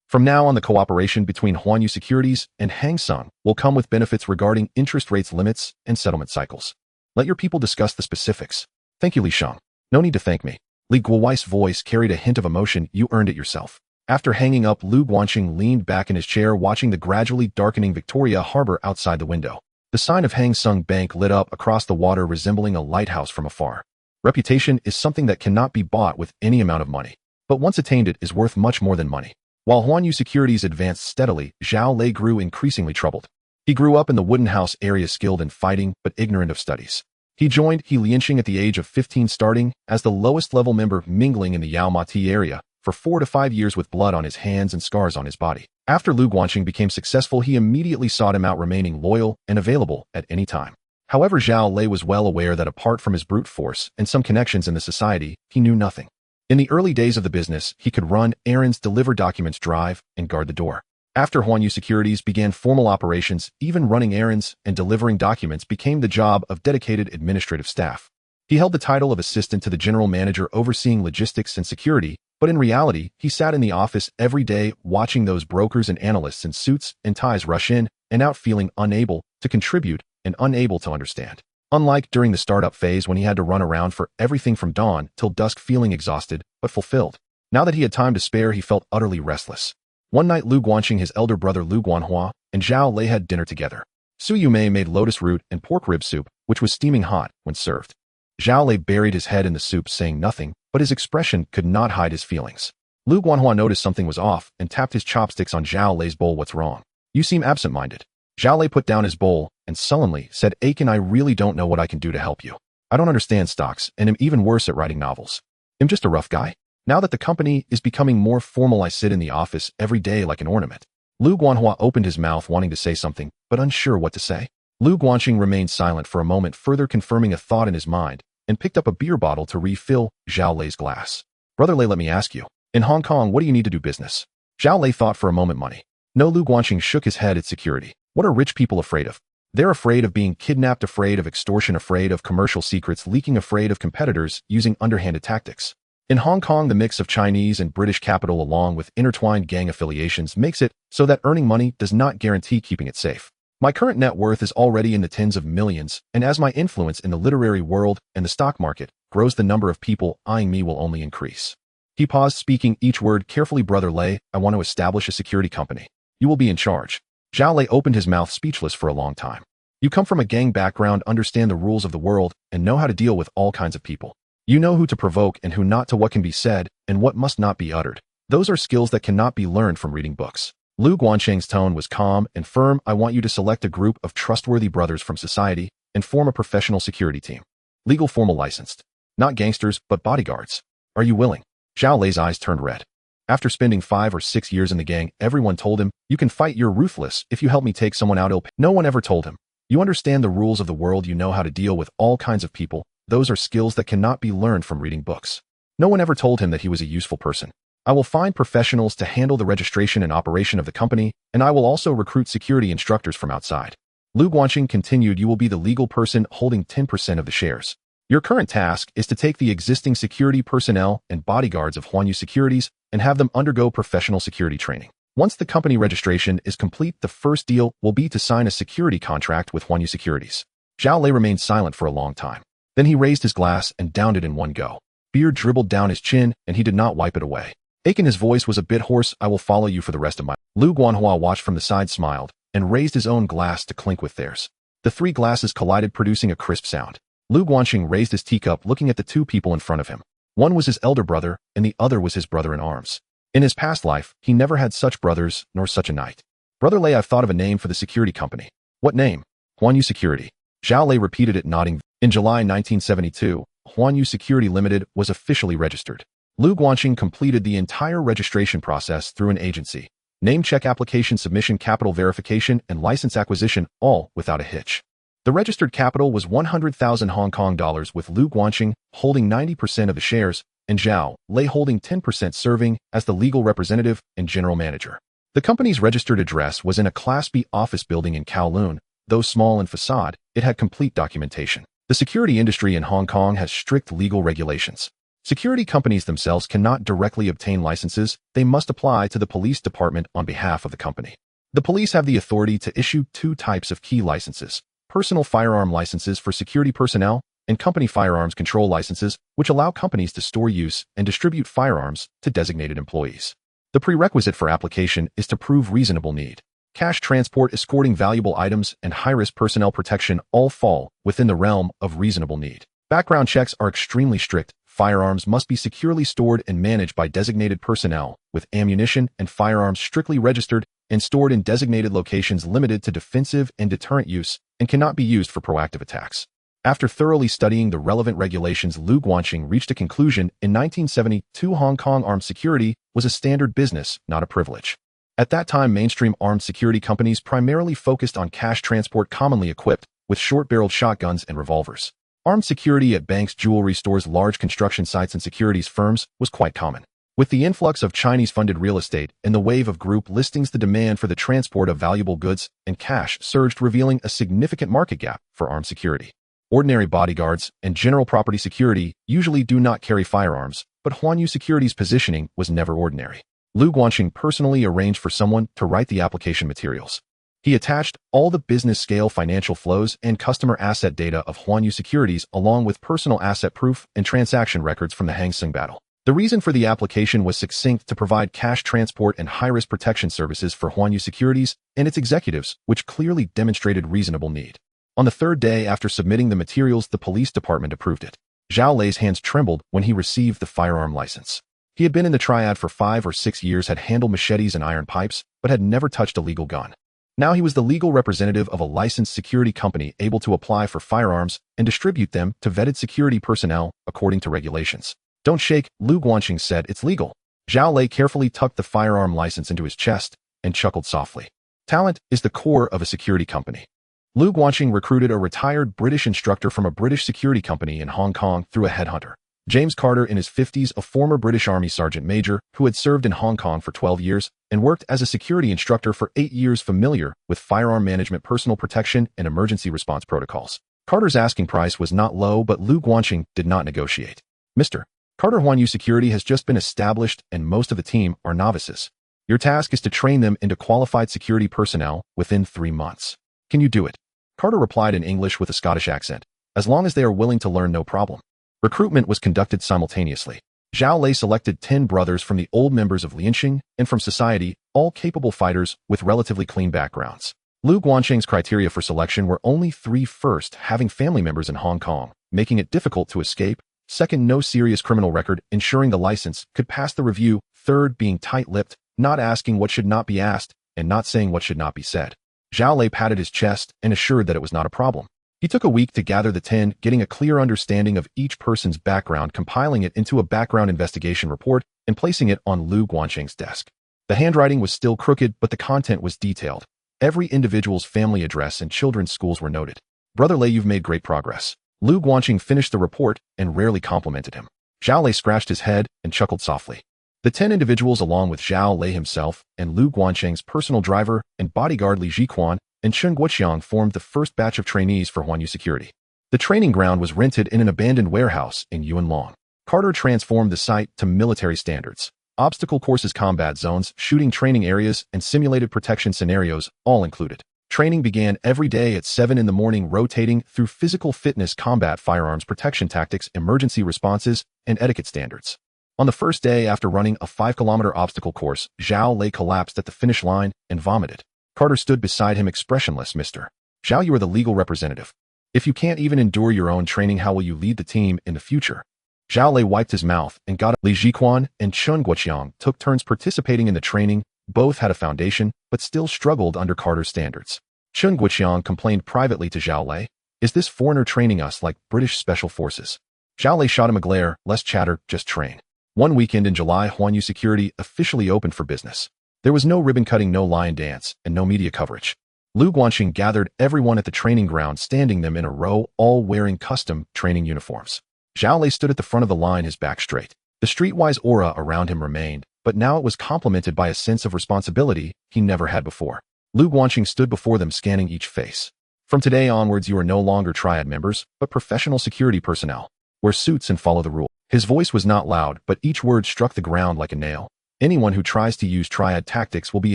From now on, the cooperation between Huanyu Securities and Hang Seng will come with benefits regarding interest rates, limits, and settlement cycles. Let your people discuss the specifics. Thank you, Li Sheng. No need to thank me. Li Guowai's voice carried a hint of emotion. You earned it yourself. After hanging up, Lu Guangqing leaned back in his chair, watching the gradually darkening Victoria Harbor outside the window. The sign of Hang Seng Bank lit up across the water, resembling a lighthouse from afar. Reputation is something that cannot be bought with any amount of money, but once attained, it is worth much more than money. While Huanyu Securities advanced steadily, Zhao Lei grew increasingly troubled. He grew up in the Wooden House area, skilled in fighting but ignorant of studies. He joined He Lianxing at the age of 15, starting as the lowest level member, mingling in the Yao Ma Ti area for 4 to 5 years with blood on his hands and scars on his body. After Lu Guanxing became successful, he immediately sought him out, remaining loyal and available at any time. However, Zhao Lei was well aware that apart from his brute force and some connections in the society, he knew nothing. In the early days of the business, he could run errands, deliver documents, drive, and guard the door. After Huanyu Securities began formal operations, even running errands and delivering documents became the job of dedicated administrative staff. He held the title of assistant to the general manager, overseeing logistics and security, but in reality, he sat in the office every day watching those brokers and analysts in suits and ties rush in and out, feeling unable to contribute and unable to understand. Unlike during the startup phase when he had to run around for everything from dawn till dusk, feeling exhausted but fulfilled. Now that he had time to spare, he felt utterly restless. One night, Lu Guanxing, his elder brother Lu Guanhua, and Zhao Lei had dinner together. Su Yumei made lotus root and pork rib soup, which was steaming hot when served. Zhao Lei buried his head in the soup, saying nothing, but his expression could not hide his feelings. Lu Guanhua noticed something was off and tapped his chopsticks on Zhao Lei's bowl. "What's wrong? You seem absent-minded." Zhao Lei put down his bowl and sullenly said, "Aiken, I really don't know what I can do to help you. I don't understand stocks and am even worse at writing novels. I'm just a rough guy. Now that the company is becoming more formal, I sit in the office every day like an ornament." Lu Guanhua opened his mouth, wanting to say something, but unsure what to say. Lu Guanxing remained silent for a moment, further confirming a thought in his mind, and picked up a beer bottle to refill Zhao Lei's glass. "Brother Lei, let me ask you. In Hong Kong, what do you need to do business?" Zhao Lei thought for a moment. "Money." "No." Lu Guanxing shook his head. "It's security." "What are rich people afraid of?" "They're afraid of being kidnapped, afraid of extortion, afraid of commercial secrets leaking, afraid of competitors using underhanded tactics. In Hong Kong, the mix of Chinese and British capital along with intertwined gang affiliations makes it so that earning money does not guarantee keeping it safe. My current net worth is already in the tens of millions, and as my influence in the literary world and the stock market grows, the number of people eyeing me will only increase." He paused, speaking each word carefully. "Brother Lei, I want to establish a security company. You will be in charge." Zhao Lei opened his mouth, speechless for a long time. "You come from a gang background, understand the rules of the world, and know how to deal with all kinds of people. You know who to provoke and who not to, what can be said and what must not be uttered. Those are skills that cannot be learned from reading books." Lu Guanxing's tone was calm and firm. "I want you to select a group of trustworthy brothers from society and form a professional security team. Legal, formal, licensed. Not gangsters, but bodyguards. Are you willing?" Zhao Lei's eyes turned red. After spending 5 or 6 years in the gang, everyone told him, "You can fight, you're ruthless if you help me take someone out." No one ever told him, "You understand the rules of the world, you know how to deal with all kinds of people. Those are skills that cannot be learned from reading books." No one ever told him that he was a useful person. "I will find professionals to handle the registration and operation of the company, and I will also recruit security instructors from outside." Lu Guanxing continued, "You will be the legal person holding 10% of the shares. Your current task is to take the existing security personnel and bodyguards of Huanyu Securities and have them undergo professional security training. Once the company registration is complete, the first deal will be to sign a security contract with Huanyu Securities." Zhao Lei remained silent for a long time. Then he raised his glass and downed it in one go. Beer dribbled down his chin, and he did not wipe it away. Aiken, his voice was a bit hoarse, "I will follow you for the rest of my..." Lu Guanhua watched from the side, smiled, and raised his own glass to clink with theirs. The 3 glasses collided, producing a crisp sound. Lu Guanxing raised his teacup, looking at the 2 people in front of him. One was his elder brother, and the other was his brother-in-arms. In his past life, he never had such brothers, nor such a night. "Brother Lei, I've thought of a name for the security company." "What name?" "Huanyu Security." Zhao Lei repeated it, nodding. In July 1972, Huanyu Security Limited was officially registered. Lu Guanxing completed the entire registration process through an agency. Name check, application submission, capital verification, and license acquisition, all without a hitch. The registered capital was 100,000 Hong Kong dollars, with Lu Guanxing holding 90% of the shares and Zhao Lei holding 10%, serving as the legal representative and general manager. The company's registered address was in a Class B office building in Kowloon. Though small in facade, it had complete documentation. The security industry in Hong Kong has strict legal regulations. Security companies themselves cannot directly obtain licenses. They must apply to the police department on behalf of the company. The police have the authority to issue 2 types of key licenses: personal firearm licenses for security personnel and company firearms control licenses, which allow companies to store, use, and distribute firearms to designated employees. The prerequisite for application is to prove reasonable need. Cash transport, escorting valuable items, and high-risk personnel protection all fall within the realm of reasonable need. Background checks are extremely strict. Firearms must be securely stored and managed by designated personnel, with ammunition and firearms strictly registered and stored in designated locations limited to defensive and deterrent use and cannot be used for proactive attacks. After thoroughly studying the relevant regulations, Liu Guanqing reached a conclusion in 1972: Hong Kong armed security was a standard business, not a privilege. At that time, mainstream armed security companies primarily focused on cash transport, commonly equipped with short-barreled shotguns and revolvers. Armed security at banks, jewelry stores, large construction sites, and securities firms was quite common. With the influx of Chinese-funded real estate and the wave of group listings, the demand for the transport of valuable goods and cash surged, revealing a significant market gap for armed security. Ordinary bodyguards and general property security usually do not carry firearms, but Huanyu Security's positioning was never ordinary. Liu Guanqing personally arranged for someone to write the application materials. He attached all the business-scale financial flows and customer asset data of Huanyu Securities along with personal asset proof and transaction records from the Hang Seng battle. The reason for the application was succinct: to provide cash transport and high-risk protection services for Huanyu Securities and its executives, which clearly demonstrated reasonable need. On the third day after submitting the materials, the police department approved it. Zhao Lei's hands trembled when he received the firearm license. He had been in the Triad for 5 or 6 years, had handled machetes and iron pipes, but had never touched a legal gun. Now he was the legal representative of a licensed security company, able to apply for firearms and distribute them to vetted security personnel according to regulations. "Don't shake," Liu Guanqing said. "It's legal." Zhao Lei carefully tucked the firearm license into his chest and chuckled softly. Talent is the core of a security company. Liu Guanqing recruited a retired British instructor from a British security company in Hong Kong through a headhunter. James Carter, in his 50s, a former British Army sergeant major who had served in Hong Kong for 12 years and worked as a security instructor for 8 years, familiar with firearm management, personal protection, and emergency response protocols. Carter's asking price was not low, but Liu Guanqing did not negotiate. "Mr. Carter, Huanyu Security has just been established and most of the team are novices. Your task is to train them into qualified security personnel within 3 months. Can you do it?" Carter replied in English with a Scottish accent. "As long as they are willing to learn, no problem." Recruitment was conducted simultaneously. Zhao Lei selected 10 brothers from the old members of Lianxing and from society, all capable fighters with relatively clean backgrounds. Liu Guanqing's criteria for selection were only 3: first, having family members in Hong Kong, making it difficult to escape; second, no serious criminal record, ensuring the license could pass the review; third, being tight-lipped, not asking what should not be asked, and not saying what should not be said. Zhao Lei patted his chest and assured that it was not a problem. He took a week to gather the 10, getting a clear understanding of each person's background, compiling it into a background investigation report, and placing it on Liu Guanqing's desk. The handwriting was still crooked, but the content was detailed. Every individual's family address and children's schools were noted. "Brother Lei, you've made great progress." Liu Guanqing finished the report and rarely complimented him. Zhao Lei scratched his head and chuckled softly. The 10 individuals, along with Zhao Lei himself and Liu Guanqing's personal driver and bodyguard Li Jiquan and Chen Guoqiang, formed the first batch of trainees for Huanyu Security. The training ground was rented in an abandoned warehouse in Yunlong. Carter transformed the site to military standards. Obstacle courses, combat zones, shooting training areas, and simulated protection scenarios all included. Training began every day at 7 in the morning, rotating through physical fitness, combat, firearms, protection tactics, emergency responses, and etiquette standards. On the first day, after running a 5-kilometer obstacle course, Zhao Lei collapsed at the finish line and vomited. Carter stood beside him, expressionless. "Mr. Zhao, you are the legal representative. If you can't even endure your own training, how will you lead the team in the future?" Zhao Lei wiped his mouth and got up. Li Jiquan and Chen Guoqiang took turns participating in the training. Both had a foundation, but still struggled under Carter's standards. Chen Guoqiang complained privately to Zhao Lei, "Is this foreigner training us like British Special Forces?" Zhao Lei shot him a glare. "Less chatter, just train." One weekend in July, Huanyu Security officially opened for business. There was no ribbon cutting, no lion dance, and no media coverage. Liu Guanqing gathered everyone at the training ground, standing them in a row, all wearing custom training uniforms. Zhao Lei stood at the front of the line, his back straight. The streetwise aura around him remained, but now it was complemented by a sense of responsibility he never had before. Liu Guanqing stood before them, scanning each face. "From today onwards, you are no longer Triad members, but professional security personnel. Wear suits and follow the rule." His voice was not loud, but each word struck the ground like a nail. "Anyone who tries to use Triad tactics will be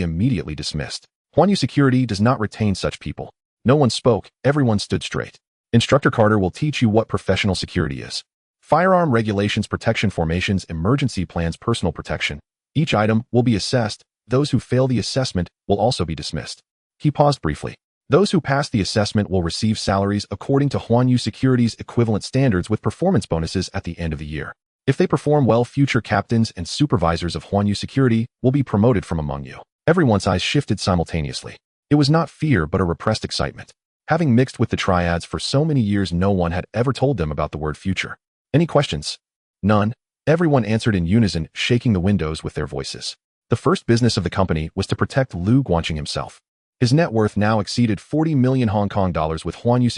immediately dismissed. Huanyu Security does not retain such people." No one spoke, everyone stood straight. "Instructor Carter will teach you what professional security is. Firearm regulations, protection formations, emergency plans, personal protection. Each item will be assessed. Those who fail the assessment will also be dismissed." He paused briefly. "Those who pass the assessment will receive salaries according to Huanyu Security's equivalent standards, with performance bonuses at the end of the year. If they perform well, future captains and supervisors of Huanyu Security will be promoted from among you." Everyone's eyes shifted simultaneously. It was not fear but a repressed excitement. Having mixed with the Triads for so many years, no one had ever told them about the word future. Any questions? None. Everyone answered in unison, shaking the windows with their voices. The first business of the company was to protect Lu Guanqing himself. His net worth now exceeded 40 million Hong Kong dollars, with Huanyu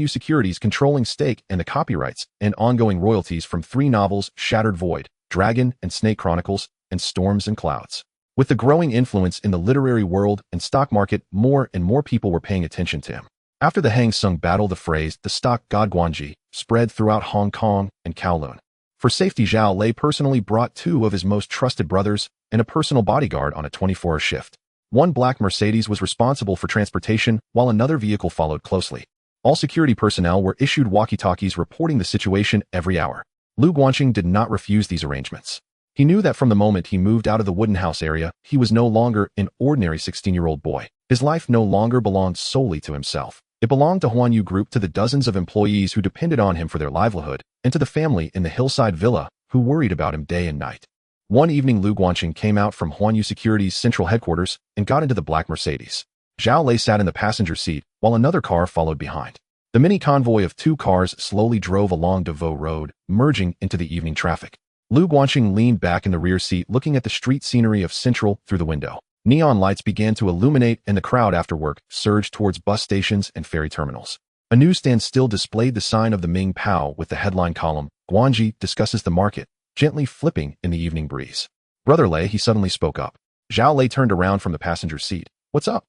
Securities controlling stake in the copyrights and ongoing royalties from 3 novels: Shattered Void, Dragon and Snake Chronicles, and Storms and Clouds. With the growing influence in the literary world and stock market, more and more people were paying attention to him. After the Hang Sung battle, the phrase, the stock god Guanji, spread throughout Hong Kong and Kowloon. For safety, Zhao Lei personally brought 2 of his most trusted brothers and a personal bodyguard on a 24-hour shift. One black Mercedes was responsible for transportation, while another vehicle followed closely. All security personnel were issued walkie-talkies reporting the situation every hour. Lu Guanqing did not refuse these arrangements. He knew that from the moment he moved out of the wooden house area, he was no longer an ordinary 16-year-old boy. His life no longer belonged solely to himself. It belonged to Huanyu Group, to the dozens of employees who depended on him for their livelihood, and to the family in the hillside villa who worried about him day and night. One evening, Lu Guanqing came out from Huanyu Securities' central headquarters and got into the black Mercedes. Zhao Lei sat in the passenger seat, while another car followed behind. The mini convoy of 2 cars slowly drove along Devoe Road, merging into the evening traffic. Lu Guanqing leaned back in the rear seat, looking at the street scenery of Central through the window. Neon lights began to illuminate, and the crowd after work surged towards bus stations and ferry terminals. A newsstand still displayed the sign of the Ming Pao with the headline column, "Guanji discusses the market," gently flipping in the evening breeze. "Brother Lei," he suddenly spoke up. Zhao Lei turned around from the passenger seat. "What's up?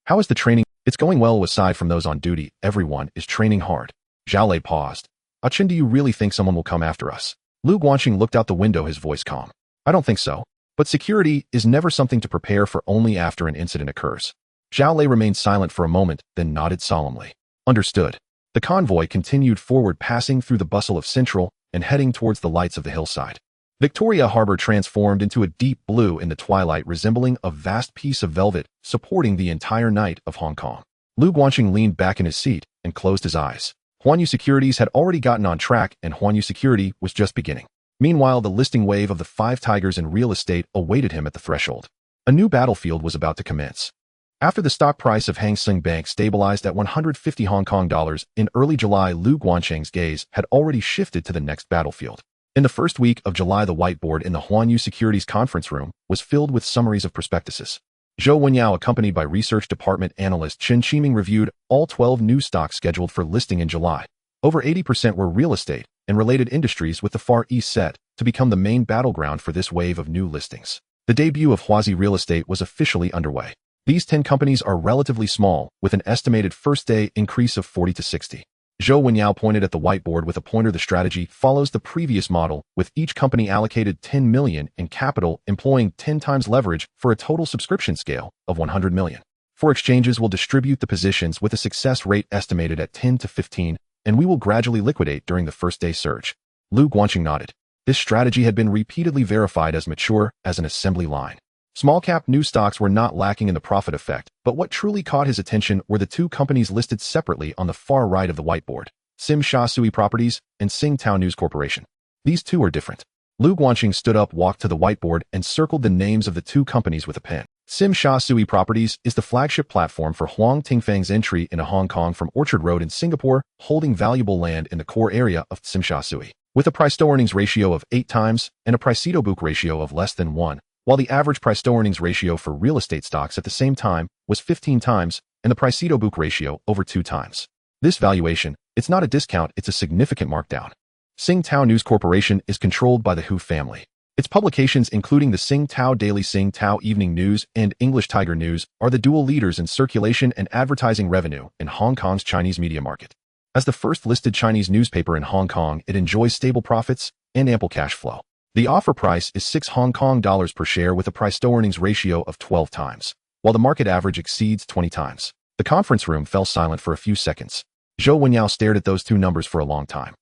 How is the training?" "It's going well. Aside from those on duty, everyone is training hard." Zhao Lei paused. "Achin, do you really think someone will come after us?" Lu Guanqing looked out the window, his voice calm. "I don't think so. But security is never something to prepare for only after an incident occurs." Zhao Lei remained silent for a moment, then nodded solemnly. "Understood." The convoy continued forward, passing through the bustle of Central and heading towards the lights of the hillside. Victoria Harbor transformed into a deep blue in the twilight, resembling a vast piece of velvet supporting the entire night of Hong Kong. Lu Guanqing leaned back in his seat and closed his eyes. Huanyu Securities had already gotten on track, and Huanyu Security was just beginning. Meanwhile, the listing wave of the 5 tigers in real estate awaited him at the threshold. A new battlefield was about to commence. After the stock price of Hang Seng Bank stabilized at 150 Hong Kong dollars in early July, Lu Guanqing's gaze had already shifted to the next battlefield. In the first week of July, the whiteboard in the Huanyu Securities conference room was filled with summaries of prospectuses. Zhou Wenyao, accompanied by research department analyst Chen Qiming, reviewed all 12 new stocks scheduled for listing in July. Over 80% were real estate and related industries, with the Far East set to become the main battleground for this wave of new listings. The debut of Huazi Real Estate was officially underway. These 10 companies are relatively small, with an estimated first-day increase of 40 to 60. Zhou Wenyao pointed at the whiteboard with a pointer. The strategy follows the previous model, with each company allocated 10 million in capital, employing 10 times leverage for a total subscription scale of 100 million. 4 exchanges will distribute the positions with a success rate estimated at 10 to 15, and we will gradually liquidate during the first-day surge. Lu Guanqing nodded. This strategy had been repeatedly verified as mature as an assembly line. Small-cap new stocks were not lacking in the profit effect, but what truly caught his attention were the 2 companies listed separately on the far right of the whiteboard, Sim Sha Sui Properties and Tsingtao News Corporation. These 2 are different. Lu Guanqing stood up, walked to the whiteboard, and circled the names of the 2 companies with a pen. Sim Sha Sui Properties is the flagship platform for Huang Tingfang's entry into Hong Kong from Orchard Road in Singapore, holding valuable land in the core area of Sim Sha Sui. With a price-to-earnings ratio of 8 times and a price-to-book ratio of less than 1, while the average price-to-earnings ratio for real estate stocks at the same time was 15 times and the price-to-book ratio over 2 times. This valuation, it's not a discount, it's a significant markdown. Tsingtao News Corporation is controlled by the Hu family. Its publications, including the Tsingtao Daily, Tsingtao Evening News, and English Tiger News, are the dual leaders in circulation and advertising revenue in Hong Kong's Chinese media market. As the first listed Chinese newspaper in Hong Kong, it enjoys stable profits and ample cash flow. The offer price is 6 Hong Kong dollars per share with a price-to-earnings ratio of 12 times, while the market average exceeds 20 times. The conference room fell silent for a few seconds. Zhou Wenyao stared at those 2 numbers for a long time.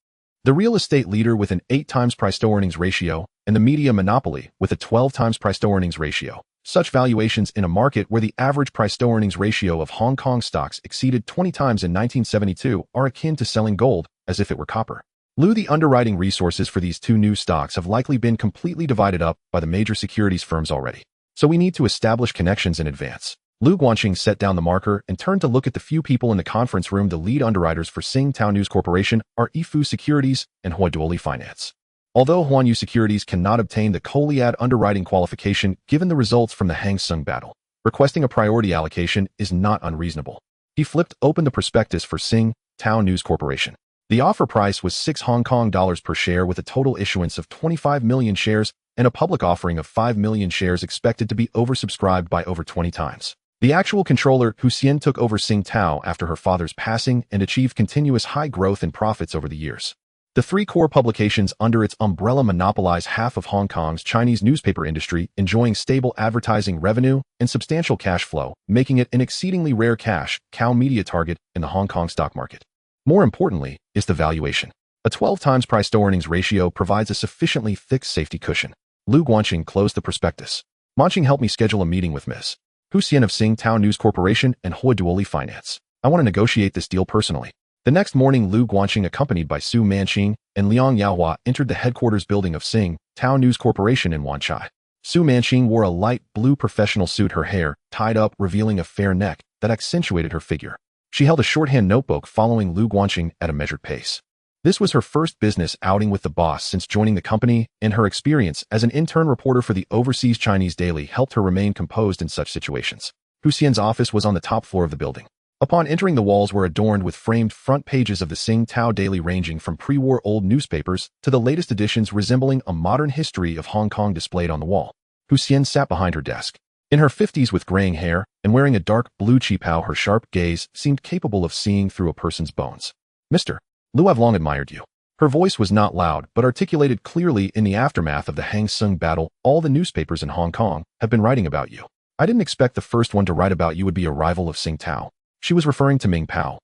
The real estate leader with an 8 times price-to-earnings ratio and the media monopoly with a 12 times price-to-earnings ratio. Such valuations in a market where the average price-to-earnings ratio of Hong Kong stocks exceeded 20 times in 1972 are akin to selling gold as if it were copper. The underwriting resources for these 2 new stocks have likely been completely divided up by the major securities firms already. So we need to establish connections in advance. Lu Guanqing set down the marker and turned to look at the few people in the conference room. The lead underwriters for Tsingtao News Corporation are Yifu Securities and Huaduoli Finance. Although Huanyu Securities cannot obtain the Kowloon underwriting qualification given the results from the Hang Seng battle, requesting a priority allocation is not unreasonable. He flipped open the prospectus for Tsingtao News Corporation. The offer price was $6 per share with a total issuance of 25 million shares and a public offering of 5 million shares expected to be oversubscribed by over 20 times. The actual controller, Hu Xian, took over Tsingtao after her father's passing and achieved continuous high growth and profits over the years. The three core publications under its umbrella monopolize half of Hong Kong's Chinese newspaper industry, enjoying stable advertising revenue and substantial cash flow, making it an exceedingly rare cash cow media target in the Hong Kong stock market. More importantly is the valuation. A 12 times price-to-earnings ratio provides a sufficiently thick safety cushion. Lu Guanqing closed the prospectus. Manqing helped me schedule a meeting with Ms. Hu Xian of Tsingtao News Corporation and Huaduoli Finance. I want to negotiate this deal personally. The next morning, Lu Guanqing, accompanied by Su Manqing and Liang Yaohua, entered the headquarters building of Tsingtao News Corporation in Wanchai. Su Manqing wore a light blue professional suit, her hair tied up, revealing a fair neck that accentuated her figure. She held a shorthand notebook, following Lu Guanqing at a measured pace. This was her first business outing with the boss since joining the company, and her experience as an intern reporter for the overseas Chinese daily helped her remain composed in such situations. Hu Xian's office was on the top floor of the building. Upon entering, the walls were adorned with framed front pages of the Tsingtao Daily, ranging from pre-war old newspapers to the latest editions resembling a modern history of Hong Kong displayed on the wall. Hu Xian sat behind her desk. In her 50s, with graying hair and wearing a dark blue qipao, her sharp gaze seemed capable of seeing through a person's bones. Mr. Lu, I've long admired you. Her voice was not loud, but articulated clearly. In the aftermath of the Hang Seng battle, all the newspapers in Hong Kong have been writing about you. I didn't expect the first one to write about you would be a rival of Tsingtao. She was referring to Ming Pao.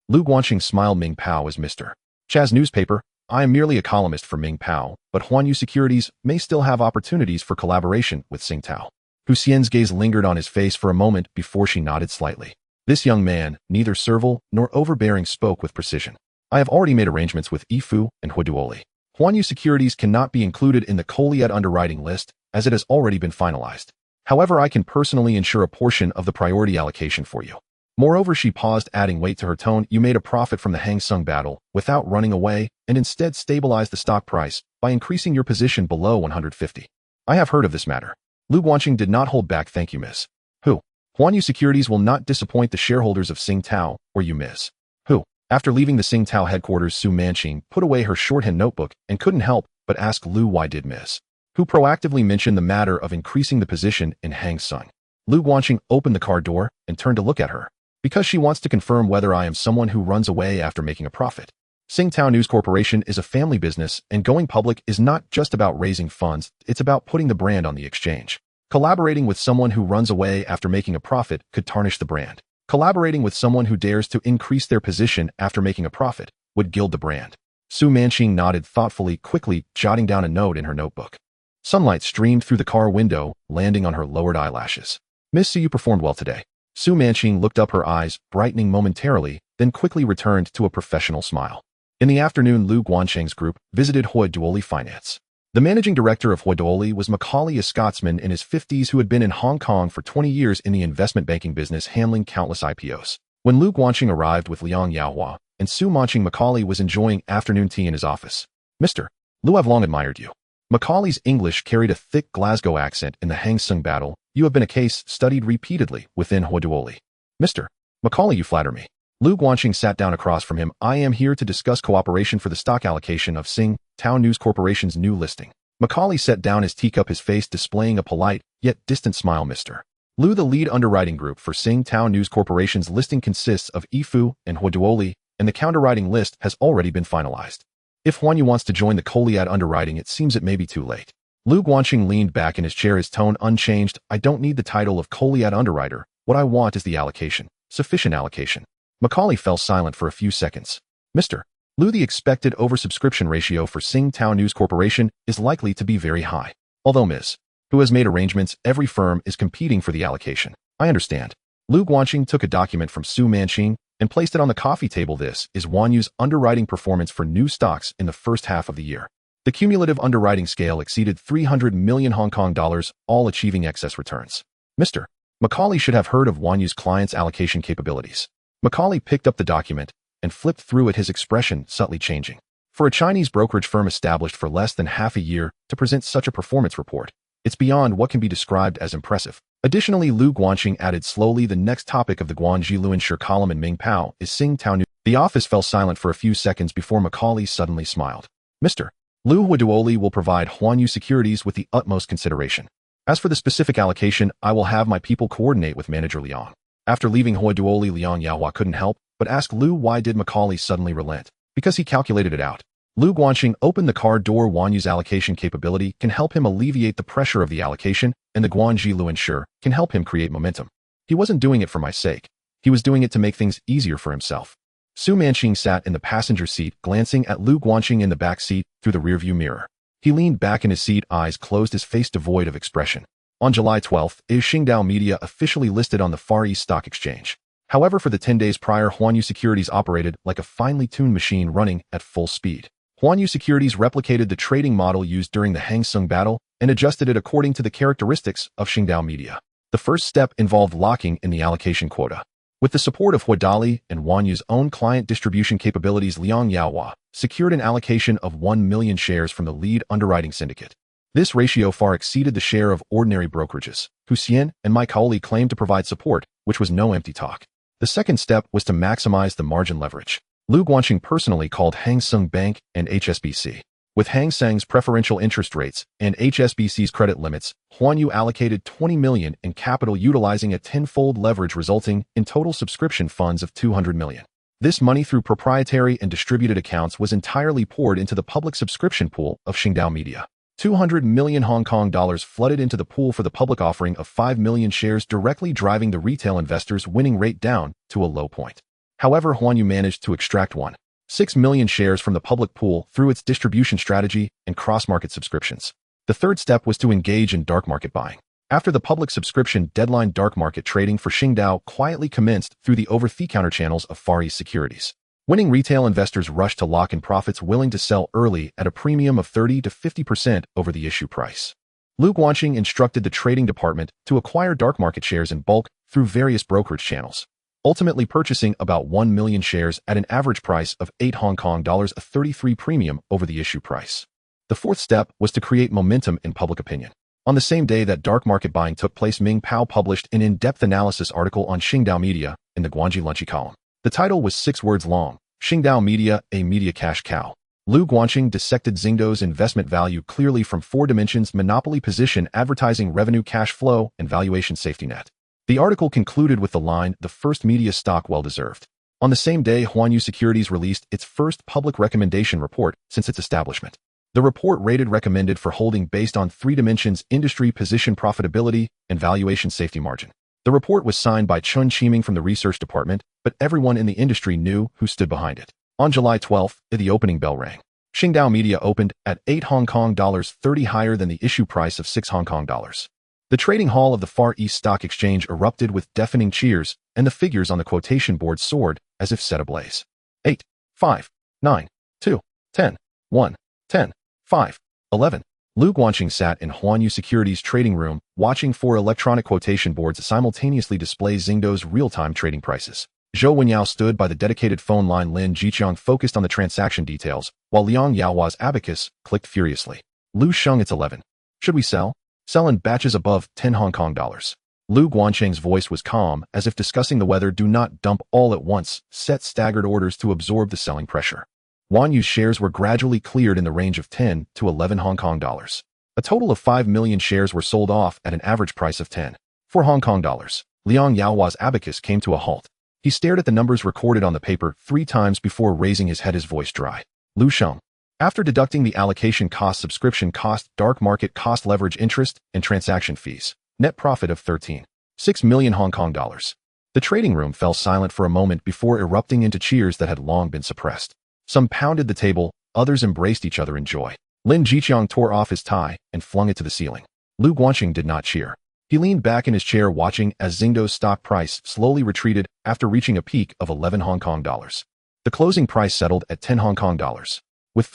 Lu Guanqing smiled. Ming Pao is Mr. Chaz newspaper. I am merely a columnist for Ming Pao, but Huanyu Securities may still have opportunities for collaboration with Tsingtao. Hu Xian's gaze lingered on his face for a moment before she nodded slightly. This young man, neither servile nor overbearing, spoke with precision. I have already made arrangements with Yifu and Huaduoli. Huanyu Securities cannot be included in the Kowloon underwriting list, as it has already been finalized. However, I can personally ensure a portion of the priority allocation for you. Moreover, she paused, adding weight to her tone, you made a profit from the Hang Seng battle without running away and instead stabilized the stock price by increasing your position below 150. I have heard of this matter. Lu Guanqing did not hold back. Thank you, Ms. Hu. Huanyu Securities will not disappoint the shareholders of Tsingtao or you, Ms. Hu. After leaving the Tsingtao headquarters, Su Manqing put away her shorthand notebook and couldn't help but ask Lu, why did Ms. Hu proactively mention the matter of increasing the position in Hang Seng? Lu Guanqing opened the car door and turned to look at her. Because she wants to confirm whether I am someone who runs away after making a profit. Tsingtao News Corporation is a family business, and going public is not just about raising funds, it's about putting the brand on the exchange. Collaborating with someone who runs away after making a profit could tarnish the brand. Collaborating with someone who dares to increase their position after making a profit would gild the brand. Su Manqing nodded thoughtfully, quickly jotting down a note in her notebook. Sunlight streamed through the car window, landing on her lowered eyelashes. Miss Su, you performed well today. Su Manqing looked up, her eyes brightening momentarily, then quickly returned to a professional smile. In the afternoon, Lu Guanqing's group visited Huaduoli Finance. The managing director of Huaduoli was Macaulay, a Scotsman in his 50s who had been in Hong Kong for 20 years in the investment banking business, handling countless IPOs. When Lu Guanqing arrived with Liang Yaohua and Su Manqing, Macaulay was enjoying afternoon tea in his office. Mr. Lu, I've long admired you. Macaulay's English carried a thick Glasgow accent. In the Hang Seng battle, you have been a case studied repeatedly within Huaduoli. Mr. Macaulay, you flatter me. Lu Guanqing sat down across from him. I am here to discuss cooperation for the stock allocation of Tsingtao News Corporation's new listing. Macaulay set down his teacup, his face displaying a polite yet distant smile. Mr. Lu, the lead underwriting group for Tsingtao News Corporation's listing consists of Yifu and Huaduoli, and the counterwriting list has already been finalized. If Huanyu wants to join the Kowloon underwriting, it seems it may be too late. Lu Guanqing leaned back in his chair, his tone unchanged. I don't need the title of Kowloon underwriter. What I want is the allocation. Sufficient allocation. Macaulay fell silent for a few seconds. Mr. Lu, the expected oversubscription ratio for Tsingtao News Corporation is likely to be very high. Although Ms. Hu has made arrangements, every firm is competing for the allocation. I understand. Lu Guanqing took a document from Su Manqing and placed it on the coffee table. This is Huanyu's underwriting performance for new stocks in the first half of the year. The cumulative underwriting scale exceeded 300 million Hong Kong dollars, all achieving excess returns. Mr. Macaulay should have heard of Huanyu's client's allocation capabilities. Macaulay picked up the document and flipped through it, his expression subtly changing. For a Chinese brokerage firm established for less than half a year to present such a performance report, it's beyond what can be described as impressive. Additionally, Lu Guanqing added slowly, the next topic of the Guangji Luansure column in Ming Pao is Sing Tao Nu. The office fell silent for a few seconds before Macaulay suddenly smiled. Mr. Lu Huaduoli will provide Huanyu Securities with the utmost consideration. As for the specific allocation, I will have my people coordinate with Manager Liang. After leaving Huaduoli, Liang Yaohua couldn't help but ask Lu why did Macaulay suddenly relent. Because he calculated it out. Lu Guanqing opened the car door. Huanyu's allocation capability can help him alleviate the pressure of the allocation, and the Guangji Luansure can help him create momentum. He wasn't doing it for my sake. He was doing it to make things easier for himself. Su Manqing sat in the passenger seat, glancing at Lu Guanqing in the back seat through the rearview mirror. He leaned back in his seat, eyes closed, his face devoid of expression. On July 12th, Xingdao Media officially listed on the Far East Stock Exchange. However, for the 10 days prior, Huanyu Securities operated like a finely tuned machine running at full speed. Huanyu Securities replicated the trading model used during the Hang Seng battle and adjusted it according to the characteristics of Xingdao Media. The first step involved locking in the allocation quota. With the support of Huadali and Huanyu's own client distribution capabilities, Liang Yaohua secured an allocation of 1 million shares from the lead underwriting syndicate. This ratio far exceeded the share of ordinary brokerages. Hu Xian and Macaulay claimed to provide support, which was no empty talk. The second step was to maximize the margin leverage. Lu Guanqing personally called Hang Seng Bank and HSBC. With Hang Seng's preferential interest rates and HSBC's credit limits, Huanyu allocated 20 million in capital, utilizing a 10-fold leverage, resulting in total subscription funds of 200 million. This money, through proprietary and distributed accounts, was entirely poured into the public subscription pool of Xingdao Media. 200 million Hong Kong dollars flooded into the pool for the public offering of 5 million shares, directly driving the retail investors' winning rate down to a low point. However, Huanyu managed to extract 1.6 million shares from the public pool through its distribution strategy and cross-market subscriptions. The third step was to engage in dark market buying. After the public subscription deadline, dark market trading for Xingdao quietly commenced through the over-the-counter channels of Far East Securities. Winning retail investors rushed to lock in profits, willing to sell early at a premium of 30 to 50% over the issue price. Lu Guanqing instructed the trading department to acquire dark market shares in bulk through various brokerage channels, ultimately purchasing about 1 million shares at an average price of 8 Hong Kong dollars, a 33% premium over the issue price. The fourth step was to create momentum in public opinion. On the same day that dark market buying took place, Ming Pao published an in-depth analysis article on Xingdao Media in the Guangji Lunchi column. The title was 6 words long: Xingdao Media, a media cash cow. Lu Guanqing dissected Xingdao's investment value clearly from 4 dimensions: monopoly position, advertising revenue, cash flow, and valuation safety net. The article concluded with the line, "The first media stock well deserved." On the same day, Huanyu Securities released its first public recommendation report since its establishment. The report rated recommended for holding based on 3 dimensions: industry position, profitability, and valuation safety margin. The report was signed by Chun Chiming from the research department, but everyone in the industry knew who stood behind it. On July 12th, the opening bell rang. Xingdao Media opened at 8 Hong Kong dollars, 30 higher than the issue price of 6 Hong Kong dollars. The trading hall of the Far East Stock Exchange erupted with deafening cheers, and the figures on the quotation board soared as if set ablaze. 8, 5, 9, 2, 10, 1, 10, 5, 11. Lu Guanqing sat in Huanyu Securities' trading room, watching 4 electronic quotation boards simultaneously display Xingdao's real-time trading prices. Zhou Wenyao stood by the dedicated phone line. Lin Jiqiang focused on the transaction details, while Liang Yaohua's abacus clicked furiously. Lu Sheng, it's 11. Should we sell? Sell in batches above 10 Hong Kong dollars. Lu Guanqing's voice was calm, as if discussing the weather. Do not dump all at once. Set staggered orders to absorb the selling pressure. Huanyu's shares were gradually cleared in the range of 10 to 11 Hong Kong dollars. A total of 5 million shares were sold off at an average price of 10 for Hong Kong dollars. Liang Yaohua's abacus came to a halt. He stared at the numbers recorded on the paper 3 times before raising his head, his voice dry. Lu Sheng. After deducting the allocation cost, subscription cost, dark market cost, leverage, interest, and transaction fees, net profit of 13.6 million Hong Kong dollars. The trading room fell silent for a moment before erupting into cheers that had long been suppressed. Some pounded the table, others embraced each other in joy. Lin Jiqiang tore off his tie and flung it to the ceiling. Lu Guanqing did not cheer. He leaned back in his chair, watching as Xingdao's stock price slowly retreated after reaching a peak of 11 Hong Kong dollars. The closing price settled at 10 Hong Kong dollars. With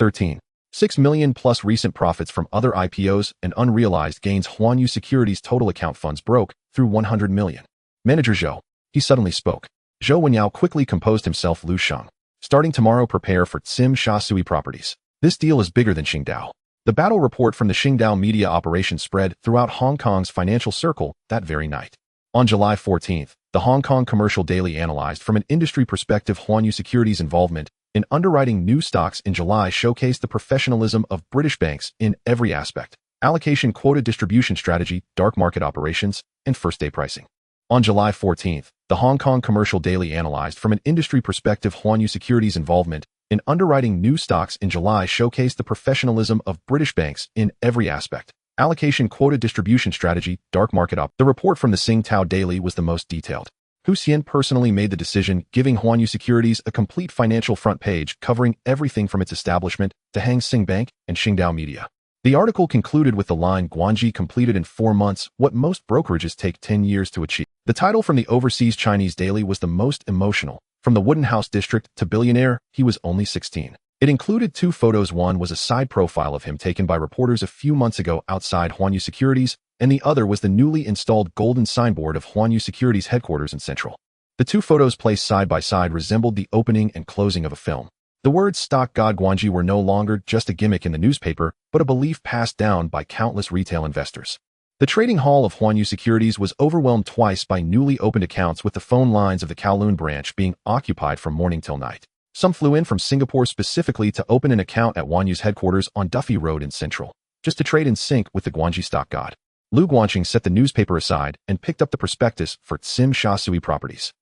6 million plus recent profits from other IPOs and unrealized gains. Huanyu Securities' total account funds broke through 100 million. Manager Zhou. He suddenly spoke. Zhou Wenyao quickly composed himself. Lu Sheng. Starting tomorrow, prepare for Tsim Sha Sui Properties. This deal is bigger than Qingdao. The battle report from the Qingdao media operation spread throughout Hong Kong's financial circle that very night. On July 14th, the Hong Kong Commercial Daily analyzed from an industry perspective Huanyu Securities' involvement in underwriting new stocks in July showcased the professionalism of British banks in every aspect: allocation, quota distribution strategy, dark market operations, and first-day pricing. On July 14th, the Hong Kong Commercial Daily analyzed from an industry perspective Huanyu Securities' involvement in underwriting new stocks in July showcased the professionalism of British banks in every aspect: allocation, quota distribution strategy, dark market op. The report from the Tsingtao Daily was the most detailed. Hu Xian personally made the decision, giving Huanyu Securities a complete financial front page covering everything from its establishment to Hang Seng Bank and Qingdao Media. The article concluded with the line, Guanji completed in 4 months what most brokerages take 10 years to achieve. The title from the overseas Chinese daily was the most emotional. From the Wooden House district to billionaire, he was only 16. It included 2 photos. One was a side profile of him taken by reporters a few months ago outside Huanyu Securities, and the other was the newly installed golden signboard of Huanyu Securities headquarters in Central. The 2 photos placed side by side resembled the opening and closing of a film. The words stock god Guanji were no longer just a gimmick in the newspaper, but a belief passed down by countless retail investors. The trading hall of Huanyu Securities was overwhelmed twice by newly opened accounts, with the phone lines of the Kowloon branch being occupied from morning till night. Some flew in from Singapore specifically to open an account at Huanyu's headquarters on Duffy Road in Central, just to trade in sync with the Guanji stock god. Lu Guangqing set the newspaper aside and picked up the prospectus for Tsim Sha Sui Properties.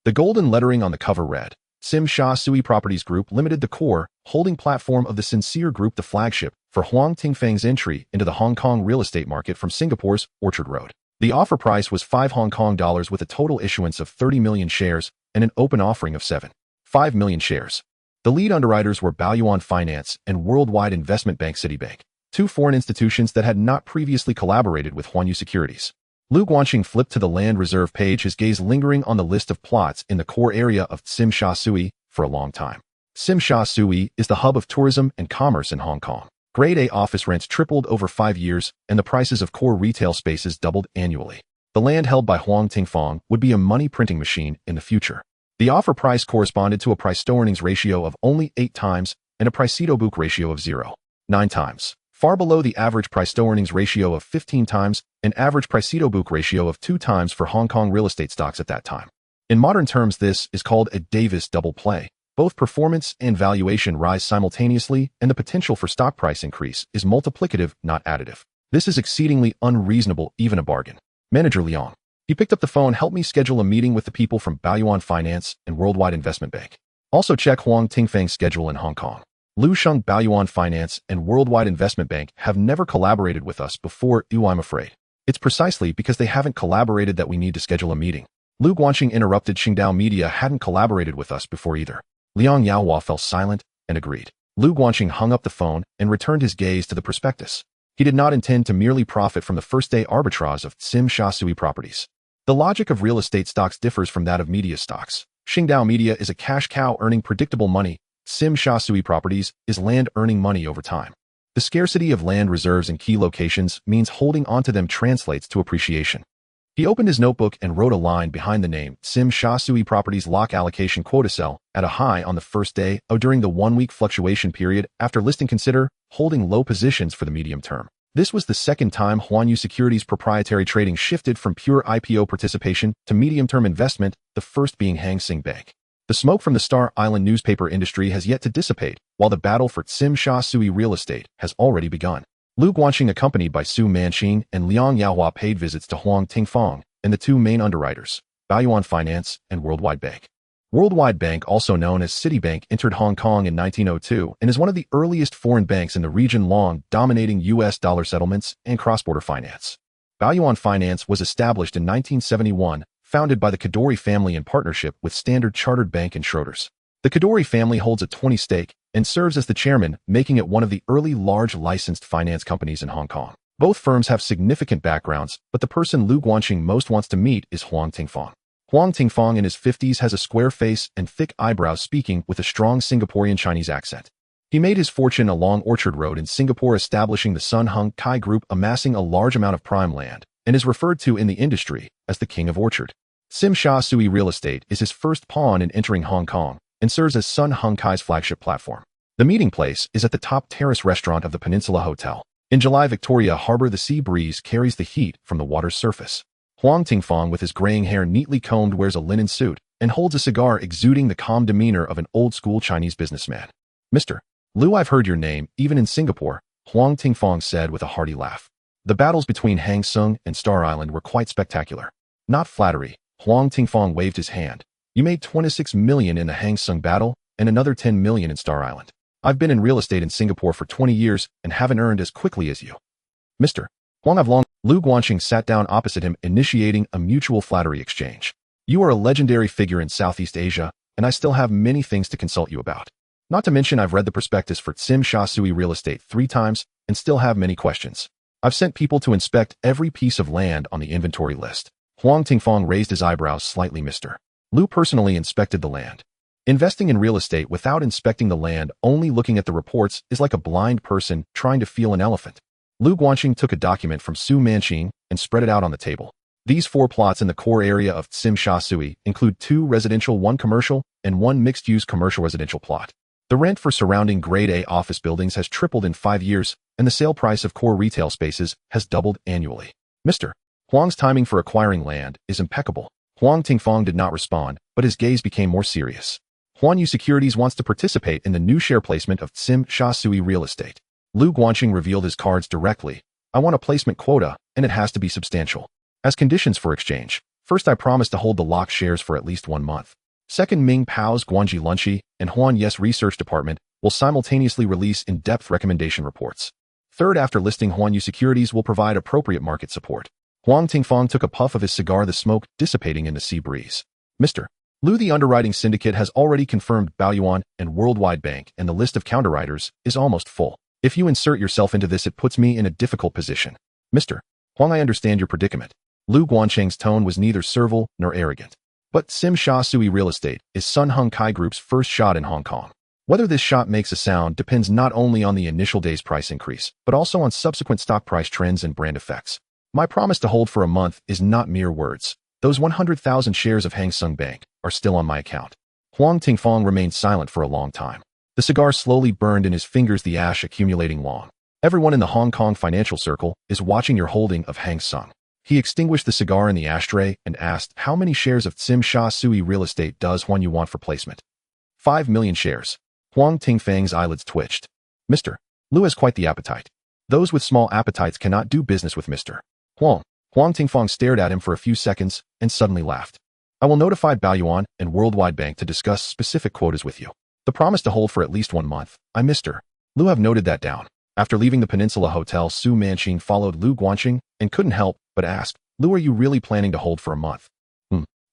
The golden lettering on the cover read, Tsim Sha Sui Properties Group Limited, the core, holding platform of the Sincere Group, the flagship for Huang Tingfeng's entry into the Hong Kong real estate market from Singapore's Orchard Road. The offer price was $5 with a total issuance of 30 million shares and an open offering of 7.5 million shares. The lead underwriters were Baoyuan Finance and Worldwide Investment Bank Citibank, 2 foreign institutions that had not previously collaborated with Huanyu Securities. Lu Guangqing flipped to the land reserve page, his gaze lingering on the list of plots in the core area of Tsim Sha Sui for a long time. Tsim Sha Sui is the hub of tourism and commerce in Hong Kong. Grade A office rents tripled over 5 years, and the prices of core retail spaces doubled annually. The land held by Huang Tingfeng would be a money printing machine in the future. The offer price corresponded to a price-to-earnings ratio of only 8 times and a price-to-book ratio of 0.9 times, far below the average price-to-earnings ratio of 15 times and average price-to-book ratio of 2 times for Hong Kong real estate stocks at that time. In modern terms, this is called a Davis double play. Both performance and valuation rise simultaneously, and the potential for stock price increase is multiplicative, not additive. This is exceedingly unreasonable, even a bargain. Manager Liang. He picked up the phone. Help me schedule a meeting with the people from Baoyuan Finance and Worldwide Investment Bank. Also check Huang Tingfeng's schedule in Hong Kong. Lu Sheng, Baoyuan Finance and Worldwide Investment Bank have never collaborated with us before. I'm afraid. It's precisely because they haven't collaborated that we need to schedule a meeting. Lu Guangqing interrupted. Qingdao Media hadn't collaborated with us before either. Liang Yaohua fell silent and agreed. Lu Guangqing hung up the phone and returned his gaze to the prospectus. He did not intend to merely profit from the first-day arbitrage of Tsim Sha Sui Properties. The logic of real estate stocks differs from that of media stocks. Qingdao Media is a cash cow earning predictable money. Tsim Sha Sui Properties is land earning money over time. The scarcity of land reserves in key locations means holding onto them translates to appreciation. He opened his notebook and wrote a line behind the name Tsim Sha Sui Properties lock allocation quota sell at a high on the first day or during the 1-week fluctuation period after listing. Consider holding low positions for the medium term. This was the second time Huanyu Securities proprietary trading shifted from pure IPO participation to medium-term investment, the first being Hang Seng Bank. The smoke from the Star Island newspaper industry has yet to dissipate, while the battle for Tsim Sha Sui real estate has already begun. Lu Guangqing, accompanied by Su Manqing and Liang Yaohua, paid visits to Huang Tingfeng and the 2 main underwriters, Baoyuan Finance and Worldwide Bank. Worldwide Bank, also known as Citibank, entered Hong Kong in 1902 and is one of the earliest foreign banks in the region, long dominating U.S. dollar settlements and cross-border finance. Baoyuan Finance was established in 1971, founded by the Kadoorie family in partnership with Standard Chartered Bank and Schroders. The Kadoorie family holds a 20% stake and serves as the chairman, making it one of the early large licensed finance companies in Hong Kong. Both firms have significant backgrounds, but the person Lu Guangqing most wants to meet is Huang Tingfeng. Huang Tingfeng in his 50s has a square face and thick eyebrows, speaking with a strong Singaporean Chinese accent. He made his fortune along Orchard Road in Singapore, establishing the Sun Hung Kai Group, amassing a large amount of prime land, and is referred to in the industry as the King of Orchard. Tsim Sha Tsui Real Estate is his first pawn in entering Hong Kong and serves as Sun Hung Kai's flagship platform. The meeting place is at the top terrace restaurant of the Peninsula Hotel. In July, Victoria Harbour, the sea breeze carries the heat from the water's surface. Huang Tingfang, with his graying hair neatly combed, wears a linen suit and holds a cigar, exuding the calm demeanor of an old-school Chinese businessman. Mr. Liu, I've heard your name, even in Singapore, Huang Tingfang said with a hearty laugh. The battles between Hang Sung and Star Island were quite spectacular. Not flattery, Huang Tingfang waved his hand. You made 26 million in the Hang Sung battle and another 10 million in Star Island. I've been in real estate in Singapore for 20 years and haven't earned as quickly as you. Mr. Huang, I've long... Lu Guanqing sat down opposite him, initiating a mutual flattery exchange. You are a legendary figure in Southeast Asia, and I still have many things to consult you about. Not to mention I've read the prospectus for Tsim Sha Tsui Real Estate 3 times and still have many questions. I've sent people to inspect every piece of land on the inventory list. Huang Tingfang raised his eyebrows slightly. Mr. Liu personally inspected the land. Investing in real estate without inspecting the land, only looking at the reports, is like a blind person trying to feel an elephant. Lu Guanqing took a document from Su Manqing and spread it out on the table. These 4 plots in the core area of Tsim Sha Tsui include 2 residential, 1 commercial, and 1 mixed-use commercial residential plot. The rent for surrounding Grade A office buildings has tripled in 5 years, and the sale price of core retail spaces has doubled annually. Mr. Huang's timing for acquiring land is impeccable. Huang Tingfang did not respond, but his gaze became more serious. Huanyu Securities wants to participate in the new share placement of Tsim Sha Tsui Real Estate. Lu Guanqing revealed his cards directly. I want a placement quota, and it has to be substantial. As conditions for exchange, first I promise to hold the locked shares for at least 1 month. Second, Ming Pao's Guangji Lunchi and Huan Yes Research Department will simultaneously release in-depth recommendation reports. Third, after listing, Huanyu Securities will provide appropriate market support. Huang Tingfang took a puff of his cigar, the smoke dissipating in the sea breeze. Mr. Liu, the underwriting syndicate has already confirmed Baoyuan and Worldwide Bank, and the list of counterwriters is almost full. If you insert yourself into this, it puts me in a difficult position. Mr. Huang, I understand your predicament. Lu Guanqing's tone was neither servile nor arrogant. But Tsim Sha Tsui Real Estate is Sun Hung Kai Group's first shot in Hong Kong. Whether this shot makes a sound depends not only on the initial day's price increase, but also on subsequent stock price trends and brand effects. My promise to hold for a month is not mere words. Those 100,000 shares of Hang Sung Bank are still on my account. Huang Tingfang remained silent for a long time. The cigar slowly burned in his fingers, the ash accumulating long. Everyone in the Hong Kong financial circle is watching your holding of Hang Sung. He extinguished the cigar in the ashtray and asked, how many shares of Tsim Sha Tsui Real Estate does Huanyu want for placement? 5 million shares. Huang Tingfang's eyelids twitched. Mr. Liu has quite the appetite. Those with small appetites cannot do business with Mr. Huang. Huang Tingfang stared at him for a few seconds and suddenly laughed. I will notify Baoyuan and Worldwide Bank to discuss specific quotas with you. The promise to hold for at least 1 month. I, Mr. Liu, have noted that down. After leaving the Peninsula Hotel, Su Manqing followed Lu Guanqing and couldn't help but ask, Liu, are you really planning to hold for a month?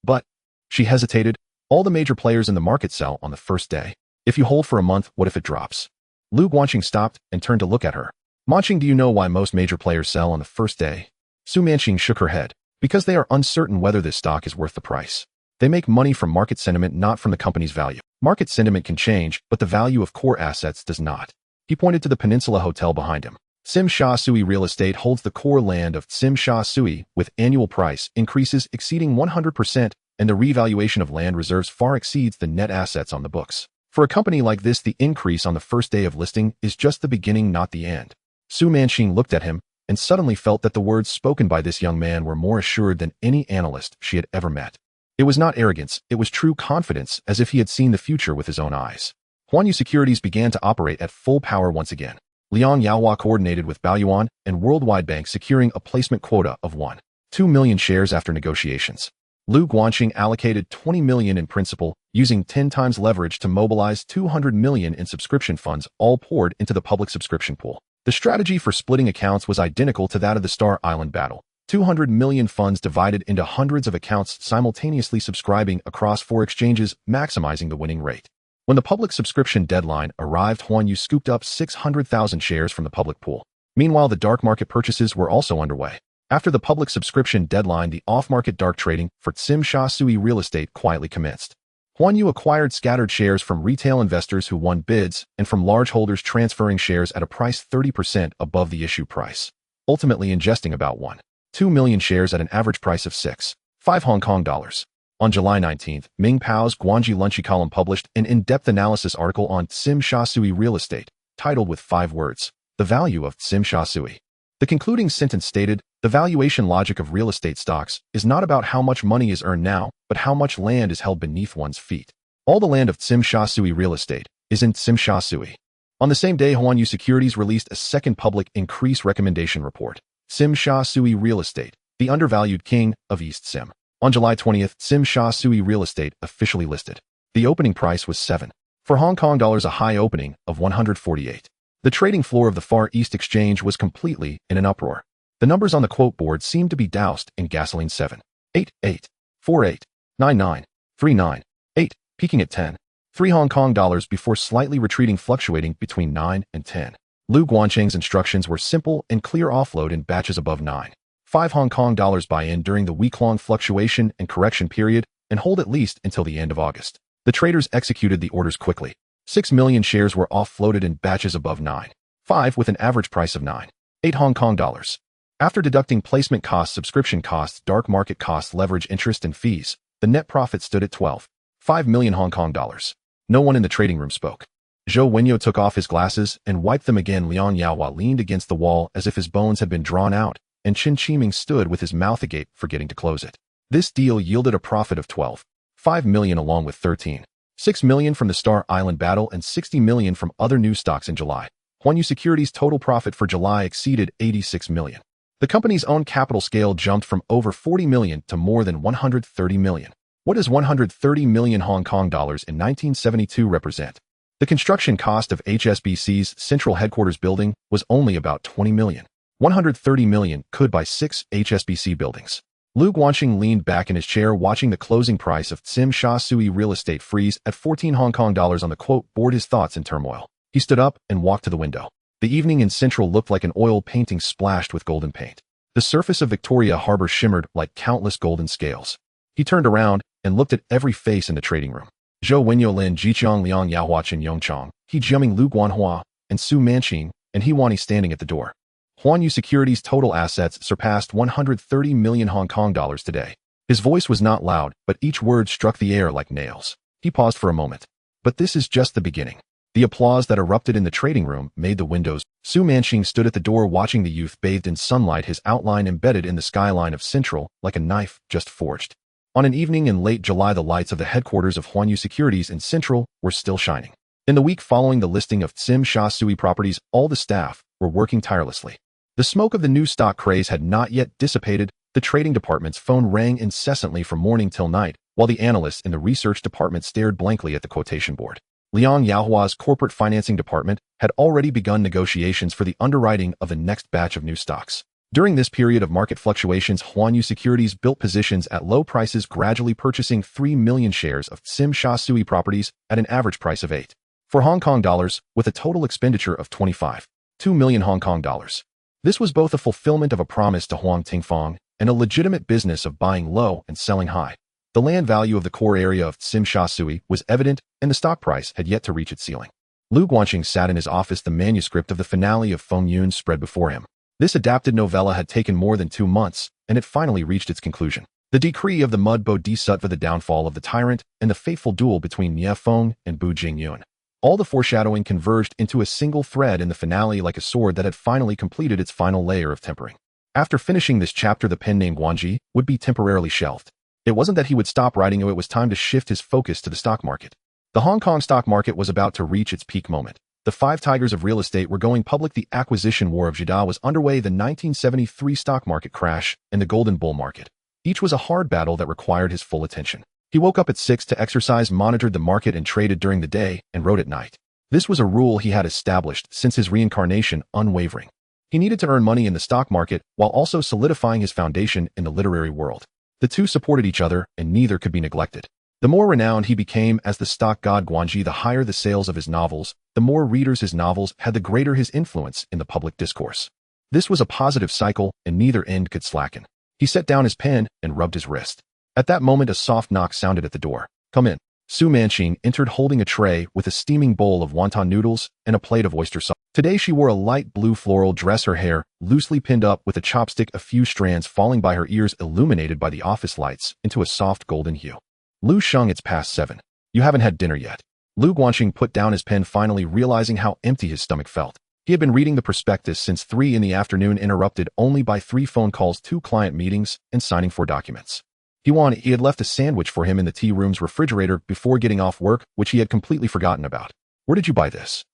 But, she hesitated, all the major players in the market sell on the first day. If you hold for a month, what if it drops? Lu Guanqing stopped and turned to look at her. Manqing, do you know why most major players sell on the first day? Su Manqing shook her head. Because they are uncertain whether this stock is worth the price. They make money from market sentiment, not from the company's value. Market sentiment can change, but the value of core assets does not. He pointed to the Peninsula Hotel behind him. Tsim Sha Tsui Real Estate holds the core land of Tsim Sha Tsui with annual price increases exceeding 100%, and the revaluation of land reserves far exceeds the net assets on the books. For a company like this, the increase on the first day of listing is just the beginning, not the end. Su Manqing looked at him and suddenly felt that the words spoken by this young man were more assured than any analyst she had ever met. It was not arrogance, it was true confidence, as if he had seen the future with his own eyes. Huanyu Securities began to operate at full power once again. Liang Yaohua coordinated with Baoyuan and Worldwide Bank, securing a placement quota of 1.2 million shares after negotiations. Lu Guanqing allocated 20 million in principal, using 10 times leverage to mobilize 200 million in subscription funds, all poured into the public subscription pool. The strategy for splitting accounts was identical to that of the Star Island battle. 200 million funds divided into hundreds of accounts simultaneously subscribing across 4 exchanges, maximizing the winning rate. When the public subscription deadline arrived, Huanyu scooped up 600,000 shares from the public pool. Meanwhile, the dark market purchases were also underway. After the public subscription deadline, the off-market dark trading for Tsim Sha Tsui Real Estate quietly commenced. Huan Yu acquired scattered shares from retail investors who won bids and from large holders transferring shares at a price 30% above the issue price, ultimately ingesting about 1.2 million shares at an average price of 6.5 Hong Kong dollars. On July 19th, Ming Pao's Guangji Lunchi column published an in-depth analysis article on Tsim Sha Sui real estate, titled with 5 words, The Value of Tsim Sha Sui. The concluding sentence stated, the valuation logic of real estate stocks is not about how much money is earned now, but how much land is held beneath one's feet. All the land of Tsim Sha Sui real estate is in Tsim Sha Sui. On the same day, Huan Yu Securities released a second public increase recommendation report, Tsim Sha Sui Real Estate, the undervalued king of East Tsim. On July 20th, Tsim Sha Sui Real Estate officially listed. The opening price was 7 for Hong Kong dollars, a high opening of 148. The trading floor of the Far East Exchange was completely in an uproar. The numbers on the quote board seemed to be doused in gasoline. 7, 8, 8, 4, 8, 9, 9, 3, 9, 8, peaking at 10, 3 Hong Kong dollars before slightly retreating, fluctuating between 9 and 10. Lu Guancheng's instructions were simple and clear: offload in batches above 9. 5 Hong Kong dollars buy-in during the week-long fluctuation and correction period and hold at least until the end of August. The traders executed the orders quickly. 6 million shares were offloaded in batches above 9.5 with an average price of 9.8 Hong Kong dollars. After deducting placement costs, subscription costs, dark market costs, leverage, interest, and fees, the net profit stood at 12.5 million Hong Kong dollars. No one in the trading room spoke. Zhou Wenyo took off his glasses and wiped them again. Liang Yaohua leaned against the wall as if his bones had been drawn out, and Qin Qiming stood with his mouth agape, forgetting to close it. This deal yielded a profit of 12.5 million along with 13.6 million from the Star Island battle and 60 million from other new stocks in July. Huan Yu Securities' total profit for July exceeded 86 million. The company's own capital scale jumped from over 40 million to more than 130 million. What does 130 million Hong Kong dollars in 1972 represent? The construction cost of HSBC's central headquarters building was only about 20 million. 130 million could buy 6 HSBC buildings. Lu Guanxing leaned back in his chair, watching the closing price of Tsim Sha Sui real estate freeze at 14 Hong Kong dollars on the quote board, his thoughts in turmoil. He stood up and walked to the window. The evening in Central looked like an oil painting splashed with golden paint. The surface of Victoria Harbour shimmered like countless golden scales. He turned around and looked at every face in the trading room. Zhou Wenyo, Lin Jiqiang, Liang Yaohua, Chen Yongchong, He Jiaming, Lu Guanhua, and Su Manqing, and He Wani standing at the door. Huan Yu Securities' total assets surpassed 130 million Hong Kong dollars today. His voice was not loud, but each word struck the air like nails. He paused for a moment. But this is just the beginning. The applause that erupted in the trading room made the windows. Su Manqing stood at the door watching the youth bathed in sunlight, his outline embedded in the skyline of Central like a knife just forged. On an evening in late July, the lights of the headquarters of Huan Yu Securities in Central were still shining. In the week following the listing of Tsim Sha Sui properties, all the staff were working tirelessly. The smoke of the new stock craze had not yet dissipated. The trading department's phone rang incessantly from morning till night, while the analysts in the research department stared blankly at the quotation board. Liang Yaohua's corporate financing department had already begun negotiations for the underwriting of the next batch of new stocks. During this period of market fluctuations, Huan Yu Securities built positions at low prices, gradually purchasing 3 million shares of Tsim Sha Sui properties at an average price of 8 for Hong Kong dollars, with a total expenditure of 25.2 million Hong Kong dollars. This was both a fulfillment of a promise to Huang Tingfang and a legitimate business of buying low and selling high. The land value of the core area of Tsim Sha Sui was evident, and the stock price had yet to reach its ceiling. Lu Guanxing sat in his office, the manuscript of the finale of Feng Yun spread before him. This adapted novella had taken more than 2 months, and it finally reached its conclusion. The decree of the mud bodhisattva, the downfall of the tyrant, and the fateful duel between Nie Feng and Bu Jingyun. All the foreshadowing converged into a single thread in the finale, like a sword that had finally completed its final layer of tempering. After finishing this chapter, the pen name Guanji would be temporarily shelved. It wasn't that he would stop writing, it was time to shift his focus to the stock market. The Hong Kong stock market was about to reach its peak moment. The 5 tigers of real estate were going public. The acquisition war of Jida was underway, the 1973 stock market crash, and the golden bull market. Each was a hard battle that required his full attention. He woke up at 6 to exercise, monitored the market, and traded during the day and wrote at night. This was a rule he had established since his reincarnation, unwavering. He needed to earn money in the stock market while also solidifying his foundation in the literary world. The two supported each other, and neither could be neglected. The more renowned he became as the stock god Guanji, the higher the sales of his novels, the more readers his novels had, the greater his influence in the public discourse. This was a positive cycle, and neither end could slacken. He set down his pen and rubbed his wrist. At that moment, a soft knock sounded at the door. "Come in," Su Manqing entered holding a tray with a steaming bowl of wonton noodles and a plate of oyster sauce. Today she wore a light blue floral dress, her hair loosely pinned up with a chopstick, a few strands falling by her ears illuminated by the office lights into a soft golden hue. Lu Sheng, it's past 7. You haven't had dinner yet. Lu Guanxing put down his pen, finally realizing how empty his stomach felt. He had been reading the prospectus since 3 in the afternoon, interrupted only by 3 phone calls, 2 client meetings, and signing 4 documents. He had left a sandwich for him in the tea room's refrigerator before getting off work, which he had completely forgotten about. Where did you buy this?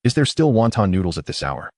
Is there still wonton noodles at this hour?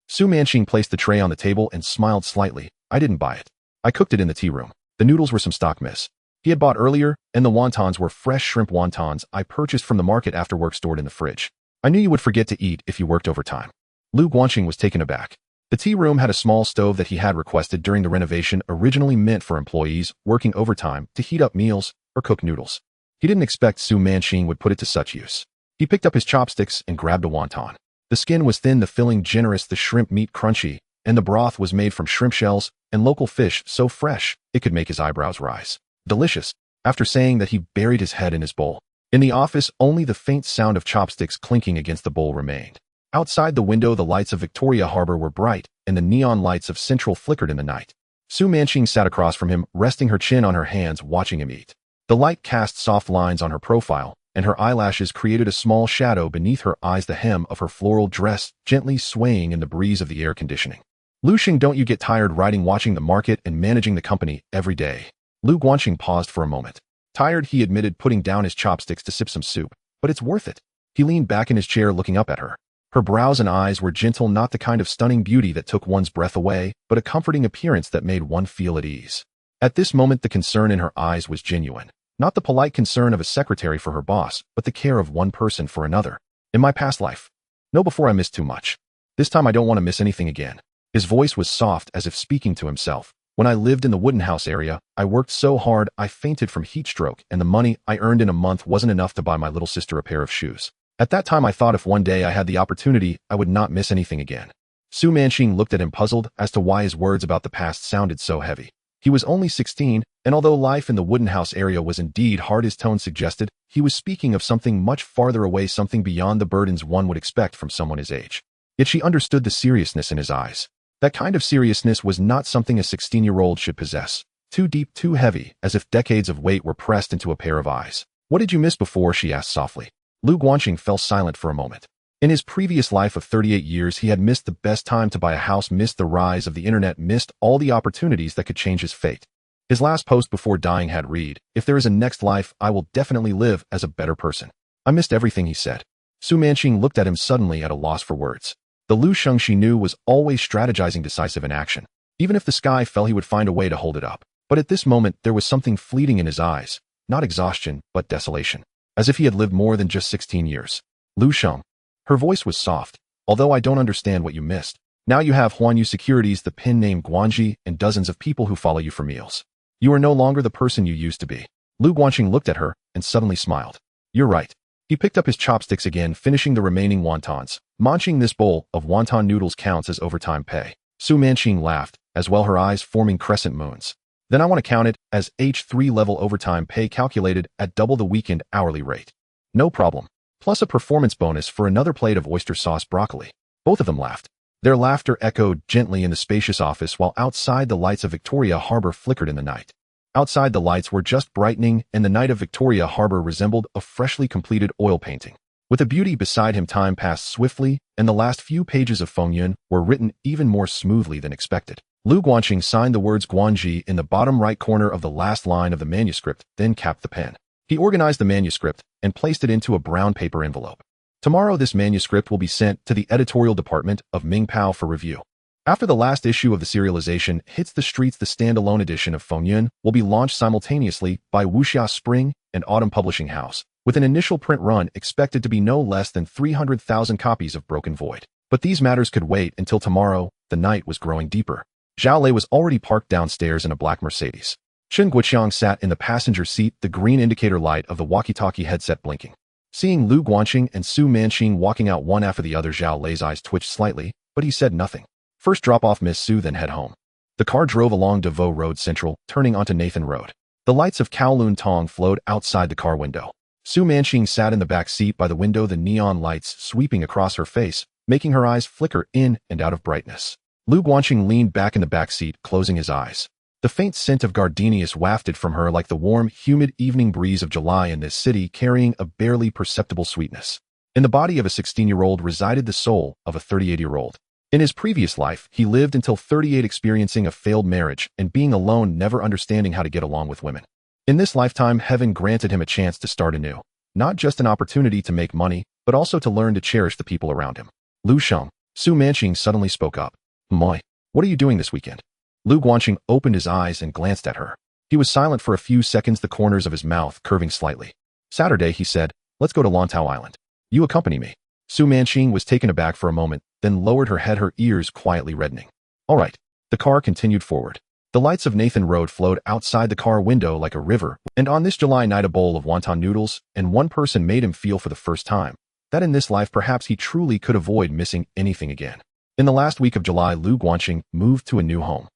Su Manqing placed the tray on the table and smiled slightly. I didn't buy it. I cooked it in the tea room. The noodles were some stock miss he had bought earlier, and the wontons were fresh shrimp wontons I purchased from the market after work, stored in the fridge. I knew you would forget to eat if you worked overtime. Lu Guanxing was taken aback. The tea room had a small stove that he had requested during the renovation, originally meant for employees working overtime to heat up meals or cook noodles. He didn't expect Su Manqing would put it to such use. He picked up his chopsticks and grabbed a wonton. The skin was thin, the filling generous, the shrimp meat crunchy, and the broth was made from shrimp shells and local fish so fresh it could make his eyebrows rise. Delicious. After saying that, he buried his head in his bowl. In the office, only the faint sound of chopsticks clinking against the bowl remained. Outside the window, the lights of Victoria Harbor were bright, and the neon lights of Central flickered in the night. Su Manqing sat across from him, resting her chin on her hands, watching him eat. The light cast soft lines on her profile, and her eyelashes created a small shadow beneath her eyes, the hem of her floral dress gently swaying in the breeze of the air conditioning. Lu Xing, don't you get tired writing, watching the market, and managing the company every day? Lu Guanxing paused for a moment. Tired, he admitted, putting down his chopsticks to sip some soup. But it's worth it. He leaned back in his chair, looking up at her. Her brows and eyes were gentle, not the kind of stunning beauty that took one's breath away, but a comforting appearance that made one feel at ease. At this moment, the concern in her eyes was genuine. Not the polite concern of a secretary for her boss, but the care of one person for another. In my past life. No, before I missed too much. This time I don't want to miss anything again. His voice was soft, as if speaking to himself. When I lived in the wooden house area, I worked so hard I fainted from heat stroke, and the money I earned in a month wasn't enough to buy my little sister a pair of shoes. At that time I thought if one day I had the opportunity, I would not miss anything again. Su Manqing looked at him, puzzled as to why his words about the past sounded so heavy. He was only 16, and although life in the wooden house area was indeed hard, his tone suggested he was speaking of something much farther away, something beyond the burdens one would expect from someone his age. Yet she understood the seriousness in his eyes. That kind of seriousness was not something a 16-year-old should possess. Too deep, too heavy, as if decades of weight were pressed into a pair of eyes. What did you miss before? She asked softly. Lu Guanxing fell silent for a moment. In his previous life of 38 years, he had missed the best time to buy a house, missed the rise of the internet, missed all the opportunities that could change his fate. His last post before dying had read, "If there is a next life, I will definitely live as a better person." I missed everything, he said. Su Manqing looked at him, suddenly at a loss for words. The Lu Sheng she knew was always strategizing, decisive in action. Even if the sky fell, he would find a way to hold it up. But at this moment, there was something fleeting in his eyes. Not exhaustion, but desolation. As if he had lived more than just 16 years. Lu Sheng. Her voice was soft. Although I don't understand what you missed. Now you have Huanyu Securities, the pen name Guanji, and dozens of people who follow you for meals. You are no longer the person you used to be. Lu Guanxing looked at her and suddenly smiled. You're right. He picked up his chopsticks again, finishing the remaining wontons. Munching this bowl of wonton noodles counts as overtime pay. Su Manqing laughed, as well, her eyes forming crescent moons. Then I want to count it as H3 level overtime pay, calculated at double the weekend hourly rate. No problem. Plus a performance bonus for another plate of oyster sauce broccoli. Both of them laughed. Their laughter echoed gently in the spacious office, while outside the lights of Victoria Harbor flickered in the night. Outside, the lights were just brightening, and the night of Victoria Harbor resembled a freshly completed oil painting. With a beauty beside him, time passed swiftly, and the last few pages of Fengyun were written even more smoothly than expected. Lu Guanxing signed the words Guanji in the bottom right corner of the last line of the manuscript, then capped the pen. He organized the manuscript and placed it into a brown paper envelope. Tomorrow this manuscript will be sent to the editorial department of Mingpao for review. After the last issue of the serialization hits the streets, the standalone edition of Fengyun will be launched simultaneously by Wuxia Spring and Autumn Publishing House, with an initial print run expected to be no less than 300,000 copies of Broken Void. But these matters could wait until tomorrow. The night was growing deeper. Zhao Lei was already parked downstairs in a black Mercedes. Chen Guoqiang sat in the passenger seat, the green indicator light of the walkie-talkie headset blinking. Seeing Lu Guanxing and Su Manqing walking out one after the other, Zhao Lei's eyes twitched slightly, but he said nothing. First drop off Miss Su, then head home. The car drove along Devoe Road Central, turning onto Nathan Road. The lights of Kowloon Tong flowed outside the car window. Su Manqing sat in the back seat by the window, the neon lights sweeping across her face, making her eyes flicker in and out of brightness. Lu Guanqing leaned back in the back seat, closing his eyes. The faint scent of gardenias wafted from her like the warm, humid evening breeze of July in this city, carrying a barely perceptible sweetness. In the body of a 16-year-old resided the soul of a 38-year-old. In his previous life, he lived until 38, experiencing a failed marriage and being alone, never understanding how to get along with women. In this lifetime, heaven granted him a chance to start anew. Not just an opportunity to make money, but also to learn to cherish the people around him. Lu Sheng, Su Manqing suddenly spoke up. Moi, what are you doing this weekend? Lu Guanqing opened his eyes and glanced at her. He was silent for a few seconds, the corners of his mouth curving slightly. Saturday, he said, let's go to Lantau Island. You accompany me. Su Manqing was taken aback for a moment, then lowered her head, her ears quietly reddening. All right. The car continued forward. The lights of Nathan Road flowed outside the car window like a river, and on this July night a bowl of wonton noodles and one person made him feel for the first time that in this life perhaps he truly could avoid missing anything again. In the last week of July, Lu Guanqing moved to a new home.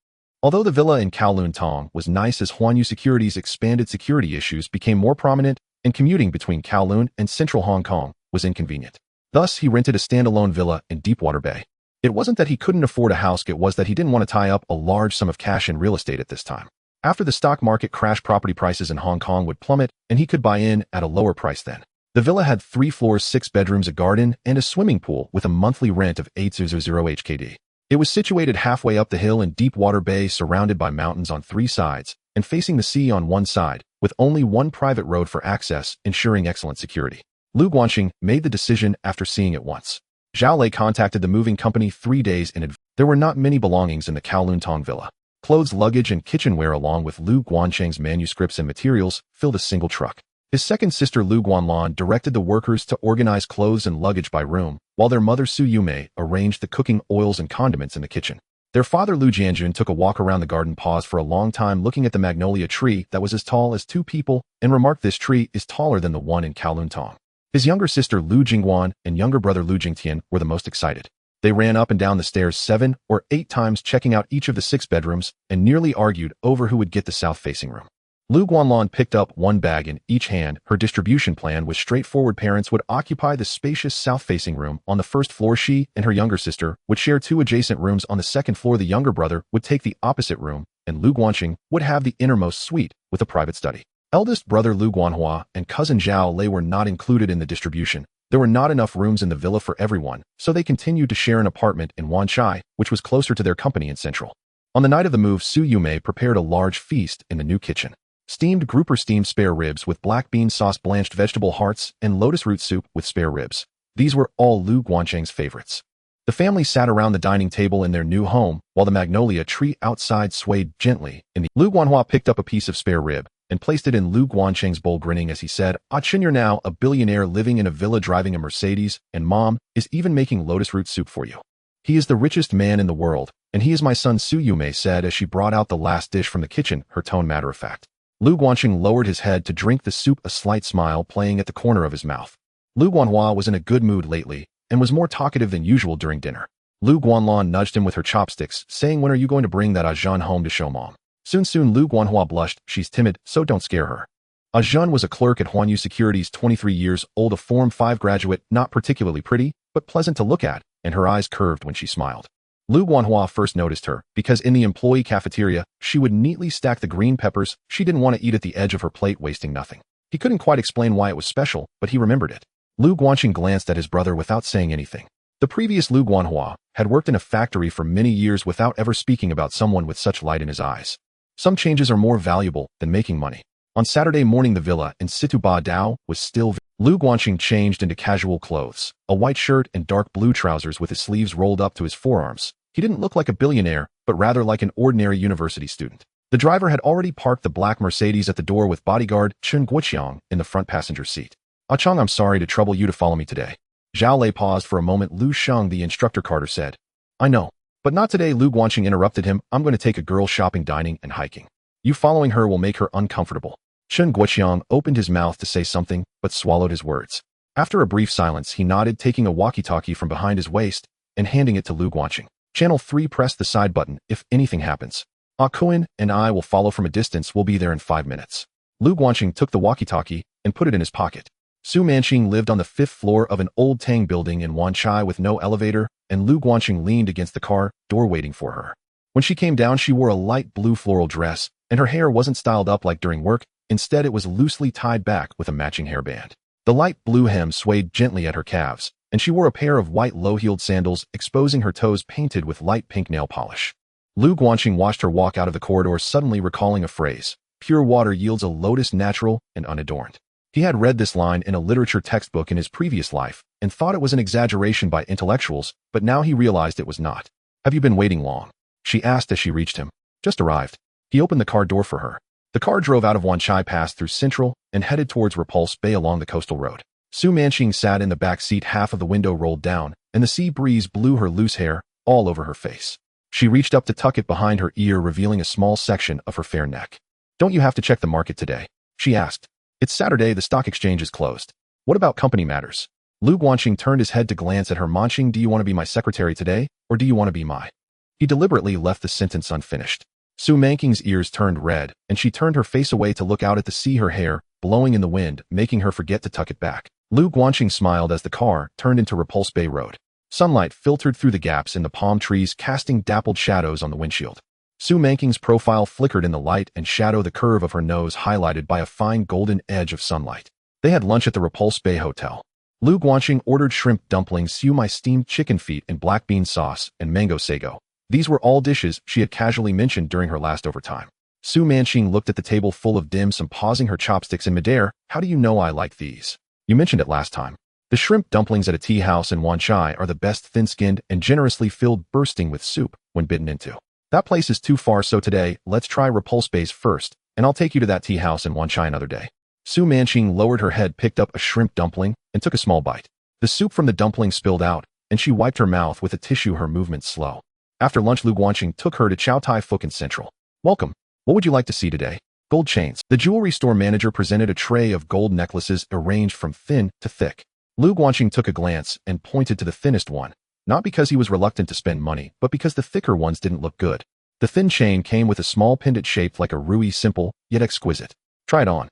Although the villa in Kowloon Tong was nice, as Huanyu Securities' expanded security issues became more prominent, and commuting between Kowloon and central Hong Kong was inconvenient. Thus, he rented a standalone villa in Deepwater Bay. It wasn't that he couldn't afford a house, it was that he didn't want to tie up a large sum of cash in real estate at this time. After the stock market crash, property prices in Hong Kong would plummet, and he could buy in at a lower price then. The villa had 3 floors, 6 bedrooms, a garden, and a swimming pool with a monthly rent of 800 HKD. It was situated halfway up the hill in Deepwater Bay, surrounded by mountains on 3 sides, and facing the sea on one side, with only one private road for access, ensuring excellent security. Lu Guanqing made the decision after seeing it once. Zhao Lei contacted the moving company 3 days in advance. There were not many belongings in the Kowloon Tong villa. Clothes, luggage, and kitchenware, along with Lu Guanqing's manuscripts and materials, filled a single truck. His second sister Lu Guanlan directed the workers to organize clothes and luggage by room, while their mother Su Yumei arranged the cooking oils and condiments in the kitchen. Their father Lu Jianjun took a walk around the garden, paused for a long time looking at the magnolia tree that was as tall as 2 people, and remarked, "This tree is taller than the one in Kowloon Tong." His younger sister Lu Jingguan and younger brother Lu Jingtian were the most excited. They ran up and down the stairs 7 or 8 times, checking out each of the 6 bedrooms, and nearly argued over who would get the south-facing room. Lu Guanlan picked up one bag in each hand. Her distribution plan was straightforward. Parents would occupy the spacious south-facing room on the first floor. She and her younger sister would share 2 adjacent rooms on the second floor. The younger brother would take the opposite room, and Lu Guanqing would have the innermost suite with a private study. Eldest brother Lu Guanhua and cousin Zhao Lei were not included in the distribution. There were not enough rooms in the villa for everyone, so they continued to share an apartment in Wanchai, which was closer to their company in Central. On the night of the move, Su Yumei prepared a large feast in the new kitchen. Steamed grouper, steamed spare ribs with black bean sauce, blanched vegetable hearts, and lotus root soup with spare ribs. These were all Lu Guanqing's favorites. The family sat around the dining table in their new home, while the magnolia tree outside swayed gently. Lu Guanhua picked up a piece of spare rib and placed it in Lu Guanqing's bowl, grinning as he said, "Ah Chen, you're now a billionaire living in a villa driving a Mercedes, and Mom is even making lotus root soup for you. He is the richest man in the world, and he is my son," Su Yumei said as she brought out the last dish from the kitchen, her tone matter-of-fact. Lu Guanqing lowered his head to drink the soup, a slight smile playing at the corner of his mouth. Lu Guanhua was in a good mood lately, and was more talkative than usual during dinner. Lu Guanlan nudged him with her chopsticks, saying, "When are you going to bring that Ajahn home to show Mom?" Soon Lu Guanhua blushed. "She's timid, so don't scare her." Ajahn was a clerk at Huanyu Securities, 23 years old, a Form 5 graduate, not particularly pretty, but pleasant to look at, and her eyes curved when she smiled. Lu Guanhua first noticed her, because in the employee cafeteria, she would neatly stack the green peppers. She didn't want to eat at the edge of her plate, wasting nothing. He couldn't quite explain why it was special, but he remembered it. Lu Guanqing glanced at his brother without saying anything. The previous Lu Guanhua had worked in a factory for many years without ever speaking about someone with such light in his eyes. Some changes are more valuable than making money. On Saturday morning, the villa in Situ Ba Dao was still. Lu Guanqing changed into casual clothes, a white shirt and dark blue trousers with his sleeves rolled up to his forearms. He didn't look like a billionaire, but rather like an ordinary university student. The driver had already parked the black Mercedes at the door with bodyguard Chen Guoqiang in the front passenger seat. "Ah Chang, I'm sorry to trouble you to follow me today." Zhao Lei paused for a moment. "Lu Sheng," the instructor Carter said. "I know, but not today." Lu Guanqing interrupted him. "I'm going to take a girl shopping, dining, and hiking. You following her will make her uncomfortable." Chen Guoqiang opened his mouth to say something, but swallowed his words. After a brief silence, he nodded, taking a walkie-talkie from behind his waist and handing it to Lu Guanqing. "Channel 3, press the side button if anything happens. Ah Kuan and I will follow from a distance. We'll be there in 5 minutes." Lu Guanqing took the walkie-talkie and put it in his pocket. Su Manqing lived on the 5th floor of an old Tang building in Wanchai with no elevator, and Lu Guanqing leaned against the car door waiting for her. When she came down, she wore a light blue floral dress, and her hair wasn't styled up like during work. Instead, it was loosely tied back with a matching hairband. The light blue hem swayed gently at her calves, and she wore a pair of white low-heeled sandals, exposing her toes painted with light pink nail polish. Lu Guanqing watched her walk out of the corridor, suddenly recalling a phrase, "Pure water yields a lotus natural and unadorned." He had read this line in a literature textbook in his previous life and thought it was an exaggeration by intellectuals, but now he realized it was not. "Have you been waiting long?" she asked as she reached him. "Just arrived." He opened the car door for her. The car drove out of Wanchai, passed through Central, and headed towards Repulse Bay along the coastal road. Su Manqing sat in the back seat, half of the window rolled down, and the sea breeze blew her loose hair all over her face. She reached up to tuck it behind her ear, revealing a small section of her fair neck. "Don't you have to check the market today?" she asked. "It's Saturday, the stock exchange is closed." "What about company matters?" Lu Guanqing turned his head to glance at her. "Manqing, do you want to be my secretary today, or do you want to be my—" He deliberately left the sentence unfinished. Su Manqing's ears turned red, and she turned her face away to look out at the sea, her hair blowing in the wind, making her forget to tuck it back. Lu Guanqing smiled as the car turned into Repulse Bay Road. Sunlight filtered through the gaps in the palm trees, casting dappled shadows on the windshield. Su Manqing's profile flickered in the light and shadow, the curve of her nose highlighted by a fine golden edge of sunlight. They had lunch at the Repulse Bay Hotel. Lu Guanqing ordered shrimp dumplings, siu-mai steamed chicken feet in black bean sauce, and mango sago. These were all dishes she had casually mentioned during her last overtime. Su Manqing looked at the table full of dim sum, pausing her chopsticks in midair. "How do you know I like these? You mentioned it last time." The shrimp dumplings at a tea house in Wanchai are the best, thin-skinned and generously filled, bursting with soup when bitten into. "That place is too far, so today, let's try Repulse Bay's first, and I'll take you to that tea house in Wanchai another day." Su Manqing lowered her head, picked up a shrimp dumpling, and took a small bite. The soup from the dumpling spilled out, and she wiped her mouth with a tissue, her movements slow. After lunch, Lu Guanqing took her to Chow Tai Fook in Central. "Welcome. What would you like to see today?" "Gold chains." The jewelry store manager presented a tray of gold necklaces arranged from thin to thick. Lu Guanqing took a glance and pointed to the thinnest one, not because he was reluctant to spend money, but because the thicker ones didn't look good. The thin chain came with a small pendant shaped like a ruby, simple, yet exquisite. "Try it on."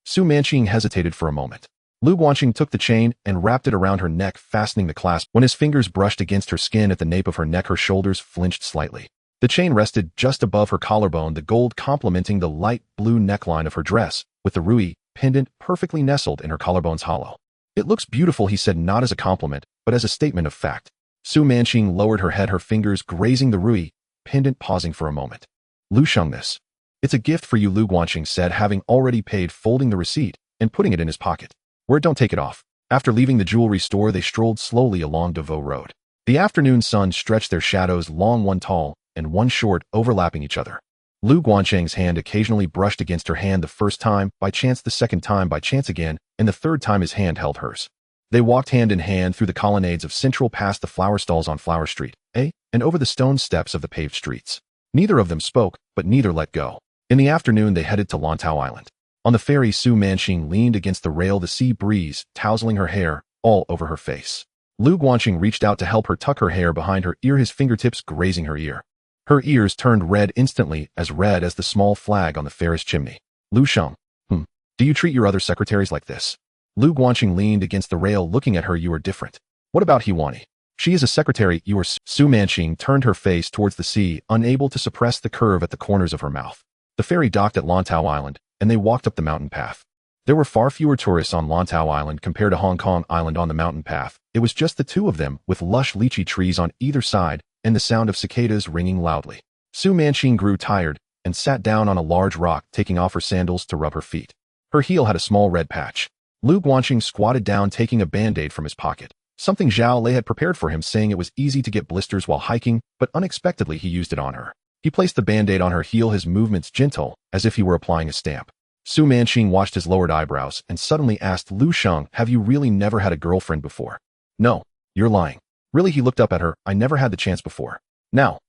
Su Manqing hesitated for a moment. Lu Guanqing took the chain and wrapped it around her neck, fastening the clasp. When his fingers brushed against her skin at the nape of her neck, her shoulders flinched slightly. The chain rested just above her collarbone, the gold complementing the light blue neckline of her dress, with the ruby pendant perfectly nestled in her collarbone's hollow. "It looks beautiful," he said, not as a compliment, but as a statement of fact. Su Manqing lowered her head, her fingers grazing the ruby pendant, pausing for a moment. "Lu Sheng, this. It's a gift for you," Lu Guanqing said, having already paid, folding the receipt and putting it in his pocket. "Word, don't take it off." After leaving the jewelry store, they strolled slowly along Devoe Road. The afternoon sun stretched their shadows long, one tall and one short, overlapping each other. Lu Guanqing's hand occasionally brushed against her hand, the first time by chance, the second time by chance again, and the third time his hand held hers. They walked hand in hand through the colonnades of Central, past the flower stalls on Flower Street, and over the stone steps of the paved streets. Neither of them spoke, but neither let go. In the afternoon, they headed to Lantau Island. On the ferry, Su Manqing leaned against the rail, the sea breeze tousling her hair all over her face. Lu Guanqing reached out to help her tuck her hair behind her ear, his fingertips grazing her ear. Her ears turned red instantly, as red as the small flag on the ferris chimney. "Lu Sheng, do you treat your other secretaries like this?" Lu Guanqing leaned against the rail, looking at her. "You are different." "What about Hiwani?" "She is a secretary, you are—" Su Manqing turned her face towards the sea, unable to suppress the curve at the corners of her mouth. The ferry docked at Lantau Island, and they walked up the mountain path. There were far fewer tourists on Lantau Island compared to Hong Kong Island. On the mountain path, it was just the two of them, with lush lychee trees on either side, and the sound of cicadas ringing loudly. Su Manqing grew tired and sat down on a large rock, taking off her sandals to rub her feet. Her heel had a small red patch. Lu Guanqing squatted down, taking a band-aid from his pocket, something Zhao Lei had prepared for him, saying it was easy to get blisters while hiking, but unexpectedly he used it on her. He placed the band-aid on her heel, his movements gentle, as if he were applying a stamp. Su Manqing washed his lowered eyebrows and suddenly asked, "Lu Sheng, have you really never had a girlfriend before?" "No, you're lying." "Really?" He looked up at her. "I never had the chance before." "Now?"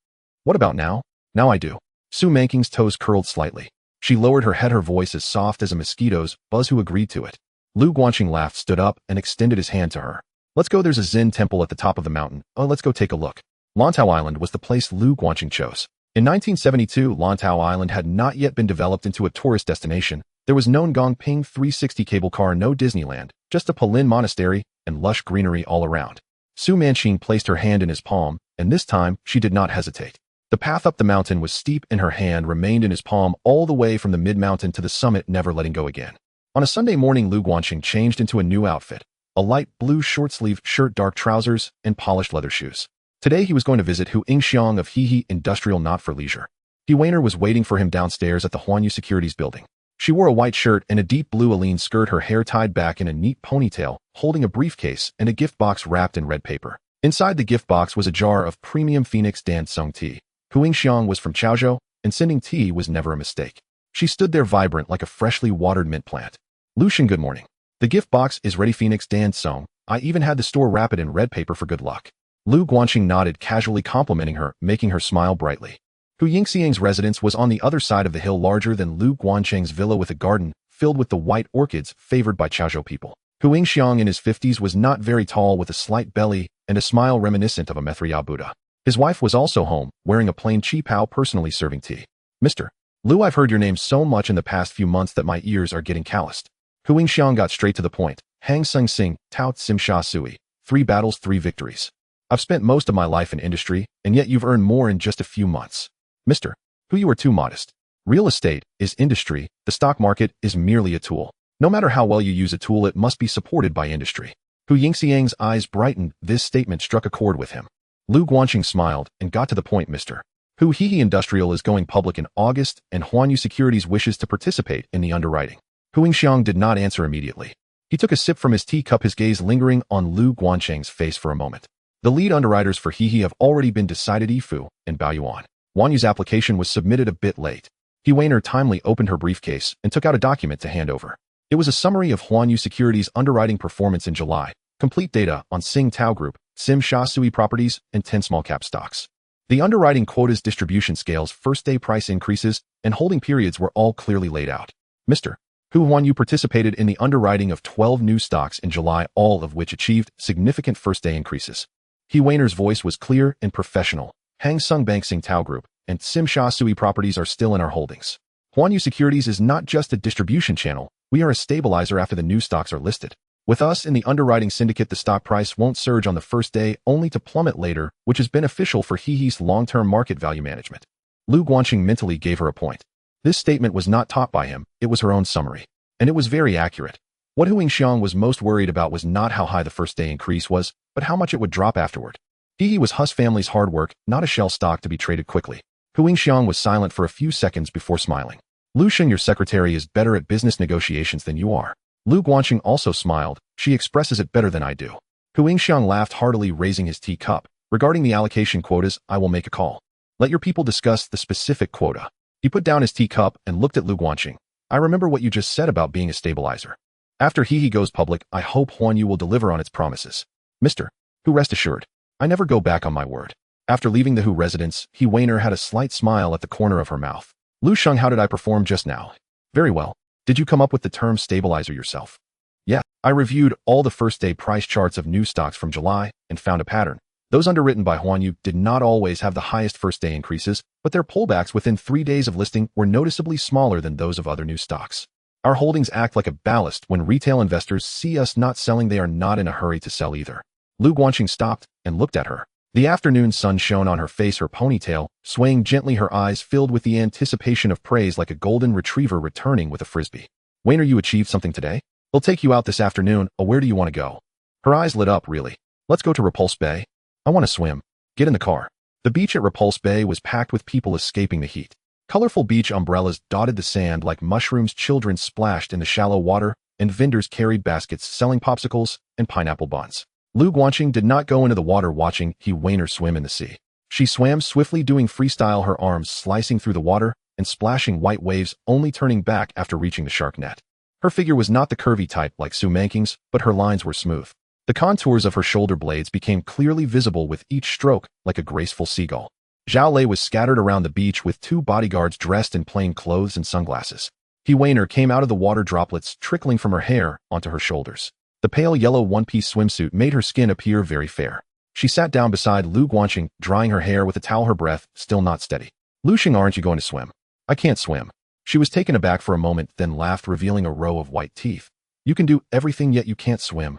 "What about now?" "Now I do." Su Manqing's toes curled slightly. She lowered her head, her voice as soft as a mosquito's buzz. "Who agreed to it?" Lu Guanqing laughed, stood up, and extended his hand to her. "Let's go, there's a Zen temple at the top of the mountain. Oh, let's go take a look." Lantau Island was the place Lu Guanqing chose. In 1972, Lantau Island had not yet been developed into a tourist destination. There was no Ngong-Ping 360 cable car, no Disneyland, just a Palin monastery and lush greenery all around. Su Manqing placed her hand in his palm, and this time she did not hesitate. The path up the mountain was steep and her hand remained in his palm all the way from the mid-mountain to the summit, never letting go again. On a Sunday morning, Lu Guanqing changed into a new outfit, a light blue short-sleeve shirt, dark trousers, and polished leather shoes. Today he was going to visit Hu Yingxiang of Hehe Industrial, not for leisure. He Weiner was waiting for him downstairs at the Huanyu Securities building. She wore a white shirt and a deep blue Aline skirt, her hair tied back in a neat ponytail, holding a briefcase and a gift box wrapped in red paper. Inside the gift box was a jar of premium Phoenix Dan Sung tea. Hu Yingxiang was from Chaozhou, and sending tea was never a mistake. She stood there vibrant like a freshly watered mint plant. Lucian, good morning. The gift box is ready, Phoenix Dan Sung. I even had the store wrap it in red paper for good luck. Lu Guanqing nodded, casually complimenting her, making her smile brightly. Hu Yingxiang's residence was on the other side of the hill, larger than Lu Guanqing's villa, with a garden filled with the white orchids favored by Chaozhou people. Hu Yingxiang in his 50s was not very tall, with a slight belly and a smile reminiscent of a Mithriya Buddha. His wife was also home, wearing a plain qipao, personally serving tea. Mr. Lu, I've heard your name so much in the past few months that my ears are getting calloused. Hu Yingxiang got straight to the point. Hang Sung Sing, Tao Tsim Sha Sui. 3 battles, 3 victories. I've spent most of my life in industry, and yet you've earned more in just a few months. Mr. Hu, you are too modest. Real estate is industry. The stock market is merely a tool. No matter how well you use a tool, it must be supported by industry. Hu Yingxiang's eyes brightened. This statement struck a chord with him. Lu Guanqing smiled and got to the point. Mr. Hu, Hehe Industrial is going public in August, and Huanyu Securities wishes to participate in the underwriting. Hu Yingxiang did not answer immediately. He took a sip from his teacup, his gaze lingering on Lu Guanqing's face for a moment. The lead underwriters for Hehe have already been decided, Yifu and Baoyuan. Huanyu's application was submitted a bit late. He Weiner timely opened her briefcase and took out a document to hand over. It was a summary of Huanyu Securities' underwriting performance in July, complete data on Sing Tao Group, Sim Sha Sui properties, and 10 small-cap stocks. The underwriting quotas, distribution scales, first-day price increases, and holding periods were all clearly laid out. Mr. Hu, Huanyu participated in the underwriting of 12 new stocks in July, all of which achieved significant first-day increases. He Weiner's voice was clear and professional. Hang Sung Bank, Sing Tao Group, and Sim Sha Sui properties are still in our holdings. Huanyu Securities is not just a distribution channel, we are a stabilizer after the new stocks are listed. With us in the underwriting syndicate, the stock price won't surge on the first day, only to plummet later, which is beneficial for Hehe's long-term market value management. Lu Guanqing mentally gave her a point. This statement was not taught by him, it was her own summary. And it was very accurate. What Hu Yingxiang was most worried about was not how high the first-day increase was, but how much it would drop afterward. Hehe was Hus family's hard work, not a shell stock to be traded quickly. Hu Yingxiang was silent for a few seconds before smiling. Lucian, your secretary is better at business negotiations than you are. Lu Guanqing also smiled. She expresses it better than I do. Hu Yingxiang laughed heartily, raising his teacup. Regarding the allocation quotas, I will make a call. Let your people discuss the specific quota. He put down his teacup and looked at Lu Guanqing. I remember what you just said about being a stabilizer. After Hehe goes public, I hope Huanyu will deliver on its promises. Mr. Hu, rest assured. I never go back on my word. After leaving the Hu residence, He Weiner had a slight smile at the corner of her mouth. Lu Sheng, how did I perform just now? Very well. Did you come up with the term stabilizer yourself? Yeah, I reviewed all the first-day price charts of new stocks from July and found a pattern. Those underwritten by Huanyu did not always have the highest first-day increases, but their pullbacks within 3 days of listing were noticeably smaller than those of other new stocks. Our holdings act like a ballast. When retail investors see us not selling, they are not in a hurry to sell either. Lu Guanqing stopped and looked at her. The afternoon sun shone on her face, her ponytail, swaying gently, her eyes filled with the anticipation of praise like a golden retriever returning with a frisbee. Weiner, you achieved something today? They'll take you out this afternoon. Oh, where do you want to go? Her eyes lit up. Really? Let's go to Repulse Bay. I want to swim. Get in the car. The beach at Repulse Bay was packed with people escaping the heat. Colorful beach umbrellas dotted the sand like mushrooms, children splashed in the shallow water, and vendors carried baskets selling popsicles and pineapple buns. Lu Guanqing did not go into the water watching He Weiner swim in the sea. She swam swiftly, doing freestyle, her arms slicing through the water and splashing white waves, only turning back after reaching the shark net. Her figure was not the curvy type like Su Manking's, but her lines were smooth. The contours of her shoulder blades became clearly visible with each stroke, like a graceful seagull. Zhao Lei was scattered around the beach with 2 bodyguards dressed in plain clothes and sunglasses. He Weiner came out of the water, droplets trickling from her hair onto her shoulders. The pale yellow one-piece swimsuit made her skin appear very fair. She sat down beside Lu Guanqing, drying her hair with a towel, her breath still not steady. Lushing, aren't you going to swim? I can't swim. She was taken aback for a moment, then laughed, revealing a row of white teeth. You can do everything, yet you can't swim.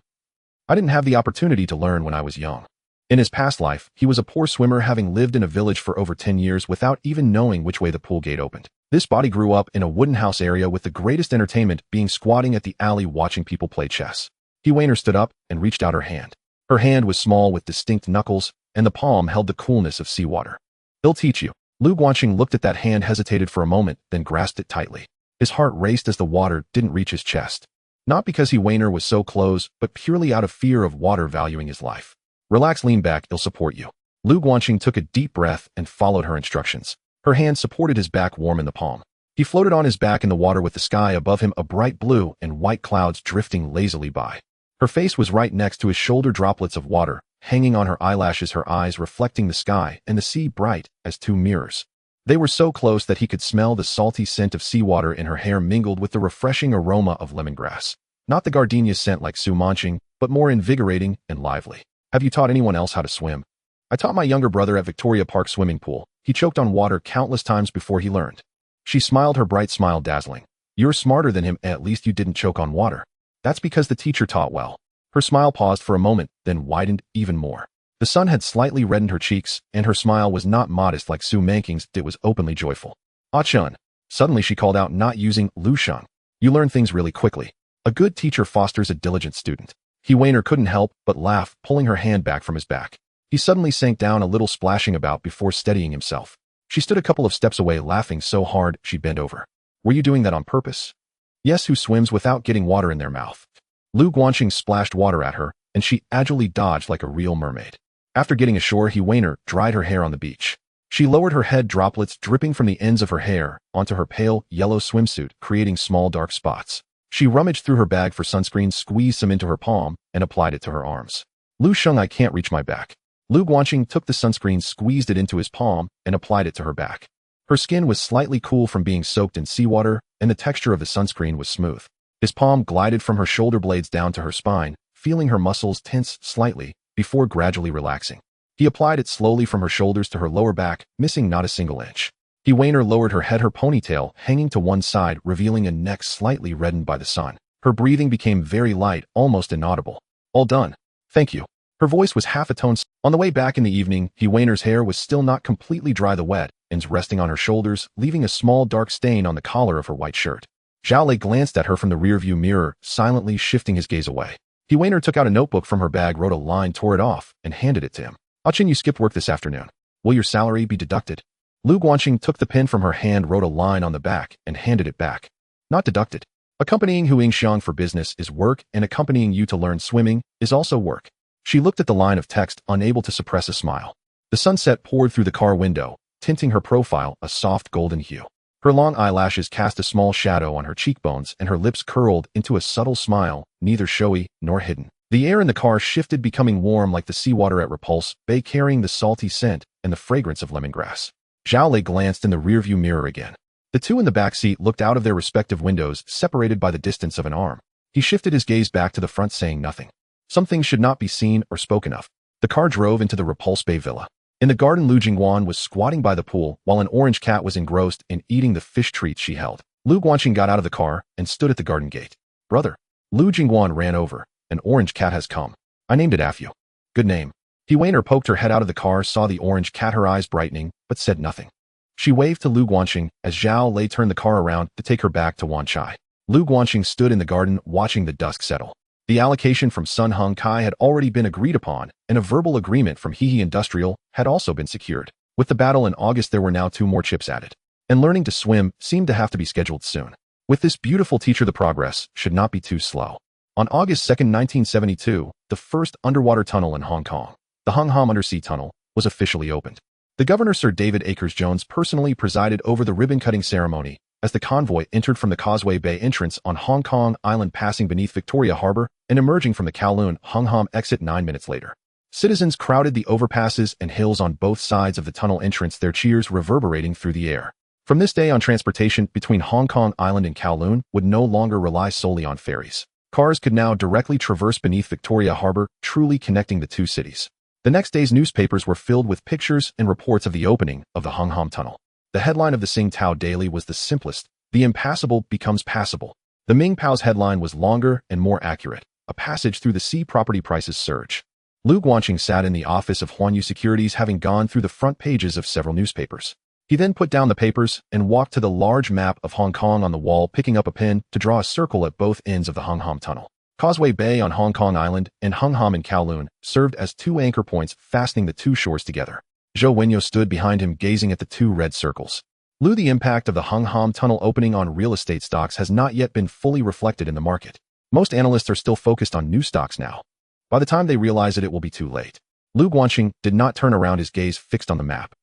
I didn't have the opportunity to learn when I was young. In his past life, he was a poor swimmer, having lived in a village for over 10 years without even knowing which way the pool gate opened. This body grew up in a wooden house area, with the greatest entertainment being squatting at the alley watching people play chess. Hewainer stood up and reached out her hand. Her hand was small with distinct knuckles, and the palm held the coolness of seawater. He'll teach you. Lu Guanxing looked at that hand, hesitated for a moment, then grasped it tightly. His heart raced as the water didn't reach his chest. Not because Hewainer was so close, but purely out of fear of water valuing his life. Relax, lean back, he'll support you. Lu Guanxing took a deep breath and followed her instructions. Her hand supported his back, warm in the palm. He floated on his back in the water, with the sky above him, a bright blue and white clouds drifting lazily by. Her face was right next to his shoulder, droplets of water hanging on her eyelashes, her eyes reflecting the sky and the sea bright as two mirrors. They were so close that he could smell the salty scent of seawater in her hair, mingled with the refreshing aroma of lemongrass. Not the gardenia scent like Su Manching, but more invigorating and lively. Have you taught anyone else how to swim? I taught my younger brother at Victoria Park swimming pool. He choked on water countless times before he learned. She smiled, her bright smile dazzling. You're smarter than him, at least you didn't choke on water. That's because the teacher taught well. Her smile paused for a moment, then widened even more. The sun had slightly reddened her cheeks, and her smile was not modest like Su Manking's, it was openly joyful. Ah Chun. Suddenly she called out, not using Lu Shang. You learn things really quickly. A good teacher fosters a diligent student. Hewainer couldn't help but laugh, pulling her hand back from his back. He suddenly sank down a little, splashing about before steadying himself. She stood a couple of steps away, laughing so hard she bent over. Were you doing that on purpose? Yes, who swims without getting water in their mouth? Lu Guanxing splashed water at her, and she agilely dodged like a real mermaid. After getting ashore, Hewainer dried her hair on the beach. She lowered her head, droplets dripping from the ends of her hair onto her pale yellow swimsuit, creating small dark spots. She rummaged through her bag for sunscreen, squeezed some into her palm, and applied it to her arms. Lu Sheng, I can't reach my back. Lu Guanxing took the sunscreen, squeezed it into his palm, and applied it to her back. Her skin was slightly cool from being soaked in seawater, and the texture of the sunscreen was smooth. His palm glided from her shoulder blades down to her spine, feeling her muscles tense slightly before gradually relaxing. He applied it slowly from her shoulders to her lower back, missing not a single inch. Hewainer lowered her head, her ponytail hanging to one side, revealing a neck slightly reddened by the sun. Her breathing became very light, almost inaudible. All done. Thank you. Her voice was half a tone. On the way back in the evening, Hewainer's hair was still not completely dry, the wet ends resting on her shoulders, leaving a small dark stain on the collar of her white shirt. Zhao Lei glanced at her from the rearview mirror, silently shifting his gaze away. Hewainer took out a notebook from her bag, wrote a line, tore it off, and handed it to him. Achin, you skipped work this afternoon. Will your salary be deducted? Lu Guanxing took the pen from her hand, wrote a line on the back, and handed it back. Not deducted. Accompanying Hu Yingxiang for business is work, and accompanying you to learn swimming is also work. She looked at the line of text, unable to suppress a smile. The sunset poured through the car window, tinting her profile a soft golden hue. Her long eyelashes cast a small shadow on her cheekbones, and her lips curled into a subtle smile, neither showy nor hidden. The air in the car shifted, becoming warm like the seawater at Repulse Bay, carrying the salty scent and the fragrance of lemongrass. Zhao Lei glanced in the rearview mirror again. The two in the back seat looked out of their respective windows, separated by the distance of an arm. He shifted his gaze back to the front, saying nothing. Some things should not be seen or spoken of. The car drove into the Repulse Bay villa. In the garden, Lu Jingguan was squatting by the pool, while an orange cat was engrossed in eating the fish treats she held. Lu Guanxing got out of the car and stood at the garden gate. Brother. Lu Jingguan ran over. An orange cat has come. I named it after you. Good name. Hewainer poked her head out of the car, saw the orange cat, her eyes brightening, but said nothing. She waved to Lu Guanxing as Zhao Lei turned the car around to take her back to Wan Chai. Lu Guanxing stood in the garden, watching the dusk settle. The allocation from Sun Hung Kai had already been agreed upon, and a verbal agreement from Hehe Industrial had also been secured. With the battle in August, there were now 2 more chips added. And learning to swim seemed to have to be scheduled soon. With this beautiful teacher, the progress should not be too slow. On August 2, 1972, the first underwater tunnel in Hong Kong, the Hung Hom Undersea Tunnel, was officially opened. The Governor, Sir David Akers-Jones, personally presided over the ribbon-cutting ceremony as the convoy entered from the Causeway Bay entrance on Hong Kong Island, passing beneath Victoria Harbour and emerging from the Kowloon Hung Hom exit 9 minutes later. Citizens crowded the overpasses and hills on both sides of the tunnel entrance, their cheers reverberating through the air. From this day on, transportation between Hong Kong Island and Kowloon would no longer rely solely on ferries. Cars could now directly traverse beneath Victoria Harbour, truly connecting the two cities. The next day's newspapers were filled with pictures and reports of the opening of the Hung Hom Tunnel. The headline of the Sing Tao Daily was the simplest: "The impassable becomes passable." The Ming Pao's headline was longer and more accurate: "A passage through the sea, property prices surge." Lu Guanqing sat in the office of Huanyu Securities, having gone through the front pages of several newspapers. He then put down the papers and walked to the large map of Hong Kong on the wall, picking up a pen to draw a circle at both ends of the Hung Hom Tunnel. Causeway Bay on Hong Kong Island and Hung Hom in Kowloon served as two anchor points fastening the two shores together. Zhou Wenyo stood behind him, gazing at the two red circles. Lu, the impact of the Hung Hom Tunnel opening on real estate stocks has not yet been fully reflected in the market. Most analysts are still focused on new stocks now. By the time they realize it will be too late. Lu Guanqing did not turn around, his gaze fixed on the map.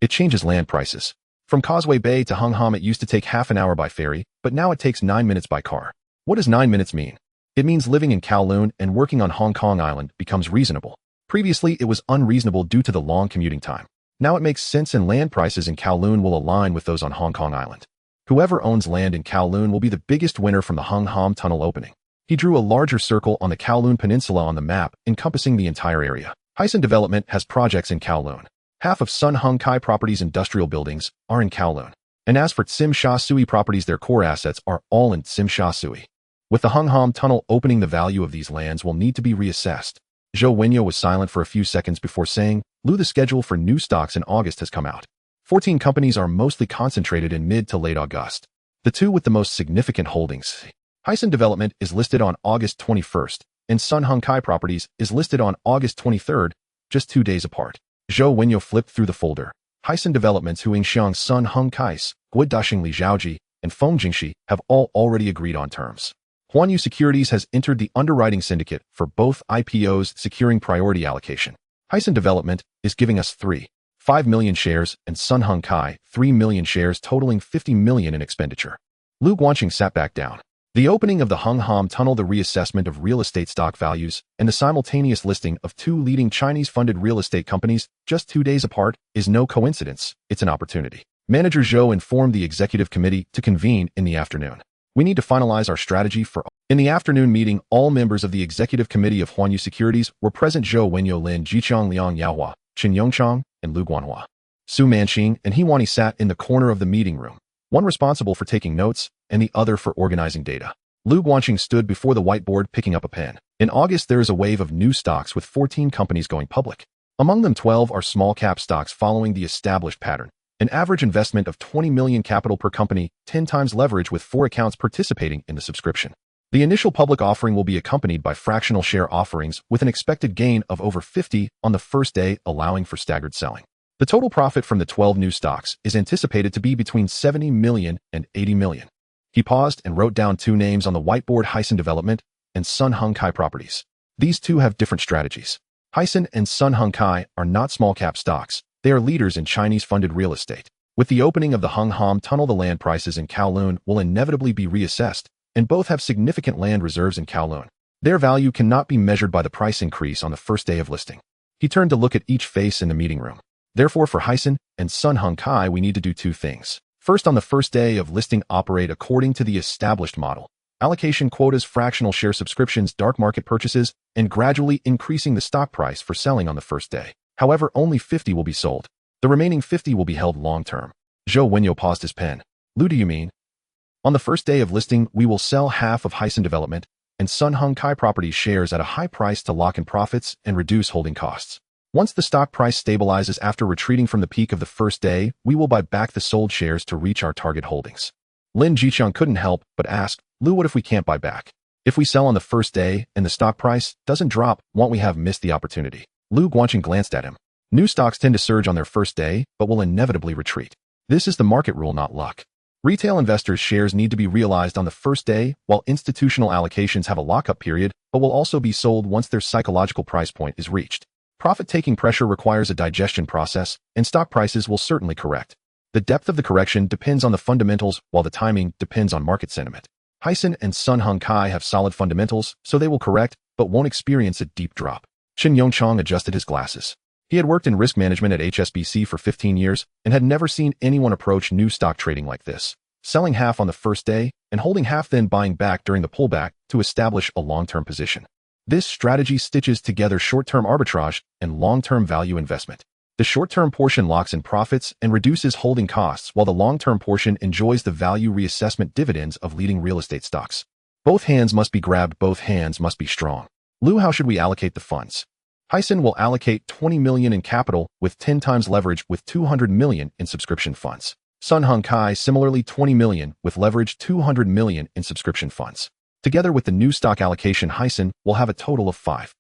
It changes land prices. From Causeway Bay to Hung Hom it used to take half an hour by ferry, but now it takes 9 minutes by car. What does 9 minutes mean? It means living in Kowloon and working on Hong Kong Island becomes reasonable. Previously it was unreasonable due to the long commuting time. Now it makes sense, and land prices in Kowloon will align with those on Hong Kong Island. Whoever owns land in Kowloon will be the biggest winner from the Hung Hom Tunnel opening. He drew a larger circle on the Kowloon Peninsula on the map, encompassing the entire area. Hysan Development has projects in Kowloon. Half of Sun Hung Kai Properties' industrial buildings are in Kowloon. And as for Tsim Sha Tsui Properties, their core assets are all in Tsim Sha Tsui. With the Hung Hom Tunnel opening, the value of these lands will need to be reassessed. Zhou Wenyo was silent for a few seconds before saying, "Lu, the schedule for new stocks in August has come out. 14 companies are mostly concentrated in mid to late August. The two with the most significant holdings. Hysan Development is listed on August 21st, and Sun Hung Kai Properties is listed on August 23rd, just 2 days apart." Zhou Wenyo flipped through the folder. Hysan Developments, Huingshiang Sun Hung Kais, Guodashing Li Zhaoji, and Feng Jingxi have all already agreed on terms. Huanyu Securities has entered the underwriting syndicate for both IPOs, securing priority allocation. Hysan Development is giving us 3.5 million shares, and Sun Hung Kai 3 million shares, totaling 50 million in expenditure. Lu Guanqing sat back down. The opening of the Hung Hom Tunnel, the reassessment of real estate stock values, and the simultaneous listing of two leading Chinese-funded real estate companies just 2 days apart is no coincidence, it's an opportunity. Manager Zhou informed the executive committee to convene in the afternoon. "We need to finalize our strategy for..." In the afternoon meeting, all members of the executive committee of Huanyu Securities were present: Zhou Wenyo, Lin Jiqiang, Liang Yaohua, Chen Yongchang, and Lu Guanhua. Su Manqing and Hiwani sat in the corner of the meeting room, one responsible for taking notes and the other for organizing data. Lu Guanqing stood before the whiteboard, picking up a pen. In August, there is a wave of new stocks with 14 companies going public. Among them, 12 are small-cap stocks following the established pattern. An average investment of 20 million capital per company, 10 times leverage, with 4 accounts participating in the subscription. The initial public offering will be accompanied by fractional share offerings with an expected gain of over 50 on the first day, allowing for staggered selling. The total profit from the 12 new stocks is anticipated to be between 70 million and 80 million. He paused and wrote down 2 names on the whiteboard: Hysan Development and Sun Hung Kai Properties. These two have different strategies. Hysan and Sun Hung Kai are not small-cap stocks. They are leaders in Chinese-funded real estate. With the opening of the Hung Hom Tunnel, the land prices in Kowloon will inevitably be reassessed, and both have significant land reserves in Kowloon. Their value cannot be measured by the price increase on the first day of listing. He turned to look at each face in the meeting room. Therefore, for Hysan and Sun Hung Kai, we need to do 2 things. First, on the first day of listing, operate according to the established model. Allocation quotas, fractional share subscriptions, dark market purchases, and gradually increasing the stock price for selling on the first day. However, only 50 will be sold. The remaining 50 will be held long-term. Zhou Wenyo paused his pen. "Lu, do you mean? On the first day of listing, we will sell half of Hysan Development and Sun Hung Kai Properties shares at a high price to lock in profits and reduce holding costs. Once the stock price stabilizes after retreating from the peak of the first day, we will buy back the sold shares to reach our target holdings." Lin Jiqiang couldn't help but ask, "Lu, what if we can't buy back? If we sell on the first day and the stock price doesn't drop, won't we have missed the opportunity?" Lu Guanqing glanced at him. New stocks tend to surge on their first day, but will inevitably retreat. This is the market rule, not luck. Retail investors' shares need to be realized on the first day, while institutional allocations have a lockup period, but will also be sold once their psychological price point is reached. Profit-taking pressure requires a digestion process, and stock prices will certainly correct. The depth of the correction depends on the fundamentals, while the timing depends on market sentiment. Hysan and Sun Hung Kai have solid fundamentals, so they will correct, but won't experience a deep drop. Chen Yongchang adjusted his glasses. He had worked in risk management at HSBC for 15 years and had never seen anyone approach new stock trading like this, selling half on the first day and holding half, then buying back during the pullback to establish a long-term position. This strategy stitches together short-term arbitrage and long-term value investment. The short-term portion locks in profits and reduces holding costs, while the long-term portion enjoys the value reassessment dividends of leading real estate stocks. Both hands must be grabbed, both hands must be strong. Lu, how should we allocate the funds? Hysan will allocate 20 million in capital with 10 times leverage with 200 million in subscription funds. Sun Hung Kai similarly 20 million with leverage 200 million in subscription funds. Together with the new stock allocation, Hysan will have a total of 5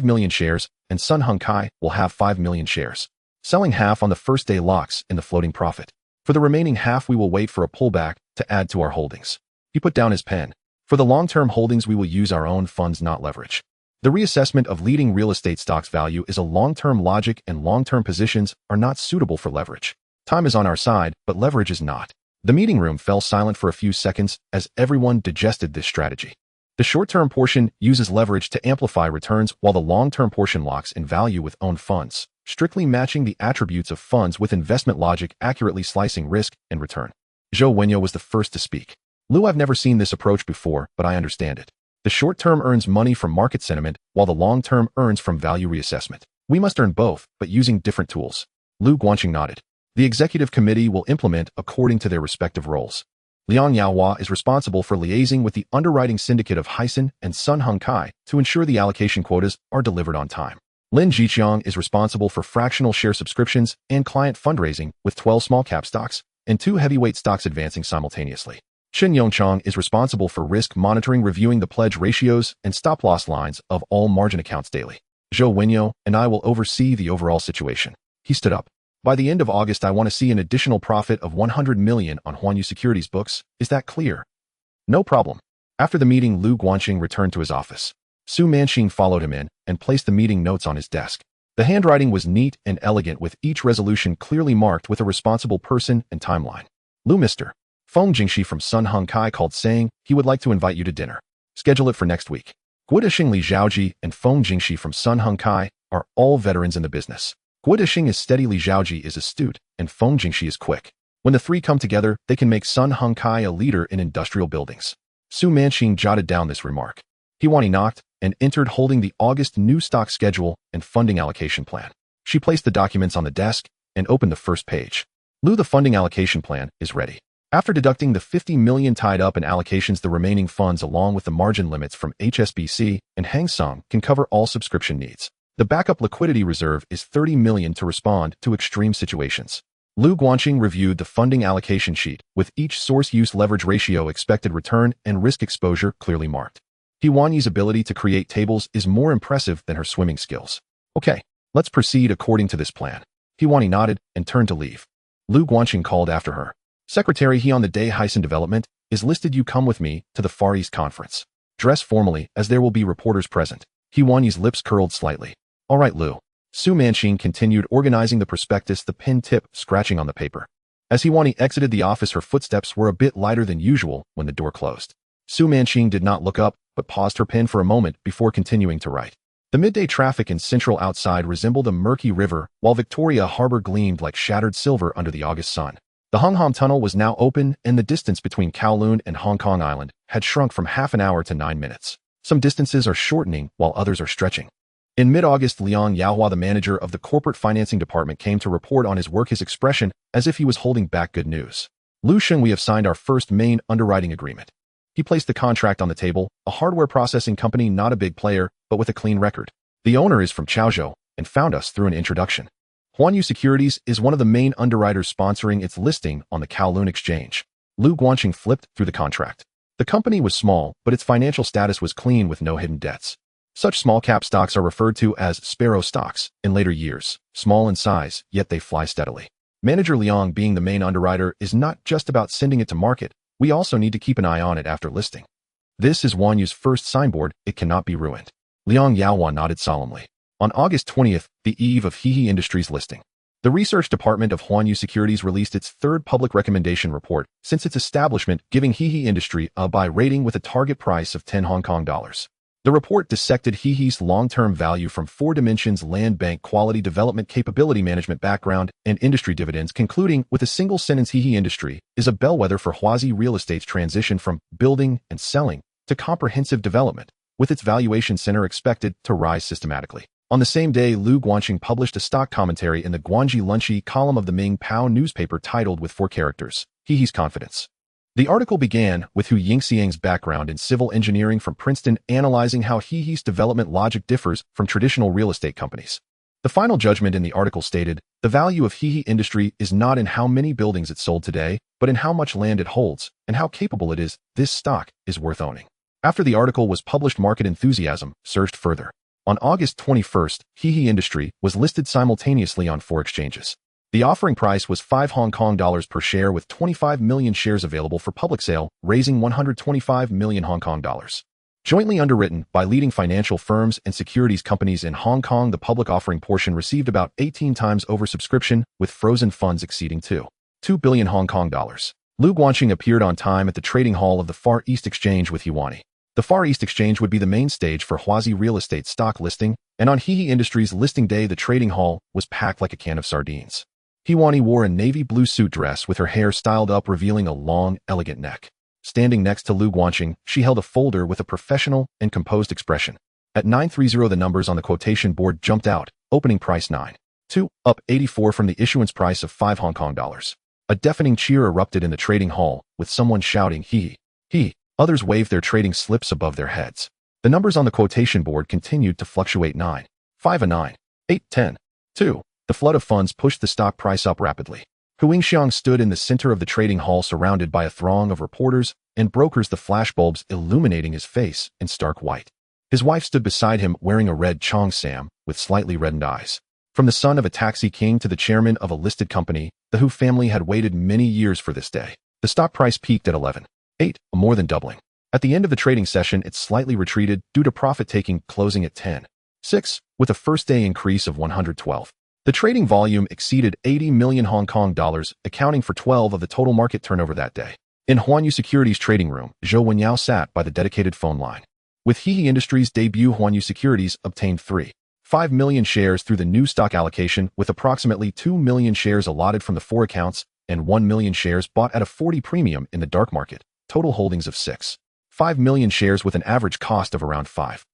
million shares, and Sun Hung Kai will have 5 million shares. Selling half on the first day locks in the floating profit. For the remaining half, we will wait for a pullback to add to our holdings. He put down his pen. For the long-term holdings, we will use our own funds, not leverage. The reassessment of leading real estate stocks value is a long-term logic, and long-term positions are not suitable for leverage. Time is on our side, but leverage is not. The meeting room fell silent for a few seconds as everyone digested this strategy. The short-term portion uses leverage to amplify returns, while the long-term portion locks in value with own funds, strictly matching the attributes of funds with investment logic, accurately slicing risk and return. Zhou Wenyo was the first to speak. Lu, I've never seen this approach before, but I understand it. The short-term earns money from market sentiment, while the long-term earns from value reassessment. We must earn both, but using different tools. Lu Guanqing nodded. The executive committee will implement according to their respective roles. Liang Yaohua is responsible for liaising with the underwriting syndicate of Hysan and Sun Hung Kai to ensure the allocation quotas are delivered on time. Lin Jiqiang is responsible for fractional share subscriptions and client fundraising with 12 small-cap stocks and 2 heavyweight stocks advancing simultaneously. Shen Yongchang is responsible for risk monitoring, reviewing the pledge ratios and stop-loss lines of all margin accounts daily. Zhou Wenyo and I will oversee the overall situation. He stood up. By the end of August, I want to see an additional profit of 100 million on Huanyu Securities books. Is that clear? No problem. After the meeting, Lu Guanqing returned to his office. Su Manxin followed him in and placed the meeting notes on his desk. The handwriting was neat and elegant, with each resolution clearly marked with a responsible person and timeline. Lu, Mr. Feng Jingxi from Sun Hung Kai called, saying he would like to invite you to dinner. Schedule it for next week. Guodashing Li Zhaoji and Feng Jingxi from Sun Hung Kai are all veterans in the business. Guodashing is steady, Li Zhaoji is astute, and Feng Jingxi is quick. When the three come together, they can make Sun Hung Kai a leader in industrial buildings. Su Manxin jotted down this remark. Hiwani knocked and entered, holding the August new stock schedule and funding allocation plan. She placed the documents on the desk and opened the first page. Lu, the funding allocation plan is ready. After deducting the 50 million tied up in allocations, the remaining funds along with the margin limits from HSBC and Hang Seng can cover all subscription needs. The backup liquidity reserve is 30 million to respond to extreme situations. Lu Guanqing reviewed the funding allocation sheet with each source use leverage ratio, expected return, and risk exposure clearly marked. Hiwanyi's ability to create tables is more impressive than her swimming skills. Okay, let's proceed according to this plan. Hiwani nodded and turned to leave. Lu Guanqing called after her. Secretary, he on the day Hysan Development is listed, you come with me to the Far East Conference. Dress formally, as there will be reporters present. Hiwanyi's lips curled slightly. All right, Lu. Su Manxin continued organizing the prospectus, the pen tip scratching on the paper. As Hiwani exited the office, her footsteps were a bit lighter than usual when the door closed. Su Manxin did not look up, but paused her pen for a moment before continuing to write. The midday traffic in Central outside resembled a murky river, while Victoria Harbor gleamed like shattered silver under the August sun. The Hongham Tunnel was now open, and the distance between Kowloon and Hong Kong Island had shrunk from half an hour to 9 minutes. Some distances are shortening, while others are stretching. In mid-August, Liang Yaohua, the manager of the corporate financing department, came to report on his work, his expression as if he was holding back good news. Lu Sheng, we have signed our first main underwriting agreement. He placed the contract on the table, a hardware processing company, not a big player, but with a clean record. The owner is from Chaozhou and found us through an introduction. Huanyu Securities is one of the main underwriters sponsoring its listing on the Kowloon exchange. Lu Guanqing flipped through the contract. The company was small, but its financial status was clean with no hidden debts. Such small-cap stocks are referred to as sparrow stocks in later years, small in size, yet they fly steadily. Manager Liang, being the main underwriter, is not just about sending it to market. We also need to keep an eye on it after listing. This is Huanyu's first signboard. It cannot be ruined. Liang Yaohua nodded solemnly. On August 20th, the eve of Hehe Industries listing, the research department of Huanyu Securities released its third public recommendation report since its establishment, giving Hehe Industry a buy rating with a target price of 10 Hong Kong dollars. The report dissected Hehe's long-term value from 4 dimensions: land bank, quality development, capability management, background, and industry dividends, concluding with a single sentence: Hehe Industry is a bellwether for Huazi real estate's transition from building and selling to comprehensive development, with its valuation center expected to rise systematically. On the same day, Lu Guanqing published a stock commentary in the Guangji Lunchi column of the Ming Pao newspaper titled with 4 characters, He's Confidence. The article began with Hu Yingxiang's background in civil engineering from Princeton, analyzing how He's development logic differs from traditional real estate companies. The final judgment in the article stated, the value of He industry is not in how many buildings it sold today, but in how much land it holds and how capable it is. This stock is worth owning. After the article was published, market enthusiasm surged further. On August 21st, He industry was listed simultaneously on 4 exchanges. The offering price was HK$5 per share with 25 million shares available for public sale, raising 125 million HK$. Jointly underwritten by leading financial firms and securities companies in Hong Kong, the public offering portion received about 18 times oversubscription, with frozen funds exceeding 2 billion HK$. Lu Guanqing appeared on time at the trading hall of the Far East Exchange with Huani. The Far East Exchange would be the main stage for Huazi real estate stock listing, and on He Industries listing day, the trading hall was packed like a can of sardines. Huani wore a navy blue suit dress with her hair styled up, revealing a long, elegant neck. Standing next to Lu Guanqing, she held a folder with a professional and composed expression. At 930, the numbers on the quotation board jumped out. Opening price 9.2, up 84 from the issuance price of 5 HK$. A deafening cheer erupted in the trading hall, with someone shouting, he. Others waved their trading slips above their heads. The numbers on the quotation board continued to fluctuate. 9, 5, a 9, 8, 10, 2. The flood of funds pushed the stock price up rapidly. Hu Yingxiang stood in the center of the trading hall, surrounded by a throng of reporters and brokers, the flashbulbs illuminating his face in stark white. His wife stood beside him, wearing a red cheongsam with slightly reddened eyes. From the son of a taxi king to the chairman of a listed company, the Hu family had waited many years for this day. The stock price peaked at 11.8, more than doubling. At the end of the trading session, it slightly retreated due to profit-taking, closing at 10.6, with a first-day increase of 112. The trading volume exceeded 80 million HK$, accounting for 12 of the total market turnover that day. In Huanyu Securities trading room, Zhou Wenyao sat by the dedicated phone line. With He Industries' debut, Huanyu Securities obtained 3.5 million shares through the new stock allocation, with approximately 2 million shares allotted from the 4 accounts and 1 million shares bought at a 40 premium in the dark market. Total holdings of 6.5 million shares with an average cost of around 5.3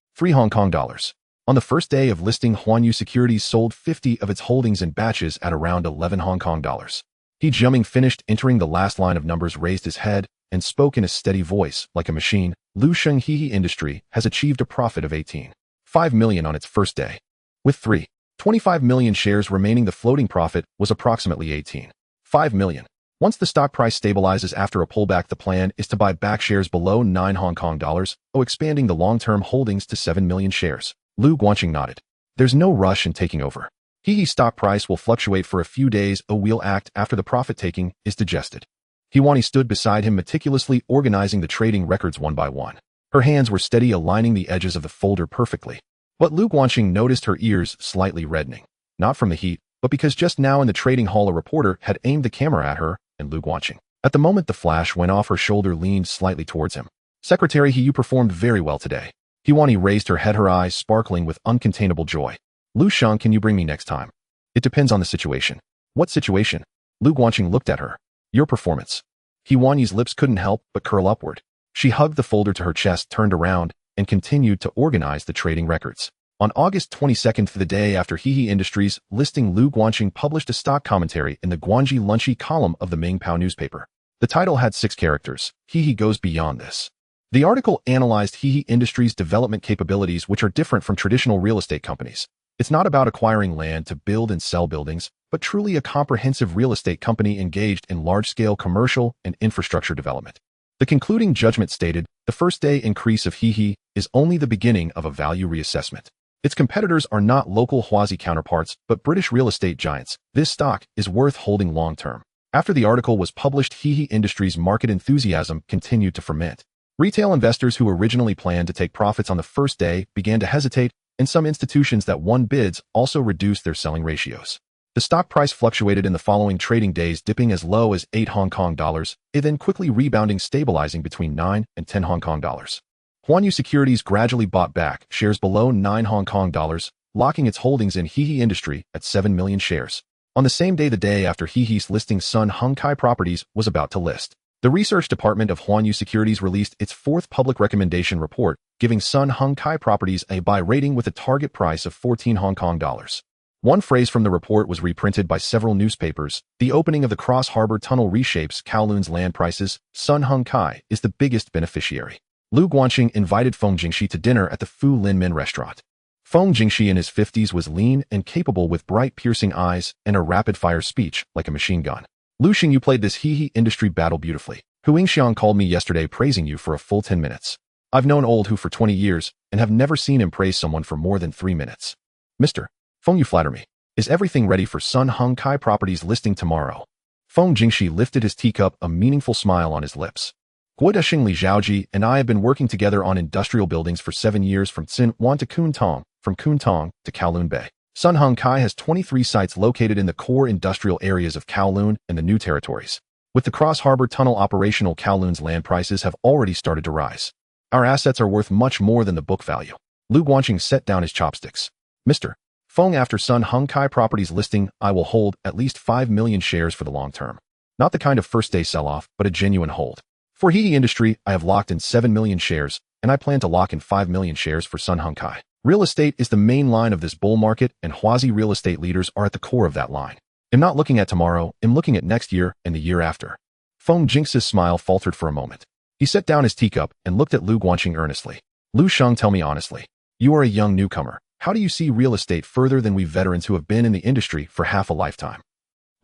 HK$. On the first day of listing, Huanyu Securities sold 50 of its holdings in batches at around 11 HK$. He Jiaming finished entering the last line of numbers, raised his head, and spoke in a steady voice, like a machine. Lu Sheng He Industry has achieved a profit of 18.5 million on its first day. With 3.25 million shares remaining, the floating profit was approximately 18.5 million. Once the stock price stabilizes after a pullback, the plan is to buy back shares below 9 HK$, expanding the long-term holdings to 7 million shares. Lu Guanqing nodded. There's no rush in taking over. He's stock price will fluctuate for a few days. We'll act after the profit-taking is digested. Huani stood beside him, meticulously organizing the trading records one by one. Her hands were steady, aligning the edges of the folder perfectly. But Lu Guanqing noticed her ears slightly reddening. Not from the heat, but because just now in the trading hall a reporter had aimed the camera at her and Lu Guanqing. At the moment the flash went off, her shoulder leaned slightly towards him. Secretary He, you performed very well today. Huani raised her head, her eyes sparkling with uncontainable joy. Lu Sheng, can you bring me next time? It depends on the situation. What situation? Lu Guanqing looked at her. Your performance. Huani's lips couldn't help but curl upward. She hugged the folder to her chest, turned around, and continued to organize the trading records. On August 22nd, the day after He Industries listing, Lu Guanqing published a stock commentary in the Guangji Lunchi column of the Ming Pao newspaper. The title had 6 characters. He goes beyond this. The article analyzed He Industries' development capabilities, which are different from traditional real estate companies. It's not about acquiring land to build and sell buildings, but truly a comprehensive real estate company engaged in large-scale commercial and infrastructure development. The concluding judgment stated, the first-day increase of He is only the beginning of a value reassessment. Its competitors are not local Huazi counterparts, but British real estate giants. This stock is worth holding long-term. After the article was published, He Industries' market enthusiasm continued to ferment. Retail investors who originally planned to take profits on the first day began to hesitate, and some institutions that won bids also reduced their selling ratios. The stock price fluctuated in the following trading days, dipping as low as 8 HK$, and then quickly rebounding, stabilizing between 9 and 10 HK$. Huanyu Securities gradually bought back shares below 9 HK$, locking its holdings in He Industry at 7 million shares. On the same day, the day after He's listing, Sun Hung Kai Properties was about to list. The research department of Huanyu Securities released its fourth public recommendation report, giving Sun Hung Kai Properties a buy rating with a target price of 14 Hong Kong dollars. One phrase from the report was reprinted by several newspapers. The opening of the Cross Harbor Tunnel reshapes Kowloon's land prices. Sun Hung Kai is the biggest beneficiary. Lu Guanqing invited Feng Jingxi to dinner at the Fu Lin Min restaurant. Feng Jingxi in his 50s was lean and capable with bright piercing eyes and a rapid-fire speech like a machine gun. Lu Xing, you played this he industry battle beautifully. Hu Yingxiang called me yesterday praising you for a full 10 minutes. I've known old Hu for 20 years and have never seen him praise someone for more than 3 minutes. Mr. Feng, you flatter me. Is everything ready for Sun Hung Kai Properties listing tomorrow? Feng Jingxi lifted his teacup, a meaningful smile on his lips. Guodashing Li Zhaoji and I have been working together on industrial buildings for 7 years, from Tsinwan to Kuntong, from Kuntong to Kowloon Bay. Sun Hung Kai has 23 sites located in the core industrial areas of Kowloon and the new territories. With the Cross Harbor Tunnel operational, Kowloon's land prices have already started to rise. Our assets are worth much more than the book value. Lu Guanqing set down his chopsticks. Mr. Feng, after Sun Hung Kai Properties listing, I will hold at least 5 million shares for the long term. Not the kind of first-day sell-off, but a genuine hold. For he industry, I have locked in 7 million shares, and I plan to lock in 5 million shares for Sun Hung Kai. Real estate is the main line of this bull market, and Huazi real estate leaders are at the core of that line. I'm not looking at tomorrow, I'm looking at next year and the year after. Feng Jingxi's smile faltered for a moment. He set down his teacup and looked at Lu Guanqing earnestly. Lu Sheng, tell me honestly. You are a young newcomer. How do you see real estate further than we veterans who have been in the industry for half a lifetime?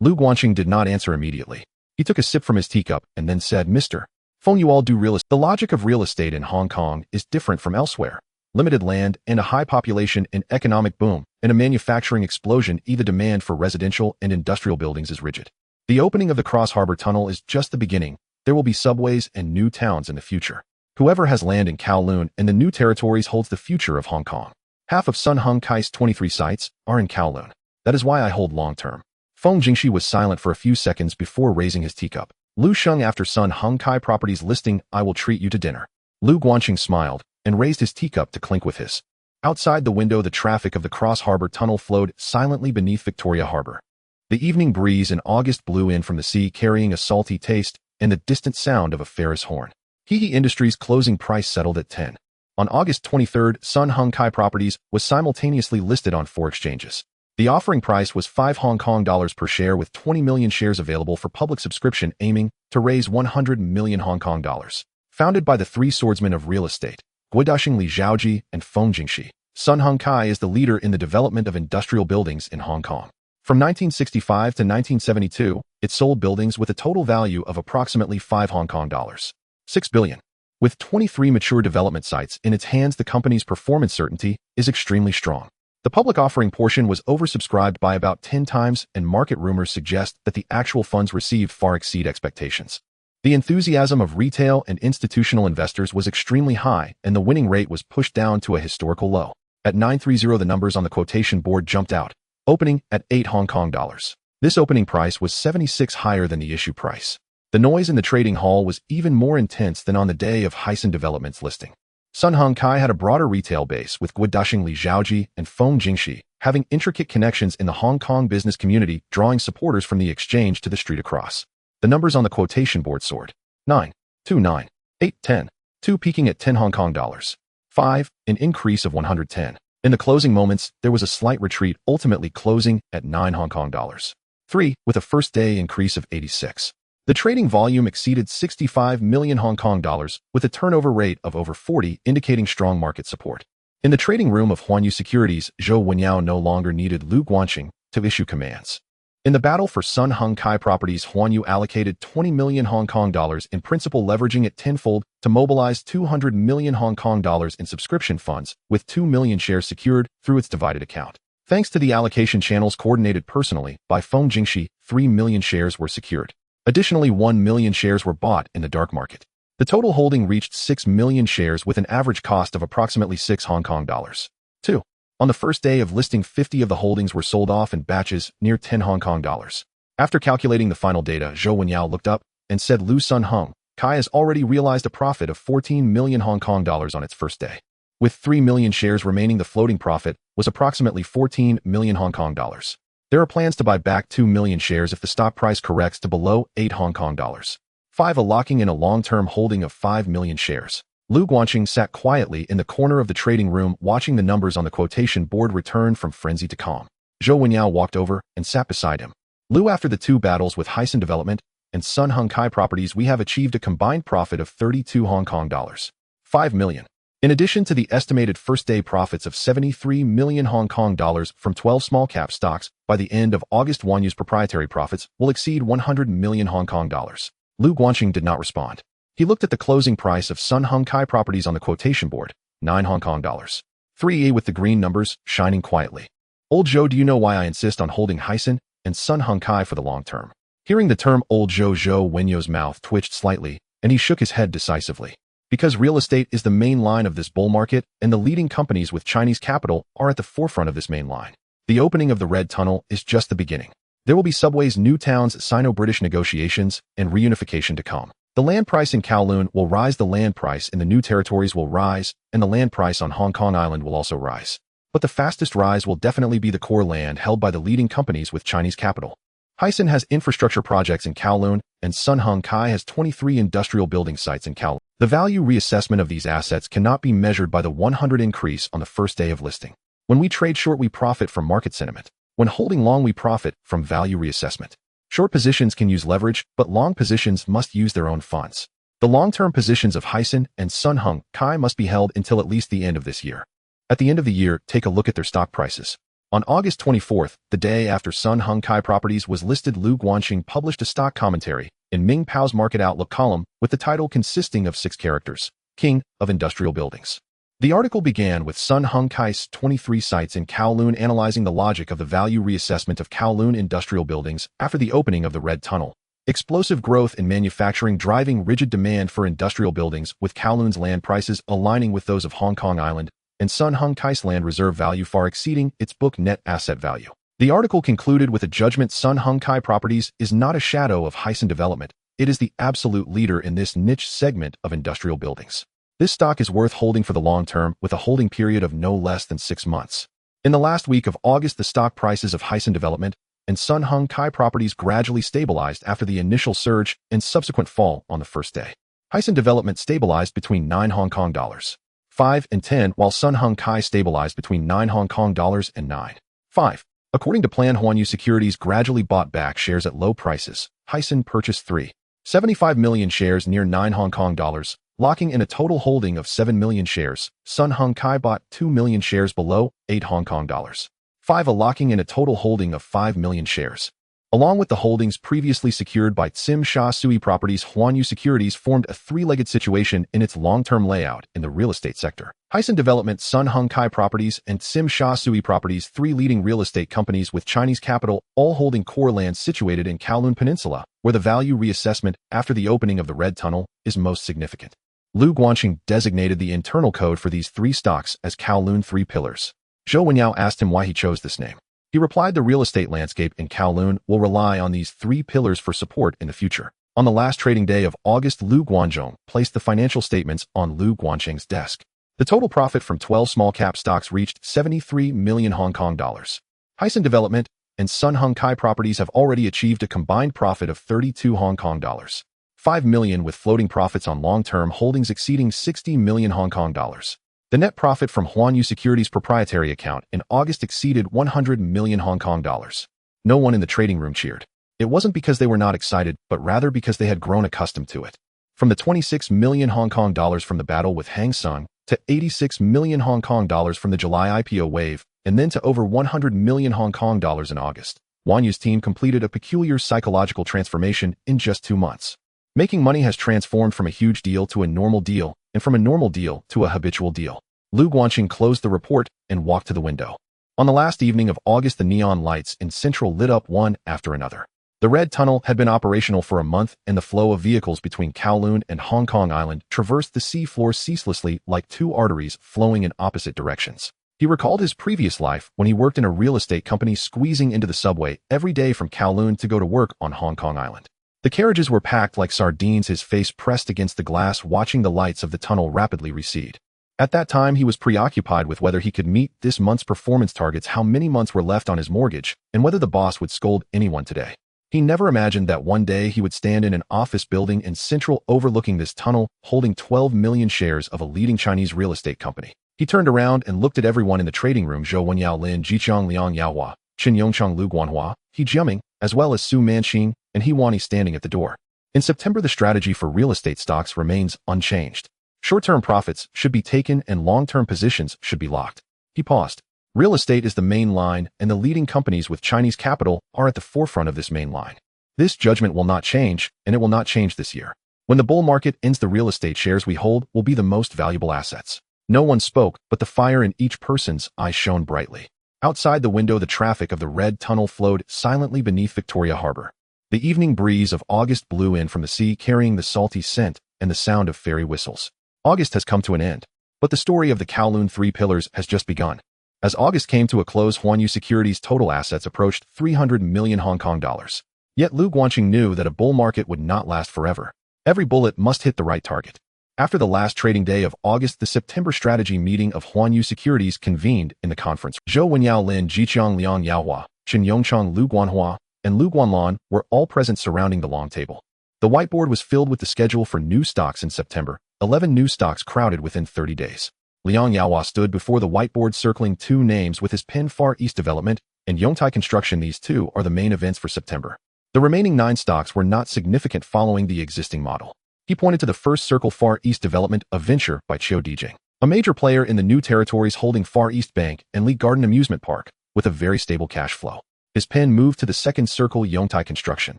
Lu Guanqing did not answer immediately. He took a sip from his teacup and then said, Mr. Feng, you all do real estate. The logic of real estate in Hong Kong is different from elsewhere. Limited land and a high population, an economic boom, and a manufacturing explosion. The demand for residential and industrial buildings is rigid. The opening of the Cross Harbor Tunnel is just the beginning. There will be subways and new towns in the future. Whoever has land in Kowloon and the new territories holds the future of Hong Kong. Half of Sun Hung Kai's 23 sites are in Kowloon. That is why I hold long-term. Feng Jingxi was silent for a few seconds before raising his teacup. Lu Sheng, after Sun Hung Kai Properties listing, I will treat you to dinner. Lu Guanqing smiled and raised his teacup to clink with his. Outside the window, the traffic of the Cross Harbor Tunnel flowed silently beneath Victoria Harbor. The evening breeze in August blew in from the sea, carrying a salty taste and the distant sound of a Ferris horn. He Industries' closing price settled at 10. On August 23rd, Sun Hung Kai Properties was simultaneously listed on 4 exchanges. The offering price was 5 Hong Kong dollars per share, with 20 million shares available for public subscription, aiming to raise 100 million Hong Kong dollars. Founded by the 3 swordsmen of real estate, Guodashing Li Zhaoji and Feng Jingxi, Sun Hung Kai is the leader in the development of industrial buildings in Hong Kong. From 1965 to 1972, it sold buildings with a total value of approximately 5 Hong Kong dollars. 6 billion. With 23 mature development sites in its hands, the company's performance certainty is extremely strong. The public offering portion was oversubscribed by about 10 times, and market rumors suggest that the actual funds received far exceed expectations. The enthusiasm of retail and institutional investors was extremely high, and the winning rate was pushed down to a historical low. At 930, the numbers on the quotation board jumped out, opening at 8 Hong Kong dollars. This opening price was 76 higher than the issue price. The noise in the trading hall was even more intense than on the day of Hysan Development's listing. Sun Hung Kai had a broader retail base, with Guodashing Li Zhaoji and Feng Jingxi having intricate connections in the Hong Kong business community, drawing supporters from the exchange to the street across. The numbers on the quotation board soared. 9, 2, 9, 8, 10, 2 peaking at 10 Hong Kong dollars. 5, an increase of 110. In the closing moments, there was a slight retreat, ultimately closing at 9 Hong Kong dollars. 3, with a first day increase of 86. The trading volume exceeded 65 million Hong Kong dollars, with a turnover rate of over 40, indicating strong market support. In the trading room of Huanyu Securities, Zhou Wenyao no longer needed Lu Guanqing to issue commands. In the battle for Sun Hung Kai Properties, Huanyu allocated 20 million Hong Kong dollars in principal, leveraging it tenfold to mobilize 200 million Hong Kong dollars in subscription funds, with 2 million shares secured through its divided account. Thanks to the allocation channels coordinated personally by Feng Jingxi, 3 million shares were secured. Additionally, 1 million shares were bought in the dark market. The total holding reached 6 million shares with an average cost of approximately 6 Hong Kong dollars. 2. On the first day of listing, 50 of the holdings were sold off in batches near 10 Hong Kong dollars. After calculating the final data, Zhou Wenyao looked up and said, Lu Sun Hung Kai has already realized a profit of 14 million Hong Kong dollars on its first day. With 3 million shares remaining, the floating profit was approximately 14 million Hong Kong dollars. There are plans to buy back 2 million shares if the stock price corrects to below 8 Hong Kong dollars. 5. A locking in a long-term holding of 5 million shares. Lu Guanqing sat quietly in the corner of the trading room watching the numbers on the quotation board return from frenzy to calm. Zhou Wenyao walked over and sat beside him. Lu, after the two battles with Hysan Development and Sun Hung Kai Properties, we have achieved a combined profit of 32 Hong Kong dollars. 5 million. In addition to the estimated first-day profits of 73 million Hong Kong dollars from 12 small-cap stocks, by the end of August, Wanyu's proprietary profits will exceed 100 million Hong Kong dollars. Lu Guanqing did not respond. He looked at the closing price of Sun Hung Kai Properties on the quotation board, 9 Hong Kong dollars. 3E with the green numbers shining quietly. Old Zhou, do you know why I insist on holding Hysan and Sun Hung Kai for the long term? Hearing the term Old Zhou Wenyo's mouth twitched slightly, and he shook his head decisively. Because real estate is the main line of this bull market, and the leading companies with Chinese capital are at the forefront of this main line. The opening of the Red Tunnel is just the beginning. There will be Subway's New Town's Sino-British negotiations and reunification to come. The land price in Kowloon will rise, the land price in the new territories will rise, and the land price on Hong Kong Island will also rise. But the fastest rise will definitely be the core land held by the leading companies with Chinese capital. Hysan has infrastructure projects in Kowloon, and Sun Hung Kai has 23 industrial building sites in Kowloon. The value reassessment of these assets cannot be measured by the 100 increase on the first day of listing. When we trade short, we profit from market sentiment. When holding long, we profit from value reassessment. Short positions can use leverage, but long positions must use their own funds. The long-term positions of Hysan and Sun Hung Kai must be held until at least the end of this year. At the end of the year, take a look at their stock prices. On August 24th, the day after Sun Hung Kai Properties was listed, Lu Guanqing published a stock commentary in Ming Pao's Market Outlook column with the title consisting of 6 characters, King of Industrial Buildings. The article began with Sun Hung Kai's 23 sites in Kowloon analyzing the logic of the value reassessment of Kowloon industrial buildings after the opening of the Red Tunnel. Explosive growth in manufacturing driving rigid demand for industrial buildings, with Kowloon's land prices aligning with those of Hong Kong Island, and Sun Hung Kai's land reserve value far exceeding its book net asset value. The article concluded with a judgment: Sun Hung Kai Properties is not a shadow of Hysan Development. It is the absolute leader in this niche segment of industrial buildings. This stock is worth holding for the long term, with a holding period of no less than 6 months. In the last week of August, the stock prices of Hysan Development and Sun Hung Kai Properties gradually stabilized after the initial surge and subsequent fall on the first day. Hysan Development stabilized between 9 Hong Kong dollars 5 and 10, while Sun Hung Kai stabilized between 9 Hong Kong dollars and 9.5. According to plan, Huanyu Securities gradually bought back shares at low prices. Hysan purchased 3.75 million shares near 9 Hong Kong dollars, locking in a total holding of 7 million shares. Sun Hung Kai bought 2 million shares below 8 Hong Kong dollars 5, a locking in a total holding of 5 million shares. Along with the holdings previously secured by Tsim Sha Tsui Properties, Huanyu Securities formed a three-legged situation in its long-term layout in the real estate sector. Hysan Development, Sun Hung Kai Properties, and Tsim Sha Tsui Properties, 3 leading real estate companies with Chinese capital, all holding core lands situated in Kowloon Peninsula, where the value reassessment after the opening of the Red Tunnel is most significant. Lu Guanqing designated the internal code for these 3 stocks as Kowloon 3 Pillars. Zhou Wenyao asked him why he chose this name. He replied, the real estate landscape in Kowloon will rely on these 3 pillars for support in the future. On the last trading day of August, Lu Guanzhong placed the financial statements on Lu Guanqing's desk. The total profit from 12 small-cap stocks reached 73 million Hong Kong dollars. Hysan Development and Sun Hung Kai Properties have already achieved a combined profit of 32 Hong Kong dollars 5 million, with floating profits on long-term holdings exceeding 60 million Hong Kong dollars. The net profit from Huanyu Securities' proprietary account in August exceeded 100 million Hong Kong dollars. No one in the trading room cheered. It wasn't because they were not excited, but rather because they had grown accustomed to it. From the 26 million Hong Kong dollars from the battle with Hang Seng, to 86 million Hong Kong dollars from the July IPO wave, and then to over 100 million Hong Kong dollars in August, Huanyu's team completed a peculiar psychological transformation in just 2 months. Making money has transformed from a huge deal to a normal deal, and from a normal deal to a habitual deal. Lu Guanqing closed the report and walked to the window. On the last evening of August, the neon lights in Central lit up one after another. The Red Tunnel had been operational for a month, and the flow of vehicles between Kowloon and Hong Kong Island traversed the sea floor ceaselessly like 2 arteries flowing in opposite directions. He recalled his previous life when he worked in a real estate company, squeezing into the subway every day from Kowloon to go to work on Hong Kong Island. The carriages were packed like sardines, his face pressed against the glass, watching the lights of the tunnel rapidly recede. At that time, he was preoccupied with whether he could meet this month's performance targets, how many months were left on his mortgage, and whether the boss would scold anyone today. He never imagined that one day he would stand in an office building in Central overlooking this tunnel, holding 12 million shares of a leading Chinese real estate company. He turned around and looked at everyone in the trading room: Zhou Wenyao Lin, Jiqiang Liang Yaohua, Qin Yongcheng Lu Guanhua, He Jiaming, as well as Su Manqing and He Wani standing at the door. In September, the strategy for real estate stocks remains unchanged. Short-term profits should be taken and long-term positions should be locked. He paused. Real estate is the main line, and the leading companies with Chinese capital are at the forefront of this main line. This judgment will not change, and it will not change this year. When the bull market ends, the real estate shares we hold will be the most valuable assets. No one spoke, but the fire in each person's eyes shone brightly. Outside the window, the traffic of the red tunnel flowed silently beneath Victoria Harbor. The evening breeze of August blew in from the sea, carrying the salty scent and the sound of ferry whistles. August has come to an end, but the story of the Kowloon Three Pillars has just begun. As August came to a close, Huanyu Securities' total assets approached 300 million Hong Kong dollars. Yet Lu Guanqing knew that a bull market would not last forever. Every bullet must hit the right target. After the last trading day of August, the September strategy meeting of Huanyu Securities convened in the conference. Zhou Wenyao Lin, Jiqiang Liang Yaohua, Qin Yongcheng Lu Guanhua, and Lu Guanlan were all present surrounding the long table. The whiteboard was filled with the schedule for new stocks in September. 11 new stocks crowded within 30 days. Liang Yaohua stood before the whiteboard circling two names with his pen: Far East Development and Yongtai Construction. These two are the main events for September. The remaining 9 stocks were not significant following the existing model. He pointed to the first circle: Far East Development, a venture by Chiu Dijing, a major player in the new territories holding Far East Bank and Lee Garden Amusement Park, with a very stable cash flow. His pen moved to the second circle: Yongtai Construction,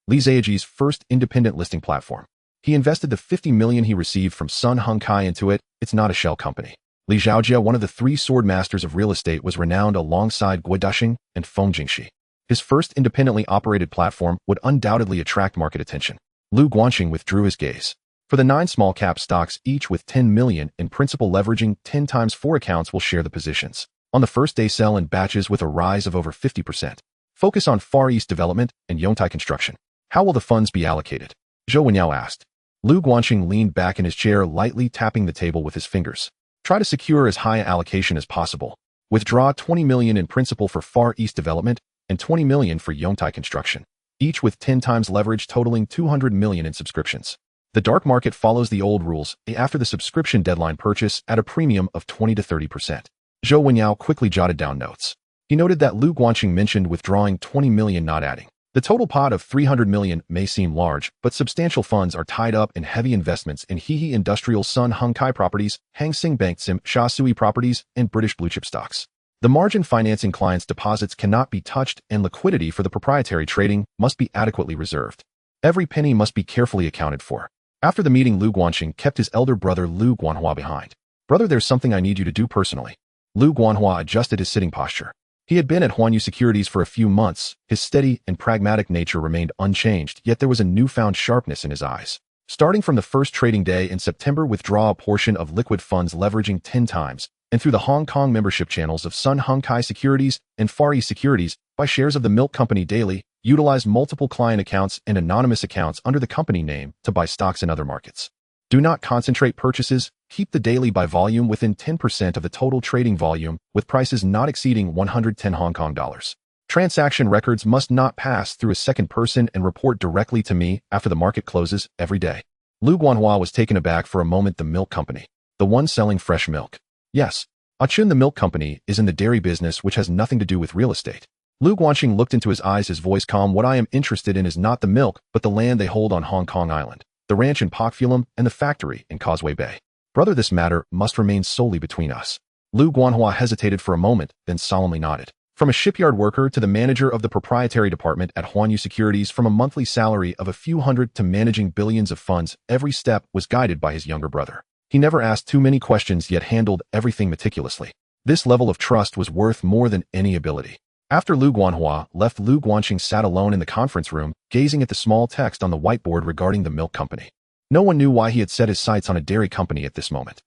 Li Zheji's first independent listing platform. He invested the 50 million he received from Sun Hung Kai into it. It's not a shell company. Li Zhaojia, one of the 3 sword masters of real estate, was renowned alongside Guo Duxing and Feng Jingxi. His first independently operated platform would undoubtedly attract market attention. Lu Guanqing withdrew his gaze. For the 9 small-cap stocks, each with 10 million in principal leveraging, 10 times 4 accounts will share the positions. On the first day, sell in batches with a rise of over 50%. Focus on Far East Development and Yongtai Construction. How will the funds be allocated? Zhou Wenyao asked. Lu Guanqing leaned back in his chair, lightly tapping the table with his fingers. Try to secure as high an allocation as possible. Withdraw 20 million in principal for Far East Development and 20 million for Yongtai Construction, each with 10 times leverage, totaling 200 million in subscriptions. The dark market follows the old rules. After the subscription deadline, purchase at a premium of 20 to 30%. Zhou Wenyao quickly jotted down notes. He noted that Lu Guanqing mentioned withdrawing 20 million, not adding. The total pot of 300 million may seem large, but substantial funds are tied up in heavy investments in Hehe Industrial, Sun Hung Kai Properties, Hang Seng Bank, Sim, Sha Sui Properties, and British blue-chip stocks. The margin financing clients' deposits cannot be touched, and liquidity for the proprietary trading must be adequately reserved. Every penny must be carefully accounted for. After the meeting, Lu Guanqing kept his elder brother Lu Guanhua behind. Brother, there's something I need you to do personally. Lu Guanhua adjusted his sitting posture. He had been at Huanyu Securities for a few months. His steady and pragmatic nature remained unchanged, yet there was a newfound sharpness in his eyes. Starting from the first trading day in September, withdraw a portion of liquid funds leveraging 10 times, and through the Hong Kong membership channels of Sun Hung Kai Securities and Far East Securities, buy shares of the milk company daily. Utilize multiple client accounts and anonymous accounts under the company name to buy stocks in other markets. Do not concentrate purchases. Keep the daily buy volume within 10% of the total trading volume, with prices not exceeding 110 Hong Kong dollars. Transaction records must not pass through a second person and report directly to me after the market closes every day. Lu Guanhua was taken aback for a moment. The milk company, the one selling fresh milk. Yes, Achun, the milk company, is in the dairy business, which has nothing to do with real estate. Lu Guanqing looked into his eyes, his voice calm. What I am interested in is not the milk, but the land they hold on Hong Kong Island, the ranch in Pak Fulum, and the factory in Causeway Bay. Brother, this matter must remain solely between us. Lu Guanhua hesitated for a moment, then solemnly nodded. From a shipyard worker to the manager of the proprietary department at Huanyu Securities, from a monthly salary of a few hundred to managing billions of funds, every step was guided by his younger brother. He never asked too many questions, yet handled everything meticulously. This level of trust was worth more than any ability. After Lu Guanhua left, Lu Guanqing sat alone in the conference room, gazing at the small text on the whiteboard regarding the milk company. No one knew why he had set his sights on a dairy company at this moment.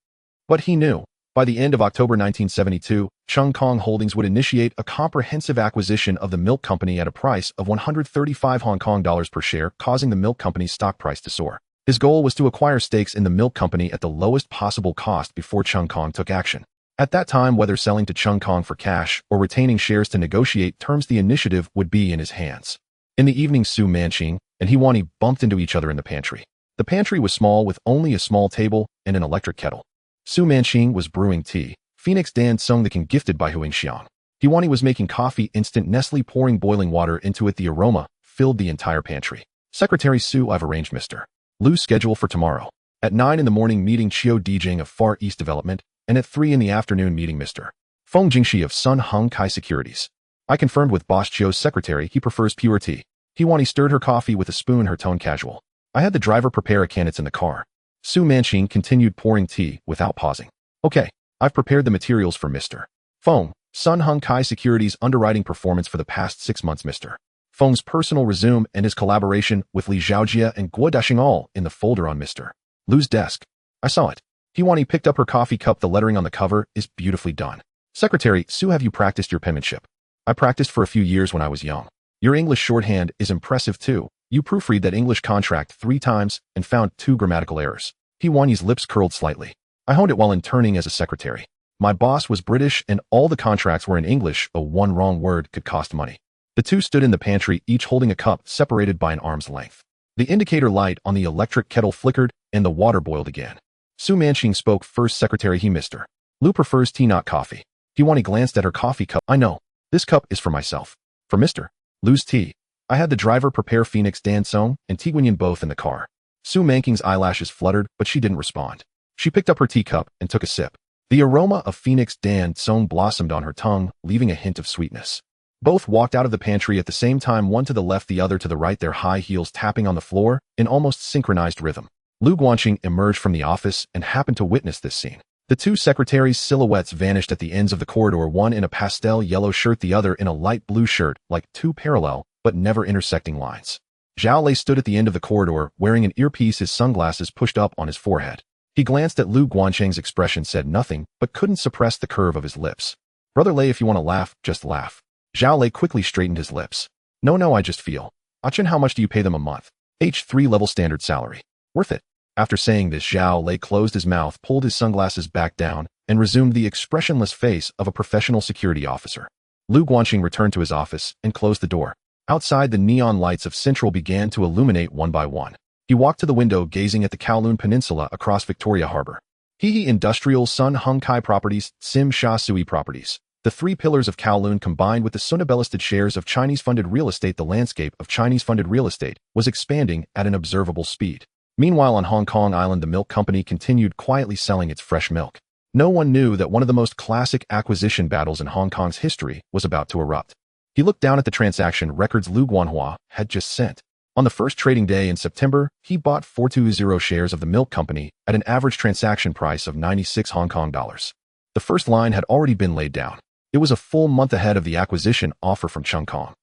But he knew. By the end of October 1972, Chung Kong Holdings would initiate a comprehensive acquisition of the milk company at a price of 135 Hong Kong dollars per share, causing the milk company's stock price to soar. His goal was to acquire stakes in the milk company at the lowest possible cost before Chung Kong took action. At that time, whether selling to Chung Kong for cash or retaining shares to negotiate terms, the initiative would be in his hands. In the evening, Su Manqing and Hewani bumped into each other in the pantry. The pantry was small with only a small table and an electric kettle. Su Manqing was brewing tea, Phoenix Dan Song the King gifted by Huang Xiang. Hewani was making coffee instant Nestle, pouring boiling water into it. The aroma filled the entire pantry. Secretary Su, I've arranged Mr. Lu's schedule for tomorrow. At 9 in the morning, meeting Chiu Dijing of Far East Development, and at 3 in the afternoon, meeting Mr. Feng Jingxi of Sun Hung Kai Securities. I confirmed with Boss Chiu's secretary he prefers pure tea. Hewani stirred her coffee with a spoon, her tone casual. I had the driver prepare a can, it's in the car. Su Manqing continued pouring tea without pausing. Okay, I've prepared the materials for Mr. Feng, Sun Hung Kai Securities underwriting performance for the past 6 months. Mr. Feng's personal resume and his collaboration with Li Zhaojia and Guo Dashing all in the folder on Mr. Lu's desk. I saw it. Hewani picked up her coffee cup. The lettering on the cover is beautifully done. Secretary Su, have you practiced your penmanship? I practiced for a few years when I was young. Your English shorthand is impressive too. You proofread that English contract 3 times and found 2 grammatical errors. Hewani's lips curled slightly. I honed it while interning as a secretary. My boss was British and all the contracts were in English. One wrong word could cost money. The two stood in the pantry, each holding a cup separated by an arm's length. The indicator light on the electric kettle flickered and the water boiled again. Su Manqing spoke first. Secretary, Mr. Lu prefers tea, not coffee. Hewani glanced at her coffee cup. I know. This cup is for myself. For Mr. Lu's tea. I had the driver prepare Phoenix Dan Song and Tiguanyin both in the car. Su Manqing's eyelashes fluttered, but she didn't respond. She picked up her teacup and took a sip. The aroma of Phoenix Dan Song blossomed on her tongue, leaving a hint of sweetness. Both walked out of the pantry at the same time, one to the left, the other to the right, their high heels tapping on the floor in almost synchronized rhythm. Lu Guanqing emerged from the office and happened to witness this scene. The two secretaries' silhouettes vanished at the ends of the corridor, one in a pastel yellow shirt, the other in a light blue shirt, like 2 parallel but never intersecting lines. Zhao Lei stood at the end of the corridor, wearing an earpiece, his sunglasses pushed up on his forehead. He glanced at Lu Guanqing's expression, said nothing, but couldn't suppress the curve of his lips. Brother Lei, if you want to laugh, just laugh. Zhao Lei quickly straightened his lips. No, I just feel. Achin, how much do you pay them a month? H3 level standard salary. Worth it. After saying this, Zhao Lei closed his mouth, pulled his sunglasses back down, and resumed the expressionless face of a professional security officer. Lu Guanqing returned to his office and closed the door. Outside, the neon lights of Central began to illuminate one by one. He walked to the window, gazing at the Kowloon Peninsula across Victoria Harbor. Hehe Industrial, Sun Hung Kai Properties, Sim Sha Sui Properties. The 3 pillars of Kowloon combined with the Sunabel-listed shares of Chinese-funded real estate. The landscape of Chinese-funded real estate was expanding at an observable speed. Meanwhile, on Hong Kong Island, the milk company continued quietly selling its fresh milk. No one knew that one of the most classic acquisition battles in Hong Kong's history was about to erupt. He looked down at the transaction records Lu Guanhua had just sent. On the first trading day in September, he bought 420 shares of the milk company at an average transaction price of 96 Hong Kong dollars. The first line had already been laid down. It was a full month ahead of the acquisition offer from Cheung Kong.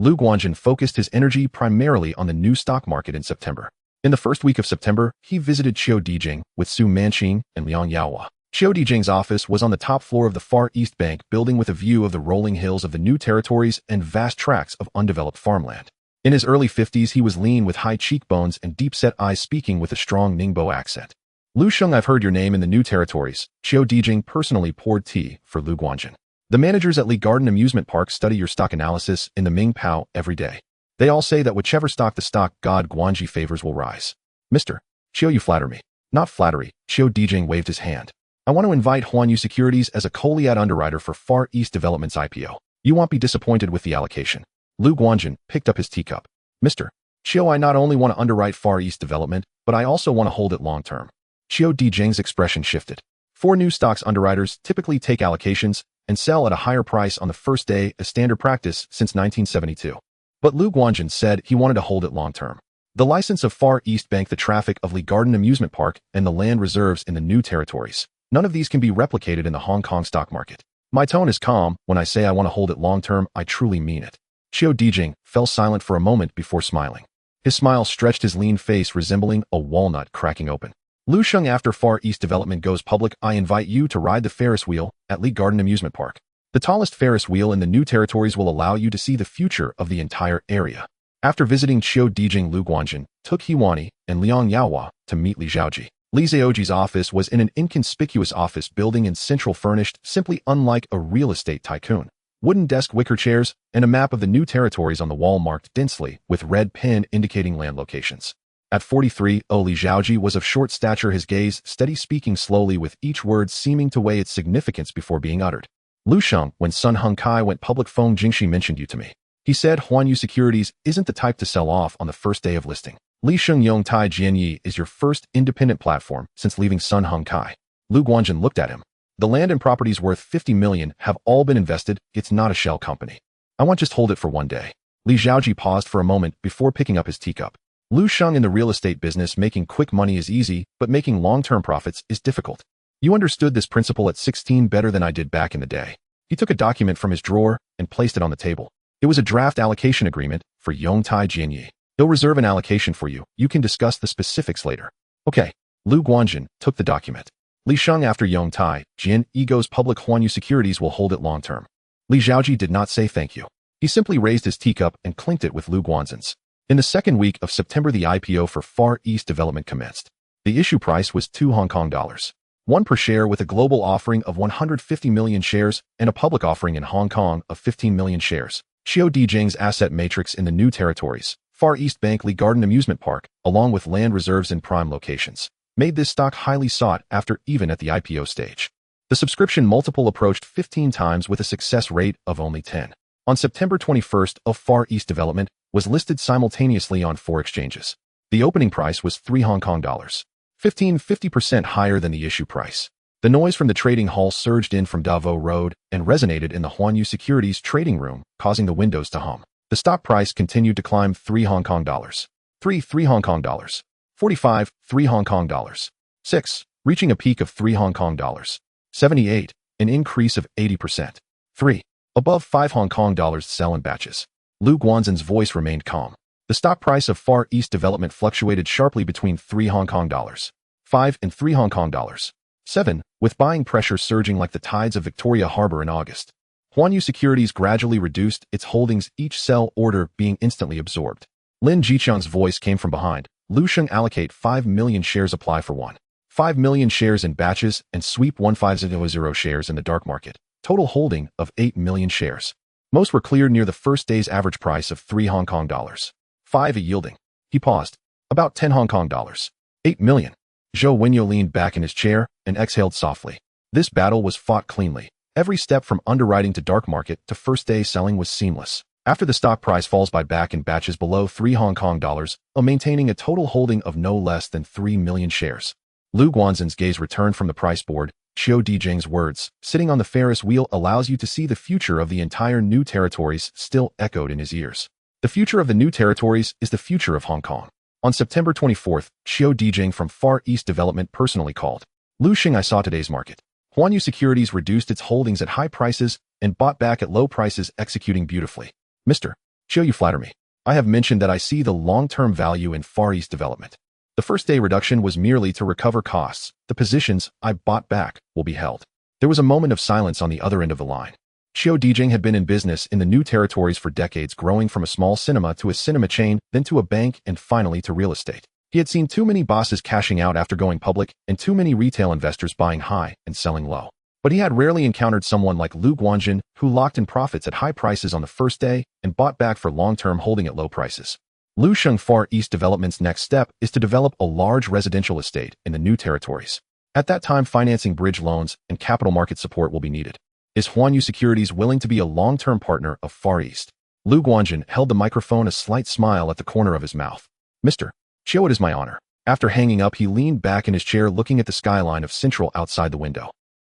Lu Guanjin focused his energy primarily on the new stock market in September. In the first week of September, he visited Chiu Dijing with Su Manqing and Liang Yaohua. Chiu Dijing's office was on the top floor of the Far East Bank building with a view of the rolling hills of the new territories and vast tracts of undeveloped farmland. In his early 50s, he was lean with high cheekbones and deep-set eyes, speaking with a strong Ningbo accent. Lu Sheng, I've heard your name in the new territories. Chiu Dijing personally poured tea for Lu Guanjin. The managers at Li Garden Amusement Park study your stock analysis in the Ming Pao every day. They all say that whichever stock the stock god Guanji favors will rise. Mr. Chiu, you flatter me. Not flattery. Chiu Dijing waved his hand. I want to invite Huanyu Securities as a Kowloon underwriter for Far East Development's IPO. You won't be disappointed with the allocation. Lu Guanjin picked up his teacup. Mr. Chiu, I not only want to underwrite Far East Development, but I also want to hold it long term. Chiu Dijing's expression shifted. 4 new stocks underwriters typically take allocations and sell at a higher price on the first day, a standard practice since 1972. But Lu Guanjin said he wanted to hold it long term. The license of Far East Bank, the traffic of Li Garden Amusement Park, and the land reserves in the new territories. None of these can be replicated in the Hong Kong stock market. My tone is calm. When I say I want to hold it long term, I truly mean it. Chiu Dijing fell silent for a moment before smiling. His smile stretched his lean face, resembling a walnut cracking open. Lu Sheng, after Far East Development goes public, I invite you to ride the Ferris wheel at Li Garden Amusement Park. The tallest Ferris wheel in the new territories will allow you to see the future of the entire area. After visiting Chiu Dijing, Lu Guanjin took Hewani and Liang Yaohua to meet Li Zhaoji. Li Zhaoji's office was in an inconspicuous office building in Central, furnished simply unlike a real estate tycoon. wooden desk wicker chairs, and a map of the new territories on the wall marked densely with red pen indicating land locations. At 43, Li Zhaoji was of short stature, his gaze steady, speaking slowly with each word seeming to weigh its significance before being uttered. Lu Sheng, when Sun Hung Kai went public, Feng Jingxi mentioned you to me. He said Huanyu Securities isn't the type to sell off on the first day of listing. Li Sheng Yong Tai Jianyi is your first independent platform since leaving Sun Hung Kai. Lu Guanjin looked at him. The land and properties worth 50 million have all been invested. It's not a shell company. I want just hold it for one day. Li Zhaoji paused for a moment before picking up his teacup. Lu Sheng, in the real estate business, making quick money is easy, but making long-term profits is difficult. You understood this principle at 16 better than I did back in the day. He took a document from his drawer and placed it on the table. It was a draft allocation agreement for Yongtai Jianyi. He'll reserve an allocation for you. You can discuss the specifics later. Okay. Lu Guanjin took the document. Li Sheng, after Yongtai Jianyi goes public, Huanyu Securities will hold it long-term. Li Zhaoji did not say thank you. He simply raised his teacup and clinked it with Lu Guanjin's. In the second week of September, the IPO for Far East Development commenced. The issue price was $2 1 per share, with a global offering of 150 million shares and a public offering in Hong Kong of 15 million shares. Xiao Dijing's asset matrix in the new territories, Far East Bank Lee Garden Amusement Park, along with land reserves in prime locations, made this stock highly sought after even at the IPO stage. The subscription multiple approached 15 times with a success rate of only 10. On September 21st, of Far East Development was listed simultaneously on 4 exchanges. The opening price was $3 50% higher than the issue price. The noise from the trading hall surged in from Davao Road and resonated in the Huanyu Securities trading room, causing the windows to hum. The stock price continued to climb. $3 3 Hong Kong dollars 45 $3 Hong Kong dollars 6, reaching a peak of $3 Hong Kong dollars 78, an increase of 80%. 3, above $5 Hong Kong dollars. Sell in batches. Lu Guanjin's voice remained calm. The stock price of Far East Development fluctuated sharply between $3 Hong Kong dollars 5 and $3 Hong Kong dollars 7, with buying pressure surging like the tides of Victoria Harbor in August. Huanyu Securities gradually reduced its holdings, each sell order being instantly absorbed. Lin Jiqiang's voice came from behind. Lu Sheng, allocate 5 million shares, apply for 5 million shares in batches, and sweep 1500 shares in the dark market. Total holding of 8 million shares. Most were cleared near the first day's average price of $3 Hong Kong dollars 5, yielding. He paused. About 10 Hong Kong dollars 8 million. Zhou Wenyo leaned back in his chair and exhaled softly. This battle was fought cleanly. Every step from underwriting to dark market to first day selling was seamless. After the stock price falls by back in batches below $3 Hong Kong dollars, maintaining a total holding of no less than 3 million shares. Lu Guanjin's gaze returned from the price board. Xiao Dijing's words, sitting on the Ferris wheel allows you to see the future of the entire new territories, still echoed in his ears. The future of the new territories is the future of Hong Kong. On September 24th, Xiao Dijing from Far East Development personally called. Lu Sheng, I saw today's market. Huanyu Securities reduced its holdings at high prices and bought back at low prices, executing beautifully. Mr. Xiao, you flatter me. I have mentioned that I see the long-term value in Far East Development. The first day reduction was merely to recover costs. The positions I bought back will be held. There was a moment of silence on the other end of the line. Xiao Dijing had been in business in the new territories for decades, growing from a small cinema to a cinema chain, then to a bank, and finally to real estate. He had seen too many bosses cashing out after going public and too many retail investors buying high and selling low. But he had rarely encountered someone like Lu Guanjin, who locked in profits at high prices on the first day and bought back for long-term holding at low prices. Lu Sheng Far East Development's next step is to develop a large residential estate in the new territories. At that time, financing, bridge loans, and capital market support will be needed. Is Huanyu Securities willing to be a long-term partner of Far East? Lu Guanjin held the microphone, a slight smile at the corner of his mouth. Mr. Xiao, it is my honor. After hanging up, he leaned back in his chair, looking at the skyline of Central outside the window.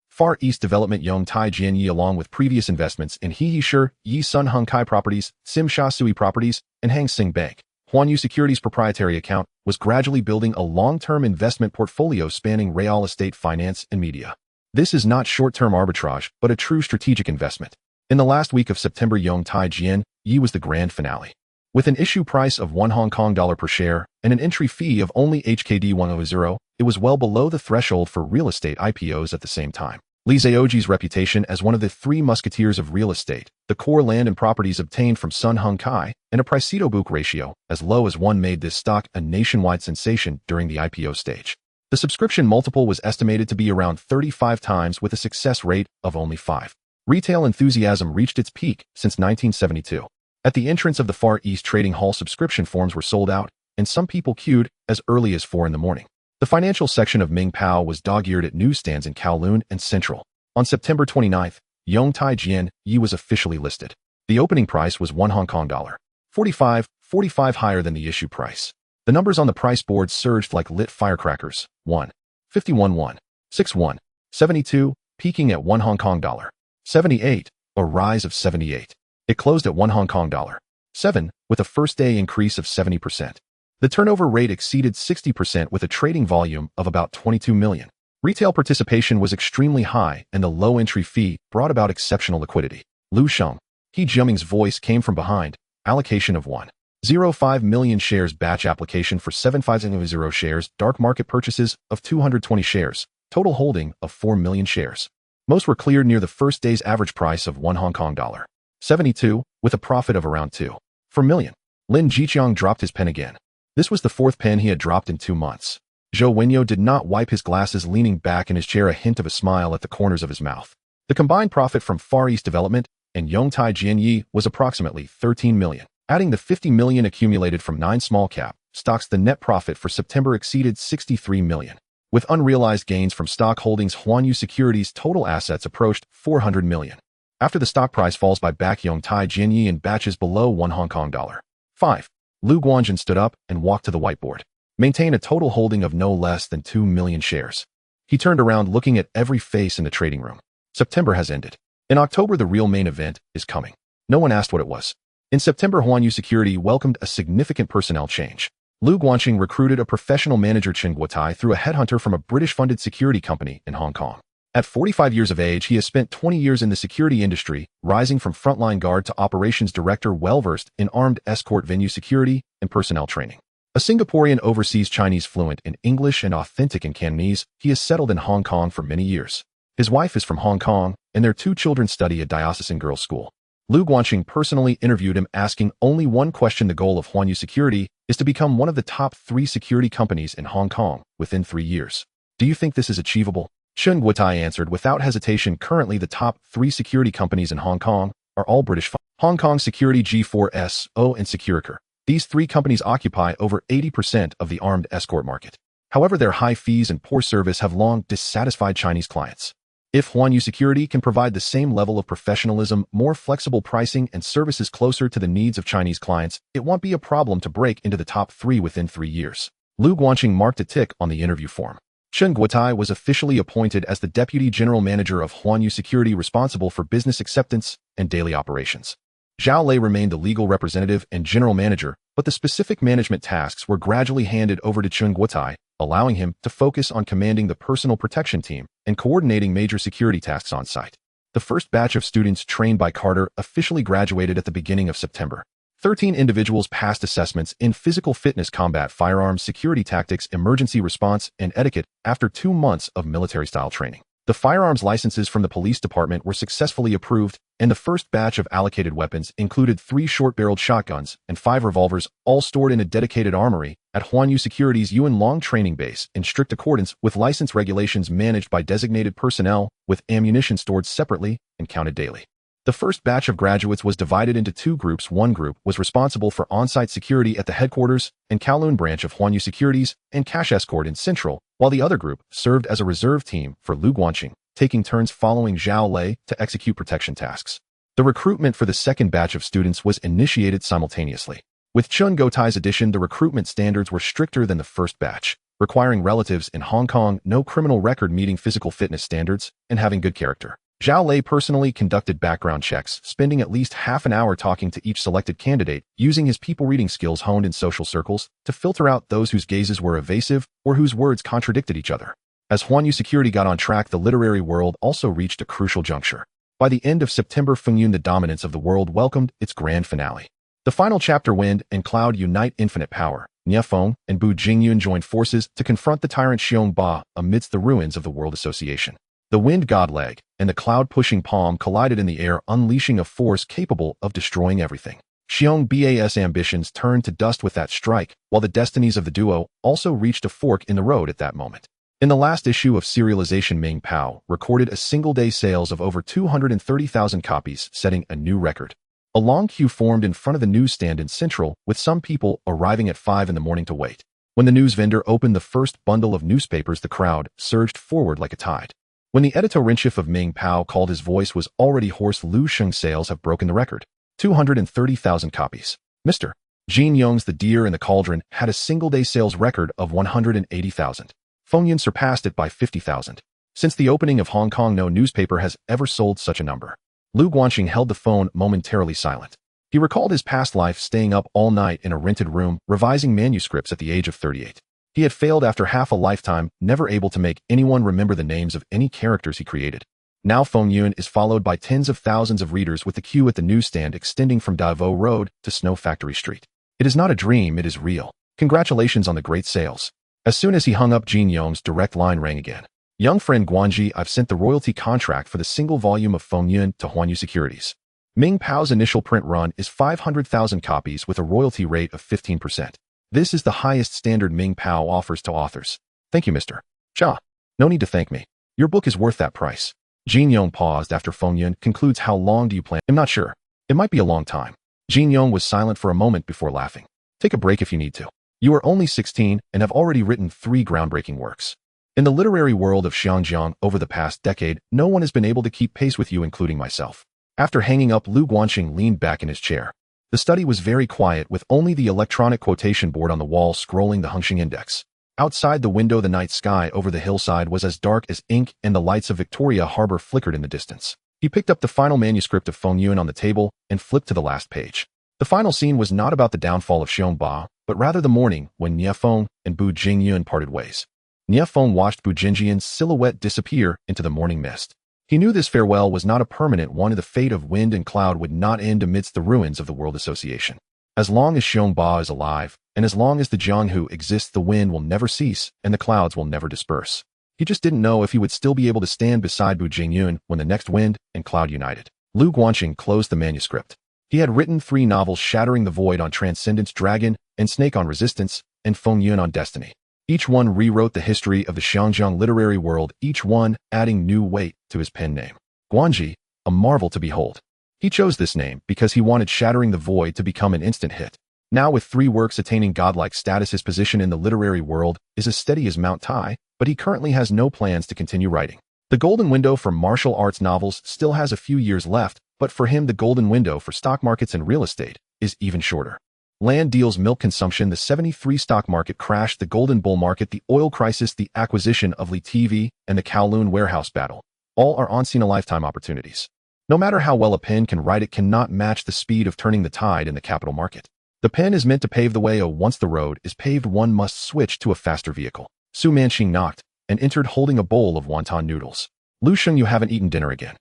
Far East Development Yongtai Jianyi, along with previous investments in He Yi Sun Hung Kai Properties, Sim Sha Sui Properties, and Hang Seng Bank, Huanyu Securities' proprietary account was gradually building a long-term investment portfolio spanning real estate, finance, and media. This is not short-term arbitrage, but a true strategic investment. In the last week of September, Yongtai Jianyi was the grand finale. With an issue price of $1 Hong Kong dollar per share and an entry fee of only HKD 100, it was well below the threshold for real estate IPOs at the same time. Li Zhaoji's reputation as one of the 3 musketeers of real estate, the core land and properties obtained from Sun Hung Kai, and a price-to-book ratio as low as 1 made this stock a nationwide sensation during the IPO stage. The subscription multiple was estimated to be around 35 times with a success rate of only 5. Retail enthusiasm reached its peak since 1972. At the entrance of the Far East Trading Hall, subscription forms were sold out, and some people queued as early as 4 in the morning. The financial section of Ming Pao was dog-eared at newsstands in Kowloon and Central. On September 29th, Yongtai Jian Yi was officially listed. The opening price was $1 45 higher than the issue price. The numbers on the price board surged like lit firecrackers. 1, 51 1, 61, 72, peaking at $1 78, a rise of 78. It closed at $1 7, with a first-day increase of 70%. The turnover rate exceeded 60% with a trading volume of about 22 million. Retail participation was extremely high, and the low entry fee brought about exceptional liquidity. Lu Sheng, He Jiaming's voice came from behind. Allocation of 1.05 million shares, batch application for 7500 shares, dark market purchases of 220 shares, total holding of 4 million shares. Most were cleared near the first day's average price of $1 72, with a profit of around 2 per million. Lin Jiqiang dropped his pen again. This was the 4th pen he had dropped in 2 months. Zhou Wenyo did not wipe his glasses, leaning back in his chair, a hint of a smile at the corners of his mouth. The combined profit from Far East Development and Yongtai Jian Yi was approximately 13 million. Adding the 50 million accumulated from 9 small cap stocks, the net profit for September exceeded 63 million. With unrealized gains from stock holdings, Huanyu Securities' total assets approached 400 million. After the stock price falls by back Yongtai Jian Yi in batches below $1 5, Lu Guanjin stood up and walked to the whiteboard. Maintain a total holding of no less than 2 million shares. He turned around, looking at every face in the trading room. September has ended. In October, the real main event is coming. No one asked what it was. In September, Huanyu Security welcomed a significant personnel change. Lu Guanqing recruited a professional manager, Chen Guotai, through a headhunter from a British-funded security company in Hong Kong. At 45 years of age, he has spent 20 years in the security industry, rising from frontline guard to operations director, well-versed in armed escort, venue security, and personnel training. A Singaporean, overseas Chinese, fluent in English and authentic in Cantonese, he has settled in Hong Kong for many years. His wife is from Hong Kong, and their 2 children study at diocesan girls' school. Lu Guanqing personally interviewed him, asking only one question: the goal of Huanyu Security is to become one of the top 3 security companies in Hong Kong within 3 years. Do you think this is achievable? Chen Guotai answered without hesitation. Currently, the top 3 security companies in Hong Kong are all British. Hong Kong Security, G4SO, and Securicor. These 3 companies occupy over 80% of the armed escort market. However, their high fees and poor service have long dissatisfied Chinese clients. If Huanyu Security can provide the same level of professionalism, more flexible pricing, and services closer to the needs of Chinese clients, it won't be a problem to break into the top 3 within 3 years. Lu Guanqing marked a tick on the interview form. Chen Guotai was officially appointed as the Deputy General Manager of Huanyu Security, responsible for business acceptance and daily operations. Zhao Lei remained the legal representative and general manager, but the specific management tasks were gradually handed over to Chen Guotai, allowing him to focus on commanding the personal protection team and coordinating major security tasks on site. The first batch of students trained by Carter officially graduated at the beginning of September. 13 individuals passed assessments in physical fitness, combat, firearms, security tactics, emergency response, and etiquette after 2 months of military-style training. The firearms licenses from the police department were successfully approved, and the first batch of allocated weapons included 3 short-barreled shotguns and 5 revolvers, all stored in a dedicated armory at Huanyu Security's Yuan Long training base, in strict accordance with license regulations, managed by designated personnel, with ammunition stored separately and counted daily. The first batch of graduates was divided into 2 groups. One group was responsible for on-site security at the headquarters and Kowloon branch of Huanyu Securities and cash escort in Central, while the other group served as a reserve team for Lu Guanqing, taking turns following Zhao Lei to execute protection tasks. The recruitment for the second batch of students was initiated simultaneously. With Chen Guotai's addition, the recruitment standards were stricter than the first batch, requiring relatives in Hong Kong, no criminal record, meeting physical fitness standards, and having good character. Zhao Lei personally conducted background checks, spending at least half an hour talking to each selected candidate, using his people-reading skills honed in social circles to filter out those whose gazes were evasive or whose words contradicted each other. As Huanyu Security got on track, the literary world also reached a crucial juncture. By the end of September, Fengyun, the dominance of the world, welcomed its grand finale. The final chapter, Wind and Cloud Unite Infinite Power. Nie Feng and Bu Jingyun joined forces to confront the tyrant Xiong Ba amidst the ruins of the World Association. The wind god leg and the cloud-pushing palm collided in the air, unleashing a force capable of destroying everything. Xiong Ba's ambitions turned to dust with that strike, while the destinies of the duo also reached a fork in the road at that moment. In the last issue of serialization, Ming Pao recorded a single-day sales of over 230,000 copies, setting a new record. A long queue formed in front of the newsstand in Central, with some people arriving at 5 in the morning to wait. When the news vendor opened the first bundle of newspapers, the crowd surged forward like a tide. When the editor-in-chief of Ming Pao called, his voice was already hoarse. Lu Sheng's sales have broken the record. 230,000 copies. Mr. Jin Yong's The Deer in the Cauldron had a single-day sales record of 180,000. Feng Yun surpassed it by 50,000. Since the opening of Hong Kong, no newspaper has ever sold such a number. Lu Guanxing held the phone momentarily silent. He recalled his past life, staying up all night in a rented room, revising manuscripts at the age of 38. He had failed after half a lifetime, never able to make anyone remember the names of any characters he created. Now Feng Yun is followed by tens of thousands of readers, with the queue at the newsstand extending from Davao Road to Snow Factory Street. It is not a dream, it is real. Congratulations on the great sales. As soon as he hung up, Jin Yong's direct line rang again. Young friend Guanji, I've sent the royalty contract for the single volume of Feng Yun to Huanyu Securities. Ming Pao's initial print run is 500,000 copies with a royalty rate of 15%. This is the highest standard Ming Pao offers to authors. Thank you, Mr. Cha. No need to thank me. Your book is worth that price. Jin Yong paused after Feng Yun concludes. How long do you plan? I'm not sure. It might be a long time. Jin Yong was silent for a moment before laughing. Take a break if you need to. You are only 16 and have already written 3 groundbreaking works. In the literary world of Xiangjiang over the past decade, no one has been able to keep pace with you, including myself. After hanging up, Lu Guanxing leaned back in his chair. The study was very quiet, with only the electronic quotation board on the wall scrolling the Hengxing Index. Outside the window, the night sky over the hillside was as dark as ink, and the lights of Victoria Harbor flickered in the distance. He picked up the final manuscript of Feng Yun on the table and flipped to the last page. The final scene was not about the downfall of Xiongba, but rather the morning when Nie Feng and Bu Jingyun parted ways. Nie Feng watched Bu Jingyun's silhouette disappear into the morning mist. He knew this farewell was not a permanent one. The fate of Wind and Cloud would not end amidst the ruins of the World Association. As long as Xiongba is alive, and as long as the Jianghu exists, the wind will never cease, and the clouds will never disperse. He just didn't know if he would still be able to stand beside Bu Jingyun when the next Wind and Cloud united. Lu Guanxing closed the manuscript. He had written 3 novels: Shattering the Void on Transcendence, Dragon and Snake on Resistance, and Feng Yun on Destiny. Each one rewrote the history of the Xiangjiang literary world, each one adding new weight to his pen name. Guanji, a marvel to behold. He chose this name because he wanted Shattering the Void to become an instant hit. Now, with 3 works attaining godlike status, his position in the literary world is as steady as Mount Tai, but he currently has no plans to continue writing. The golden window for martial arts novels still has a few years left, but for him the golden window for stock markets and real estate is even shorter. Land deals milk consumption, the 73 stock market crash, the golden bull market, the oil crisis, the acquisition of Li TV, and the Kowloon warehouse battle. All are once-in-a-lifetime opportunities. No matter how well a pen can write, it cannot match the speed of turning the tide in the capital market. The pen is meant to pave the way. Once the road is paved, one must switch to a faster vehicle. Su Manqing knocked and entered holding a bowl of wonton noodles. Lu Sheng, you haven't eaten dinner again.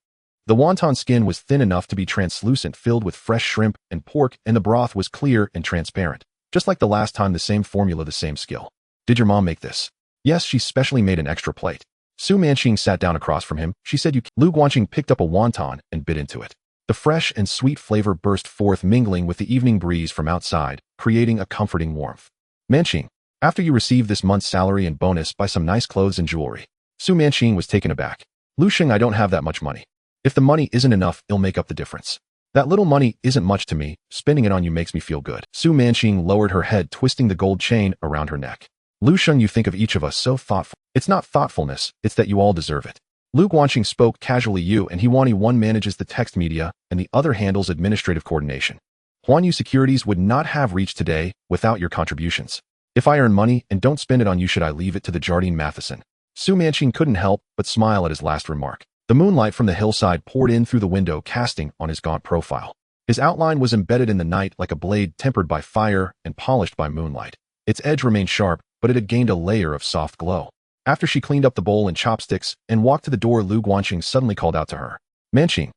The wonton skin was thin enough to be translucent, filled with fresh shrimp and pork, and the broth was clear and transparent. Just like the last time, the same formula, the same skill. Did your mom make this? Yes, she specially made an extra plate. Su Manqing sat down across from him. She said, Lu Guanxing picked up a wonton and bit into it. The fresh and sweet flavor burst forth, mingling with the evening breeze from outside, creating a comforting warmth. Manqing, after you receive this month's salary and bonus, buy some nice clothes and jewelry. Su Manqing was taken aback. Lu Sheng, I don't have that much money. If the money isn't enough, it'll make up the difference. That little money isn't much to me. Spending it on you makes me feel good. Su Manqing lowered her head, twisting the gold chain around her neck. Lu Sheng, you think of each of us so thoughtful. It's not thoughtfulness, it's that you all deserve it. Lu Guanxing spoke casually. You and Huani, one manages the text media, and the other handles administrative coordination. Huanyu Securities would not have reached today without your contributions. If I earn money and don't spend it on you, should I leave it to the Jardine Matheson? Su Manqing couldn't help but smile at his last remark. The moonlight from the hillside poured in through the window, casting on his gaunt profile. His outline was embedded in the night like a blade tempered by fire and polished by moonlight. Its edge remained sharp, but it had gained a layer of soft glow. After she cleaned up the bowl and chopsticks and walked to the door, Lu Guanxing suddenly called out to her. Manqing,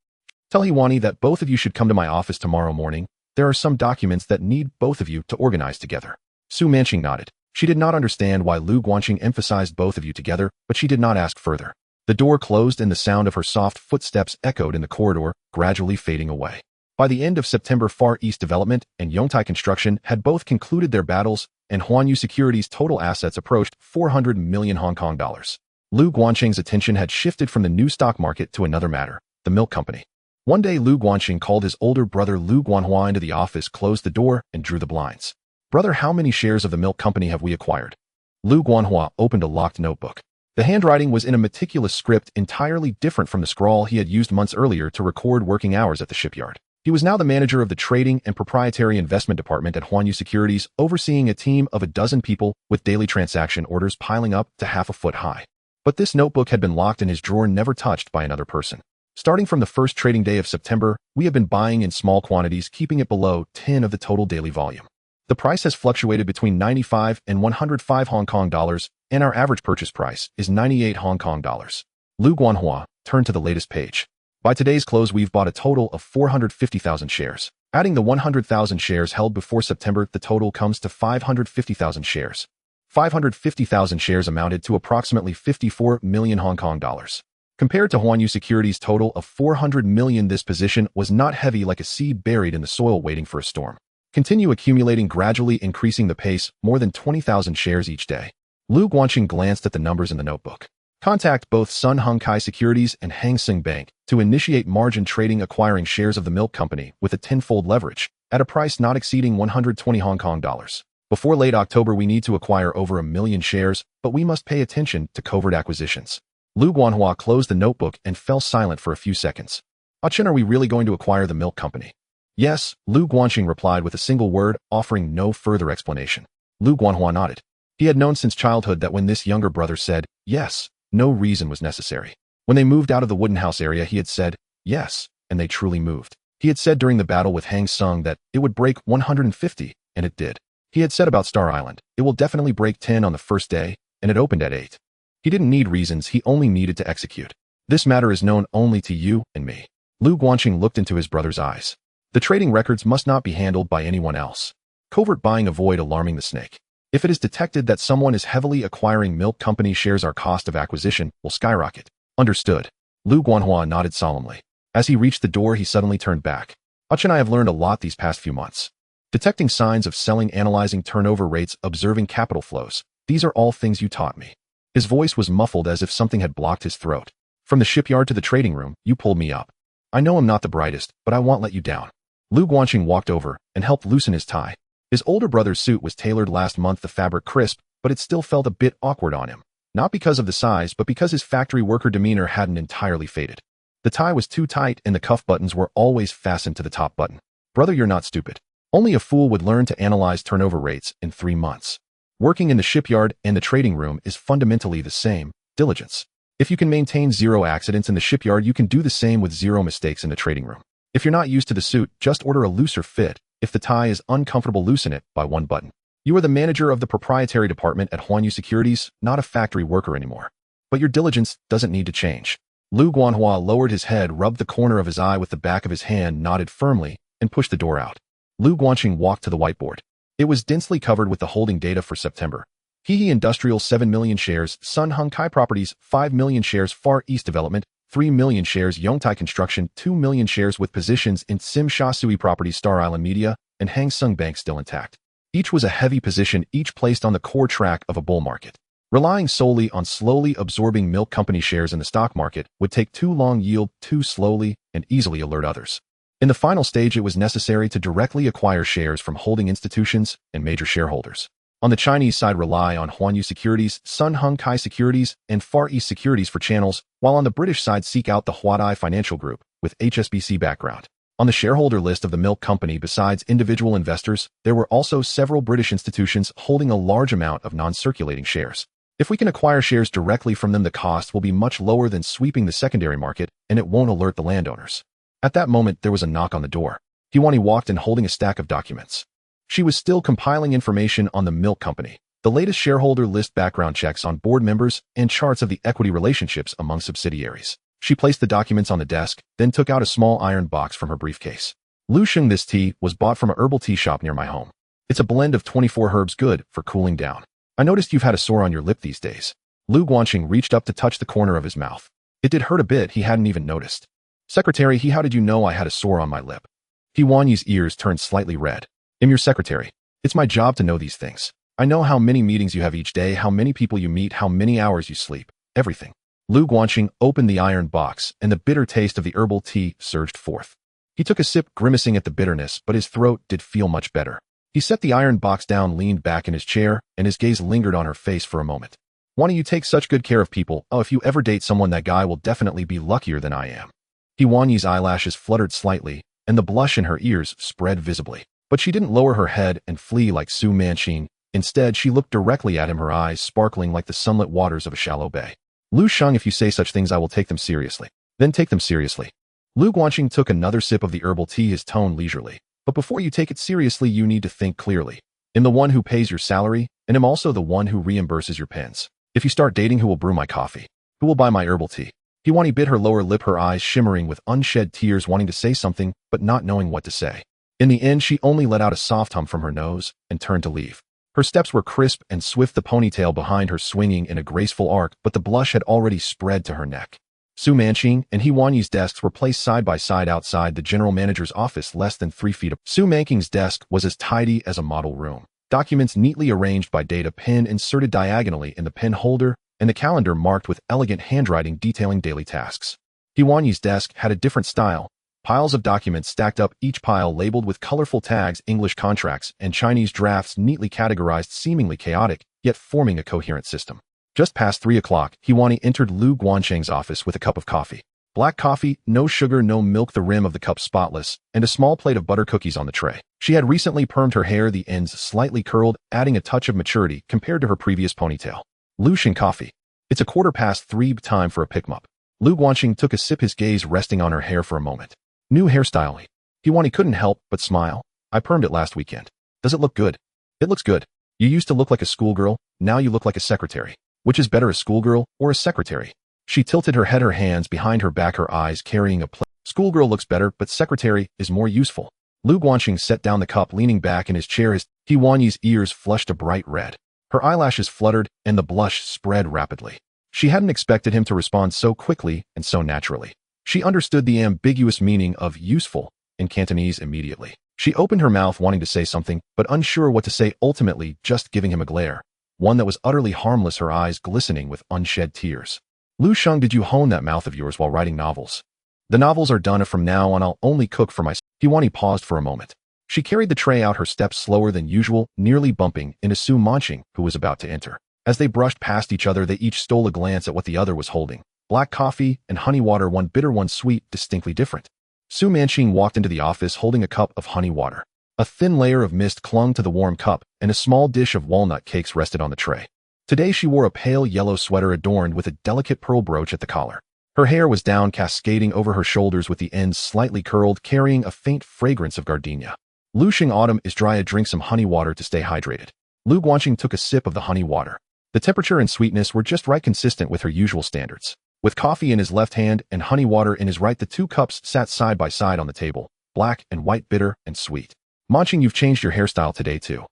tell Huani that both of you should come to my office tomorrow morning. There are some documents that need both of you to organize together. Su Manqing nodded. She did not understand why Lu Guanxing emphasized both of you together, but she did not ask further. The door closed and the sound of her soft footsteps echoed in the corridor, gradually fading away. By the end of September, Far East Development and Yongtai Construction had both concluded their battles, and Huanyu Securities' total assets approached 400 million Hong Kong dollars. Lu Guanqing's attention had shifted from the new stock market to another matter, the milk company. One day, Lu Guanqing called his older brother Lu Guanhua into the office, closed the door, and drew the blinds. "Brother, how many shares of the milk company have we acquired?" Lu Guanhua opened a locked notebook. The handwriting was in a meticulous script entirely different from the scrawl he had used months earlier to record working hours at the shipyard. He was now the manager of the Trading and Proprietary Investment Department at Huanyu Securities, overseeing a team of a dozen people with daily transaction orders piling up to half a foot high. But this notebook had been locked in his drawer, never touched by another person. Starting from the first trading day of September, we have been buying in small quantities, keeping it below 10 of the total daily volume. The price has fluctuated between 95 and 105 Hong Kong dollars, and our average purchase price is 98 Hong Kong dollars. Lu Guanhua turned to the latest page. By today's close, we've bought a total of 450,000 shares. Adding the 100,000 shares held before September, the total comes to 550,000 shares. 550,000 shares amounted to approximately 54 million Hong Kong dollars. Compared to Huanyu Securities' total of 400 million, this position was not heavy, like a seed buried in the soil waiting for a storm. Continue accumulating, gradually increasing the pace, more than 20,000 shares each day. Lu Guanqing glanced at the numbers in the notebook. Contact both Sun Hung Kai Securities and Hang Seng Bank to initiate margin trading, acquiring shares of the milk company with a tenfold leverage at a price not exceeding 120 Hong Kong dollars. Before late October, we need to acquire over 1 million shares, but we must pay attention to covert acquisitions. Lu Guanhua closed the notebook and fell silent for a few seconds. "Chen, are we really going to acquire the milk company?" "Yes," Lu Guanqing replied with a single word, offering no further explanation. Lu Guanhua nodded. He had known since childhood that when this younger brother said yes, no reason was necessary. When they moved out of the wooden house area, he had said yes, and they truly moved. He had said during the battle with Hang Seng that it would break 150, and it did. He had said about Star Island, it will definitely break 10 on the first day, and it opened at 8. He didn't need reasons, he only needed to execute. "This matter is known only to you and me." Lu Guanqing looked into his brother's eyes. "The trading records must not be handled by anyone else. Covert buying, avoid alarming the snake. If it is detected that someone is heavily acquiring milk company shares, our cost of acquisition will skyrocket." "Understood." Lu Guanhua nodded solemnly. As he reached the door, he suddenly turned back. "Chen, I have learned a lot these past few months. Detecting signs of selling, analyzing turnover rates, observing capital flows. These are all things you taught me." His voice was muffled as if something had blocked his throat. "From the shipyard to the trading room, you pulled me up. I know I'm not the brightest, but I won't let you down." Lu Guanqing walked over and helped loosen his tie. His older brother's suit was tailored last month, the fabric crisp, but it still felt a bit awkward on him. Not because of the size, but because his factory worker demeanor hadn't entirely faded. The tie was too tight and the cuff buttons were always fastened to the top button. "Brother, you're not stupid. Only a fool would learn to analyze turnover rates in 3 months. Working in the shipyard and the trading room is fundamentally the same, diligence. If you can maintain 0 accidents in the shipyard, you can do the same with 0 mistakes in the trading room. If you're not used to the suit, just order a looser fit. If the tie is uncomfortable, loosen it by 1 button. You are the manager of the proprietary department at Huanyu Securities, not a factory worker anymore. But your diligence doesn't need to change." Lu Guanhua lowered his head, rubbed the corner of his eye with the back of his hand, nodded firmly, and pushed the door out. Lu Guanqing walked to the whiteboard. It was densely covered with the holding data for September. Hehe Industrial 7 million shares, Sun Hung Kai Properties 5 million shares, Far East Development 3 million shares, Yongtai Construction 2 million shares with positions in Sim Sha Sui Properties, Star Island Media, and Hang Seng Bank still intact. Each was a heavy position, each placed on the core track of a bull market. Relying solely on slowly absorbing milk company shares in the stock market would take too long, yield too slowly, and easily alert others. In the final stage, it was necessary to directly acquire shares from holding institutions and major shareholders. On the Chinese side, rely on Huanyu Securities, Sun Hung Kai Securities, and Far East Securities for channels, while on the British side, seek out the Huadai Financial Group with HSBC background. On the shareholder list of the milk company, besides individual investors, there were also several British institutions holding a large amount of non-circulating shares. If we can acquire shares directly from them, the cost will be much lower than sweeping the secondary market, and it won't alert the landowners. At that moment, there was a knock on the door. Hiwani walked in holding a stack of documents. She was still compiling information on the milk company, the latest shareholder list, background checks on board members, and charts of the equity relationships among subsidiaries. She placed the documents on the desk, then took out a small iron box from her briefcase. "Lu Sheng, this tea was bought from a herbal tea shop near my home. It's a blend of 24 herbs, good for cooling down. I noticed you've had a sore on your lip these days." Lu Guanqing reached up to touch the corner of his mouth. It did hurt a bit, he hadn't even noticed. "Secretary, how did you know I had a sore on my lip?" He Wanyi's ears turned slightly red. I'm your secretary. It's my job to know these things. I know how many meetings you have each day, how many people you meet, how many hours you sleep, everything. Lu Guanxing opened the iron box, and the bitter taste of the herbal tea surged forth. He took a sip, grimacing at the bitterness, but his throat did feel much better. He set the iron box down, leaned back in his chair, and his gaze lingered on her face for a moment. Why do you take such good care of people? Oh, if you ever date someone, that guy will definitely be luckier than I am. He Wanyi's eyelashes fluttered slightly, and the blush in her ears spread visibly. But she didn't lower her head and flee like Su Manqing. Instead, she looked directly at him, her eyes sparkling like the sunlit waters of a shallow bay. Lu Sheng, if you say such things, I will take them seriously. Then take them seriously. Lu Guanxing took another sip of the herbal tea, his tone leisurely. But before you take it seriously, you need to think clearly. I'm the one who pays your salary, and I'm also the one who reimburses your pens. If you start dating, who will brew my coffee? Who will buy my herbal tea? Hiwani bit her lower lip, her eyes shimmering with unshed tears, wanting to say something, but not knowing what to say. In the end, she only let out a soft hum from her nose and turned to leave. Her steps were crisp and swift, the ponytail behind her swinging in a graceful arc, but the blush had already spread to her neck. Su Manqing and Hiwani's desks were placed side by side outside the general manager's office, less than 3 feet apart. Su Manqing's desk was as tidy as a model room. Documents neatly arranged by date, a pen inserted diagonally in the pen holder, and a calendar marked with elegant handwriting detailing daily tasks. Hiwani's desk had a different style. Piles of documents stacked up, each pile labeled with colorful tags, English contracts and Chinese drafts neatly categorized, seemingly chaotic, yet forming a coherent system. Just past 3 o'clock, Hiwani entered Lu Guanxing's office with a cup of coffee. Black coffee, no sugar, no milk, the rim of the cup spotless, and a small plate of butter cookies on the tray. She had recently permed her hair, the ends slightly curled, adding a touch of maturity compared to her previous ponytail. Lu Xing coffee. It's 3:15, time for a pick-me-up. Lu Guanxing took a sip, his gaze resting on her hair for a moment. New hairstyle. Hiwani couldn't help but smile. I permed it last weekend. Does it look good? It looks good. You used to look like a schoolgirl, now you look like a secretary. Which is better, a schoolgirl or a secretary? She tilted her head, her hands behind her back, her eyes carrying a plate. Schoolgirl looks better, but secretary is more useful. Lu Guanxing set down the cup, leaning back in his chair, his Hiwani's ears flushed a bright red. Her eyelashes fluttered, and the blush spread rapidly. She hadn't expected him to respond so quickly and so naturally. She understood the ambiguous meaning of useful in Cantonese immediately. She opened her mouth, wanting to say something, but unsure what to say, ultimately just giving him a glare. One that was utterly harmless, her eyes glistening with unshed tears. Lu Sheng, did you hone that mouth of yours while writing novels? The novels are done. From now on, I'll only cook for myself. Hiwani paused for a moment. She carried the tray out, her steps slower than usual, nearly bumping into Su Manqing, who was about to enter. As they brushed past each other, they each stole a glance at what the other was holding. Black coffee and honey water, one bitter, one sweet, distinctly different. Su Manqing walked into the office holding a cup of honey water. A thin layer of mist clung to the warm cup, and a small dish of walnut cakes rested on the tray. Today she wore a pale yellow sweater adorned with a delicate pearl brooch at the collar. Her hair was down, cascading over her shoulders with the ends slightly curled, carrying a faint fragrance of gardenia. Lu Xing, autumn is dry, drink some honey water to stay hydrated. Lu Guanxing took a sip of the honey water. The temperature and sweetness were just right, consistent with her usual standards. With coffee in his left hand and honey water in his right, the two cups sat side by side on the table, black and white, bitter and sweet. Manqing, you've changed your hairstyle today too.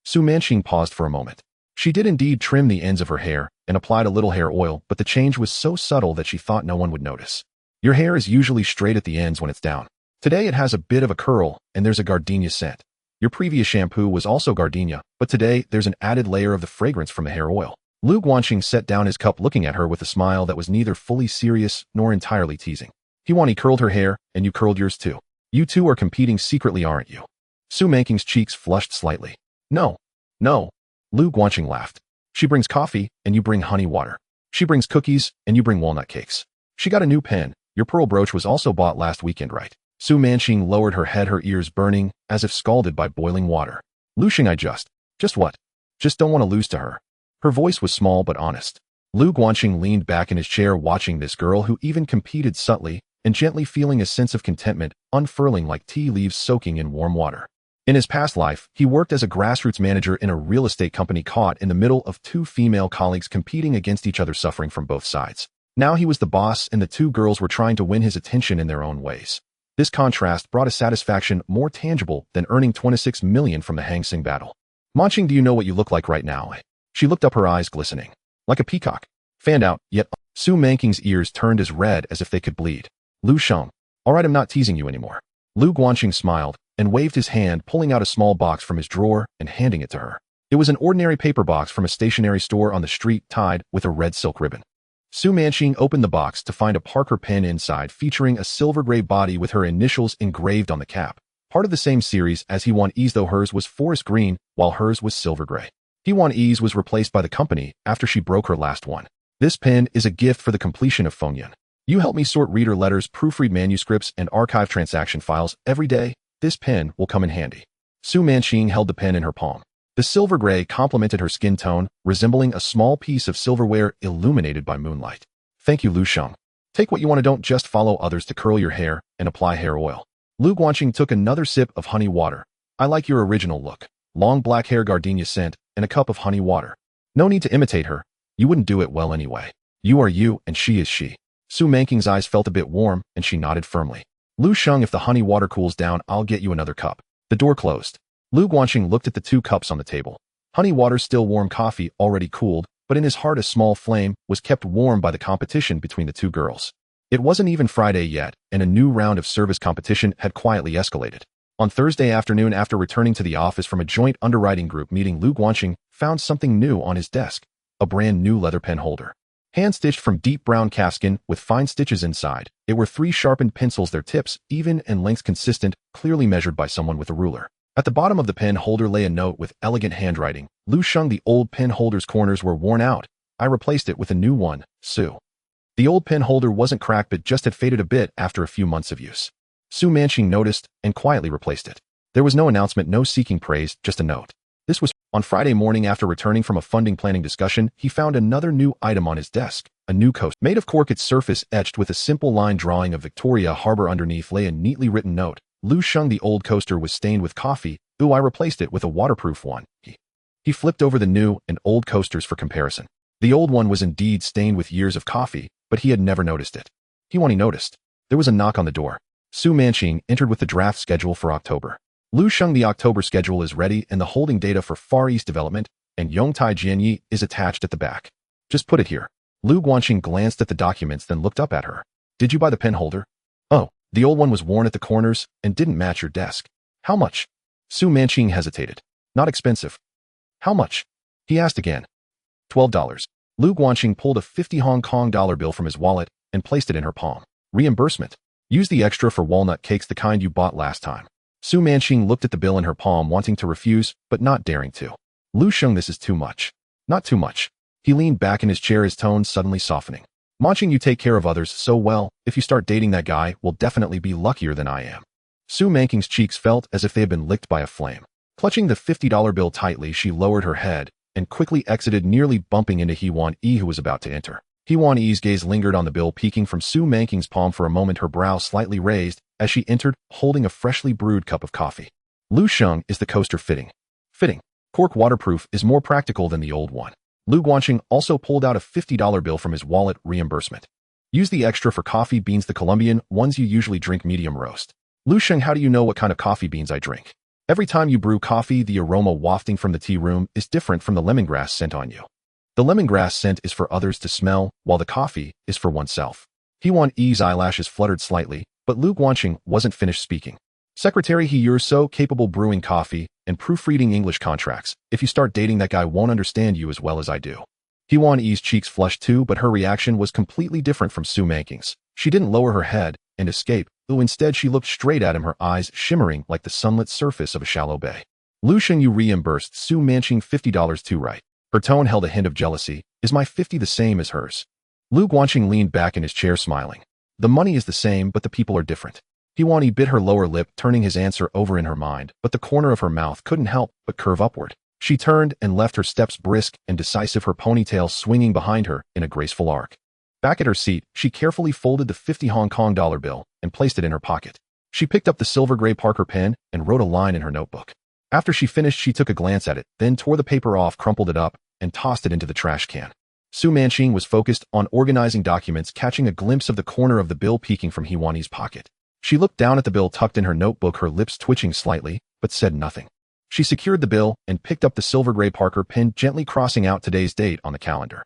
Su Manqing paused for a moment. She did indeed trim the ends of her hair and applied a little hair oil, but the change was so subtle that she thought no one would notice. Your hair is usually straight at the ends when it's down. Today it has a bit of a curl, and there's a gardenia scent. Your previous shampoo was also gardenia, but today there's an added layer of the fragrance from the hair oil. Lu Guanxing set down his cup, looking at her with a smile that was neither fully serious nor entirely teasing. Hiwani curled her hair, and you curled yours too. You two are competing secretly, aren't you? Su Manqing's cheeks flushed slightly. No. Lu Guanxing laughed. She brings coffee, and you bring honey water. She brings cookies, and you bring walnut cakes. She got a new pen. Your pearl brooch was also bought last weekend, right? Su Manqing lowered her head, her ears burning, as if scalded by boiling water. Lu Xing, I just what? Just don't want to lose to her. Her voice was small but honest. Lu Guanxing leaned back in his chair, watching this girl who even competed subtly and gently, feeling a sense of contentment unfurling like tea leaves soaking in warm water. In his past life, he worked as a grassroots manager in a real estate company, caught in the middle of two female colleagues competing against each other, suffering from both sides. Now he was the boss, and the two girls were trying to win his attention in their own ways. This contrast brought a satisfaction more tangible than earning 26 million from the Hang Seng battle. Manqing, do you know what you look like right now? She looked up, her eyes glistening. Like a peacock. Fanned out, yet Su Manqing's ears turned as red as if they could bleed. Lu Sheng. Alright, I'm not teasing you anymore. Lu Guanxing smiled and waved his hand, pulling out a small box from his drawer and handing it to her. It was an ordinary paper box from a stationery store on the street tied with a red silk ribbon. Su Manqing opened the box to find a Parker pen inside featuring a silver gray body with her initials engraved on the cap. Part of the same series as He-Wan-E's, though hers was forest green while hers was silver gray. He-Wan-E's was replaced by the company after she broke her last one. This pen is a gift for the completion of Fengyan. You help me sort reader letters, proofread manuscripts, and archive transaction files every day. This pen will come in handy. Su Manqing held the pen in her palm. The silver gray complemented her skin tone, resembling a small piece of silverware illuminated by moonlight. Thank you, Lu Sheng. Take what you want, don't just follow others to curl your hair and apply hair oil. Lu Guanxing took another sip of honey water. I like your original look. Long black hair, gardenia scent, and a cup of honey water. No need to imitate her. You wouldn't do it well anyway. You are you and she is she. Su Manqing's eyes felt a bit warm and she nodded firmly. Lu Sheng, if the honey water cools down, I'll get you another cup. The door closed. Lu Guanxing looked at the two cups on the table. Honey water, still warm, coffee already cooled, but in his heart a small flame was kept warm by the competition between the two girls. It wasn't even Friday yet, and a new round of service competition had quietly escalated. On Thursday afternoon, after returning to the office from a joint underwriting group meeting, Lu Guanxing found something new on his desk, a brand new leather pen holder. Hand-stitched from deep brown calfskin with fine stitches inside, it were 3 sharpened pencils, their tips even and lengths consistent, clearly measured by someone with a ruler. At the bottom of the pen holder lay a note with elegant handwriting. Lu Sheng, the old pen holder's corners were worn out. I replaced it with a new one, Su. The old pen holder wasn't cracked but just had faded a bit after a few months of use. Su Manqing noticed and quietly replaced it. There was no announcement, no seeking praise, just a note. This was on Friday morning. After returning from a funding planning discussion, he found another new item on his desk, a new coaster. Made of cork, its surface etched with a simple line drawing of Victoria Harbor. Underneath lay a neatly written note. Lu Sheng, the old coaster was stained with coffee. Ooh, I replaced it with a waterproof one. He flipped over the new and old coasters for comparison. The old one was indeed stained with years of coffee, but he had never noticed it. He noticed. There was a knock on the door. Su Manqing entered with the draft schedule for October. Lu Sheng, the October schedule is ready and the holding data for Far East Development and Yongtai Jianyi is attached at the back. Just put it here. Lu Guanxing glanced at the documents, then looked up at her. Did you buy the pen holder? Oh, the old one was worn at the corners and didn't match your desk. How much? Su Manqing hesitated. Not expensive. How much? He asked again. $12. Lu Guanxing pulled a 50 Hong Kong dollar bill from his wallet and placed it in her palm. Reimbursement. Use the extra for walnut cakes, the kind you bought last time. Su Manqing looked at the bill in her palm, wanting to refuse, but not daring to. Lu Sheng, this is too much. Not too much. He leaned back in his chair, his tone suddenly softening. Manqing, you take care of others so well. If you start dating that guy, we'll definitely be luckier than I am. Su Manqing's cheeks felt as if they had been licked by a flame. Clutching the $50 bill tightly, she lowered her head and quickly exited, nearly bumping into He-Wan-E, who was about to enter. He-Wan-E's gaze lingered on the bill, peeking from Su Manqing's palm for a moment, her brow slightly raised as she entered, holding a freshly brewed cup of coffee. Lu Sheng, is the coaster fitting? Fitting. Cork waterproof is more practical than the old one. Lu Guanxing also pulled out a $50 bill from his wallet. Reimbursement. Use the extra for coffee beans, the Colombian ones you usually drink, medium roast. Lu Sheng, how do you know what kind of coffee beans I drink? Every time you brew coffee, the aroma wafting from the tea room is different from the lemongrass scent on you. The lemongrass scent is for others to smell, while the coffee is for oneself. He-Wan-E's eyelashes fluttered slightly, but Lu Guanxing wasn't finished speaking. Secretary, you're so capable brewing coffee and proofreading English contracts. If you start dating that guy, won't understand you as well as I do. He-Wan-E's cheeks flushed too, but her reaction was completely different from Su Manqing's. She didn't lower her head and escape. Instead, she looked straight at him, her eyes shimmering like the sunlit surface of a shallow bay. Lu Sheng, you reimbursed Su Manqing $50 too, right? Her tone held a hint of jealousy. Is my 50 the same as hers? Lu Guanxing leaned back in his chair, smiling. The money is the same, but the people are different. He-Wan-E bit her lower lip, turning his answer over in her mind, but the corner of her mouth couldn't help but curve upward. She turned and left, her steps brisk and decisive, her ponytail swinging behind her in a graceful arc. Back at her seat, she carefully folded the 50 Hong Kong dollar bill and placed it in her pocket. She picked up the silver gray Parker pen and wrote a line in her notebook. After she finished, she took a glance at it, then tore the paper off, crumpled it up, and tossed it into the trash can. Su Manqing was focused on organizing documents, catching a glimpse of the corner of the bill peeking from He-Wan-E's pocket. She looked down at the bill tucked in her notebook, her lips twitching slightly, but said nothing. She secured the bill and picked up the silver gray Parker pen, gently crossing out today's date on the calendar.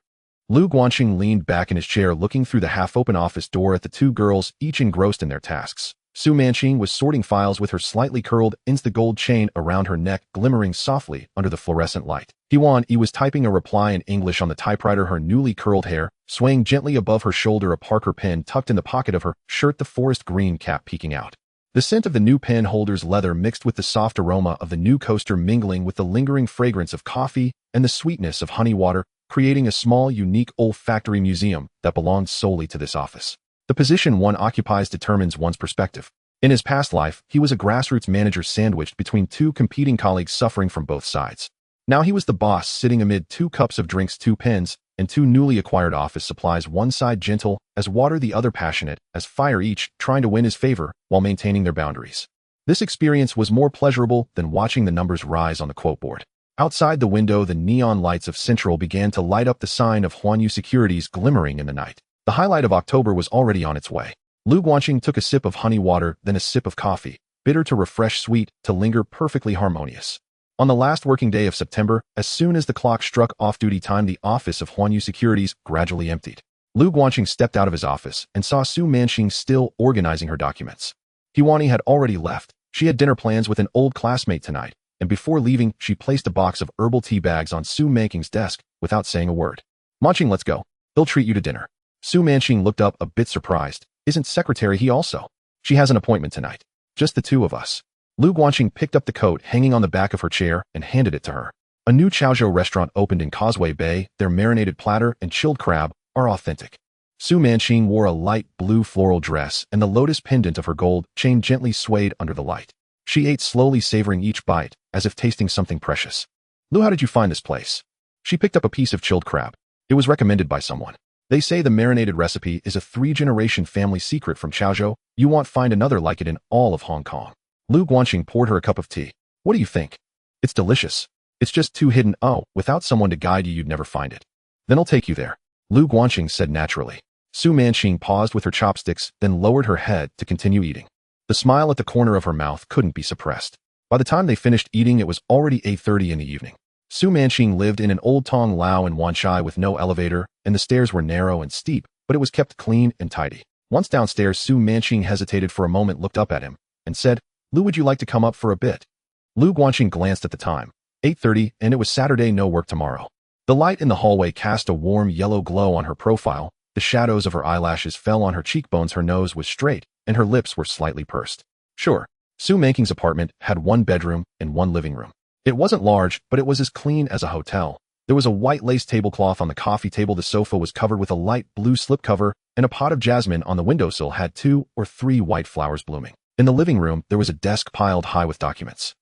Lu Guanxing leaned back in his chair, looking through the half-open office door at the two girls, each engrossed in their tasks. Su Manqing was sorting files with her slightly curled Insta-gold chain around her neck glimmering softly under the fluorescent light. He was typing a reply in English on the typewriter, her newly curled hair swaying gently above her shoulder, a Parker pen tucked in the pocket of her shirt, the forest green cap peeking out. The scent of the new pen holder's leather mixed with the soft aroma of the new coaster, mingling with the lingering fragrance of coffee and the sweetness of honey water, creating a small, unique olfactory museum that belonged solely to this office. The position one occupies determines one's perspective. In his past life, he was a grassroots manager sandwiched between two competing colleagues suffering from both sides. Now he was the boss, sitting amid 2 cups of drinks, 2 pens, and 2 newly acquired office supplies, one side gentle as water, the other passionate as fire, each trying to win his favor while maintaining their boundaries. This experience was more pleasurable than watching the numbers rise on the quote board. Outside the window, the neon lights of Central began to light up, the sign of Huanyu Securities glimmering in the night. The highlight of October was already on its way. Lu Guanqing took a sip of honey water, then a sip of coffee, bitter to refresh, sweet to linger, perfectly harmonious. On the last working day of September, as soon as the clock struck off-duty time, the office of Huanyu Securities gradually emptied. Lu Guanqing stepped out of his office and saw Su Manqing still organizing her documents. Huani had already left. She had dinner plans with an old classmate tonight, and before leaving, she placed a box of herbal tea bags on Su Manqing's desk without saying a word. "Manqing, let's go. They'll treat you to dinner." Su Manqing looked up a bit surprised. "Isn't secretary he also?" "She has an appointment tonight. Just the 2 of us." Lu Guanqing picked up the coat hanging on the back of her chair and handed it to her. A new Chaozhou restaurant opened in Causeway Bay. Their marinated platter and chilled crab are authentic. Su Manqing wore a light blue floral dress, and the lotus pendant of her gold chain gently swayed under the light. She ate slowly, savoring each bite as if tasting something precious. "Lu, how did you find this place?" She picked up a piece of chilled crab. "It was recommended by someone. They say the marinated recipe is a 3-generation family secret from Chaozhou. You won't find another like it in all of Hong Kong." Lu Guanqing poured her a cup of tea. "What do you think?" "It's delicious. It's just too hidden. Oh, without someone to guide you, you'd never find it." "Then I'll take you there," Lu Guanqing said naturally. Su Manqing paused with her chopsticks, then lowered her head to continue eating. The smile at the corner of her mouth couldn't be suppressed. By the time they finished eating, it was already 8:30 in the evening. Su Manqing lived in an old Tong Lao in Wanshai with no elevator, and the stairs were narrow and steep, but it was kept clean and tidy. Once downstairs, Su Manqing hesitated for a moment, looked up at him, and said, "Lu, would you like to come up for a bit?" Lu Guanqing glanced at the time. 8:30, and it was Saturday, no work tomorrow. The light in the hallway cast a warm yellow glow on her profile. The shadows of her eyelashes fell on her cheekbones. Her nose was straight, and her lips were slightly pursed. Sure. Su Manqing's apartment had 1 bedroom and 1 living room. It wasn't large, but it was as clean as a hotel. There was a white lace tablecloth on the coffee table. The sofa was covered with a light blue slipcover, and a pot of jasmine on the windowsill had 2 or 3 white flowers blooming. In the living room, there was a desk piled high with documents.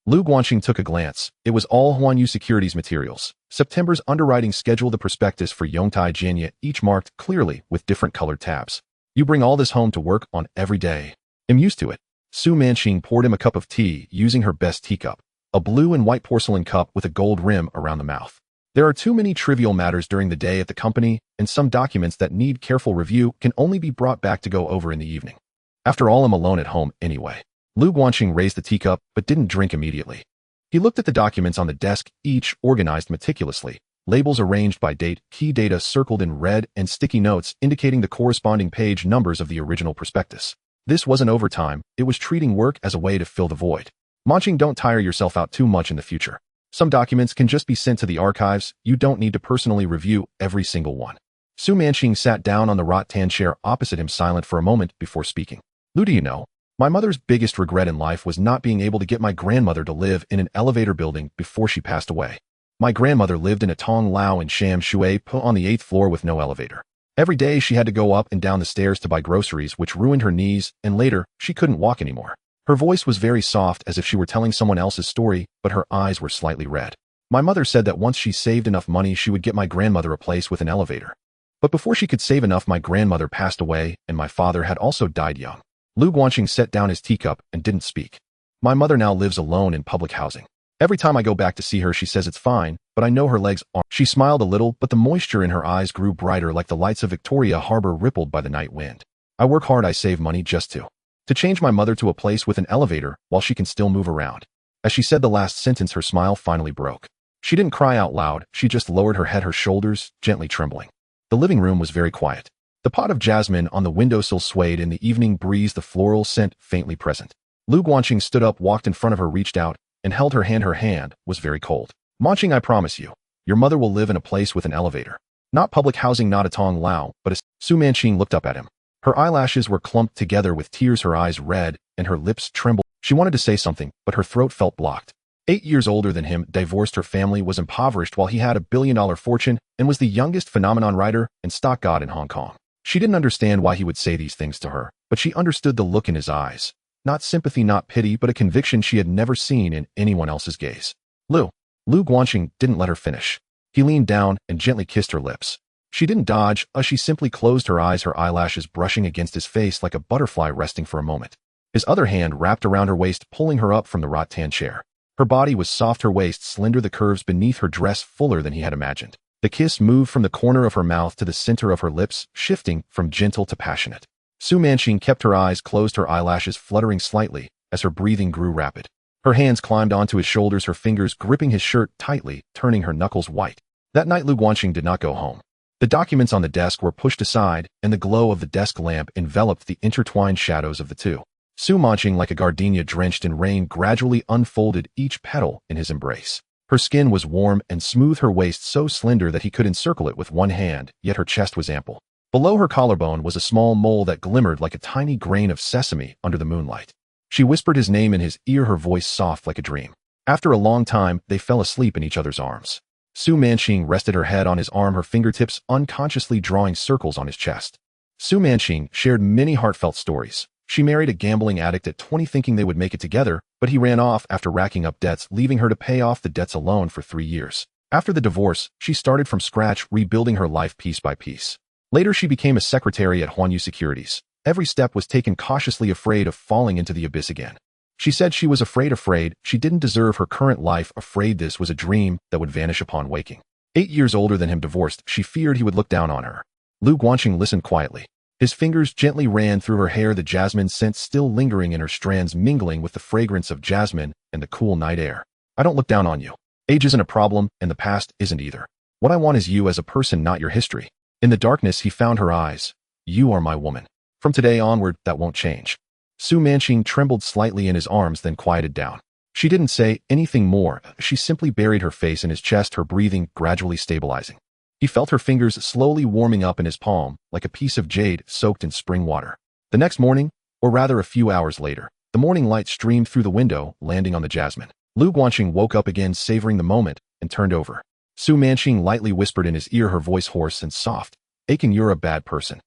Lu Guanqing took a glance. It was all Huanyu Securities materials. September's underwriting schedule, the prospectus for Yongtai Jianye, each marked clearly with different colored tabs. "You bring all this home to work on every day." "I'm used to it." Su Manqing poured him a cup of tea using her best teacup, a blue and white porcelain cup with a gold rim around the mouth. "There are too many trivial matters during the day at the company, and some documents that need careful review can only be brought back to go over in the evening. After all, I'm alone at home anyway." Lu Guanqing raised the teacup, but didn't drink immediately. He looked at the documents on the desk, each organized meticulously, labels arranged by date, key data circled in red, and sticky notes indicating the corresponding page numbers of the original prospectus. This wasn't overtime, it was treating work as a way to fill the void. "Manqing, don't tire yourself out too much in the future. Some documents can just be sent to the archives. You don't need to personally review every single one." Su Manqing sat down on the rattan chair opposite him, silent for a moment before speaking. "Lu, do you know, my mother's biggest regret in life was not being able to get my grandmother to live in an elevator building before she passed away. My grandmother lived in a Tong Lao in Sham Shui Po on the 8th floor with no elevator. Every day she had to go up and down the stairs to buy groceries, which ruined her knees, and later, she couldn't walk anymore." Her voice was very soft, as if she were telling someone else's story, but her eyes were slightly red. "My mother said that once she saved enough money, she would get my grandmother a place with an elevator. But before she could save enough, my grandmother passed away, and my father had also died young." Lu Guanqing set down his teacup and didn't speak. "My mother now lives alone in public housing. Every time I go back to see her, she says it's fine, but I know her legs aren't." She smiled a little, but the moisture in her eyes grew brighter, like the lights of Victoria Harbor rippled by the night wind. "I work hard, I save money just to change my mother to a place with an elevator while she can still move around." As she said the last sentence, her smile finally broke. She didn't cry out loud, she just lowered her head, her shoulders gently trembling. The living room was very quiet. The pot of jasmine on the windowsill swayed in the evening breeze, the floral scent faintly present. Lu Guanqing stood up, walked in front of her, reached out, and held her hand. Her hand was very cold. Manqing, I promise you, your mother will live in a place with an elevator. Not public housing, not a Tong Lao, but a... Su Manqing looked up at him. Her eyelashes were clumped together with tears, her eyes red, and her lips trembled. She wanted to say something, but her throat felt blocked. 8 years older than him, divorced, her family was impoverished while he had $1 billion fortune and was the youngest phenomenon writer and stock god in Hong Kong. She didn't understand why he would say these things to her, but she understood the look in his eyes. Not sympathy, not pity, but a conviction she had never seen in anyone else's gaze. Lu Guanqing didn't let her finish. He leaned down and gently kissed her lips. She didn't dodge, she simply closed her eyes, her eyelashes brushing against his face like a butterfly resting for a moment. His other hand wrapped around her waist, pulling her up from the rattan chair. Her body was soft, her waist slender, the curves beneath her dress fuller than he had imagined. The kiss moved from the corner of her mouth to the center of her lips, shifting from gentle to passionate. Su Manqing kept her eyes closed, her eyelashes fluttering slightly as her breathing grew rapid. Her hands climbed onto his shoulders, her fingers gripping his shirt tightly, turning her knuckles white. That night Lu Guanqing did not go home. The documents on the desk were pushed aside, and the glow of the desk lamp enveloped the intertwined shadows of the two. Su Manqing, like a gardenia drenched in rain, gradually unfolded each petal in his embrace. Her skin was warm and smooth, her waist so slender that he could encircle it with one hand, yet her chest was ample. Below her collarbone was a small mole that glimmered like a tiny grain of sesame under the moonlight. She whispered his name in his ear, her voice soft like a dream. After a long time, they fell asleep in each other's arms. Su Manqing rested her head on his arm, her fingertips unconsciously drawing circles on his chest. Su Manqing shared many heartfelt stories. She married a gambling addict at 20 thinking they would make it together, but he ran off after racking up debts, leaving her to pay off the debts alone for 3 years. After the divorce, she started from scratch, rebuilding her life piece by piece. Later she became a secretary at Huanyu Securities. Every step was taken cautiously, afraid of falling into the abyss again. She said she was afraid she didn't deserve her current life, afraid this was a dream that would vanish upon waking. 8 years older than him, divorced, she feared he would look down on her. Lu Guanqing listened quietly. His fingers gently ran through her hair, the jasmine scent still lingering in her strands, mingling with the fragrance of jasmine and the cool night air. I don't look down on you. Age isn't a problem, and the past isn't either. What I want is you as a person, not your history. In the darkness, he found her eyes. You are my woman. From today onward, that won't change. Su Manqing trembled slightly in his arms, then quieted down. She didn't say anything more. She simply buried her face in his chest, her breathing gradually stabilizing. He felt her fingers slowly warming up in his palm, like a piece of jade soaked in spring water. The next morning, or rather a few hours later, the morning light streamed through the window, landing on the jasmine. Lu Guanqing woke up again, savoring the moment, and turned over. Su Manqing lightly whispered in his ear, her voice hoarse and soft. Aiken, you're a bad person.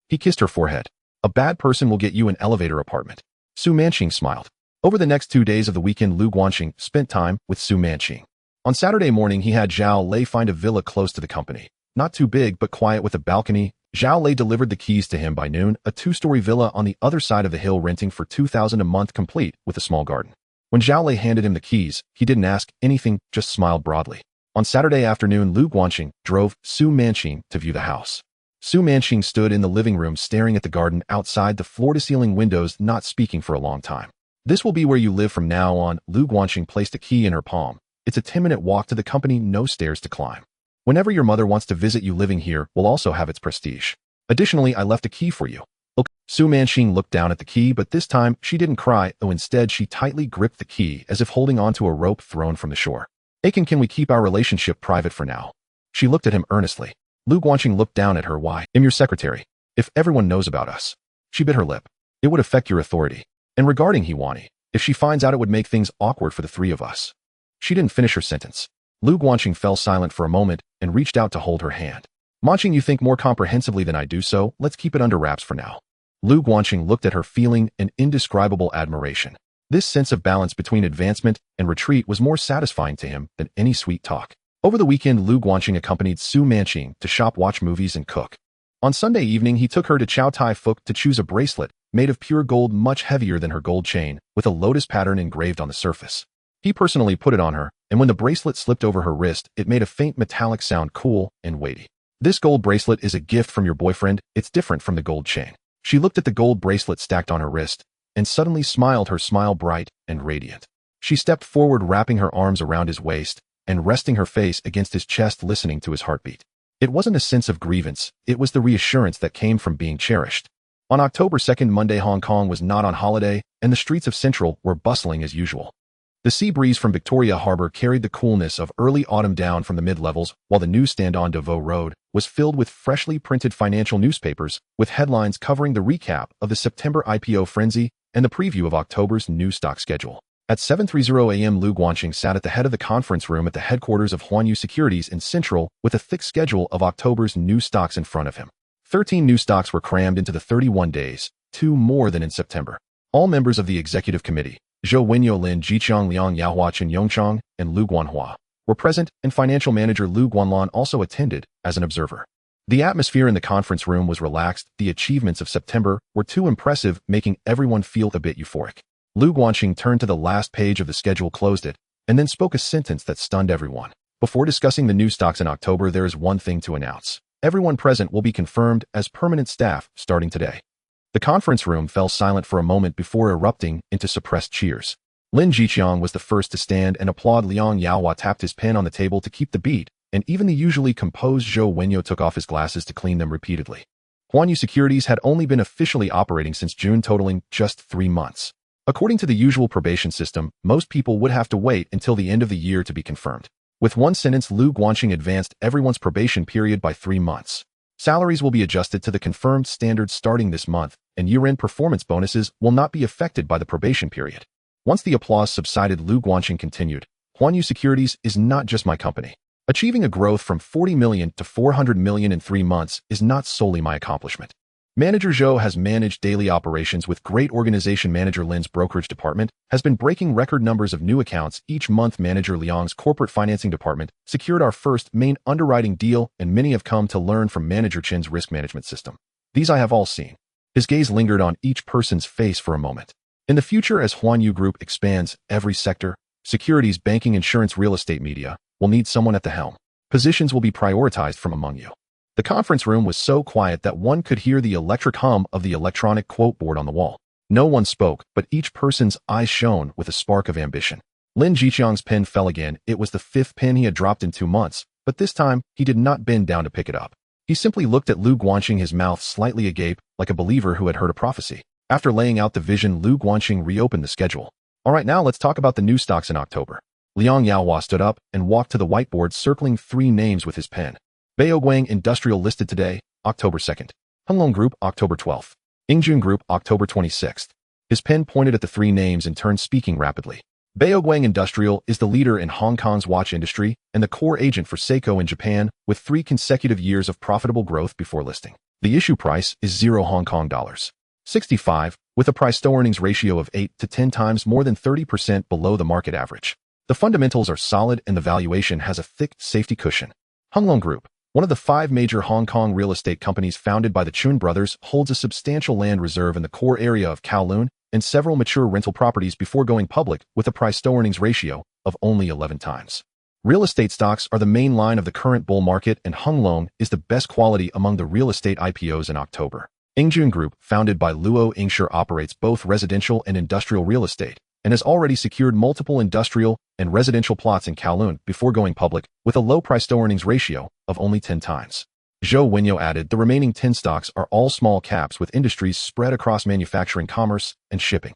He kissed her forehead. A bad person will get you an elevator apartment. Su Manqing smiled. Over the next 2 days of the weekend, Lu Guanqing spent time with Su Manqing. On Saturday morning, he had Zhao Lei find a villa close to the company. Not too big, but quiet with a balcony. Zhao Lei delivered the keys to him by noon, a 2-story villa on the other side of the hill, renting for $2,000 a month, complete with a small garden. When Zhao Lei handed him the keys, he didn't ask anything, just smiled broadly. On Saturday afternoon, Lu Guanqing drove Su Manqing to view the house. Su Manqing stood in the living room staring at the garden outside, the floor-to-ceiling windows, not speaking for a long time. This will be where you live from now on. Lu Guanqing placed a key in her palm. It's a 10-minute walk to the company, no stairs to climb. Whenever your mother wants to visit you, living here will also have its prestige. Additionally, I left a key for you. Okay. Su Manqing looked down at the key, but this time she didn't cry, though instead she tightly gripped the key as if holding onto a rope thrown from the shore. Aiken, can we keep our relationship private for now? She looked at him earnestly. Lu Guanqing looked down at her. Why? I'm your secretary. If everyone knows about us. She bit her lip. It would affect your authority. And regarding Hiwani, if she finds out, it would make things awkward for the three of us. She didn't finish her sentence. Lu Guanqing fell silent for a moment and reached out to hold her hand. Manqing, you think more comprehensively than I do, so let's keep it under wraps for now. Lu Guanqing looked at her, feeling an indescribable admiration. This sense of balance between advancement and retreat was more satisfying to him than any sweet talk. Over the weekend, Lu Guanqing accompanied Su Manqing to shop, watch movies, and cook. On Sunday evening, he took her to Chow Tai Fook to choose a bracelet made of pure gold, much heavier than her gold chain, with a lotus pattern engraved on the surface. He personally put it on her, and when the bracelet slipped over her wrist, it made a faint metallic sound, cool and weighty. This gold bracelet is a gift from your boyfriend. It's different from the gold chain. She looked at the gold bracelet stacked on her wrist, and suddenly smiled, her smile bright and radiant. She stepped forward, wrapping her arms around his waist, and resting her face against his chest, listening to his heartbeat. It wasn't a sense of grievance, it was the reassurance that came from being cherished. On October 2nd, Monday, Hong Kong was not on holiday, and the streets of Central were bustling as usual. The sea breeze from Victoria Harbour carried the coolness of early autumn down from the mid-levels, while the newsstand on Devoe Road was filled with freshly printed financial newspapers, with headlines covering the recap of the September IPO frenzy and the preview of October's new stock schedule. At 7:30 a.m., Lu Guanqing sat at the head of the conference room at the headquarters of Huanyu Securities in Central with a thick schedule of October's new stocks in front of him. 13 new stocks were crammed into the 31 days, 2 more than in September. All members of the executive committee, Zhou Wenyo, Lin Jiqiang, Liang Yaohua, Chen Yongchang, and Lu Guanhua, were present, and financial manager Lu Guanlan also attended as an observer. The atmosphere in the conference room was relaxed. The achievements of September were too impressive, making everyone feel a bit euphoric. Lu Guanqing turned to the last page of the schedule, closed it, and then spoke a sentence that stunned everyone. Before discussing the new stocks in October, there is one thing to announce. Everyone present will be confirmed as permanent staff starting today. The conference room fell silent for a moment before erupting into suppressed cheers. Lin Jiqiang was the first to stand and applaud. Liang Yaohua tapped his pen on the table to keep the beat, and even the usually composed Zhou Wenyo took off his glasses to clean them repeatedly. Huanyu Securities had only been officially operating since June, totaling just 3 months. According to the usual probation system, most people would have to wait until the end of the year to be confirmed. With one sentence, Lu Guanqing advanced everyone's probation period by 3 months. Salaries will be adjusted to the confirmed standards starting this month, and year-end performance bonuses will not be affected by the probation period. Once the applause subsided, Lu Guanqing continued, Huanyu Securities is not just my company. Achieving a growth from 40 million to 400 million in 3 months is not solely my accomplishment. Manager Zhou has managed daily operations with great organization. Manager Lin's brokerage department has been breaking record numbers of new accounts each month. Manager Liang's corporate financing department secured our first main underwriting deal, and many have come to learn from Manager Chen's risk management system. These I have all seen. His gaze lingered on each person's face for a moment. In the future, as Huanyu Group expands, every sector, securities, banking, insurance, real estate, media, will need someone at the helm. Positions will be prioritized from among you. The conference room was so quiet that one could hear the electric hum of the electronic quote board on the wall. No one spoke, but each person's eyes shone with a spark of ambition. Lin Jiqiang's pen fell again. It was the 5th pen he had dropped in 2 months, but this time he did not bend down to pick it up. He simply looked at Lu Guanqing, his mouth slightly agape, like a believer who had heard a prophecy. After laying out the vision, Lu Guanqing reopened the schedule. All right, now let's talk about the new stocks in October. Liang Yaohua stood up and walked to the whiteboard, circling 3 names with his pen. Baoguang Industrial listed today, October 2nd. Kowloon Group, October 12th. Ingjun Group, October 26th. His pen pointed at the 3 names and turned, speaking rapidly. Baoguang Industrial is the leader in Hong Kong's watch industry and the core agent for Seiko in Japan, with 3 consecutive years of profitable growth before listing. The issue price is 0 Hong Kong dollars. 65, with a price-to-earnings ratio of 8 to 10 times, more than 30% below the market average. The fundamentals are solid and the valuation has a thick safety cushion. Kowloon Group, one of the 5 major Hong Kong real estate companies founded by the Chun brothers, holds a substantial land reserve in the core area of Kowloon and several mature rental properties before going public, with a price-to-earnings ratio of only 11 times. Real estate stocks are the main line of the current bull market, and Kowloon is the best quality among the real estate IPOs in October. Ingjun Group, founded by Luo Ingshur, operates both residential and industrial real estate, and has already secured multiple industrial and residential plots in Kowloon before going public, with a low price-to-earnings ratio of only 10 times. Zhou Wenyo added, the remaining 10 stocks are all small caps with industries spread across manufacturing, commerce, and shipping.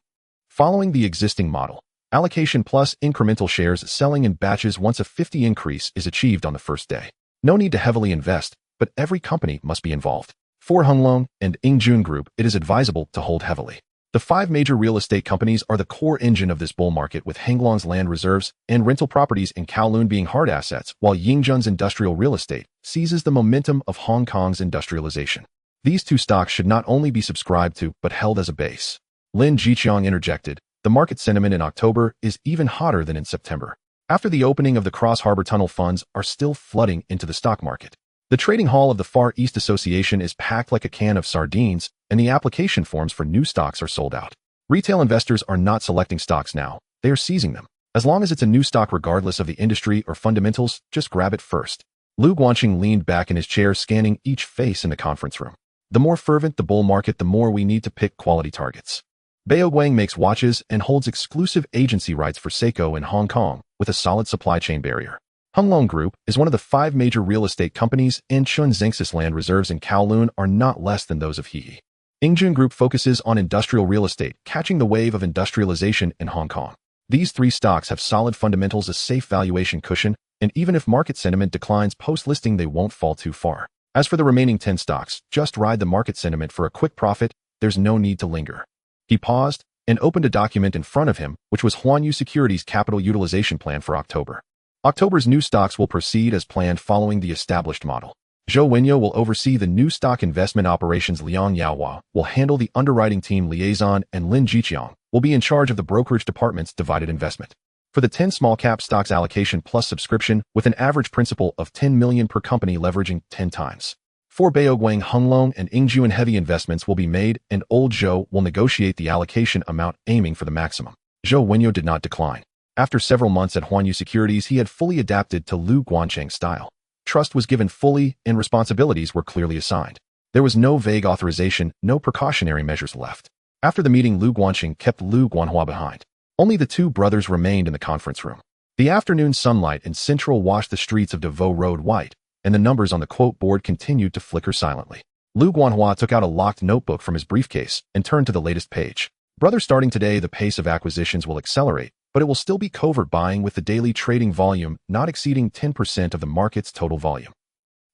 Following the existing model, allocation plus incremental shares selling in batches once a 50 increase is achieved on the first day. No need to heavily invest, but every company must be involved. For Kowloon and Ingjun Group, it is advisable to hold heavily. The 5 major real estate companies are the core engine of this bull market, with Kowloon's land reserves and rental properties in Kowloon being hard assets, while Yingjun's industrial real estate seizes the momentum of Hong Kong's industrialization. These 2 stocks should not only be subscribed to, but held as a base. Lin Jiqiang interjected, the market sentiment in October is even hotter than in September. After the opening of the Cross Harbor Tunnel, funds are still flooding into the stock market. The trading hall of the Far East Association is packed like a can of sardines, and the application forms for new stocks are sold out. Retail investors are not selecting stocks now, they are seizing them. As long as it's a new stock, regardless of the industry or fundamentals, just grab it first. Lu Guanqing leaned back in his chair, scanning each face in the conference room. The more fervent the bull market, the more we need to pick quality targets. Baoguang makes watches and holds exclusive agency rights for Seiko in Hong Kong, with a solid supply chain barrier. Kowloon Group is one of the 5 major real estate companies, and Chun Zengsis land reserves in Kowloon are not less than those of Hee. Ingjun Group focuses on industrial real estate, catching the wave of industrialization in Hong Kong. These 3 stocks have solid fundamentals, a safe valuation cushion, and even if market sentiment declines post-listing, they won't fall too far. As for the remaining 10 stocks, just ride the market sentiment for a quick profit. There's no need to linger. He paused and opened a document in front of him, which was Huanyu Securities' capital utilization plan for October. October's new stocks will proceed as planned following the established model. Zhou Wenyo will oversee the new stock investment operations. Liang Yaohua will handle the underwriting team liaison, and Lin Jiqiang will be in charge of the brokerage department's divided investment. For the 10 small-cap stocks allocation plus subscription, with an average principal of 10 million per company leveraging 10 times. 4 Baoguang Kowloon and Ingjun heavy investments will be made, and Old Zhou will negotiate the allocation amount, aiming for the maximum. Zhou Wenyo did not decline. After several months at Huanyu Securities, he had fully adapted to Lu Guancheng's style. Trust was given fully, and responsibilities were clearly assigned. There was no vague authorization, no precautionary measures left. After the meeting, Lu Guancheng kept Lu Guanhua behind. Only the 2 brothers remained in the conference room. The afternoon sunlight in Central washed the streets of Devoe Road white, and the numbers on the quote board continued to flicker silently. Lu Guanhua took out a locked notebook from his briefcase and turned to the latest page. Brother, starting today, the pace of acquisitions will accelerate, but it will still be covert buying, with the daily trading volume not exceeding 10% of the market's total volume.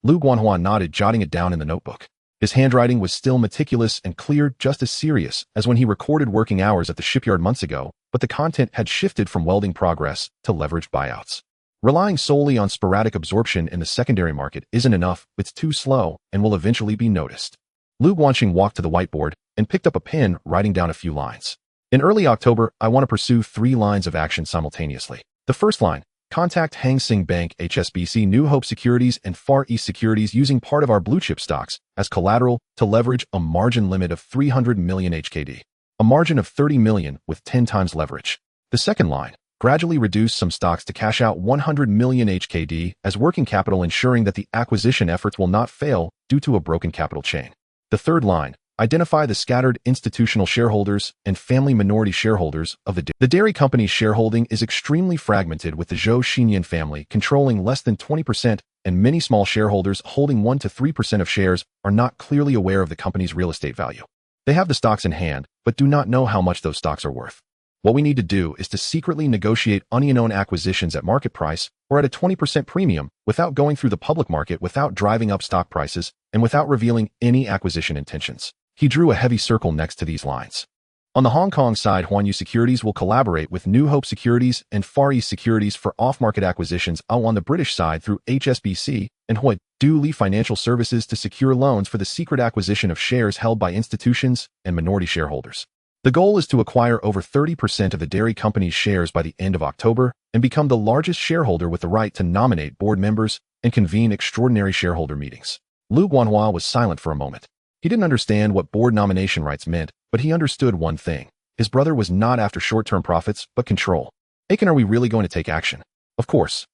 Lu Guanhua nodded, jotting it down in the notebook. His handwriting was still meticulous and clear, just as serious as when he recorded working hours at the shipyard months ago, but the content had shifted from welding progress to leveraged buyouts. Relying solely on sporadic absorption in the secondary market isn't enough, it's too slow, and will eventually be noticed. Lu Guancheng walked to the whiteboard and picked up a pen, writing down a few lines. In early October, I want to pursue 3 lines of action simultaneously. The first line: contact Hang Seng Bank, HSBC, New Hope Securities, and Far East Securities using part of our blue-chip stocks as collateral to leverage a margin limit of 300 million HKD. A margin of 30 million with 10 times leverage. The second line: gradually reduce some stocks to cash out 100 million HKD as working capital, ensuring that the acquisition efforts will not fail due to a broken capital chain. The third line: identify the scattered institutional shareholders and family minority shareholders of the dairy company's shareholding is extremely fragmented, with the Zhou Xinyan family controlling less than 20%, and many small shareholders holding 1 to 3% of shares are not clearly aware of the company's real estate value. They have the stocks in hand, but do not know how much those stocks are worth. What we need to do is to secretly negotiate unknown acquisitions at market price or at a 20% premium without going through the public market, without driving up stock prices, and without revealing any acquisition intentions. He drew a heavy circle next to these lines. On the Hong Kong side, Huanyu Securities will collaborate with New Hope Securities and Far East Securities for off-market acquisitions, on the British side through HSBC and Hui Du Financial Services to secure loans for the secret acquisition of shares held by institutions and minority shareholders. The goal is to acquire over 30% of the dairy company's shares by the end of October and become the largest shareholder with the right to nominate board members and convene extraordinary shareholder meetings. Lu Guanhua was silent for a moment. He didn't understand what board nomination rights meant, but he understood one thing. His brother was not after short-term profits, but control. Aiken, are we really going to take action? Of course.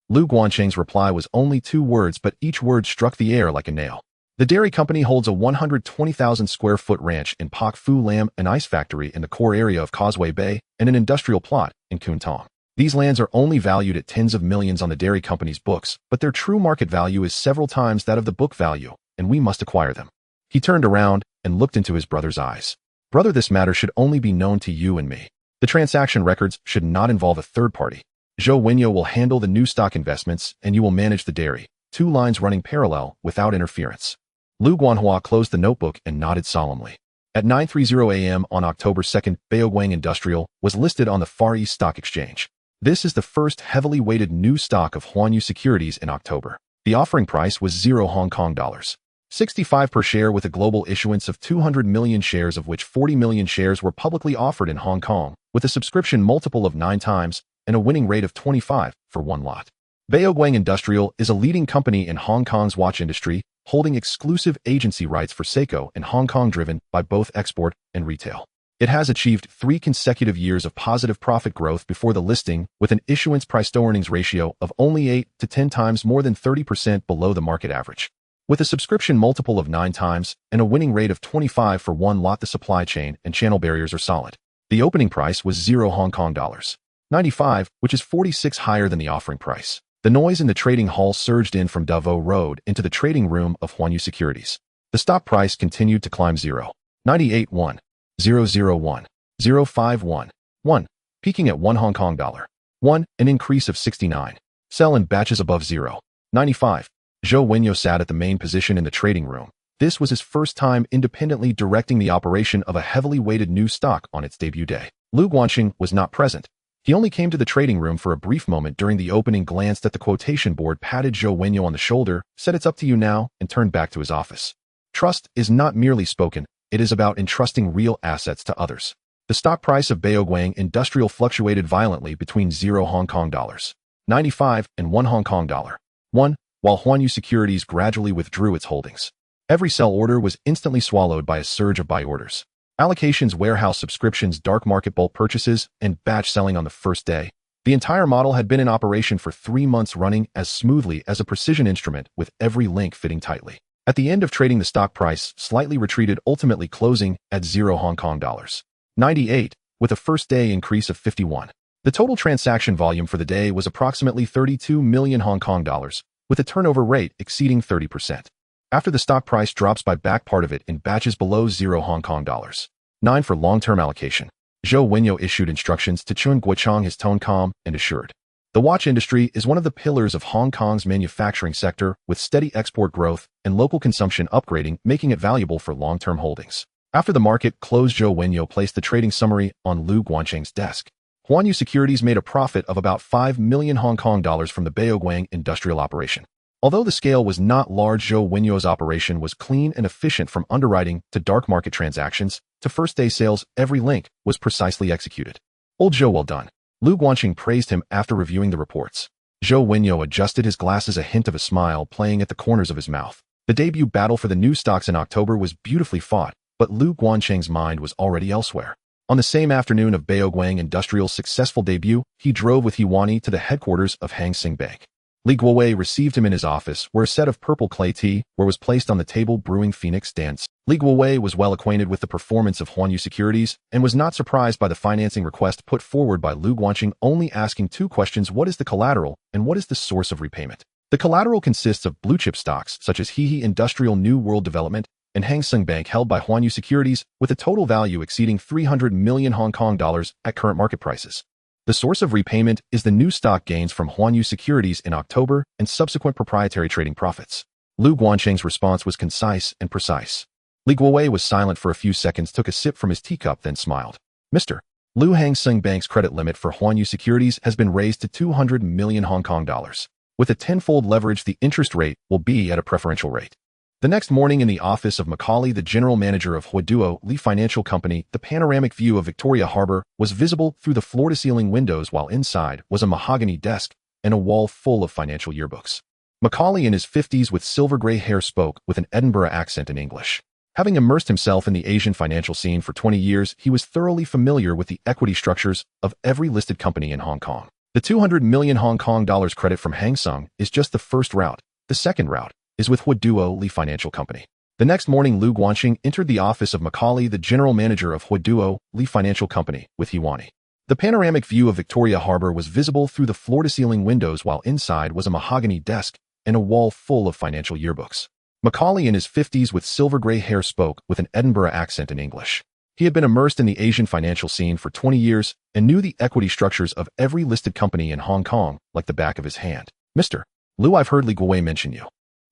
Lu Guancheng's reply was only 2 words, but each word struck the air like a nail. The dairy company holds a 120,000 square foot ranch in Pak Fu Lam, an ice factory in the core area of Causeway Bay, and an industrial plot in Kwun Tong. These lands are only valued at tens of millions on the dairy company's books, but their true market value is several times that of the book value, and we must acquire them. He turned around and looked into his brother's eyes. Brother, this matter should only be known to you and me. The transaction records should not involve a third party. Zhou Wenyo will handle the new stock investments, and you will manage the dairy. 2 lines running parallel without interference. Lu Guanhua closed the notebook and nodded solemnly. At 9:30 a.m. on October 2nd, Baoguang Industrial was listed on the Far East Stock Exchange. This is the first heavily weighted new stock of Huanyu Securities in October. The offering price was 0 Hong Kong dollars. 65 per share, with a global issuance of 200 million shares, of which 40 million shares were publicly offered in Hong Kong, with a subscription multiple of 9 times and a winning rate of 25 for 1 lot. Baoguang Industrial is a leading company in Hong Kong's watch industry, holding exclusive agency rights for Seiko in Hong Kong, driven by both export and retail. It has achieved 3 consecutive years of positive profit growth before the listing, with an issuance price-to-earnings ratio of only 8 to 10 times, more than 30% below the market average. With a subscription multiple of 9 times and a winning rate of 25 for 1 lot, the supply chain and channel barriers are solid. The opening price was 0 Hong Kong dollars. 95, which is 46 higher than the offering price. The noise in the trading hall surged in from Davos Road into the trading room of Huanyu Securities. The stock price continued to climb 0.981001, 0.51, peaking at 1 Hong Kong dollar. 1, an increase of 69. Sell in batches above 0.95. Zhou Wenyo sat at the main position in the trading room. This was his first time independently directing the operation of a heavily weighted new stock on its debut day. Lu Guanqing was not present. He only came to the trading room for a brief moment during the opening, glanced at the quotation board, patted Zhou Wenyo on the shoulder, said it's up to you now, and turned back to his office. Trust is not merely spoken, it is about entrusting real assets to others. The stock price of Baoguang Industrial fluctuated violently between 0 Hong Kong dollars 95 and 1 Hong Kong dollar 1, while Huanyu Securities gradually withdrew its holdings. Every sell order was instantly swallowed by a surge of buy orders. Allocations, warehouse subscriptions, dark market bulk purchases, and batch selling on the first day. The entire model had been in operation for 3 months, running as smoothly as a precision instrument, with every link fitting tightly. At the end of trading, the stock price slightly retreated, ultimately closing at 0 Hong Kong dollars 98, with a first day increase of 51. The total transaction volume for the day was approximately 32 million Hong Kong dollars, with a turnover rate exceeding 30%. After the stock price drops by back part of it in batches below 0 Hong Kong dollars 9 for long-term allocation, Zhou Wenyo issued instructions to Chun Guochang, his tone calm and assured. The watch industry is one of the pillars of Hong Kong's manufacturing sector, with steady export growth and local consumption upgrading, making it valuable for long-term holdings. After the market closed, Zhou Wenyo placed the trading summary on Lu Guanqing's desk. Huanyu Securities made a profit of about 5 million Hong Kong dollars from the Baoguang industrial operation. Although the scale was not large, Zhou Wenyo's operation was clean and efficient. From underwriting to dark market transactions to first-day sales, every link was precisely executed. Old Zhou, well done. Lu Guanqing praised him after reviewing the reports. Zhou Wenyo adjusted his glasses, a hint of a smile playing at the corners of his mouth. The debut battle for the new stocks in October was beautifully fought, but Lu Guanqing's mind was already elsewhere. On the same afternoon of Baoguang Industrial's successful debut, he drove with Huani to the headquarters of Hang Seng Bank. Li Guowei received him in his office, where a set of purple clay tea was placed on the table, brewing Phoenix dance. Li Guowei was well acquainted with the performance of Huanyu Securities and was not surprised by the financing request put forward by Lu Guanqing, only asking 2 questions: what is the collateral and what is the source of repayment? The collateral consists of blue-chip stocks such as Hehe Industrial, New World Development, and Hang Seng Bank, held by Huanyu Securities, with a total value exceeding 300 million Hong Kong dollars at current market prices. The source of repayment is the new stock gains from Huanyu Securities in October and subsequent proprietary trading profits. Lu Guanqing's response was concise and precise. Li Guowei was silent for a few seconds, took a sip from his teacup, then smiled. Mr. Lu, Hang Seng Bank's credit limit for Huanyu Securities has been raised to 200 million Hong Kong dollars. With a 10-fold leverage, the interest rate will be at a preferential rate. The next morning, in the office of Macaulay, the general manager of Huaduo Li Financial Company, the panoramic view of Victoria Harbor was visible through the floor-to-ceiling windows, while inside was a mahogany desk and a wall full of financial yearbooks. Macaulay, in his 50s with silver-gray hair, spoke with an Edinburgh accent in English. Having immersed himself in the Asian financial scene for 20 years, he was thoroughly familiar with the equity structures of every listed company in Hong Kong. The 200 million Hong Kong dollars credit from Hang Seng is just the first route. The second route is with Huaduo Li Financial Company. The next morning, Lu Guanqing entered the office of Macaulay, the general manager of Huaduo Li Financial Company, with Huani. The panoramic view of Victoria Harbor was visible through the floor-to-ceiling windows, while inside was a mahogany desk and a wall full of financial yearbooks. Macaulay, in his 50s with silver-gray hair, spoke with an Edinburgh accent in English. He had been immersed in the Asian financial scene for 20 years and knew the equity structures of every listed company in Hong Kong like the back of his hand. Mr. Lu, I've heard Li Guowei mention you.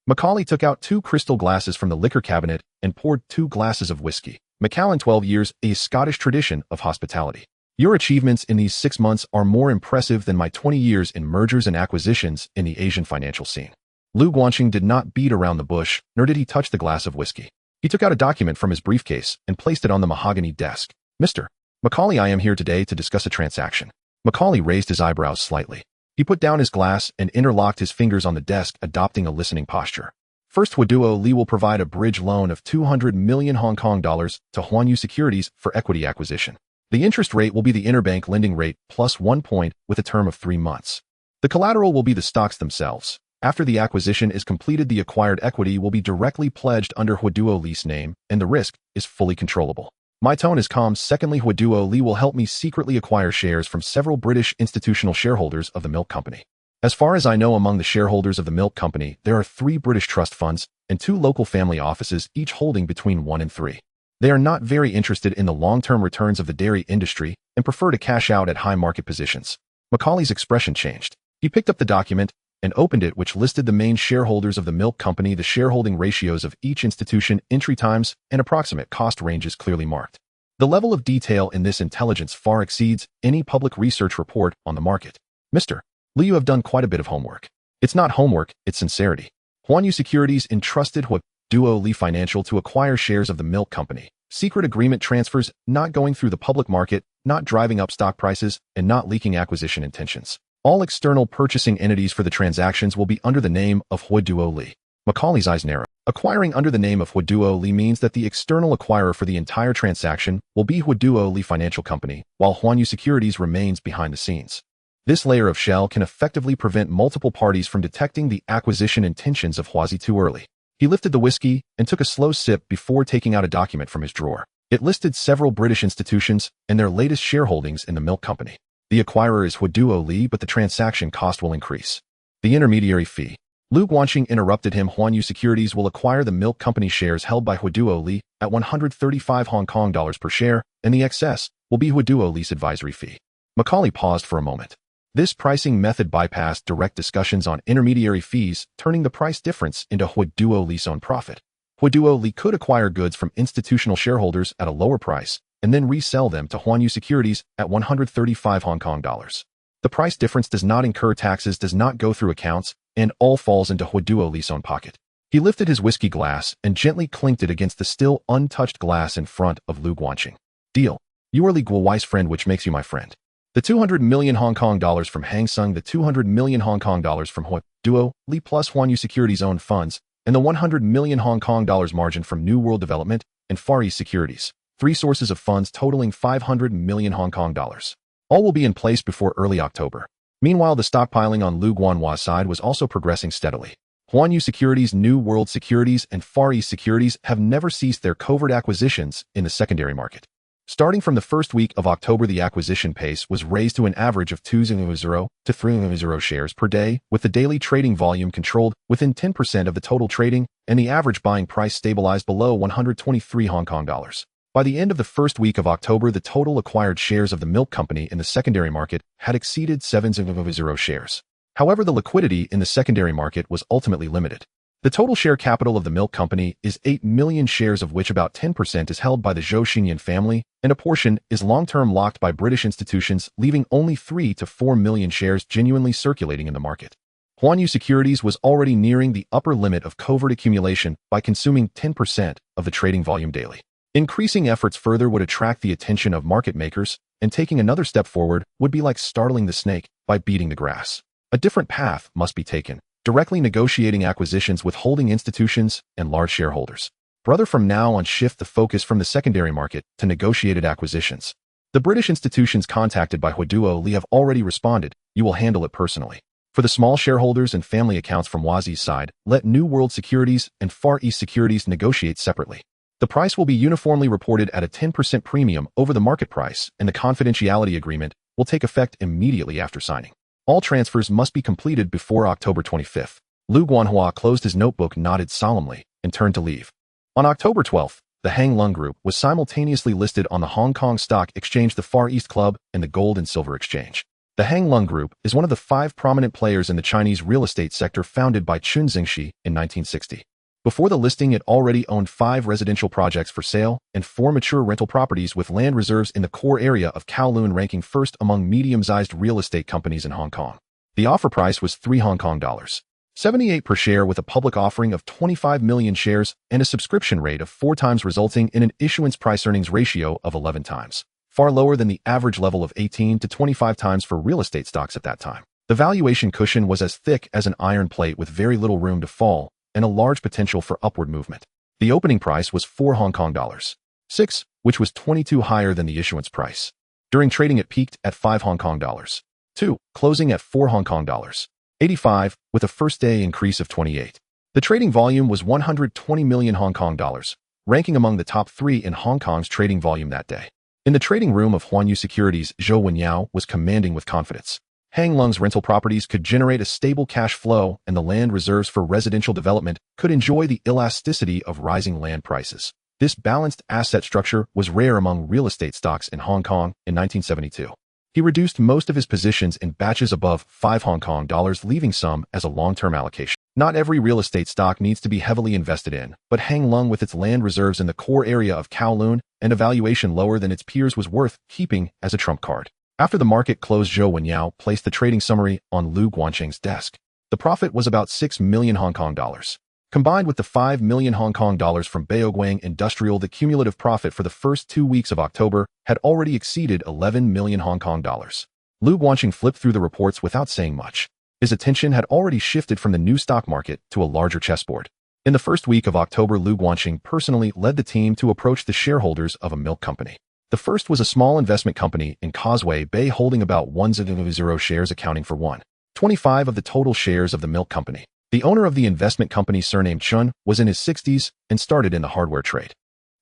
Macaulay took out 2 crystal glasses from the liquor cabinet and poured 2 glasses of whiskey. Macallan, 12 years, a Scottish tradition of hospitality. Your achievements in these 6 months are more impressive than my 20 years in mergers and acquisitions in the Asian financial scene. Lu Guanqing did not beat around the bush, nor did he touch the glass of whiskey. He took out a document from his briefcase and placed it on the mahogany desk. Mr. Macaulay, I am here today to discuss a transaction. Macaulay raised his eyebrows slightly. He put down his glass and interlocked his fingers on the desk, adopting a listening posture. First, Huaduo Li will provide a bridge loan of 200 million Hong Kong dollars to Huanyu Securities for equity acquisition. The interest rate will be the interbank lending rate plus 1 point with a term of 3 months. The collateral will be the stocks themselves. After the acquisition is completed, the acquired equity will be directly pledged under Huaduo Li's name, and the risk is fully controllable. My tone is calm. Secondly, Huaduo Li will help me secretly acquire shares from several British institutional shareholders of the milk company. As far as I know, among the shareholders of the milk company, there are 3 British trust funds and 2 local family offices, each holding between 1 and 3. They are not very interested in the long-term returns of the dairy industry and prefer to cash out at high market positions. Macaulay's expression changed. He picked up the document and opened it, which listed the main shareholders of the milk company, the shareholding ratios of each institution, entry times, and approximate cost ranges clearly marked. The level of detail in this intelligence far exceeds any public research report on the market. Mr. Li, you have done quite a bit of homework. It's not homework, it's sincerity. Huanyu Securities entrusted Huaduo Li Financial to acquire shares of the milk company. Secret agreement transfers, not going through the public market, not driving up stock prices, and not leaking acquisition intentions. All external purchasing entities for the transactions will be under the name of Huaduo Li. Macaulay's eyes narrowed. Acquiring under the name of Huaduo Li means that the external acquirer for the entire transaction will be Huaduo Li Financial Company, while Huanyu Securities remains behind the scenes. This layer of shell can effectively prevent multiple parties from detecting the acquisition intentions of Huazi too early. He lifted the whiskey and took a slow sip before taking out a document from his drawer. It listed several British institutions and their latest shareholdings in the milk company. The acquirer is Huaduo Li, but the transaction cost will increase. The intermediary fee. Lu Guanqing interrupted him. Huanyu Securities will acquire the milk company shares held by Huaduo Li at 135 Hong Kong dollars per share, and the excess will be Huaduo Li's advisory fee. Macaulay paused for a moment. This pricing method bypassed direct discussions on intermediary fees, turning the price difference into Huaduo Li's own profit. Huaduo Li could acquire goods from institutional shareholders at a lower price and then resell them to Huanyu Securities at 135 Hong Kong dollars. The price difference does not incur taxes, does not go through accounts, and all falls into Huaduo Li's own pocket. He lifted his whiskey glass and gently clinked it against the still untouched glass in front of Lu Guanqing. Deal. You are Li Guo's friend, which makes you my friend. The 200 million Hong Kong dollars from Hang Seng, the 200 million Hong Kong dollars from Huaduo Li plus Huanyu Securities' own funds, and the 100 million Hong Kong dollars margin from New World Development and Far East Securities. 3 sources of funds totaling 500 million Hong Kong dollars. All will be in place before early October. Meanwhile, the stockpiling on Lu Guanhua's side was also progressing steadily. Huanyu Securities, New World Securities, and Far East Securities have never ceased their covert acquisitions in the secondary market. Starting from the first week of October, the acquisition pace was raised to an average of 2.0 to 3.0 shares per day, with the daily trading volume controlled within 10% of the total trading, and the average buying price stabilized below 123 Hong Kong dollars. By the end of the first week of October, the total acquired shares of the milk company in the secondary market had exceeded 7.0 shares. However, the liquidity in the secondary market was ultimately limited. The total share capital of the milk company is 8 million shares, of which about 10% is held by the Zhou Xinyan family, and a portion is long-term locked by British institutions, leaving only 3 to 4 million shares genuinely circulating in the market. Huanyu Securities was already nearing the upper limit of covert accumulation by consuming 10% of the trading volume daily. Increasing efforts further would attract the attention of market makers, and taking another step forward would be like startling the snake by beating the grass. A different path must be taken, directly negotiating acquisitions with holding institutions and large shareholders. Brother, from now on, shift the focus from the secondary market to negotiated acquisitions. The British institutions contacted by Huaduo Li have already responded. You will handle it personally. For the small shareholders and family accounts from Huazi's side, let New World Securities and Far East Securities negotiate separately. The price will be uniformly reported at a 10% premium over the market price, and the confidentiality agreement will take effect immediately after signing. All transfers must be completed before October 25th. Lu Guanhua closed his notebook, nodded solemnly, and turned to leave. On October 12th, the Hang Lung Group was simultaneously listed on the Hong Kong Stock Exchange, the Far East Club, and the Gold and Silver Exchange. The Hang Lung Group is one of the 5 prominent players in the Chinese real estate sector, founded by Chun Zingxi in 1960. Before the listing, it already owned 5 residential projects for sale and 4 mature rental properties with land reserves in the core area of Kowloon, ranking first among medium-sized real estate companies in Hong Kong. The offer price was 3 Hong Kong dollars 78 per share, with a public offering of 25 million shares and a subscription rate of 4 times, resulting in an issuance price-earnings ratio of 11 times, far lower than the average level of 18 to 25 times for real estate stocks at that time. The valuation cushion was as thick as an iron plate, with very little room to fall and a large potential for upward movement. The opening price was 4 Hong Kong dollars 6, which was 22 higher than the issuance price. During trading, it peaked at 5 Hong Kong dollars 2, closing at 4 Hong Kong dollars 85, with a first day increase of 28. The trading volume was 120 million Hong Kong dollars, ranking among the top 3 in Hong Kong's trading volume that day. In the trading room of Huanyu Securities, Zhou Wenyao was commanding with confidence. Hang Lung's rental properties could generate a stable cash flow, and the land reserves for residential development could enjoy the elasticity of rising land prices. This balanced asset structure was rare among real estate stocks in Hong Kong in 1972. He reduced most of his positions in batches above $5, leaving some as a long-term allocation. Not every real estate stock needs to be heavily invested in, but Hang Lung, with its land reserves in the core area of Kowloon and a valuation lower than its peers, was worth keeping as a trump card. After the market closed, Zhou Wenyao placed the trading summary on Lu Guanqing's desk. The profit was about 6 million Hong Kong dollars. Combined with the 5 million Hong Kong dollars from Baoguang Industrial, the cumulative profit for the first 2 weeks of October had already exceeded 11 million Hong Kong dollars. Lu Guanqing flipped through the reports without saying much. His attention had already shifted from the new stock market to a larger chessboard. In the first week of October, Lu Guanqing personally led the team to approach the shareholders of a milk company. The first was a small investment company in Causeway Bay holding about 100 shares, accounting for 1/25 of the total shares of the milk company. The owner of the investment company, surnamed Chun, was in his 60s and started in the hardware trade.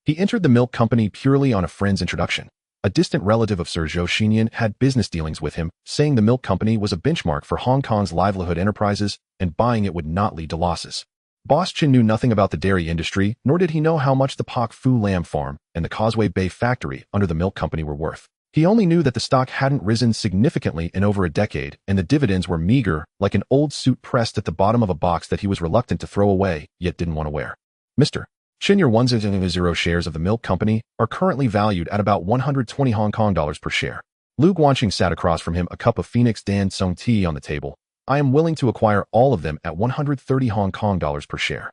He entered the milk company purely on a friend's introduction. A distant relative of Sir Zhou Xinyan had business dealings with him, saying the milk company was a benchmark for Hong Kong's livelihood enterprises and buying it would not lead to losses. Boss Chin knew nothing about the dairy industry, nor did he know how much the Pak Fu lamb farm and the Causeway Bay factory under the milk company were worth. He only knew that the stock hadn't risen significantly in over a decade, and the dividends were meager, like an old suit pressed at the bottom of a box that he was reluctant to throw away, yet didn't want to wear. Mr. Chin, your 100 shares of the milk company are currently valued at about 120 Hong Kong dollars per share. Lu Guanqing sat across from him, a cup of Phoenix Dan Song tea on the table. I am willing to acquire all of them at 130 Hong Kong dollars per share.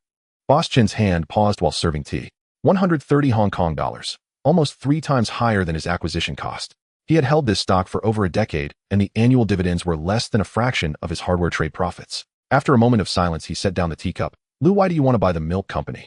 Boss Chin's hand paused while serving tea. 130 Hong Kong dollars, almost 3 times higher than his acquisition cost. He had held this stock for over a decade, and the annual dividends were less than a fraction of his hardware trade profits. After a moment of silence, he set down the teacup. Lu, why do you want to buy the milk company?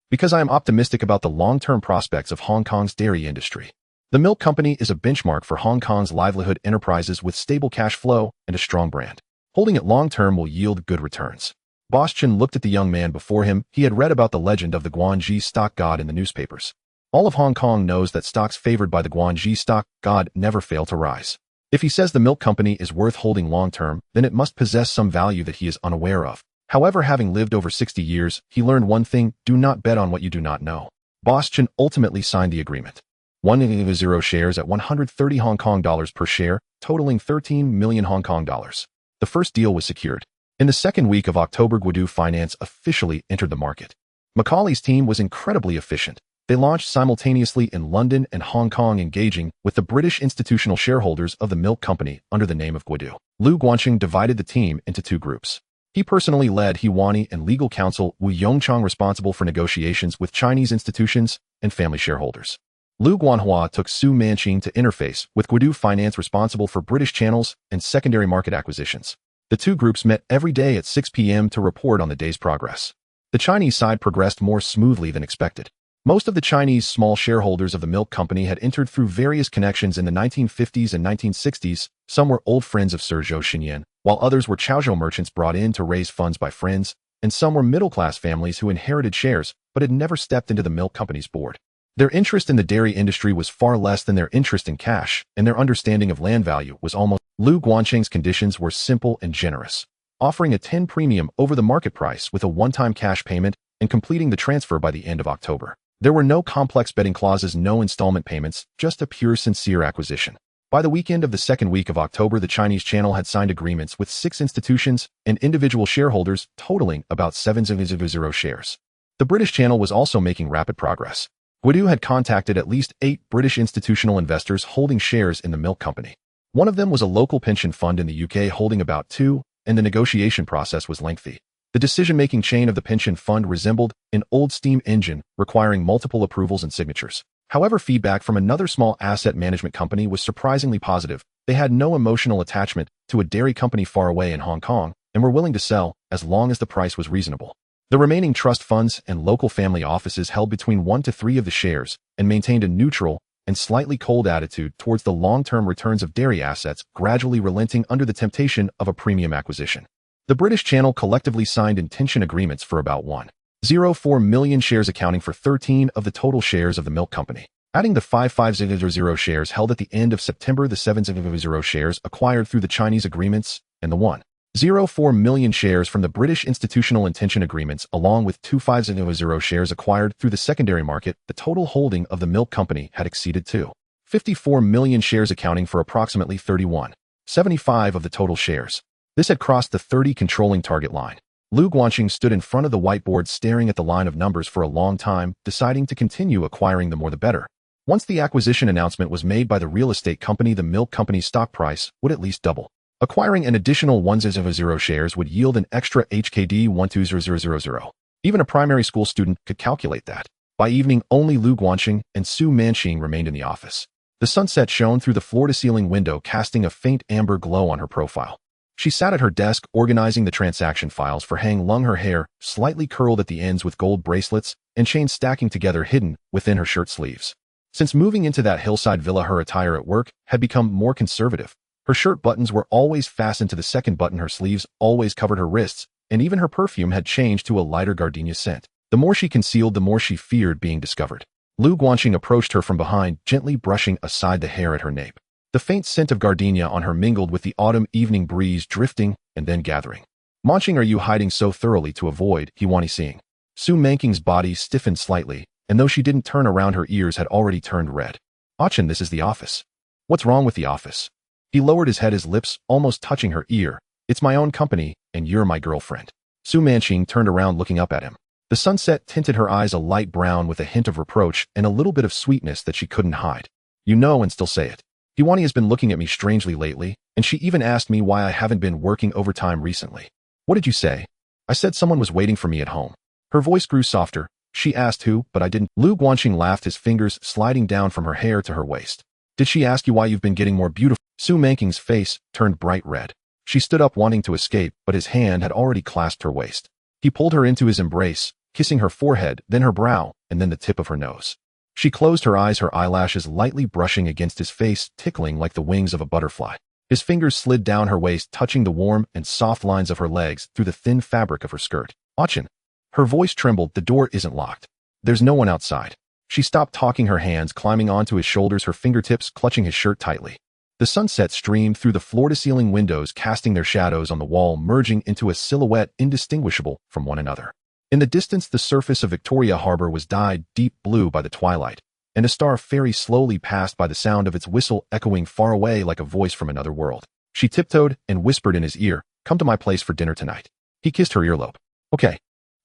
Because I am optimistic about the long-term prospects of Hong Kong's dairy industry. The milk company is a benchmark for Hong Kong's livelihood enterprises with stable cash flow and a strong brand. Holding it long-term will yield good returns. Boss Chin looked at the young man before him. He had read about the legend of the Guanji stock god in the newspapers. All of Hong Kong knows that stocks favored by the Guanji stock god never fail to rise. If he says the milk company is worth holding long-term, then it must possess some value that he is unaware of. However, having lived over 60 years, he learned one thing: do not bet on what you do not know. Boss Chin ultimately signed the agreement. 100 shares at 130 Hong Kong dollars per share, totaling 13 million Hong Kong dollars. The first deal was secured. In the second week of October, Guodu Finance officially entered the market. Macaulay's team was incredibly efficient. They launched simultaneously in London and Hong Kong, engaging with the British institutional shareholders of the milk company under the name of Guodu. Lu Guanqing divided the team into 2 groups. He personally led He Wani and legal counsel Wu Yongchang, responsible for negotiations with Chinese institutions and family shareholders. Lu Guanhua took Su Manqing to interface with Guodu Finance, responsible for British channels and secondary market acquisitions. The 2 groups met every day at 6 p.m. to report on the day's progress. The Chinese side progressed more smoothly than expected. Most of the Chinese small shareholders of the milk company had entered through various connections in the 1950s and 1960s. Some were old friends of Sir Zhou Xinyan, while others were Chaozhou merchants brought in to raise funds by friends, and some were middle-class families who inherited shares but had never stepped into the milk company's board. Their interest in the dairy industry was far less than their interest in cash, and their understanding of land value was almost. Lu Guanqing's conditions were simple and generous, offering a 10 premium over the market price with a one-time cash payment and completing the transfer by the end of October. There were no complex betting clauses, no installment payments, just a pure, sincere acquisition. By the weekend of the second week of October, the Chinese channel had signed agreements with 6 institutions and individual shareholders, totaling about 700 shares. The British channel was also making rapid progress. Guodu had contacted at least 8 British institutional investors holding shares in the milk company. One of them was a local pension fund in the UK holding about 2, and the negotiation process was lengthy. The decision-making chain of the pension fund resembled an old steam engine, requiring multiple approvals and signatures. However, feedback from another small asset management company was surprisingly positive. They had no emotional attachment to a dairy company far away in Hong Kong and were willing to sell as long as the price was reasonable. The remaining trust funds and local family offices held between 1 to 3 of the shares and maintained a neutral and slightly cold attitude towards the long-term returns of dairy assets, gradually relenting under the temptation of a premium acquisition. The British channel collectively signed intention agreements for about 1.04 million shares, accounting for 13 of the total shares of the milk company. Adding the 5500 shares held at the end of September, the 700 shares acquired through the Chinese agreements, and the 1.04 million shares from the British institutional intention agreements, along with 2500 shares acquired through the secondary market, the total holding of the milk company had exceeded 2.54 million shares, accounting for approximately 31.75% of the total shares. This had crossed the 30 controlling target line. Lu Guanqing stood in front of the whiteboard staring at the line of numbers for a long time, deciding to continue acquiring the more the better. Once the acquisition announcement was made by the real estate company, the milk company's stock price would at least double. Acquiring an additional 100 shares would yield an extra HKD 120,000. Even a primary school student could calculate that. By evening, only Lu Guanqing and Su Manqing remained in the office. The sunset shone through the floor-to-ceiling window, casting a faint amber glow on her profile. She sat at her desk, organizing the transaction files for Hang Lung, her hair slightly curled at the ends with gold bracelets and chains stacking together hidden within her shirt sleeves. Since moving into that hillside villa, her attire at work had become more conservative. Her shirt buttons were always fastened to the second button, her sleeves always covered her wrists, and even her perfume had changed to a lighter gardenia scent. The more she concealed, the more she feared being discovered. Lu Guanqing approached her from behind, gently brushing aside the hair at her nape. The faint scent of gardenia on her mingled with the autumn evening breeze, drifting and then gathering. Manqing, are you hiding so thoroughly to avoid Hiwani seeing? Su Manqing's body stiffened slightly, and though she didn't turn around, her ears had already turned red. Achin, this is the office. What's wrong with the office? He lowered his head, his lips almost touching her ear. It's my own company, and you're my girlfriend. Su Manqing turned around, looking up at him. The sunset tinted her eyes a light brown with a hint of reproach and a little bit of sweetness that she couldn't hide. You know and still say it. Hiwani has been looking at me strangely lately, and she even asked me why I haven't been working overtime recently. What did you say? I said someone was waiting for me at home. Her voice grew softer. She asked who, but I didn't. Lu Guanqing laughed, his fingers sliding down from her hair to her waist. Did she ask you why you've been getting more beautiful? Su Manqing's face turned bright red. She stood up, wanting to escape, but his hand had already clasped her waist. He pulled her into his embrace, kissing her forehead, then her brow, and then the tip of her nose. She closed her eyes, her eyelashes lightly brushing against his face, tickling like the wings of a butterfly. His fingers slid down her waist, touching the warm and soft lines of her legs through the thin fabric of her skirt. Achin. Her voice trembled. The door isn't locked. There's no one outside. She stopped talking, her hands climbing onto his shoulders, her fingertips clutching his shirt tightly. The sunset streamed through the floor-to-ceiling windows, casting their shadows on the wall, merging into a silhouette indistinguishable from one another. In the distance, the surface of Victoria Harbor was dyed deep blue by the twilight, and a star ferry slowly passed by, the sound of its whistle echoing far away like a voice from another world. She tiptoed and whispered in his ear, "Come to my place for dinner tonight." He kissed her earlobe. Okay.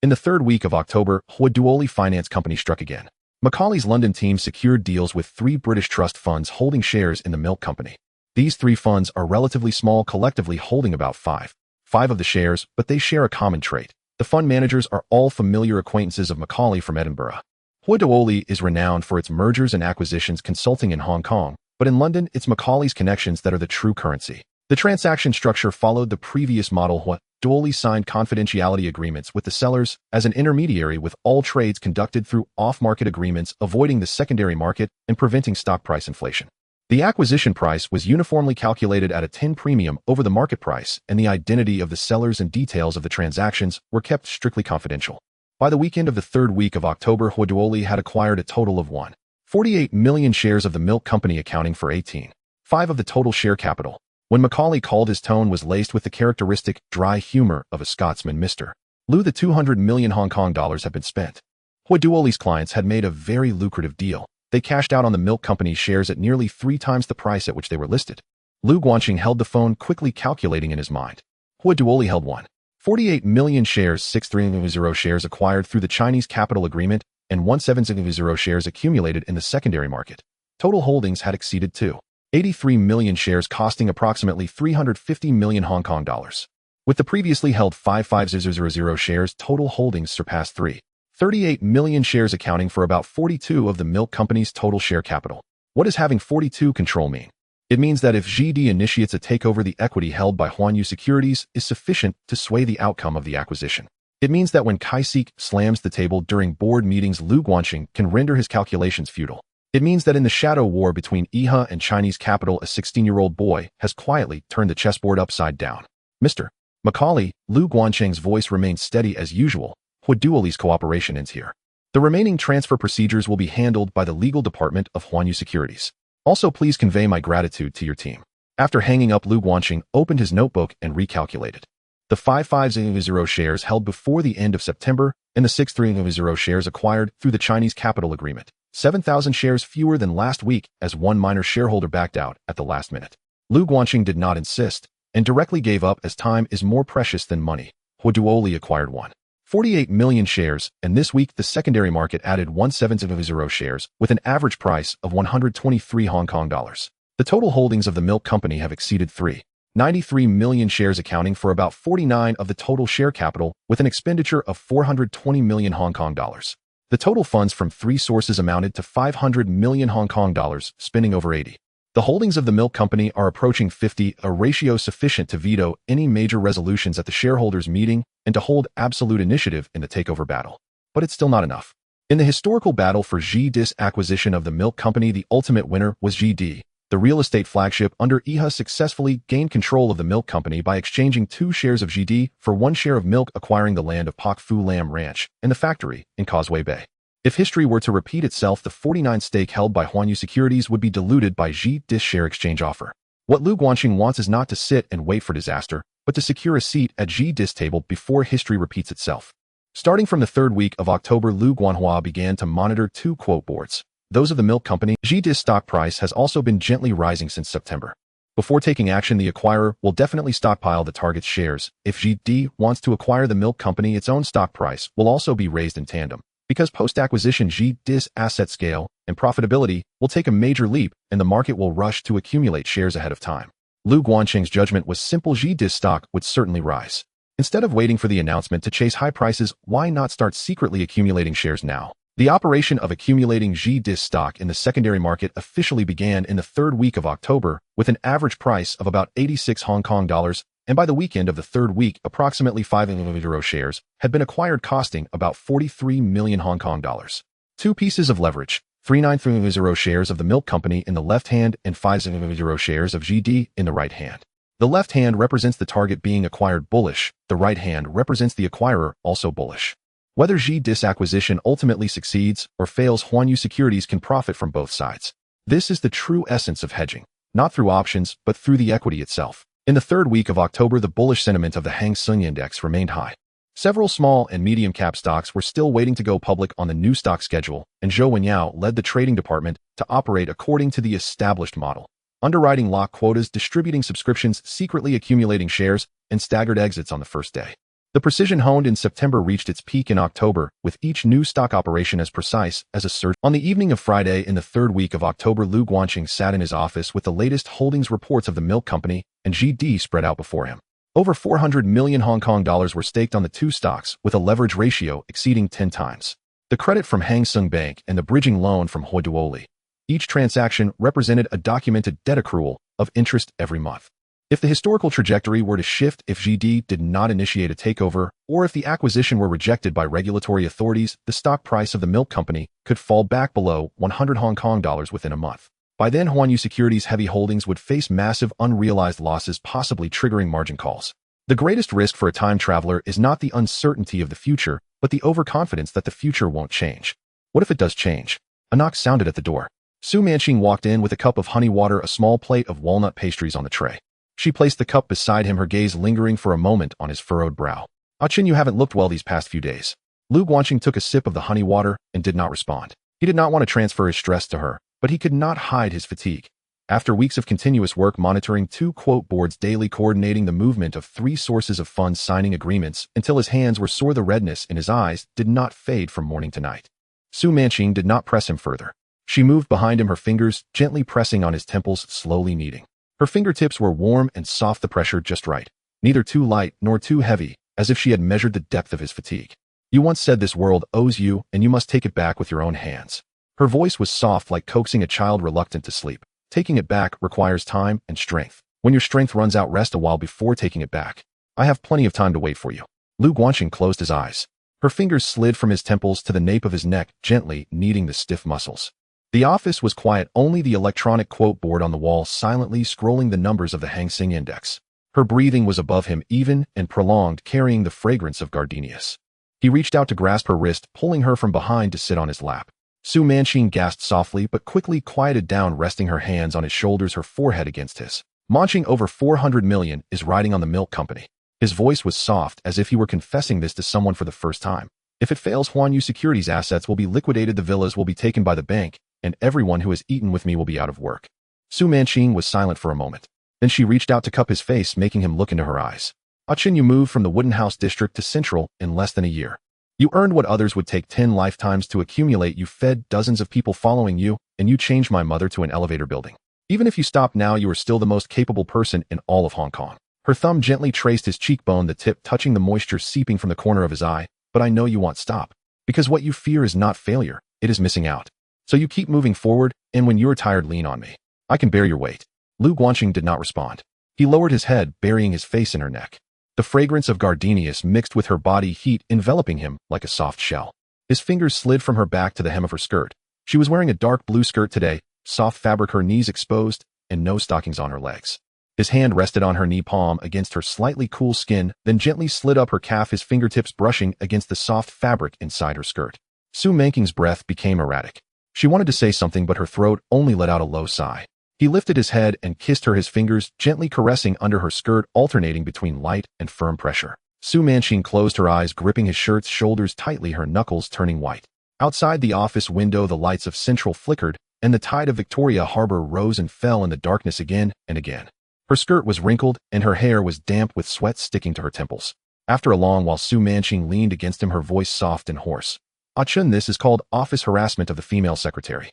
In the third week of October, Webnovel Finance Company struck again. Macaulay's London team secured deals with 3 British trust funds holding shares in the milk company. These 3 funds are relatively small, collectively holding about 5 of the shares, but they share a common trait. The fund managers are all familiar acquaintances of Macaulay from Edinburgh. Webnovel is renowned for its mergers and acquisitions consulting in Hong Kong, but in London, it's Macaulay's connections that are the true currency. The transaction structure followed the previous model. Webnovel signed confidentiality agreements with the sellers as an intermediary, with all trades conducted through off-market agreements, avoiding the secondary market and preventing stock price inflation. The acquisition price was uniformly calculated at a 10 premium over the market price, and the identity of the sellers and details of the transactions were kept strictly confidential. By the weekend of the third week of October, Webnovel had acquired a total of 1.48 million shares of the milk company, accounting for 18.5% of the total share capital. When Macaulay called, his tone was laced with the characteristic dry humor of a Scotsman. Mr. Lu, the 200 million Hong Kong dollars had been spent. Webnovel's clients had made a very lucrative deal. They cashed out on the milk company's shares at nearly 3 times the price at which they were listed. Lu Guanqing held the phone, quickly calculating in his mind. Webnovel held 1.48 million shares, 630 shares acquired through the Chinese capital agreement, and 170 shares accumulated in the secondary market. Total holdings had exceeded 2.83 million shares, costing approximately 350 million Hong Kong dollars. With the previously held 55000 shares, total holdings surpassed 3.38 million shares, accounting for about 42% of the milk company's total share capital. What does having 42 control mean? It means that if GD initiates a takeover, the equity held by Huanyu Securities is sufficient to sway the outcome of the acquisition. It means that when Kai-Sik slams the table during board meetings, Lu Guanqing can render his calculations futile. It means that in the shadow war between Iha and Chinese capital, a 16-year-old boy has quietly turned the chessboard upside down. Mr. Macaulay, Lu Guanqing's voice remained steady as usual. Webnovel's cooperation ends here. The remaining transfer procedures will be handled by the legal department of Huanyu Securities. Also, please convey my gratitude to your team. After hanging up, Lu Guanqing opened his notebook and recalculated. The 5500 shares held before the end of September and the 6300 shares acquired through the Chinese capital agreement. 7,000 shares fewer than last week as one minor shareholder backed out at the last minute. Lu Guanqing did not insist and directly gave up as time is more precious than money. Webnovel acquired 1.48 million shares, and this week the secondary market added 170 shares with an average price of 123 Hong Kong dollars. The total holdings of the milk company have exceeded 3.93 million shares, accounting for about 49% of the total share capital with an expenditure of 420 million Hong Kong dollars. The total funds from three sources amounted to 500 million Hong Kong dollars, spending over 80. The holdings of the milk company are approaching 50, a ratio sufficient to veto any major resolutions at the shareholders' meeting and to hold absolute initiative in the takeover battle. But it's still not enough. In the historical battle for GDI's acquisition of the milk company, the ultimate winner was GD. The real estate flagship under IHA successfully gained control of the milk company by exchanging 2 shares of GD for 1 share of milk, acquiring the land of Pak Fu Lam Ranch and the factory in Causeway Bay. If history were to repeat itself, the 49% stake held by Huanyu Securities would be diluted by GDI's share exchange offer. What Lu Guanqing wants is not to sit and wait for disaster, but to secure a seat at GDI's table before history repeats itself. Starting from the 3rd week of October, Lu Guanhua began to monitor 2 quote boards. Those of the milk company. GDI's stock price has also been gently rising since September. Before taking action, the acquirer will definitely stockpile the target's shares. If GD wants to acquire the milk company, its own stock price will also be raised in tandem. Because post-acquisition GDI's asset scale and profitability will take a major leap and the market will rush to accumulate shares ahead of time. Lu Guanqing's judgment was simple: GDI's stock would certainly rise. Instead of waiting for the announcement to chase high prices, why not start secretly accumulating shares now? The operation of accumulating GDI's stock in the secondary market officially began in the 3rd week of October with an average price of about 86 Hong Kong dollars, and by the weekend of the 3rd week, approximately 500 shares had been acquired, costing about 43 million Hong Kong dollars. 2 pieces of leverage: 390 shares of the milk company in the left hand and 500 shares of GD in the right hand. The left hand represents the target being acquired bullish, the right hand represents the acquirer also bullish. Whether GDI's acquisition ultimately succeeds or fails, Huanyu Securities can profit from both sides. This is the true essence of hedging, not through options, but through the equity itself. In the 3rd week of October, the bullish sentiment of the Hang Seng Index remained high. Several small and medium-cap stocks were still waiting to go public on the new stock schedule, and Zhou Wenyao led the trading department to operate according to the established model: underwriting lock quotas, distributing subscriptions, secretly accumulating shares, and staggered exits on the first day. The precision honed in September reached its peak in October, with each new stock operation as precise as a search. On the evening of Friday in the 3rd week of October, Lu Guanqing sat in his office with the latest holdings reports of the milk company and GD spread out before him. Over 400 million Hong Kong dollars were staked on the 2 stocks, with a leverage ratio exceeding 10 times. The credit from Hang Seng Bank and the bridging loan from Webnovel. Each transaction represented a documented debt accrual of interest every month. If the historical trajectory were to shift, if GD did not initiate a takeover, or if the acquisition were rejected by regulatory authorities, the stock price of the milk company could fall back below 100 Hong Kong dollars within a month. By then, Huanyu Securities' heavy holdings would face massive unrealized losses, possibly triggering margin calls. The greatest risk for a time traveler is not the uncertainty of the future, but the overconfidence that the future won't change. What if it does change? A knock sounded at the door. Su Manqing walked in with a cup of honey water, a small plate of walnut pastries on the tray. She placed the cup beside him, her gaze lingering for a moment on his furrowed brow. "Ah Chin, you haven't looked well these past few days." Lu Guanqing took a sip of the honey water and did not respond. He did not want to transfer his stress to her, but he could not hide his fatigue. After weeks of continuous work monitoring 2 quote boards daily, coordinating the movement of 3 sources of funds, signing agreements until his hands were sore, the redness in his eyes did not fade from morning to night. Su Manqing did not press him further. She moved behind him, her fingers gently pressing on his temples, slowly kneading. Her fingertips were warm and soft, the pressure just right, neither too light nor too heavy, as if she had measured the depth of his fatigue. "You once said this world owes you, and you must take it back with your own hands." Her voice was soft, like coaxing a child reluctant to sleep. Taking it back requires time and strength. When your strength runs out, rest a while before taking it back. I have plenty of time to wait for you. Lu Guanqing closed his eyes. Her fingers slid from his temples to the nape of his neck, gently kneading the stiff muscles. The office was quiet, only the electronic quote board on the wall silently scrolling the numbers of the Hang Seng Index. Her breathing was above him, even and prolonged, carrying the fragrance of gardenias. He reached out to grasp her wrist, pulling her from behind to sit on his lap. Su Manqing gasped softly but quickly quieted down, resting her hands on his shoulders, her forehead against his. Manqing over 400 million is riding on the milk company. His voice was soft, as if he were confessing this to someone for the first time. If it fails, Huan Yu Securities' assets will be liquidated, the villas will be taken by the bank, and everyone who has eaten with me will be out of work. Su Manqing was silent for a moment. Then she reached out to cup his face, making him look into her eyes. Achin, you moved from the Wooden House district to Central in less than a year. You earned what others would take 10 lifetimes to accumulate. You fed dozens of people following you, and you changed my mother to an elevator building. Even if you stop now, you are still the most capable person in all of Hong Kong. Her thumb gently traced his cheekbone, the tip touching the moisture seeping from the corner of his eye. But I know you won't stop. Because what you fear is not failure, it is missing out. So you keep moving forward, and when you are tired, lean on me. I can bear your weight. Lu Guanqing did not respond. He lowered his head, burying his face in her neck. The fragrance of gardenias mixed with her body heat, enveloping him like a soft shell. His fingers slid from her back to the hem of her skirt. She was wearing a dark blue skirt today, soft fabric, her knees exposed, and no stockings on her legs. His hand rested on her knee palm against her slightly cool skin, then gently slid up her calf, his fingertips brushing against the soft fabric inside her skirt. Su Manqing's breath became erratic. She wanted to say something, but her throat only let out a low sigh. He lifted his head and kissed her, his fingers gently caressing under her skirt, alternating between light and firm pressure. Su Manqing closed her eyes, gripping his shirt's shoulders tightly, her knuckles turning white. Outside the office window, the lights of Central flickered, and the tide of Victoria Harbor rose and fell in the darkness again and again. Her skirt was wrinkled, and her hair was damp with sweat sticking to her temples. After a long while, Su Manqing leaned against him, her voice soft and hoarse. Achin, this is called office harassment of the female secretary.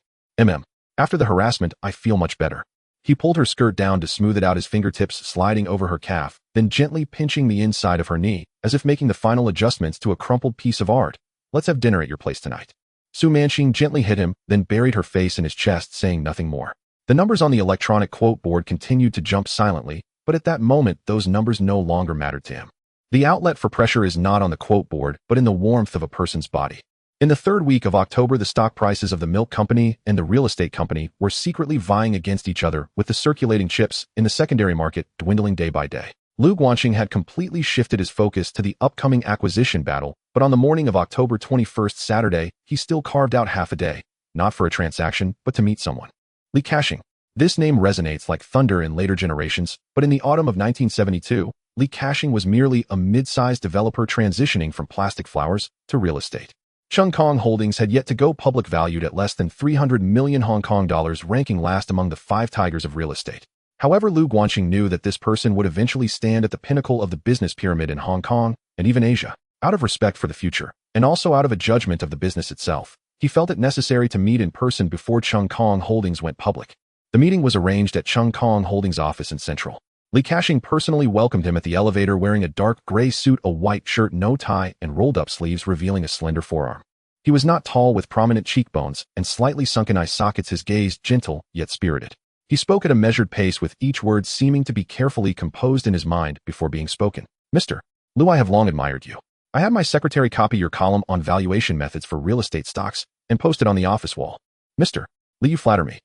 After the harassment, I feel much better. He pulled her skirt down to smooth it out, his fingertips sliding over her calf, then gently pinching the inside of her knee, as if making the final adjustments to a crumpled piece of art. Let's have dinner at your place tonight. Su Manqing gently hit him, then buried her face in his chest, saying nothing more. The numbers on the electronic quote board continued to jump silently, but at that moment, those numbers no longer mattered to him. The outlet for pressure is not on the quote board, but in the warmth of a person's body. In the third week of October, the stock prices of the milk company and the real estate company were secretly vying against each other, with the circulating chips in the secondary market dwindling day by day. Lu Guanqing had completely shifted his focus to the upcoming acquisition battle, but on the morning of October 21st, Saturday, he still carved out half a day, not for a transaction, but to meet someone. Li Ka-shing. This name resonates like thunder in later generations, but in the autumn of 1972, Li Ka-shing was merely a mid-sized developer transitioning from plastic flowers to real estate. Chung Kong Holdings had yet to go public, valued at less than 300 million Hong Kong dollars, ranking last among the 5 tigers of real estate. However, Lu Guanqing knew that this person would eventually stand at the pinnacle of the business pyramid in Hong Kong and even Asia. Out of respect for the future, and also out of a judgment of the business itself, he felt it necessary to meet in person before Chung Kong Holdings went public. The meeting was arranged at Chung Kong Holdings' office in Central. Li Ka-shing personally welcomed him at the elevator, wearing a dark gray suit, a white shirt, no tie, and rolled-up sleeves revealing a slender forearm. He was not tall, with prominent cheekbones and slightly sunken eye sockets, his gaze gentle yet spirited. He spoke at a measured pace, with each word seeming to be carefully composed in his mind before being spoken. Mr. Lu, I have long admired you. I had my secretary copy your column on valuation methods for real estate stocks and post it on the office wall. Mr. Li, you flatter me.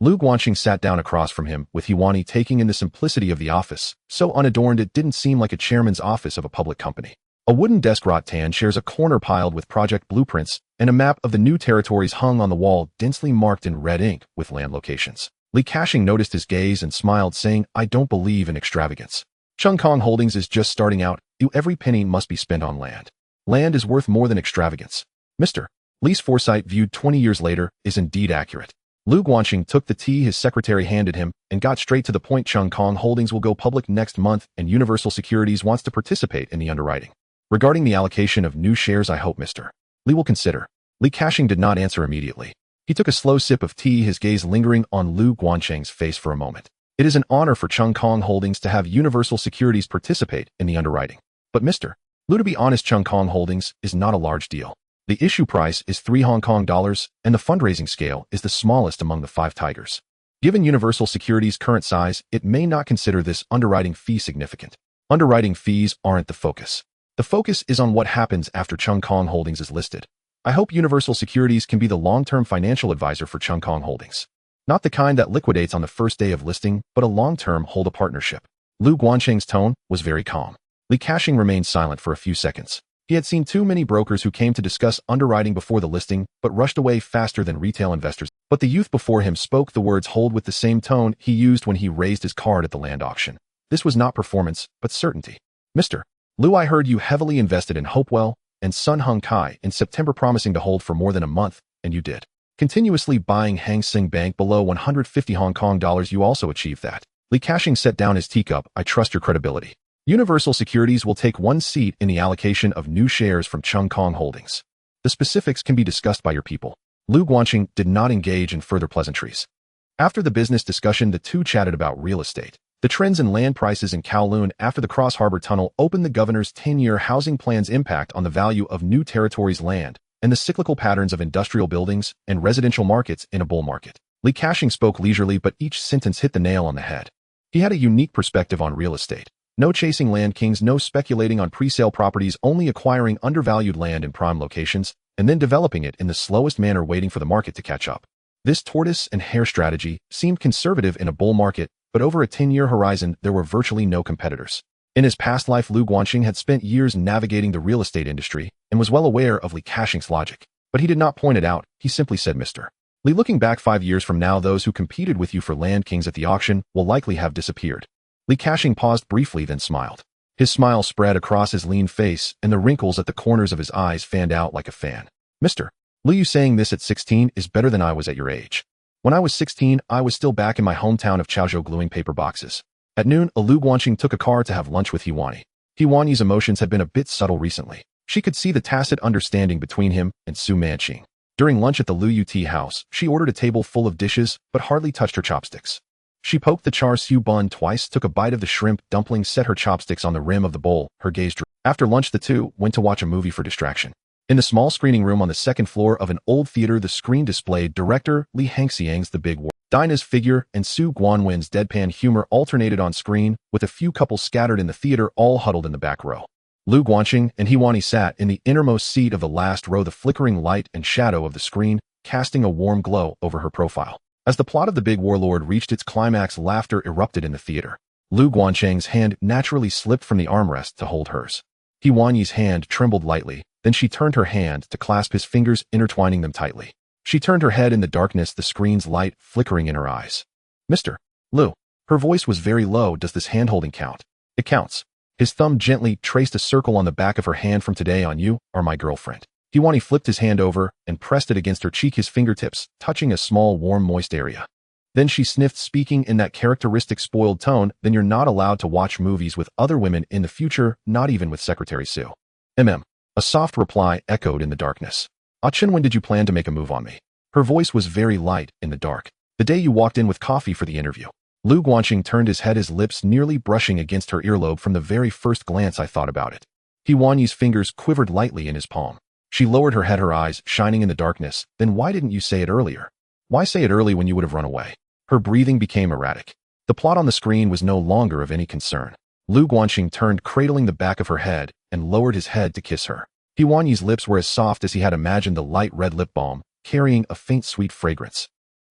Lu Guanqing sat down across from him, with Huani taking in the simplicity of the office, so unadorned it didn't seem like a chairman's office of a public company. A wooden desk rattan shares a corner piled with project blueprints, and a map of the new territories hung on the wall, densely marked in red ink with land locations. Li Ka-shing noticed his gaze and smiled, saying, I don't believe in extravagance. Chung Kong Holdings is just starting out. Every penny must be spent on land. Land is worth more than extravagance. Mr. Li's foresight, viewed 20 years later, is indeed accurate. Lu Guanqing took the tea his secretary handed him and got straight to the point. Chung Kong Holdings will go public next month, and Universal Securities wants to participate in the underwriting. Regarding the allocation of new shares, I hope Mr. Li will consider. Li Ka-shing did not answer immediately. He took a slow sip of tea, his gaze lingering on Lu Guanqing's face for a moment. It is an honor for Chung Kong Holdings to have Universal Securities participate in the underwriting. But Mr. Lu, to be honest, Chung Kong Holdings is not a large deal. The issue price is 3 Hong Kong dollars, and the fundraising scale is the smallest among the 5 tigers. Given Universal Securities' current size, it may not consider this underwriting fee significant. Underwriting fees aren't the focus. The focus is on what happens after Chung Kong Holdings is listed. I hope Universal Securities can be the long-term financial advisor for Chung Kong Holdings. Not the kind that liquidates on the first day of listing, but a long-term hold a partnership. Lu Guanqing's tone was very calm. Li Ka-shing remained silent for a few seconds. He had seen too many brokers who came to discuss underwriting before the listing, but rushed away faster than retail investors. But the youth before him spoke the words hold with the same tone he used when he raised his card at the land auction. This was not performance, but certainty. Mr. Liu, I heard you heavily invested in Hopewell and Sun Hung Kai in September, promising to hold for more than a month, and you did. Continuously buying Hang Seng Bank below 150 Hong Kong dollars, you also achieved that. Li Ka-shing set down his teacup. I trust your credibility. Universal Securities will take one seat in the allocation of new shares from Chung Kong Holdings. The specifics can be discussed by your people. Lu Guanqing did not engage in further pleasantries. After the business discussion, the two chatted about real estate. The trends in land prices in Kowloon after the Cross Harbor Tunnel opened, the governor's 10-year housing plan's impact on the value of New Territories land, and the cyclical patterns of industrial buildings and residential markets in a bull market. Li Ka-shing spoke leisurely, but each sentence hit the nail on the head. He had a unique perspective on real estate. No chasing land kings, no speculating on pre-sale properties, only acquiring undervalued land in prime locations and then developing it in the slowest manner, waiting for the market to catch up. This tortoise and hare strategy seemed conservative in a bull market, but over a 10-year horizon, there were virtually no competitors. In his past life, Lu Guanqing had spent years navigating the real estate industry and was well aware of Li Ka-shing's logic. But he did not point it out. He simply said, Mr. Li, looking back 5 years from now, those who competed with you for land kings at the auction will likely have disappeared. Li Ka-shing paused briefly, then smiled. His smile spread across his lean face, and the wrinkles at the corners of his eyes fanned out like a fan. Mr. Li, you saying this at 16 is better than I was at your age. When I was 16, I was still back in my hometown of Chaozhou gluing paper boxes. At noon, Lu Guanqing took a car to have lunch with Hiwani. Hiwani's emotions had been a bit subtle recently. She could see the tacit understanding between him and Su Manqing. During lunch at the Lu Yu house, she ordered a table full of dishes, but hardly touched her chopsticks. She poked the char siu bun twice, took a bite of the shrimp dumpling, set her chopsticks on the rim of the bowl, her gaze drew. After lunch, the two went to watch a movie for distraction. In the small screening room on the second floor of an old theater, the screen displayed director Li Hangxiang's The Big War. Dinah's figure and Su Guanwen's deadpan humor alternated on screen, with a few couples scattered in the theater, all huddled in the back row. Lu Guanqing and Hiwani sat in the innermost seat of the last row, the flickering light and shadow of the screen casting a warm glow over her profile. As the plot of The Big Warlord reached its climax, laughter erupted in the theater. Lu Guanqing's hand naturally slipped from the armrest to hold hers. Hiwani's hand trembled lightly, then she turned her hand to clasp his fingers, intertwining them tightly. She turned her head in the darkness, the screen's light flickering in her eyes. Mr. Lu. Her voice was very low. Does this hand-holding count? It counts. His thumb gently traced a circle on the back of her hand. From today on, you are my girlfriend. Hiwani flipped his hand over and pressed it against her cheek, his fingertips touching a small, warm, moist area. Then she sniffed, speaking in that characteristic spoiled tone. Then you're not allowed to watch movies with other women in the future, not even with Secretary Su. A soft reply echoed in the darkness. Chen, when did you plan to make a move on me? Her voice was very light in the dark. The day you walked in with coffee for the interview. Lu Guanqing turned his head, his lips nearly brushing against her earlobe. From the very first glance I thought about it. Hiwani's fingers quivered lightly in his palm. She lowered her head, her eyes shining in the darkness. Then why didn't you say it earlier? Why say it early when you would have run away? Her breathing became erratic. The plot on the screen was no longer of any concern. Lu Guanqing turned, cradling the back of her head, and lowered his head to kiss her. Hiwani's lips were as soft as he had imagined, the light red lip balm, carrying a faint sweet fragrance.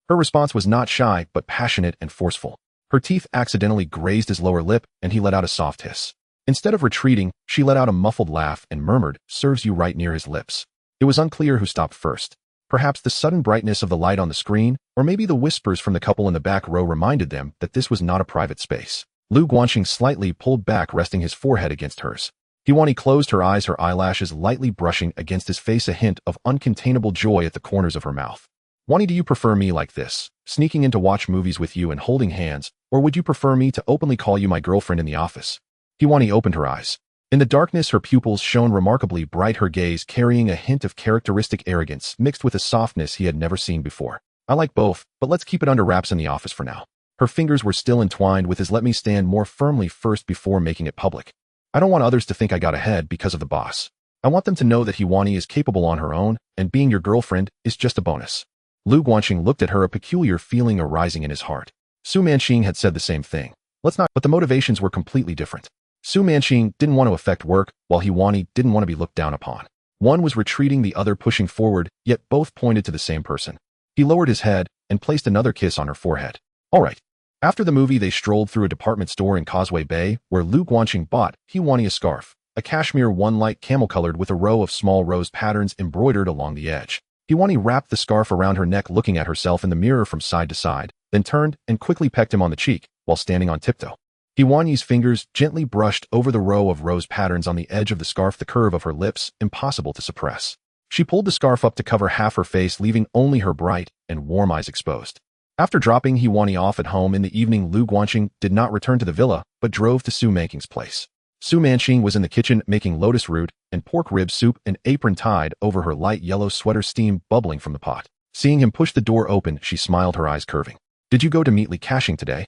Her response was not shy, but passionate and forceful. Her teeth accidentally grazed his lower lip, and he let out a soft hiss. Instead of retreating, she let out a muffled laugh and murmured, serves you right, near his lips. It was unclear who stopped first. Perhaps the sudden brightness of the light on the screen, or maybe the whispers from the couple in the back row reminded them that this was not a private space. Lu Guanqing slightly pulled back, resting his forehead against hers. Hiwani closed her eyes, her eyelashes lightly brushing against his face, a hint of uncontainable joy at the corners of her mouth. Wani, do you prefer me like this, sneaking in to watch movies with you and holding hands, or would you prefer me to openly call you my girlfriend in the office? Hiwani opened her eyes. In the darkness, her pupils shone remarkably bright, her gaze carrying a hint of characteristic arrogance mixed with a softness he had never seen before. I like both, but let's keep it under wraps in the office for now. Her fingers were still entwined with his. Let me stand more firmly first before making it public. I don't want others to think I got ahead because of the boss. I want them to know that Hiwani is capable on her own, and being your girlfriend is just a bonus. Lu Guanqing looked at her, a peculiar feeling arising in his heart. Su Manqing had said the same thing. But the motivations were completely different. Su Manqing didn't want to affect work, while Hiwani didn't want to be looked down upon. One was retreating, the other pushing forward, yet both pointed to the same person. He lowered his head and placed another kiss on her forehead. All right. After the movie, they strolled through a department store in Causeway Bay, where Lu Guanqing bought Hiwani a scarf. a cashmere one light camel-colored with a row of small rose patterns embroidered along the edge. Hiwani wrapped the scarf around her neck, looking at herself in the mirror from side to side, then turned and quickly pecked him on the cheek while standing on tiptoe. Hiwani's fingers gently brushed over the row of rose patterns on the edge of the scarf, the curve of her lips impossible to suppress. She pulled the scarf up to cover half her face, leaving only her bright and warm eyes exposed. After dropping Hiwani off at home in the evening, Lu Guanxing did not return to the villa, but drove to Su Manqing's place. Su Manqing was in the kitchen making lotus root and pork rib soup, an apron tied over her light yellow sweater, steam bubbling from the pot. Seeing him push the door open, she smiled, her eyes curving. "Did you go to meet Li Cashing today?"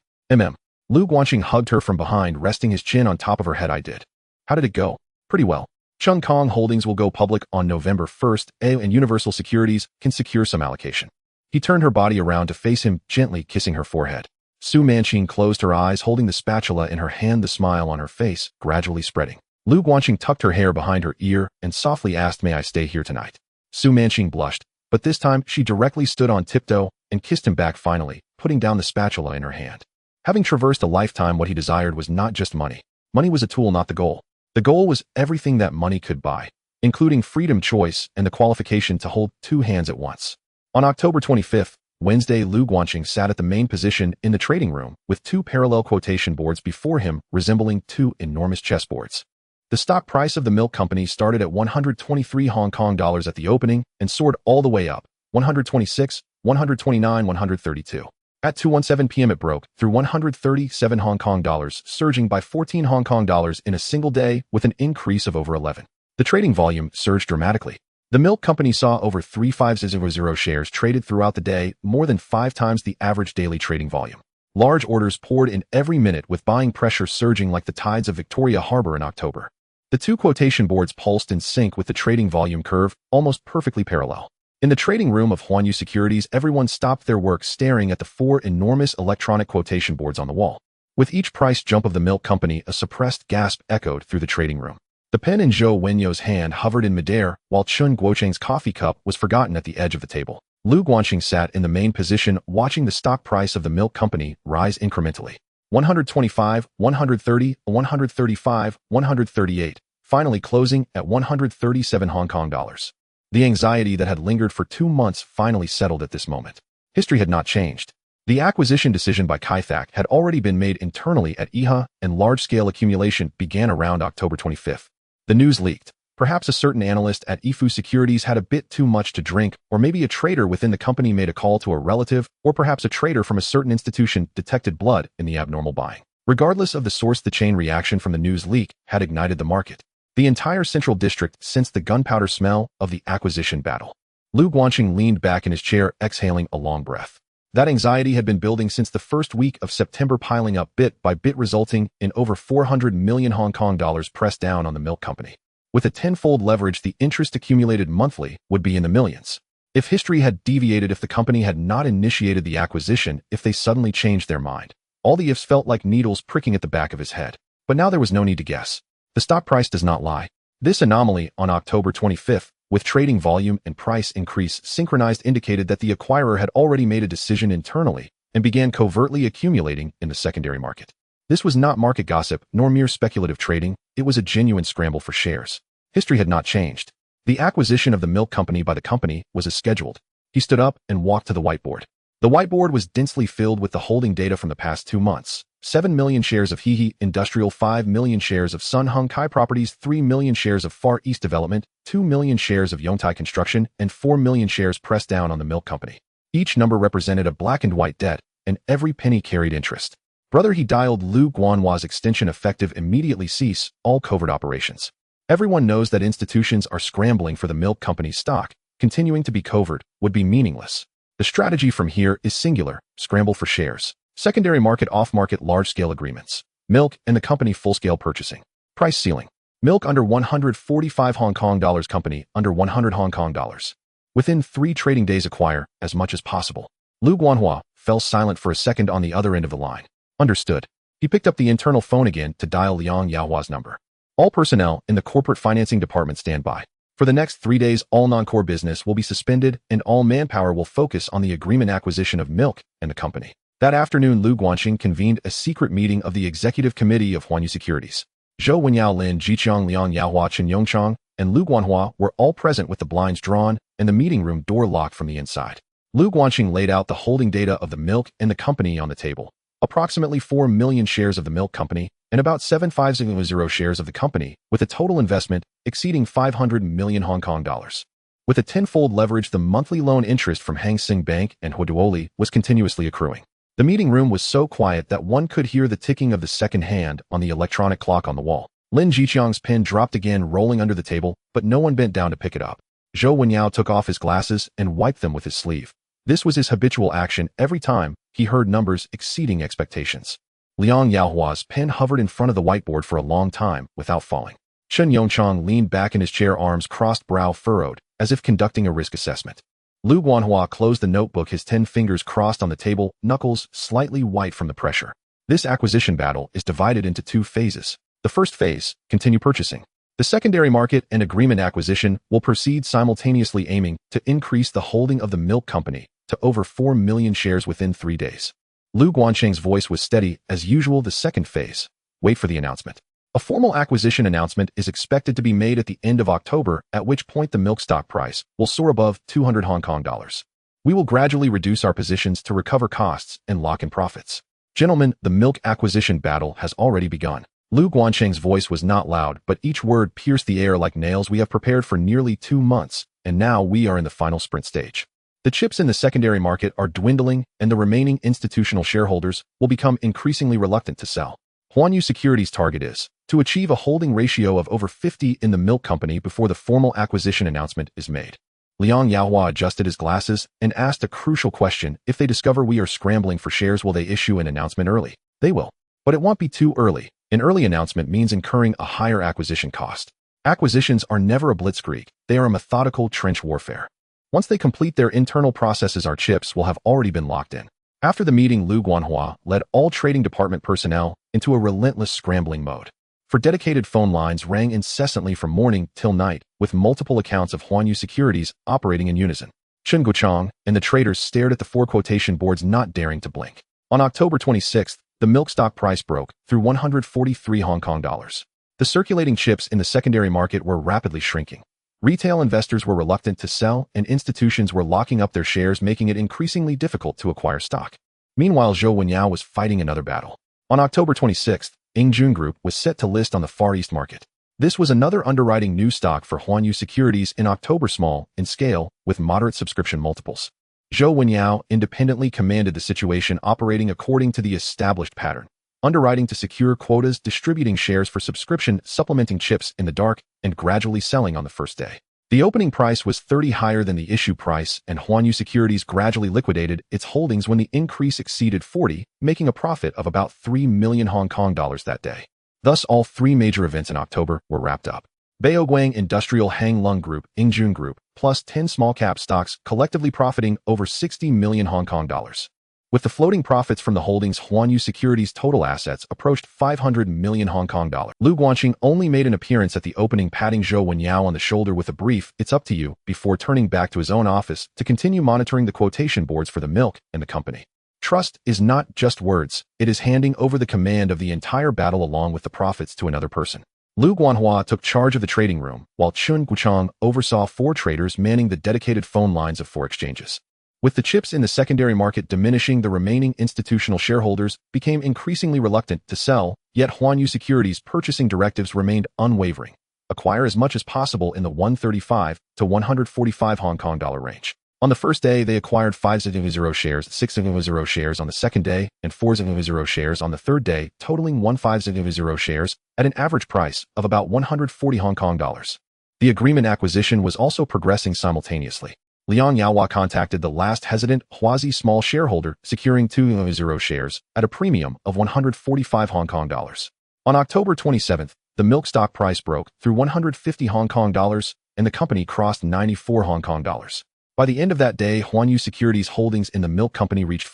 Lu Guanxing hugged her from behind, resting his chin on top of her head. "I did." "How did it go?" "Pretty well. Chung Kong Holdings will go public on November 1st, and Universal Securities can secure some allocation." He turned her body around to face him, gently kissing her forehead. Su Manqing closed her eyes, holding the spatula in her hand, the smile on her face gradually spreading. Lu Guanxing tucked her hair behind her ear and softly asked, "May I stay here tonight?" Su Manqing blushed, but this time she directly stood on tiptoe and kissed him back, finally putting down the spatula in her hand. Having traversed a lifetime, what he desired was not just money. Money was a tool, not the goal. The goal was everything that money could buy, including freedom, choice, and the qualification to hold two hands at once. On October 25th, Wednesday, Lu Guanxing sat at the main position in the trading room with two parallel quotation boards before him, resembling two enormous chessboards. The stock price of the milk company started at 123 Hong Kong dollars at the opening and soared all the way up, 126, 129, 132. At 2:17 p.m. it broke through 137 Hong Kong dollars, surging by 14 Hong Kong dollars in a single day with an increase of over 11. The trading volume surged dramatically. The milk company saw over 3,500 shares traded throughout the day, more than 5 times the average daily trading volume. Large orders poured in every minute, with buying pressure surging like the tides of Victoria Harbor in October. The two quotation boards pulsed in sync with the trading volume curve, almost perfectly parallel. In the trading room of Huanyu Securities, everyone stopped their work, staring at the 4 enormous electronic quotation boards on the wall. With each price jump of the milk company, a suppressed gasp echoed through the trading room. The pen in Zhou Wenyo's hand hovered in midair, while Chun Guocheng's coffee cup was forgotten at the edge of the table. Lu Guanxing sat in the main position, watching the stock price of the milk company rise incrementally. 125, 130, 135, 138, finally closing at 137 Hong Kong dollars. The anxiety that had lingered for 2 months finally settled at this moment. History had not changed. The acquisition decision by Kaithak had already been made internally at IHA, and large-scale accumulation began around October 25th. The news leaked. Perhaps a certain analyst at Ifu Securities had a bit too much to drink, or maybe a trader within the company made a call to a relative, or perhaps a trader from a certain institution detected blood in the abnormal buying. Regardless of the source, the chain reaction from the news leak had ignited the market. The entire central district sensed the gunpowder smell of the acquisition battle. Lu Guanxing leaned back in his chair, exhaling a long breath. That anxiety had been building since the first week of September, piling up bit by bit, resulting in over 400 million Hong Kong dollars pressed down on the milk company. With a 10-fold leverage, the interest accumulated monthly would be in the millions. If history had deviated, if the company had not initiated the acquisition, if they suddenly changed their mind. All the ifs felt like needles pricking at the back of his head. But now there was no need to guess. The stock price does not lie. This anomaly on October 25th, with trading volume and price increase synchronized, indicated that the acquirer had already made a decision internally and began covertly accumulating in the secondary market. This was not market gossip nor mere speculative trading, it was a genuine scramble for shares. History had not changed. The acquisition of the milk company by the company was as scheduled. He stood up and walked to the whiteboard. The whiteboard was densely filled with the holding data from the past 2 months. 7 million shares of Hehe Industrial, 5 million shares of Sun Hung Kai Properties, 3 million shares of Far East Development, 2 million shares of Yongtai Construction, and 4 million shares pressed down on the milk company. Each number represented a black and white debt, and every penny carried interest. Brother, he dialed Lu Guanhua's extension. Effective immediately. Cease all covert operations. Everyone knows that institutions are scrambling for the milk company's stock. Continuing to be covert would be meaningless. The strategy from here is singular: scramble for shares. Secondary market, off-market, large-scale agreements. Milk and the company full-scale purchasing. Price ceiling. Milk under 145 Hong Kong dollars, company under 100 Hong Kong dollars. Within 3 trading days, acquire as much as possible. Lu Guanhua fell silent for a second on the other end of the line. Understood. He picked up the internal phone again to dial Liang Yaohua's number. All personnel in the corporate financing department stand by. For the next 3 days, all non-core business will be suspended and all manpower will focus on the agreement acquisition of milk and the company. That afternoon, Lu Guanxing convened a secret meeting of the executive committee of Huanyu Securities. Zhou Wenyao, Lin Jiqiang, Liang Yaohua, Chen Yongchang, and Lu Guanhua were all present with the blinds drawn and the meeting room door locked from the inside. Lu Guanqing laid out the holding data of the milk and the company on the table. Approximately 4 million shares of the milk company and about 750 shares of the company, with a total investment exceeding 500 million Hong Kong dollars. With a tenfold leverage, the monthly loan interest from Hang Seng Bank and Huaduoli was continuously accruing. The meeting room was so quiet that one could hear the ticking of the second hand on the electronic clock on the wall. Lin Jiqiang's pen dropped again, rolling under the table, but no one bent down to pick it up. Zhou Wenyao took off his glasses and wiped them with his sleeve. This was his habitual action every time he heard numbers exceeding expectations. Liang Yaohua's pen hovered in front of the whiteboard for a long time without falling. Chen Yongchang leaned back in his chair, arms crossed, brow furrowed, as if conducting a risk assessment. Lu Guanhua closed the notebook, his 10 fingers crossed on the table, knuckles slightly white from the pressure. This acquisition battle is divided into 2 phases. The first phase, continue purchasing. The secondary market and agreement acquisition will proceed simultaneously, aiming to increase the holding of the milk company to over 4 million shares within 3 days. Lu Guanqing's voice was steady as usual. The second phase, wait for the announcement. A formal acquisition announcement is expected to be made at the end of October, at which point the milk stock price will soar above 200 Hong Kong dollars. We will gradually reduce our positions to recover costs and lock in profits. Gentlemen, the milk acquisition battle has already begun. Lu Guanqing's voice was not loud, but each word pierced the air like nails. We have prepared for nearly 2 months, and now we are in the final sprint stage. The chips in the secondary market are dwindling, and the remaining institutional shareholders will become increasingly reluctant to sell. Huanyu Securities' target is to achieve a holding ratio of over 50 in the milk company before the formal acquisition announcement is made. Liang Yaohua adjusted his glasses and asked a crucial question. If they discover we are scrambling for shares, will they issue an announcement early? They will. But it won't be too early. An early announcement means incurring a higher acquisition cost. Acquisitions are never a blitzkrieg. They are a methodical trench warfare. Once they complete their internal processes, our chips will have already been locked in. After the meeting, Lu Guanhua led all trading department personnel into a relentless scrambling mode. For dedicated phone lines rang incessantly from morning till night, with multiple accounts of Huanyu Securities operating in unison. Chen Guochang and the traders stared at the 4 quotation boards, not daring to blink. On October 26th, the milk stock price broke through 143 Hong Kong dollars. The circulating chips in the secondary market were rapidly shrinking. Retail investors were reluctant to sell, and institutions were locking up their shares, making it increasingly difficult to acquire stock. Meanwhile, Zhou Wenyao was fighting another battle. On October 26th, Ingjun Group was set to list on the Far East market. This was another underwriting new stock for Huanyu Securities in October, small in scale, with moderate subscription multiples. Zhou Wenyao independently commanded the situation, operating according to the established pattern. Underwriting to secure quotas, distributing shares for subscription, supplementing chips in the dark, and gradually selling on the first day. The opening price was 30 higher than the issue price, and Huanyu Securities gradually liquidated its holdings when the increase exceeded 40, making a profit of about 3 million Hong Kong dollars that day. Thus, all 3 major events in October were wrapped up. Baoguang Industrial, Hang Lung Group, Ingjun Group, plus 10 small-cap stocks collectively profiting over 60 million Hong Kong dollars. With the floating profits from the holdings, Huanyu Securities' total assets approached 500 million Hong Kong dollars. Lu Guanqing only made an appearance at the opening, patting Zhou Wenyao on the shoulder with a brief, "It's up to you," before turning back to his own office to continue monitoring the quotation boards for the milk and the company. Trust is not just words, it is handing over the command of the entire battle along with the profits to another person. Lu Guanhua took charge of the trading room, while Chen Guochang oversaw 4 traders manning the dedicated phone lines of 4 exchanges. With the chips in the secondary market diminishing, the remaining institutional shareholders became increasingly reluctant to sell, yet Huanyu Securities' purchasing directives remained unwavering. Acquire as much as possible in the 135 to 145 Hong Kong dollar range. On the first day, they acquired 500 shares, 600 shares on the second day, and 400 shares on the third day, totaling 1500 shares at an average price of about 140 Hong Kong dollars. The agreement acquisition was also progressing simultaneously. Liang Yaohua contacted the last hesitant Huazi small shareholder, securing 200 shares at a premium of 145 Hong Kong dollars. On October 27th, the milk stock price broke through 150 Hong Kong dollars, and the company crossed 94 Hong Kong dollars. By the end of that day, Huanyu Securities' holdings in the milk company reached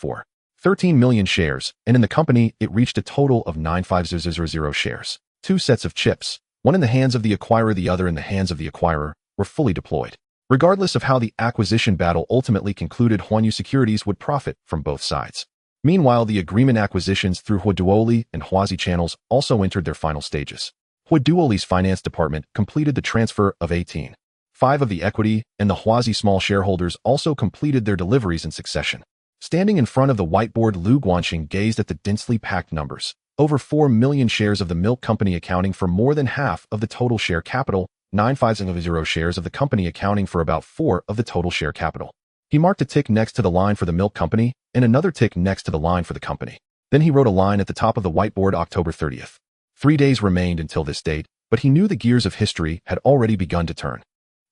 13 million shares, and in the company, it reached a total of 9500 shares. 2 sets of chips, one in the hands of the acquirer, the other in the hands of the acquirer, were fully deployed. Regardless of how the acquisition battle ultimately concluded, Huanyu Securities would profit from both sides. Meanwhile, the agreement acquisitions through Huaduoli and Huazi channels also entered their final stages. Huaduoli's finance department completed the transfer of 18.5 of the equity, and the Huazi small shareholders also completed their deliveries in succession. Standing in front of the whiteboard, Lu Guanxing gazed at the densely packed numbers. Over 4 million shares of the milk company accounting for more than half of the total share capital, 950 shares of the company accounting for about 4 of the total share capital. He marked a tick next to the line for the milk company and another tick next to the line for the company. Then he wrote a line at the top of the whiteboard, October 30th. 3 days remained until this date, but he knew the gears of history had already begun to turn.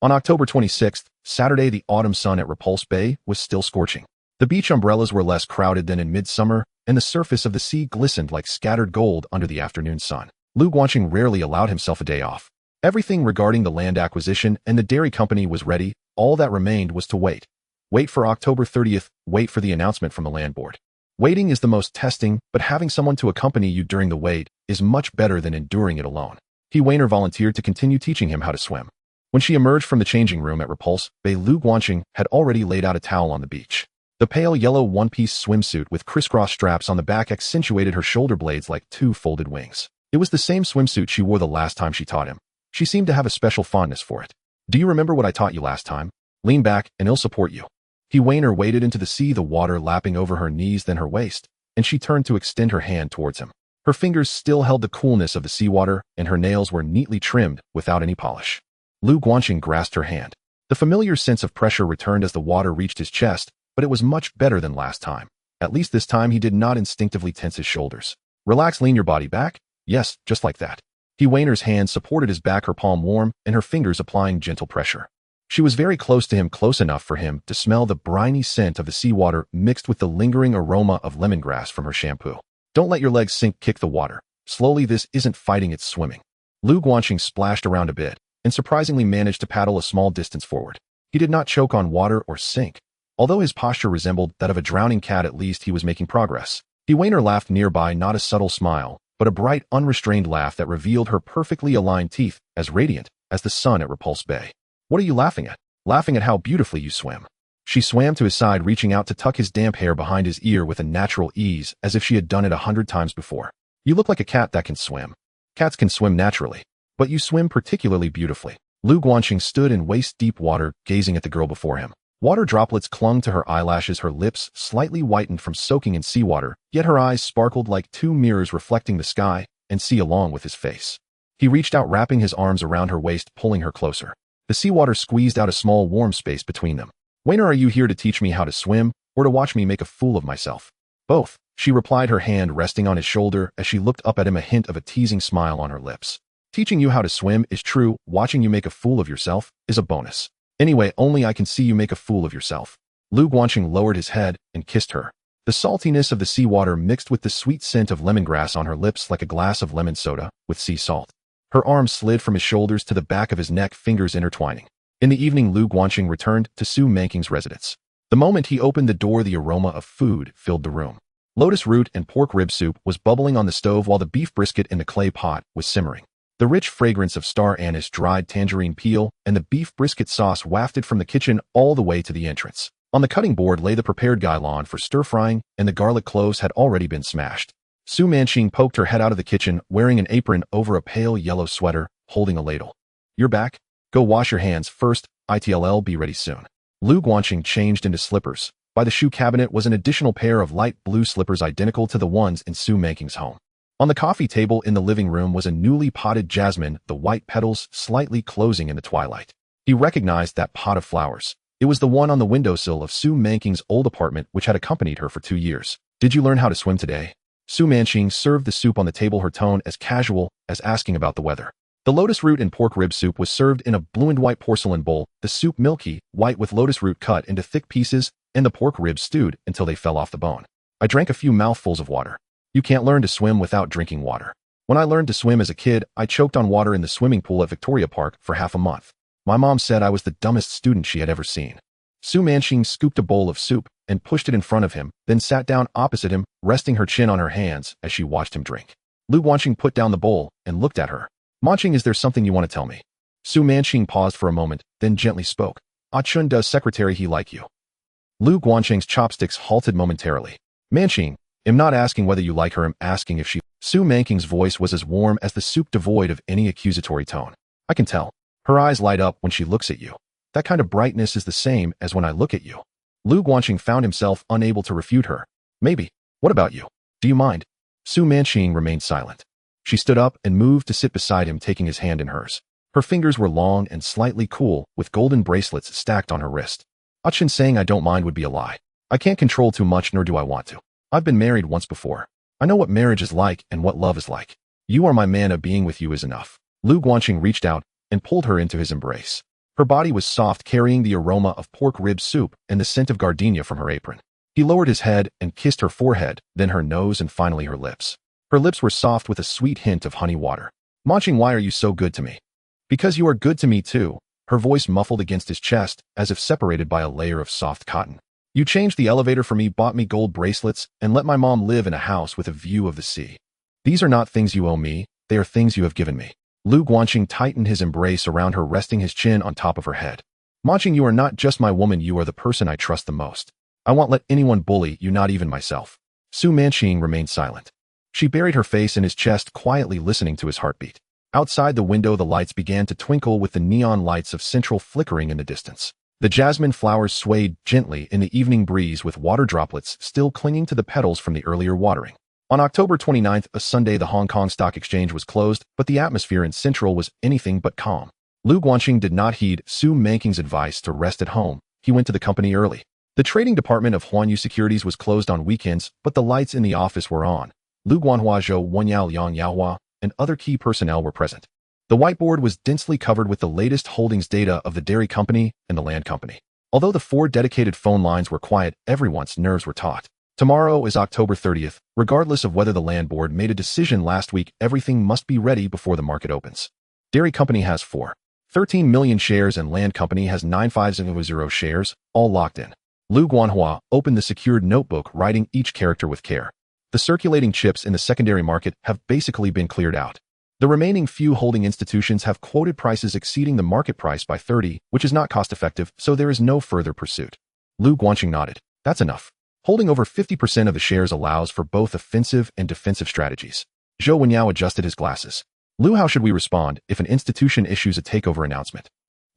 On October 26th, Saturday, the autumn sun at Repulse Bay was still scorching. The beach umbrellas were less crowded than in midsummer, and the surface of the sea glistened like scattered gold under the afternoon sun. Lu Guanxing rarely allowed himself a day off. Everything regarding the land acquisition and the dairy company was ready. All that remained was to wait. Wait for October 30th, wait for the announcement from the land board. Waiting is the most testing, but having someone to accompany you during the wait is much better than enduring it alone. He Weiner volunteered to continue teaching him how to swim. When she emerged from the changing room at Repulse Bay, Lu Guanxing had already laid out a towel on the beach. The pale yellow one-piece swimsuit with crisscross straps on the back accentuated her shoulder blades like 2 folded wings. It was the same swimsuit she wore the last time she taught him. She seemed to have a special fondness for it. Do you remember what I taught you last time? Lean back and I'll support you. He Weiner waded into the sea, the water lapping over her knees then her waist, and she turned to extend her hand towards him. Her fingers still held the coolness of the seawater, and her nails were neatly trimmed without any polish. Lu Guanxing grasped her hand. The familiar sense of pressure returned as the water reached his chest, but it was much better than last time. At least this time he did not instinctively tense his shoulders. Relax, lean your body back. Yes, just like that. He Weiner's hand supported his back, her palm warm, and her fingers applying gentle pressure. She was very close to him, close enough for him to smell the briny scent of the seawater mixed with the lingering aroma of lemongrass from her shampoo. Don't let your legs sink, kick the water. Slowly, this isn't fighting, it's swimming. Lu Guanxing splashed around a bit, and surprisingly managed to paddle a small distance forward. He did not choke on water or sink. Although his posture resembled that of a drowning cat, at least he was making progress. He Weiner laughed nearby, not a subtle smile, but a bright, unrestrained laugh that revealed her perfectly aligned teeth, as radiant as the sun at Repulse Bay. What are you laughing at? Laughing at how beautifully you swim. She swam to his side, reaching out to tuck his damp hair behind his ear with a natural ease, as if she had done it 100 times before. You look like a cat that can swim. Cats can swim naturally, but you swim particularly beautifully. Lu Guanxing stood in waist-deep water, gazing at the girl before him. Water droplets clung to her eyelashes, her lips slightly whitened from soaking in seawater, yet her eyes sparkled like 2 mirrors reflecting the sky and sea along with his face. He reached out, wrapping his arms around her waist, pulling her closer. The seawater squeezed out a small warm space between them. Weiner, are you here to teach me how to swim, or to watch me make a fool of myself? Both, she replied, her hand resting on his shoulder as she looked up at him, a hint of a teasing smile on her lips. Teaching you how to swim is true, watching you make a fool of yourself is a bonus. Anyway, only I can see you make a fool of yourself. Lu Guanxing lowered his head and kissed her. The saltiness of the seawater mixed with the sweet scent of lemongrass on her lips like a glass of lemon soda with sea salt. Her arms slid from his shoulders to the back of his neck, fingers intertwining. In the evening, Lu Guanxing returned to Su Manking's residence. The moment he opened the door, the aroma of food filled the room. Lotus root and pork rib soup was bubbling on the stove while the beef brisket in the clay pot was simmering. The rich fragrance of star anise, dried tangerine peel, and the beef brisket sauce wafted from the kitchen all the way to the entrance. On the cutting board lay the prepared gailon for stir-frying, and the garlic cloves had already been smashed. Su Manking poked her head out of the kitchen, wearing an apron over a pale yellow sweater, holding a ladle. You're back? Go wash your hands first, ITLL, be ready soon. Lu Guanxing changed into slippers. By the shoe cabinet was an additional pair of light blue slippers identical to the ones in Su Manking's home. On the coffee table in the living room was a newly potted jasmine, the white petals slightly closing in the twilight. He recognized that pot of flowers. It was the one on the windowsill of Su Manking's old apartment, which had accompanied her for 2 years. Did you learn how to swim today? Su Manking served the soup on the table, her tone as casual as asking about the weather. The lotus root and pork rib soup was served in a blue and white porcelain bowl, the soup milky, white with lotus root cut into thick pieces, and the pork ribs stewed until they fell off the bone. I drank a few mouthfuls of water. You can't learn to swim without drinking water. When I learned to swim as a kid, I choked on water in the swimming pool at Victoria Park for half a month. My mom said I was the dumbest student she had ever seen. Su Manking scooped a bowl of soup and pushed it in front of him, then sat down opposite him, resting her chin on her hands as she watched him drink. Lu Guanxing put down the bowl and looked at her. Manking, is there something you want to tell me? Su Manking paused for a moment, then gently spoke. Ah Chun, does secretary he like you? Lu Guanxing's chopsticks halted momentarily. Manking, I'm not asking whether you like her, I'm asking if she Su Manking's voice was as warm as the soup, devoid of any accusatory tone. I can tell. Her eyes light up when she looks at you. That kind of brightness is the same as when I look at you. Lu Guanqing found himself unable to refute her. Maybe. What about you? Do you mind? Su Manqing remained silent. She stood up and moved to sit beside him, taking his hand in hers. Her fingers were long and slightly cool, with golden bracelets stacked on her wrist. Achin saying I don't mind would be a lie. I can't control too much, nor do I want to. I've been married once before. I know what marriage is like and what love is like. You are my man, a being with you is enough. Lu Guanqing reached out and pulled her into his embrace. Her body was soft, carrying the aroma of pork rib soup and the scent of gardenia from her apron. He lowered his head and kissed her forehead, then her nose, and finally her lips. Her lips were soft with a sweet hint of honey water. Manqing, why are you so good to me? Because you are good to me too. Her voice muffled against his chest, as if separated by a layer of soft cotton. You changed the elevator for me, bought me gold bracelets, and let my mom live in a house with a view of the sea. These are not things you owe me, they are things you have given me. Lu Guanqing tightened his embrace around her, resting his chin on top of her head. Manqing, you are not just my woman, you are the person I trust the most. I won't let anyone bully you, not even myself. Su Manqing remained silent. She buried her face in his chest, quietly listening to his heartbeat. Outside the window, the lights began to twinkle, with the neon lights of Central flickering in the distance. The jasmine flowers swayed gently in the evening breeze, with water droplets still clinging to the petals from the earlier watering. On October 29th, a Sunday, the Hong Kong Stock Exchange was closed, but the atmosphere in Central was anything but calm. Lu Guanqing did not heed Su Manking's advice to rest at home. He went to the company early. The trading department of Huanyu Securities was closed on weekends, but the lights in the office were on. Lu Guanhua, Zhou Wenyao, Liang Yaohua, and other key personnel were present. The whiteboard was densely covered with the latest holdings data of the dairy company and the land company. Although the 4 dedicated phone lines were quiet, everyone's nerves were taut. Tomorrow is October 30th. Regardless of whether the land board made a decision last week, everything must be ready before the market opens. Dairy company has 13 million shares and land company has 950 shares, all locked in. Lu Guanhua opened the secured notebook, writing each character with care. The circulating chips in the secondary market have basically been cleared out. The remaining few holding institutions have quoted prices exceeding the market price by 30, which is not cost-effective, so there is no further pursuit. Lu Guanqing nodded. That's enough. Holding over 50% of the shares allows for both offensive and defensive strategies. Zhou Wenyao adjusted his glasses. Lu, how should we respond if an institution issues a takeover announcement?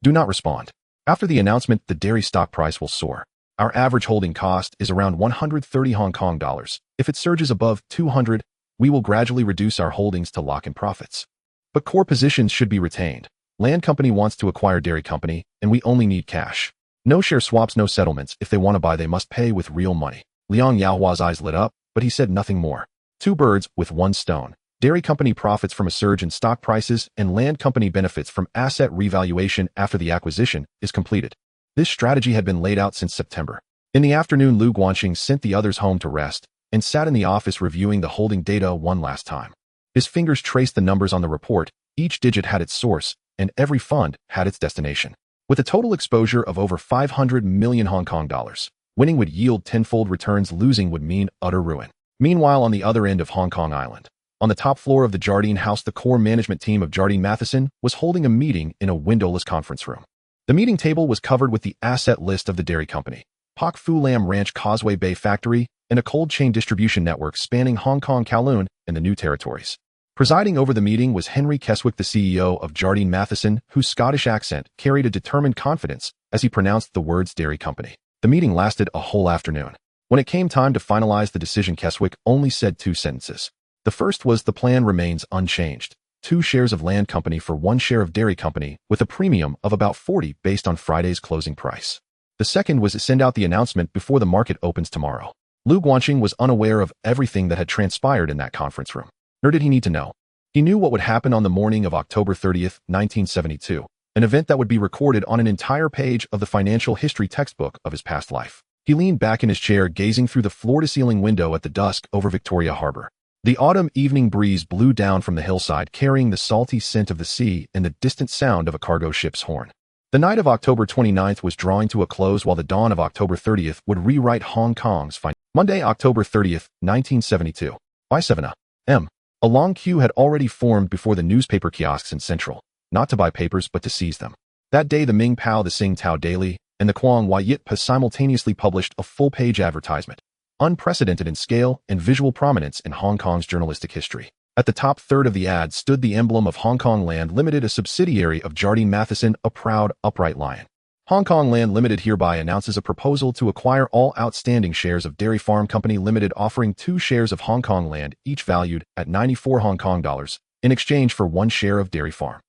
Do not respond. After the announcement, the dairy stock price will soar. Our average holding cost is around 130 Hong Kong dollars. If it surges above 200, we will gradually reduce our holdings to lock in profits. But core positions should be retained. Land company wants to acquire dairy company, and we only need cash. No share swaps, no settlements. If they want to buy, they must pay with real money. Liang Yaohua's eyes lit up, but he said nothing more. 2 birds with 1 stone. Dairy company profits from a surge in stock prices, and land company benefits from asset revaluation after the acquisition is completed. This strategy had been laid out since September. In the afternoon, Lu Guanqing sent the others home to rest and sat in the office reviewing the holding data one last time. His fingers traced the numbers on the report. Each digit had its source, and every fund had its destination. With a total exposure of over 500 million Hong Kong dollars, winning would yield tenfold returns, losing would mean utter ruin. Meanwhile, on the other end of Hong Kong Island, on the top floor of the Jardine House, the core management team of Jardine Matheson was holding a meeting in a windowless conference room. The meeting table was covered with the asset list of the dairy company, Pak Fu Lam Ranch, Causeway Bay Factory, and a cold chain distribution network spanning Hong Kong, Kowloon, and the New Territories. Presiding over the meeting was Henry Keswick, the CEO of Jardine Matheson, whose Scottish accent carried a determined confidence as he pronounced the words dairy company. The meeting lasted a whole afternoon. When it came time to finalize the decision, Keswick only said 2 sentences. The first was, the plan remains unchanged. 2 shares of land company for 1 share of dairy company, with a premium of about 40 based on Friday's closing price. The second was to send out the announcement before the market opens tomorrow. Lu Guanqing was unaware of everything that had transpired in that conference room. Nor did he need to know. He knew what would happen on the morning of October 30th, 1972, an event that would be recorded on an entire page of the financial history textbook of his past life. He leaned back in his chair, gazing through the floor-to-ceiling window at the dusk over Victoria Harbor. The autumn evening breeze blew down from the hillside, carrying the salty scent of the sea and the distant sound of a cargo ship's horn. The night of October 29th was drawing to a close, while the dawn of October 30th would rewrite Hong Kong's Monday, October 30th, 1972. By 7 a.m. A long queue had already formed before the newspaper kiosks in Central, not to buy papers but to seize them. That day, the Ming Pao, the Sing Tao Daily, and the Quang Wai Yit Pa simultaneously published a full-page advertisement. unprecedented in scale and visual prominence in Hong Kong's journalistic history. At the top third of the ad stood the emblem of Hong Kong Land Limited, a subsidiary of Jardine Matheson, a proud, upright lion. Hong Kong Land Limited hereby announces a proposal to acquire all outstanding shares of Dairy Farm Company Limited, offering 2 shares of Hong Kong Land, each valued at 94 Hong Kong dollars, in exchange for 1 share of Dairy Farm.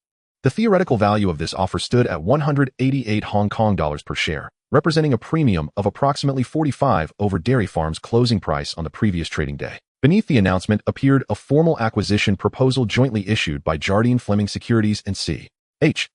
The theoretical value of this offer stood at 188 Hong Kong dollars per share, representing a premium of approximately 45 over Dairy Farm's closing price on the previous trading day. Beneath the announcement appeared a formal acquisition proposal jointly issued by Jardine Fleming Securities and C.H.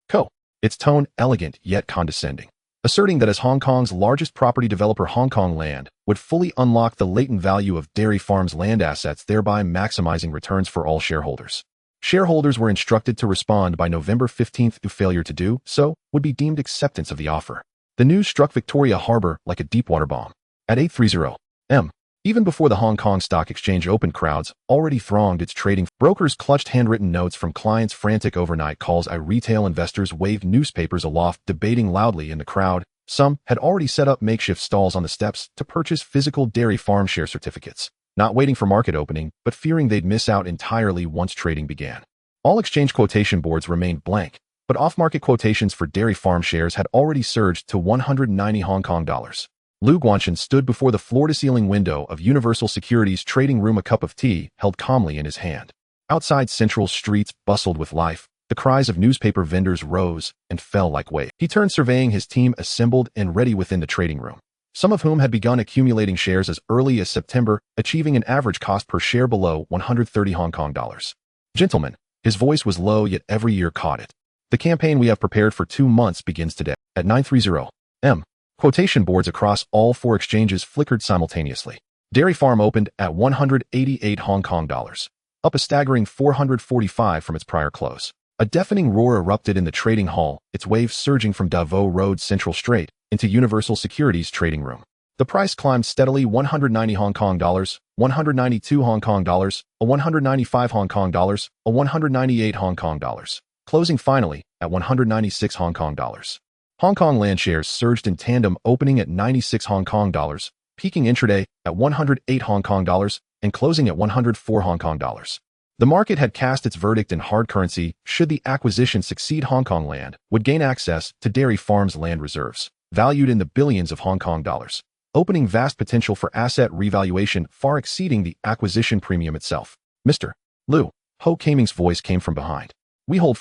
Co. Its tone elegant yet condescending, asserting that as Hong Kong's largest property developer, Hong Kong Land would fully unlock the latent value of Dairy Farm's land assets, thereby maximizing returns for all shareholders. Shareholders were instructed to respond by November 15th. Failure to do so would be deemed acceptance of the offer. The news struck Victoria Harbour like a deep-water bomb. At 8:30 m. Even before the Hong Kong Stock Exchange opened, crowds already thronged its trading. Brokers clutched handwritten notes from clients, frantic overnight calls. Retail investors waved newspapers aloft, debating loudly in the crowd. Some had already set up makeshift stalls on the steps to purchase physical Dairy Farm share certificates, not waiting for market opening, but fearing they'd miss out entirely once trading began. All exchange quotation boards remained blank, but off-market quotations for Dairy Farm shares had already surged to 190 Hong Kong dollars. Lu Guanchen stood before the floor-to-ceiling window of Universal Securities' trading room, a cup of tea held calmly in his hand. Outside, Central streets bustled with life. The cries of newspaper vendors rose and fell like waves. He turned, surveying his team assembled and ready within the trading room, some of whom had begun accumulating shares as early as September, achieving an average cost per share below 130 Hong Kong dollars. Gentlemen, his voice was low, yet every ear caught it. The campaign we have prepared for 2 months begins today. At 9:30 m. Quotation boards across all 4 exchanges flickered simultaneously. Dairy Farm opened at 188 Hong Kong dollars, up a staggering 445 from its prior close. A deafening roar erupted in the trading hall, its waves surging from Davao Road Central Straight into Universal Securities' trading room. The price climbed steadily: 190 Hong Kong dollars, 192 Hong Kong dollars, a 195 Hong Kong dollars, a 198 Hong Kong dollars, closing finally at 196 Hong Kong dollars. Hong Kong Land shares surged in tandem, opening at 96 Hong Kong dollars, peaking intraday at 108 Hong Kong dollars, and closing at 104 Hong Kong dollars. The market had cast its verdict in hard currency. Should the acquisition succeed, Hong Kong Land would gain access to Dairy Farm's land reserves, valued in the billions of Hong Kong dollars, opening vast potential for asset revaluation far exceeding the acquisition premium itself. Mr. Lu, Ho Kaming's voice came from behind. We hold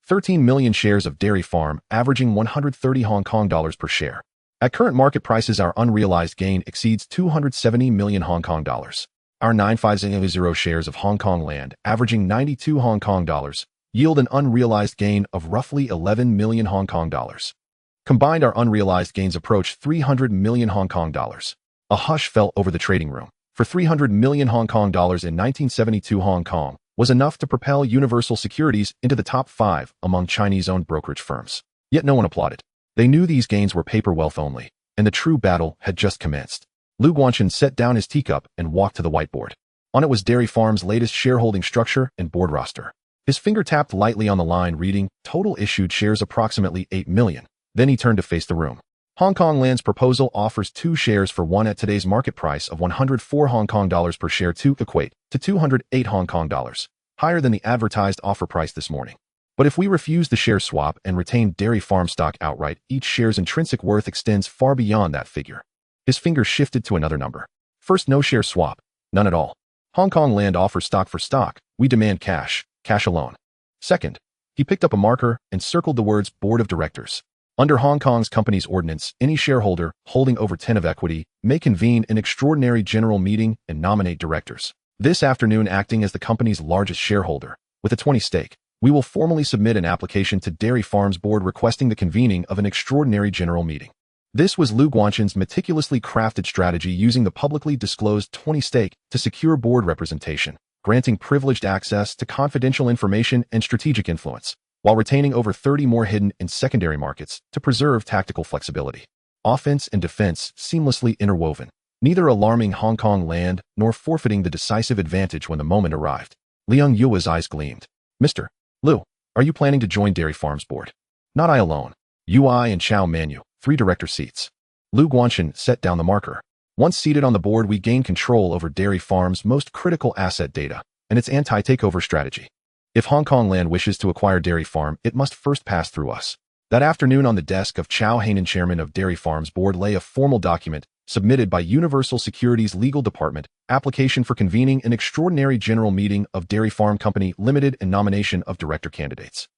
13 million shares of Dairy Farm, averaging 130 Hong Kong dollars per share. At current market prices, our unrealized gain exceeds 270 million Hong Kong dollars. Our 950 shares of Hong Kong Land, averaging 92 Hong Kong dollars, yield an unrealized gain of roughly 11 million Hong Kong dollars. Combined, our unrealized gains approach 300 million Hong Kong dollars. A hush fell over the trading room. For 300 million Hong Kong dollars in 1972, Hong Kong was enough to propel Universal Securities into the top 5 among Chinese-owned brokerage firms. Yet no one applauded. They knew these gains were paper wealth only, and the true battle had just commenced. Lu Guanchen set down his teacup and walked to the whiteboard. On it was Dairy Farm's latest shareholding structure and board roster. His finger tapped lightly on the line, reading, total issued shares approximately 8 million. Then he turned to face the room. Hong Kong Land's proposal offers 2 shares for 1 at today's market price of 104 Hong Kong dollars per share, to equate to 208 Hong Kong dollars, higher than the advertised offer price this morning. But if we refuse the share swap and retain Dairy Farm stock outright, each share's intrinsic worth extends far beyond that figure. His fingers shifted to another number. First, no share swap, none at all. Hong Kong Land offers stock for stock. We demand cash alone. Second, he picked up a marker and circled the words Board of Directors. Under Hong Kong's company's ordinance, any shareholder holding over 10 of equity may convene an extraordinary general meeting and nominate directors. This afternoon, acting as the company's largest shareholder, with a 20 stake, we will formally submit an application to Dairy Farm's board requesting the convening of an extraordinary general meeting. This was Lu Guanchen's meticulously crafted strategy, using the publicly disclosed 20 stake to secure board representation, granting privileged access to confidential information and strategic influence, while retaining over 30 more hidden in secondary markets to preserve tactical flexibility. Offense and defense seamlessly interwoven, neither alarming Hong Kong Land nor forfeiting the decisive advantage when the moment arrived. Liang Yue's eyes gleamed. Mr. Lu, are you planning to join Dairy Farm's board? Not I alone. Ui and Chao Manu, 3 director seats. Lu Guanchen set down the marker. Once seated on the board, we gain control over Dairy Farm's most critical asset data and its anti-takeover strategy. If Hong Kong Land wishes to acquire Dairy Farm, it must first pass through us. That afternoon, on the desk of Chow Hainan, chairman of Dairy Farm's board, lay a formal document submitted by Universal Securities Legal Department, application for convening an extraordinary general meeting of Dairy Farm Company Limited and nomination of director candidates.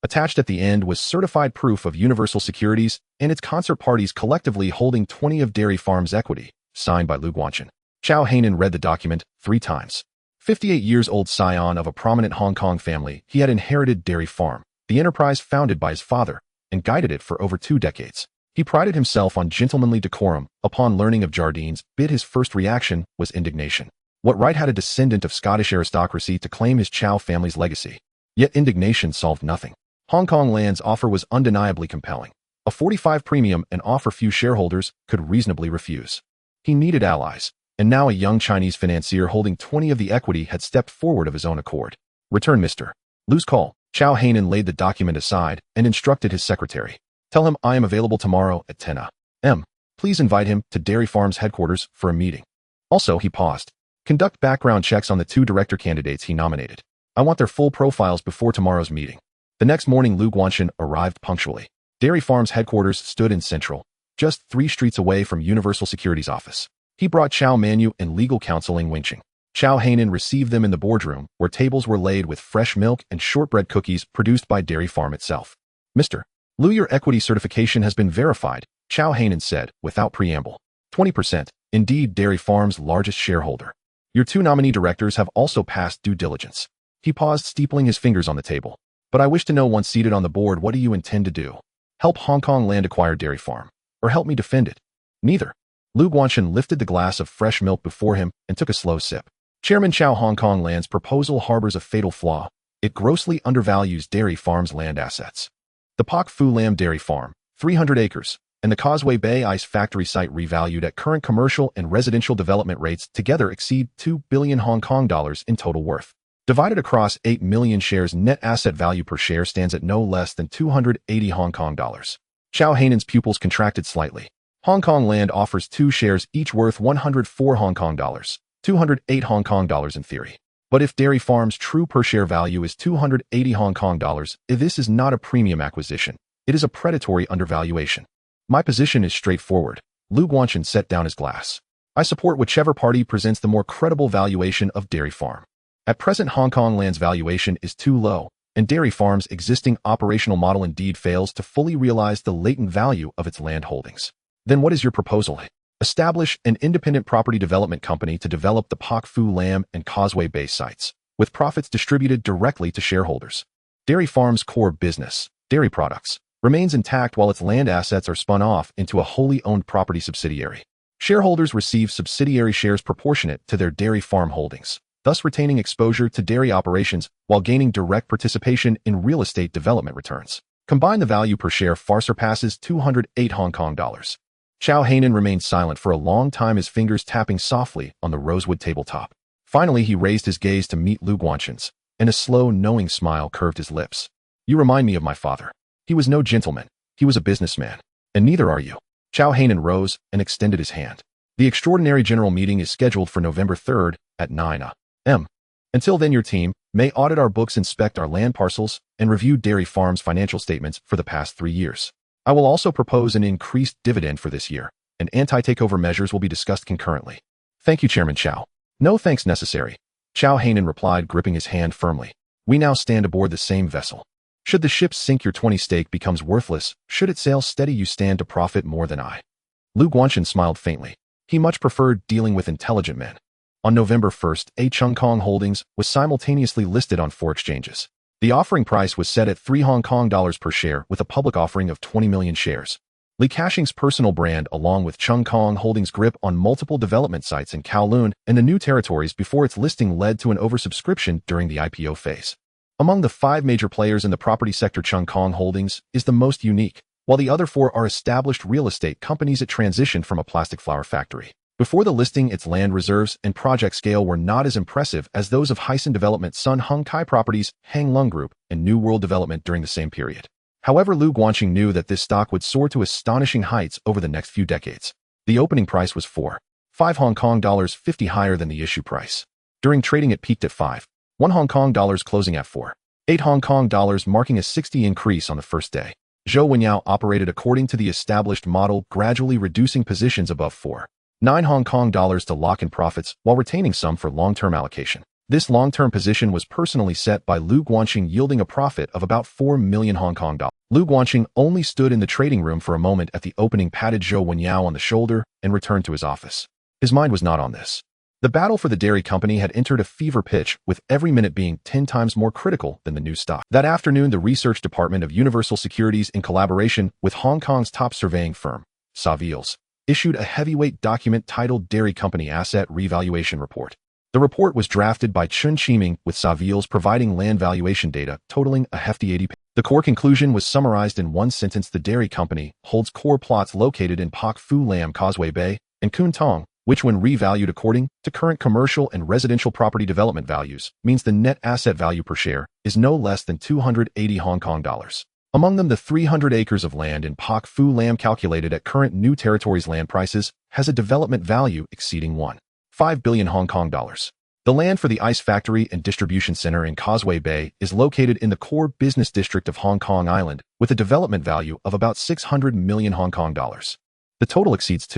Attached at the end was certified proof of Universal Securities and its concert parties collectively holding 20 of Dairy Farm's equity, signed by Lu Guangqin. Chow Hainan read the document 3 times. 58 years old scion of a prominent Hong Kong family, he had inherited Dairy Farm, the enterprise founded by his father, and guided it for over 2 decades. He prided himself on gentlemanly decorum. Upon learning of Jardine's bid, his first reaction was indignation. What right had a descendant of Scottish aristocracy to claim his Chow family's legacy? Yet indignation solved nothing. Hong Kong Land's offer was undeniably compelling. A 45 premium, an offer few shareholders could reasonably refuse. He needed allies, and now a young Chinese financier holding 20 of the equity had stepped forward of his own accord. Return Mr. Lu's call. Chow Hainan laid the document aside and instructed his secretary. Tell him I am available tomorrow at 10 a.m. Please invite him to Dairy Farm's headquarters for a meeting. Also, he paused. Conduct background checks on the 2 director candidates he nominated. I want their full profiles before tomorrow's meeting. The next morning, Lu Guangqin arrived punctually. Dairy Farm's headquarters stood in Central, just 3 streets away from Universal Securities office. He brought Chow Manu and legal counsel Ing Wingqing. Chow Hainan received them in the boardroom, where tables were laid with fresh milk and shortbread cookies produced by Dairy Farm itself. Mr. Lu, your equity certification has been verified, Chow Hainan said, without preamble. 20%, indeed Dairy Farm's largest shareholder. Your 2 nominee directors have also passed due diligence. He paused, steepling his fingers on the table. But I wish to know, once seated on the board, what do you intend to do? Help Hong Kong Land acquire Dairy Farm, or help me defend it? Neither. Lu Guangqin lifted the glass of fresh milk before him and took a slow sip. Chairman Chow, Hong Kong Land's proposal harbors a fatal flaw. It grossly undervalues Dairy Farm's land assets. The Pak Fu Lam Dairy Farm, 300 acres, and the Causeway Bay Ice Factory site, revalued at current commercial and residential development rates, together exceed 2 billion Hong Kong dollars in total worth. Divided across 8 million shares, net asset value per share stands at no less than 280 Hong Kong dollars. Chow Hainan's pupils contracted slightly. Hong Kong Land offers 2 shares, each worth 104 Hong Kong dollars, 208 Hong Kong dollars in theory. But if Dairy Farm's true per-share value is 280 Hong Kong dollars, this is not a premium acquisition. It is a predatory undervaluation. My position is straightforward. Lu Guangqin set down his glass. I support whichever party presents the more credible valuation of Dairy Farm. At present, Hong Kong Land's valuation is too low, and Dairy Farm's existing operational model indeed fails to fully realize the latent value of its land holdings. Then what is your proposal? Establish an independent property development company to develop the Pak Fu Lam and Causeway Bay sites, with profits distributed directly to shareholders. Dairy Farm's core business, dairy products, remains intact while its land assets are spun off into a wholly owned property subsidiary. Shareholders receive subsidiary shares proportionate to their Dairy Farm holdings, thus retaining exposure to dairy operations while gaining direct participation in real estate development returns. Combined, the value per share far surpasses 208 Hong Kong dollars. Chow Hainan remained silent for a long time, his fingers tapping softly on the rosewood tabletop. Finally, he raised his gaze to meet Lu Guangqin's, and a slow, knowing smile curved his lips. You remind me of my father. He was no gentleman. He was a businessman. And neither are you. Chow Hainan rose and extended his hand. The extraordinary general meeting is scheduled for November 3rd at 9 a.m. Until then, your team may audit our books, inspect our land parcels, and review Dairy Farm's financial statements for the past 3 years. I will also propose an increased dividend for this year, and anti-takeover measures will be discussed concurrently. Thank you, Chairman Chow. No thanks necessary. Chow Hainan replied, gripping his hand firmly. We now stand aboard the same vessel. Should the ship sink, your 20 stake becomes worthless. Should it sail steady, you stand to profit more than I. Lu Guangqin smiled faintly. He much preferred dealing with intelligent men. On November 1st, A Chung Kong Holdings was simultaneously listed on 4 exchanges. The offering price was set at 3 Hong Kong dollars per share, with a public offering of 20 million shares. Li Ka-shing's personal brand, along with Chung Kong Holdings' grip on multiple development sites in Kowloon and the new territories before its listing, led to an oversubscription during the IPO phase. Among the 5 major players in the property sector, Chung Kong Holdings is the most unique, while the other 4 are established real estate companies. It transitioned from a plastic flower factory. Before the listing, its land reserves and project scale were not as impressive as those of Hysan Development, Sun Hung Kai Properties, Hang Lung Group, and New World Development during the same period. However, Lu Guangqin knew that this stock would soar to astonishing heights over the next few decades. The opening price was 4. 5 Hong Kong dollars 50 higher than the issue price. During trading it peaked at 5. 1 Hong Kong dollars closing at 4. 8 Hong Kong dollars marking a 60 increase on the first day. Zhou Wenyao operated according to the established model, gradually reducing positions above 4. 9 Hong Kong dollars to lock in profits while retaining some for long-term allocation. This long-term position was personally set by Lu Guangqing, yielding a profit of about 4 million Hong Kong dollars. Lu Guangqing only stood in the trading room for a moment at the opening, patted Zhou Wenyao on the shoulder, and returned to his office. His mind was not on this. The battle for the dairy company had entered a fever pitch, with every minute being 10 times more critical than the new stock. That afternoon, the research department of Universal Securities, in collaboration with Hong Kong's top surveying firm, Savills, issued a heavyweight document titled Dairy Company Asset Revaluation Report. The report was drafted by Chun Chiming, with Savills providing land valuation data totaling a hefty 80 pages. The core conclusion was summarized in one sentence: the dairy company holds core plots located in Pak Fu Lam Causeway Bay and Kwun Tong, which, when revalued according to current commercial and residential property development values, means the net asset value per share is no less than 280 Hong Kong dollars. Among them, the 300 acres of land in Pak Fu Lam, calculated at current new territories land prices, has a development value exceeding 1.5 billion Hong Kong dollars. The land for the ice factory and distribution center in Causeway Bay is located in the core business district of Hong Kong Island, with a development value of about 600 million Hong Kong dollars. The total exceeds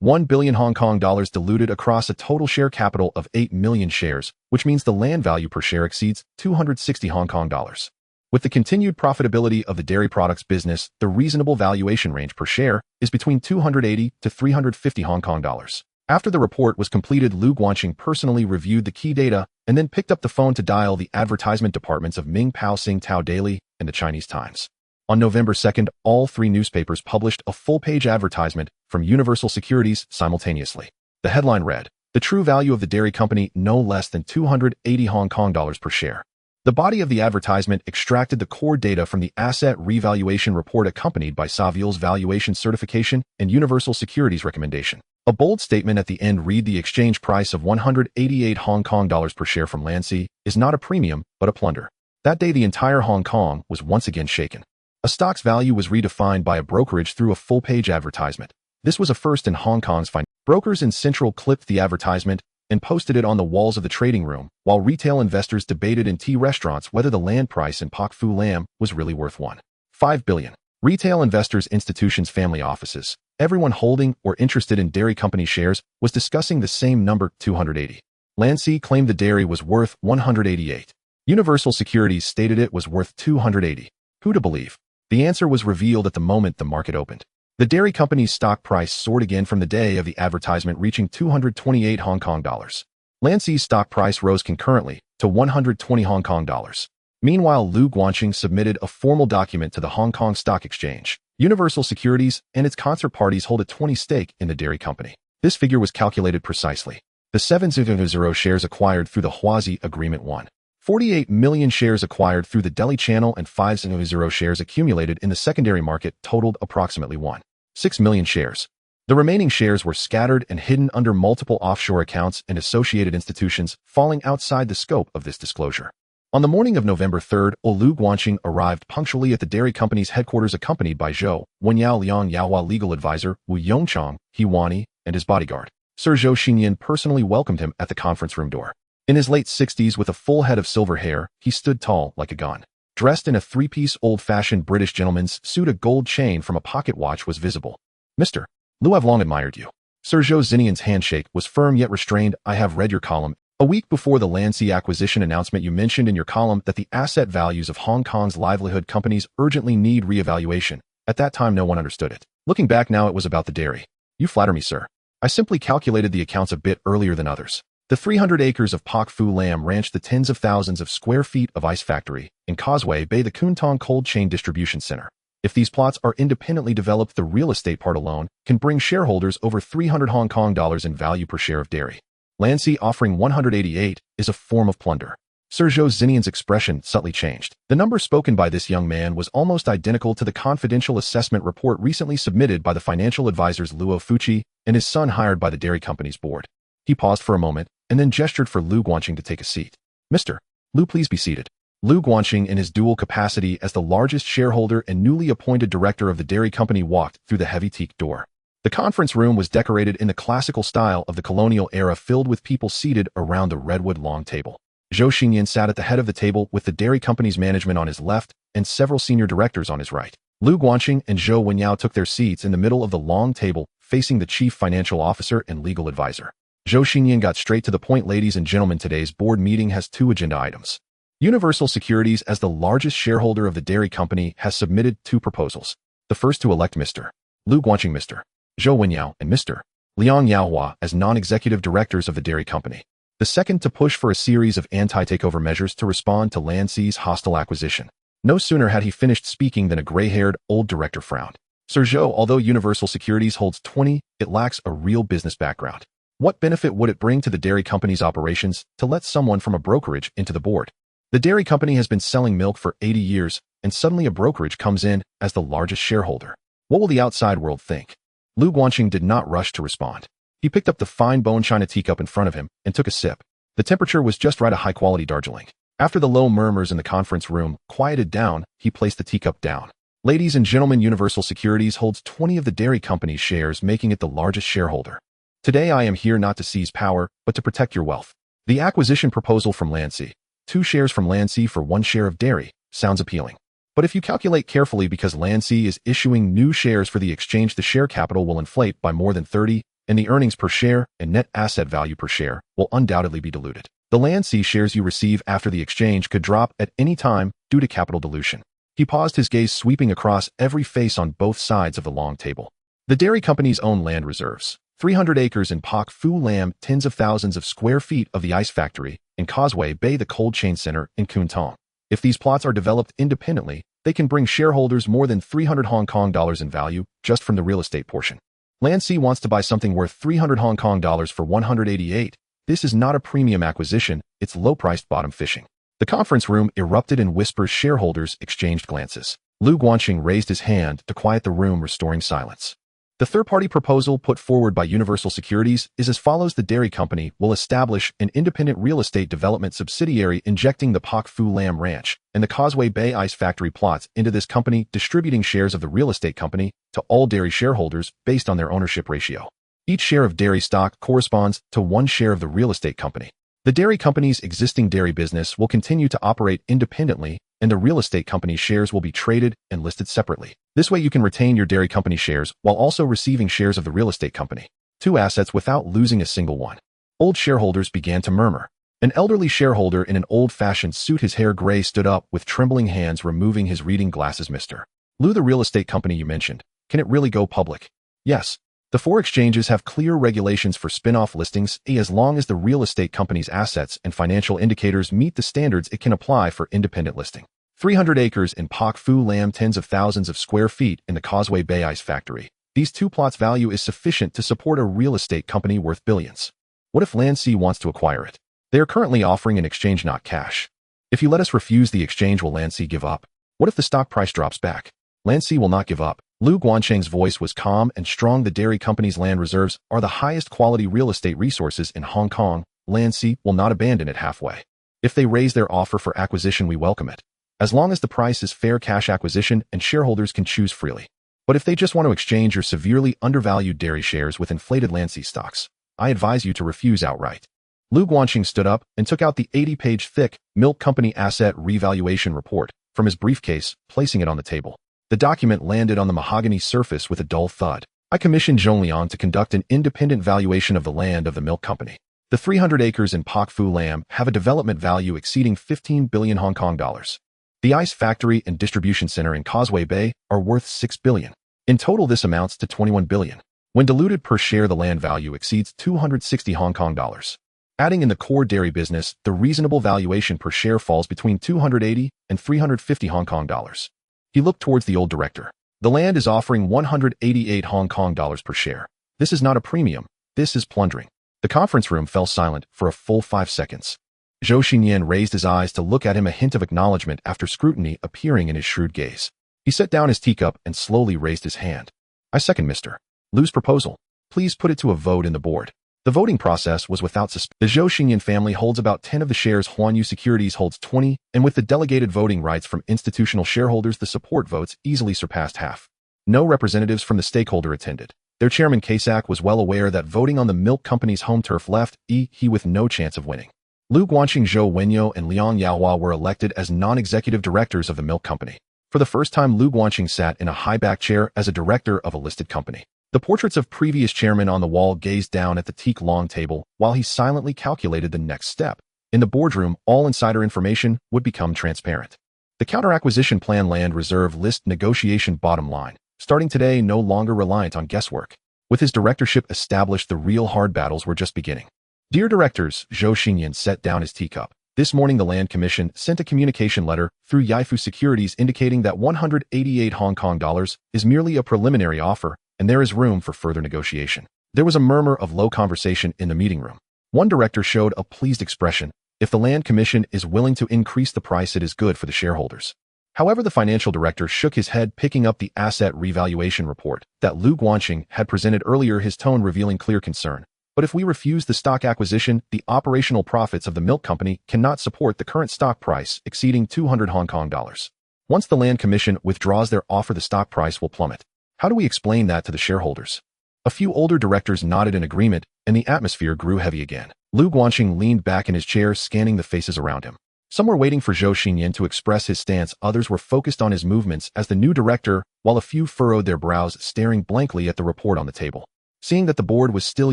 1 billion Hong Kong dollars diluted across a total share capital of 8 million shares, which means the land value per share exceeds 260 Hong Kong dollars. With the continued profitability of the dairy products business, the reasonable valuation range per share is between 280 to 350 Hong Kong dollars. After the report was completed, Lu Guangqing personally reviewed the key data and then picked up the phone to dial the advertisement departments of Ming Pao Sing Tao Daily and the Chinese Times. On November 2nd, all 3 newspapers published a full-page advertisement from Universal Securities simultaneously. The headline read, "The true value of the dairy company no less than 280 Hong Kong dollars per share." The body of the advertisement extracted the core data from the asset revaluation report, accompanied by Savills valuation certification and Universal Securities recommendation. A bold statement at the end read, "The exchange price of 188 Hong Kong dollars per share from Lancy is not a premium, but a plunder." That day, the entire Hong Kong was once again shaken. A stock's value was redefined by a brokerage through a full-page advertisement. This was a first in Hong Kong's finance. Brokers in Central clipped the advertisement and posted it on the walls of the trading room, while retail investors debated in tea restaurants whether the land price in Pak Fu Lam was really worth 1.5 billion. Retail investors, institutions, family offices, everyone holding or interested in dairy company shares was discussing the same number, 280. Lancy claimed the dairy was worth 188. Universal Securities stated it was worth 280. Who to believe? The answer was revealed at the moment the market opened. The dairy company's stock price soared again from the day of the advertisement, reaching 228 Hong Kong dollars. Lancy's stock price rose concurrently to 120 Hong Kong dollars. Meanwhile, Lu Guangqing submitted a formal document to the Hong Kong Stock Exchange. Universal Securities and its concert parties hold a 20% stake in the dairy company. This figure was calculated precisely. The 700 shares acquired through the Huazi Agreement 1.48 million shares acquired through the Delhi Channel and 500 shares accumulated in the secondary market totaled approximately 1.6 million shares. The remaining shares were scattered and hidden under multiple offshore accounts and associated institutions, falling outside the scope of this disclosure. On the morning of November 3rd, Lu Guangqing arrived punctually at the dairy company's headquarters, accompanied by Zhou Wenyao, Liang Yaohua legal advisor Wu Yongchang, He Wani, and his bodyguard. Sir Zhou Xinyan personally welcomed him at the conference room door. In his late 60s, with a full head of silver hair, he stood tall like a gun. Dressed in a 3-piece old-fashioned British gentleman's suit, a gold chain from a pocket watch was visible. "Mr. Lu, I've long admired you." Sir Zhou Xinyan's handshake was firm yet restrained. "I have read your column. A week before the Lancy acquisition announcement, you mentioned in your column that the asset values of Hong Kong's livelihood companies urgently need re-evaluation. At that time, no one understood it. Looking back now, it was about the dairy. You flatter me, sir. I simply calculated the accounts a bit earlier than others. The 300 acres of Pak Fu Lam ranch, the tens of thousands of square feet of ice factory, in Causeway Bay, the Kwun Tong cold chain distribution center. If these plots are independently developed, the real estate part alone can bring shareholders over 300 Hong Kong dollars in value per share of dairy. Lancy offering 188 is a form of plunder." Sir Zhou Xinyan's expression subtly changed. The number spoken by this young man was almost identical to the confidential assessment report recently submitted by the financial advisors Luo Fuqi and his son, hired by the dairy company's board. He paused for a moment and then gestured for Lu Guangqing to take a seat. "Mr. Lu, please be seated." Lu Guangqing, in his dual capacity as the largest shareholder and newly appointed director of the dairy company, walked through the heavy teak door. The conference room was decorated in the classical style of the colonial era, filled with people seated around the redwood long table. Zhou Xingyan sat at the head of the table with the dairy company's management on his left and several senior directors on his right. Lu Guanqing and Zhou Wenyao took their seats in the middle of the long table, facing the chief financial officer and legal advisor. Zhou Xingyan got straight to the point. Ladies and gentlemen, today's board meeting has two agenda items. Universal Securities, as the largest shareholder of the dairy company, has submitted two proposals. The first to elect Mr. Lu Guanqing, Mr. Zhou Wenyao, and Mr. Liang Yaohua as non-executive directors of the dairy company. The second to push for a series of anti-takeover measures to respond to Lance's hostile acquisition. No sooner had he finished speaking than a gray-haired, old director frowned. Sir Zhou, although Universal Securities holds 20, it lacks a real business background. What benefit would it bring to the dairy company's operations to let someone from a brokerage into the board? The dairy company has been selling milk for 80 years, and suddenly a brokerage comes in as the largest shareholder. What will the outside world think? Lu Guanqing did not rush to respond. He picked up the fine bone china teacup in front of him and took a sip. The temperature was just right, a high-quality Darjeeling. After the low murmurs in the conference room quieted down, he placed the teacup down. Ladies and gentlemen, Universal Securities holds 20 of the dairy company's shares, making it the largest shareholder. Today I am here not to seize power, but to protect your wealth. The acquisition proposal from Lance, 2 shares from Lance for 1 share of dairy, sounds appealing. But if you calculate carefully, because Lance is issuing new shares for the exchange, the share capital will inflate by more than 30, and the earnings per share and net asset value per share will undoubtedly be diluted. The Lance shares you receive after the exchange could drop at any time due to capital dilution. He paused, his gaze sweeping across every face on both sides of the long table. The dairy company's own land reserves, 300 acres in Pak Fu Lam, tens of thousands of square feet of the ice factory, and Causeway Bay, the cold chain center in Kuntong. If these plots are developed independently, they can bring shareholders more than 300 Hong Kong dollars in value just from the real estate portion. Lance wants to buy something worth 300 Hong Kong dollars for 188. This is not a premium acquisition, it's low-priced bottom fishing. The conference room erupted in whispers. Shareholders exchanged glances. Lu Guanqing raised his hand to quiet the room, restoring silence. The third-party proposal put forward by Universal Securities is as follows. The dairy company will establish an independent real estate development subsidiary, injecting the Pak Fu Lam Ranch and the Causeway Bay Ice Factory plots into this company, distributing shares of the real estate company to all dairy shareholders based on their ownership ratio. Each share of dairy stock corresponds to 1 share of the real estate company. The dairy company's existing dairy business will continue to operate independently, and the real estate company's shares will be traded and listed separately. This way you can retain your dairy company shares while also receiving shares of the real estate company. 2 assets without losing a single one. Old shareholders began to murmur. An elderly shareholder in an old-fashioned suit, his hair gray, stood up with trembling hands, removing his reading glasses. Mr. Lu, the real estate company you mentioned, can it really go public? Yes. The 4 exchanges have clear regulations for spin-off listings. As long as the real estate company's assets and financial indicators meet the standards, it can apply for independent listing. 300 acres in Pak Fu Lam, tens of thousands of square feet in the Causeway Bay Ice Factory. These 2 plots' value is sufficient to support a real estate company worth billions. What if Lance wants to acquire it? They are currently offering an exchange, not cash. If you let us refuse the exchange, will Lance give up? What if the stock price drops back? Lance will not give up. Lu Guanqing's voice was calm and strong. The dairy company's land reserves are the highest quality real estate resources in Hong Kong. Lance will not abandon it halfway. If they raise their offer for acquisition, we welcome it, as long as the price is fair cash acquisition and shareholders can choose freely. But if they just want to exchange your severely undervalued dairy shares with inflated Lance stocks, I advise you to refuse outright. Lu Guanqing stood up and took out the 80-page thick Milk Company Asset Revaluation Report from his briefcase, placing it on the table. The document landed on the mahogany surface with a dull thud. I commissioned Zhong Liang to conduct an independent valuation of the land of the milk company. The 300 acres in Pak Fu Lam have a development value exceeding 15 billion Hong Kong dollars. The ice factory and distribution center in Causeway Bay are worth 6 billion. In total, this amounts to 21 billion. When diluted per share, the land value exceeds 260 Hong Kong dollars. Adding in the core dairy business, the reasonable valuation per share falls between 280 and 350 Hong Kong dollars. He looked towards the old director. The land is offering 188 Hong Kong dollars per share. This is not a premium. This is plundering. The conference room fell silent for a full 5 seconds. Zhou Xingyan raised his eyes to look at him, a hint of acknowledgement after scrutiny appearing in his shrewd gaze. He set down his teacup and slowly raised his hand. I second Mr. Lu's proposal. Please put it to a vote in the board. The voting process was without suspense. The Zhou Xingyan family holds about 10 of the shares. Huanyu Securities holds 20, and with the delegated voting rights from institutional shareholders, the support votes easily surpassed half. No representatives from the stakeholder attended. Their chairman Kasak was well aware that voting on the milk company's home turf left he with no chance of winning. Lu Guanqing, Zhou Wenyo, and Liang Yaohua were elected as non-executive directors of the milk company. For the first time, Lu Guanqing sat in a high-back chair as a director of a listed company. The portraits of previous chairmen on the wall gazed down at the teak long table while he silently calculated the next step. In the boardroom, all insider information would become transparent. The counter-acquisition plan land reserve list negotiation bottom line, starting today no longer reliant on guesswork. With his directorship established, the real hard battles were just beginning. Dear directors, Zhou Xinyan set down his teacup. This morning the Land Commission sent a communication letter through Yaifu Securities indicating that 188 Hong Kong dollars is merely a preliminary offer and there is room for further negotiation. There was a murmur of low conversation in the meeting room. One director showed a pleased expression. If the Land Commission is willing to increase the price, it is good for the shareholders. However, the financial director shook his head, picking up the asset revaluation report that Lu Guanqing had presented earlier, his tone revealing clear concern. But if we refuse the stock acquisition, the operational profits of the milk company cannot support the current stock price exceeding 200 Hong Kong dollars. Once the Land Commission withdraws their offer, the stock price will plummet. How do we explain that to the shareholders? A few older directors nodded in agreement, and the atmosphere grew heavy again. Lu Guanqing leaned back in his chair, scanning the faces around him. Some were waiting for Zhou Xinyan to express his stance, others were focused on his movements as the new director, while a few furrowed their brows, staring blankly at the report on the table. Seeing that the board was still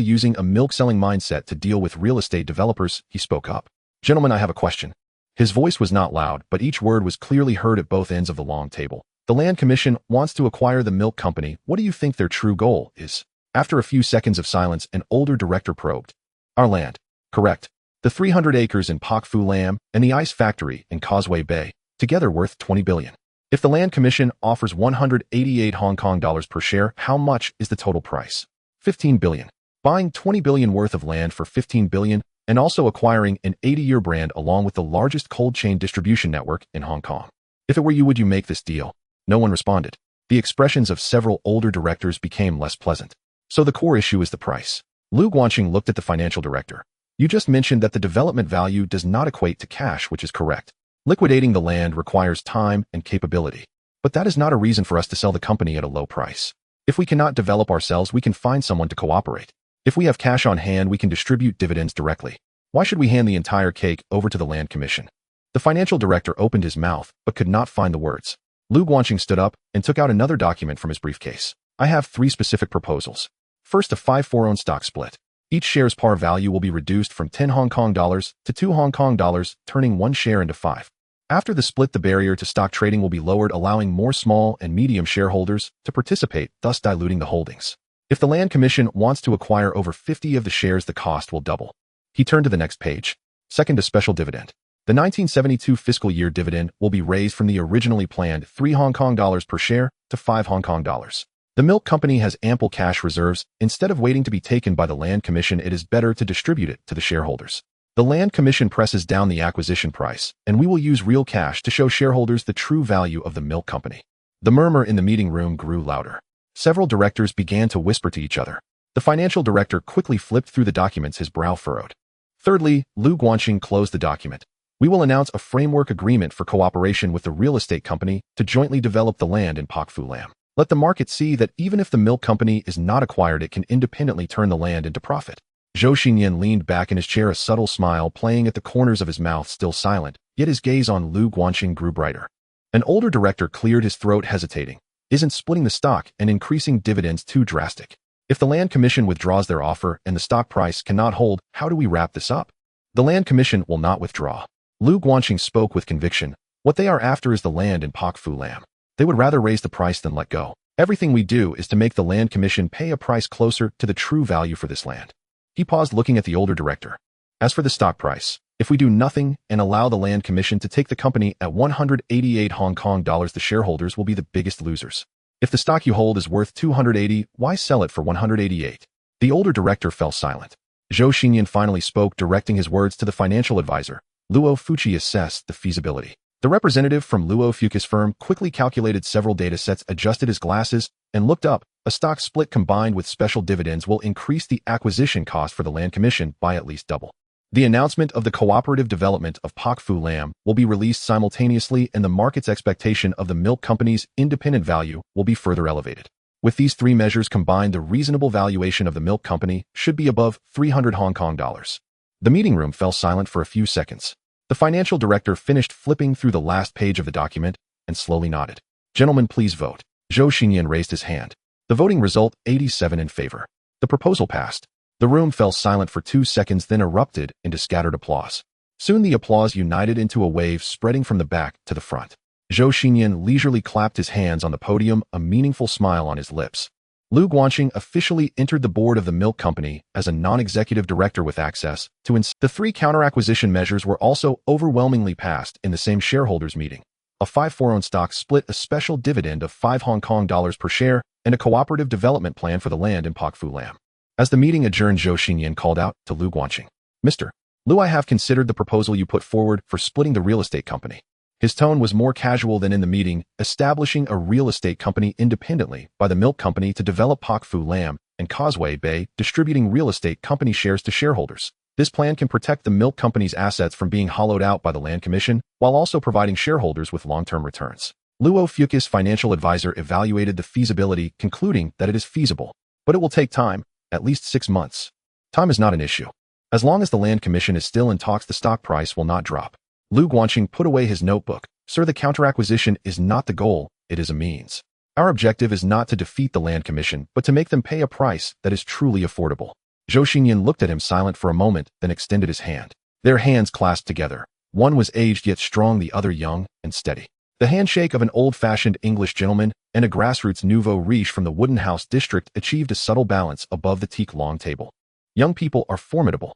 using a milk-selling mindset to deal with real estate developers, he spoke up. Gentlemen, I have a question. His voice was not loud, but each word was clearly heard at both ends of the long table. The Land Commission wants to acquire the milk company. What do you think their true goal is? After a few seconds of silence, an older director probed. Our land. Correct. The 300 acres in Pak Fu Lam and the ice factory in Causeway Bay, together worth 20 billion. If the Land Commission offers 188 Hong Kong dollars per share, how much is the total price? 15 billion. Buying 20 billion worth of land for 15 billion and also acquiring an 80-year brand along with the largest cold chain distribution network in Hong Kong. If it were you, would you make this deal? No one responded. The expressions of several older directors became less pleasant. So the core issue is the price. Lu Guanqing looked at the financial director. You just mentioned that the development value does not equate to cash, which is correct. Liquidating the land requires time and capability. But that is not a reason for us to sell the company at a low price. If we cannot develop ourselves, we can find someone to cooperate. If we have cash on hand, we can distribute dividends directly. Why should we hand the entire cake over to the Land Commission? The financial director opened his mouth, but could not find the words. Lu Guanqing stood up and took out another document from his briefcase. I have 3 specific proposals. First, a 5-4 own stock split. Each share's par value will be reduced from 10 Hong Kong dollars to 2 Hong Kong dollars, turning 1 share into 5. After the split, the barrier to stock trading will be lowered, allowing more small and medium shareholders to participate, thus diluting the holdings. If the Land Commission wants to acquire over 50 of the shares, the cost will double. He turned to the next page. Second, a special dividend. The 1972 fiscal year dividend will be raised from the originally planned 3 Hong Kong dollars per share to 5 Hong Kong dollars. The milk company has ample cash reserves. Instead of waiting to be taken by the Land Commission, it is better to distribute it to the shareholders. The Land Commission presses down the acquisition price, and we will use real cash to show shareholders the true value of the milk company. The murmur in the meeting room grew louder. Several directors began to whisper to each other. The financial director quickly flipped through the documents, his brow furrowed. Thirdly, Lu Guanqing closed the document. We will announce a framework agreement for cooperation with the real estate company to jointly develop the land in Pak Fu Lam. Let the market see that even if the milk company is not acquired, it can independently turn the land into profit. Zhou Xinyan leaned back in his chair, a subtle smile playing at the corners of his mouth, still silent, yet his gaze on Lu Guanqing grew brighter. An older director cleared his throat, hesitating. Isn't splitting the stock and increasing dividends too drastic? If the Land Commission withdraws their offer and the stock price cannot hold, how do we wrap this up? The Land Commission will not withdraw. Lu Guanqing spoke with conviction. What they are after is the land in Pak Fu Lam. They would rather raise the price than let go. Everything we do is to make the Land Commission pay a price closer to the true value for this land. He paused, looking at the older director. As for the stock price, if we do nothing and allow the Land Commission to take the company at 188 Hong Kong dollars, the shareholders will be the biggest losers. If the stock you hold is worth 280, why sell it for 188? The older director fell silent. Zhou Xinyan finally spoke, directing his words to the financial advisor. Luo Fuqi assessed the feasibility. The representative from Luo Fuqi's firm quickly calculated several data sets, adjusted his glasses, and looked up. A stock split combined with special dividends will increase the acquisition cost for the Land Commission by at least double. The announcement of the cooperative development of Pak Fu Lam will be released simultaneously, and the market's expectation of the milk company's independent value will be further elevated. With these three measures combined, the reasonable valuation of the milk company should be above 300 Hong Kong dollars. The meeting room fell silent for a few seconds. The financial director finished flipping through the last page of the document and slowly nodded. Gentlemen, please vote. Zhou Xinyan raised his hand. The voting result, 87 in favor. The proposal passed. The room fell silent for 2 seconds, then erupted into scattered applause. Soon the applause united into a wave spreading from the back to the front. Zhou Xinyan leisurely clapped his hands on the podium, a meaningful smile on his lips. Lu Guanqing officially entered the board of the milk company as a non-executive director with access to the three counter-acquisition measures were also overwhelmingly passed in the same shareholders' meeting. A 5-for-1 stock split, a special dividend of 5 Hong Kong dollars per share, and a cooperative development plan for the land in Pak Fu Lam. As the meeting adjourned, Zhou Xinyan called out to Lu Guanqing. Mr. Lu, I have considered the proposal you put forward for splitting the real estate company. His tone was more casual than in the meeting, establishing a real estate company independently by the milk company to develop Pak Fu Lam and Causeway Bay, distributing real estate company shares to shareholders. This plan can protect the milk company's assets from being hollowed out by the Land Commission, while also providing shareholders with long-term returns. Luo Fucus, financial advisor, evaluated the feasibility, concluding that it is feasible, but it will take time, at least 6 months. Time is not an issue. As long as the Land Commission is still in talks, the stock price will not drop. Lu Guanqing put away his notebook. Sir, the counter-acquisition is not the goal, it is a means. Our objective is not to defeat the Land Commission, but to make them pay a price that is truly affordable. Zhou Xinyan looked at him silent for a moment, then extended his hand. Their hands clasped together. One was aged yet strong, the other young and steady. The handshake of an old-fashioned English gentleman and a grassroots nouveau riche from the Wooden House district achieved a subtle balance above the teak long table. Young people are formidable.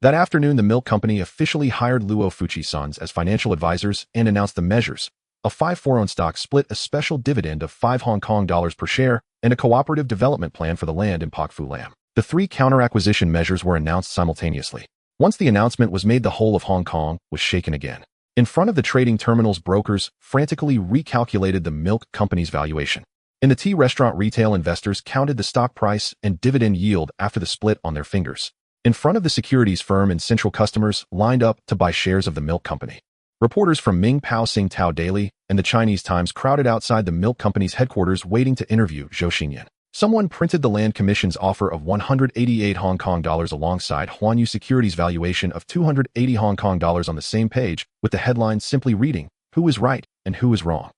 That afternoon, the milk company officially hired Luo Fuchi's sons as financial advisors and announced the measures: a 5-for-1 stock split, a special dividend of 5 Hong Kong dollars per share, and a cooperative development plan for the land in Pak Fu Lam. The three counter-acquisition measures were announced simultaneously. Once the announcement was made, the whole of Hong Kong was shaken again. In front of the trading terminals, brokers frantically recalculated the milk company's valuation. In the tea restaurant, retail investors counted the stock price and dividend yield after the split on their fingers. In front of the securities firm and central, customers lined up to buy shares of the milk company. Reporters from Ming Pao Sing Tao Daily and the Chinese Times crowded outside the milk company's headquarters waiting to interview Zhou Xinyan. Someone printed the Land Commission's offer of 188 Hong Kong dollars alongside Huanyu Securities' valuation of 280 Hong Kong dollars on the same page, with the headline simply reading, "Who is right and who is wrong?"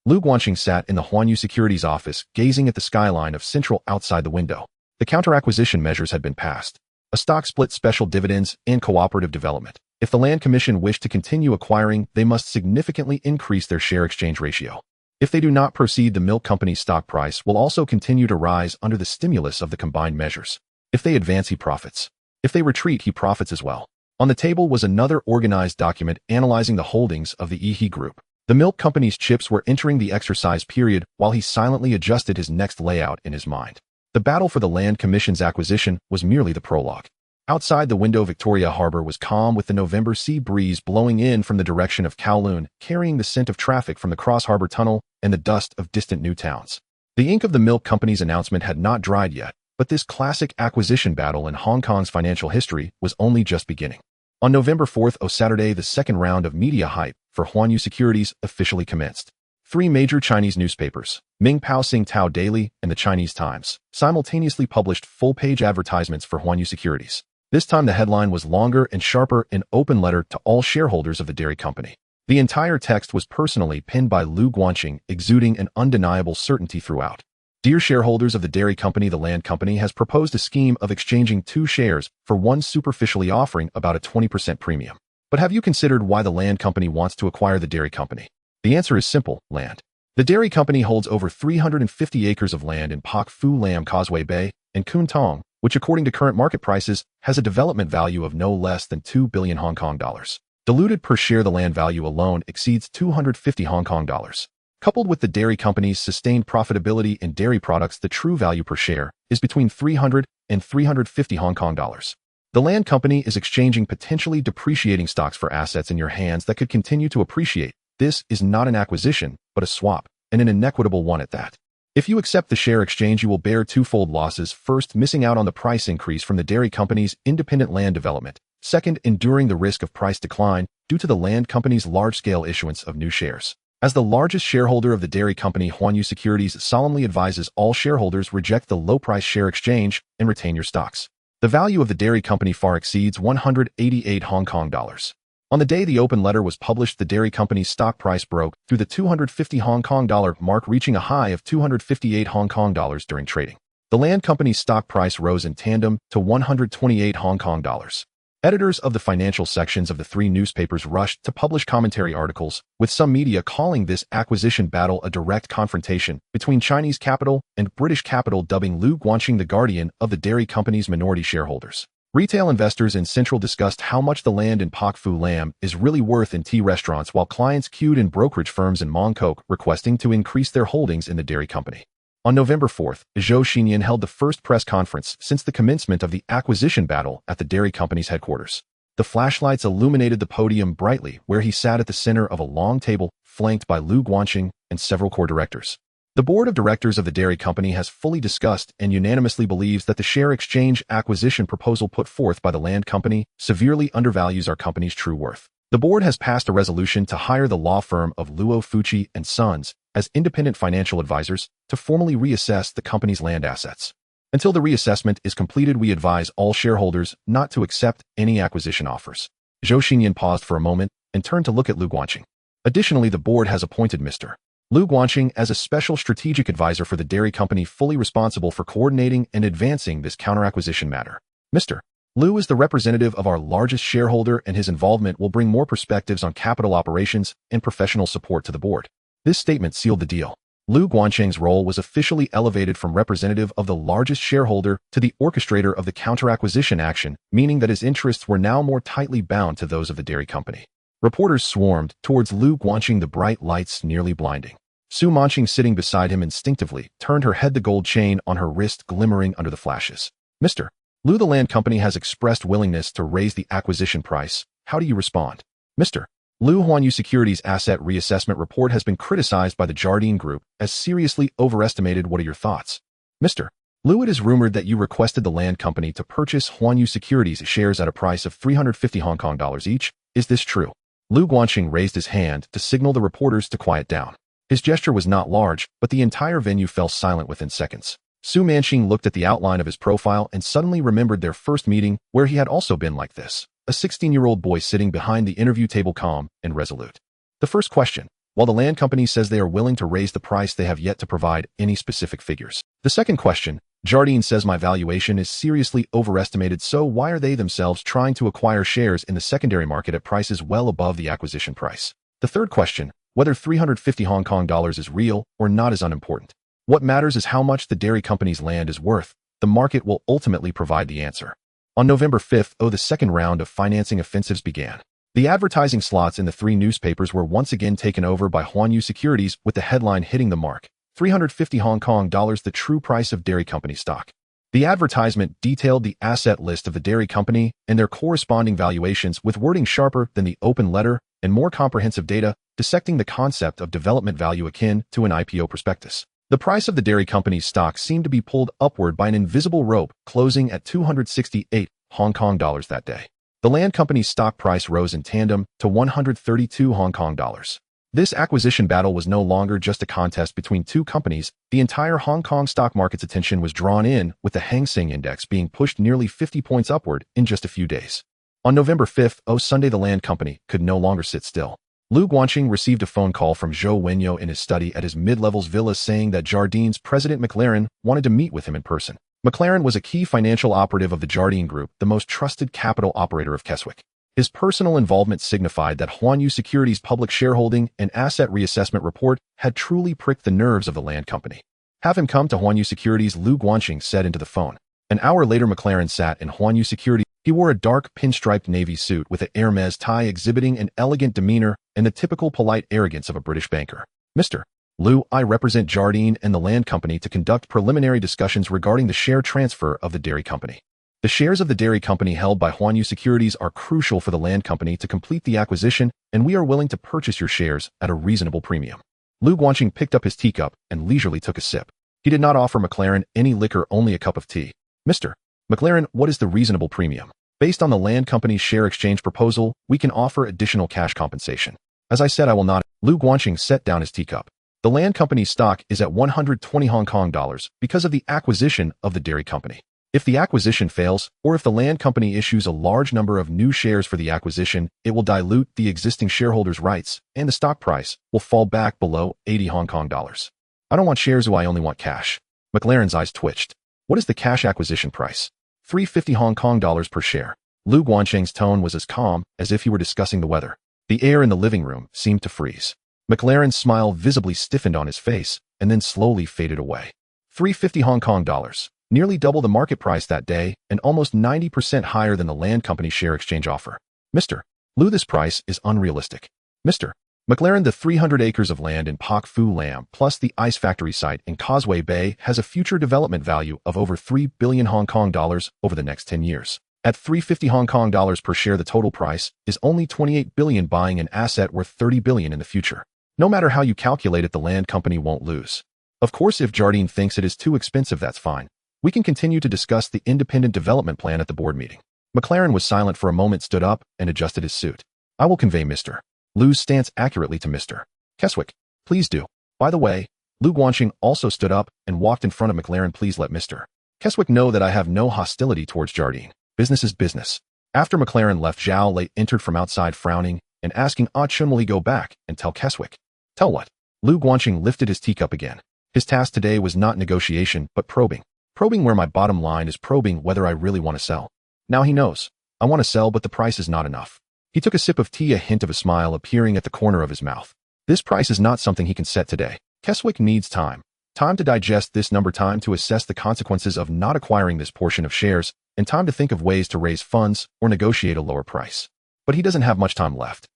Lu Guanqing sat in the Huanyu Securities office, gazing at the skyline of Central outside the window. The counter-acquisition measures had been passed. A stock split, special dividends, and cooperative development. If the Land Commission wished to continue acquiring, they must significantly increase their share exchange ratio. If they do not proceed, the milk company's stock price will also continue to rise under the stimulus of the combined measures. If they advance, he profits. If they retreat, he profits as well. On the table was another organized document analyzing the holdings of the Yihe Group. The milk company's chips were entering the exercise period while he silently adjusted his next layout in his mind. The battle for the Land Commission's acquisition was merely the prologue. Outside the window, Victoria Harbor was calm, with the November sea breeze blowing in from the direction of Kowloon, carrying the scent of traffic from the Cross Harbor Tunnel and the dust of distant new towns. The ink of the milk company's announcement had not dried yet, but this classic acquisition battle in Hong Kong's financial history was only just beginning. On November 4th, Saturday, the second round of media hype for Huanyu Securities officially commenced. 3 major Chinese newspapers, Ming Pao Sing Tao Daily and the Chinese Times, simultaneously published full-page advertisements for Huanyu Securities. This time the headline was longer and sharper, an open letter to all shareholders of the dairy company. The entire text was personally penned by Lu Guanqing, exuding an undeniable certainty throughout. Dear shareholders of the dairy company, the Land Company has proposed a scheme of exchanging 2 shares for 1, superficially offering about a 20% premium. But have you considered why the Land Company wants to acquire the dairy company? The answer is simple: land. The dairy company holds over 350 acres of land in Pak Fu Lam, Causeway Bay, and Kwun Tong, which according to current market prices has a development value of no less than 2 billion Hong Kong dollars. Diluted per share, the land value alone exceeds 250 Hong Kong dollars. Coupled with the dairy company's sustained profitability in dairy products, the true value per share is between 300 and 350 Hong Kong dollars. The Land Company is exchanging potentially depreciating stocks for assets in your hands that could continue to appreciate. This is not an acquisition, but a swap, and an inequitable one at that. If you accept the share exchange, you will bear twofold losses: first, missing out on the price increase from the dairy company's independent land development; second, enduring the risk of price decline due to the Land Company's large-scale issuance of new shares. As the largest shareholder of the dairy company, Huanyu Securities solemnly advises all shareholders reject the low-price share exchange and retain your stocks. The value of the dairy company far exceeds 188 Hong Kong dollars. On the day the open letter was published, the dairy company's stock price broke through the 250 Hong Kong dollar mark, reaching a high of 258 Hong Kong dollars during trading. The land company's stock price rose in tandem to 128 Hong Kong dollars. Editors of the financial sections of the three newspapers rushed to publish commentary articles, with some media calling this acquisition battle a direct confrontation between Chinese capital and British capital, dubbing Lu Guangqing the guardian of the dairy company's minority shareholders. Retail investors in Central discussed how much the land in Pak Fu Lam is really worth in tea restaurants, while clients queued in brokerage firms in Mongkok requesting to increase their holdings in the dairy company. On November 4th, Zhou Xinyan held the first press conference since the commencement of the acquisition battle at the dairy company's headquarters. The flashlights illuminated the podium brightly, where he sat at the center of a long table, flanked by Lu Guangqing and several core directors. The board of directors of the dairy company has fully discussed and unanimously believes that the share exchange acquisition proposal put forth by the land company severely undervalues our company's true worth. The board has passed a resolution to hire the law firm of Luo Fuchi and Sons as independent financial advisors to formally reassess the company's land assets. Until the reassessment is completed, we advise all shareholders not to accept any acquisition offers. Zhou Xinyan paused for a moment and turned to look at Lu Guangqing. Additionally, the board has appointed Mr. Lu Guangqing as a special strategic advisor for the dairy company, fully responsible for coordinating and advancing this counter-acquisition matter. Mr. Lu is the representative of our largest shareholder, and his involvement will bring more perspectives on capital operations and professional support to the board. This statement sealed the deal. Lu Guangqing's role was officially elevated from representative of the largest shareholder to the orchestrator of the counter-acquisition action, meaning that his interests were now more tightly bound to those of the dairy company. Reporters swarmed towards Lu Guangqing, the bright lights nearly blinding. Su Manqing, sitting beside him, instinctively turned her head, the gold chain on her wrist glimmering under the flashes. Mr. Lu, the land company has expressed willingness to raise the acquisition price. How do you respond? Mr. Lu, Huanyu Securities' asset reassessment report has been criticized by the Jardine Group as seriously overestimated. What are your thoughts? Mr. Lu, it is rumored that you requested the land company to purchase Huanyu Securities shares at a price of 350 Hong Kong dollars each. Is this true? Lu Guangqing raised his hand to signal the reporters to quiet down. His gesture was not large, but the entire venue fell silent within seconds. Su Manqing looked at the outline of his profile and suddenly remembered their first meeting, where he had also been like this. A 16-year-old boy sitting behind the interview table, calm and resolute. The first question: while the land company says they are willing to raise the price, they have yet to provide any specific figures. The second question: Jardine says my valuation is seriously overestimated, so why are they themselves trying to acquire shares in the secondary market at prices well above the acquisition price? The third question: whether 350 Hong Kong dollars is real or not is unimportant. What matters is how much the dairy company's land is worth. The market will ultimately provide the answer. On November 5th, the second round of financing offensives began. The advertising slots in the three newspapers were once again taken over by Huanyu Securities, with the headline hitting the mark: 350 Hong Kong dollars, the true price of dairy company stock. The advertisement detailed the asset list of the dairy company and their corresponding valuations, with wording sharper than the open letter and more comprehensive data, dissecting the concept of development value akin to an IPO prospectus. The price of the dairy company's stock seemed to be pulled upward by an invisible rope, closing at 268 Hong Kong dollars that day. The land company's stock price rose in tandem to 132 Hong Kong dollars. This acquisition battle was no longer just a contest between two companies. The entire Hong Kong stock market's attention was drawn in, with the Hang Seng Index being pushed nearly 50 points upward in just a few days. On November 5th, Sunday, the land company could no longer sit still. Lu Guangqing received a phone call from Zhou Wenyo in his study at his mid-levels villa, saying that Jardine's president McLaren wanted to meet with him in person. McLaren was a key financial operative of the Jardine Group, the most trusted capital operator of Keswick. His personal involvement signified that Huanyu Securities' public shareholding and asset reassessment report had truly pricked the nerves of the land company. Have him come to Huanyu Securities, Lu Guangqing said into the phone. An hour later, McLaren sat in Huanyu Securities. He wore a dark pinstriped navy suit with a Hermes tie, exhibiting an elegant demeanor and the typical polite arrogance of a British banker. Mr. Lu, I represent Jardine and the land company to conduct preliminary discussions regarding the share transfer of the dairy company. The shares of the dairy company held by Huanyu Securities are crucial for the land company to complete the acquisition, and we are willing to purchase your shares at a reasonable premium. Lu Guangqing picked up his teacup and leisurely took a sip. He did not offer McLaren any liquor, only a cup of tea. Mr. McLaren, what is the reasonable premium? Based on the land company's share exchange proposal, we can offer additional cash compensation. As I said, I will not. Lu Guanqing set down his teacup. The land company's stock is at 120 Hong Kong dollars because of the acquisition of the dairy company. If the acquisition fails, or if the land company issues a large number of new shares for the acquisition, it will dilute the existing shareholders' rights, and the stock price will fall back below 80 Hong Kong dollars. I don't want shares, I only want cash. McLaren's eyes twitched. What is the cash acquisition price? 350 Hong Kong dollars per share. Lu Guanqing's tone was as calm as if he were discussing the weather. The air in the living room seemed to freeze. McLaren's smile visibly stiffened on his face and then slowly faded away. 350 Hong Kong dollars. Nearly double the market price that day and almost 90% higher than the land company share exchange offer. Mr. Lu, this price is unrealistic. Mr. McLaren, the 300 acres of land in Pak Fu Lam plus the ice factory site in Causeway Bay has a future development value of over 3 billion Hong Kong dollars over the next 10 years. At 350 Hong Kong dollars per share, the total price is only 28 billion, buying an asset worth 30 billion in the future. No matter how you calculate it, the land company won't lose. Of course, if Jardine thinks it is too expensive, that's fine. We can continue to discuss the independent development plan at the board meeting. McLaren was silent for a moment, stood up, and adjusted his suit. I will convey Mr. Lu's stance accurately to Mr. Keswick. Please do. By the way, Lu Guanqing also stood up and walked in front of McLaren. Please let Mr. Keswick know that I have no hostility towards Jardine. Business is business. After McLaren left, Zhao Lei entered from outside, frowning and asking, Chun, will he go back and tell Keswick? Tell what? Lu Guanqing lifted his teacup again. His task today was not negotiation, but probing. Probing where my bottom line is, probing whether I really want to sell. Now he knows. I want to sell, but the price is not enough. He took a sip of tea, a hint of a smile appearing at the corner of his mouth. This price is not something he can set today. Keswick needs time. Time to digest this number, time to assess the consequences of not acquiring this portion of shares, and time to think of ways to raise funds or negotiate a lower price. But he doesn't have much time left.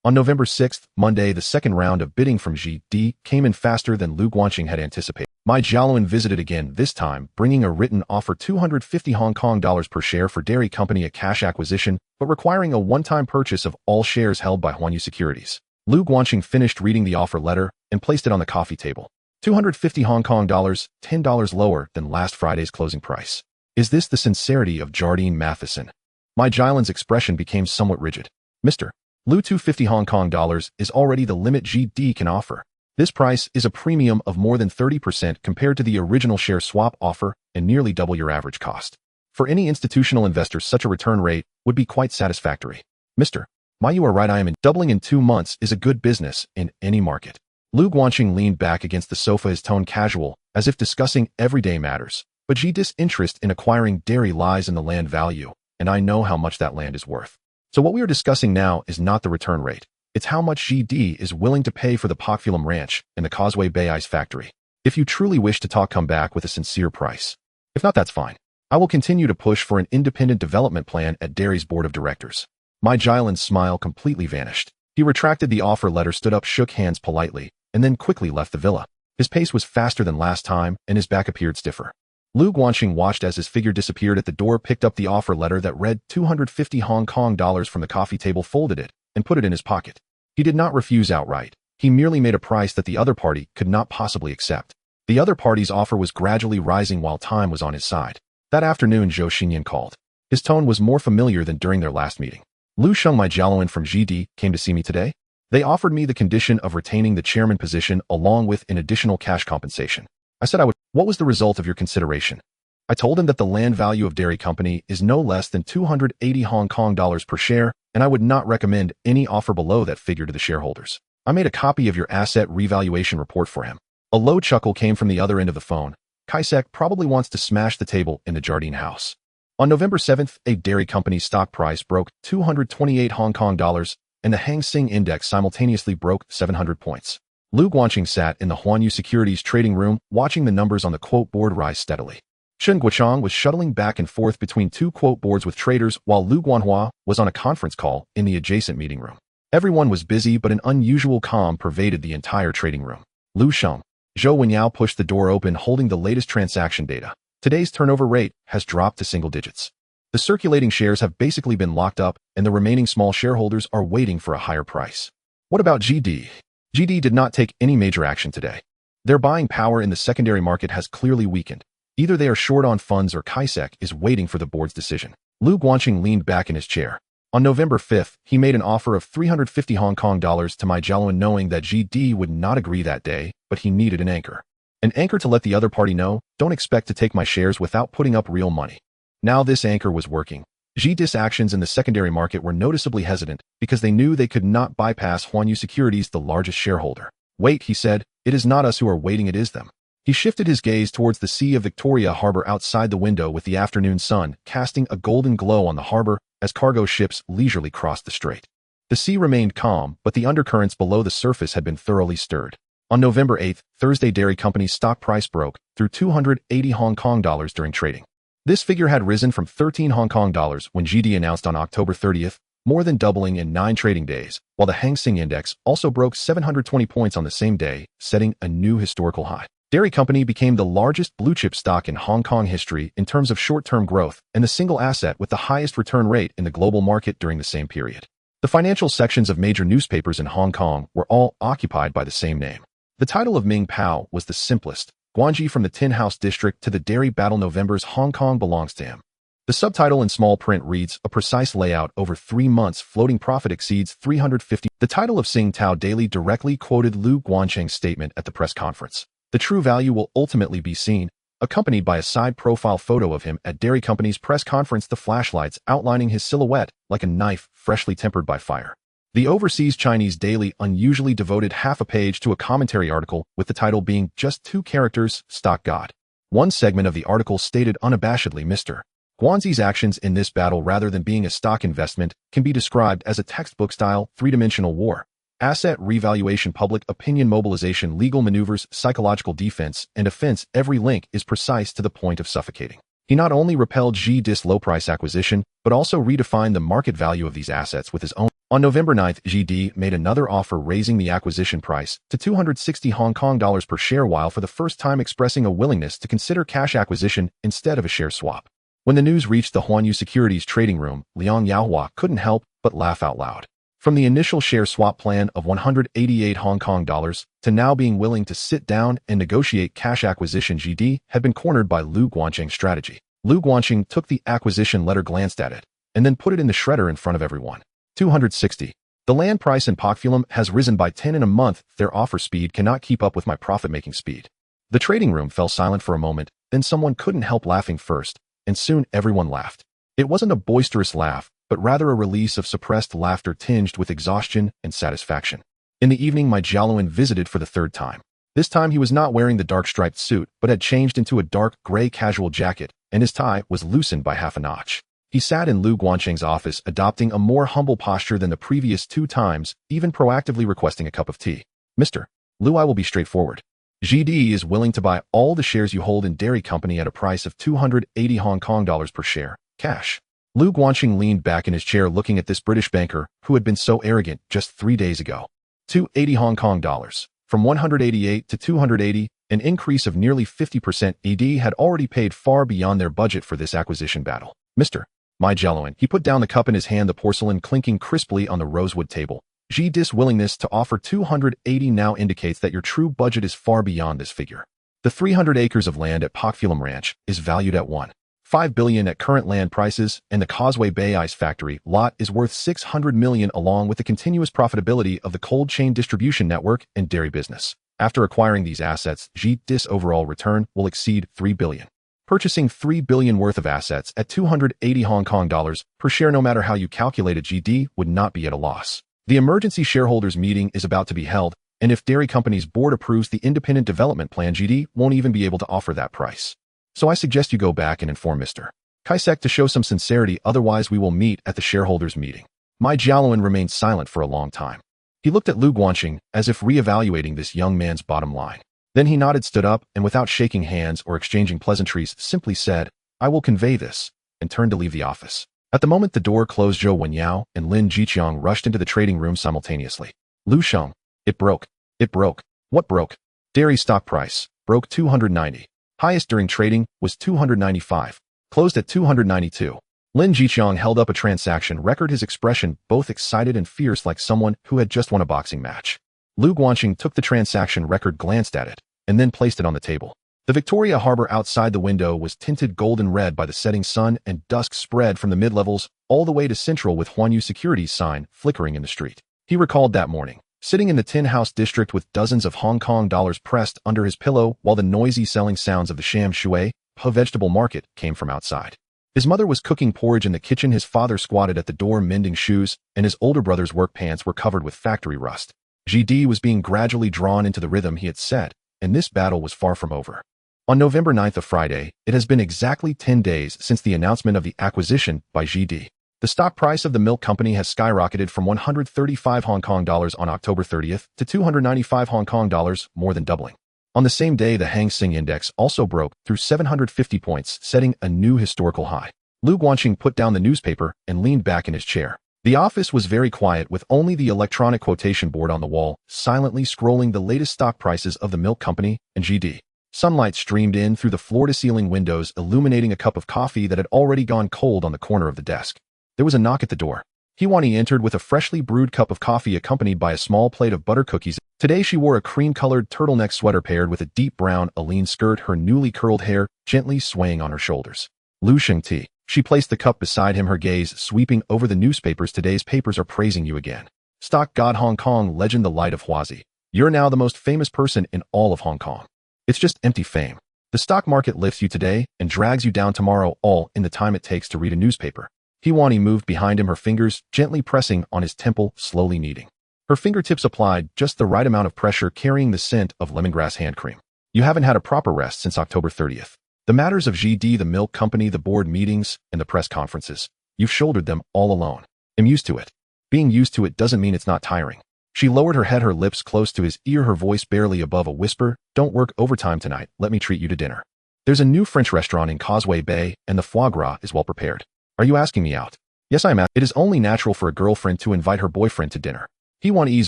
On November 6th, Monday, the second round of bidding from GD came in faster than Lu Guanqing had anticipated. Mai Jialuan visited again, this time bringing a written offer 250 Hong Kong dollars per share for dairy company, a cash acquisition, but requiring a one-time purchase of all shares held by Huanyu Securities. Lu Guanqing finished reading the offer letter and placed it on the coffee table. 250 Hong Kong dollars, $10 lower than last Friday's closing price. Is this the sincerity of Jardine Matheson? Mai Jialuan's expression became somewhat rigid. Mr. Lu, 250 Hong Kong dollars is already the limit GD can offer. This price is a premium of more than 30% compared to the original share swap offer and nearly double your average cost. For any institutional investor, such a return rate would be quite satisfactory. Mr. Ma, you are right. I am in. Doubling in 2 months is a good business in any market. Lu Guanqing leaned back against the sofa, his tone casual, as if discussing everyday matters. But GD's interest in acquiring dairy lies in the land value, and I know how much that land is worth. So what we are discussing now is not the return rate. It's how much GD is willing to pay for the Pak Fu Lam ranch and the Causeway Bay ice factory. If you truly wish to talk, come back with a sincere price. If not, that's fine. I will continue to push for an independent development plan at Dairy's board of directors. Mai Jialuan's smile completely vanished. He retracted the offer letter, stood up, shook hands politely, and then quickly left the villa. His pace was faster than last time, and his back appeared stiffer. Lu Guanqing watched as his figure disappeared at the door, picked up the offer letter that read 250 Hong Kong dollars from the coffee table, folded it, and put it in his pocket. He did not refuse outright. He merely made a price that the other party could not possibly accept. The other party's offer was gradually rising while time was on his side. That afternoon, Zhou Xinyan called. His tone was more familiar than during their last meeting. Lu Sheng, Mai Jialuan from GD came to see me today. They offered me the condition of retaining the chairman position along with an additional cash compensation. I said I would. What was the result of your consideration? I told him that the land value of dairy company is no less than 280 Hong Kong dollars per share, and I would not recommend any offer below that figure to the shareholders. I made a copy of your asset revaluation report for him. A low chuckle came from the other end of the phone. Kaisek probably wants to smash the table in the Jardine house. On November 7th, a dairy company's stock price broke 228 Hong Kong dollars, and the Hang Seng Index simultaneously broke 700 points. Lu Guanqing sat in the Huanyu Securities trading room, watching the numbers on the quote board rise steadily. Chen Guochang was shuttling back and forth between two quote boards with traders while Lu Guanhua was on a conference call in the adjacent meeting room. Everyone was busy, but an unusual calm pervaded the entire trading room. Lu Sheng. Zhou Wenyao pushed the door open, holding the latest transaction data. Today's turnover rate has dropped to single digits. The circulating shares have basically been locked up, and the remaining small shareholders are waiting for a higher price. What about GD? GD did not take any major action today. Their buying power in the secondary market has clearly weakened. Either they are short on funds or Kaisek is waiting for the board's decision. Lu Guanqing leaned back in his chair. On November 5th, he made an offer of 350 Hong Kong dollars to my Jaloin, knowing that GD would not agree that day, but he needed an anchor. An anchor to let the other party know, don't expect to take my shares without putting up real money. Now this anchor was working. GD's actions in the secondary market were noticeably hesitant because they knew they could not bypass Huanyu Securities, the largest shareholder. Wait, he said, it is not us who are waiting, it is them. He shifted his gaze towards the Sea of Victoria harbor outside the window, with the afternoon sun casting a golden glow on the harbor as cargo ships leisurely crossed the strait. The sea remained calm, but the undercurrents below the surface had been thoroughly stirred. On November 8th, Thursday, Dairy Company's stock price broke through 280 Hong Kong dollars during trading. This figure had risen from 13 Hong Kong dollars when GD announced on October 30th, more than doubling in 9 trading days, while the Hang Seng Index also broke 720 points on the same day, setting a new historical high. Dairy Company became the largest blue-chip stock in Hong Kong history in terms of short-term growth and the single asset with the highest return rate in the global market during the same period. The financial sections of major newspapers in Hong Kong were all occupied by the same name. The title of Ming Pao was the simplest: Guanji from the Tin House District to the Dairy Battle, November's Hong Kong belongs to him. The subtitle in small print reads, a precise layout over 3 months, floating profit exceeds 350. The title of Sing Tao Daily directly quoted Lu Guancheng's statement at the press conference. The true value will ultimately be seen, accompanied by a side profile photo of him at Dairy Company's press conference, the flashlights outlining his silhouette like a knife freshly tempered by fire. The overseas Chinese daily unusually devoted half a page to a commentary article with the title being just 2 characters, Stock God. One segment of the article stated unabashedly, Mr. Guanzi's actions in this battle, rather than being a stock investment, can be described as a textbook-style, 3-dimensional war. Asset revaluation, public opinion mobilization, legal maneuvers, psychological defense, and offense. Every link is precise to the point of suffocating. He not only repelled GD's low-price acquisition, but also redefined the market value of these assets with his own. On November 9th, GD made another offer, raising the acquisition price to 260 Hong Kong dollars per share, while for the first time expressing a willingness to consider cash acquisition instead of a share swap. When the news reached the Huanyu Securities trading room, Liang Yaohua couldn't help but laugh out loud. From the initial share swap plan of 188 Hong Kong dollars to now being willing to sit down and negotiate cash acquisition, GD had been cornered by Lu Guancheng's strategy. Lu Guancheng took the acquisition letter, glanced at it, and then put it in the shredder in front of everyone. 260. The land price in Kowloon has risen by 10 in a month. Their offer speed cannot keep up with my profit-making speed. The trading room fell silent for a moment, then someone couldn't help laughing first, and soon everyone laughed. It wasn't a boisterous laugh, but rather a release of suppressed laughter tinged with exhaustion and satisfaction. In the evening, my Jaloin visited for the 3rd time. This time he was not wearing the dark striped suit, but had changed into a dark gray casual jacket, and his tie was loosened by half a notch. He sat in Lu Guancheng's office, adopting a more humble posture than the previous 2 times, even proactively requesting a cup of tea. Mr. Lu, I will be straightforward. GD is willing to buy all the shares you hold in Dairy Company at a price of 280 Hong Kong dollars per share, cash. Lu Guancheng leaned back in his chair, looking at this British banker who had been so arrogant just 3 days ago. 280 Hong Kong dollars. From 188 to 280, an increase of nearly 50%. ED had already paid far beyond their budget for this acquisition battle. Mr. My Jaloin. He put down the cup in his hand, the porcelain clinking crisply on the rosewood table. GD's willingness to offer 280 now indicates that your true budget is far beyond this figure. The 300 acres of land at Kowloon Ranch is valued at 1.5 billion at current land prices, and the Causeway Bay Ice Factory lot is worth 600 million, along with the continuous profitability of the cold chain distribution network and dairy business. After acquiring these assets, GD's overall return will exceed 3 billion. Purchasing 3 billion worth of assets at 280 Hong Kong dollars per share, no matter how you calculated, GD would not be at a loss. The emergency shareholders meeting is about to be held, and if Dairy Company's board approves the independent development plan, GD won't even be able to offer that price. So I suggest you go back and inform Mr. Kaisek to show some sincerity, otherwise we will meet at the shareholders meeting. My Jaloin remained silent for a long time. He looked at Lu Guancheng as if re-evaluating this young man's bottom line. Then he nodded, stood up, and without shaking hands or exchanging pleasantries, simply said, I will convey this, and turned to leave the office. At the moment the door closed, Zhou Wenyao and Lin Jiqiang rushed into the trading room simultaneously. Lu Sheng. It broke. It broke. What broke? Dairy stock price. Broke 290. Highest during trading was 295. Closed at 292. Lin Jiqiang held up a transaction record, his expression both excited and fierce, like someone who had just won a boxing match. Lu Guancheng took the transaction record, glanced at it, and then placed it on the table. The Victoria Harbor outside the window was tinted golden red by the setting sun, and dusk spread from the mid-levels all the way to Central with Huanyu Securities sign flickering in the street. He recalled that morning, sitting in the tin house district with dozens of Hong Kong dollars pressed under his pillow while the noisy selling sounds of the Sham Shui vegetable market came from outside. His mother was cooking porridge in the kitchen, his father squatted at the door mending shoes, and his older brother's work pants were covered with factory rust. GD was being gradually drawn into the rhythm he had set, and this battle was far from over. On November 9th, a Friday, it has been exactly 10 days since the announcement of the acquisition by GD. The stock price of the milk company has skyrocketed from 135 Hong Kong dollars on October 30th to 295 Hong Kong dollars, more than doubling. On the same day, the Hang Seng Index also broke through 750 points, setting a new historical high. Lu Guanqing put down the newspaper and leaned back in his chair. The office was very quiet, with only the electronic quotation board on the wall, silently scrolling the latest stock prices of the milk company and GD. Sunlight streamed in through the floor-to-ceiling windows, illuminating a cup of coffee that had already gone cold on the corner of the desk. There was a knock at the door. Hiwani entered with a freshly brewed cup of coffee accompanied by a small plate of butter cookies. Today she wore a cream-colored turtleneck sweater paired with a deep brown Aline skirt, her newly curled hair gently swaying on her shoulders. Lu Shengti. She placed the cup beside him, her gaze sweeping over the newspapers. Today's papers are praising you again. Stock God Hong Kong legend, the light of Huazi. You're now the most famous person in all of Hong Kong. It's just empty fame. The stock market lifts you today and drags you down tomorrow, all in the time it takes to read a newspaper. Hiwani moved behind him, her fingers gently pressing on his temple, slowly kneading. Her fingertips applied just the right amount of pressure, carrying the scent of lemongrass hand cream. You haven't had a proper rest since October 30th. The matters of GD, the milk company, the board meetings, and the press conferences. You've shouldered them all alone. I'm used to it. Being used to it doesn't mean it's not tiring. She lowered her head, her lips close to his ear, her voice barely above a whisper. Don't work overtime tonight. Let me treat you to dinner. There's a new French restaurant in Causeway Bay, and the foie gras is well prepared. Are you asking me out? Yes, I'm asking. It is only natural for a girlfriend to invite her boyfriend to dinner. Hiwani's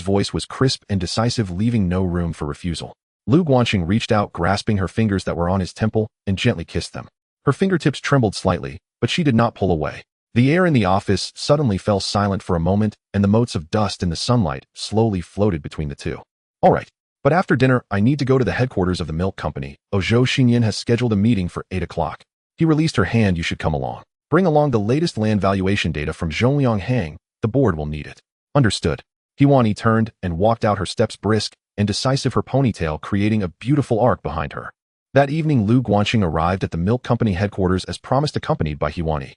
voice was crisp and decisive, leaving no room for refusal. Lu Guanqing reached out, grasping her fingers that were on his temple, and gently kissed them. Her fingertips trembled slightly, but she did not pull away. The air in the office suddenly fell silent for a moment, and the motes of dust in the sunlight slowly floated between the two. All right, but after dinner, I need to go to the headquarters of the milk company. Zhou Xinyan has scheduled a meeting for 8 o'clock. He released her hand. You should come along. Bring along the latest land valuation data from Zhongliang Hang. The board will need it. Understood. Hiwani turned and walked out, her steps brisk and decisive, her ponytail creating a beautiful arc behind her. That evening, Lu Guanqing arrived at the milk company headquarters as promised, accompanied by Hiwani.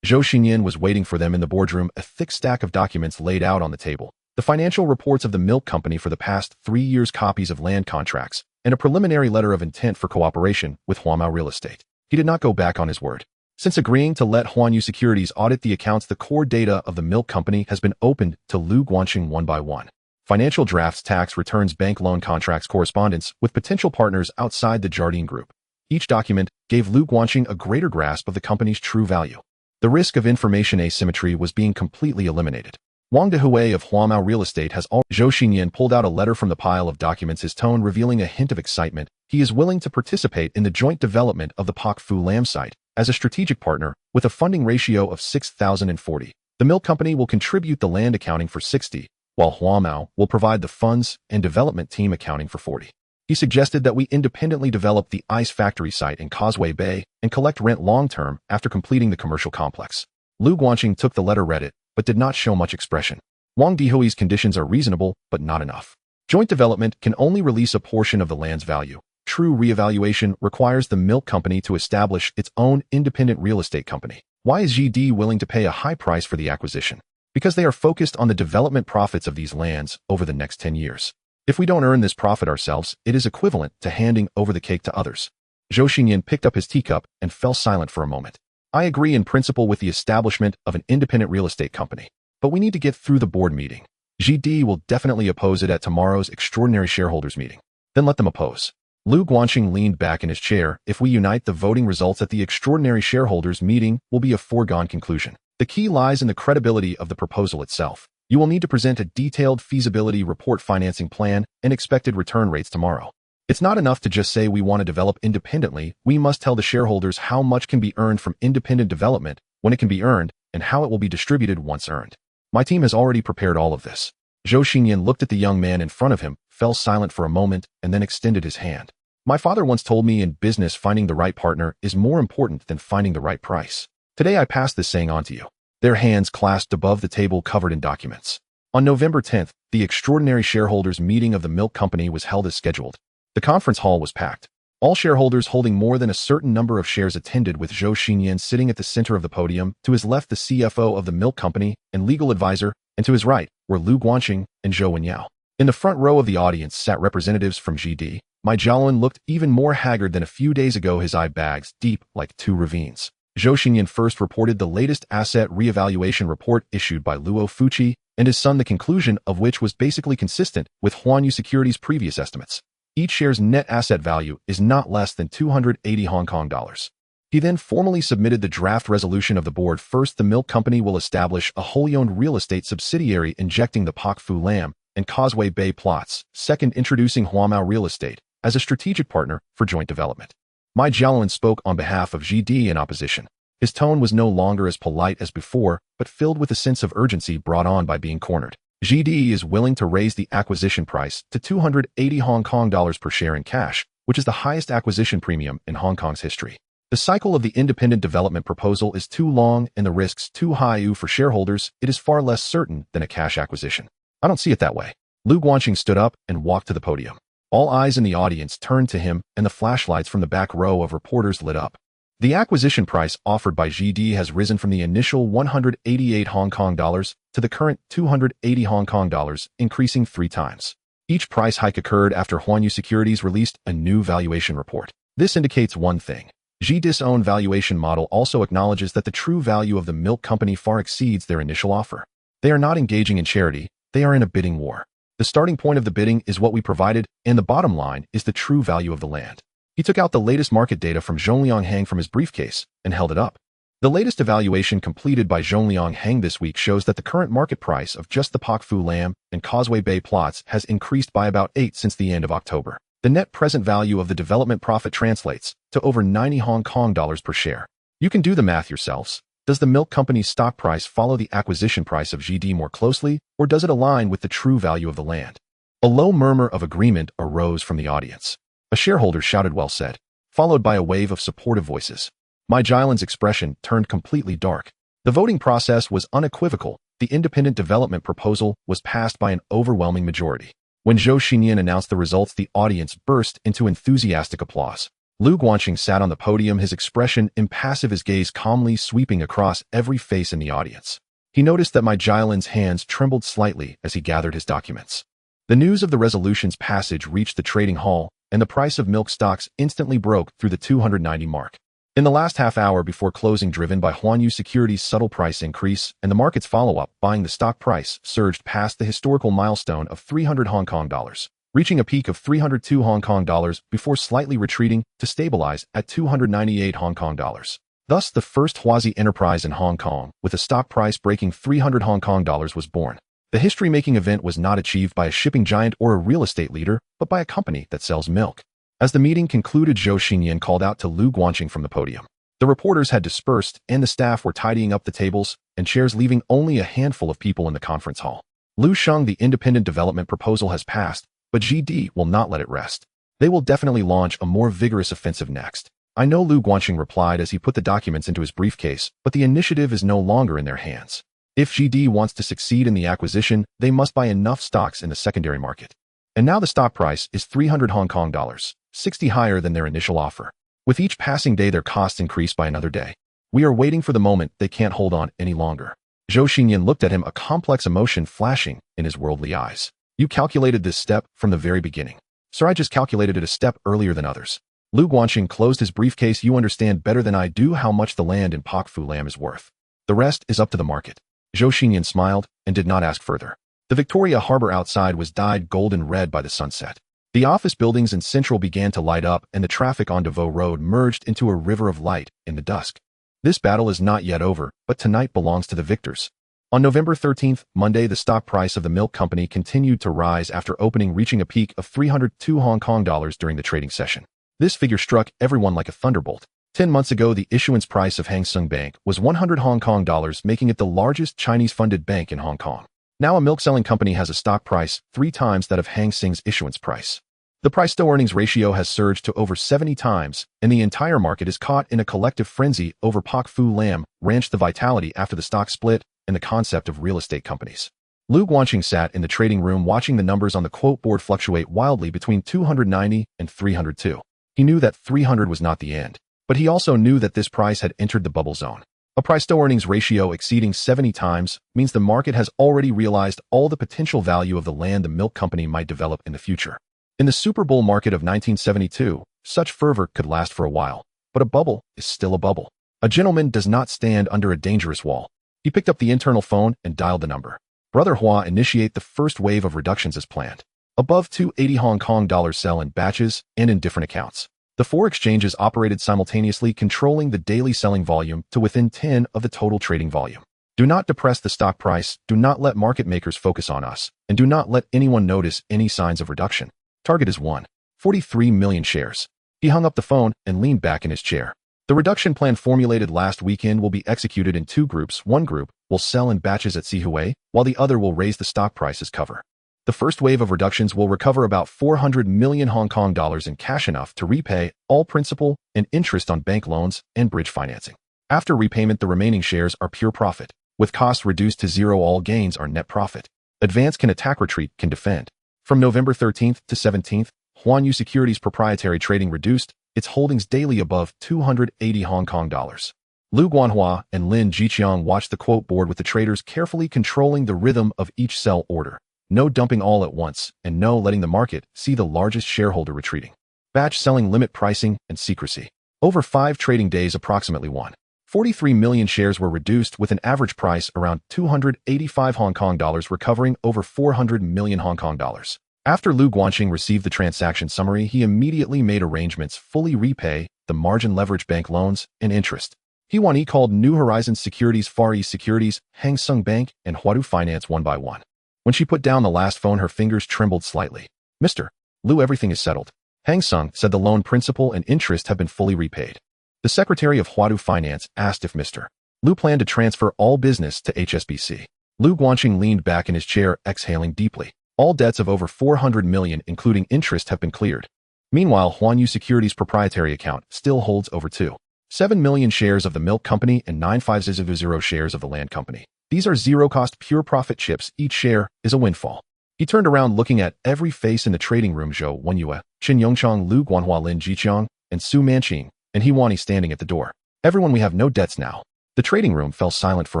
Zhou Xinyan was waiting for them in the boardroom, a thick stack of documents laid out on the table. The financial reports of the milk company for the past 3 years, copies of land contracts, and a preliminary letter of intent for cooperation with Huamao Real Estate. He did not go back on his word. Since agreeing to let Huanyu Securities audit the accounts, the core data of the milk company has been opened to Lu Guanqing one by one. Financial drafts, tax returns, bank loan contracts, correspondence with potential partners outside the Jardine Group. Each document gave Lu Guanqing a greater grasp of the company's true value. The risk of information asymmetry was being completely eliminated. Wang Dehui of Huamao Real Estate has already. Zhou Xinyan pulled out a letter from the pile of documents, his tone revealing a hint of excitement. He is willing to participate in the joint development of the Pak Fu Lam site as a strategic partner with a funding ratio of 6,040. The milk company will contribute the land accounting for 60, while Huamao will provide the funds and development team accounting for 40. He suggested that we independently develop the ice factory site in Causeway Bay and collect rent long-term after completing the commercial complex. Lu Guanqing took the letter, read it, but did not show much expression. Wang Dehui's conditions are reasonable, but not enough. Joint development can only release a portion of the land's value. True reevaluation requires the milk company to establish its own independent real estate company. Why is GD willing to pay a high price for the acquisition? Because they are focused on the development profits of these lands over the next 10 years. If we don't earn this profit ourselves, it is equivalent to handing over the cake to others. Zhou Xinyan picked up his teacup and fell silent for a moment. I agree in principle with the establishment of an independent real estate company, but we need to get through the board meeting. GD will definitely oppose it at tomorrow's extraordinary shareholders meeting. Then let them oppose. Lu Guanqing leaned back in his chair. If we unite, the voting results at the extraordinary shareholders meeting will be a foregone conclusion. The key lies in the credibility of the proposal itself. You will need to present a detailed feasibility report, financing plan, and expected return rates tomorrow. It's not enough to just say we want to develop independently. We must tell the shareholders how much can be earned from independent development, when it can be earned, and how it will be distributed once earned. My team has already prepared all of this. Zhou Xinyan looked at the young man in front of him, fell silent for a moment, and then extended his hand. My father once told me in business finding the right partner is more important than finding the right price. Today I pass this saying on to you. Their hands clasped above the table covered in documents. On November 10th, the extraordinary shareholders meeting of the milk company was held as scheduled. The conference hall was packed. All shareholders holding more than a certain number of shares attended, with Zhou Xinyan sitting at the center of the podium, to his left the CFO of the milk company and legal advisor, and to his right were Lu Guanqing and Zhou Wenyao. In the front row of the audience sat representatives from GD. My Jiaolin looked even more haggard than a few days ago, his eye bags deep like two ravines. Zhou Xinyan first reported the latest asset reevaluation report issued by Luo Fuqi and his son, the conclusion of which was basically consistent with Huanyu Securities' previous estimates. Each share's net asset value is not less than 280 Hong Kong dollars. He then formally submitted the draft resolution of the board. First, the milk company will establish a wholly owned real estate subsidiary injecting the Pak Fu Lam and Causeway Bay plots. Second, introducing Huamao Real Estate as a strategic partner for joint development. Mai Jiaolin spoke on behalf of GD in opposition. His tone was no longer as polite as before, but filled with a sense of urgency brought on by being cornered. GD is willing to raise the acquisition price to 280 Hong Kong dollars per share in cash, which is the highest acquisition premium in Hong Kong's history. The cycle of the independent development proposal is too long and the risks too high. For shareholders, it is far less certain than a cash acquisition. I don't see it that way. Lu Guanqing stood up and walked to the podium. All eyes in the audience turned to him, and the flashlights from the back row of reporters lit up. The acquisition price offered by GD has risen from the initial 188 Hong Kong dollars to the current 280 Hong Kong dollars, increasing 3 times. Each price hike occurred after Huanyu Securities released a new valuation report. This indicates one thing. GD's own valuation model also acknowledges that the true value of the milk company far exceeds their initial offer. They are not engaging in charity, they are in a bidding war. The starting point of the bidding is what we provided, and the bottom line is the true value of the land. He took out the latest market data from Zhongliang Hang from his briefcase and held it up. The latest evaluation completed by Zhongliang Hang this week shows that the current market price of just the Pak Fu Lam and Causeway Bay plots has increased by about 8 since the end of October. The net present value of the development profit translates to over 90 Hong Kong dollars per share. You can do the math yourselves. Does the milk company's stock price follow the acquisition price of GD more closely, or does it align with the true value of the land? A low murmur of agreement arose from the audience. A shareholder shouted, "Well said," followed by a wave of supportive voices. Mai Jiaolin's expression turned completely dark. The voting process was unequivocal. The independent development proposal was passed by an overwhelming majority. When Zhou Xinyan announced the results, the audience burst into enthusiastic applause. Lu Guanqing sat on the podium, his expression impassive, his gaze calmly sweeping across every face in the audience. He noticed that Mai Jiaolin's hands trembled slightly as he gathered his documents. The news of the resolution's passage reached the trading hall, and the price of milk stocks instantly broke through the 290 mark. In the last half hour before closing, driven by Huanyu Securities' subtle price increase and the market's follow-up buying, the stock price surged past the historical milestone of 300 Hong Kong dollars, reaching a peak of 302 Hong Kong dollars before slightly retreating to stabilize at 298 Hong Kong dollars. Thus, the first Huazi enterprise in Hong Kong, with a stock price breaking 300 Hong Kong dollars, was born. The history-making event was not achieved by a shipping giant or a real estate leader, but by a company that sells milk. As the meeting concluded, Zhou Xinyan called out to Lu Guanqing from the podium. The reporters had dispersed, and the staff were tidying up the tables and chairs, leaving only a handful of people in the conference hall. Lu Sheng, the independent development proposal has passed, but GD will not let it rest. They will definitely launch a more vigorous offensive next. I know, Lu Guanqing replied as he put the documents into his briefcase, but the initiative is no longer in their hands. If GD wants to succeed in the acquisition, they must buy enough stocks in the secondary market. And now the stock price is 300 Hong Kong dollars, 60 higher than their initial offer. With each passing day, their costs increase by another day. We are waiting for the moment they can't hold on any longer. Zhou Xinyan looked at him, a complex emotion flashing in his worldly eyes. You calculated this step from the very beginning. Sir, I just calculated it a step earlier than others. Lu Guanqing closed his briefcase. You understand better than I do how much the land in Pak Fu Lam is worth. The rest is up to the market. Zhou Xinyan smiled and did not ask further. The Victoria Harbor outside was dyed golden red by the sunset. The office buildings in Central began to light up, and the traffic on Devoe Road merged into a river of light in the dusk. This battle is not yet over, but tonight belongs to the victors. On November 13th, Monday, the stock price of the milk company continued to rise after opening, reaching a peak of 302 Hong Kong dollars during the trading session. This figure struck everyone like a thunderbolt. 10 months ago, the issuance price of Hang Seng Bank was 100 Hong Kong dollars, making it the largest Chinese-funded bank in Hong Kong. Now a milk-selling company has a stock price 3 times that of Hang Seng's issuance price. The price-to-earnings ratio has surged to over 70 times, and the entire market is caught in a collective frenzy over Pak Fu Lam, Ranch the Vitality after the stock split, and the concept of real estate companies. Lu Guanqing sat in the trading room watching the numbers on the quote board fluctuate wildly between 290 and 302. He knew that 300 was not the end, but he also knew that this price had entered the bubble zone. A price-to-earnings ratio exceeding 70 times means the market has already realized all the potential value of the land the milk company might develop in the future. In the Super Bull market of 1972, such fervor could last for a while, but a bubble is still a bubble. A gentleman does not stand under a dangerous wall. He picked up the internal phone and dialed the number. Brother Hua, initiate the first wave of reductions as planned. Above 280 Hong Kong dollars sell in batches and in different accounts. The four exchanges operated simultaneously, controlling the daily selling volume to within 10 of the total trading volume. Do not depress the stock price, do not let market makers focus on us, and do not let anyone notice any signs of reduction. Target is 1.43 million shares. He hung up the phone and leaned back in his chair. The reduction plan formulated last weekend will be executed in two groups. One group will sell in batches at Sihui, while the other will raise the stock price as cover. The first wave of reductions will recover about 400 million Hong Kong dollars in cash, enough to repay all principal and interest on bank loans and bridge financing. After repayment, the remaining shares are pure profit. With costs reduced to zero, all gains are net profit. Advance can attack, retreat can defend. From November 13th to 17th, Huanyu Securities proprietary trading reduced its holdings daily above 280 Hong Kong dollars. Lu Guanhua and Lin Jiqiang watched the quote board, with the traders carefully controlling the rhythm of each sell order. No dumping all at once, and no letting the market see the largest shareholder retreating. Batch selling, limit pricing, and secrecy. Over 5 trading days, approximately 1.43 million shares were reduced, with an average price around 285 Hong Kong dollars, recovering over 400 million Hong Kong dollars. After Lu Guanqing received the transaction summary, he immediately made arrangements fully repay the margin leverage bank loans and interest. He called New Horizons Securities, Far East Securities, Hang Seng Bank, and Huadu Finance one by one. When she put down the last phone, her fingers trembled slightly. Mr. Lu, everything is settled. Hang Seng said the loan principal and interest have been fully repaid. The secretary of Huadu Finance asked if Mr. Lu planned to transfer all business to HSBC. Lu Guanqing leaned back in his chair, exhaling deeply. All debts of over 400 million, including interest, have been cleared. Meanwhile, Huanyu Securities' account still holds over 2.7 million shares of the milk company and 950 shares of the land company. These are zero-cost pure profit chips. Each share is a windfall. He turned around, looking at every face in the trading room: Zhou Wenyue, Chen Yongchang, Lu Guanhua, Lin Jiqiang, and Su Manqing, and He standing at the door. Everyone, we have no debts now. The trading room fell silent for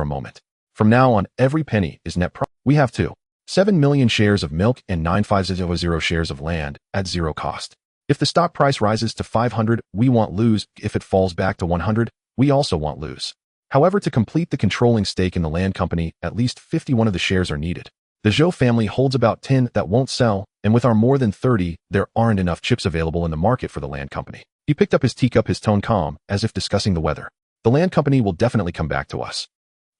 a moment. From now on, every penny is net profit. We have 2.7 million shares of milk and 950 shares of land at zero cost. If the stock price rises to 500, we won't lose. If it falls back to 100, we also won't lose. However, to complete the controlling stake in the land company, at least 51 of the shares are needed. The Zhou family holds about 10 that won't sell, and with our more than 30, there aren't enough chips available in the market for the land company. He picked up his teacup, his tone calm, as if discussing the weather. The land company will definitely come back to us.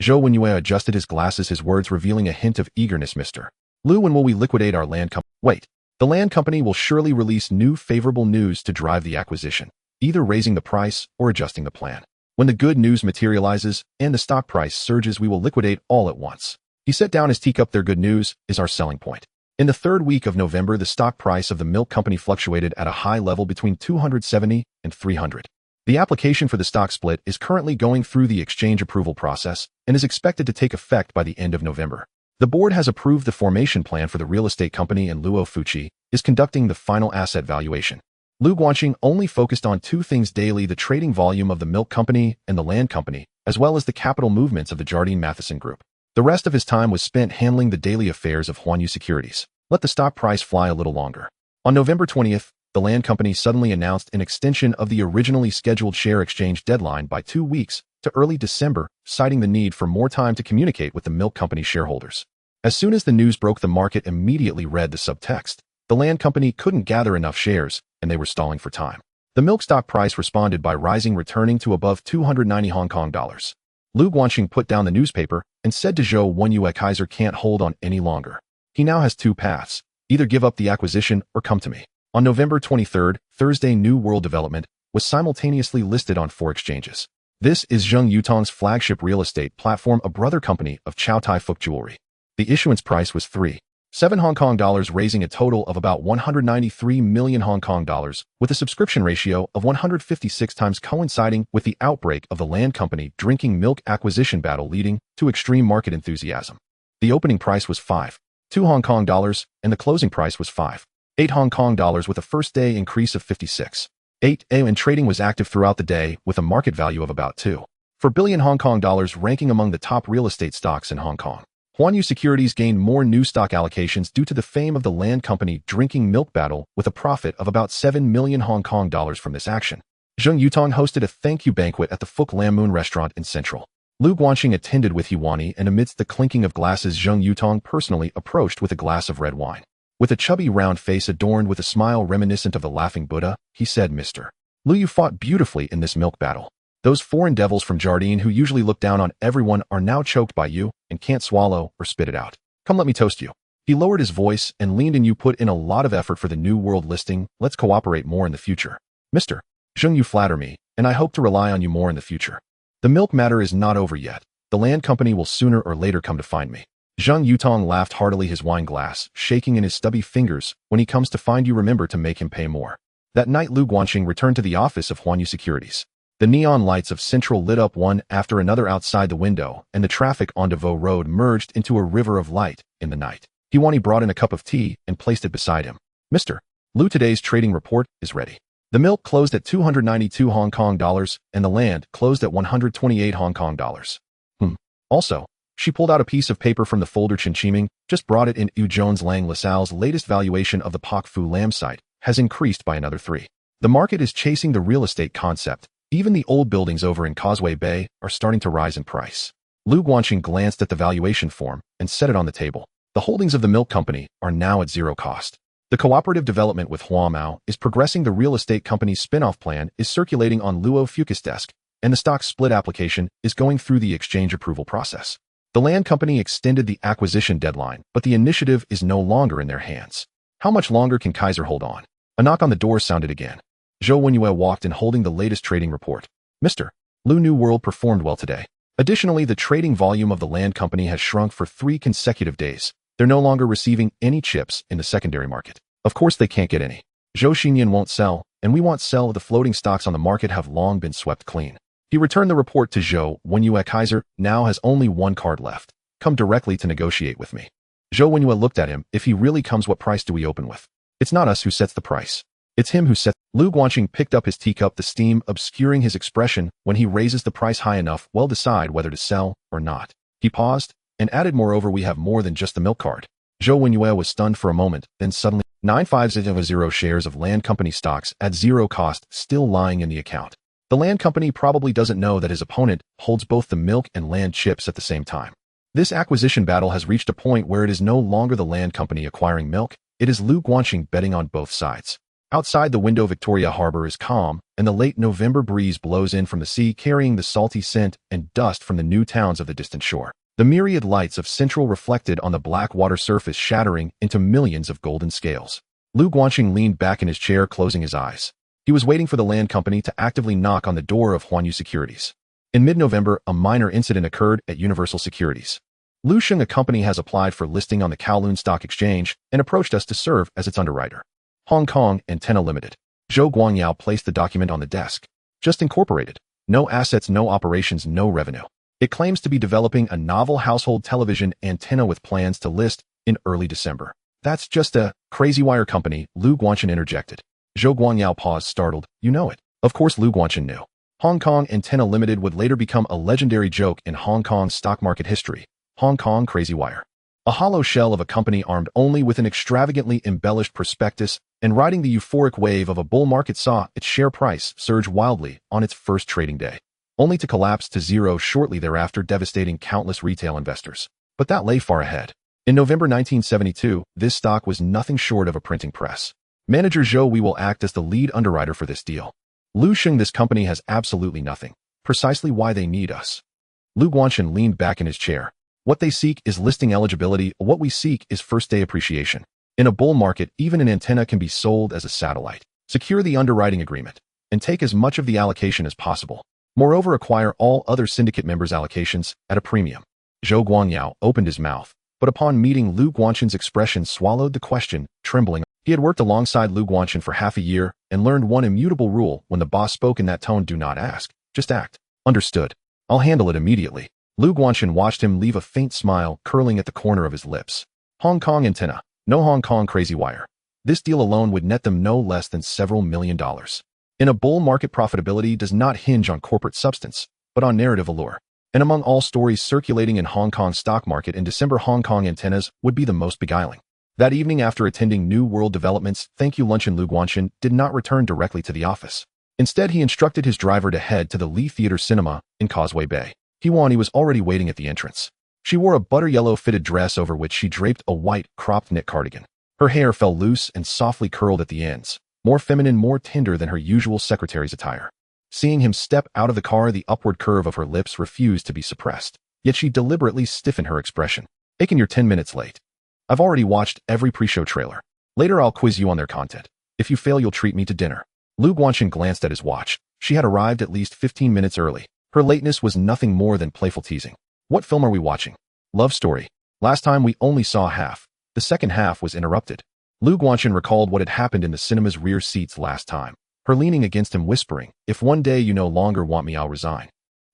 Zhou Wenyue adjusted his glasses, his words revealing a hint of eagerness. Mr. Lu, when will we liquidate our land company? Wait. The land company will surely release new favorable news to drive the acquisition, either raising the price or adjusting the plan. When the good news materializes and the stock price surges, we will liquidate all at once. He set down his teacup. Their good news is our selling point. In the third week of November, the stock price of the milk company fluctuated at a high level between 270 and 300. The application for the stock split is currently going through the exchange approval process and is expected to take effect by the end of November. The board has approved the formation plan for the real estate company, and Luo Fuqi is conducting the final asset valuation. Lu Guanqing only focused on two things daily: the trading volume of the milk company and the land company, as well as the capital movements of the Jardine Matheson Group. The rest of his time was spent handling the daily affairs of Huanyu Securities. Let the stock price fly a little longer. On November 20th, the land company suddenly announced an extension of the originally scheduled share exchange deadline by 2 weeks to early December, citing the need for more time to communicate with the milk company shareholders. As soon as the news broke, the market immediately read the subtext. The land company couldn't gather enough shares, and they were stalling for time. The milk stock price responded by rising, returning to above 290 Hong Kong dollars. Lu Guanqing put down the newspaper and said to Zhou Wenyue, Kaiser can't hold on any longer. He now has two paths: either give up the acquisition or come to me. On November 23rd, Thursday, New World Development was simultaneously listed on 4 exchanges. This is Zheng Yutong's flagship real estate platform, a brother company of Chow Tai Fook Jewelry. The issuance price was 7 Hong Kong dollars, raising a total of about 193 million Hong Kong dollars, with a subscription ratio of 156 times, coinciding with the outbreak of the land company drinking milk acquisition battle, leading to extreme market enthusiasm. The opening price was 5.2 Hong Kong dollars, and the closing price was 5.8 Hong Kong dollars, with a first day increase of 56.8, and trading was active throughout the day with a market value of about 2.4 billion Hong Kong dollars, ranking among the top real estate stocks in Hong Kong. Huanyu Securities gained more new stock allocations due to the fame of the land company drinking milk battle, with a profit of about 7 million Hong Kong dollars from this action. Zheng Yutong hosted a thank you banquet at the Phuc Lam Moon restaurant in Central. Lu Guanxing attended with Huani, and amidst the clinking of glasses, Zheng Yutong personally approached with a glass of red wine. With a chubby round face adorned with a smile reminiscent of the laughing Buddha, he said, "Mr. Lu, you fought beautifully in this milk battle. Those foreign devils from Jardine who usually look down on everyone are now choked by you and can't swallow or spit it out. Come, let me toast you." He lowered his voice and leaned in. "You put in a lot of effort for the New World listing. Let's cooperate more in the future. Mr. Zheng, you flatter me, and I hope to rely on you more in the future. The milk matter is not over yet. The land company will sooner or later come to find me." Zheng Yutong laughed heartily, his wine glass shaking in his stubby fingers. "When he comes to find you, remember to make him pay more." That night, Lu Guanxing returned to the office of Huanyu Securities. The neon lights of Central lit up one after another outside the window, and the traffic on Devoe Road merged into a river of light in the night. Huani brought in a cup of tea and placed it beside him. "Mr. Lu, today's trading report is ready. The milk closed at 292 Hong Kong dollars, and the land closed at 128 Hong Kong dollars. Also," she pulled out a piece of paper from the folder. "Chin Chiming just brought it in. Yu Jones Lang LaSalle's latest valuation of the Pak Fu Lam site has increased by another 3. The market is chasing the real estate concept. Even the old buildings over in Causeway Bay are starting to rise in price." Lu Guanxing glanced at the valuation form and set it on the table. "The holdings of the milk company are now at zero cost. The cooperative development with Huamao is progressing. The real estate company's spin-off plan is circulating on Luo Fuca's desk, and the stock split application is going through the exchange approval process. The land company extended the acquisition deadline, but the initiative is no longer in their hands. How much longer can Kaiser hold on?" A knock on the door sounded again. Zhou Wenyue walked in holding the latest trading report. "Mr. Lu, New World performed well today. Additionally, the trading volume of the land company has shrunk for 3 consecutive days. They're no longer receiving any chips in the secondary market. Of course they can't get any. Zhou Xinyan won't sell, and we won't sell. The floating stocks on the market have long been swept clean." He returned the report to Zhou Wenyue. "Kaiser now has only one card left. Come directly to negotiate with me." Zhou Wenyue looked at him. "If he really comes, what price do we open with? It's not us who sets the price. It's him who sets." Lu Guanxing picked up his teacup, the steam obscuring his expression. "When he raises the price high enough, we'll decide whether to sell or not." He paused and added, "Moreover, we have more than just the milk card." Zhou Wenyue was stunned for a moment, then suddenly 9500 shares of land company stocks at zero cost still lying in the account. The land company probably doesn't know that his opponent holds both the milk and land chips at the same time. This acquisition battle has reached a point where it is no longer the land company acquiring milk, it is Lu Guanxing betting on both sides. Outside the window, Victoria Harbor is calm, and the late November breeze blows in from the sea, carrying the salty scent and dust from the new towns of the distant shore. The myriad lights of Central reflected on the black water surface, shattering into millions of golden scales. Lu Guanxing leaned back in his chair, closing his eyes. He was waiting for the land company to actively knock on the door of Huanyu Securities. In mid-November, a minor incident occurred at Universal Securities. Lu Sheng, a company, has applied for listing on the Kowloon Stock Exchange and approached us to serve as its underwriter. Hong Kong Antenna Limited. Zhou Guangyao placed the document on the desk. Just incorporated. No assets, no operations, no revenue. It claims to be developing a novel household television antenna with plans to list in early December. That's just a crazy wire company, Lu Guanxin interjected. Zhou Guangyao paused, startled. You know it. Of course Lu Guanxin knew. Hong Kong Antenna Limited would later become a legendary joke in Hong Kong stock market history. Hong Kong Crazy Wire. A hollow shell of a company armed only with an extravagantly embellished prospectus and riding the euphoric wave of a bull market saw its share price surge wildly on its first trading day, only to collapse to zero shortly thereafter, devastating countless retail investors. But that lay far ahead. In November 1972, this stock was nothing short of a printing press. Manager Zhou, we will act as the lead underwriter for this deal. Lu Sheng, this company has absolutely nothing. Precisely why they need us. Lu Guanxin leaned back in his chair. What they seek is listing eligibility. What we seek is first-day appreciation. In a bull market, even an antenna can be sold as a satellite. Secure the underwriting agreement and take as much of the allocation as possible. Moreover, acquire all other syndicate members' allocations at a premium. Zhou Guangyao opened his mouth, But upon meeting Lu Guanshan's expression swallowed the question, trembling. He had worked alongside Lu Guanshan for half a year and learned one immutable rule: when the boss spoke in that tone, do not ask, just act. Understood. I'll handle it immediately. Lu Guanshan watched him leave a faint smile curling at the corner of his lips. Hong Kong antenna. No Hong Kong crazy wire. This deal alone would net them no less than several $1 million. In a bull market, profitability does not hinge on corporate substance, but on narrative allure. And among all stories circulating in Hong Kong stock market in December, Hong Kong antennas would be the most beguiling. That evening, after attending New World Development's thank you luncheon, Lu Guanshan did not return directly to the office. Instead, he instructed his driver to head to the Lee Theatre Cinema in Causeway Bay. Hee-Wani was already waiting at the entrance. She wore a butter yellow fitted dress over which she draped a white, cropped knit cardigan. Her hair fell loose and softly curled at the ends, more feminine, more tender than her usual secretary's attire. Seeing him step out of the car, the upward curve of her lips refused to be suppressed, yet she deliberately stiffened her expression. Aiken, you're 10 minutes late. I've already watched every pre-show trailer. Later I'll quiz you on their content. If you fail, you'll treat me to dinner. Lu Guanshan glanced at his watch. She had arrived at least 15 minutes early. Her lateness was nothing more than playful teasing. What film are we watching? Love story. Last time we only saw half. The second half was interrupted. Lu Guanshan recalled what had happened in the cinema's rear seats last time. Her leaning against him, whispering, if one day you no longer want me, I'll resign.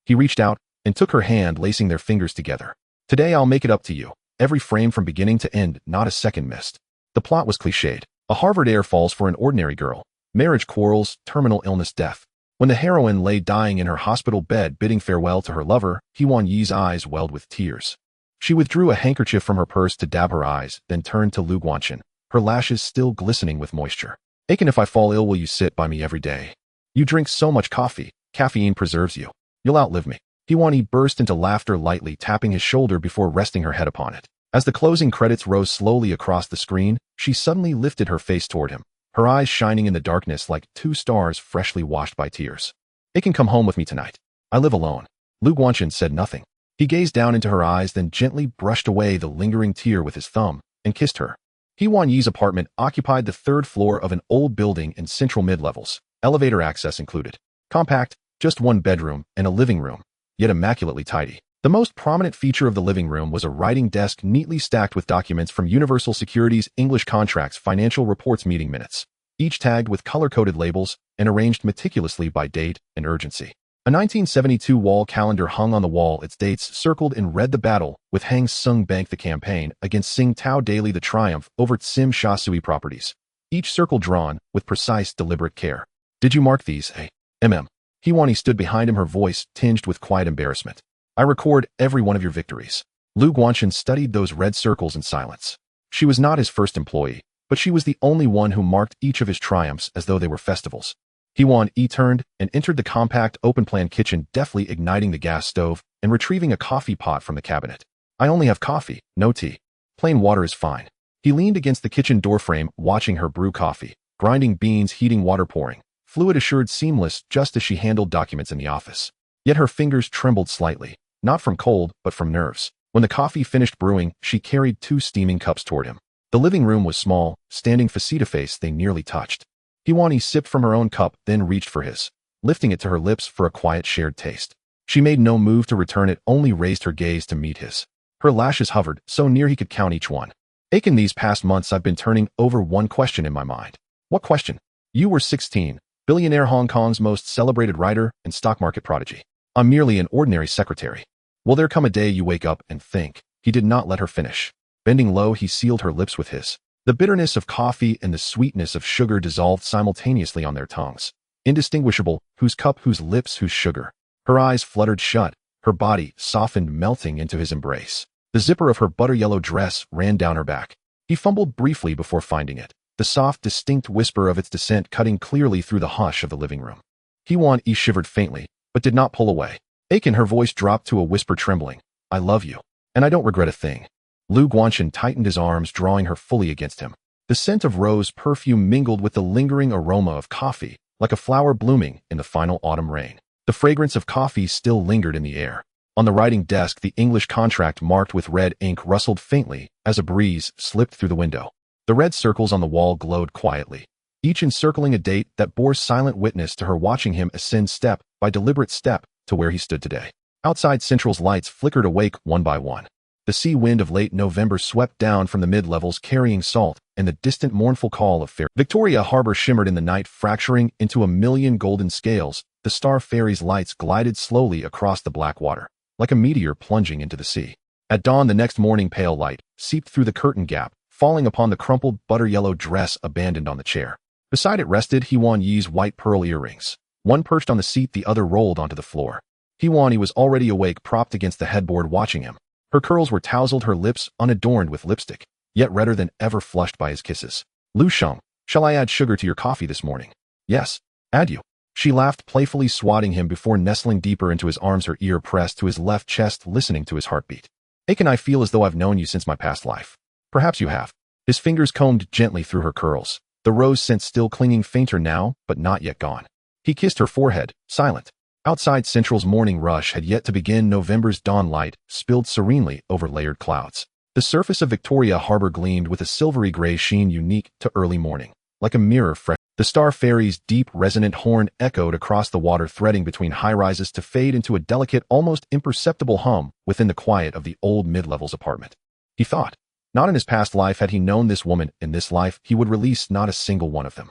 He reached out and took her hand, lacing their fingers together. Today I'll make it up to you. Every frame from beginning to end, not a second missed. The plot was cliched. A Harvard heir falls for an ordinary girl. Marriage quarrels, terminal illness, death. When the heroine lay dying in her hospital bed bidding farewell to her lover, Hee-Won-Yee's eyes welled with tears. She withdrew a handkerchief from her purse to dab her eyes, then turned to Lu Guanshan, her lashes still glistening with moisture. Aiken, if I fall ill, will you sit by me every day? You drink so much coffee. Caffeine preserves you. You'll outlive me. Hee-Won-Yee burst into laughter, lightly tapping his shoulder before resting her head upon it. As the closing credits rose slowly across the screen, she suddenly lifted her face toward him, her eyes shining in the darkness like two stars freshly washed by tears. Aiken, come home with me tonight. I live alone. Lu Guanshan said nothing. He gazed down into her eyes, then gently brushed away the lingering tear with his thumb and kissed her. Hee-Won-Yee's apartment occupied the third floor of an old building in central mid-levels, elevator access included. Compact, just one bedroom and a living room, yet immaculately tidy. The most prominent feature of the living room was a writing desk neatly stacked with documents from Universal Securities, English contracts, financial reports, meeting minutes, each tagged with color-coded labels and arranged meticulously by date and urgency. A 1972 wall calendar hung on the wall, its dates circled in red. The battle with Hang Sung Bank, the campaign against Sing Tao Daily, the triumph over Tsim Sha Sui properties, each circle drawn with precise, deliberate care. Did you mark these, Hee-Won-Yee stood behind him, her voice tinged with quiet embarrassment. I record every one of your victories. Lu Guanshan studied those red circles in silence. She was not his first employee, but she was the only one who marked each of his triumphs as though they were festivals. Hee-Won-Yee turned and entered the compact, open-plan kitchen, deftly igniting the gas stove and retrieving a coffee pot from the cabinet. I only have coffee, no tea. Plain water is fine. He leaned against the kitchen doorframe, watching her brew coffee, grinding beans, heating water, pouring. Fluid assured, seamless, just as she handled documents in the office. Yet her fingers trembled slightly, not from cold, but from nerves. When the coffee finished brewing, she carried 2 steaming cups toward him. The living room was small, standing face-to-face, they nearly touched. Hee-Won-Yee sipped from her own cup, then reached for his, lifting it to her lips for a quiet shared taste. She made no move to return it, only raised her gaze to meet his. Her lashes hovered, so near he could count each one. Aiken, these past months I've been turning over one question in my mind. What question? You were 16, billionaire, Hong Kong's most celebrated writer and stock market prodigy. I'm merely an ordinary secretary. Will there come a day you wake up and think? He did not let her finish. Bending low, he sealed her lips with his. The bitterness of coffee and the sweetness of sugar dissolved simultaneously on their tongues. Indistinguishable, whose cup, whose lips, whose sugar. Her eyes fluttered shut, her body softened, melting into his embrace. The zipper of her butter-yellow dress ran down her back. He fumbled briefly before finding it, the soft, distinct whisper of its descent cutting clearly through the hush of the living room. Hee-Won-Yee shivered faintly, but did not pull away. Aiken, her voice dropped to a whisper, trembling. I love you, and I don't regret a thing. Lu Guanshan tightened his arms, drawing her fully against him. The scent of rose perfume mingled with the lingering aroma of coffee, like a flower blooming in the final autumn rain. The fragrance of coffee still lingered in the air. On the writing desk, the English contract marked with red ink rustled faintly as a breeze slipped through the window. The red circles on the wall glowed quietly, each encircling a date that bore silent witness to her watching him ascend step by deliberate step to where he stood today. Outside, Central's lights flickered awake one by one. The sea wind of late November swept down from the mid-levels carrying salt, and the distant mournful call of fair. Victoria Harbor shimmered in the night, fracturing into a million golden scales. The Star Ferry's lights glided slowly across the black water, like a meteor plunging into the sea. At dawn the next morning, pale light seeped through the curtain gap, falling upon the crumpled butter-yellow dress abandoned on the chair. Beside it rested Hewan Yi's white pearl earrings. One perched on the seat, the other rolled onto the floor. Hewan Yi was already awake, propped against the headboard, watching him. Her curls were tousled, her lips unadorned with lipstick, yet redder than ever, flushed by his kisses. Lu Sheng, shall I add sugar to your coffee this morning? Yes, add you. She laughed, playfully swatting him before nestling deeper into his arms, her ear pressed to his left chest, listening to his heartbeat. Aiken, I feel as though I've known you since my past life. Perhaps you have. His fingers combed gently through her curls, the rose scent still clinging, fainter now, but not yet gone. He kissed her forehead, silent. Outside, Central's morning rush had yet to begin. November's dawn light spilled serenely over layered clouds. The surface of Victoria Harbor gleamed with a silvery gray sheen unique to early morning, like a mirror fresh. The Star Ferry's deep, resonant horn echoed across the water, threading between high-rises to fade into a delicate, almost imperceptible hum within the quiet of the old mid-levels apartment. He thought, not in his past life had he known this woman. In this life, he would release not a single one of them.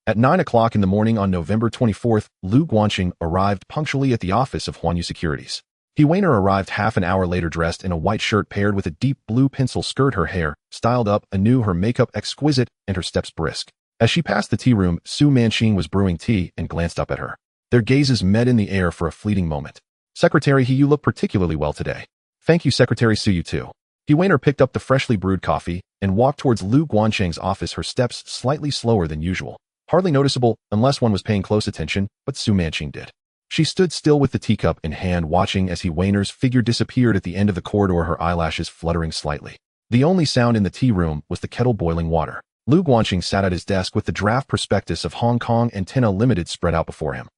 At 9 o'clock in the morning on November 24th, Lu Guanqing arrived punctually at the office of Huanyu Securities. He Weiner arrived half an hour later, dressed in a white shirt paired with a deep blue pencil skirt, her hair styled up anew, her makeup exquisite, and her steps brisk. As she passed the tea room, Su Manqing was brewing tea and glanced up at her. Their gazes met in the air for a fleeting moment. Secretary He, you look particularly well today. Thank you, Secretary Su, you too. He Weiner picked up the freshly brewed coffee and walked towards Lu Guanqing's office, her steps slightly slower than usual. Hardly noticeable unless one was paying close attention, but Su Manqing did. She stood still with the teacup in hand, watching as He Weiner's figure disappeared at the end of the corridor, her eyelashes fluttering slightly. The only sound in the tea room was the kettle boiling water. Lu Guanqing sat at his desk with the draft prospectus of Hong Kong Antenna Limited spread out before him.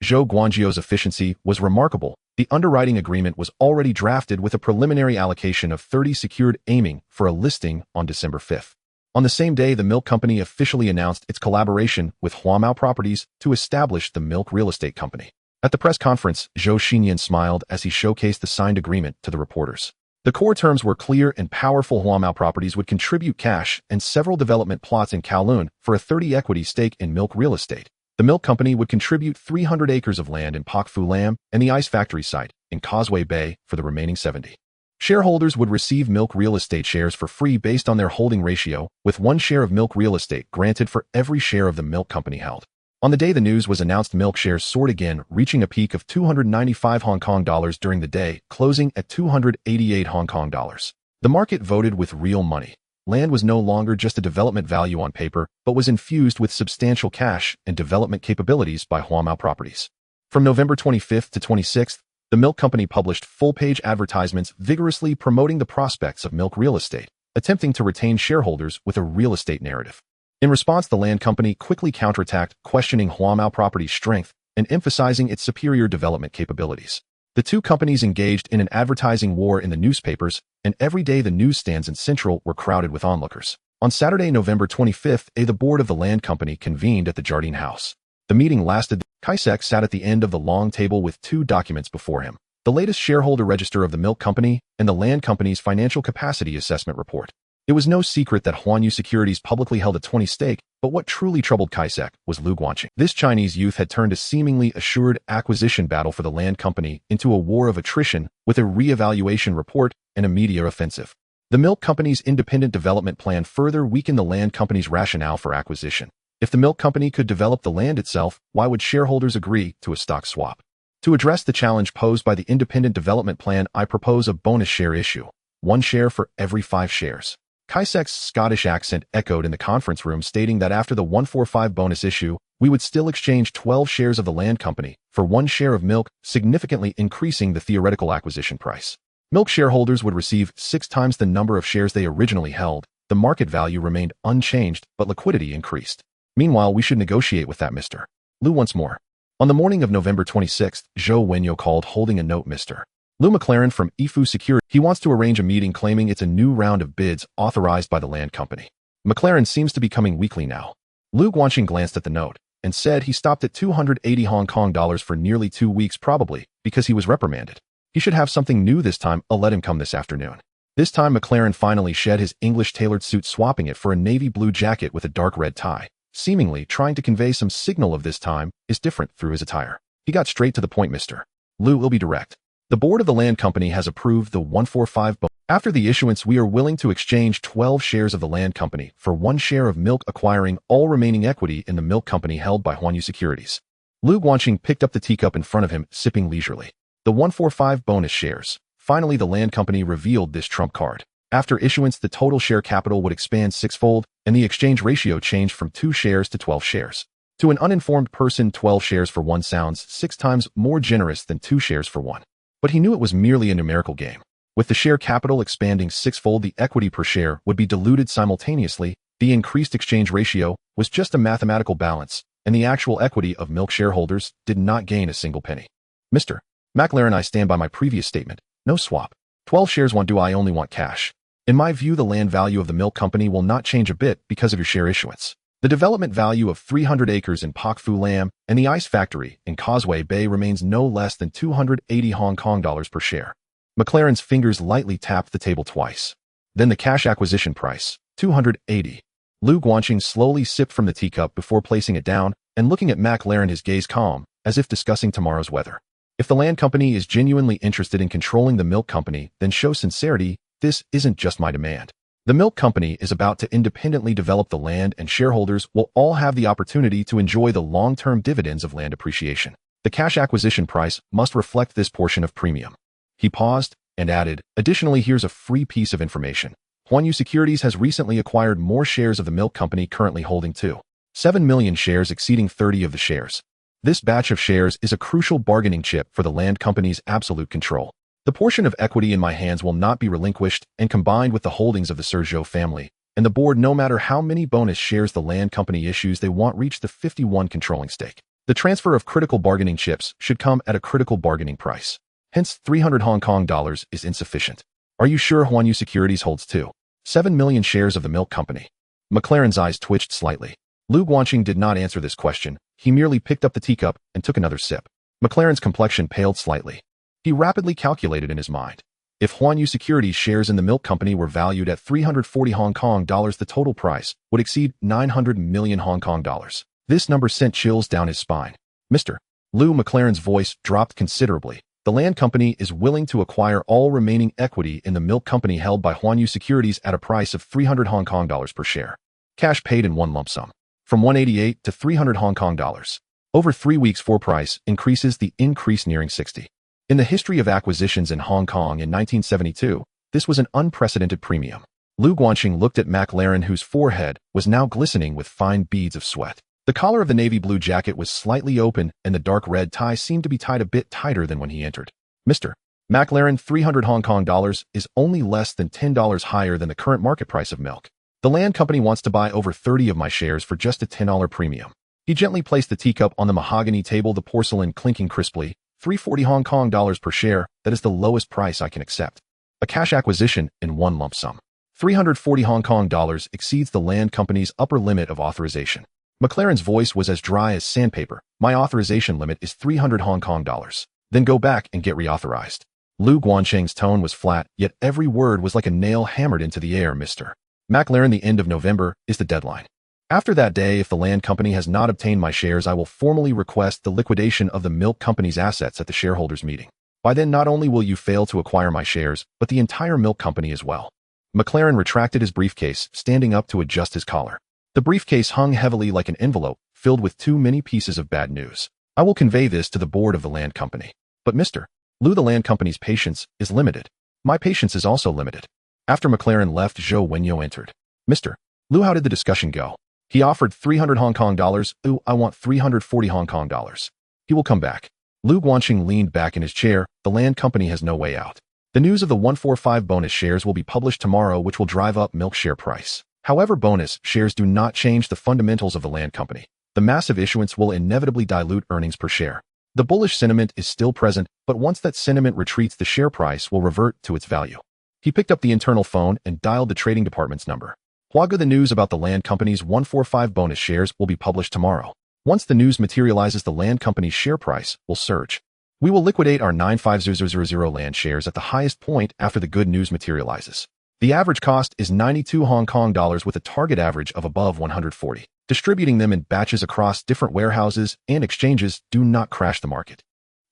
Zhou Guangzhou's efficiency was remarkable. The underwriting agreement was already drafted with a preliminary allocation of 30 secured, aiming for a listing on December 5th. On the same day, the milk company officially announced its collaboration with Huamao Properties to establish the Milk Real Estate Company. At the press conference, Zhou Xinyan smiled as he showcased the signed agreement to the reporters. The core terms were clear and powerful. Huamao Properties would contribute cash and several development plots in Kowloon for a 30% equity stake in Milk Real Estate. The milk company would contribute 300 acres of land in Pak Fu Lam and the ice factory site in Causeway Bay for the remaining 70. Shareholders would receive Milk Real Estate shares for free based on their holding ratio, with 1 share of Milk Real Estate granted for every share of the milk company held. On the day the news was announced, milk shares soared again, reaching a peak of 295 Hong Kong dollars during the day, closing at 288 Hong Kong dollars. The market voted with real money. Land was no longer just a development value on paper, but was infused with substantial cash and development capabilities by Huamao Properties. From November 25th to 26th, the milk company published full-page advertisements vigorously promoting the prospects of Milk Real Estate, attempting to retain shareholders with a real estate narrative. In response, the land company quickly counterattacked, questioning Huamao Properties' strength and emphasizing its superior development capabilities. The two companies engaged in an advertising war in the newspapers, and every day the newsstands in Central were crowded with onlookers. On Saturday, November 25th, the board of the land company convened at the Jardine House. The meeting lasted. Kaisek sat at the end of the long table with 2 documents before him: the latest shareholder register of the milk company and the land company's financial capacity assessment report. It was no secret that Huanyu Securities publicly held a 20% stake, but what truly troubled Kaisek was Lu Guanqing. This Chinese youth had turned a seemingly assured acquisition battle for the land company into a war of attrition, with a re-evaluation report and a media offensive. The milk company's independent development plan further weakened the land company's rationale for acquisition. If the milk company could develop the land itself, why would shareholders agree to a stock swap? To address the challenge posed by the independent development plan, I propose a bonus share issue, 1 share for every 5 shares. Kaisek's Scottish accent echoed in the conference room, stating that after the 145 bonus issue, we would still exchange 12 shares of the land company for 1 share of milk, significantly increasing the theoretical acquisition price. Milk shareholders would receive 6 times the number of shares they originally held. The market value remained unchanged, but liquidity increased. Meanwhile, we should negotiate with that Mr. Lu once more. On the morning of November 26th, Zhou Wenyo called, holding a note. Mr. Lu McLaren from Ifu Security. He wants to arrange a meeting, claiming it's a new round of bids authorized by the land company. McLaren seems to be coming weekly now. Lu Guanqing glanced at the note and said he stopped at 280 Hong Kong dollars for nearly 2 weeks, probably because he was reprimanded. He should have something new this time. I'll let him come this afternoon. This time McLaren finally shed his English tailored suit, swapping it for a navy blue jacket with a dark red tie, seemingly trying to convey some signal of this time is different through his attire. He got straight to the point. Mr. Lu will be direct. The board of the land company has approved the 145 bonus. After the issuance, we are willing to exchange 12 shares of the land company for 1 share of milk, acquiring all remaining equity in the milk company held by Huanyu Securities. Lu Guanqing picked up the teacup in front of him, sipping leisurely. The 145 bonus shares. Finally, the land company revealed this trump card. After issuance, the total share capital would expand 6-fold, and the exchange ratio changed from 2 shares to 12 shares. To an uninformed person, 12 shares for 1 sounds 6 times more generous than 2 shares for 1. But he knew it was merely a numerical game. With the share capital expanding 6-fold, the equity per share would be diluted simultaneously. The increased exchange ratio was just a mathematical balance, and the actual equity of milk shareholders did not gain a single penny. Mr. McLaren, I stand by my previous statement. No swap. 12 shares. Do I only want cash? In my view, the land value of the milk company will not change a bit because of your share issuance. The development value of 300 acres in Pak Fu Lam and the ice factory in Causeway Bay remains no less than 280 Hong Kong dollars per share. McLaren's fingers lightly tapped the table twice. Then the cash acquisition price, 280. Lu Guanqing slowly sipped from the teacup before placing it down and looking at McLaren, his gaze calm, as if discussing tomorrow's weather. If the land company is genuinely interested in controlling the milk company, then show sincerity. This isn't just my demand. The milk company is about to independently develop the land, and shareholders will all have the opportunity to enjoy the long-term dividends of land appreciation. The cash acquisition price must reflect this portion of premium. He paused and added, additionally, here's a free piece of information. Huanyu Securities has recently acquired more shares of the milk company, currently holding 2.7 million shares, exceeding 30 of the shares. This batch of shares is a crucial bargaining chip for the land company's absolute control. The portion of equity in my hands will not be relinquished, and combined with the holdings of the Sergio family and the board, no matter how many bonus shares the land company issues, they won't reach the 51 controlling stake. The transfer of critical bargaining chips should come at a critical bargaining price. Hence, 300 Hong Kong dollars is insufficient. Are you sure Huanyu Securities holds 2.7 million shares of the milk company? McLaren's eyes twitched slightly. Lu Guanqing did not answer this question. He merely picked up the teacup and took another sip. McLaren's complexion paled slightly. He rapidly calculated in his mind. If Huanyu Securities shares in the milk company were valued at 340 Hong Kong dollars, the total price would exceed 900 million Hong Kong dollars. This number sent chills down his spine. Mr. Lu, McLaren's voice dropped considerably. The land company is willing to acquire all remaining equity in the milk company held by Huanyu Securities at a price of 300 Hong Kong dollars per share. Cash paid in one lump sum. From 188 to 300 Hong Kong dollars. Over 3 weeks, for price increases, the increase nearing 60. In the history of acquisitions in Hong Kong in 1972, this was an unprecedented premium. Lu Guanqing looked at McLaren, whose forehead was now glistening with fine beads of sweat. The collar of the navy blue jacket was slightly open, and the dark red tie seemed to be tied a bit tighter than when he entered. Mr. McLaren, 300 Hong Kong dollars is only less than $10 higher than the current market price of milk. The land company wants to buy over 30 of my shares for just a $10 premium. He gently placed the teacup on the mahogany table, the porcelain clinking crisply. 340 Hong Kong dollars per share, that is the lowest price I can accept. A cash acquisition in one lump sum. 340 Hong Kong dollars exceeds the land company's upper limit of authorization. McLaren's voice was as dry as sandpaper. My authorization limit is 300 Hong Kong dollars. Then go back and get reauthorized. Lu Guanqing's tone was flat, yet every word was like a nail hammered into the air. Mr. McLaren, the end of November is the deadline. After that day, if the land company has not obtained my shares, I will formally request the liquidation of the milk company's assets at the shareholders' meeting. By then, not only will you fail to acquire my shares, but the entire milk company as well. McLaren retracted his briefcase, standing up to adjust his collar. The briefcase hung heavily like an envelope, filled with too many pieces of bad news. I will convey this to the board of the land company. But Mr. Lu, the land company's patience is limited. My patience is also limited. After McLaren left, Zhou Wenyo entered. Mr. Lu, how did the discussion go? He offered 300 Hong Kong dollars. Ooh, I want 340 Hong Kong dollars. He will come back. Lu Guanqing leaned back in his chair. The land company has no way out. The news of the 145 bonus shares will be published tomorrow, which will drive up milk share price. However, bonus shares do not change the fundamentals of the land company. The massive issuance will inevitably dilute earnings per share. The bullish sentiment is still present, but once that sentiment retreats, the share price will revert to its value. He picked up the internal phone and dialed the trading department's number. Huaga, the news about the land company's 145 bonus shares will be published tomorrow. Once the news materializes, the land company's share price will surge. We will liquidate our 95000 land shares at the highest point after the good news materializes. The average cost is 92 Hong Kong dollars with a target average of above 140. Distributing them in batches across different warehouses and exchanges do not crash the market.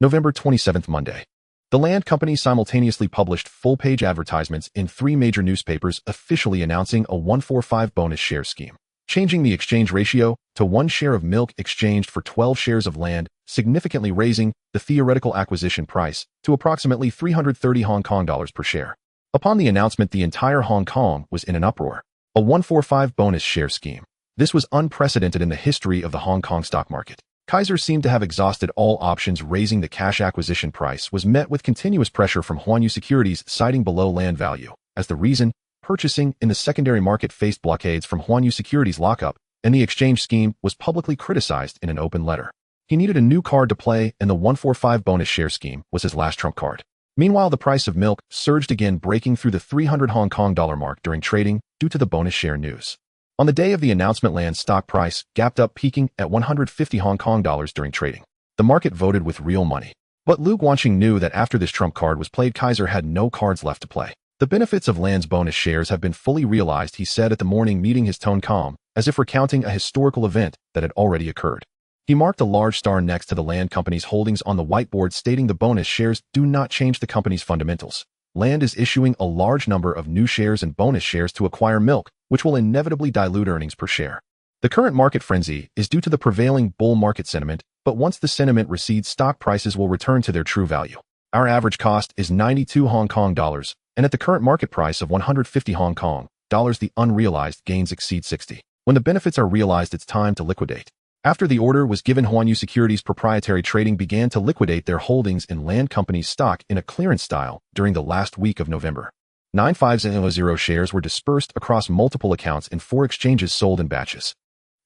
November 27th, Monday. The land company simultaneously published full-page advertisements in 3 major newspapers officially announcing a 145 bonus share scheme, changing the exchange ratio to 1 share of milk exchanged for 12 shares of land, significantly raising the theoretical acquisition price to approximately 330 Hong Kong dollars per share. Upon the announcement, the entire Hong Kong was in an uproar. A 145 bonus share scheme. This was unprecedented in the history of the Hong Kong stock market. Kaiser seemed to have exhausted all options. Raising the cash acquisition price was met with continuous pressure from Huanyu Securities, citing below land value as the reason. Purchasing in the secondary market faced blockades from Huanyu Securities lockup, and the exchange scheme was publicly criticized in an open letter. He needed a new card to play, and the 145 bonus share scheme was his last trump card. Meanwhile, the price of milk surged again, breaking through the 300 Hong Kong dollar mark during trading due to the bonus share news. On the day of the announcement, land stock price gapped up, peaking at 150 Hong Kong dollars during trading. The market voted with real money. But Lu Guangqing knew that after this trump card was played, Kaiser had no cards left to play. The benefits of land's bonus shares have been fully realized, he said at the morning meeting, his tone calm, as if recounting a historical event that had already occurred. He marked a large star next to the land company's holdings on the whiteboard, stating the bonus shares do not change the company's fundamentals. Land is issuing a large number of new shares and bonus shares to acquire milk, which will inevitably dilute earnings per share. The current market frenzy is due to the prevailing bull market sentiment, but once the sentiment recedes, stock prices will return to their true value. Our average cost is 92 Hong Kong dollars, and at the current market price of 150 Hong Kong dollars, the unrealized gains exceed 60. When the benefits are realized, it's time to liquidate. After the order was given, Huanyu Securities Proprietary Trading began to liquidate their holdings in land company's stock in a clearance style during the last week of November. 950 shares were dispersed across multiple accounts in 4 exchanges, sold in batches.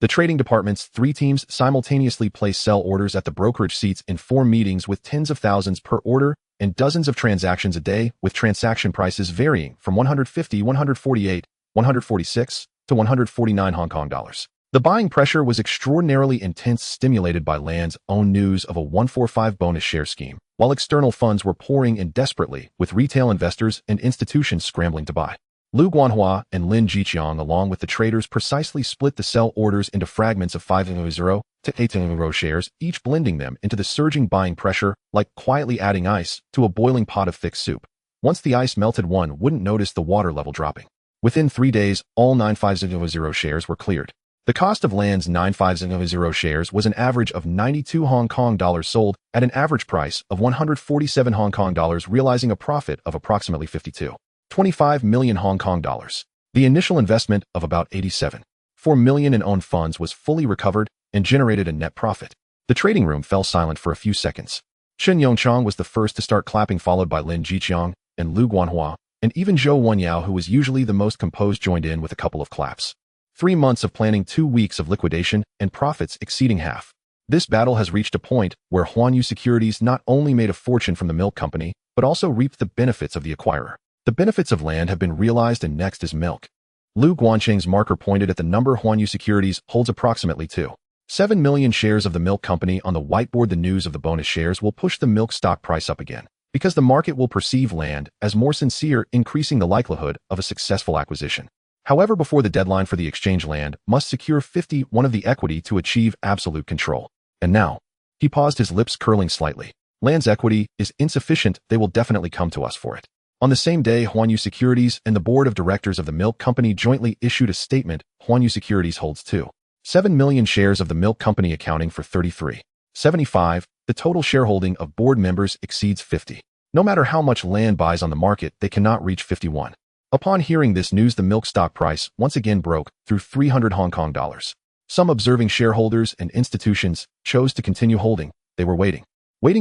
The trading department's 3 teams simultaneously placed sell orders at the brokerage seats in 4 meetings with tens of thousands per order and dozens of transactions a day, with transaction prices varying from 150, 148, 146 to 149 Hong Kong dollars. The buying pressure was extraordinarily intense, stimulated by land's own news of a 145 bonus share scheme, while external funds were pouring in desperately, with retail investors and institutions scrambling to buy. Lu Guanhua and Lin Jiqiang, along with the traders, precisely split the sell orders into fragments of 500 to 800 shares, each blending them into the surging buying pressure, like quietly adding ice to a boiling pot of thick soup. Once the ice melted, one wouldn't notice the water level dropping. Within 3 days, all 950 shares were cleared. The cost of land's 950 shares was an average of 92 Hong Kong dollars, sold at an average price of 147 Hong Kong dollars, realizing a profit of approximately 52.25 million Hong Kong dollars. The initial investment of about 87.4 million in owned funds was fully recovered and generated a net profit. The trading room fell silent for a few seconds. Chen Yongchang was the first to start clapping, followed by Lin Jiqiang and Lu Guanhua, and even Zhou Wenyao, who was usually the most composed, joined in with a couple of claps. 3 months of planning, 2 weeks of liquidation, and profits exceeding half. This battle has reached a point where Huanyu Securities not only made a fortune from the milk company, but also reaped the benefits of the acquirer. The benefits of land have been realized, and next is milk. Lu Guangqing's marker pointed at the number. Huanyu Securities holds approximately 2.7 million shares of the milk company on the whiteboard. The news of the bonus shares will push the milk stock price up again, because the market will perceive land as more sincere, increasing the likelihood of a successful acquisition. However, before the deadline for the exchange, land must secure 51% of the equity to achieve absolute control. And now, he paused, his lips curling slightly. Land's equity is insufficient. They will definitely come to us for it. On the same day, Huanyu Securities and the board of directors of the milk company jointly issued a statement. Huanyu Securities holds 2.7 million shares of the milk company, accounting for 33.75%. The total shareholding of board members exceeds 50%. No matter how much land buys on the market, they cannot reach 51%. Upon hearing this news, the milk stock price once again broke through 300 Hong Kong dollars. Some observing shareholders and institutions chose to continue holding. They were waiting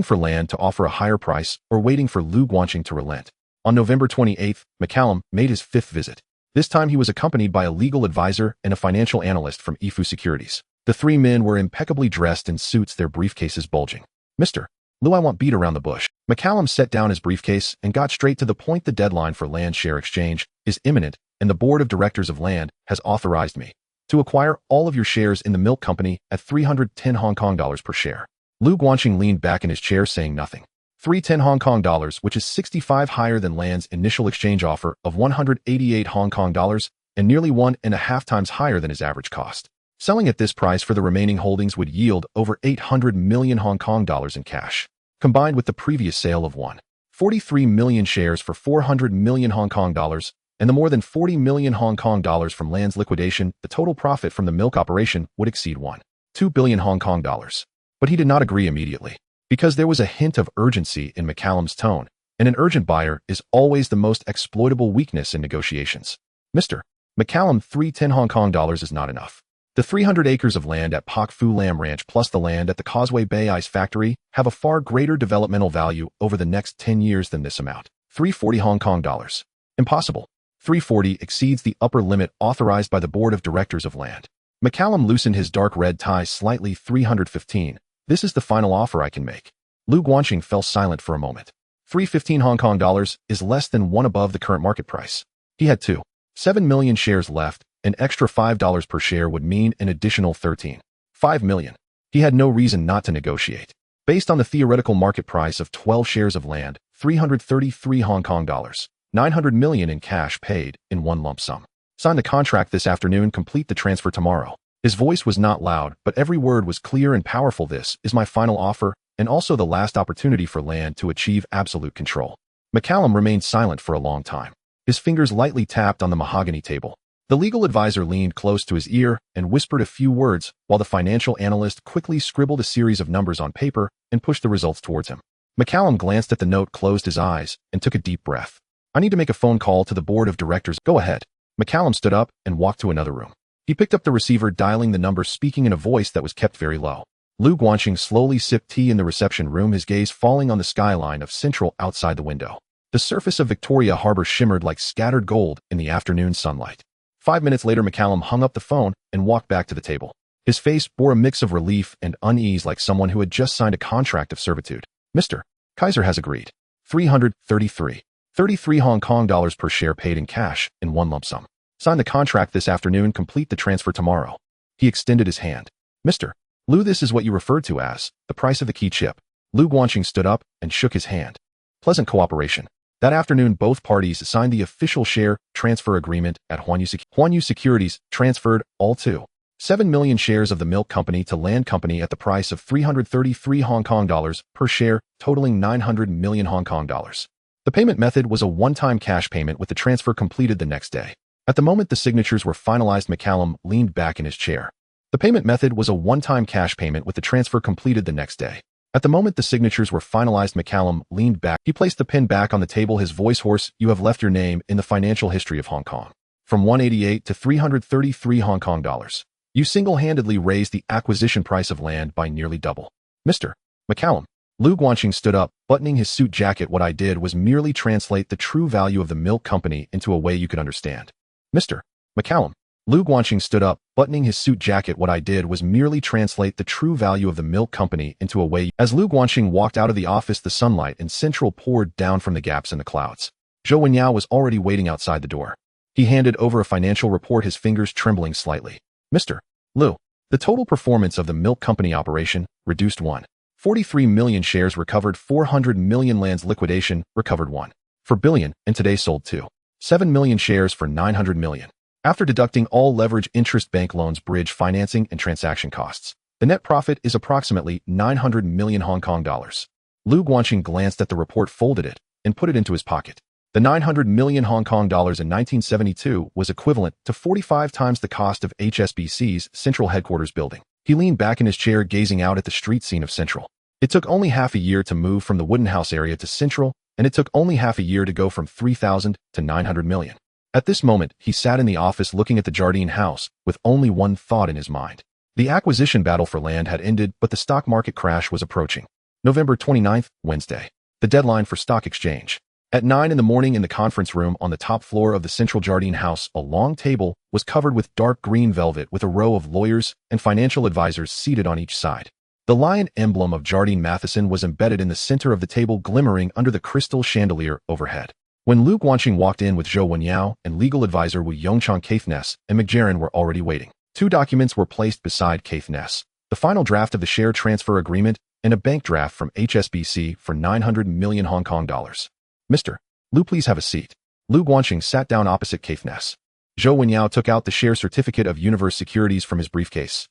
for land to offer a higher price, or waiting for Lu Guangqing to relent. On November 28th, McCallum made his 5th visit. This time he was accompanied by a legal advisor and a financial analyst from Ifu Securities. The 3 men were impeccably dressed in suits, their briefcases bulging. "Mr. Lu, I won't beat around the bush." McCallum set down his briefcase and got straight to the point. "The deadline for land share exchange is imminent, and the board of directors of land has authorized me to acquire all of your shares in the milk company at 310 Hong Kong dollars per share." Lu Guangqing leaned back in his chair, saying nothing. 310 Hong Kong dollars, which is 65 higher than Land's initial exchange offer of 188 Hong Kong dollars and nearly 1.5 times higher than his average cost. Selling at this price for the remaining holdings would yield over 800 million Hong Kong dollars in cash. Combined with the previous sale of 1.43 million shares for 400 million Hong Kong dollars and the more than 40 million Hong Kong dollars from Land's liquidation, the total profit from the milk operation would exceed 1.2 billion Hong Kong dollars. But he did not agree immediately, because there was a hint of urgency in McCallum's tone, and an urgent buyer is always the most exploitable weakness in negotiations. Mr. McCallum, 310 Hong Kong dollars is not enough. The 300 acres of land at Pak Fu Lam Ranch plus the land at the Causeway Bay Ice Factory have a far greater developmental value over the next 10 years than this amount. 340 Hong Kong dollars. Impossible. 340 exceeds the upper limit authorized by the board of directors of Land. McCallum loosened his dark red tie slightly. 315. This is the final offer I can make. Lu Guanqing fell silent for a moment. 315 Hong Kong dollars is less than one above the current market price. He had 2.7 million shares left. An extra $5 per share would mean an additional 13.5 million. He had no reason not to negotiate. Based on the theoretical market price of 12 shares of Land, 333 Hong Kong dollars, 900 million in cash paid in one lump sum. Sign the contract this afternoon, complete the transfer tomorrow. His voice was not loud, but every word was clear and powerful. This is my final offer, and also the last opportunity for Land to achieve absolute control. McCallum remained silent for a long time. His fingers lightly tapped on the mahogany table. The legal advisor leaned close to his ear and whispered a few words, while the financial analyst quickly scribbled a series of numbers on paper and pushed the results towards him. McCallum glanced at the note, closed his eyes, and took a deep breath. I need to make a phone call to the board of directors. Go ahead. McCallum stood up and walked to another room. He picked up the receiver, dialing the number, speaking in a voice that was kept very low. Lu Guanqing slowly sipped tea in the reception room, his gaze falling on the skyline of Central outside the window. The surface of Victoria Harbor shimmered like scattered gold in the afternoon sunlight. 5 minutes later, McCallum hung up the phone and walked back to the table. His face bore a mix of relief and unease, like someone who had just signed a contract of servitude. Mr. Kaiser has agreed. 333 Hong Kong dollars per share paid in cash in one lump sum. Sign the contract this afternoon, complete the transfer tomorrow. He extended his hand. Mr. Lu, this is what you referred to as the price of the key chip. Lu Guanqing stood up and shook his hand. Pleasant cooperation. That afternoon, both parties signed the official share transfer agreement at Huanyu Securities, transferred all 2.7 million shares of the milk company to Land Company at the price of 333 Hong Kong dollars per share, totaling 900 million Hong Kong dollars. The payment method was a one-time cash payment, with the transfer completed the next day. At the moment the signatures were finalized, McCallum leaned back in his chair. The payment method was a one-time cash payment, with the transfer completed the next day. At the moment the signatures were finalized, McCallum leaned back. He placed the pen back on the table, his voice hoarse. You have left your name in the financial history of Hong Kong. From 188 to 333 Hong Kong dollars. You single-handedly raised the acquisition price of Land by nearly double. Mr. McCallum. Lu Guanqing stood up, buttoning his suit jacket. What I did was merely translate the true value of the milk company into a way you could understand. Mr. McCallum. Lu Guanqing stood up, buttoning his suit jacket. What I did was merely translate the true value of the milk company into a way. As Lu Guanqing walked out of the office, the sunlight in Central poured down from the gaps in the clouds. Zhou Wenyao was already waiting outside the door. He handed over a financial report, his fingers trembling slightly. Mr. Lu, the total performance of the milk company operation, reduced 1.43 million shares, recovered 400 million. Land's liquidation, recovered 1.4 billion, and today sold 2.7 million shares for 900 million. After deducting all leverage, interest, bank loans, bridge financing, and transaction costs, the net profit is approximately 900 million Hong Kong dollars. Lu Guanqing glanced at the report, folded it, and put it into his pocket. The 900 million Hong Kong dollars in 1972 was equivalent to 45 times the cost of HSBC's Central headquarters building. He leaned back in his chair, gazing out at the street scene of Central. It took only half a year to move from the Wooden House area to Central, and it took only half a year to go from 3,000 to 900 million. At this moment, he sat in the office looking at the Jardine house, with only one thought in his mind. The acquisition battle for Land had ended, but the stock market crash was approaching. November 29th, Wednesday. The deadline for stock exchange. At 9 in the morning, in the conference room on the top floor of the Central Jardine house, a long table was covered with dark green velvet, with a row of lawyers and financial advisors seated on each side. The lion emblem of Jardine Matheson was embedded in the center of the table, glimmering under the crystal chandelier overhead. When Lu Guanqing walked in with Zhou Wenyao and legal advisor Wu Yongchang, Caithness and McJarren were already waiting. Two documents were placed beside Caithness. The final draft of the share transfer agreement and a bank draft from HSBC for 900 million Hong Kong dollars. Mr. Lu, please have a seat. Lu Guanqing sat down opposite Keith Ness. Zhou Wenyao took out the share certificate of Universe Securities from his briefcase.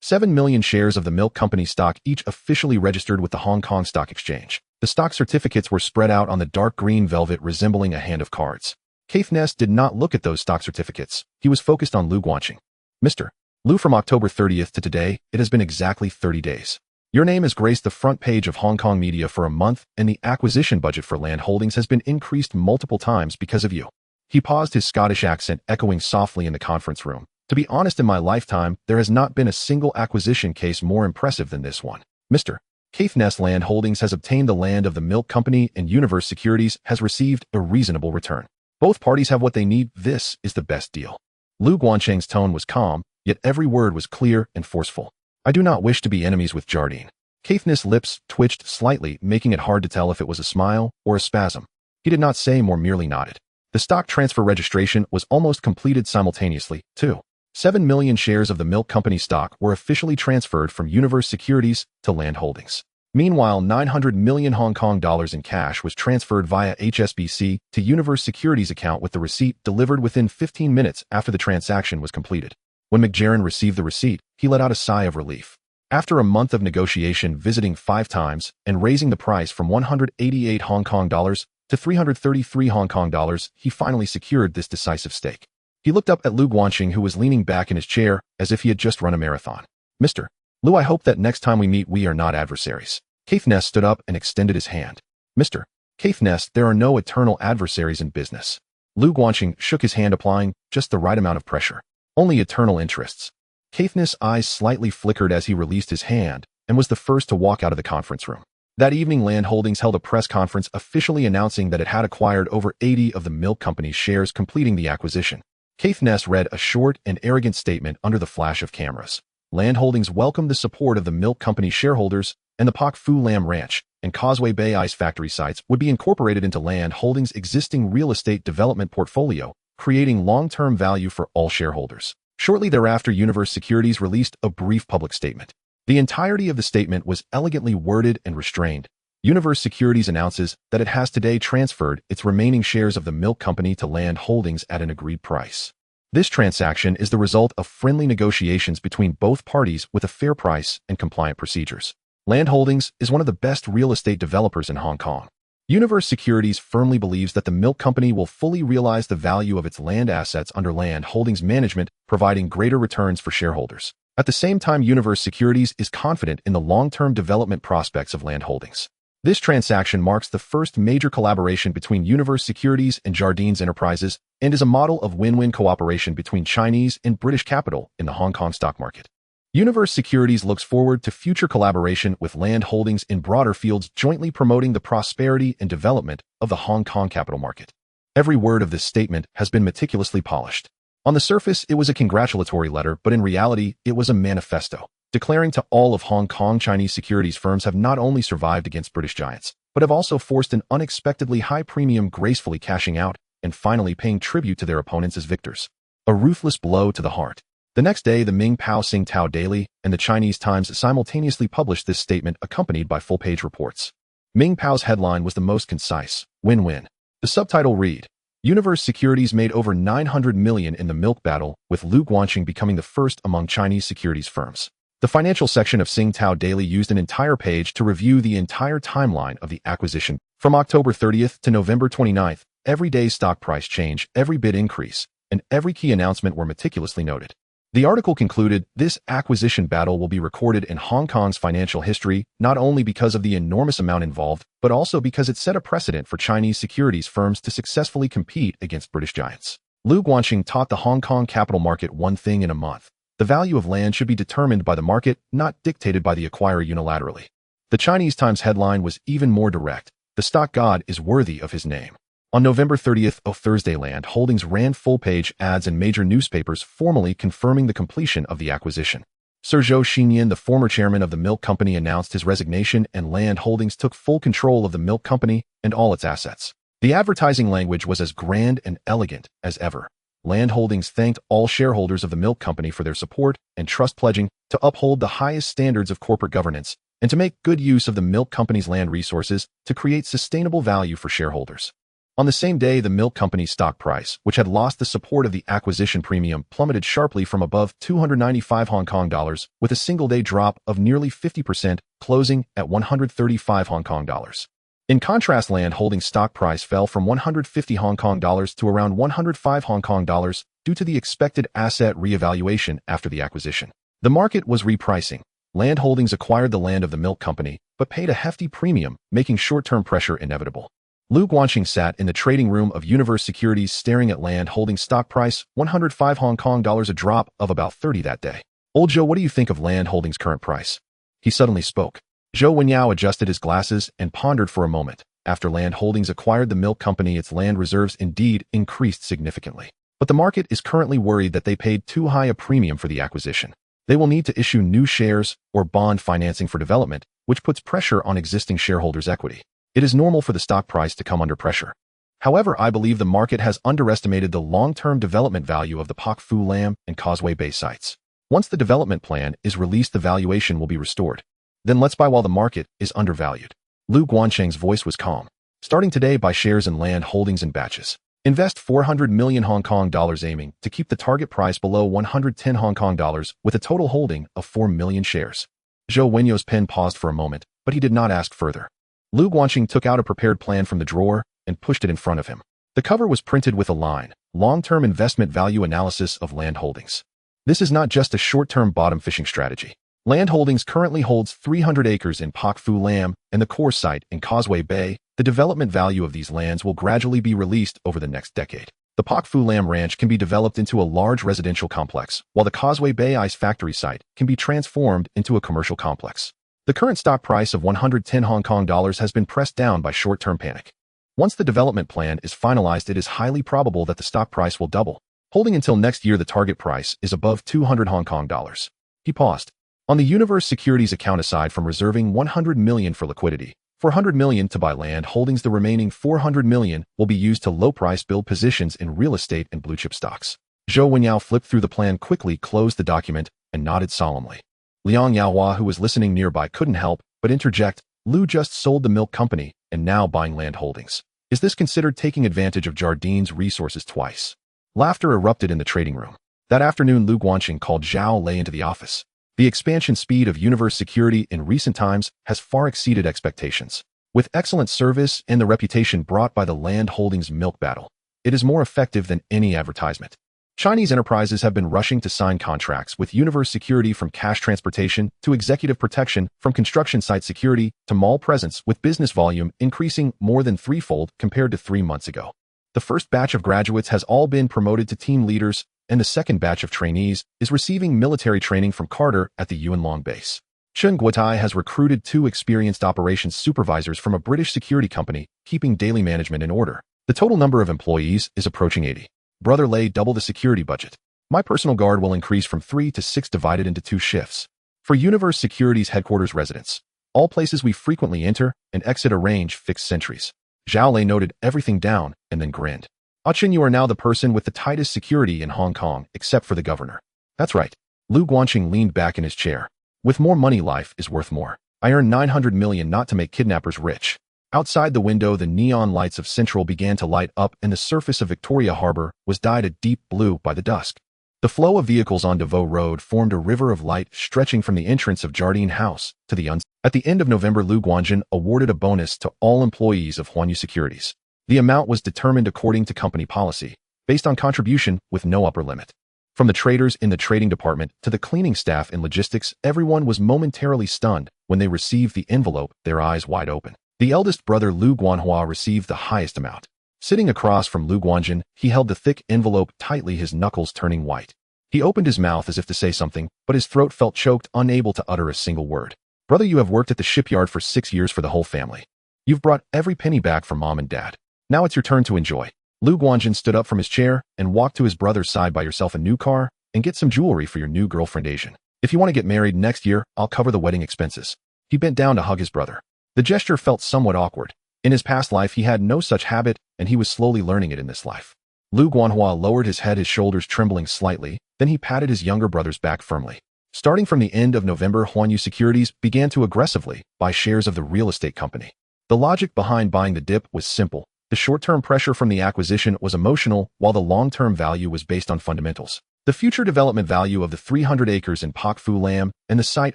7 million shares of the milk company stock, each officially registered with the Hong Kong Stock Exchange. The stock certificates were spread out on the dark green velvet resembling a hand of cards. Keith Ness did not look at those stock certificates. He was focused on Lu Guanqing. Mr. Lu, from October 30th to today, it has been exactly 30 days. Your name has graced the front page of Hong Kong media for a month, and the acquisition budget for Land Holdings has been increased multiple times because of you. He paused, his Scottish accent echoing softly in the conference room. To be honest, in my lifetime, there has not been a single acquisition case more impressive than this one. Mr. Keith Ness, Land Holdings has obtained the land of the milk company, and Universe Securities has received a reasonable return. Both parties have what they need. This is the best deal. Lu Guanqing's tone was calm, yet every word was clear and forceful. I do not wish to be enemies with Jardine. Keith Ness' lips twitched slightly, making it hard to tell if it was a smile or a spasm. He did not say more, merely nodded. The stock transfer registration was almost completed simultaneously, too. 7 million shares of the milk company stock were officially transferred from Universe Securities to Land Holdings. Meanwhile, 900 million Hong Kong dollars in cash was transferred via HSBC to Universe Securities account, with the receipt delivered within 15 minutes after the transaction was completed. When McJarren received the receipt, he let out a sigh of relief. After a month of negotiation, visiting 5 times, and raising the price from 188 Hong Kong dollars to 333 Hong Kong dollars, he finally secured this decisive stake. He looked up at Lu Guanqing, who was leaning back in his chair as if he had just run a marathon. Mr. Lu, I hope that next time we meet we are not adversaries. Keith Ness stood up and extended his hand. Mr. Keith Ness, there are no eternal adversaries in business. Lu Guanqing shook his hand, applying just the right amount of pressure. Only eternal interests. Keith Ness' eyes slightly flickered as he released his hand and was the first to walk out of the conference room. That evening, Land Holdings held a press conference officially announcing that it had acquired over 80 of the milk company's shares, completing the acquisition. Keith Ness read a short and arrogant statement under the flash of cameras. Land Holdings welcomed the support of the milk company shareholders, and the Pak Fu Lam Ranch and Causeway Bay Ice Factory sites would be incorporated into Land Holdings' existing real estate development portfolio, creating long-term value for all shareholders. Shortly thereafter, Universe Securities released a brief public statement. The entirety of the statement was elegantly worded and restrained. Universe Securities announces that it has today transferred its remaining shares of the milk company to Land Holdings at an agreed price. This transaction is the result of friendly negotiations between both parties with a fair price and compliant procedures. Land Holdings is one of the best real estate developers in Hong Kong. Universe Securities firmly believes that the milk company will fully realize the value of its land assets under Land Holdings management, providing greater returns for shareholders. At the same time, Universe Securities is confident in the long-term development prospects of Land Holdings. This transaction marks the first major collaboration between Universe Securities and Jardines Enterprises and is a model of win-win cooperation between Chinese and British capital in the Hong Kong stock market. Universe Securities looks forward to future collaboration with Land Holdings in broader fields, jointly promoting the prosperity and development of the Hong Kong capital market. Every word of this statement has been meticulously polished. On the surface, it was a congratulatory letter, but in reality, it was a manifesto, declaring to all of Hong Kong Chinese securities firms have not only survived against British giants, but have also forced an unexpectedly high premium, gracefully cashing out and finally paying tribute to their opponents as victors. A ruthless blow to the heart. The next day, the Ming Pao Sing Tao Daily and the Chinese Times simultaneously published this statement, accompanied by full-page reports. Ming Pao's headline was the most concise: win-win. The subtitle read, Universe Securities made over 900 million in the milk battle, with Lu Guanqing becoming the first among Chinese securities firms. The financial section of Sing Tao Daily used an entire page to review the entire timeline of the acquisition. From October 30th to November 29th, every day's stock price change, every bid increase, and every key announcement were meticulously noted. The article concluded, this acquisition battle will be recorded in Hong Kong's financial history, not only because of the enormous amount involved, but also because it set a precedent for Chinese securities firms to successfully compete against British giants. Lu Guanqing taught the Hong Kong capital market one thing in a month: the value of land should be determined by the market, not dictated by the acquirer unilaterally. The Chinese Times headline was even more direct: the stock god is worthy of his name. On November 30th, Thursday, Land Holdings ran full-page ads in major newspapers formally confirming the completion of the acquisition. Sir Zhou Xinyan, the former chairman of the milk company, announced his resignation, and Land Holdings took full control of the milk company and all its assets. The advertising language was as grand and elegant as ever. Land Holdings thanked all shareholders of the milk company for their support and trust, pledging to uphold the highest standards of corporate governance and to make good use of the milk company's land resources to create sustainable value for shareholders. On the same day, the milk company's stock price, which had lost the support of the acquisition premium, plummeted sharply from above 295 Hong Kong dollars with a single-day drop of nearly 50%, closing at 135 Hong Kong dollars. In contrast, Land Holdings' stock price fell from 150 Hong Kong dollars to around 105 Hong Kong dollars due to the expected asset reevaluation after the acquisition. The market was repricing. Land Holdings acquired the land of the milk company, but paid a hefty premium, making short-term pressure inevitable. Lu Guanqing sat in the trading room of Universe Securities staring at Land Holdings' stock price, 105 Hong Kong dollars, a drop of about 30 that day. "Old Zhou, what do you think of Land Holdings' current price?" He suddenly spoke. Zhou Wenyao adjusted his glasses and pondered for a moment. After Land Holdings acquired the milk company, its land reserves indeed increased significantly. But the market is currently worried that they paid too high a premium for the acquisition. They will need to issue new shares or bond financing for development, which puts pressure on existing shareholders' equity. It is normal for the stock price to come under pressure. However, I believe the market has underestimated the long-term development value of the Pak Fu Lam and Causeway Bay sites. Once the development plan is released, the valuation will be restored. Then let's buy while the market is undervalued. Lu Guanqing's voice was calm. Starting today, buy shares in Land Holdings in batches. Invest 400 million Hong Kong dollars, aiming to keep the target price below 110 Hong Kong dollars with a total holding of 4 million shares. Zhou Wenyao's pen paused for a moment, but he did not ask further. Lu Guanqing took out a prepared plan from the drawer and pushed it in front of him. The cover was printed with a line, "Long-term investment value analysis of Land Holdings." This is not just a short-term bottom fishing strategy. Land Holdings currently holds 300 acres in Pak Fu Lam and the core site in Causeway Bay. The development value of these lands will gradually be released over the next decade. The Pak Fu Lam Ranch can be developed into a large residential complex, while the Causeway Bay Ice Factory site can be transformed into a commercial complex. The current stock price of 110 Hong Kong dollars has been pressed down by short-term panic. Once the development plan is finalized, it is highly probable that the stock price will double. Holding until next year, the target price is above 200 Hong Kong dollars. He paused. On the Universe Securities account, aside from reserving 100 million for liquidity, 400 million to buy Land Holdings, the remaining 400 million will be used to low-price build positions in real estate and blue-chip stocks. Zhou Wenyao flipped through the plan quickly, closed the document, and nodded solemnly. Liang Yaohua, who was listening nearby, couldn't help but interject. Lu just sold the milk company and now buying Land Holdings. Is this considered taking advantage of Jardine's resources twice? Laughter erupted in the trading room. That afternoon, Lu Guanqing called Zhao Lei into the office. The expansion speed of Universe Security in recent times has far exceeded expectations. With excellent service and the reputation brought by the Land Holdings milk battle, it is more effective than any advertisement. Chinese enterprises have been rushing to sign contracts with Universe Security, from cash transportation to executive protection, from construction site security to mall presence, with business volume increasing more than threefold compared to 3 months ago. The first batch of graduates has all been promoted to team leaders, and the second batch of trainees is receiving military training from Carter at the Yuanlong base. Chen Guotai has recruited 2 experienced operations supervisors from a British security company, keeping daily management in order. The total number of employees is approaching 80. Brother Lei double the security budget. My personal guard will increase from 3 to 6, divided into 2 shifts. For Universe Security's headquarters residents, all places we frequently enter and exit arrange fixed sentries. Zhao Lei noted everything down and then grinned. Chen, you are now the person with the tightest security in Hong Kong, except for the governor. That's right. Lu Guanqing leaned back in his chair. With more money, life is worth more. I earn 900 million not to make kidnappers rich. Outside the window, the neon lights of Central began to light up, and the surface of Victoria Harbour was dyed a deep blue by the dusk. The flow of vehicles on Devoe Road formed a river of light stretching from the entrance of Jardine House to the At the end of November, Lu Guanjin awarded a bonus to all employees of Huanyu Securities. The amount was determined according to company policy, based on contribution with no upper limit. From the traders in the trading department to the cleaning staff in logistics, everyone was momentarily stunned when they received the envelope, their eyes wide open. The eldest brother, Lu Guanhua, received the highest amount. Sitting across from Lu Guanjin, he held the thick envelope tightly, his knuckles turning white. He opened his mouth as if to say something, but his throat felt choked, unable to utter a single word. Brother, you have worked at the shipyard for 6 years for the whole family. You've brought every penny back for mom and dad. Now it's your turn to enjoy. Lu Guanjin stood up from his chair and walked to his brother's side. Buy yourself a new car and get some jewelry for your new girlfriend Asian. If you want to get married next year, I'll cover the wedding expenses. He bent down to hug his brother. The gesture felt somewhat awkward. In his past life, he had no such habit, and he was slowly learning it in this life. Lu Guanhua lowered his head, his shoulders trembling slightly, then he patted his younger brother's back firmly. Starting from the end of November, Huanyu Securities began to aggressively buy shares of the real estate company. The logic behind buying the dip was simple. The short-term pressure from the acquisition was emotional, while the long-term value was based on fundamentals. The future development value of the 300 acres in Pak Fu Lam and the site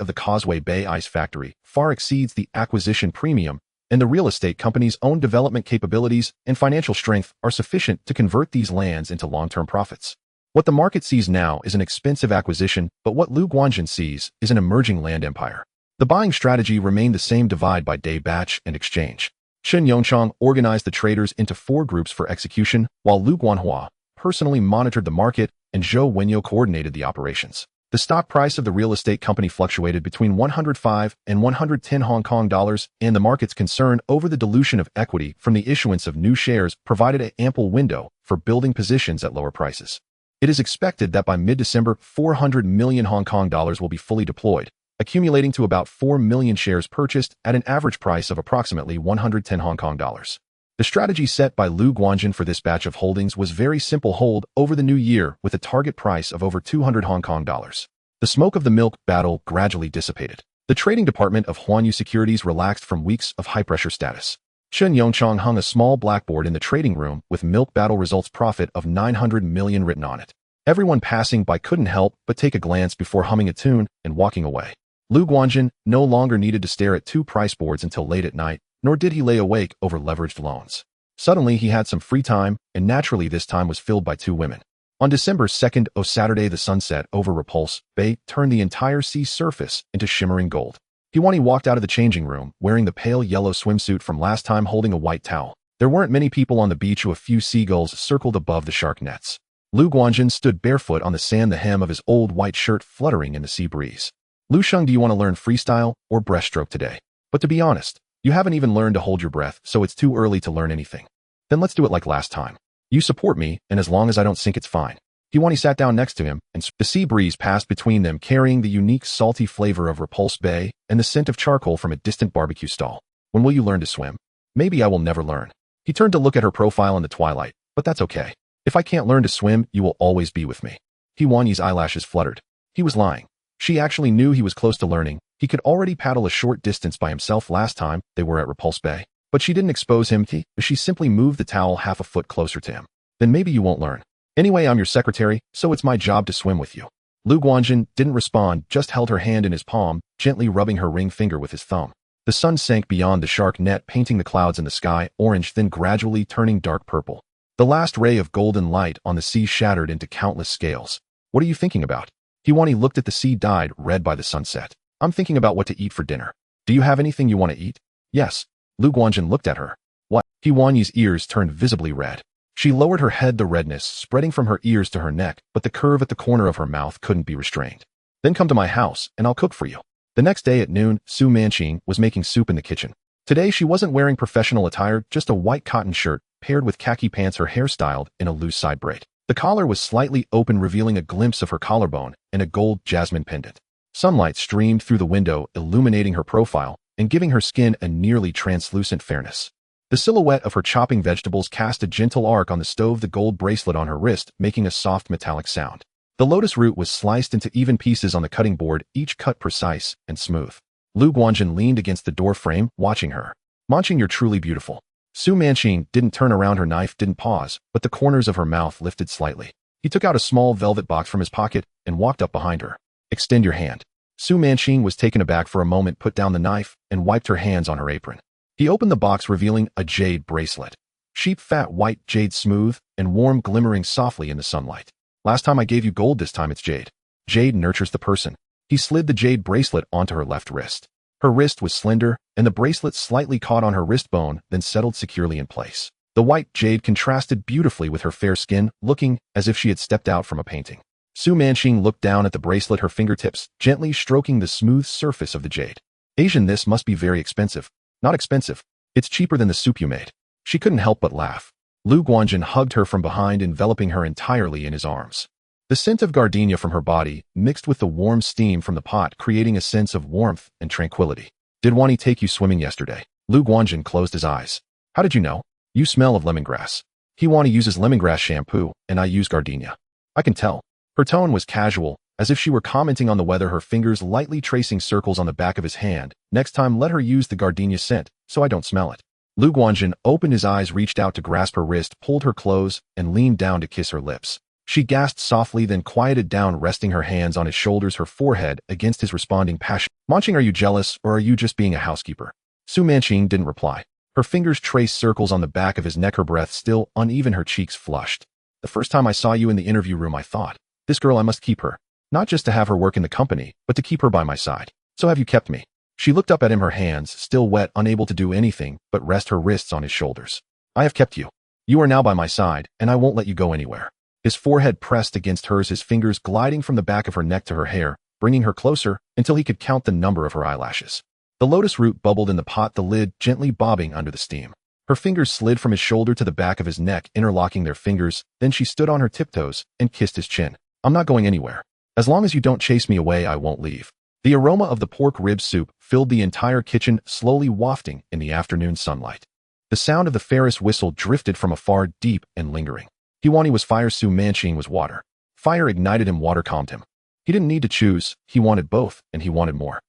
of the Causeway Bay Ice Factory far exceeds the acquisition premium, and the real estate company's own development capabilities and financial strength are sufficient to convert these lands into long-term profits. What the market sees now is an expensive acquisition, but what Lu Guanjin sees is an emerging land empire. The buying strategy remained the same: divide by day, batch, and exchange. Chen Yongchang organized the traders into 4 groups for execution, while Lu Guanhua personally monitored the market and Zhou Wenyo coordinated the operations. The stock price of the real estate company fluctuated between 105 and 110 Hong Kong dollars, and the market's concern over the dilution of equity from the issuance of new shares provided an ample window for building positions at lower prices. It is expected that by mid-December, 400 million Hong Kong dollars will be fully deployed, accumulating to about 4 million shares purchased at an average price of approximately 110 Hong Kong dollars. The strategy set by Lu Guanjin for this batch of holdings was very simple: hold over the new year with a target price of over 200 Hong Kong dollars. The smoke of the milk battle gradually dissipated. The trading department of Huanyu Securities relaxed from weeks of high-pressure status. Chen Yongchang hung a small blackboard in the trading room with milk battle results profit of 900 million written on it. Everyone passing by couldn't help but take a glance before humming a tune and walking away. Lu Guanjin no longer needed to stare at 2 price boards until late at night, nor did he lay awake over leveraged loans. Suddenly he had some free time, and naturally this time was filled by 2 women. On December 2nd, Saturday, the sunset over Repulse Bay turned the entire sea surface into shimmering gold. Huani walked out of the changing room, wearing the pale yellow swimsuit from last time, holding a white towel. There weren't many people on the beach, a few seagulls circled above the shark nets. Lu Guanjin stood barefoot on the sand, the hem of his old white shirt fluttering in the sea breeze. Lu Sheng, do you want to learn freestyle or breaststroke today? But to be honest, you haven't even learned to hold your breath, so it's too early to learn anything. Then let's do it like last time. You support me, and as long as I don't sink, it's fine. Huani sat down next to him, and the sea breeze passed between them, carrying the unique salty flavor of Repulse Bay and the scent of charcoal from a distant barbecue stall. When will you learn to swim? Maybe I will never learn. He turned to look at her profile in the twilight, but that's okay. If I can't learn to swim, you will always be with me. Huani's eyelashes fluttered. He was lying. She actually knew he was close to learning. He could already paddle a short distance by himself last time they were at Repulse Bay. But she didn't expose him to, she simply moved the towel half a foot closer to him. Then maybe you won't learn. Anyway, I'm your secretary, so it's my job to swim with you. Lu Guanjin didn't respond, just held her hand in his palm, gently rubbing her ring finger with his thumb. The sun sank beyond the shark net, painting the clouds in the sky orange, then gradually turning dark purple. The last ray of golden light on the sea shattered into countless scales. What are you thinking about? Huani looked at the sea dyed red by the sunset. I'm thinking about what to eat for dinner. Do you have anything you want to eat? Yes. Lu Guanjin looked at her. What? Huani's ears turned visibly red. She lowered her head, the redness spreading from her ears to her neck, but the curve at the corner of her mouth couldn't be restrained. Then come to my house, and I'll cook for you. The next day at noon, Su Manqing was making soup in the kitchen. Today she wasn't wearing professional attire, just a white cotton shirt, paired with khaki pants, her hair styled in a loose side braid. The collar was slightly open, revealing a glimpse of her collarbone and a gold jasmine pendant. Sunlight streamed through the window, illuminating her profile and giving her skin a nearly translucent fairness. The silhouette of her chopping vegetables cast a gentle arc on the stove, the gold bracelet on her wrist making a soft metallic sound. The lotus root was sliced into even pieces on the cutting board, each cut precise and smooth. Lu Guanjin leaned against the door frame, watching her. Manqing, you're truly beautiful. Su Manqing didn't turn around, her knife didn't pause, but the corners of her mouth lifted slightly. He took out a small velvet box from his pocket and walked up behind her. Extend your hand. Su Manqing was taken aback for a moment, put down the knife, and wiped her hands on her apron. He opened the box, revealing a jade bracelet. Sheep fat white jade, smooth and warm, glimmering softly in the sunlight. Last time I gave you gold, this time it's jade. Jade nurtures the person. He slid the jade bracelet onto her left wrist. Her wrist was slender, and the bracelet slightly caught on her wrist bone, then settled securely in place. The white jade contrasted beautifully with her fair skin, looking as if she had stepped out from a painting. Su Manqing looked down at the bracelet, her fingertips gently stroking the smooth surface of the jade. Asian, this must be very expensive. Not expensive. It's cheaper than the soup you made. She couldn't help but laugh. Lu Guanjin hugged her from behind, enveloping her entirely in his arms. The scent of gardenia from her body mixed with the warm steam from the pot, creating a sense of warmth and tranquility. Did Wani take you swimming yesterday? Lu Guanjin closed his eyes. How did you know? You smell of lemongrass. Wani uses lemongrass shampoo, and I use gardenia. I can tell. Her tone was casual, As if she were commenting on the weather, her fingers lightly tracing circles on the back of his hand. Next time, let her use the gardenia scent, so I don't smell it. Lu Guanjun opened his eyes, reached out to grasp her wrist, pulled her close, and leaned down to kiss her lips. She gasped softly, then quieted down, resting her hands on his shoulders, her forehead against his responding passion. Manqing, are you jealous, or are you just being a housekeeper? Su Manqing didn't reply. Her fingers traced circles on the back of his neck, her breath still uneven, her cheeks flushed. The first time I saw you in the interview room, I thought, this girl, I must keep her. Not just to have her work in the company, but to keep her by my side. So have you kept me? She looked up at him, her hands still wet, unable to do anything but rest her wrists on his shoulders. I have kept you. You are now by my side, and I won't let you go anywhere. His forehead pressed against hers, his fingers gliding from the back of her neck to her hair, bringing her closer until he could count the number of her eyelashes. The lotus root bubbled in the pot, the lid gently bobbing under the steam. Her fingers slid from his shoulder to the back of his neck, interlocking their fingers. Then she stood on her tiptoes and kissed his chin. I'm not going anywhere. As long as you don't chase me away, I won't leave. The aroma of the pork rib soup filled the entire kitchen, slowly wafting in the afternoon sunlight. The sound of the Ferris whistle drifted from afar, deep and lingering. Hiwani was fire, Su Manqing was water. Fire ignited him, water calmed him. He didn't need to choose, he wanted both, and he wanted more.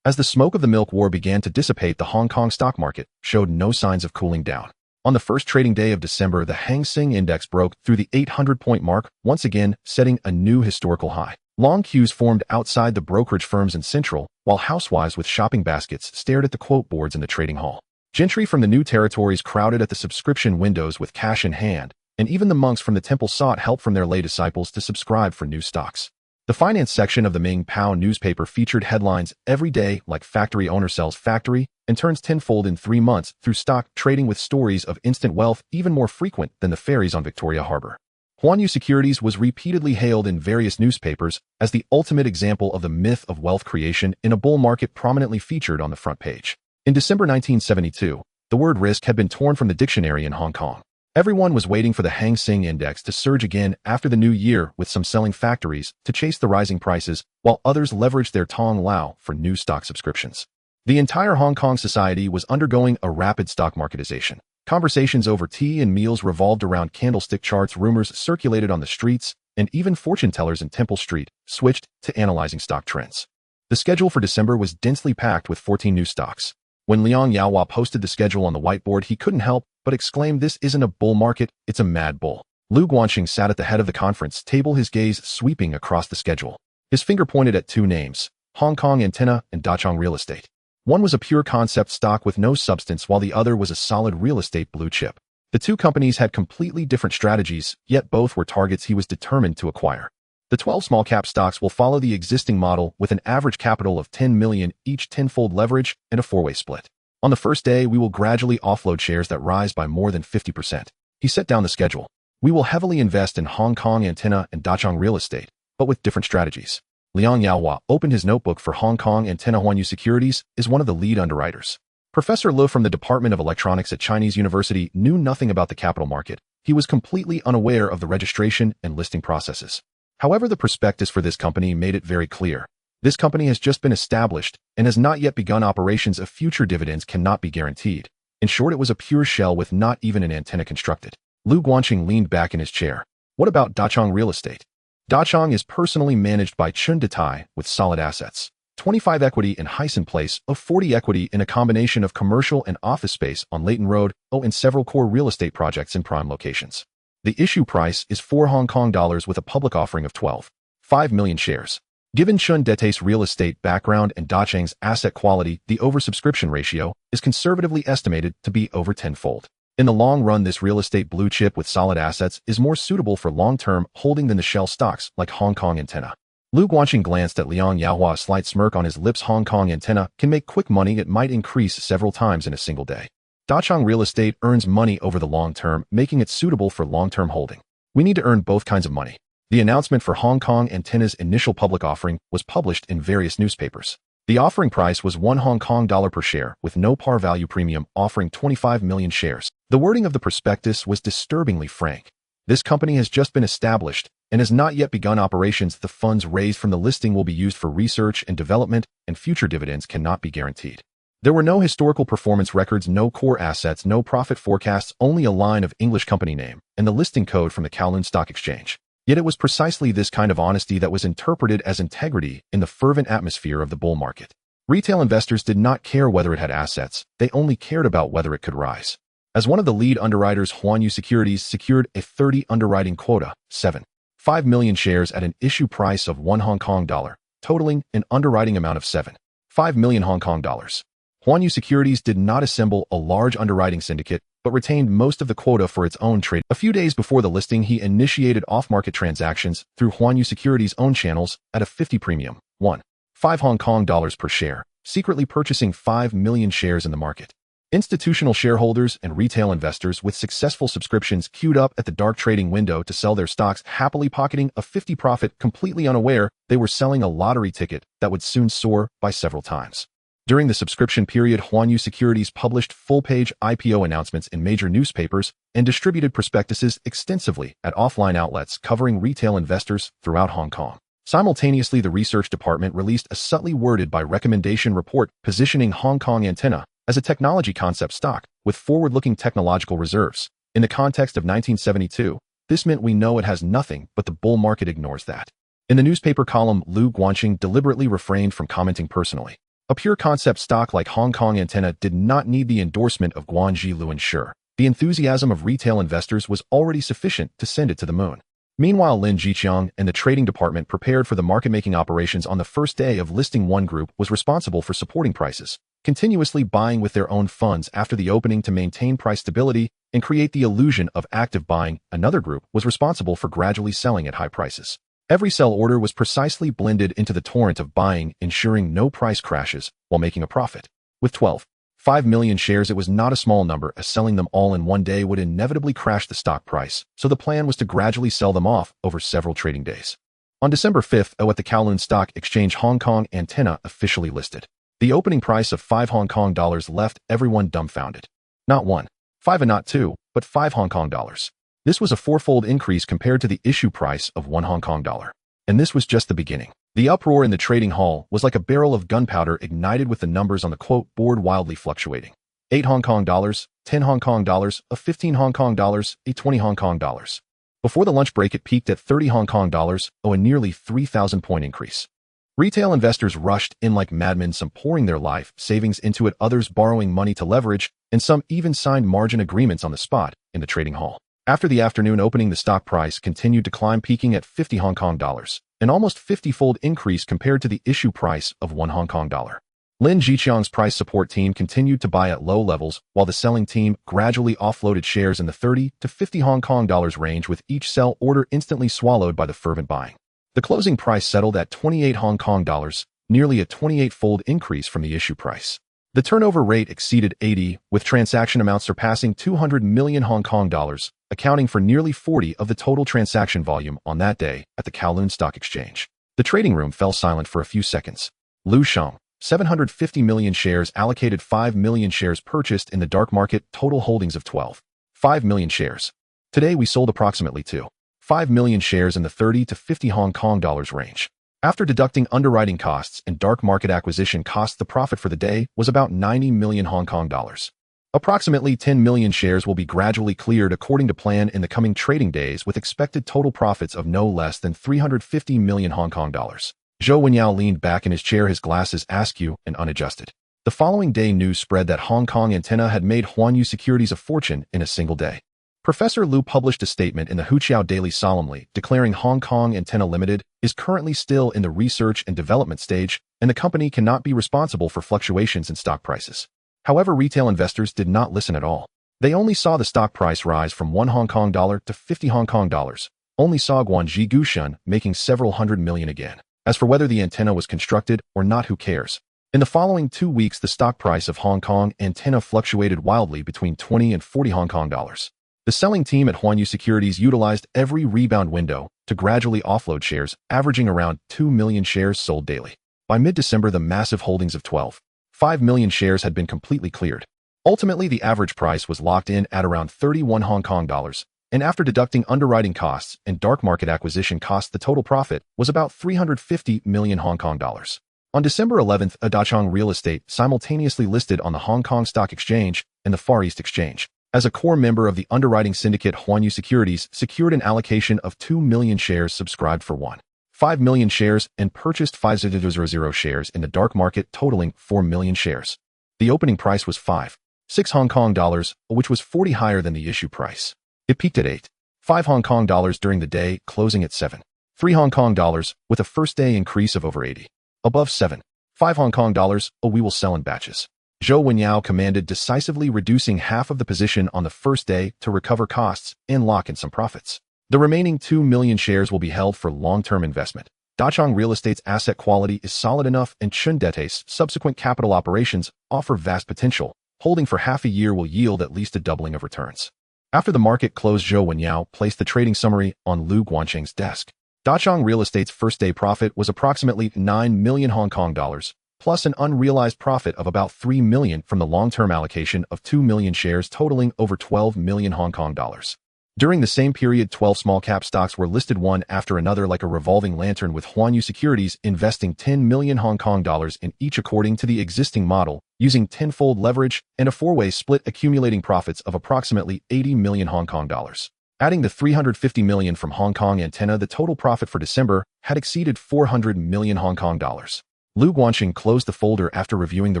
As the smoke of the milk war began to dissipate, the Hong Kong stock market showed no signs of cooling down. On the first trading day of December, the Hang Seng Index broke through the 800-point mark, once again setting a new historical high. Long queues formed outside the brokerage firms in Central, while housewives with shopping baskets stared at the quote boards in the trading hall. Gentry from the new territories crowded at the subscription windows with cash in hand, and even the monks from the temple sought help from their lay disciples to subscribe for new stocks. The finance section of the Ming Pao newspaper featured headlines every day like factory owner sells factory and turns tenfold in 3 months through stock trading, with stories of instant wealth even more frequent than the ferries on Victoria Harbor. Huanyu Securities was repeatedly hailed in various newspapers as the ultimate example of the myth of wealth creation in a bull market, prominently featured on the front page. In December 1972, the word risk had been torn from the dictionary in Hong Kong. Everyone was waiting for the Hang Seng Index to surge again after the new year, with some selling factories to chase the rising prices, while others leveraged their Tong Lao for new stock subscriptions. The entire Hong Kong society was undergoing a rapid stock marketization. Conversations over tea and meals revolved around candlestick charts, rumors circulated on the streets, and even fortune tellers in Temple Street switched to analyzing stock trends. The schedule for December was densely packed with 14 new stocks. When Liang Yaohua posted the schedule on the whiteboard, he couldn't help but exclaim, "This isn't a bull market, it's a mad bull." Lu Guanxing sat at the head of the conference table, his gaze sweeping across the schedule. His finger pointed at 2 names, Hong Kong Antenna and Dachong Real Estate. One was a pure concept stock with no substance, while the other was a solid real estate blue chip. The 2 companies had completely different strategies, yet both were targets he was determined to acquire. The 12 small-cap stocks will follow the existing model with an average capital of 10 million, each tenfold leverage, and a 4-way split. On the first day, we will gradually offload shares that rise by more than 50%. He set down the schedule. We will heavily invest in Hong Kong Antenna and Dachong Real Estate, but with different strategies. Liang Yaohua opened his notebook for Hong Kong Antenna. Huanyu Securities is one of the lead underwriters. Professor Lu from the Department of Electronics at Chinese University knew nothing about the capital market. He was completely unaware of the registration and listing processes. However, the prospectus for this company made it very clear. This company has just been established and has not yet begun operations. Of future dividends cannot be guaranteed. In short, it was a pure shell with not even an antenna constructed. Lu Guanxing leaned back in his chair. What about Dachong Real Estate? Dachong is personally managed by Chun Detai with solid assets. 25 equity in Hysan Place, of 40 equity in a combination of commercial and office space on Leighton Road, and several core real estate projects in prime locations. The issue price is 4 Hong Kong dollars with a public offering of 12.5 million shares. Given Chun Detai's real estate background and Dacheng's asset quality, the oversubscription ratio is conservatively estimated to be over 10-fold. In the long run, this real estate blue chip with solid assets is more suitable for long-term holding than the shell stocks like Hong Kong Antenna. Lu Guanxing glanced at Liang Yaohua, a slight smirk on his lips. Hong Kong Antenna can make quick money. It might increase several times in a single day. Dachong Real Estate earns money over the long term, making it suitable for long-term holding. We need to earn both kinds of money. The announcement for Hong Kong Antenna's initial public offering was published in various newspapers. The offering price was 1 Hong Kong dollar per share with no par value premium, offering 25 million shares. The wording of the prospectus was disturbingly frank. This company has just been established and has not yet begun operations. The funds raised from the listing will be used for research and development, and future dividends cannot be guaranteed. There were no historical performance records, no core assets, no profit forecasts, only a line of English company name and the listing code from the Kowloon Stock Exchange. Yet it was precisely this kind of honesty that was interpreted as integrity in the fervent atmosphere of the bull market. Retail investors did not care whether it had assets, they only cared about whether it could rise. As one of the lead underwriters, Huanyu Securities secured a 30 underwriting quota, 7.5 million shares at an issue price of $1 totaling an underwriting amount of 7.5 million Hong Kong dollars. Huanyu Securities did not assemble a large underwriting syndicate, but retained most of the quota for its own trade. A few days before the listing, he initiated off-market transactions through Huanyu Securities' own channels at a 50 premium, 1.5 Hong Kong dollars per share, secretly purchasing 5 million shares in the market. Institutional shareholders and retail investors with successful subscriptions queued up at the dark trading window to sell their stocks, happily pocketing a 50 profit, completely unaware they were selling a lottery ticket that would soon soar by several times. During the subscription period, Huanyu Securities published full-page IPO announcements in major newspapers and distributed prospectuses extensively at offline outlets covering retail investors throughout Hong Kong. Simultaneously, the research department released a subtly worded by recommendation report positioning Hong Kong Antenna as a technology concept stock with forward-looking technological reserves. In the context of 1972, this meant we know it has nothing, but the bull market ignores that. In the newspaper column, Lu Guanqing deliberately refrained from commenting personally. A pure concept stock like Hong Kong Antenna did not need the endorsement of Guanji Lu ensure. The enthusiasm of retail investors was already sufficient to send it to the moon. Meanwhile, Lin Jiqiang and the trading department prepared for the market-making operations on the first day of listing. One group was responsible for supporting prices, continuously buying with their own funds after the opening to maintain price stability and create the illusion of active buying. Another group was responsible for gradually selling at high prices. Every sell order was precisely blended into the torrent of buying, ensuring no price crashes while making a profit. With 12.5 million shares, it was not a small number, as selling them all in one day would inevitably crash the stock price, so the plan was to gradually sell them off over several trading days. On December 5th, at the Kowloon Stock Exchange, Hong Kong Antenna officially listed. The opening price of 5 Hong Kong dollars left everyone dumbfounded. Not 1.5 and not 2, but 5 Hong Kong dollars. This was a fourfold increase compared to the issue price of 1 Hong Kong dollar. And this was just the beginning. The uproar in the trading hall was like a barrel of gunpowder ignited, with the numbers on the quote board wildly fluctuating. 8 Hong Kong dollars, 10 Hong Kong dollars, a 15 Hong Kong dollars, a 20 Hong Kong dollars. Before the lunch break, it peaked at 30 Hong Kong dollars, a nearly 3,000-point increase. Retail investors rushed in like madmen, some pouring their life savings into it, others borrowing money to leverage, and some even signed margin agreements on the spot in the trading hall. After the afternoon opening, the stock price continued to climb, peaking at 50 Hong Kong dollars, an almost 50-fold increase compared to the issue price of 1 Hong Kong dollar. Lin Jiqiang's price support team continued to buy at low levels, while the selling team gradually offloaded shares in the 30 to 50 Hong Kong dollars range, with each sell order instantly swallowed by the fervent buying. The closing price settled at 28 Hong Kong dollars, nearly a 28-fold increase from the issue price. The turnover rate exceeded 80, with transaction amounts surpassing 200 million Hong Kong dollars, accounting for nearly 40% of the total transaction volume on that day at the Kowloon Stock Exchange. The trading room fell silent for a few seconds. Lu Sheng, 750 million shares allocated, 5 million shares purchased in the dark market, total holdings of 12.5 million shares. Today we sold approximately 2.5 million shares in the 30 to 50 Hong Kong dollars range. After deducting underwriting costs and dark market acquisition costs, the profit for the day was about 90 million Hong Kong dollars. Approximately 10 million shares will be gradually cleared according to plan in the coming trading days, with expected total profits of no less than 350 million Hong Kong dollars. Zhou Wenyao leaned back in his chair, his glasses askew and unadjusted. The following day, news spread that Hong Kong Antenna had made Huanyu Securities a fortune in a single day. Professor Lu published a statement in the Huqiao Daily solemnly declaring Hong Kong Antenna Limited is currently still in the research and development stage, and the company cannot be responsible for fluctuations in stock prices. However, retail investors did not listen at all. They only saw the stock price rise from 1 Hong Kong dollar to 50 Hong Kong dollars, only saw Guanji Gushun making several hundred million again. As for whether the antenna was constructed or not, who cares? In the following 2 weeks, the stock price of Hong Kong Antenna fluctuated wildly between 20 and 40 Hong Kong dollars. The selling team at Huanyu Securities utilized every rebound window to gradually offload shares, averaging around 2 million shares sold daily. By mid-December, the massive holdings of 12.5 million shares had been completely cleared. Ultimately, the average price was locked in at around 31 Hong Kong dollars, and after deducting underwriting costs and dark market acquisition costs, the total profit was about 350 million Hong Kong dollars. On December 11th, Dachang Real Estate simultaneously listed on the Hong Kong Stock Exchange and the Far East Exchange. As a core member of the underwriting syndicate, Huanyu Securities secured an allocation of 2 million shares, subscribed for 1.5 million shares, and purchased 5,000 shares in the dark market, totaling 4 million shares. The opening price was 5.6 Hong Kong dollars, which was 40 higher than the issue price. It peaked at 8.5 Hong Kong dollars during the day, closing at 7.3 Hong Kong dollars, with a first-day increase of over 80. Above 7.5 Hong Kong dollars, we will sell in batches. Zhou Wenyao commanded, decisively reducing half of the position on the first day to recover costs and lock in some profits. The remaining 2 million shares will be held for long-term investment. Dachang Real Estate's asset quality is solid enough, and Chundete's subsequent capital operations offer vast potential. Holding for half a year will yield at least a doubling of returns. After the market closed, Zhou Wenyao placed the trading summary on Lu Guanqing's desk. Dachang Real Estate's first-day profit was approximately 9 million Hong Kong dollars, plus an unrealized profit of about 3 million from the long-term allocation of 2 million shares, totaling over 12 million Hong Kong dollars. During the same period, 12 small-cap stocks were listed one after another like a revolving lantern, with Huanyu Securities investing 10 million Hong Kong dollars in each according to the existing model, using tenfold leverage and a four-way split, accumulating profits of approximately 80 million Hong Kong dollars. Adding the 350 million from Hong Kong Antenna, the total profit for December had exceeded 400 million Hong Kong dollars. Lu Guanqing closed the folder after reviewing the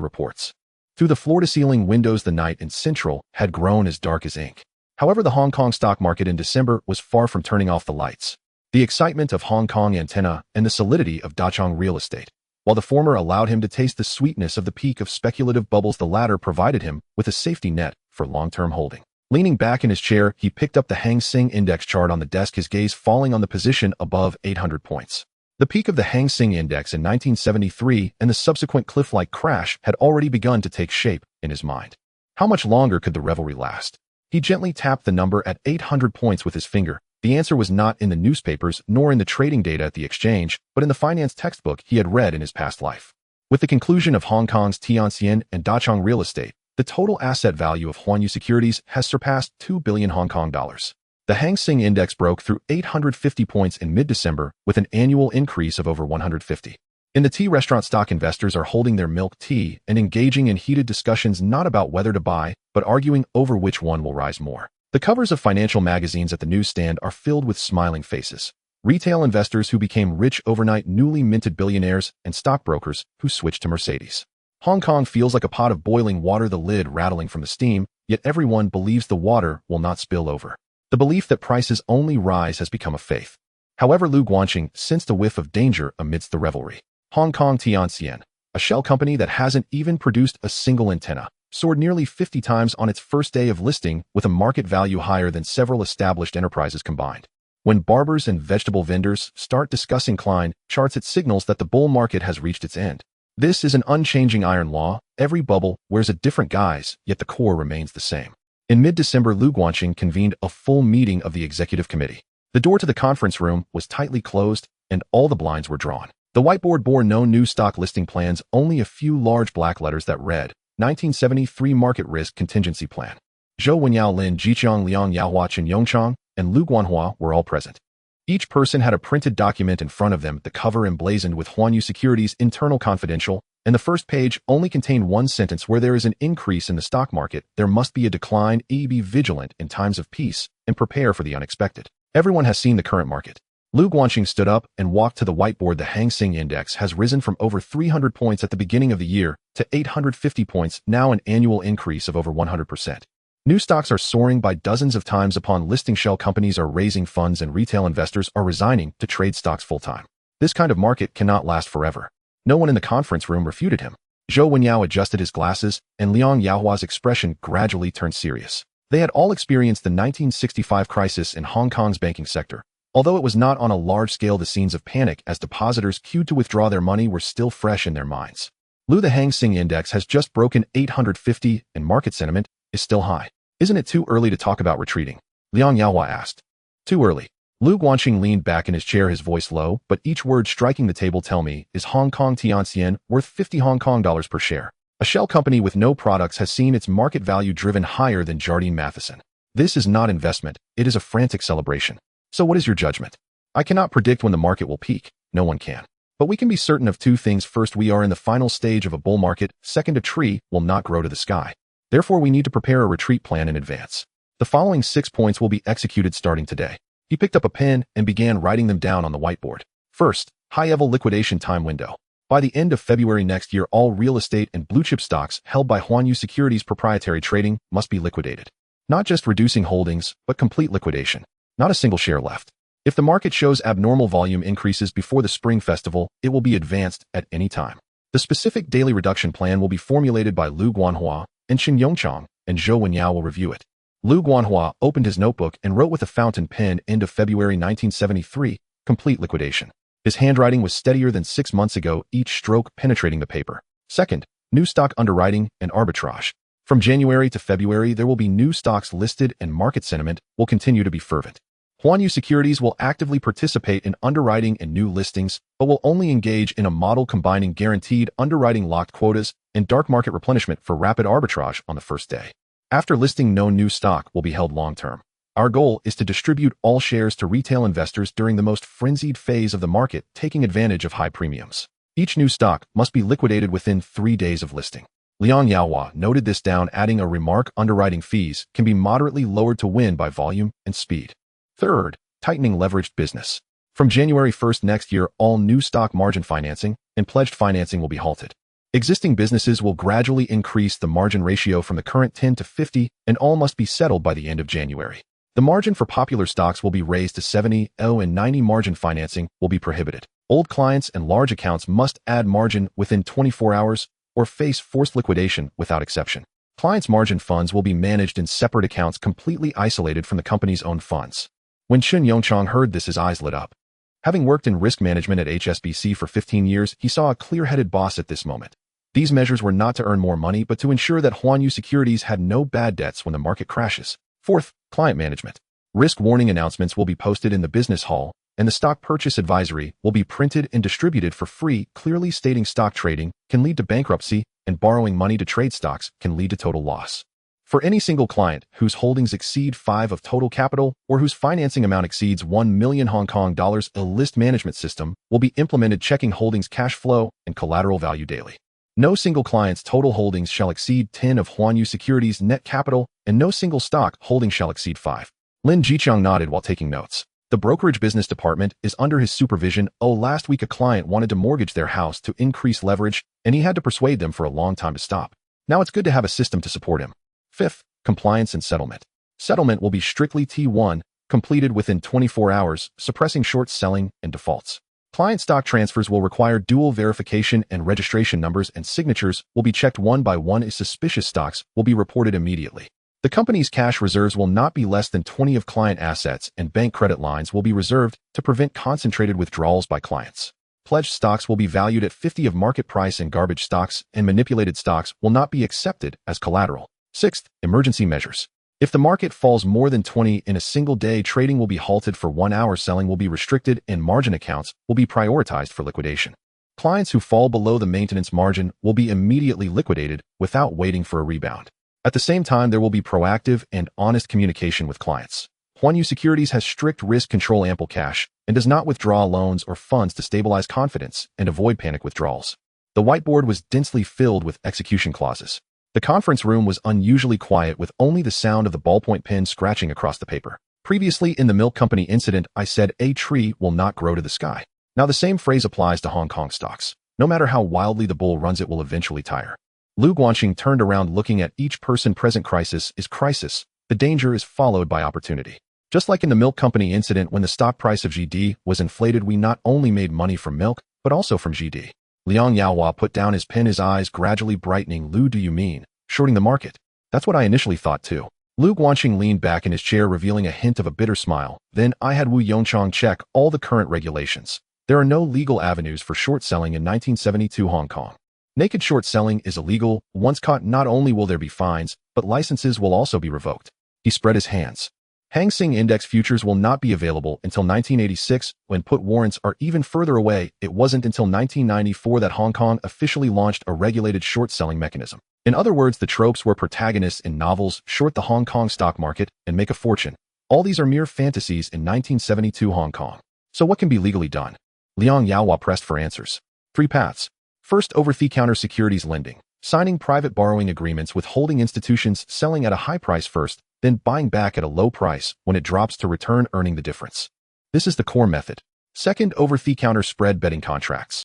reports. Through the floor-to-ceiling windows, the night in Central had grown as dark as ink. However, the Hong Kong stock market in December was far from turning off the lights. The excitement of Hong Kong Antenna and the solidity of Dachang Real Estate. While the former allowed him to taste the sweetness of the peak of speculative bubbles, the latter provided him with a safety net for long-term holding. Leaning back in his chair, he picked up the Hang Seng Index chart on the desk, his gaze falling on the position above 800 points. The peak of the Hang Seng Index in 1973 and the subsequent cliff-like crash had already begun to take shape in his mind. How much longer could the revelry last? He gently tapped the number at 800 points with his finger. The answer was not in the newspapers nor in the trading data at the exchange, but in the finance textbook he had read in his past life. With the conclusion of Hong Kong's Tianxian and Dachang Real Estate, the total asset value of Huanyu Securities has surpassed 2 billion Hong Kong dollars. The Hang Seng Index broke through 850 points in mid-December with an annual increase of over 150. In the tea restaurant, stock investors are holding their milk tea and engaging in heated discussions not about whether to buy, but arguing over which one will rise more. The covers of financial magazines at the newsstand are filled with smiling faces. Retail investors who became rich overnight, newly minted billionaires, and stockbrokers who switched to Mercedes. Hong Kong feels like a pot of boiling water, the lid rattling from the steam, yet everyone believes the water will not spill over. The belief that prices only rise has become a faith. However, Lu Guanqing sensed a whiff of danger amidst the revelry. Hong Kong Tianxian, a shell company that hasn't even produced a single antenna, soared nearly 50 times on its first day of listing, with a market value higher than several established enterprises combined. When barbers and vegetable vendors start discussing Klein charts, it signals that the bull market has reached its end. This is an unchanging iron law. Every bubble wears a different guise, yet the core remains the same. In mid-December, Lu Guanqing convened a full meeting of the executive committee. The door to the conference room was tightly closed, and all the blinds were drawn. The whiteboard bore no new stock listing plans, only a few large black letters that read, 1973 Market Risk Contingency Plan. Zhou Wenyao, Lin Jiqiang, Liang Yaohua, Chen Yongchang, and Lu Guanhua were all present. Each person had a printed document in front of them, the cover emblazoned with Huanyu Securities Internal Confidential, and the first page only contained one sentence: where there is an increase in the stock market, there must be a decline. Be vigilant in times of peace and prepare for the unexpected. Everyone has seen the current market. Lu Guanqing stood up and walked to the whiteboard. The Hang Seng Index has risen from over 300 points at the beginning of the year to 850 points, now an annual increase of over 100%. New stocks are soaring by dozens of times upon listing. Shell companies are raising funds and retail investors are resigning to trade stocks full-time. This kind of market cannot last forever. No one in the conference room refuted him. Zhou Wenyao adjusted his glasses, and Liang Yaohua's expression gradually turned serious. They had all experienced the 1965 crisis in Hong Kong's banking sector. Although it was not on a large scale, the scenes of panic as depositors queued to withdraw their money were still fresh in their minds. The Hang Seng Index has just broken 850, and market sentiment is still high. Isn't it too early to talk about retreating? Liang Yaohua asked. Too early. Lu Guanqing leaned back in his chair, his voice low, but each word striking the table. Tell me, is Hong Kong Tianxian worth 50 Hong Kong dollars per share? A shell company with no products has seen its market value driven higher than Jardine Matheson. This is not investment, it is a frantic celebration. So what is your judgment? I cannot predict when the market will peak. No one can. But we can be certain of two things. First, we are in the final stage of a bull market. Second, a tree will not grow to the sky. Therefore, we need to prepare a retreat plan in advance. The following 6 points will be executed starting today. He picked up a pen and began writing them down on the whiteboard. First, high-level liquidation time window. By the end of February next year, all real estate and blue-chip stocks held by Huanyu Securities proprietary trading must be liquidated. Not just reducing holdings, but complete liquidation. Not a single share left. If the market shows abnormal volume increases before the Spring Festival, it will be advanced at any time. The specific daily reduction plan will be formulated by Lu Guanhua and Qin Yongchang, and Zhou Wenyao will review it. Lu Guanhua opened his notebook and wrote with a fountain pen end of February 1973, complete liquidation. His handwriting was steadier than 6 months ago, each stroke penetrating the paper. Second, new stock underwriting and arbitrage. From January to February, there will be new stocks listed and market sentiment will continue to be fervent. Huanyu Securities will actively participate in underwriting and new listings, but will only engage in a model combining guaranteed underwriting locked quotas and dark market replenishment for rapid arbitrage on the first day. After listing, no new stock will be held long-term. Our goal is to distribute all shares to retail investors during the most frenzied phase of the market, taking advantage of high premiums. Each new stock must be liquidated within 3 days of listing. Liang Yaohua noted this down, adding a remark: underwriting fees can be moderately lowered to win by volume and speed. Third, tightening leveraged business. From January 1st next year, all new stock margin financing and pledged financing will be halted. Existing businesses will gradually increase the margin ratio from the current 10 to 50, and all must be settled by the end of January. The margin for popular stocks will be raised to 70, and 90 margin financing will be prohibited. Old clients and large accounts must add margin within 24 hours or face forced liquidation without exception. Clients' margin funds will be managed in separate accounts completely isolated from the company's own funds. When Qin Yongchang heard this, his eyes lit up. Having worked in risk management at HSBC for 15 years, he saw a clear-headed boss at this moment. These measures were not to earn more money, but to ensure that Huanyu Securities had no bad debts when the market crashes. Fourth, client management. Risk warning announcements will be posted in the business hall, and the stock purchase advisory will be printed and distributed for free, clearly stating stock trading can lead to bankruptcy and borrowing money to trade stocks can lead to total loss. For any single client whose holdings exceed 5 of total capital or whose financing amount exceeds 1 million Hong Kong dollars, a list management system will be implemented checking holdings cash flow and collateral value daily. No single client's total holdings shall exceed 10 of Huanyu Securities' net capital, and no single stock holding shall exceed 5. Lin Jiqiang nodded while taking notes. The brokerage business department is under his supervision. Last week a client wanted to mortgage their house to increase leverage, and he had to persuade them for a long time to stop. Now it's good to have a system to support him. Fifth, compliance and settlement. Settlement will be strictly T1, completed within 24 hours, suppressing short selling and defaults. Client stock transfers will require dual verification, and registration numbers and signatures will be checked one by one. Suspicious stocks will be reported immediately. The company's cash reserves will not be less than 20 of client assets, and bank credit lines will be reserved to prevent concentrated withdrawals by clients. Pledged stocks will be valued at 50 of market price, and garbage stocks and manipulated stocks will not be accepted as collateral. Sixth, emergency measures. If the market falls more than 20 in a single day, trading will be halted for 1 hour, selling will be restricted, and margin accounts will be prioritized for liquidation. Clients who fall below the maintenance margin will be immediately liquidated without waiting for a rebound. At the same time, there will be proactive and honest communication with clients. Huanyu Securities has strict risk control, ample cash, and does not withdraw loans or funds to stabilize confidence and avoid panic withdrawals. The whiteboard was densely filled with execution clauses. The conference room was unusually quiet, with only the sound of the ballpoint pen scratching across the paper. Previously, in the milk company incident, I said a tree will not grow to the sky. Now the same phrase applies to Hong Kong stocks. No matter how wildly the bull runs, it will eventually tire. Lu Guanxing turned around, looking at each person present. Crisis is crisis. The danger is followed by opportunity. Just like in the milk company incident, when the stock price of GD was inflated, we not only made money from milk, but also from GD. Liang Yaohua put down his pen, his eyes gradually brightening. Lu, do you mean shorting the market? That's what I initially thought too. Lu Guanxing leaned back in his chair, revealing a hint of a bitter smile. Then I had Wu Yongchang check all the current regulations. There are no legal avenues for short selling in 1972 Hong Kong. Naked short selling is illegal. Once caught, not only will there be fines, but licenses will also be revoked. He spread his hands. Hang Seng Index futures will not be available until 1986, when put warrants are even further away. It wasn't until 1994 that Hong Kong officially launched a regulated short selling mechanism. In other words, the tropes where protagonists in novels short the Hong Kong stock market and make a fortune. All these are mere fantasies in 1972 Hong Kong. So what can be legally done? Liang Yaohua pressed for answers. 3 paths. First, over-the-counter securities lending. signing private borrowing agreements with holding institutions, selling at a high price first, then buying back at a low price when it drops to return, earning the difference. This is the core method. Second, over-the-counter spread betting contracts.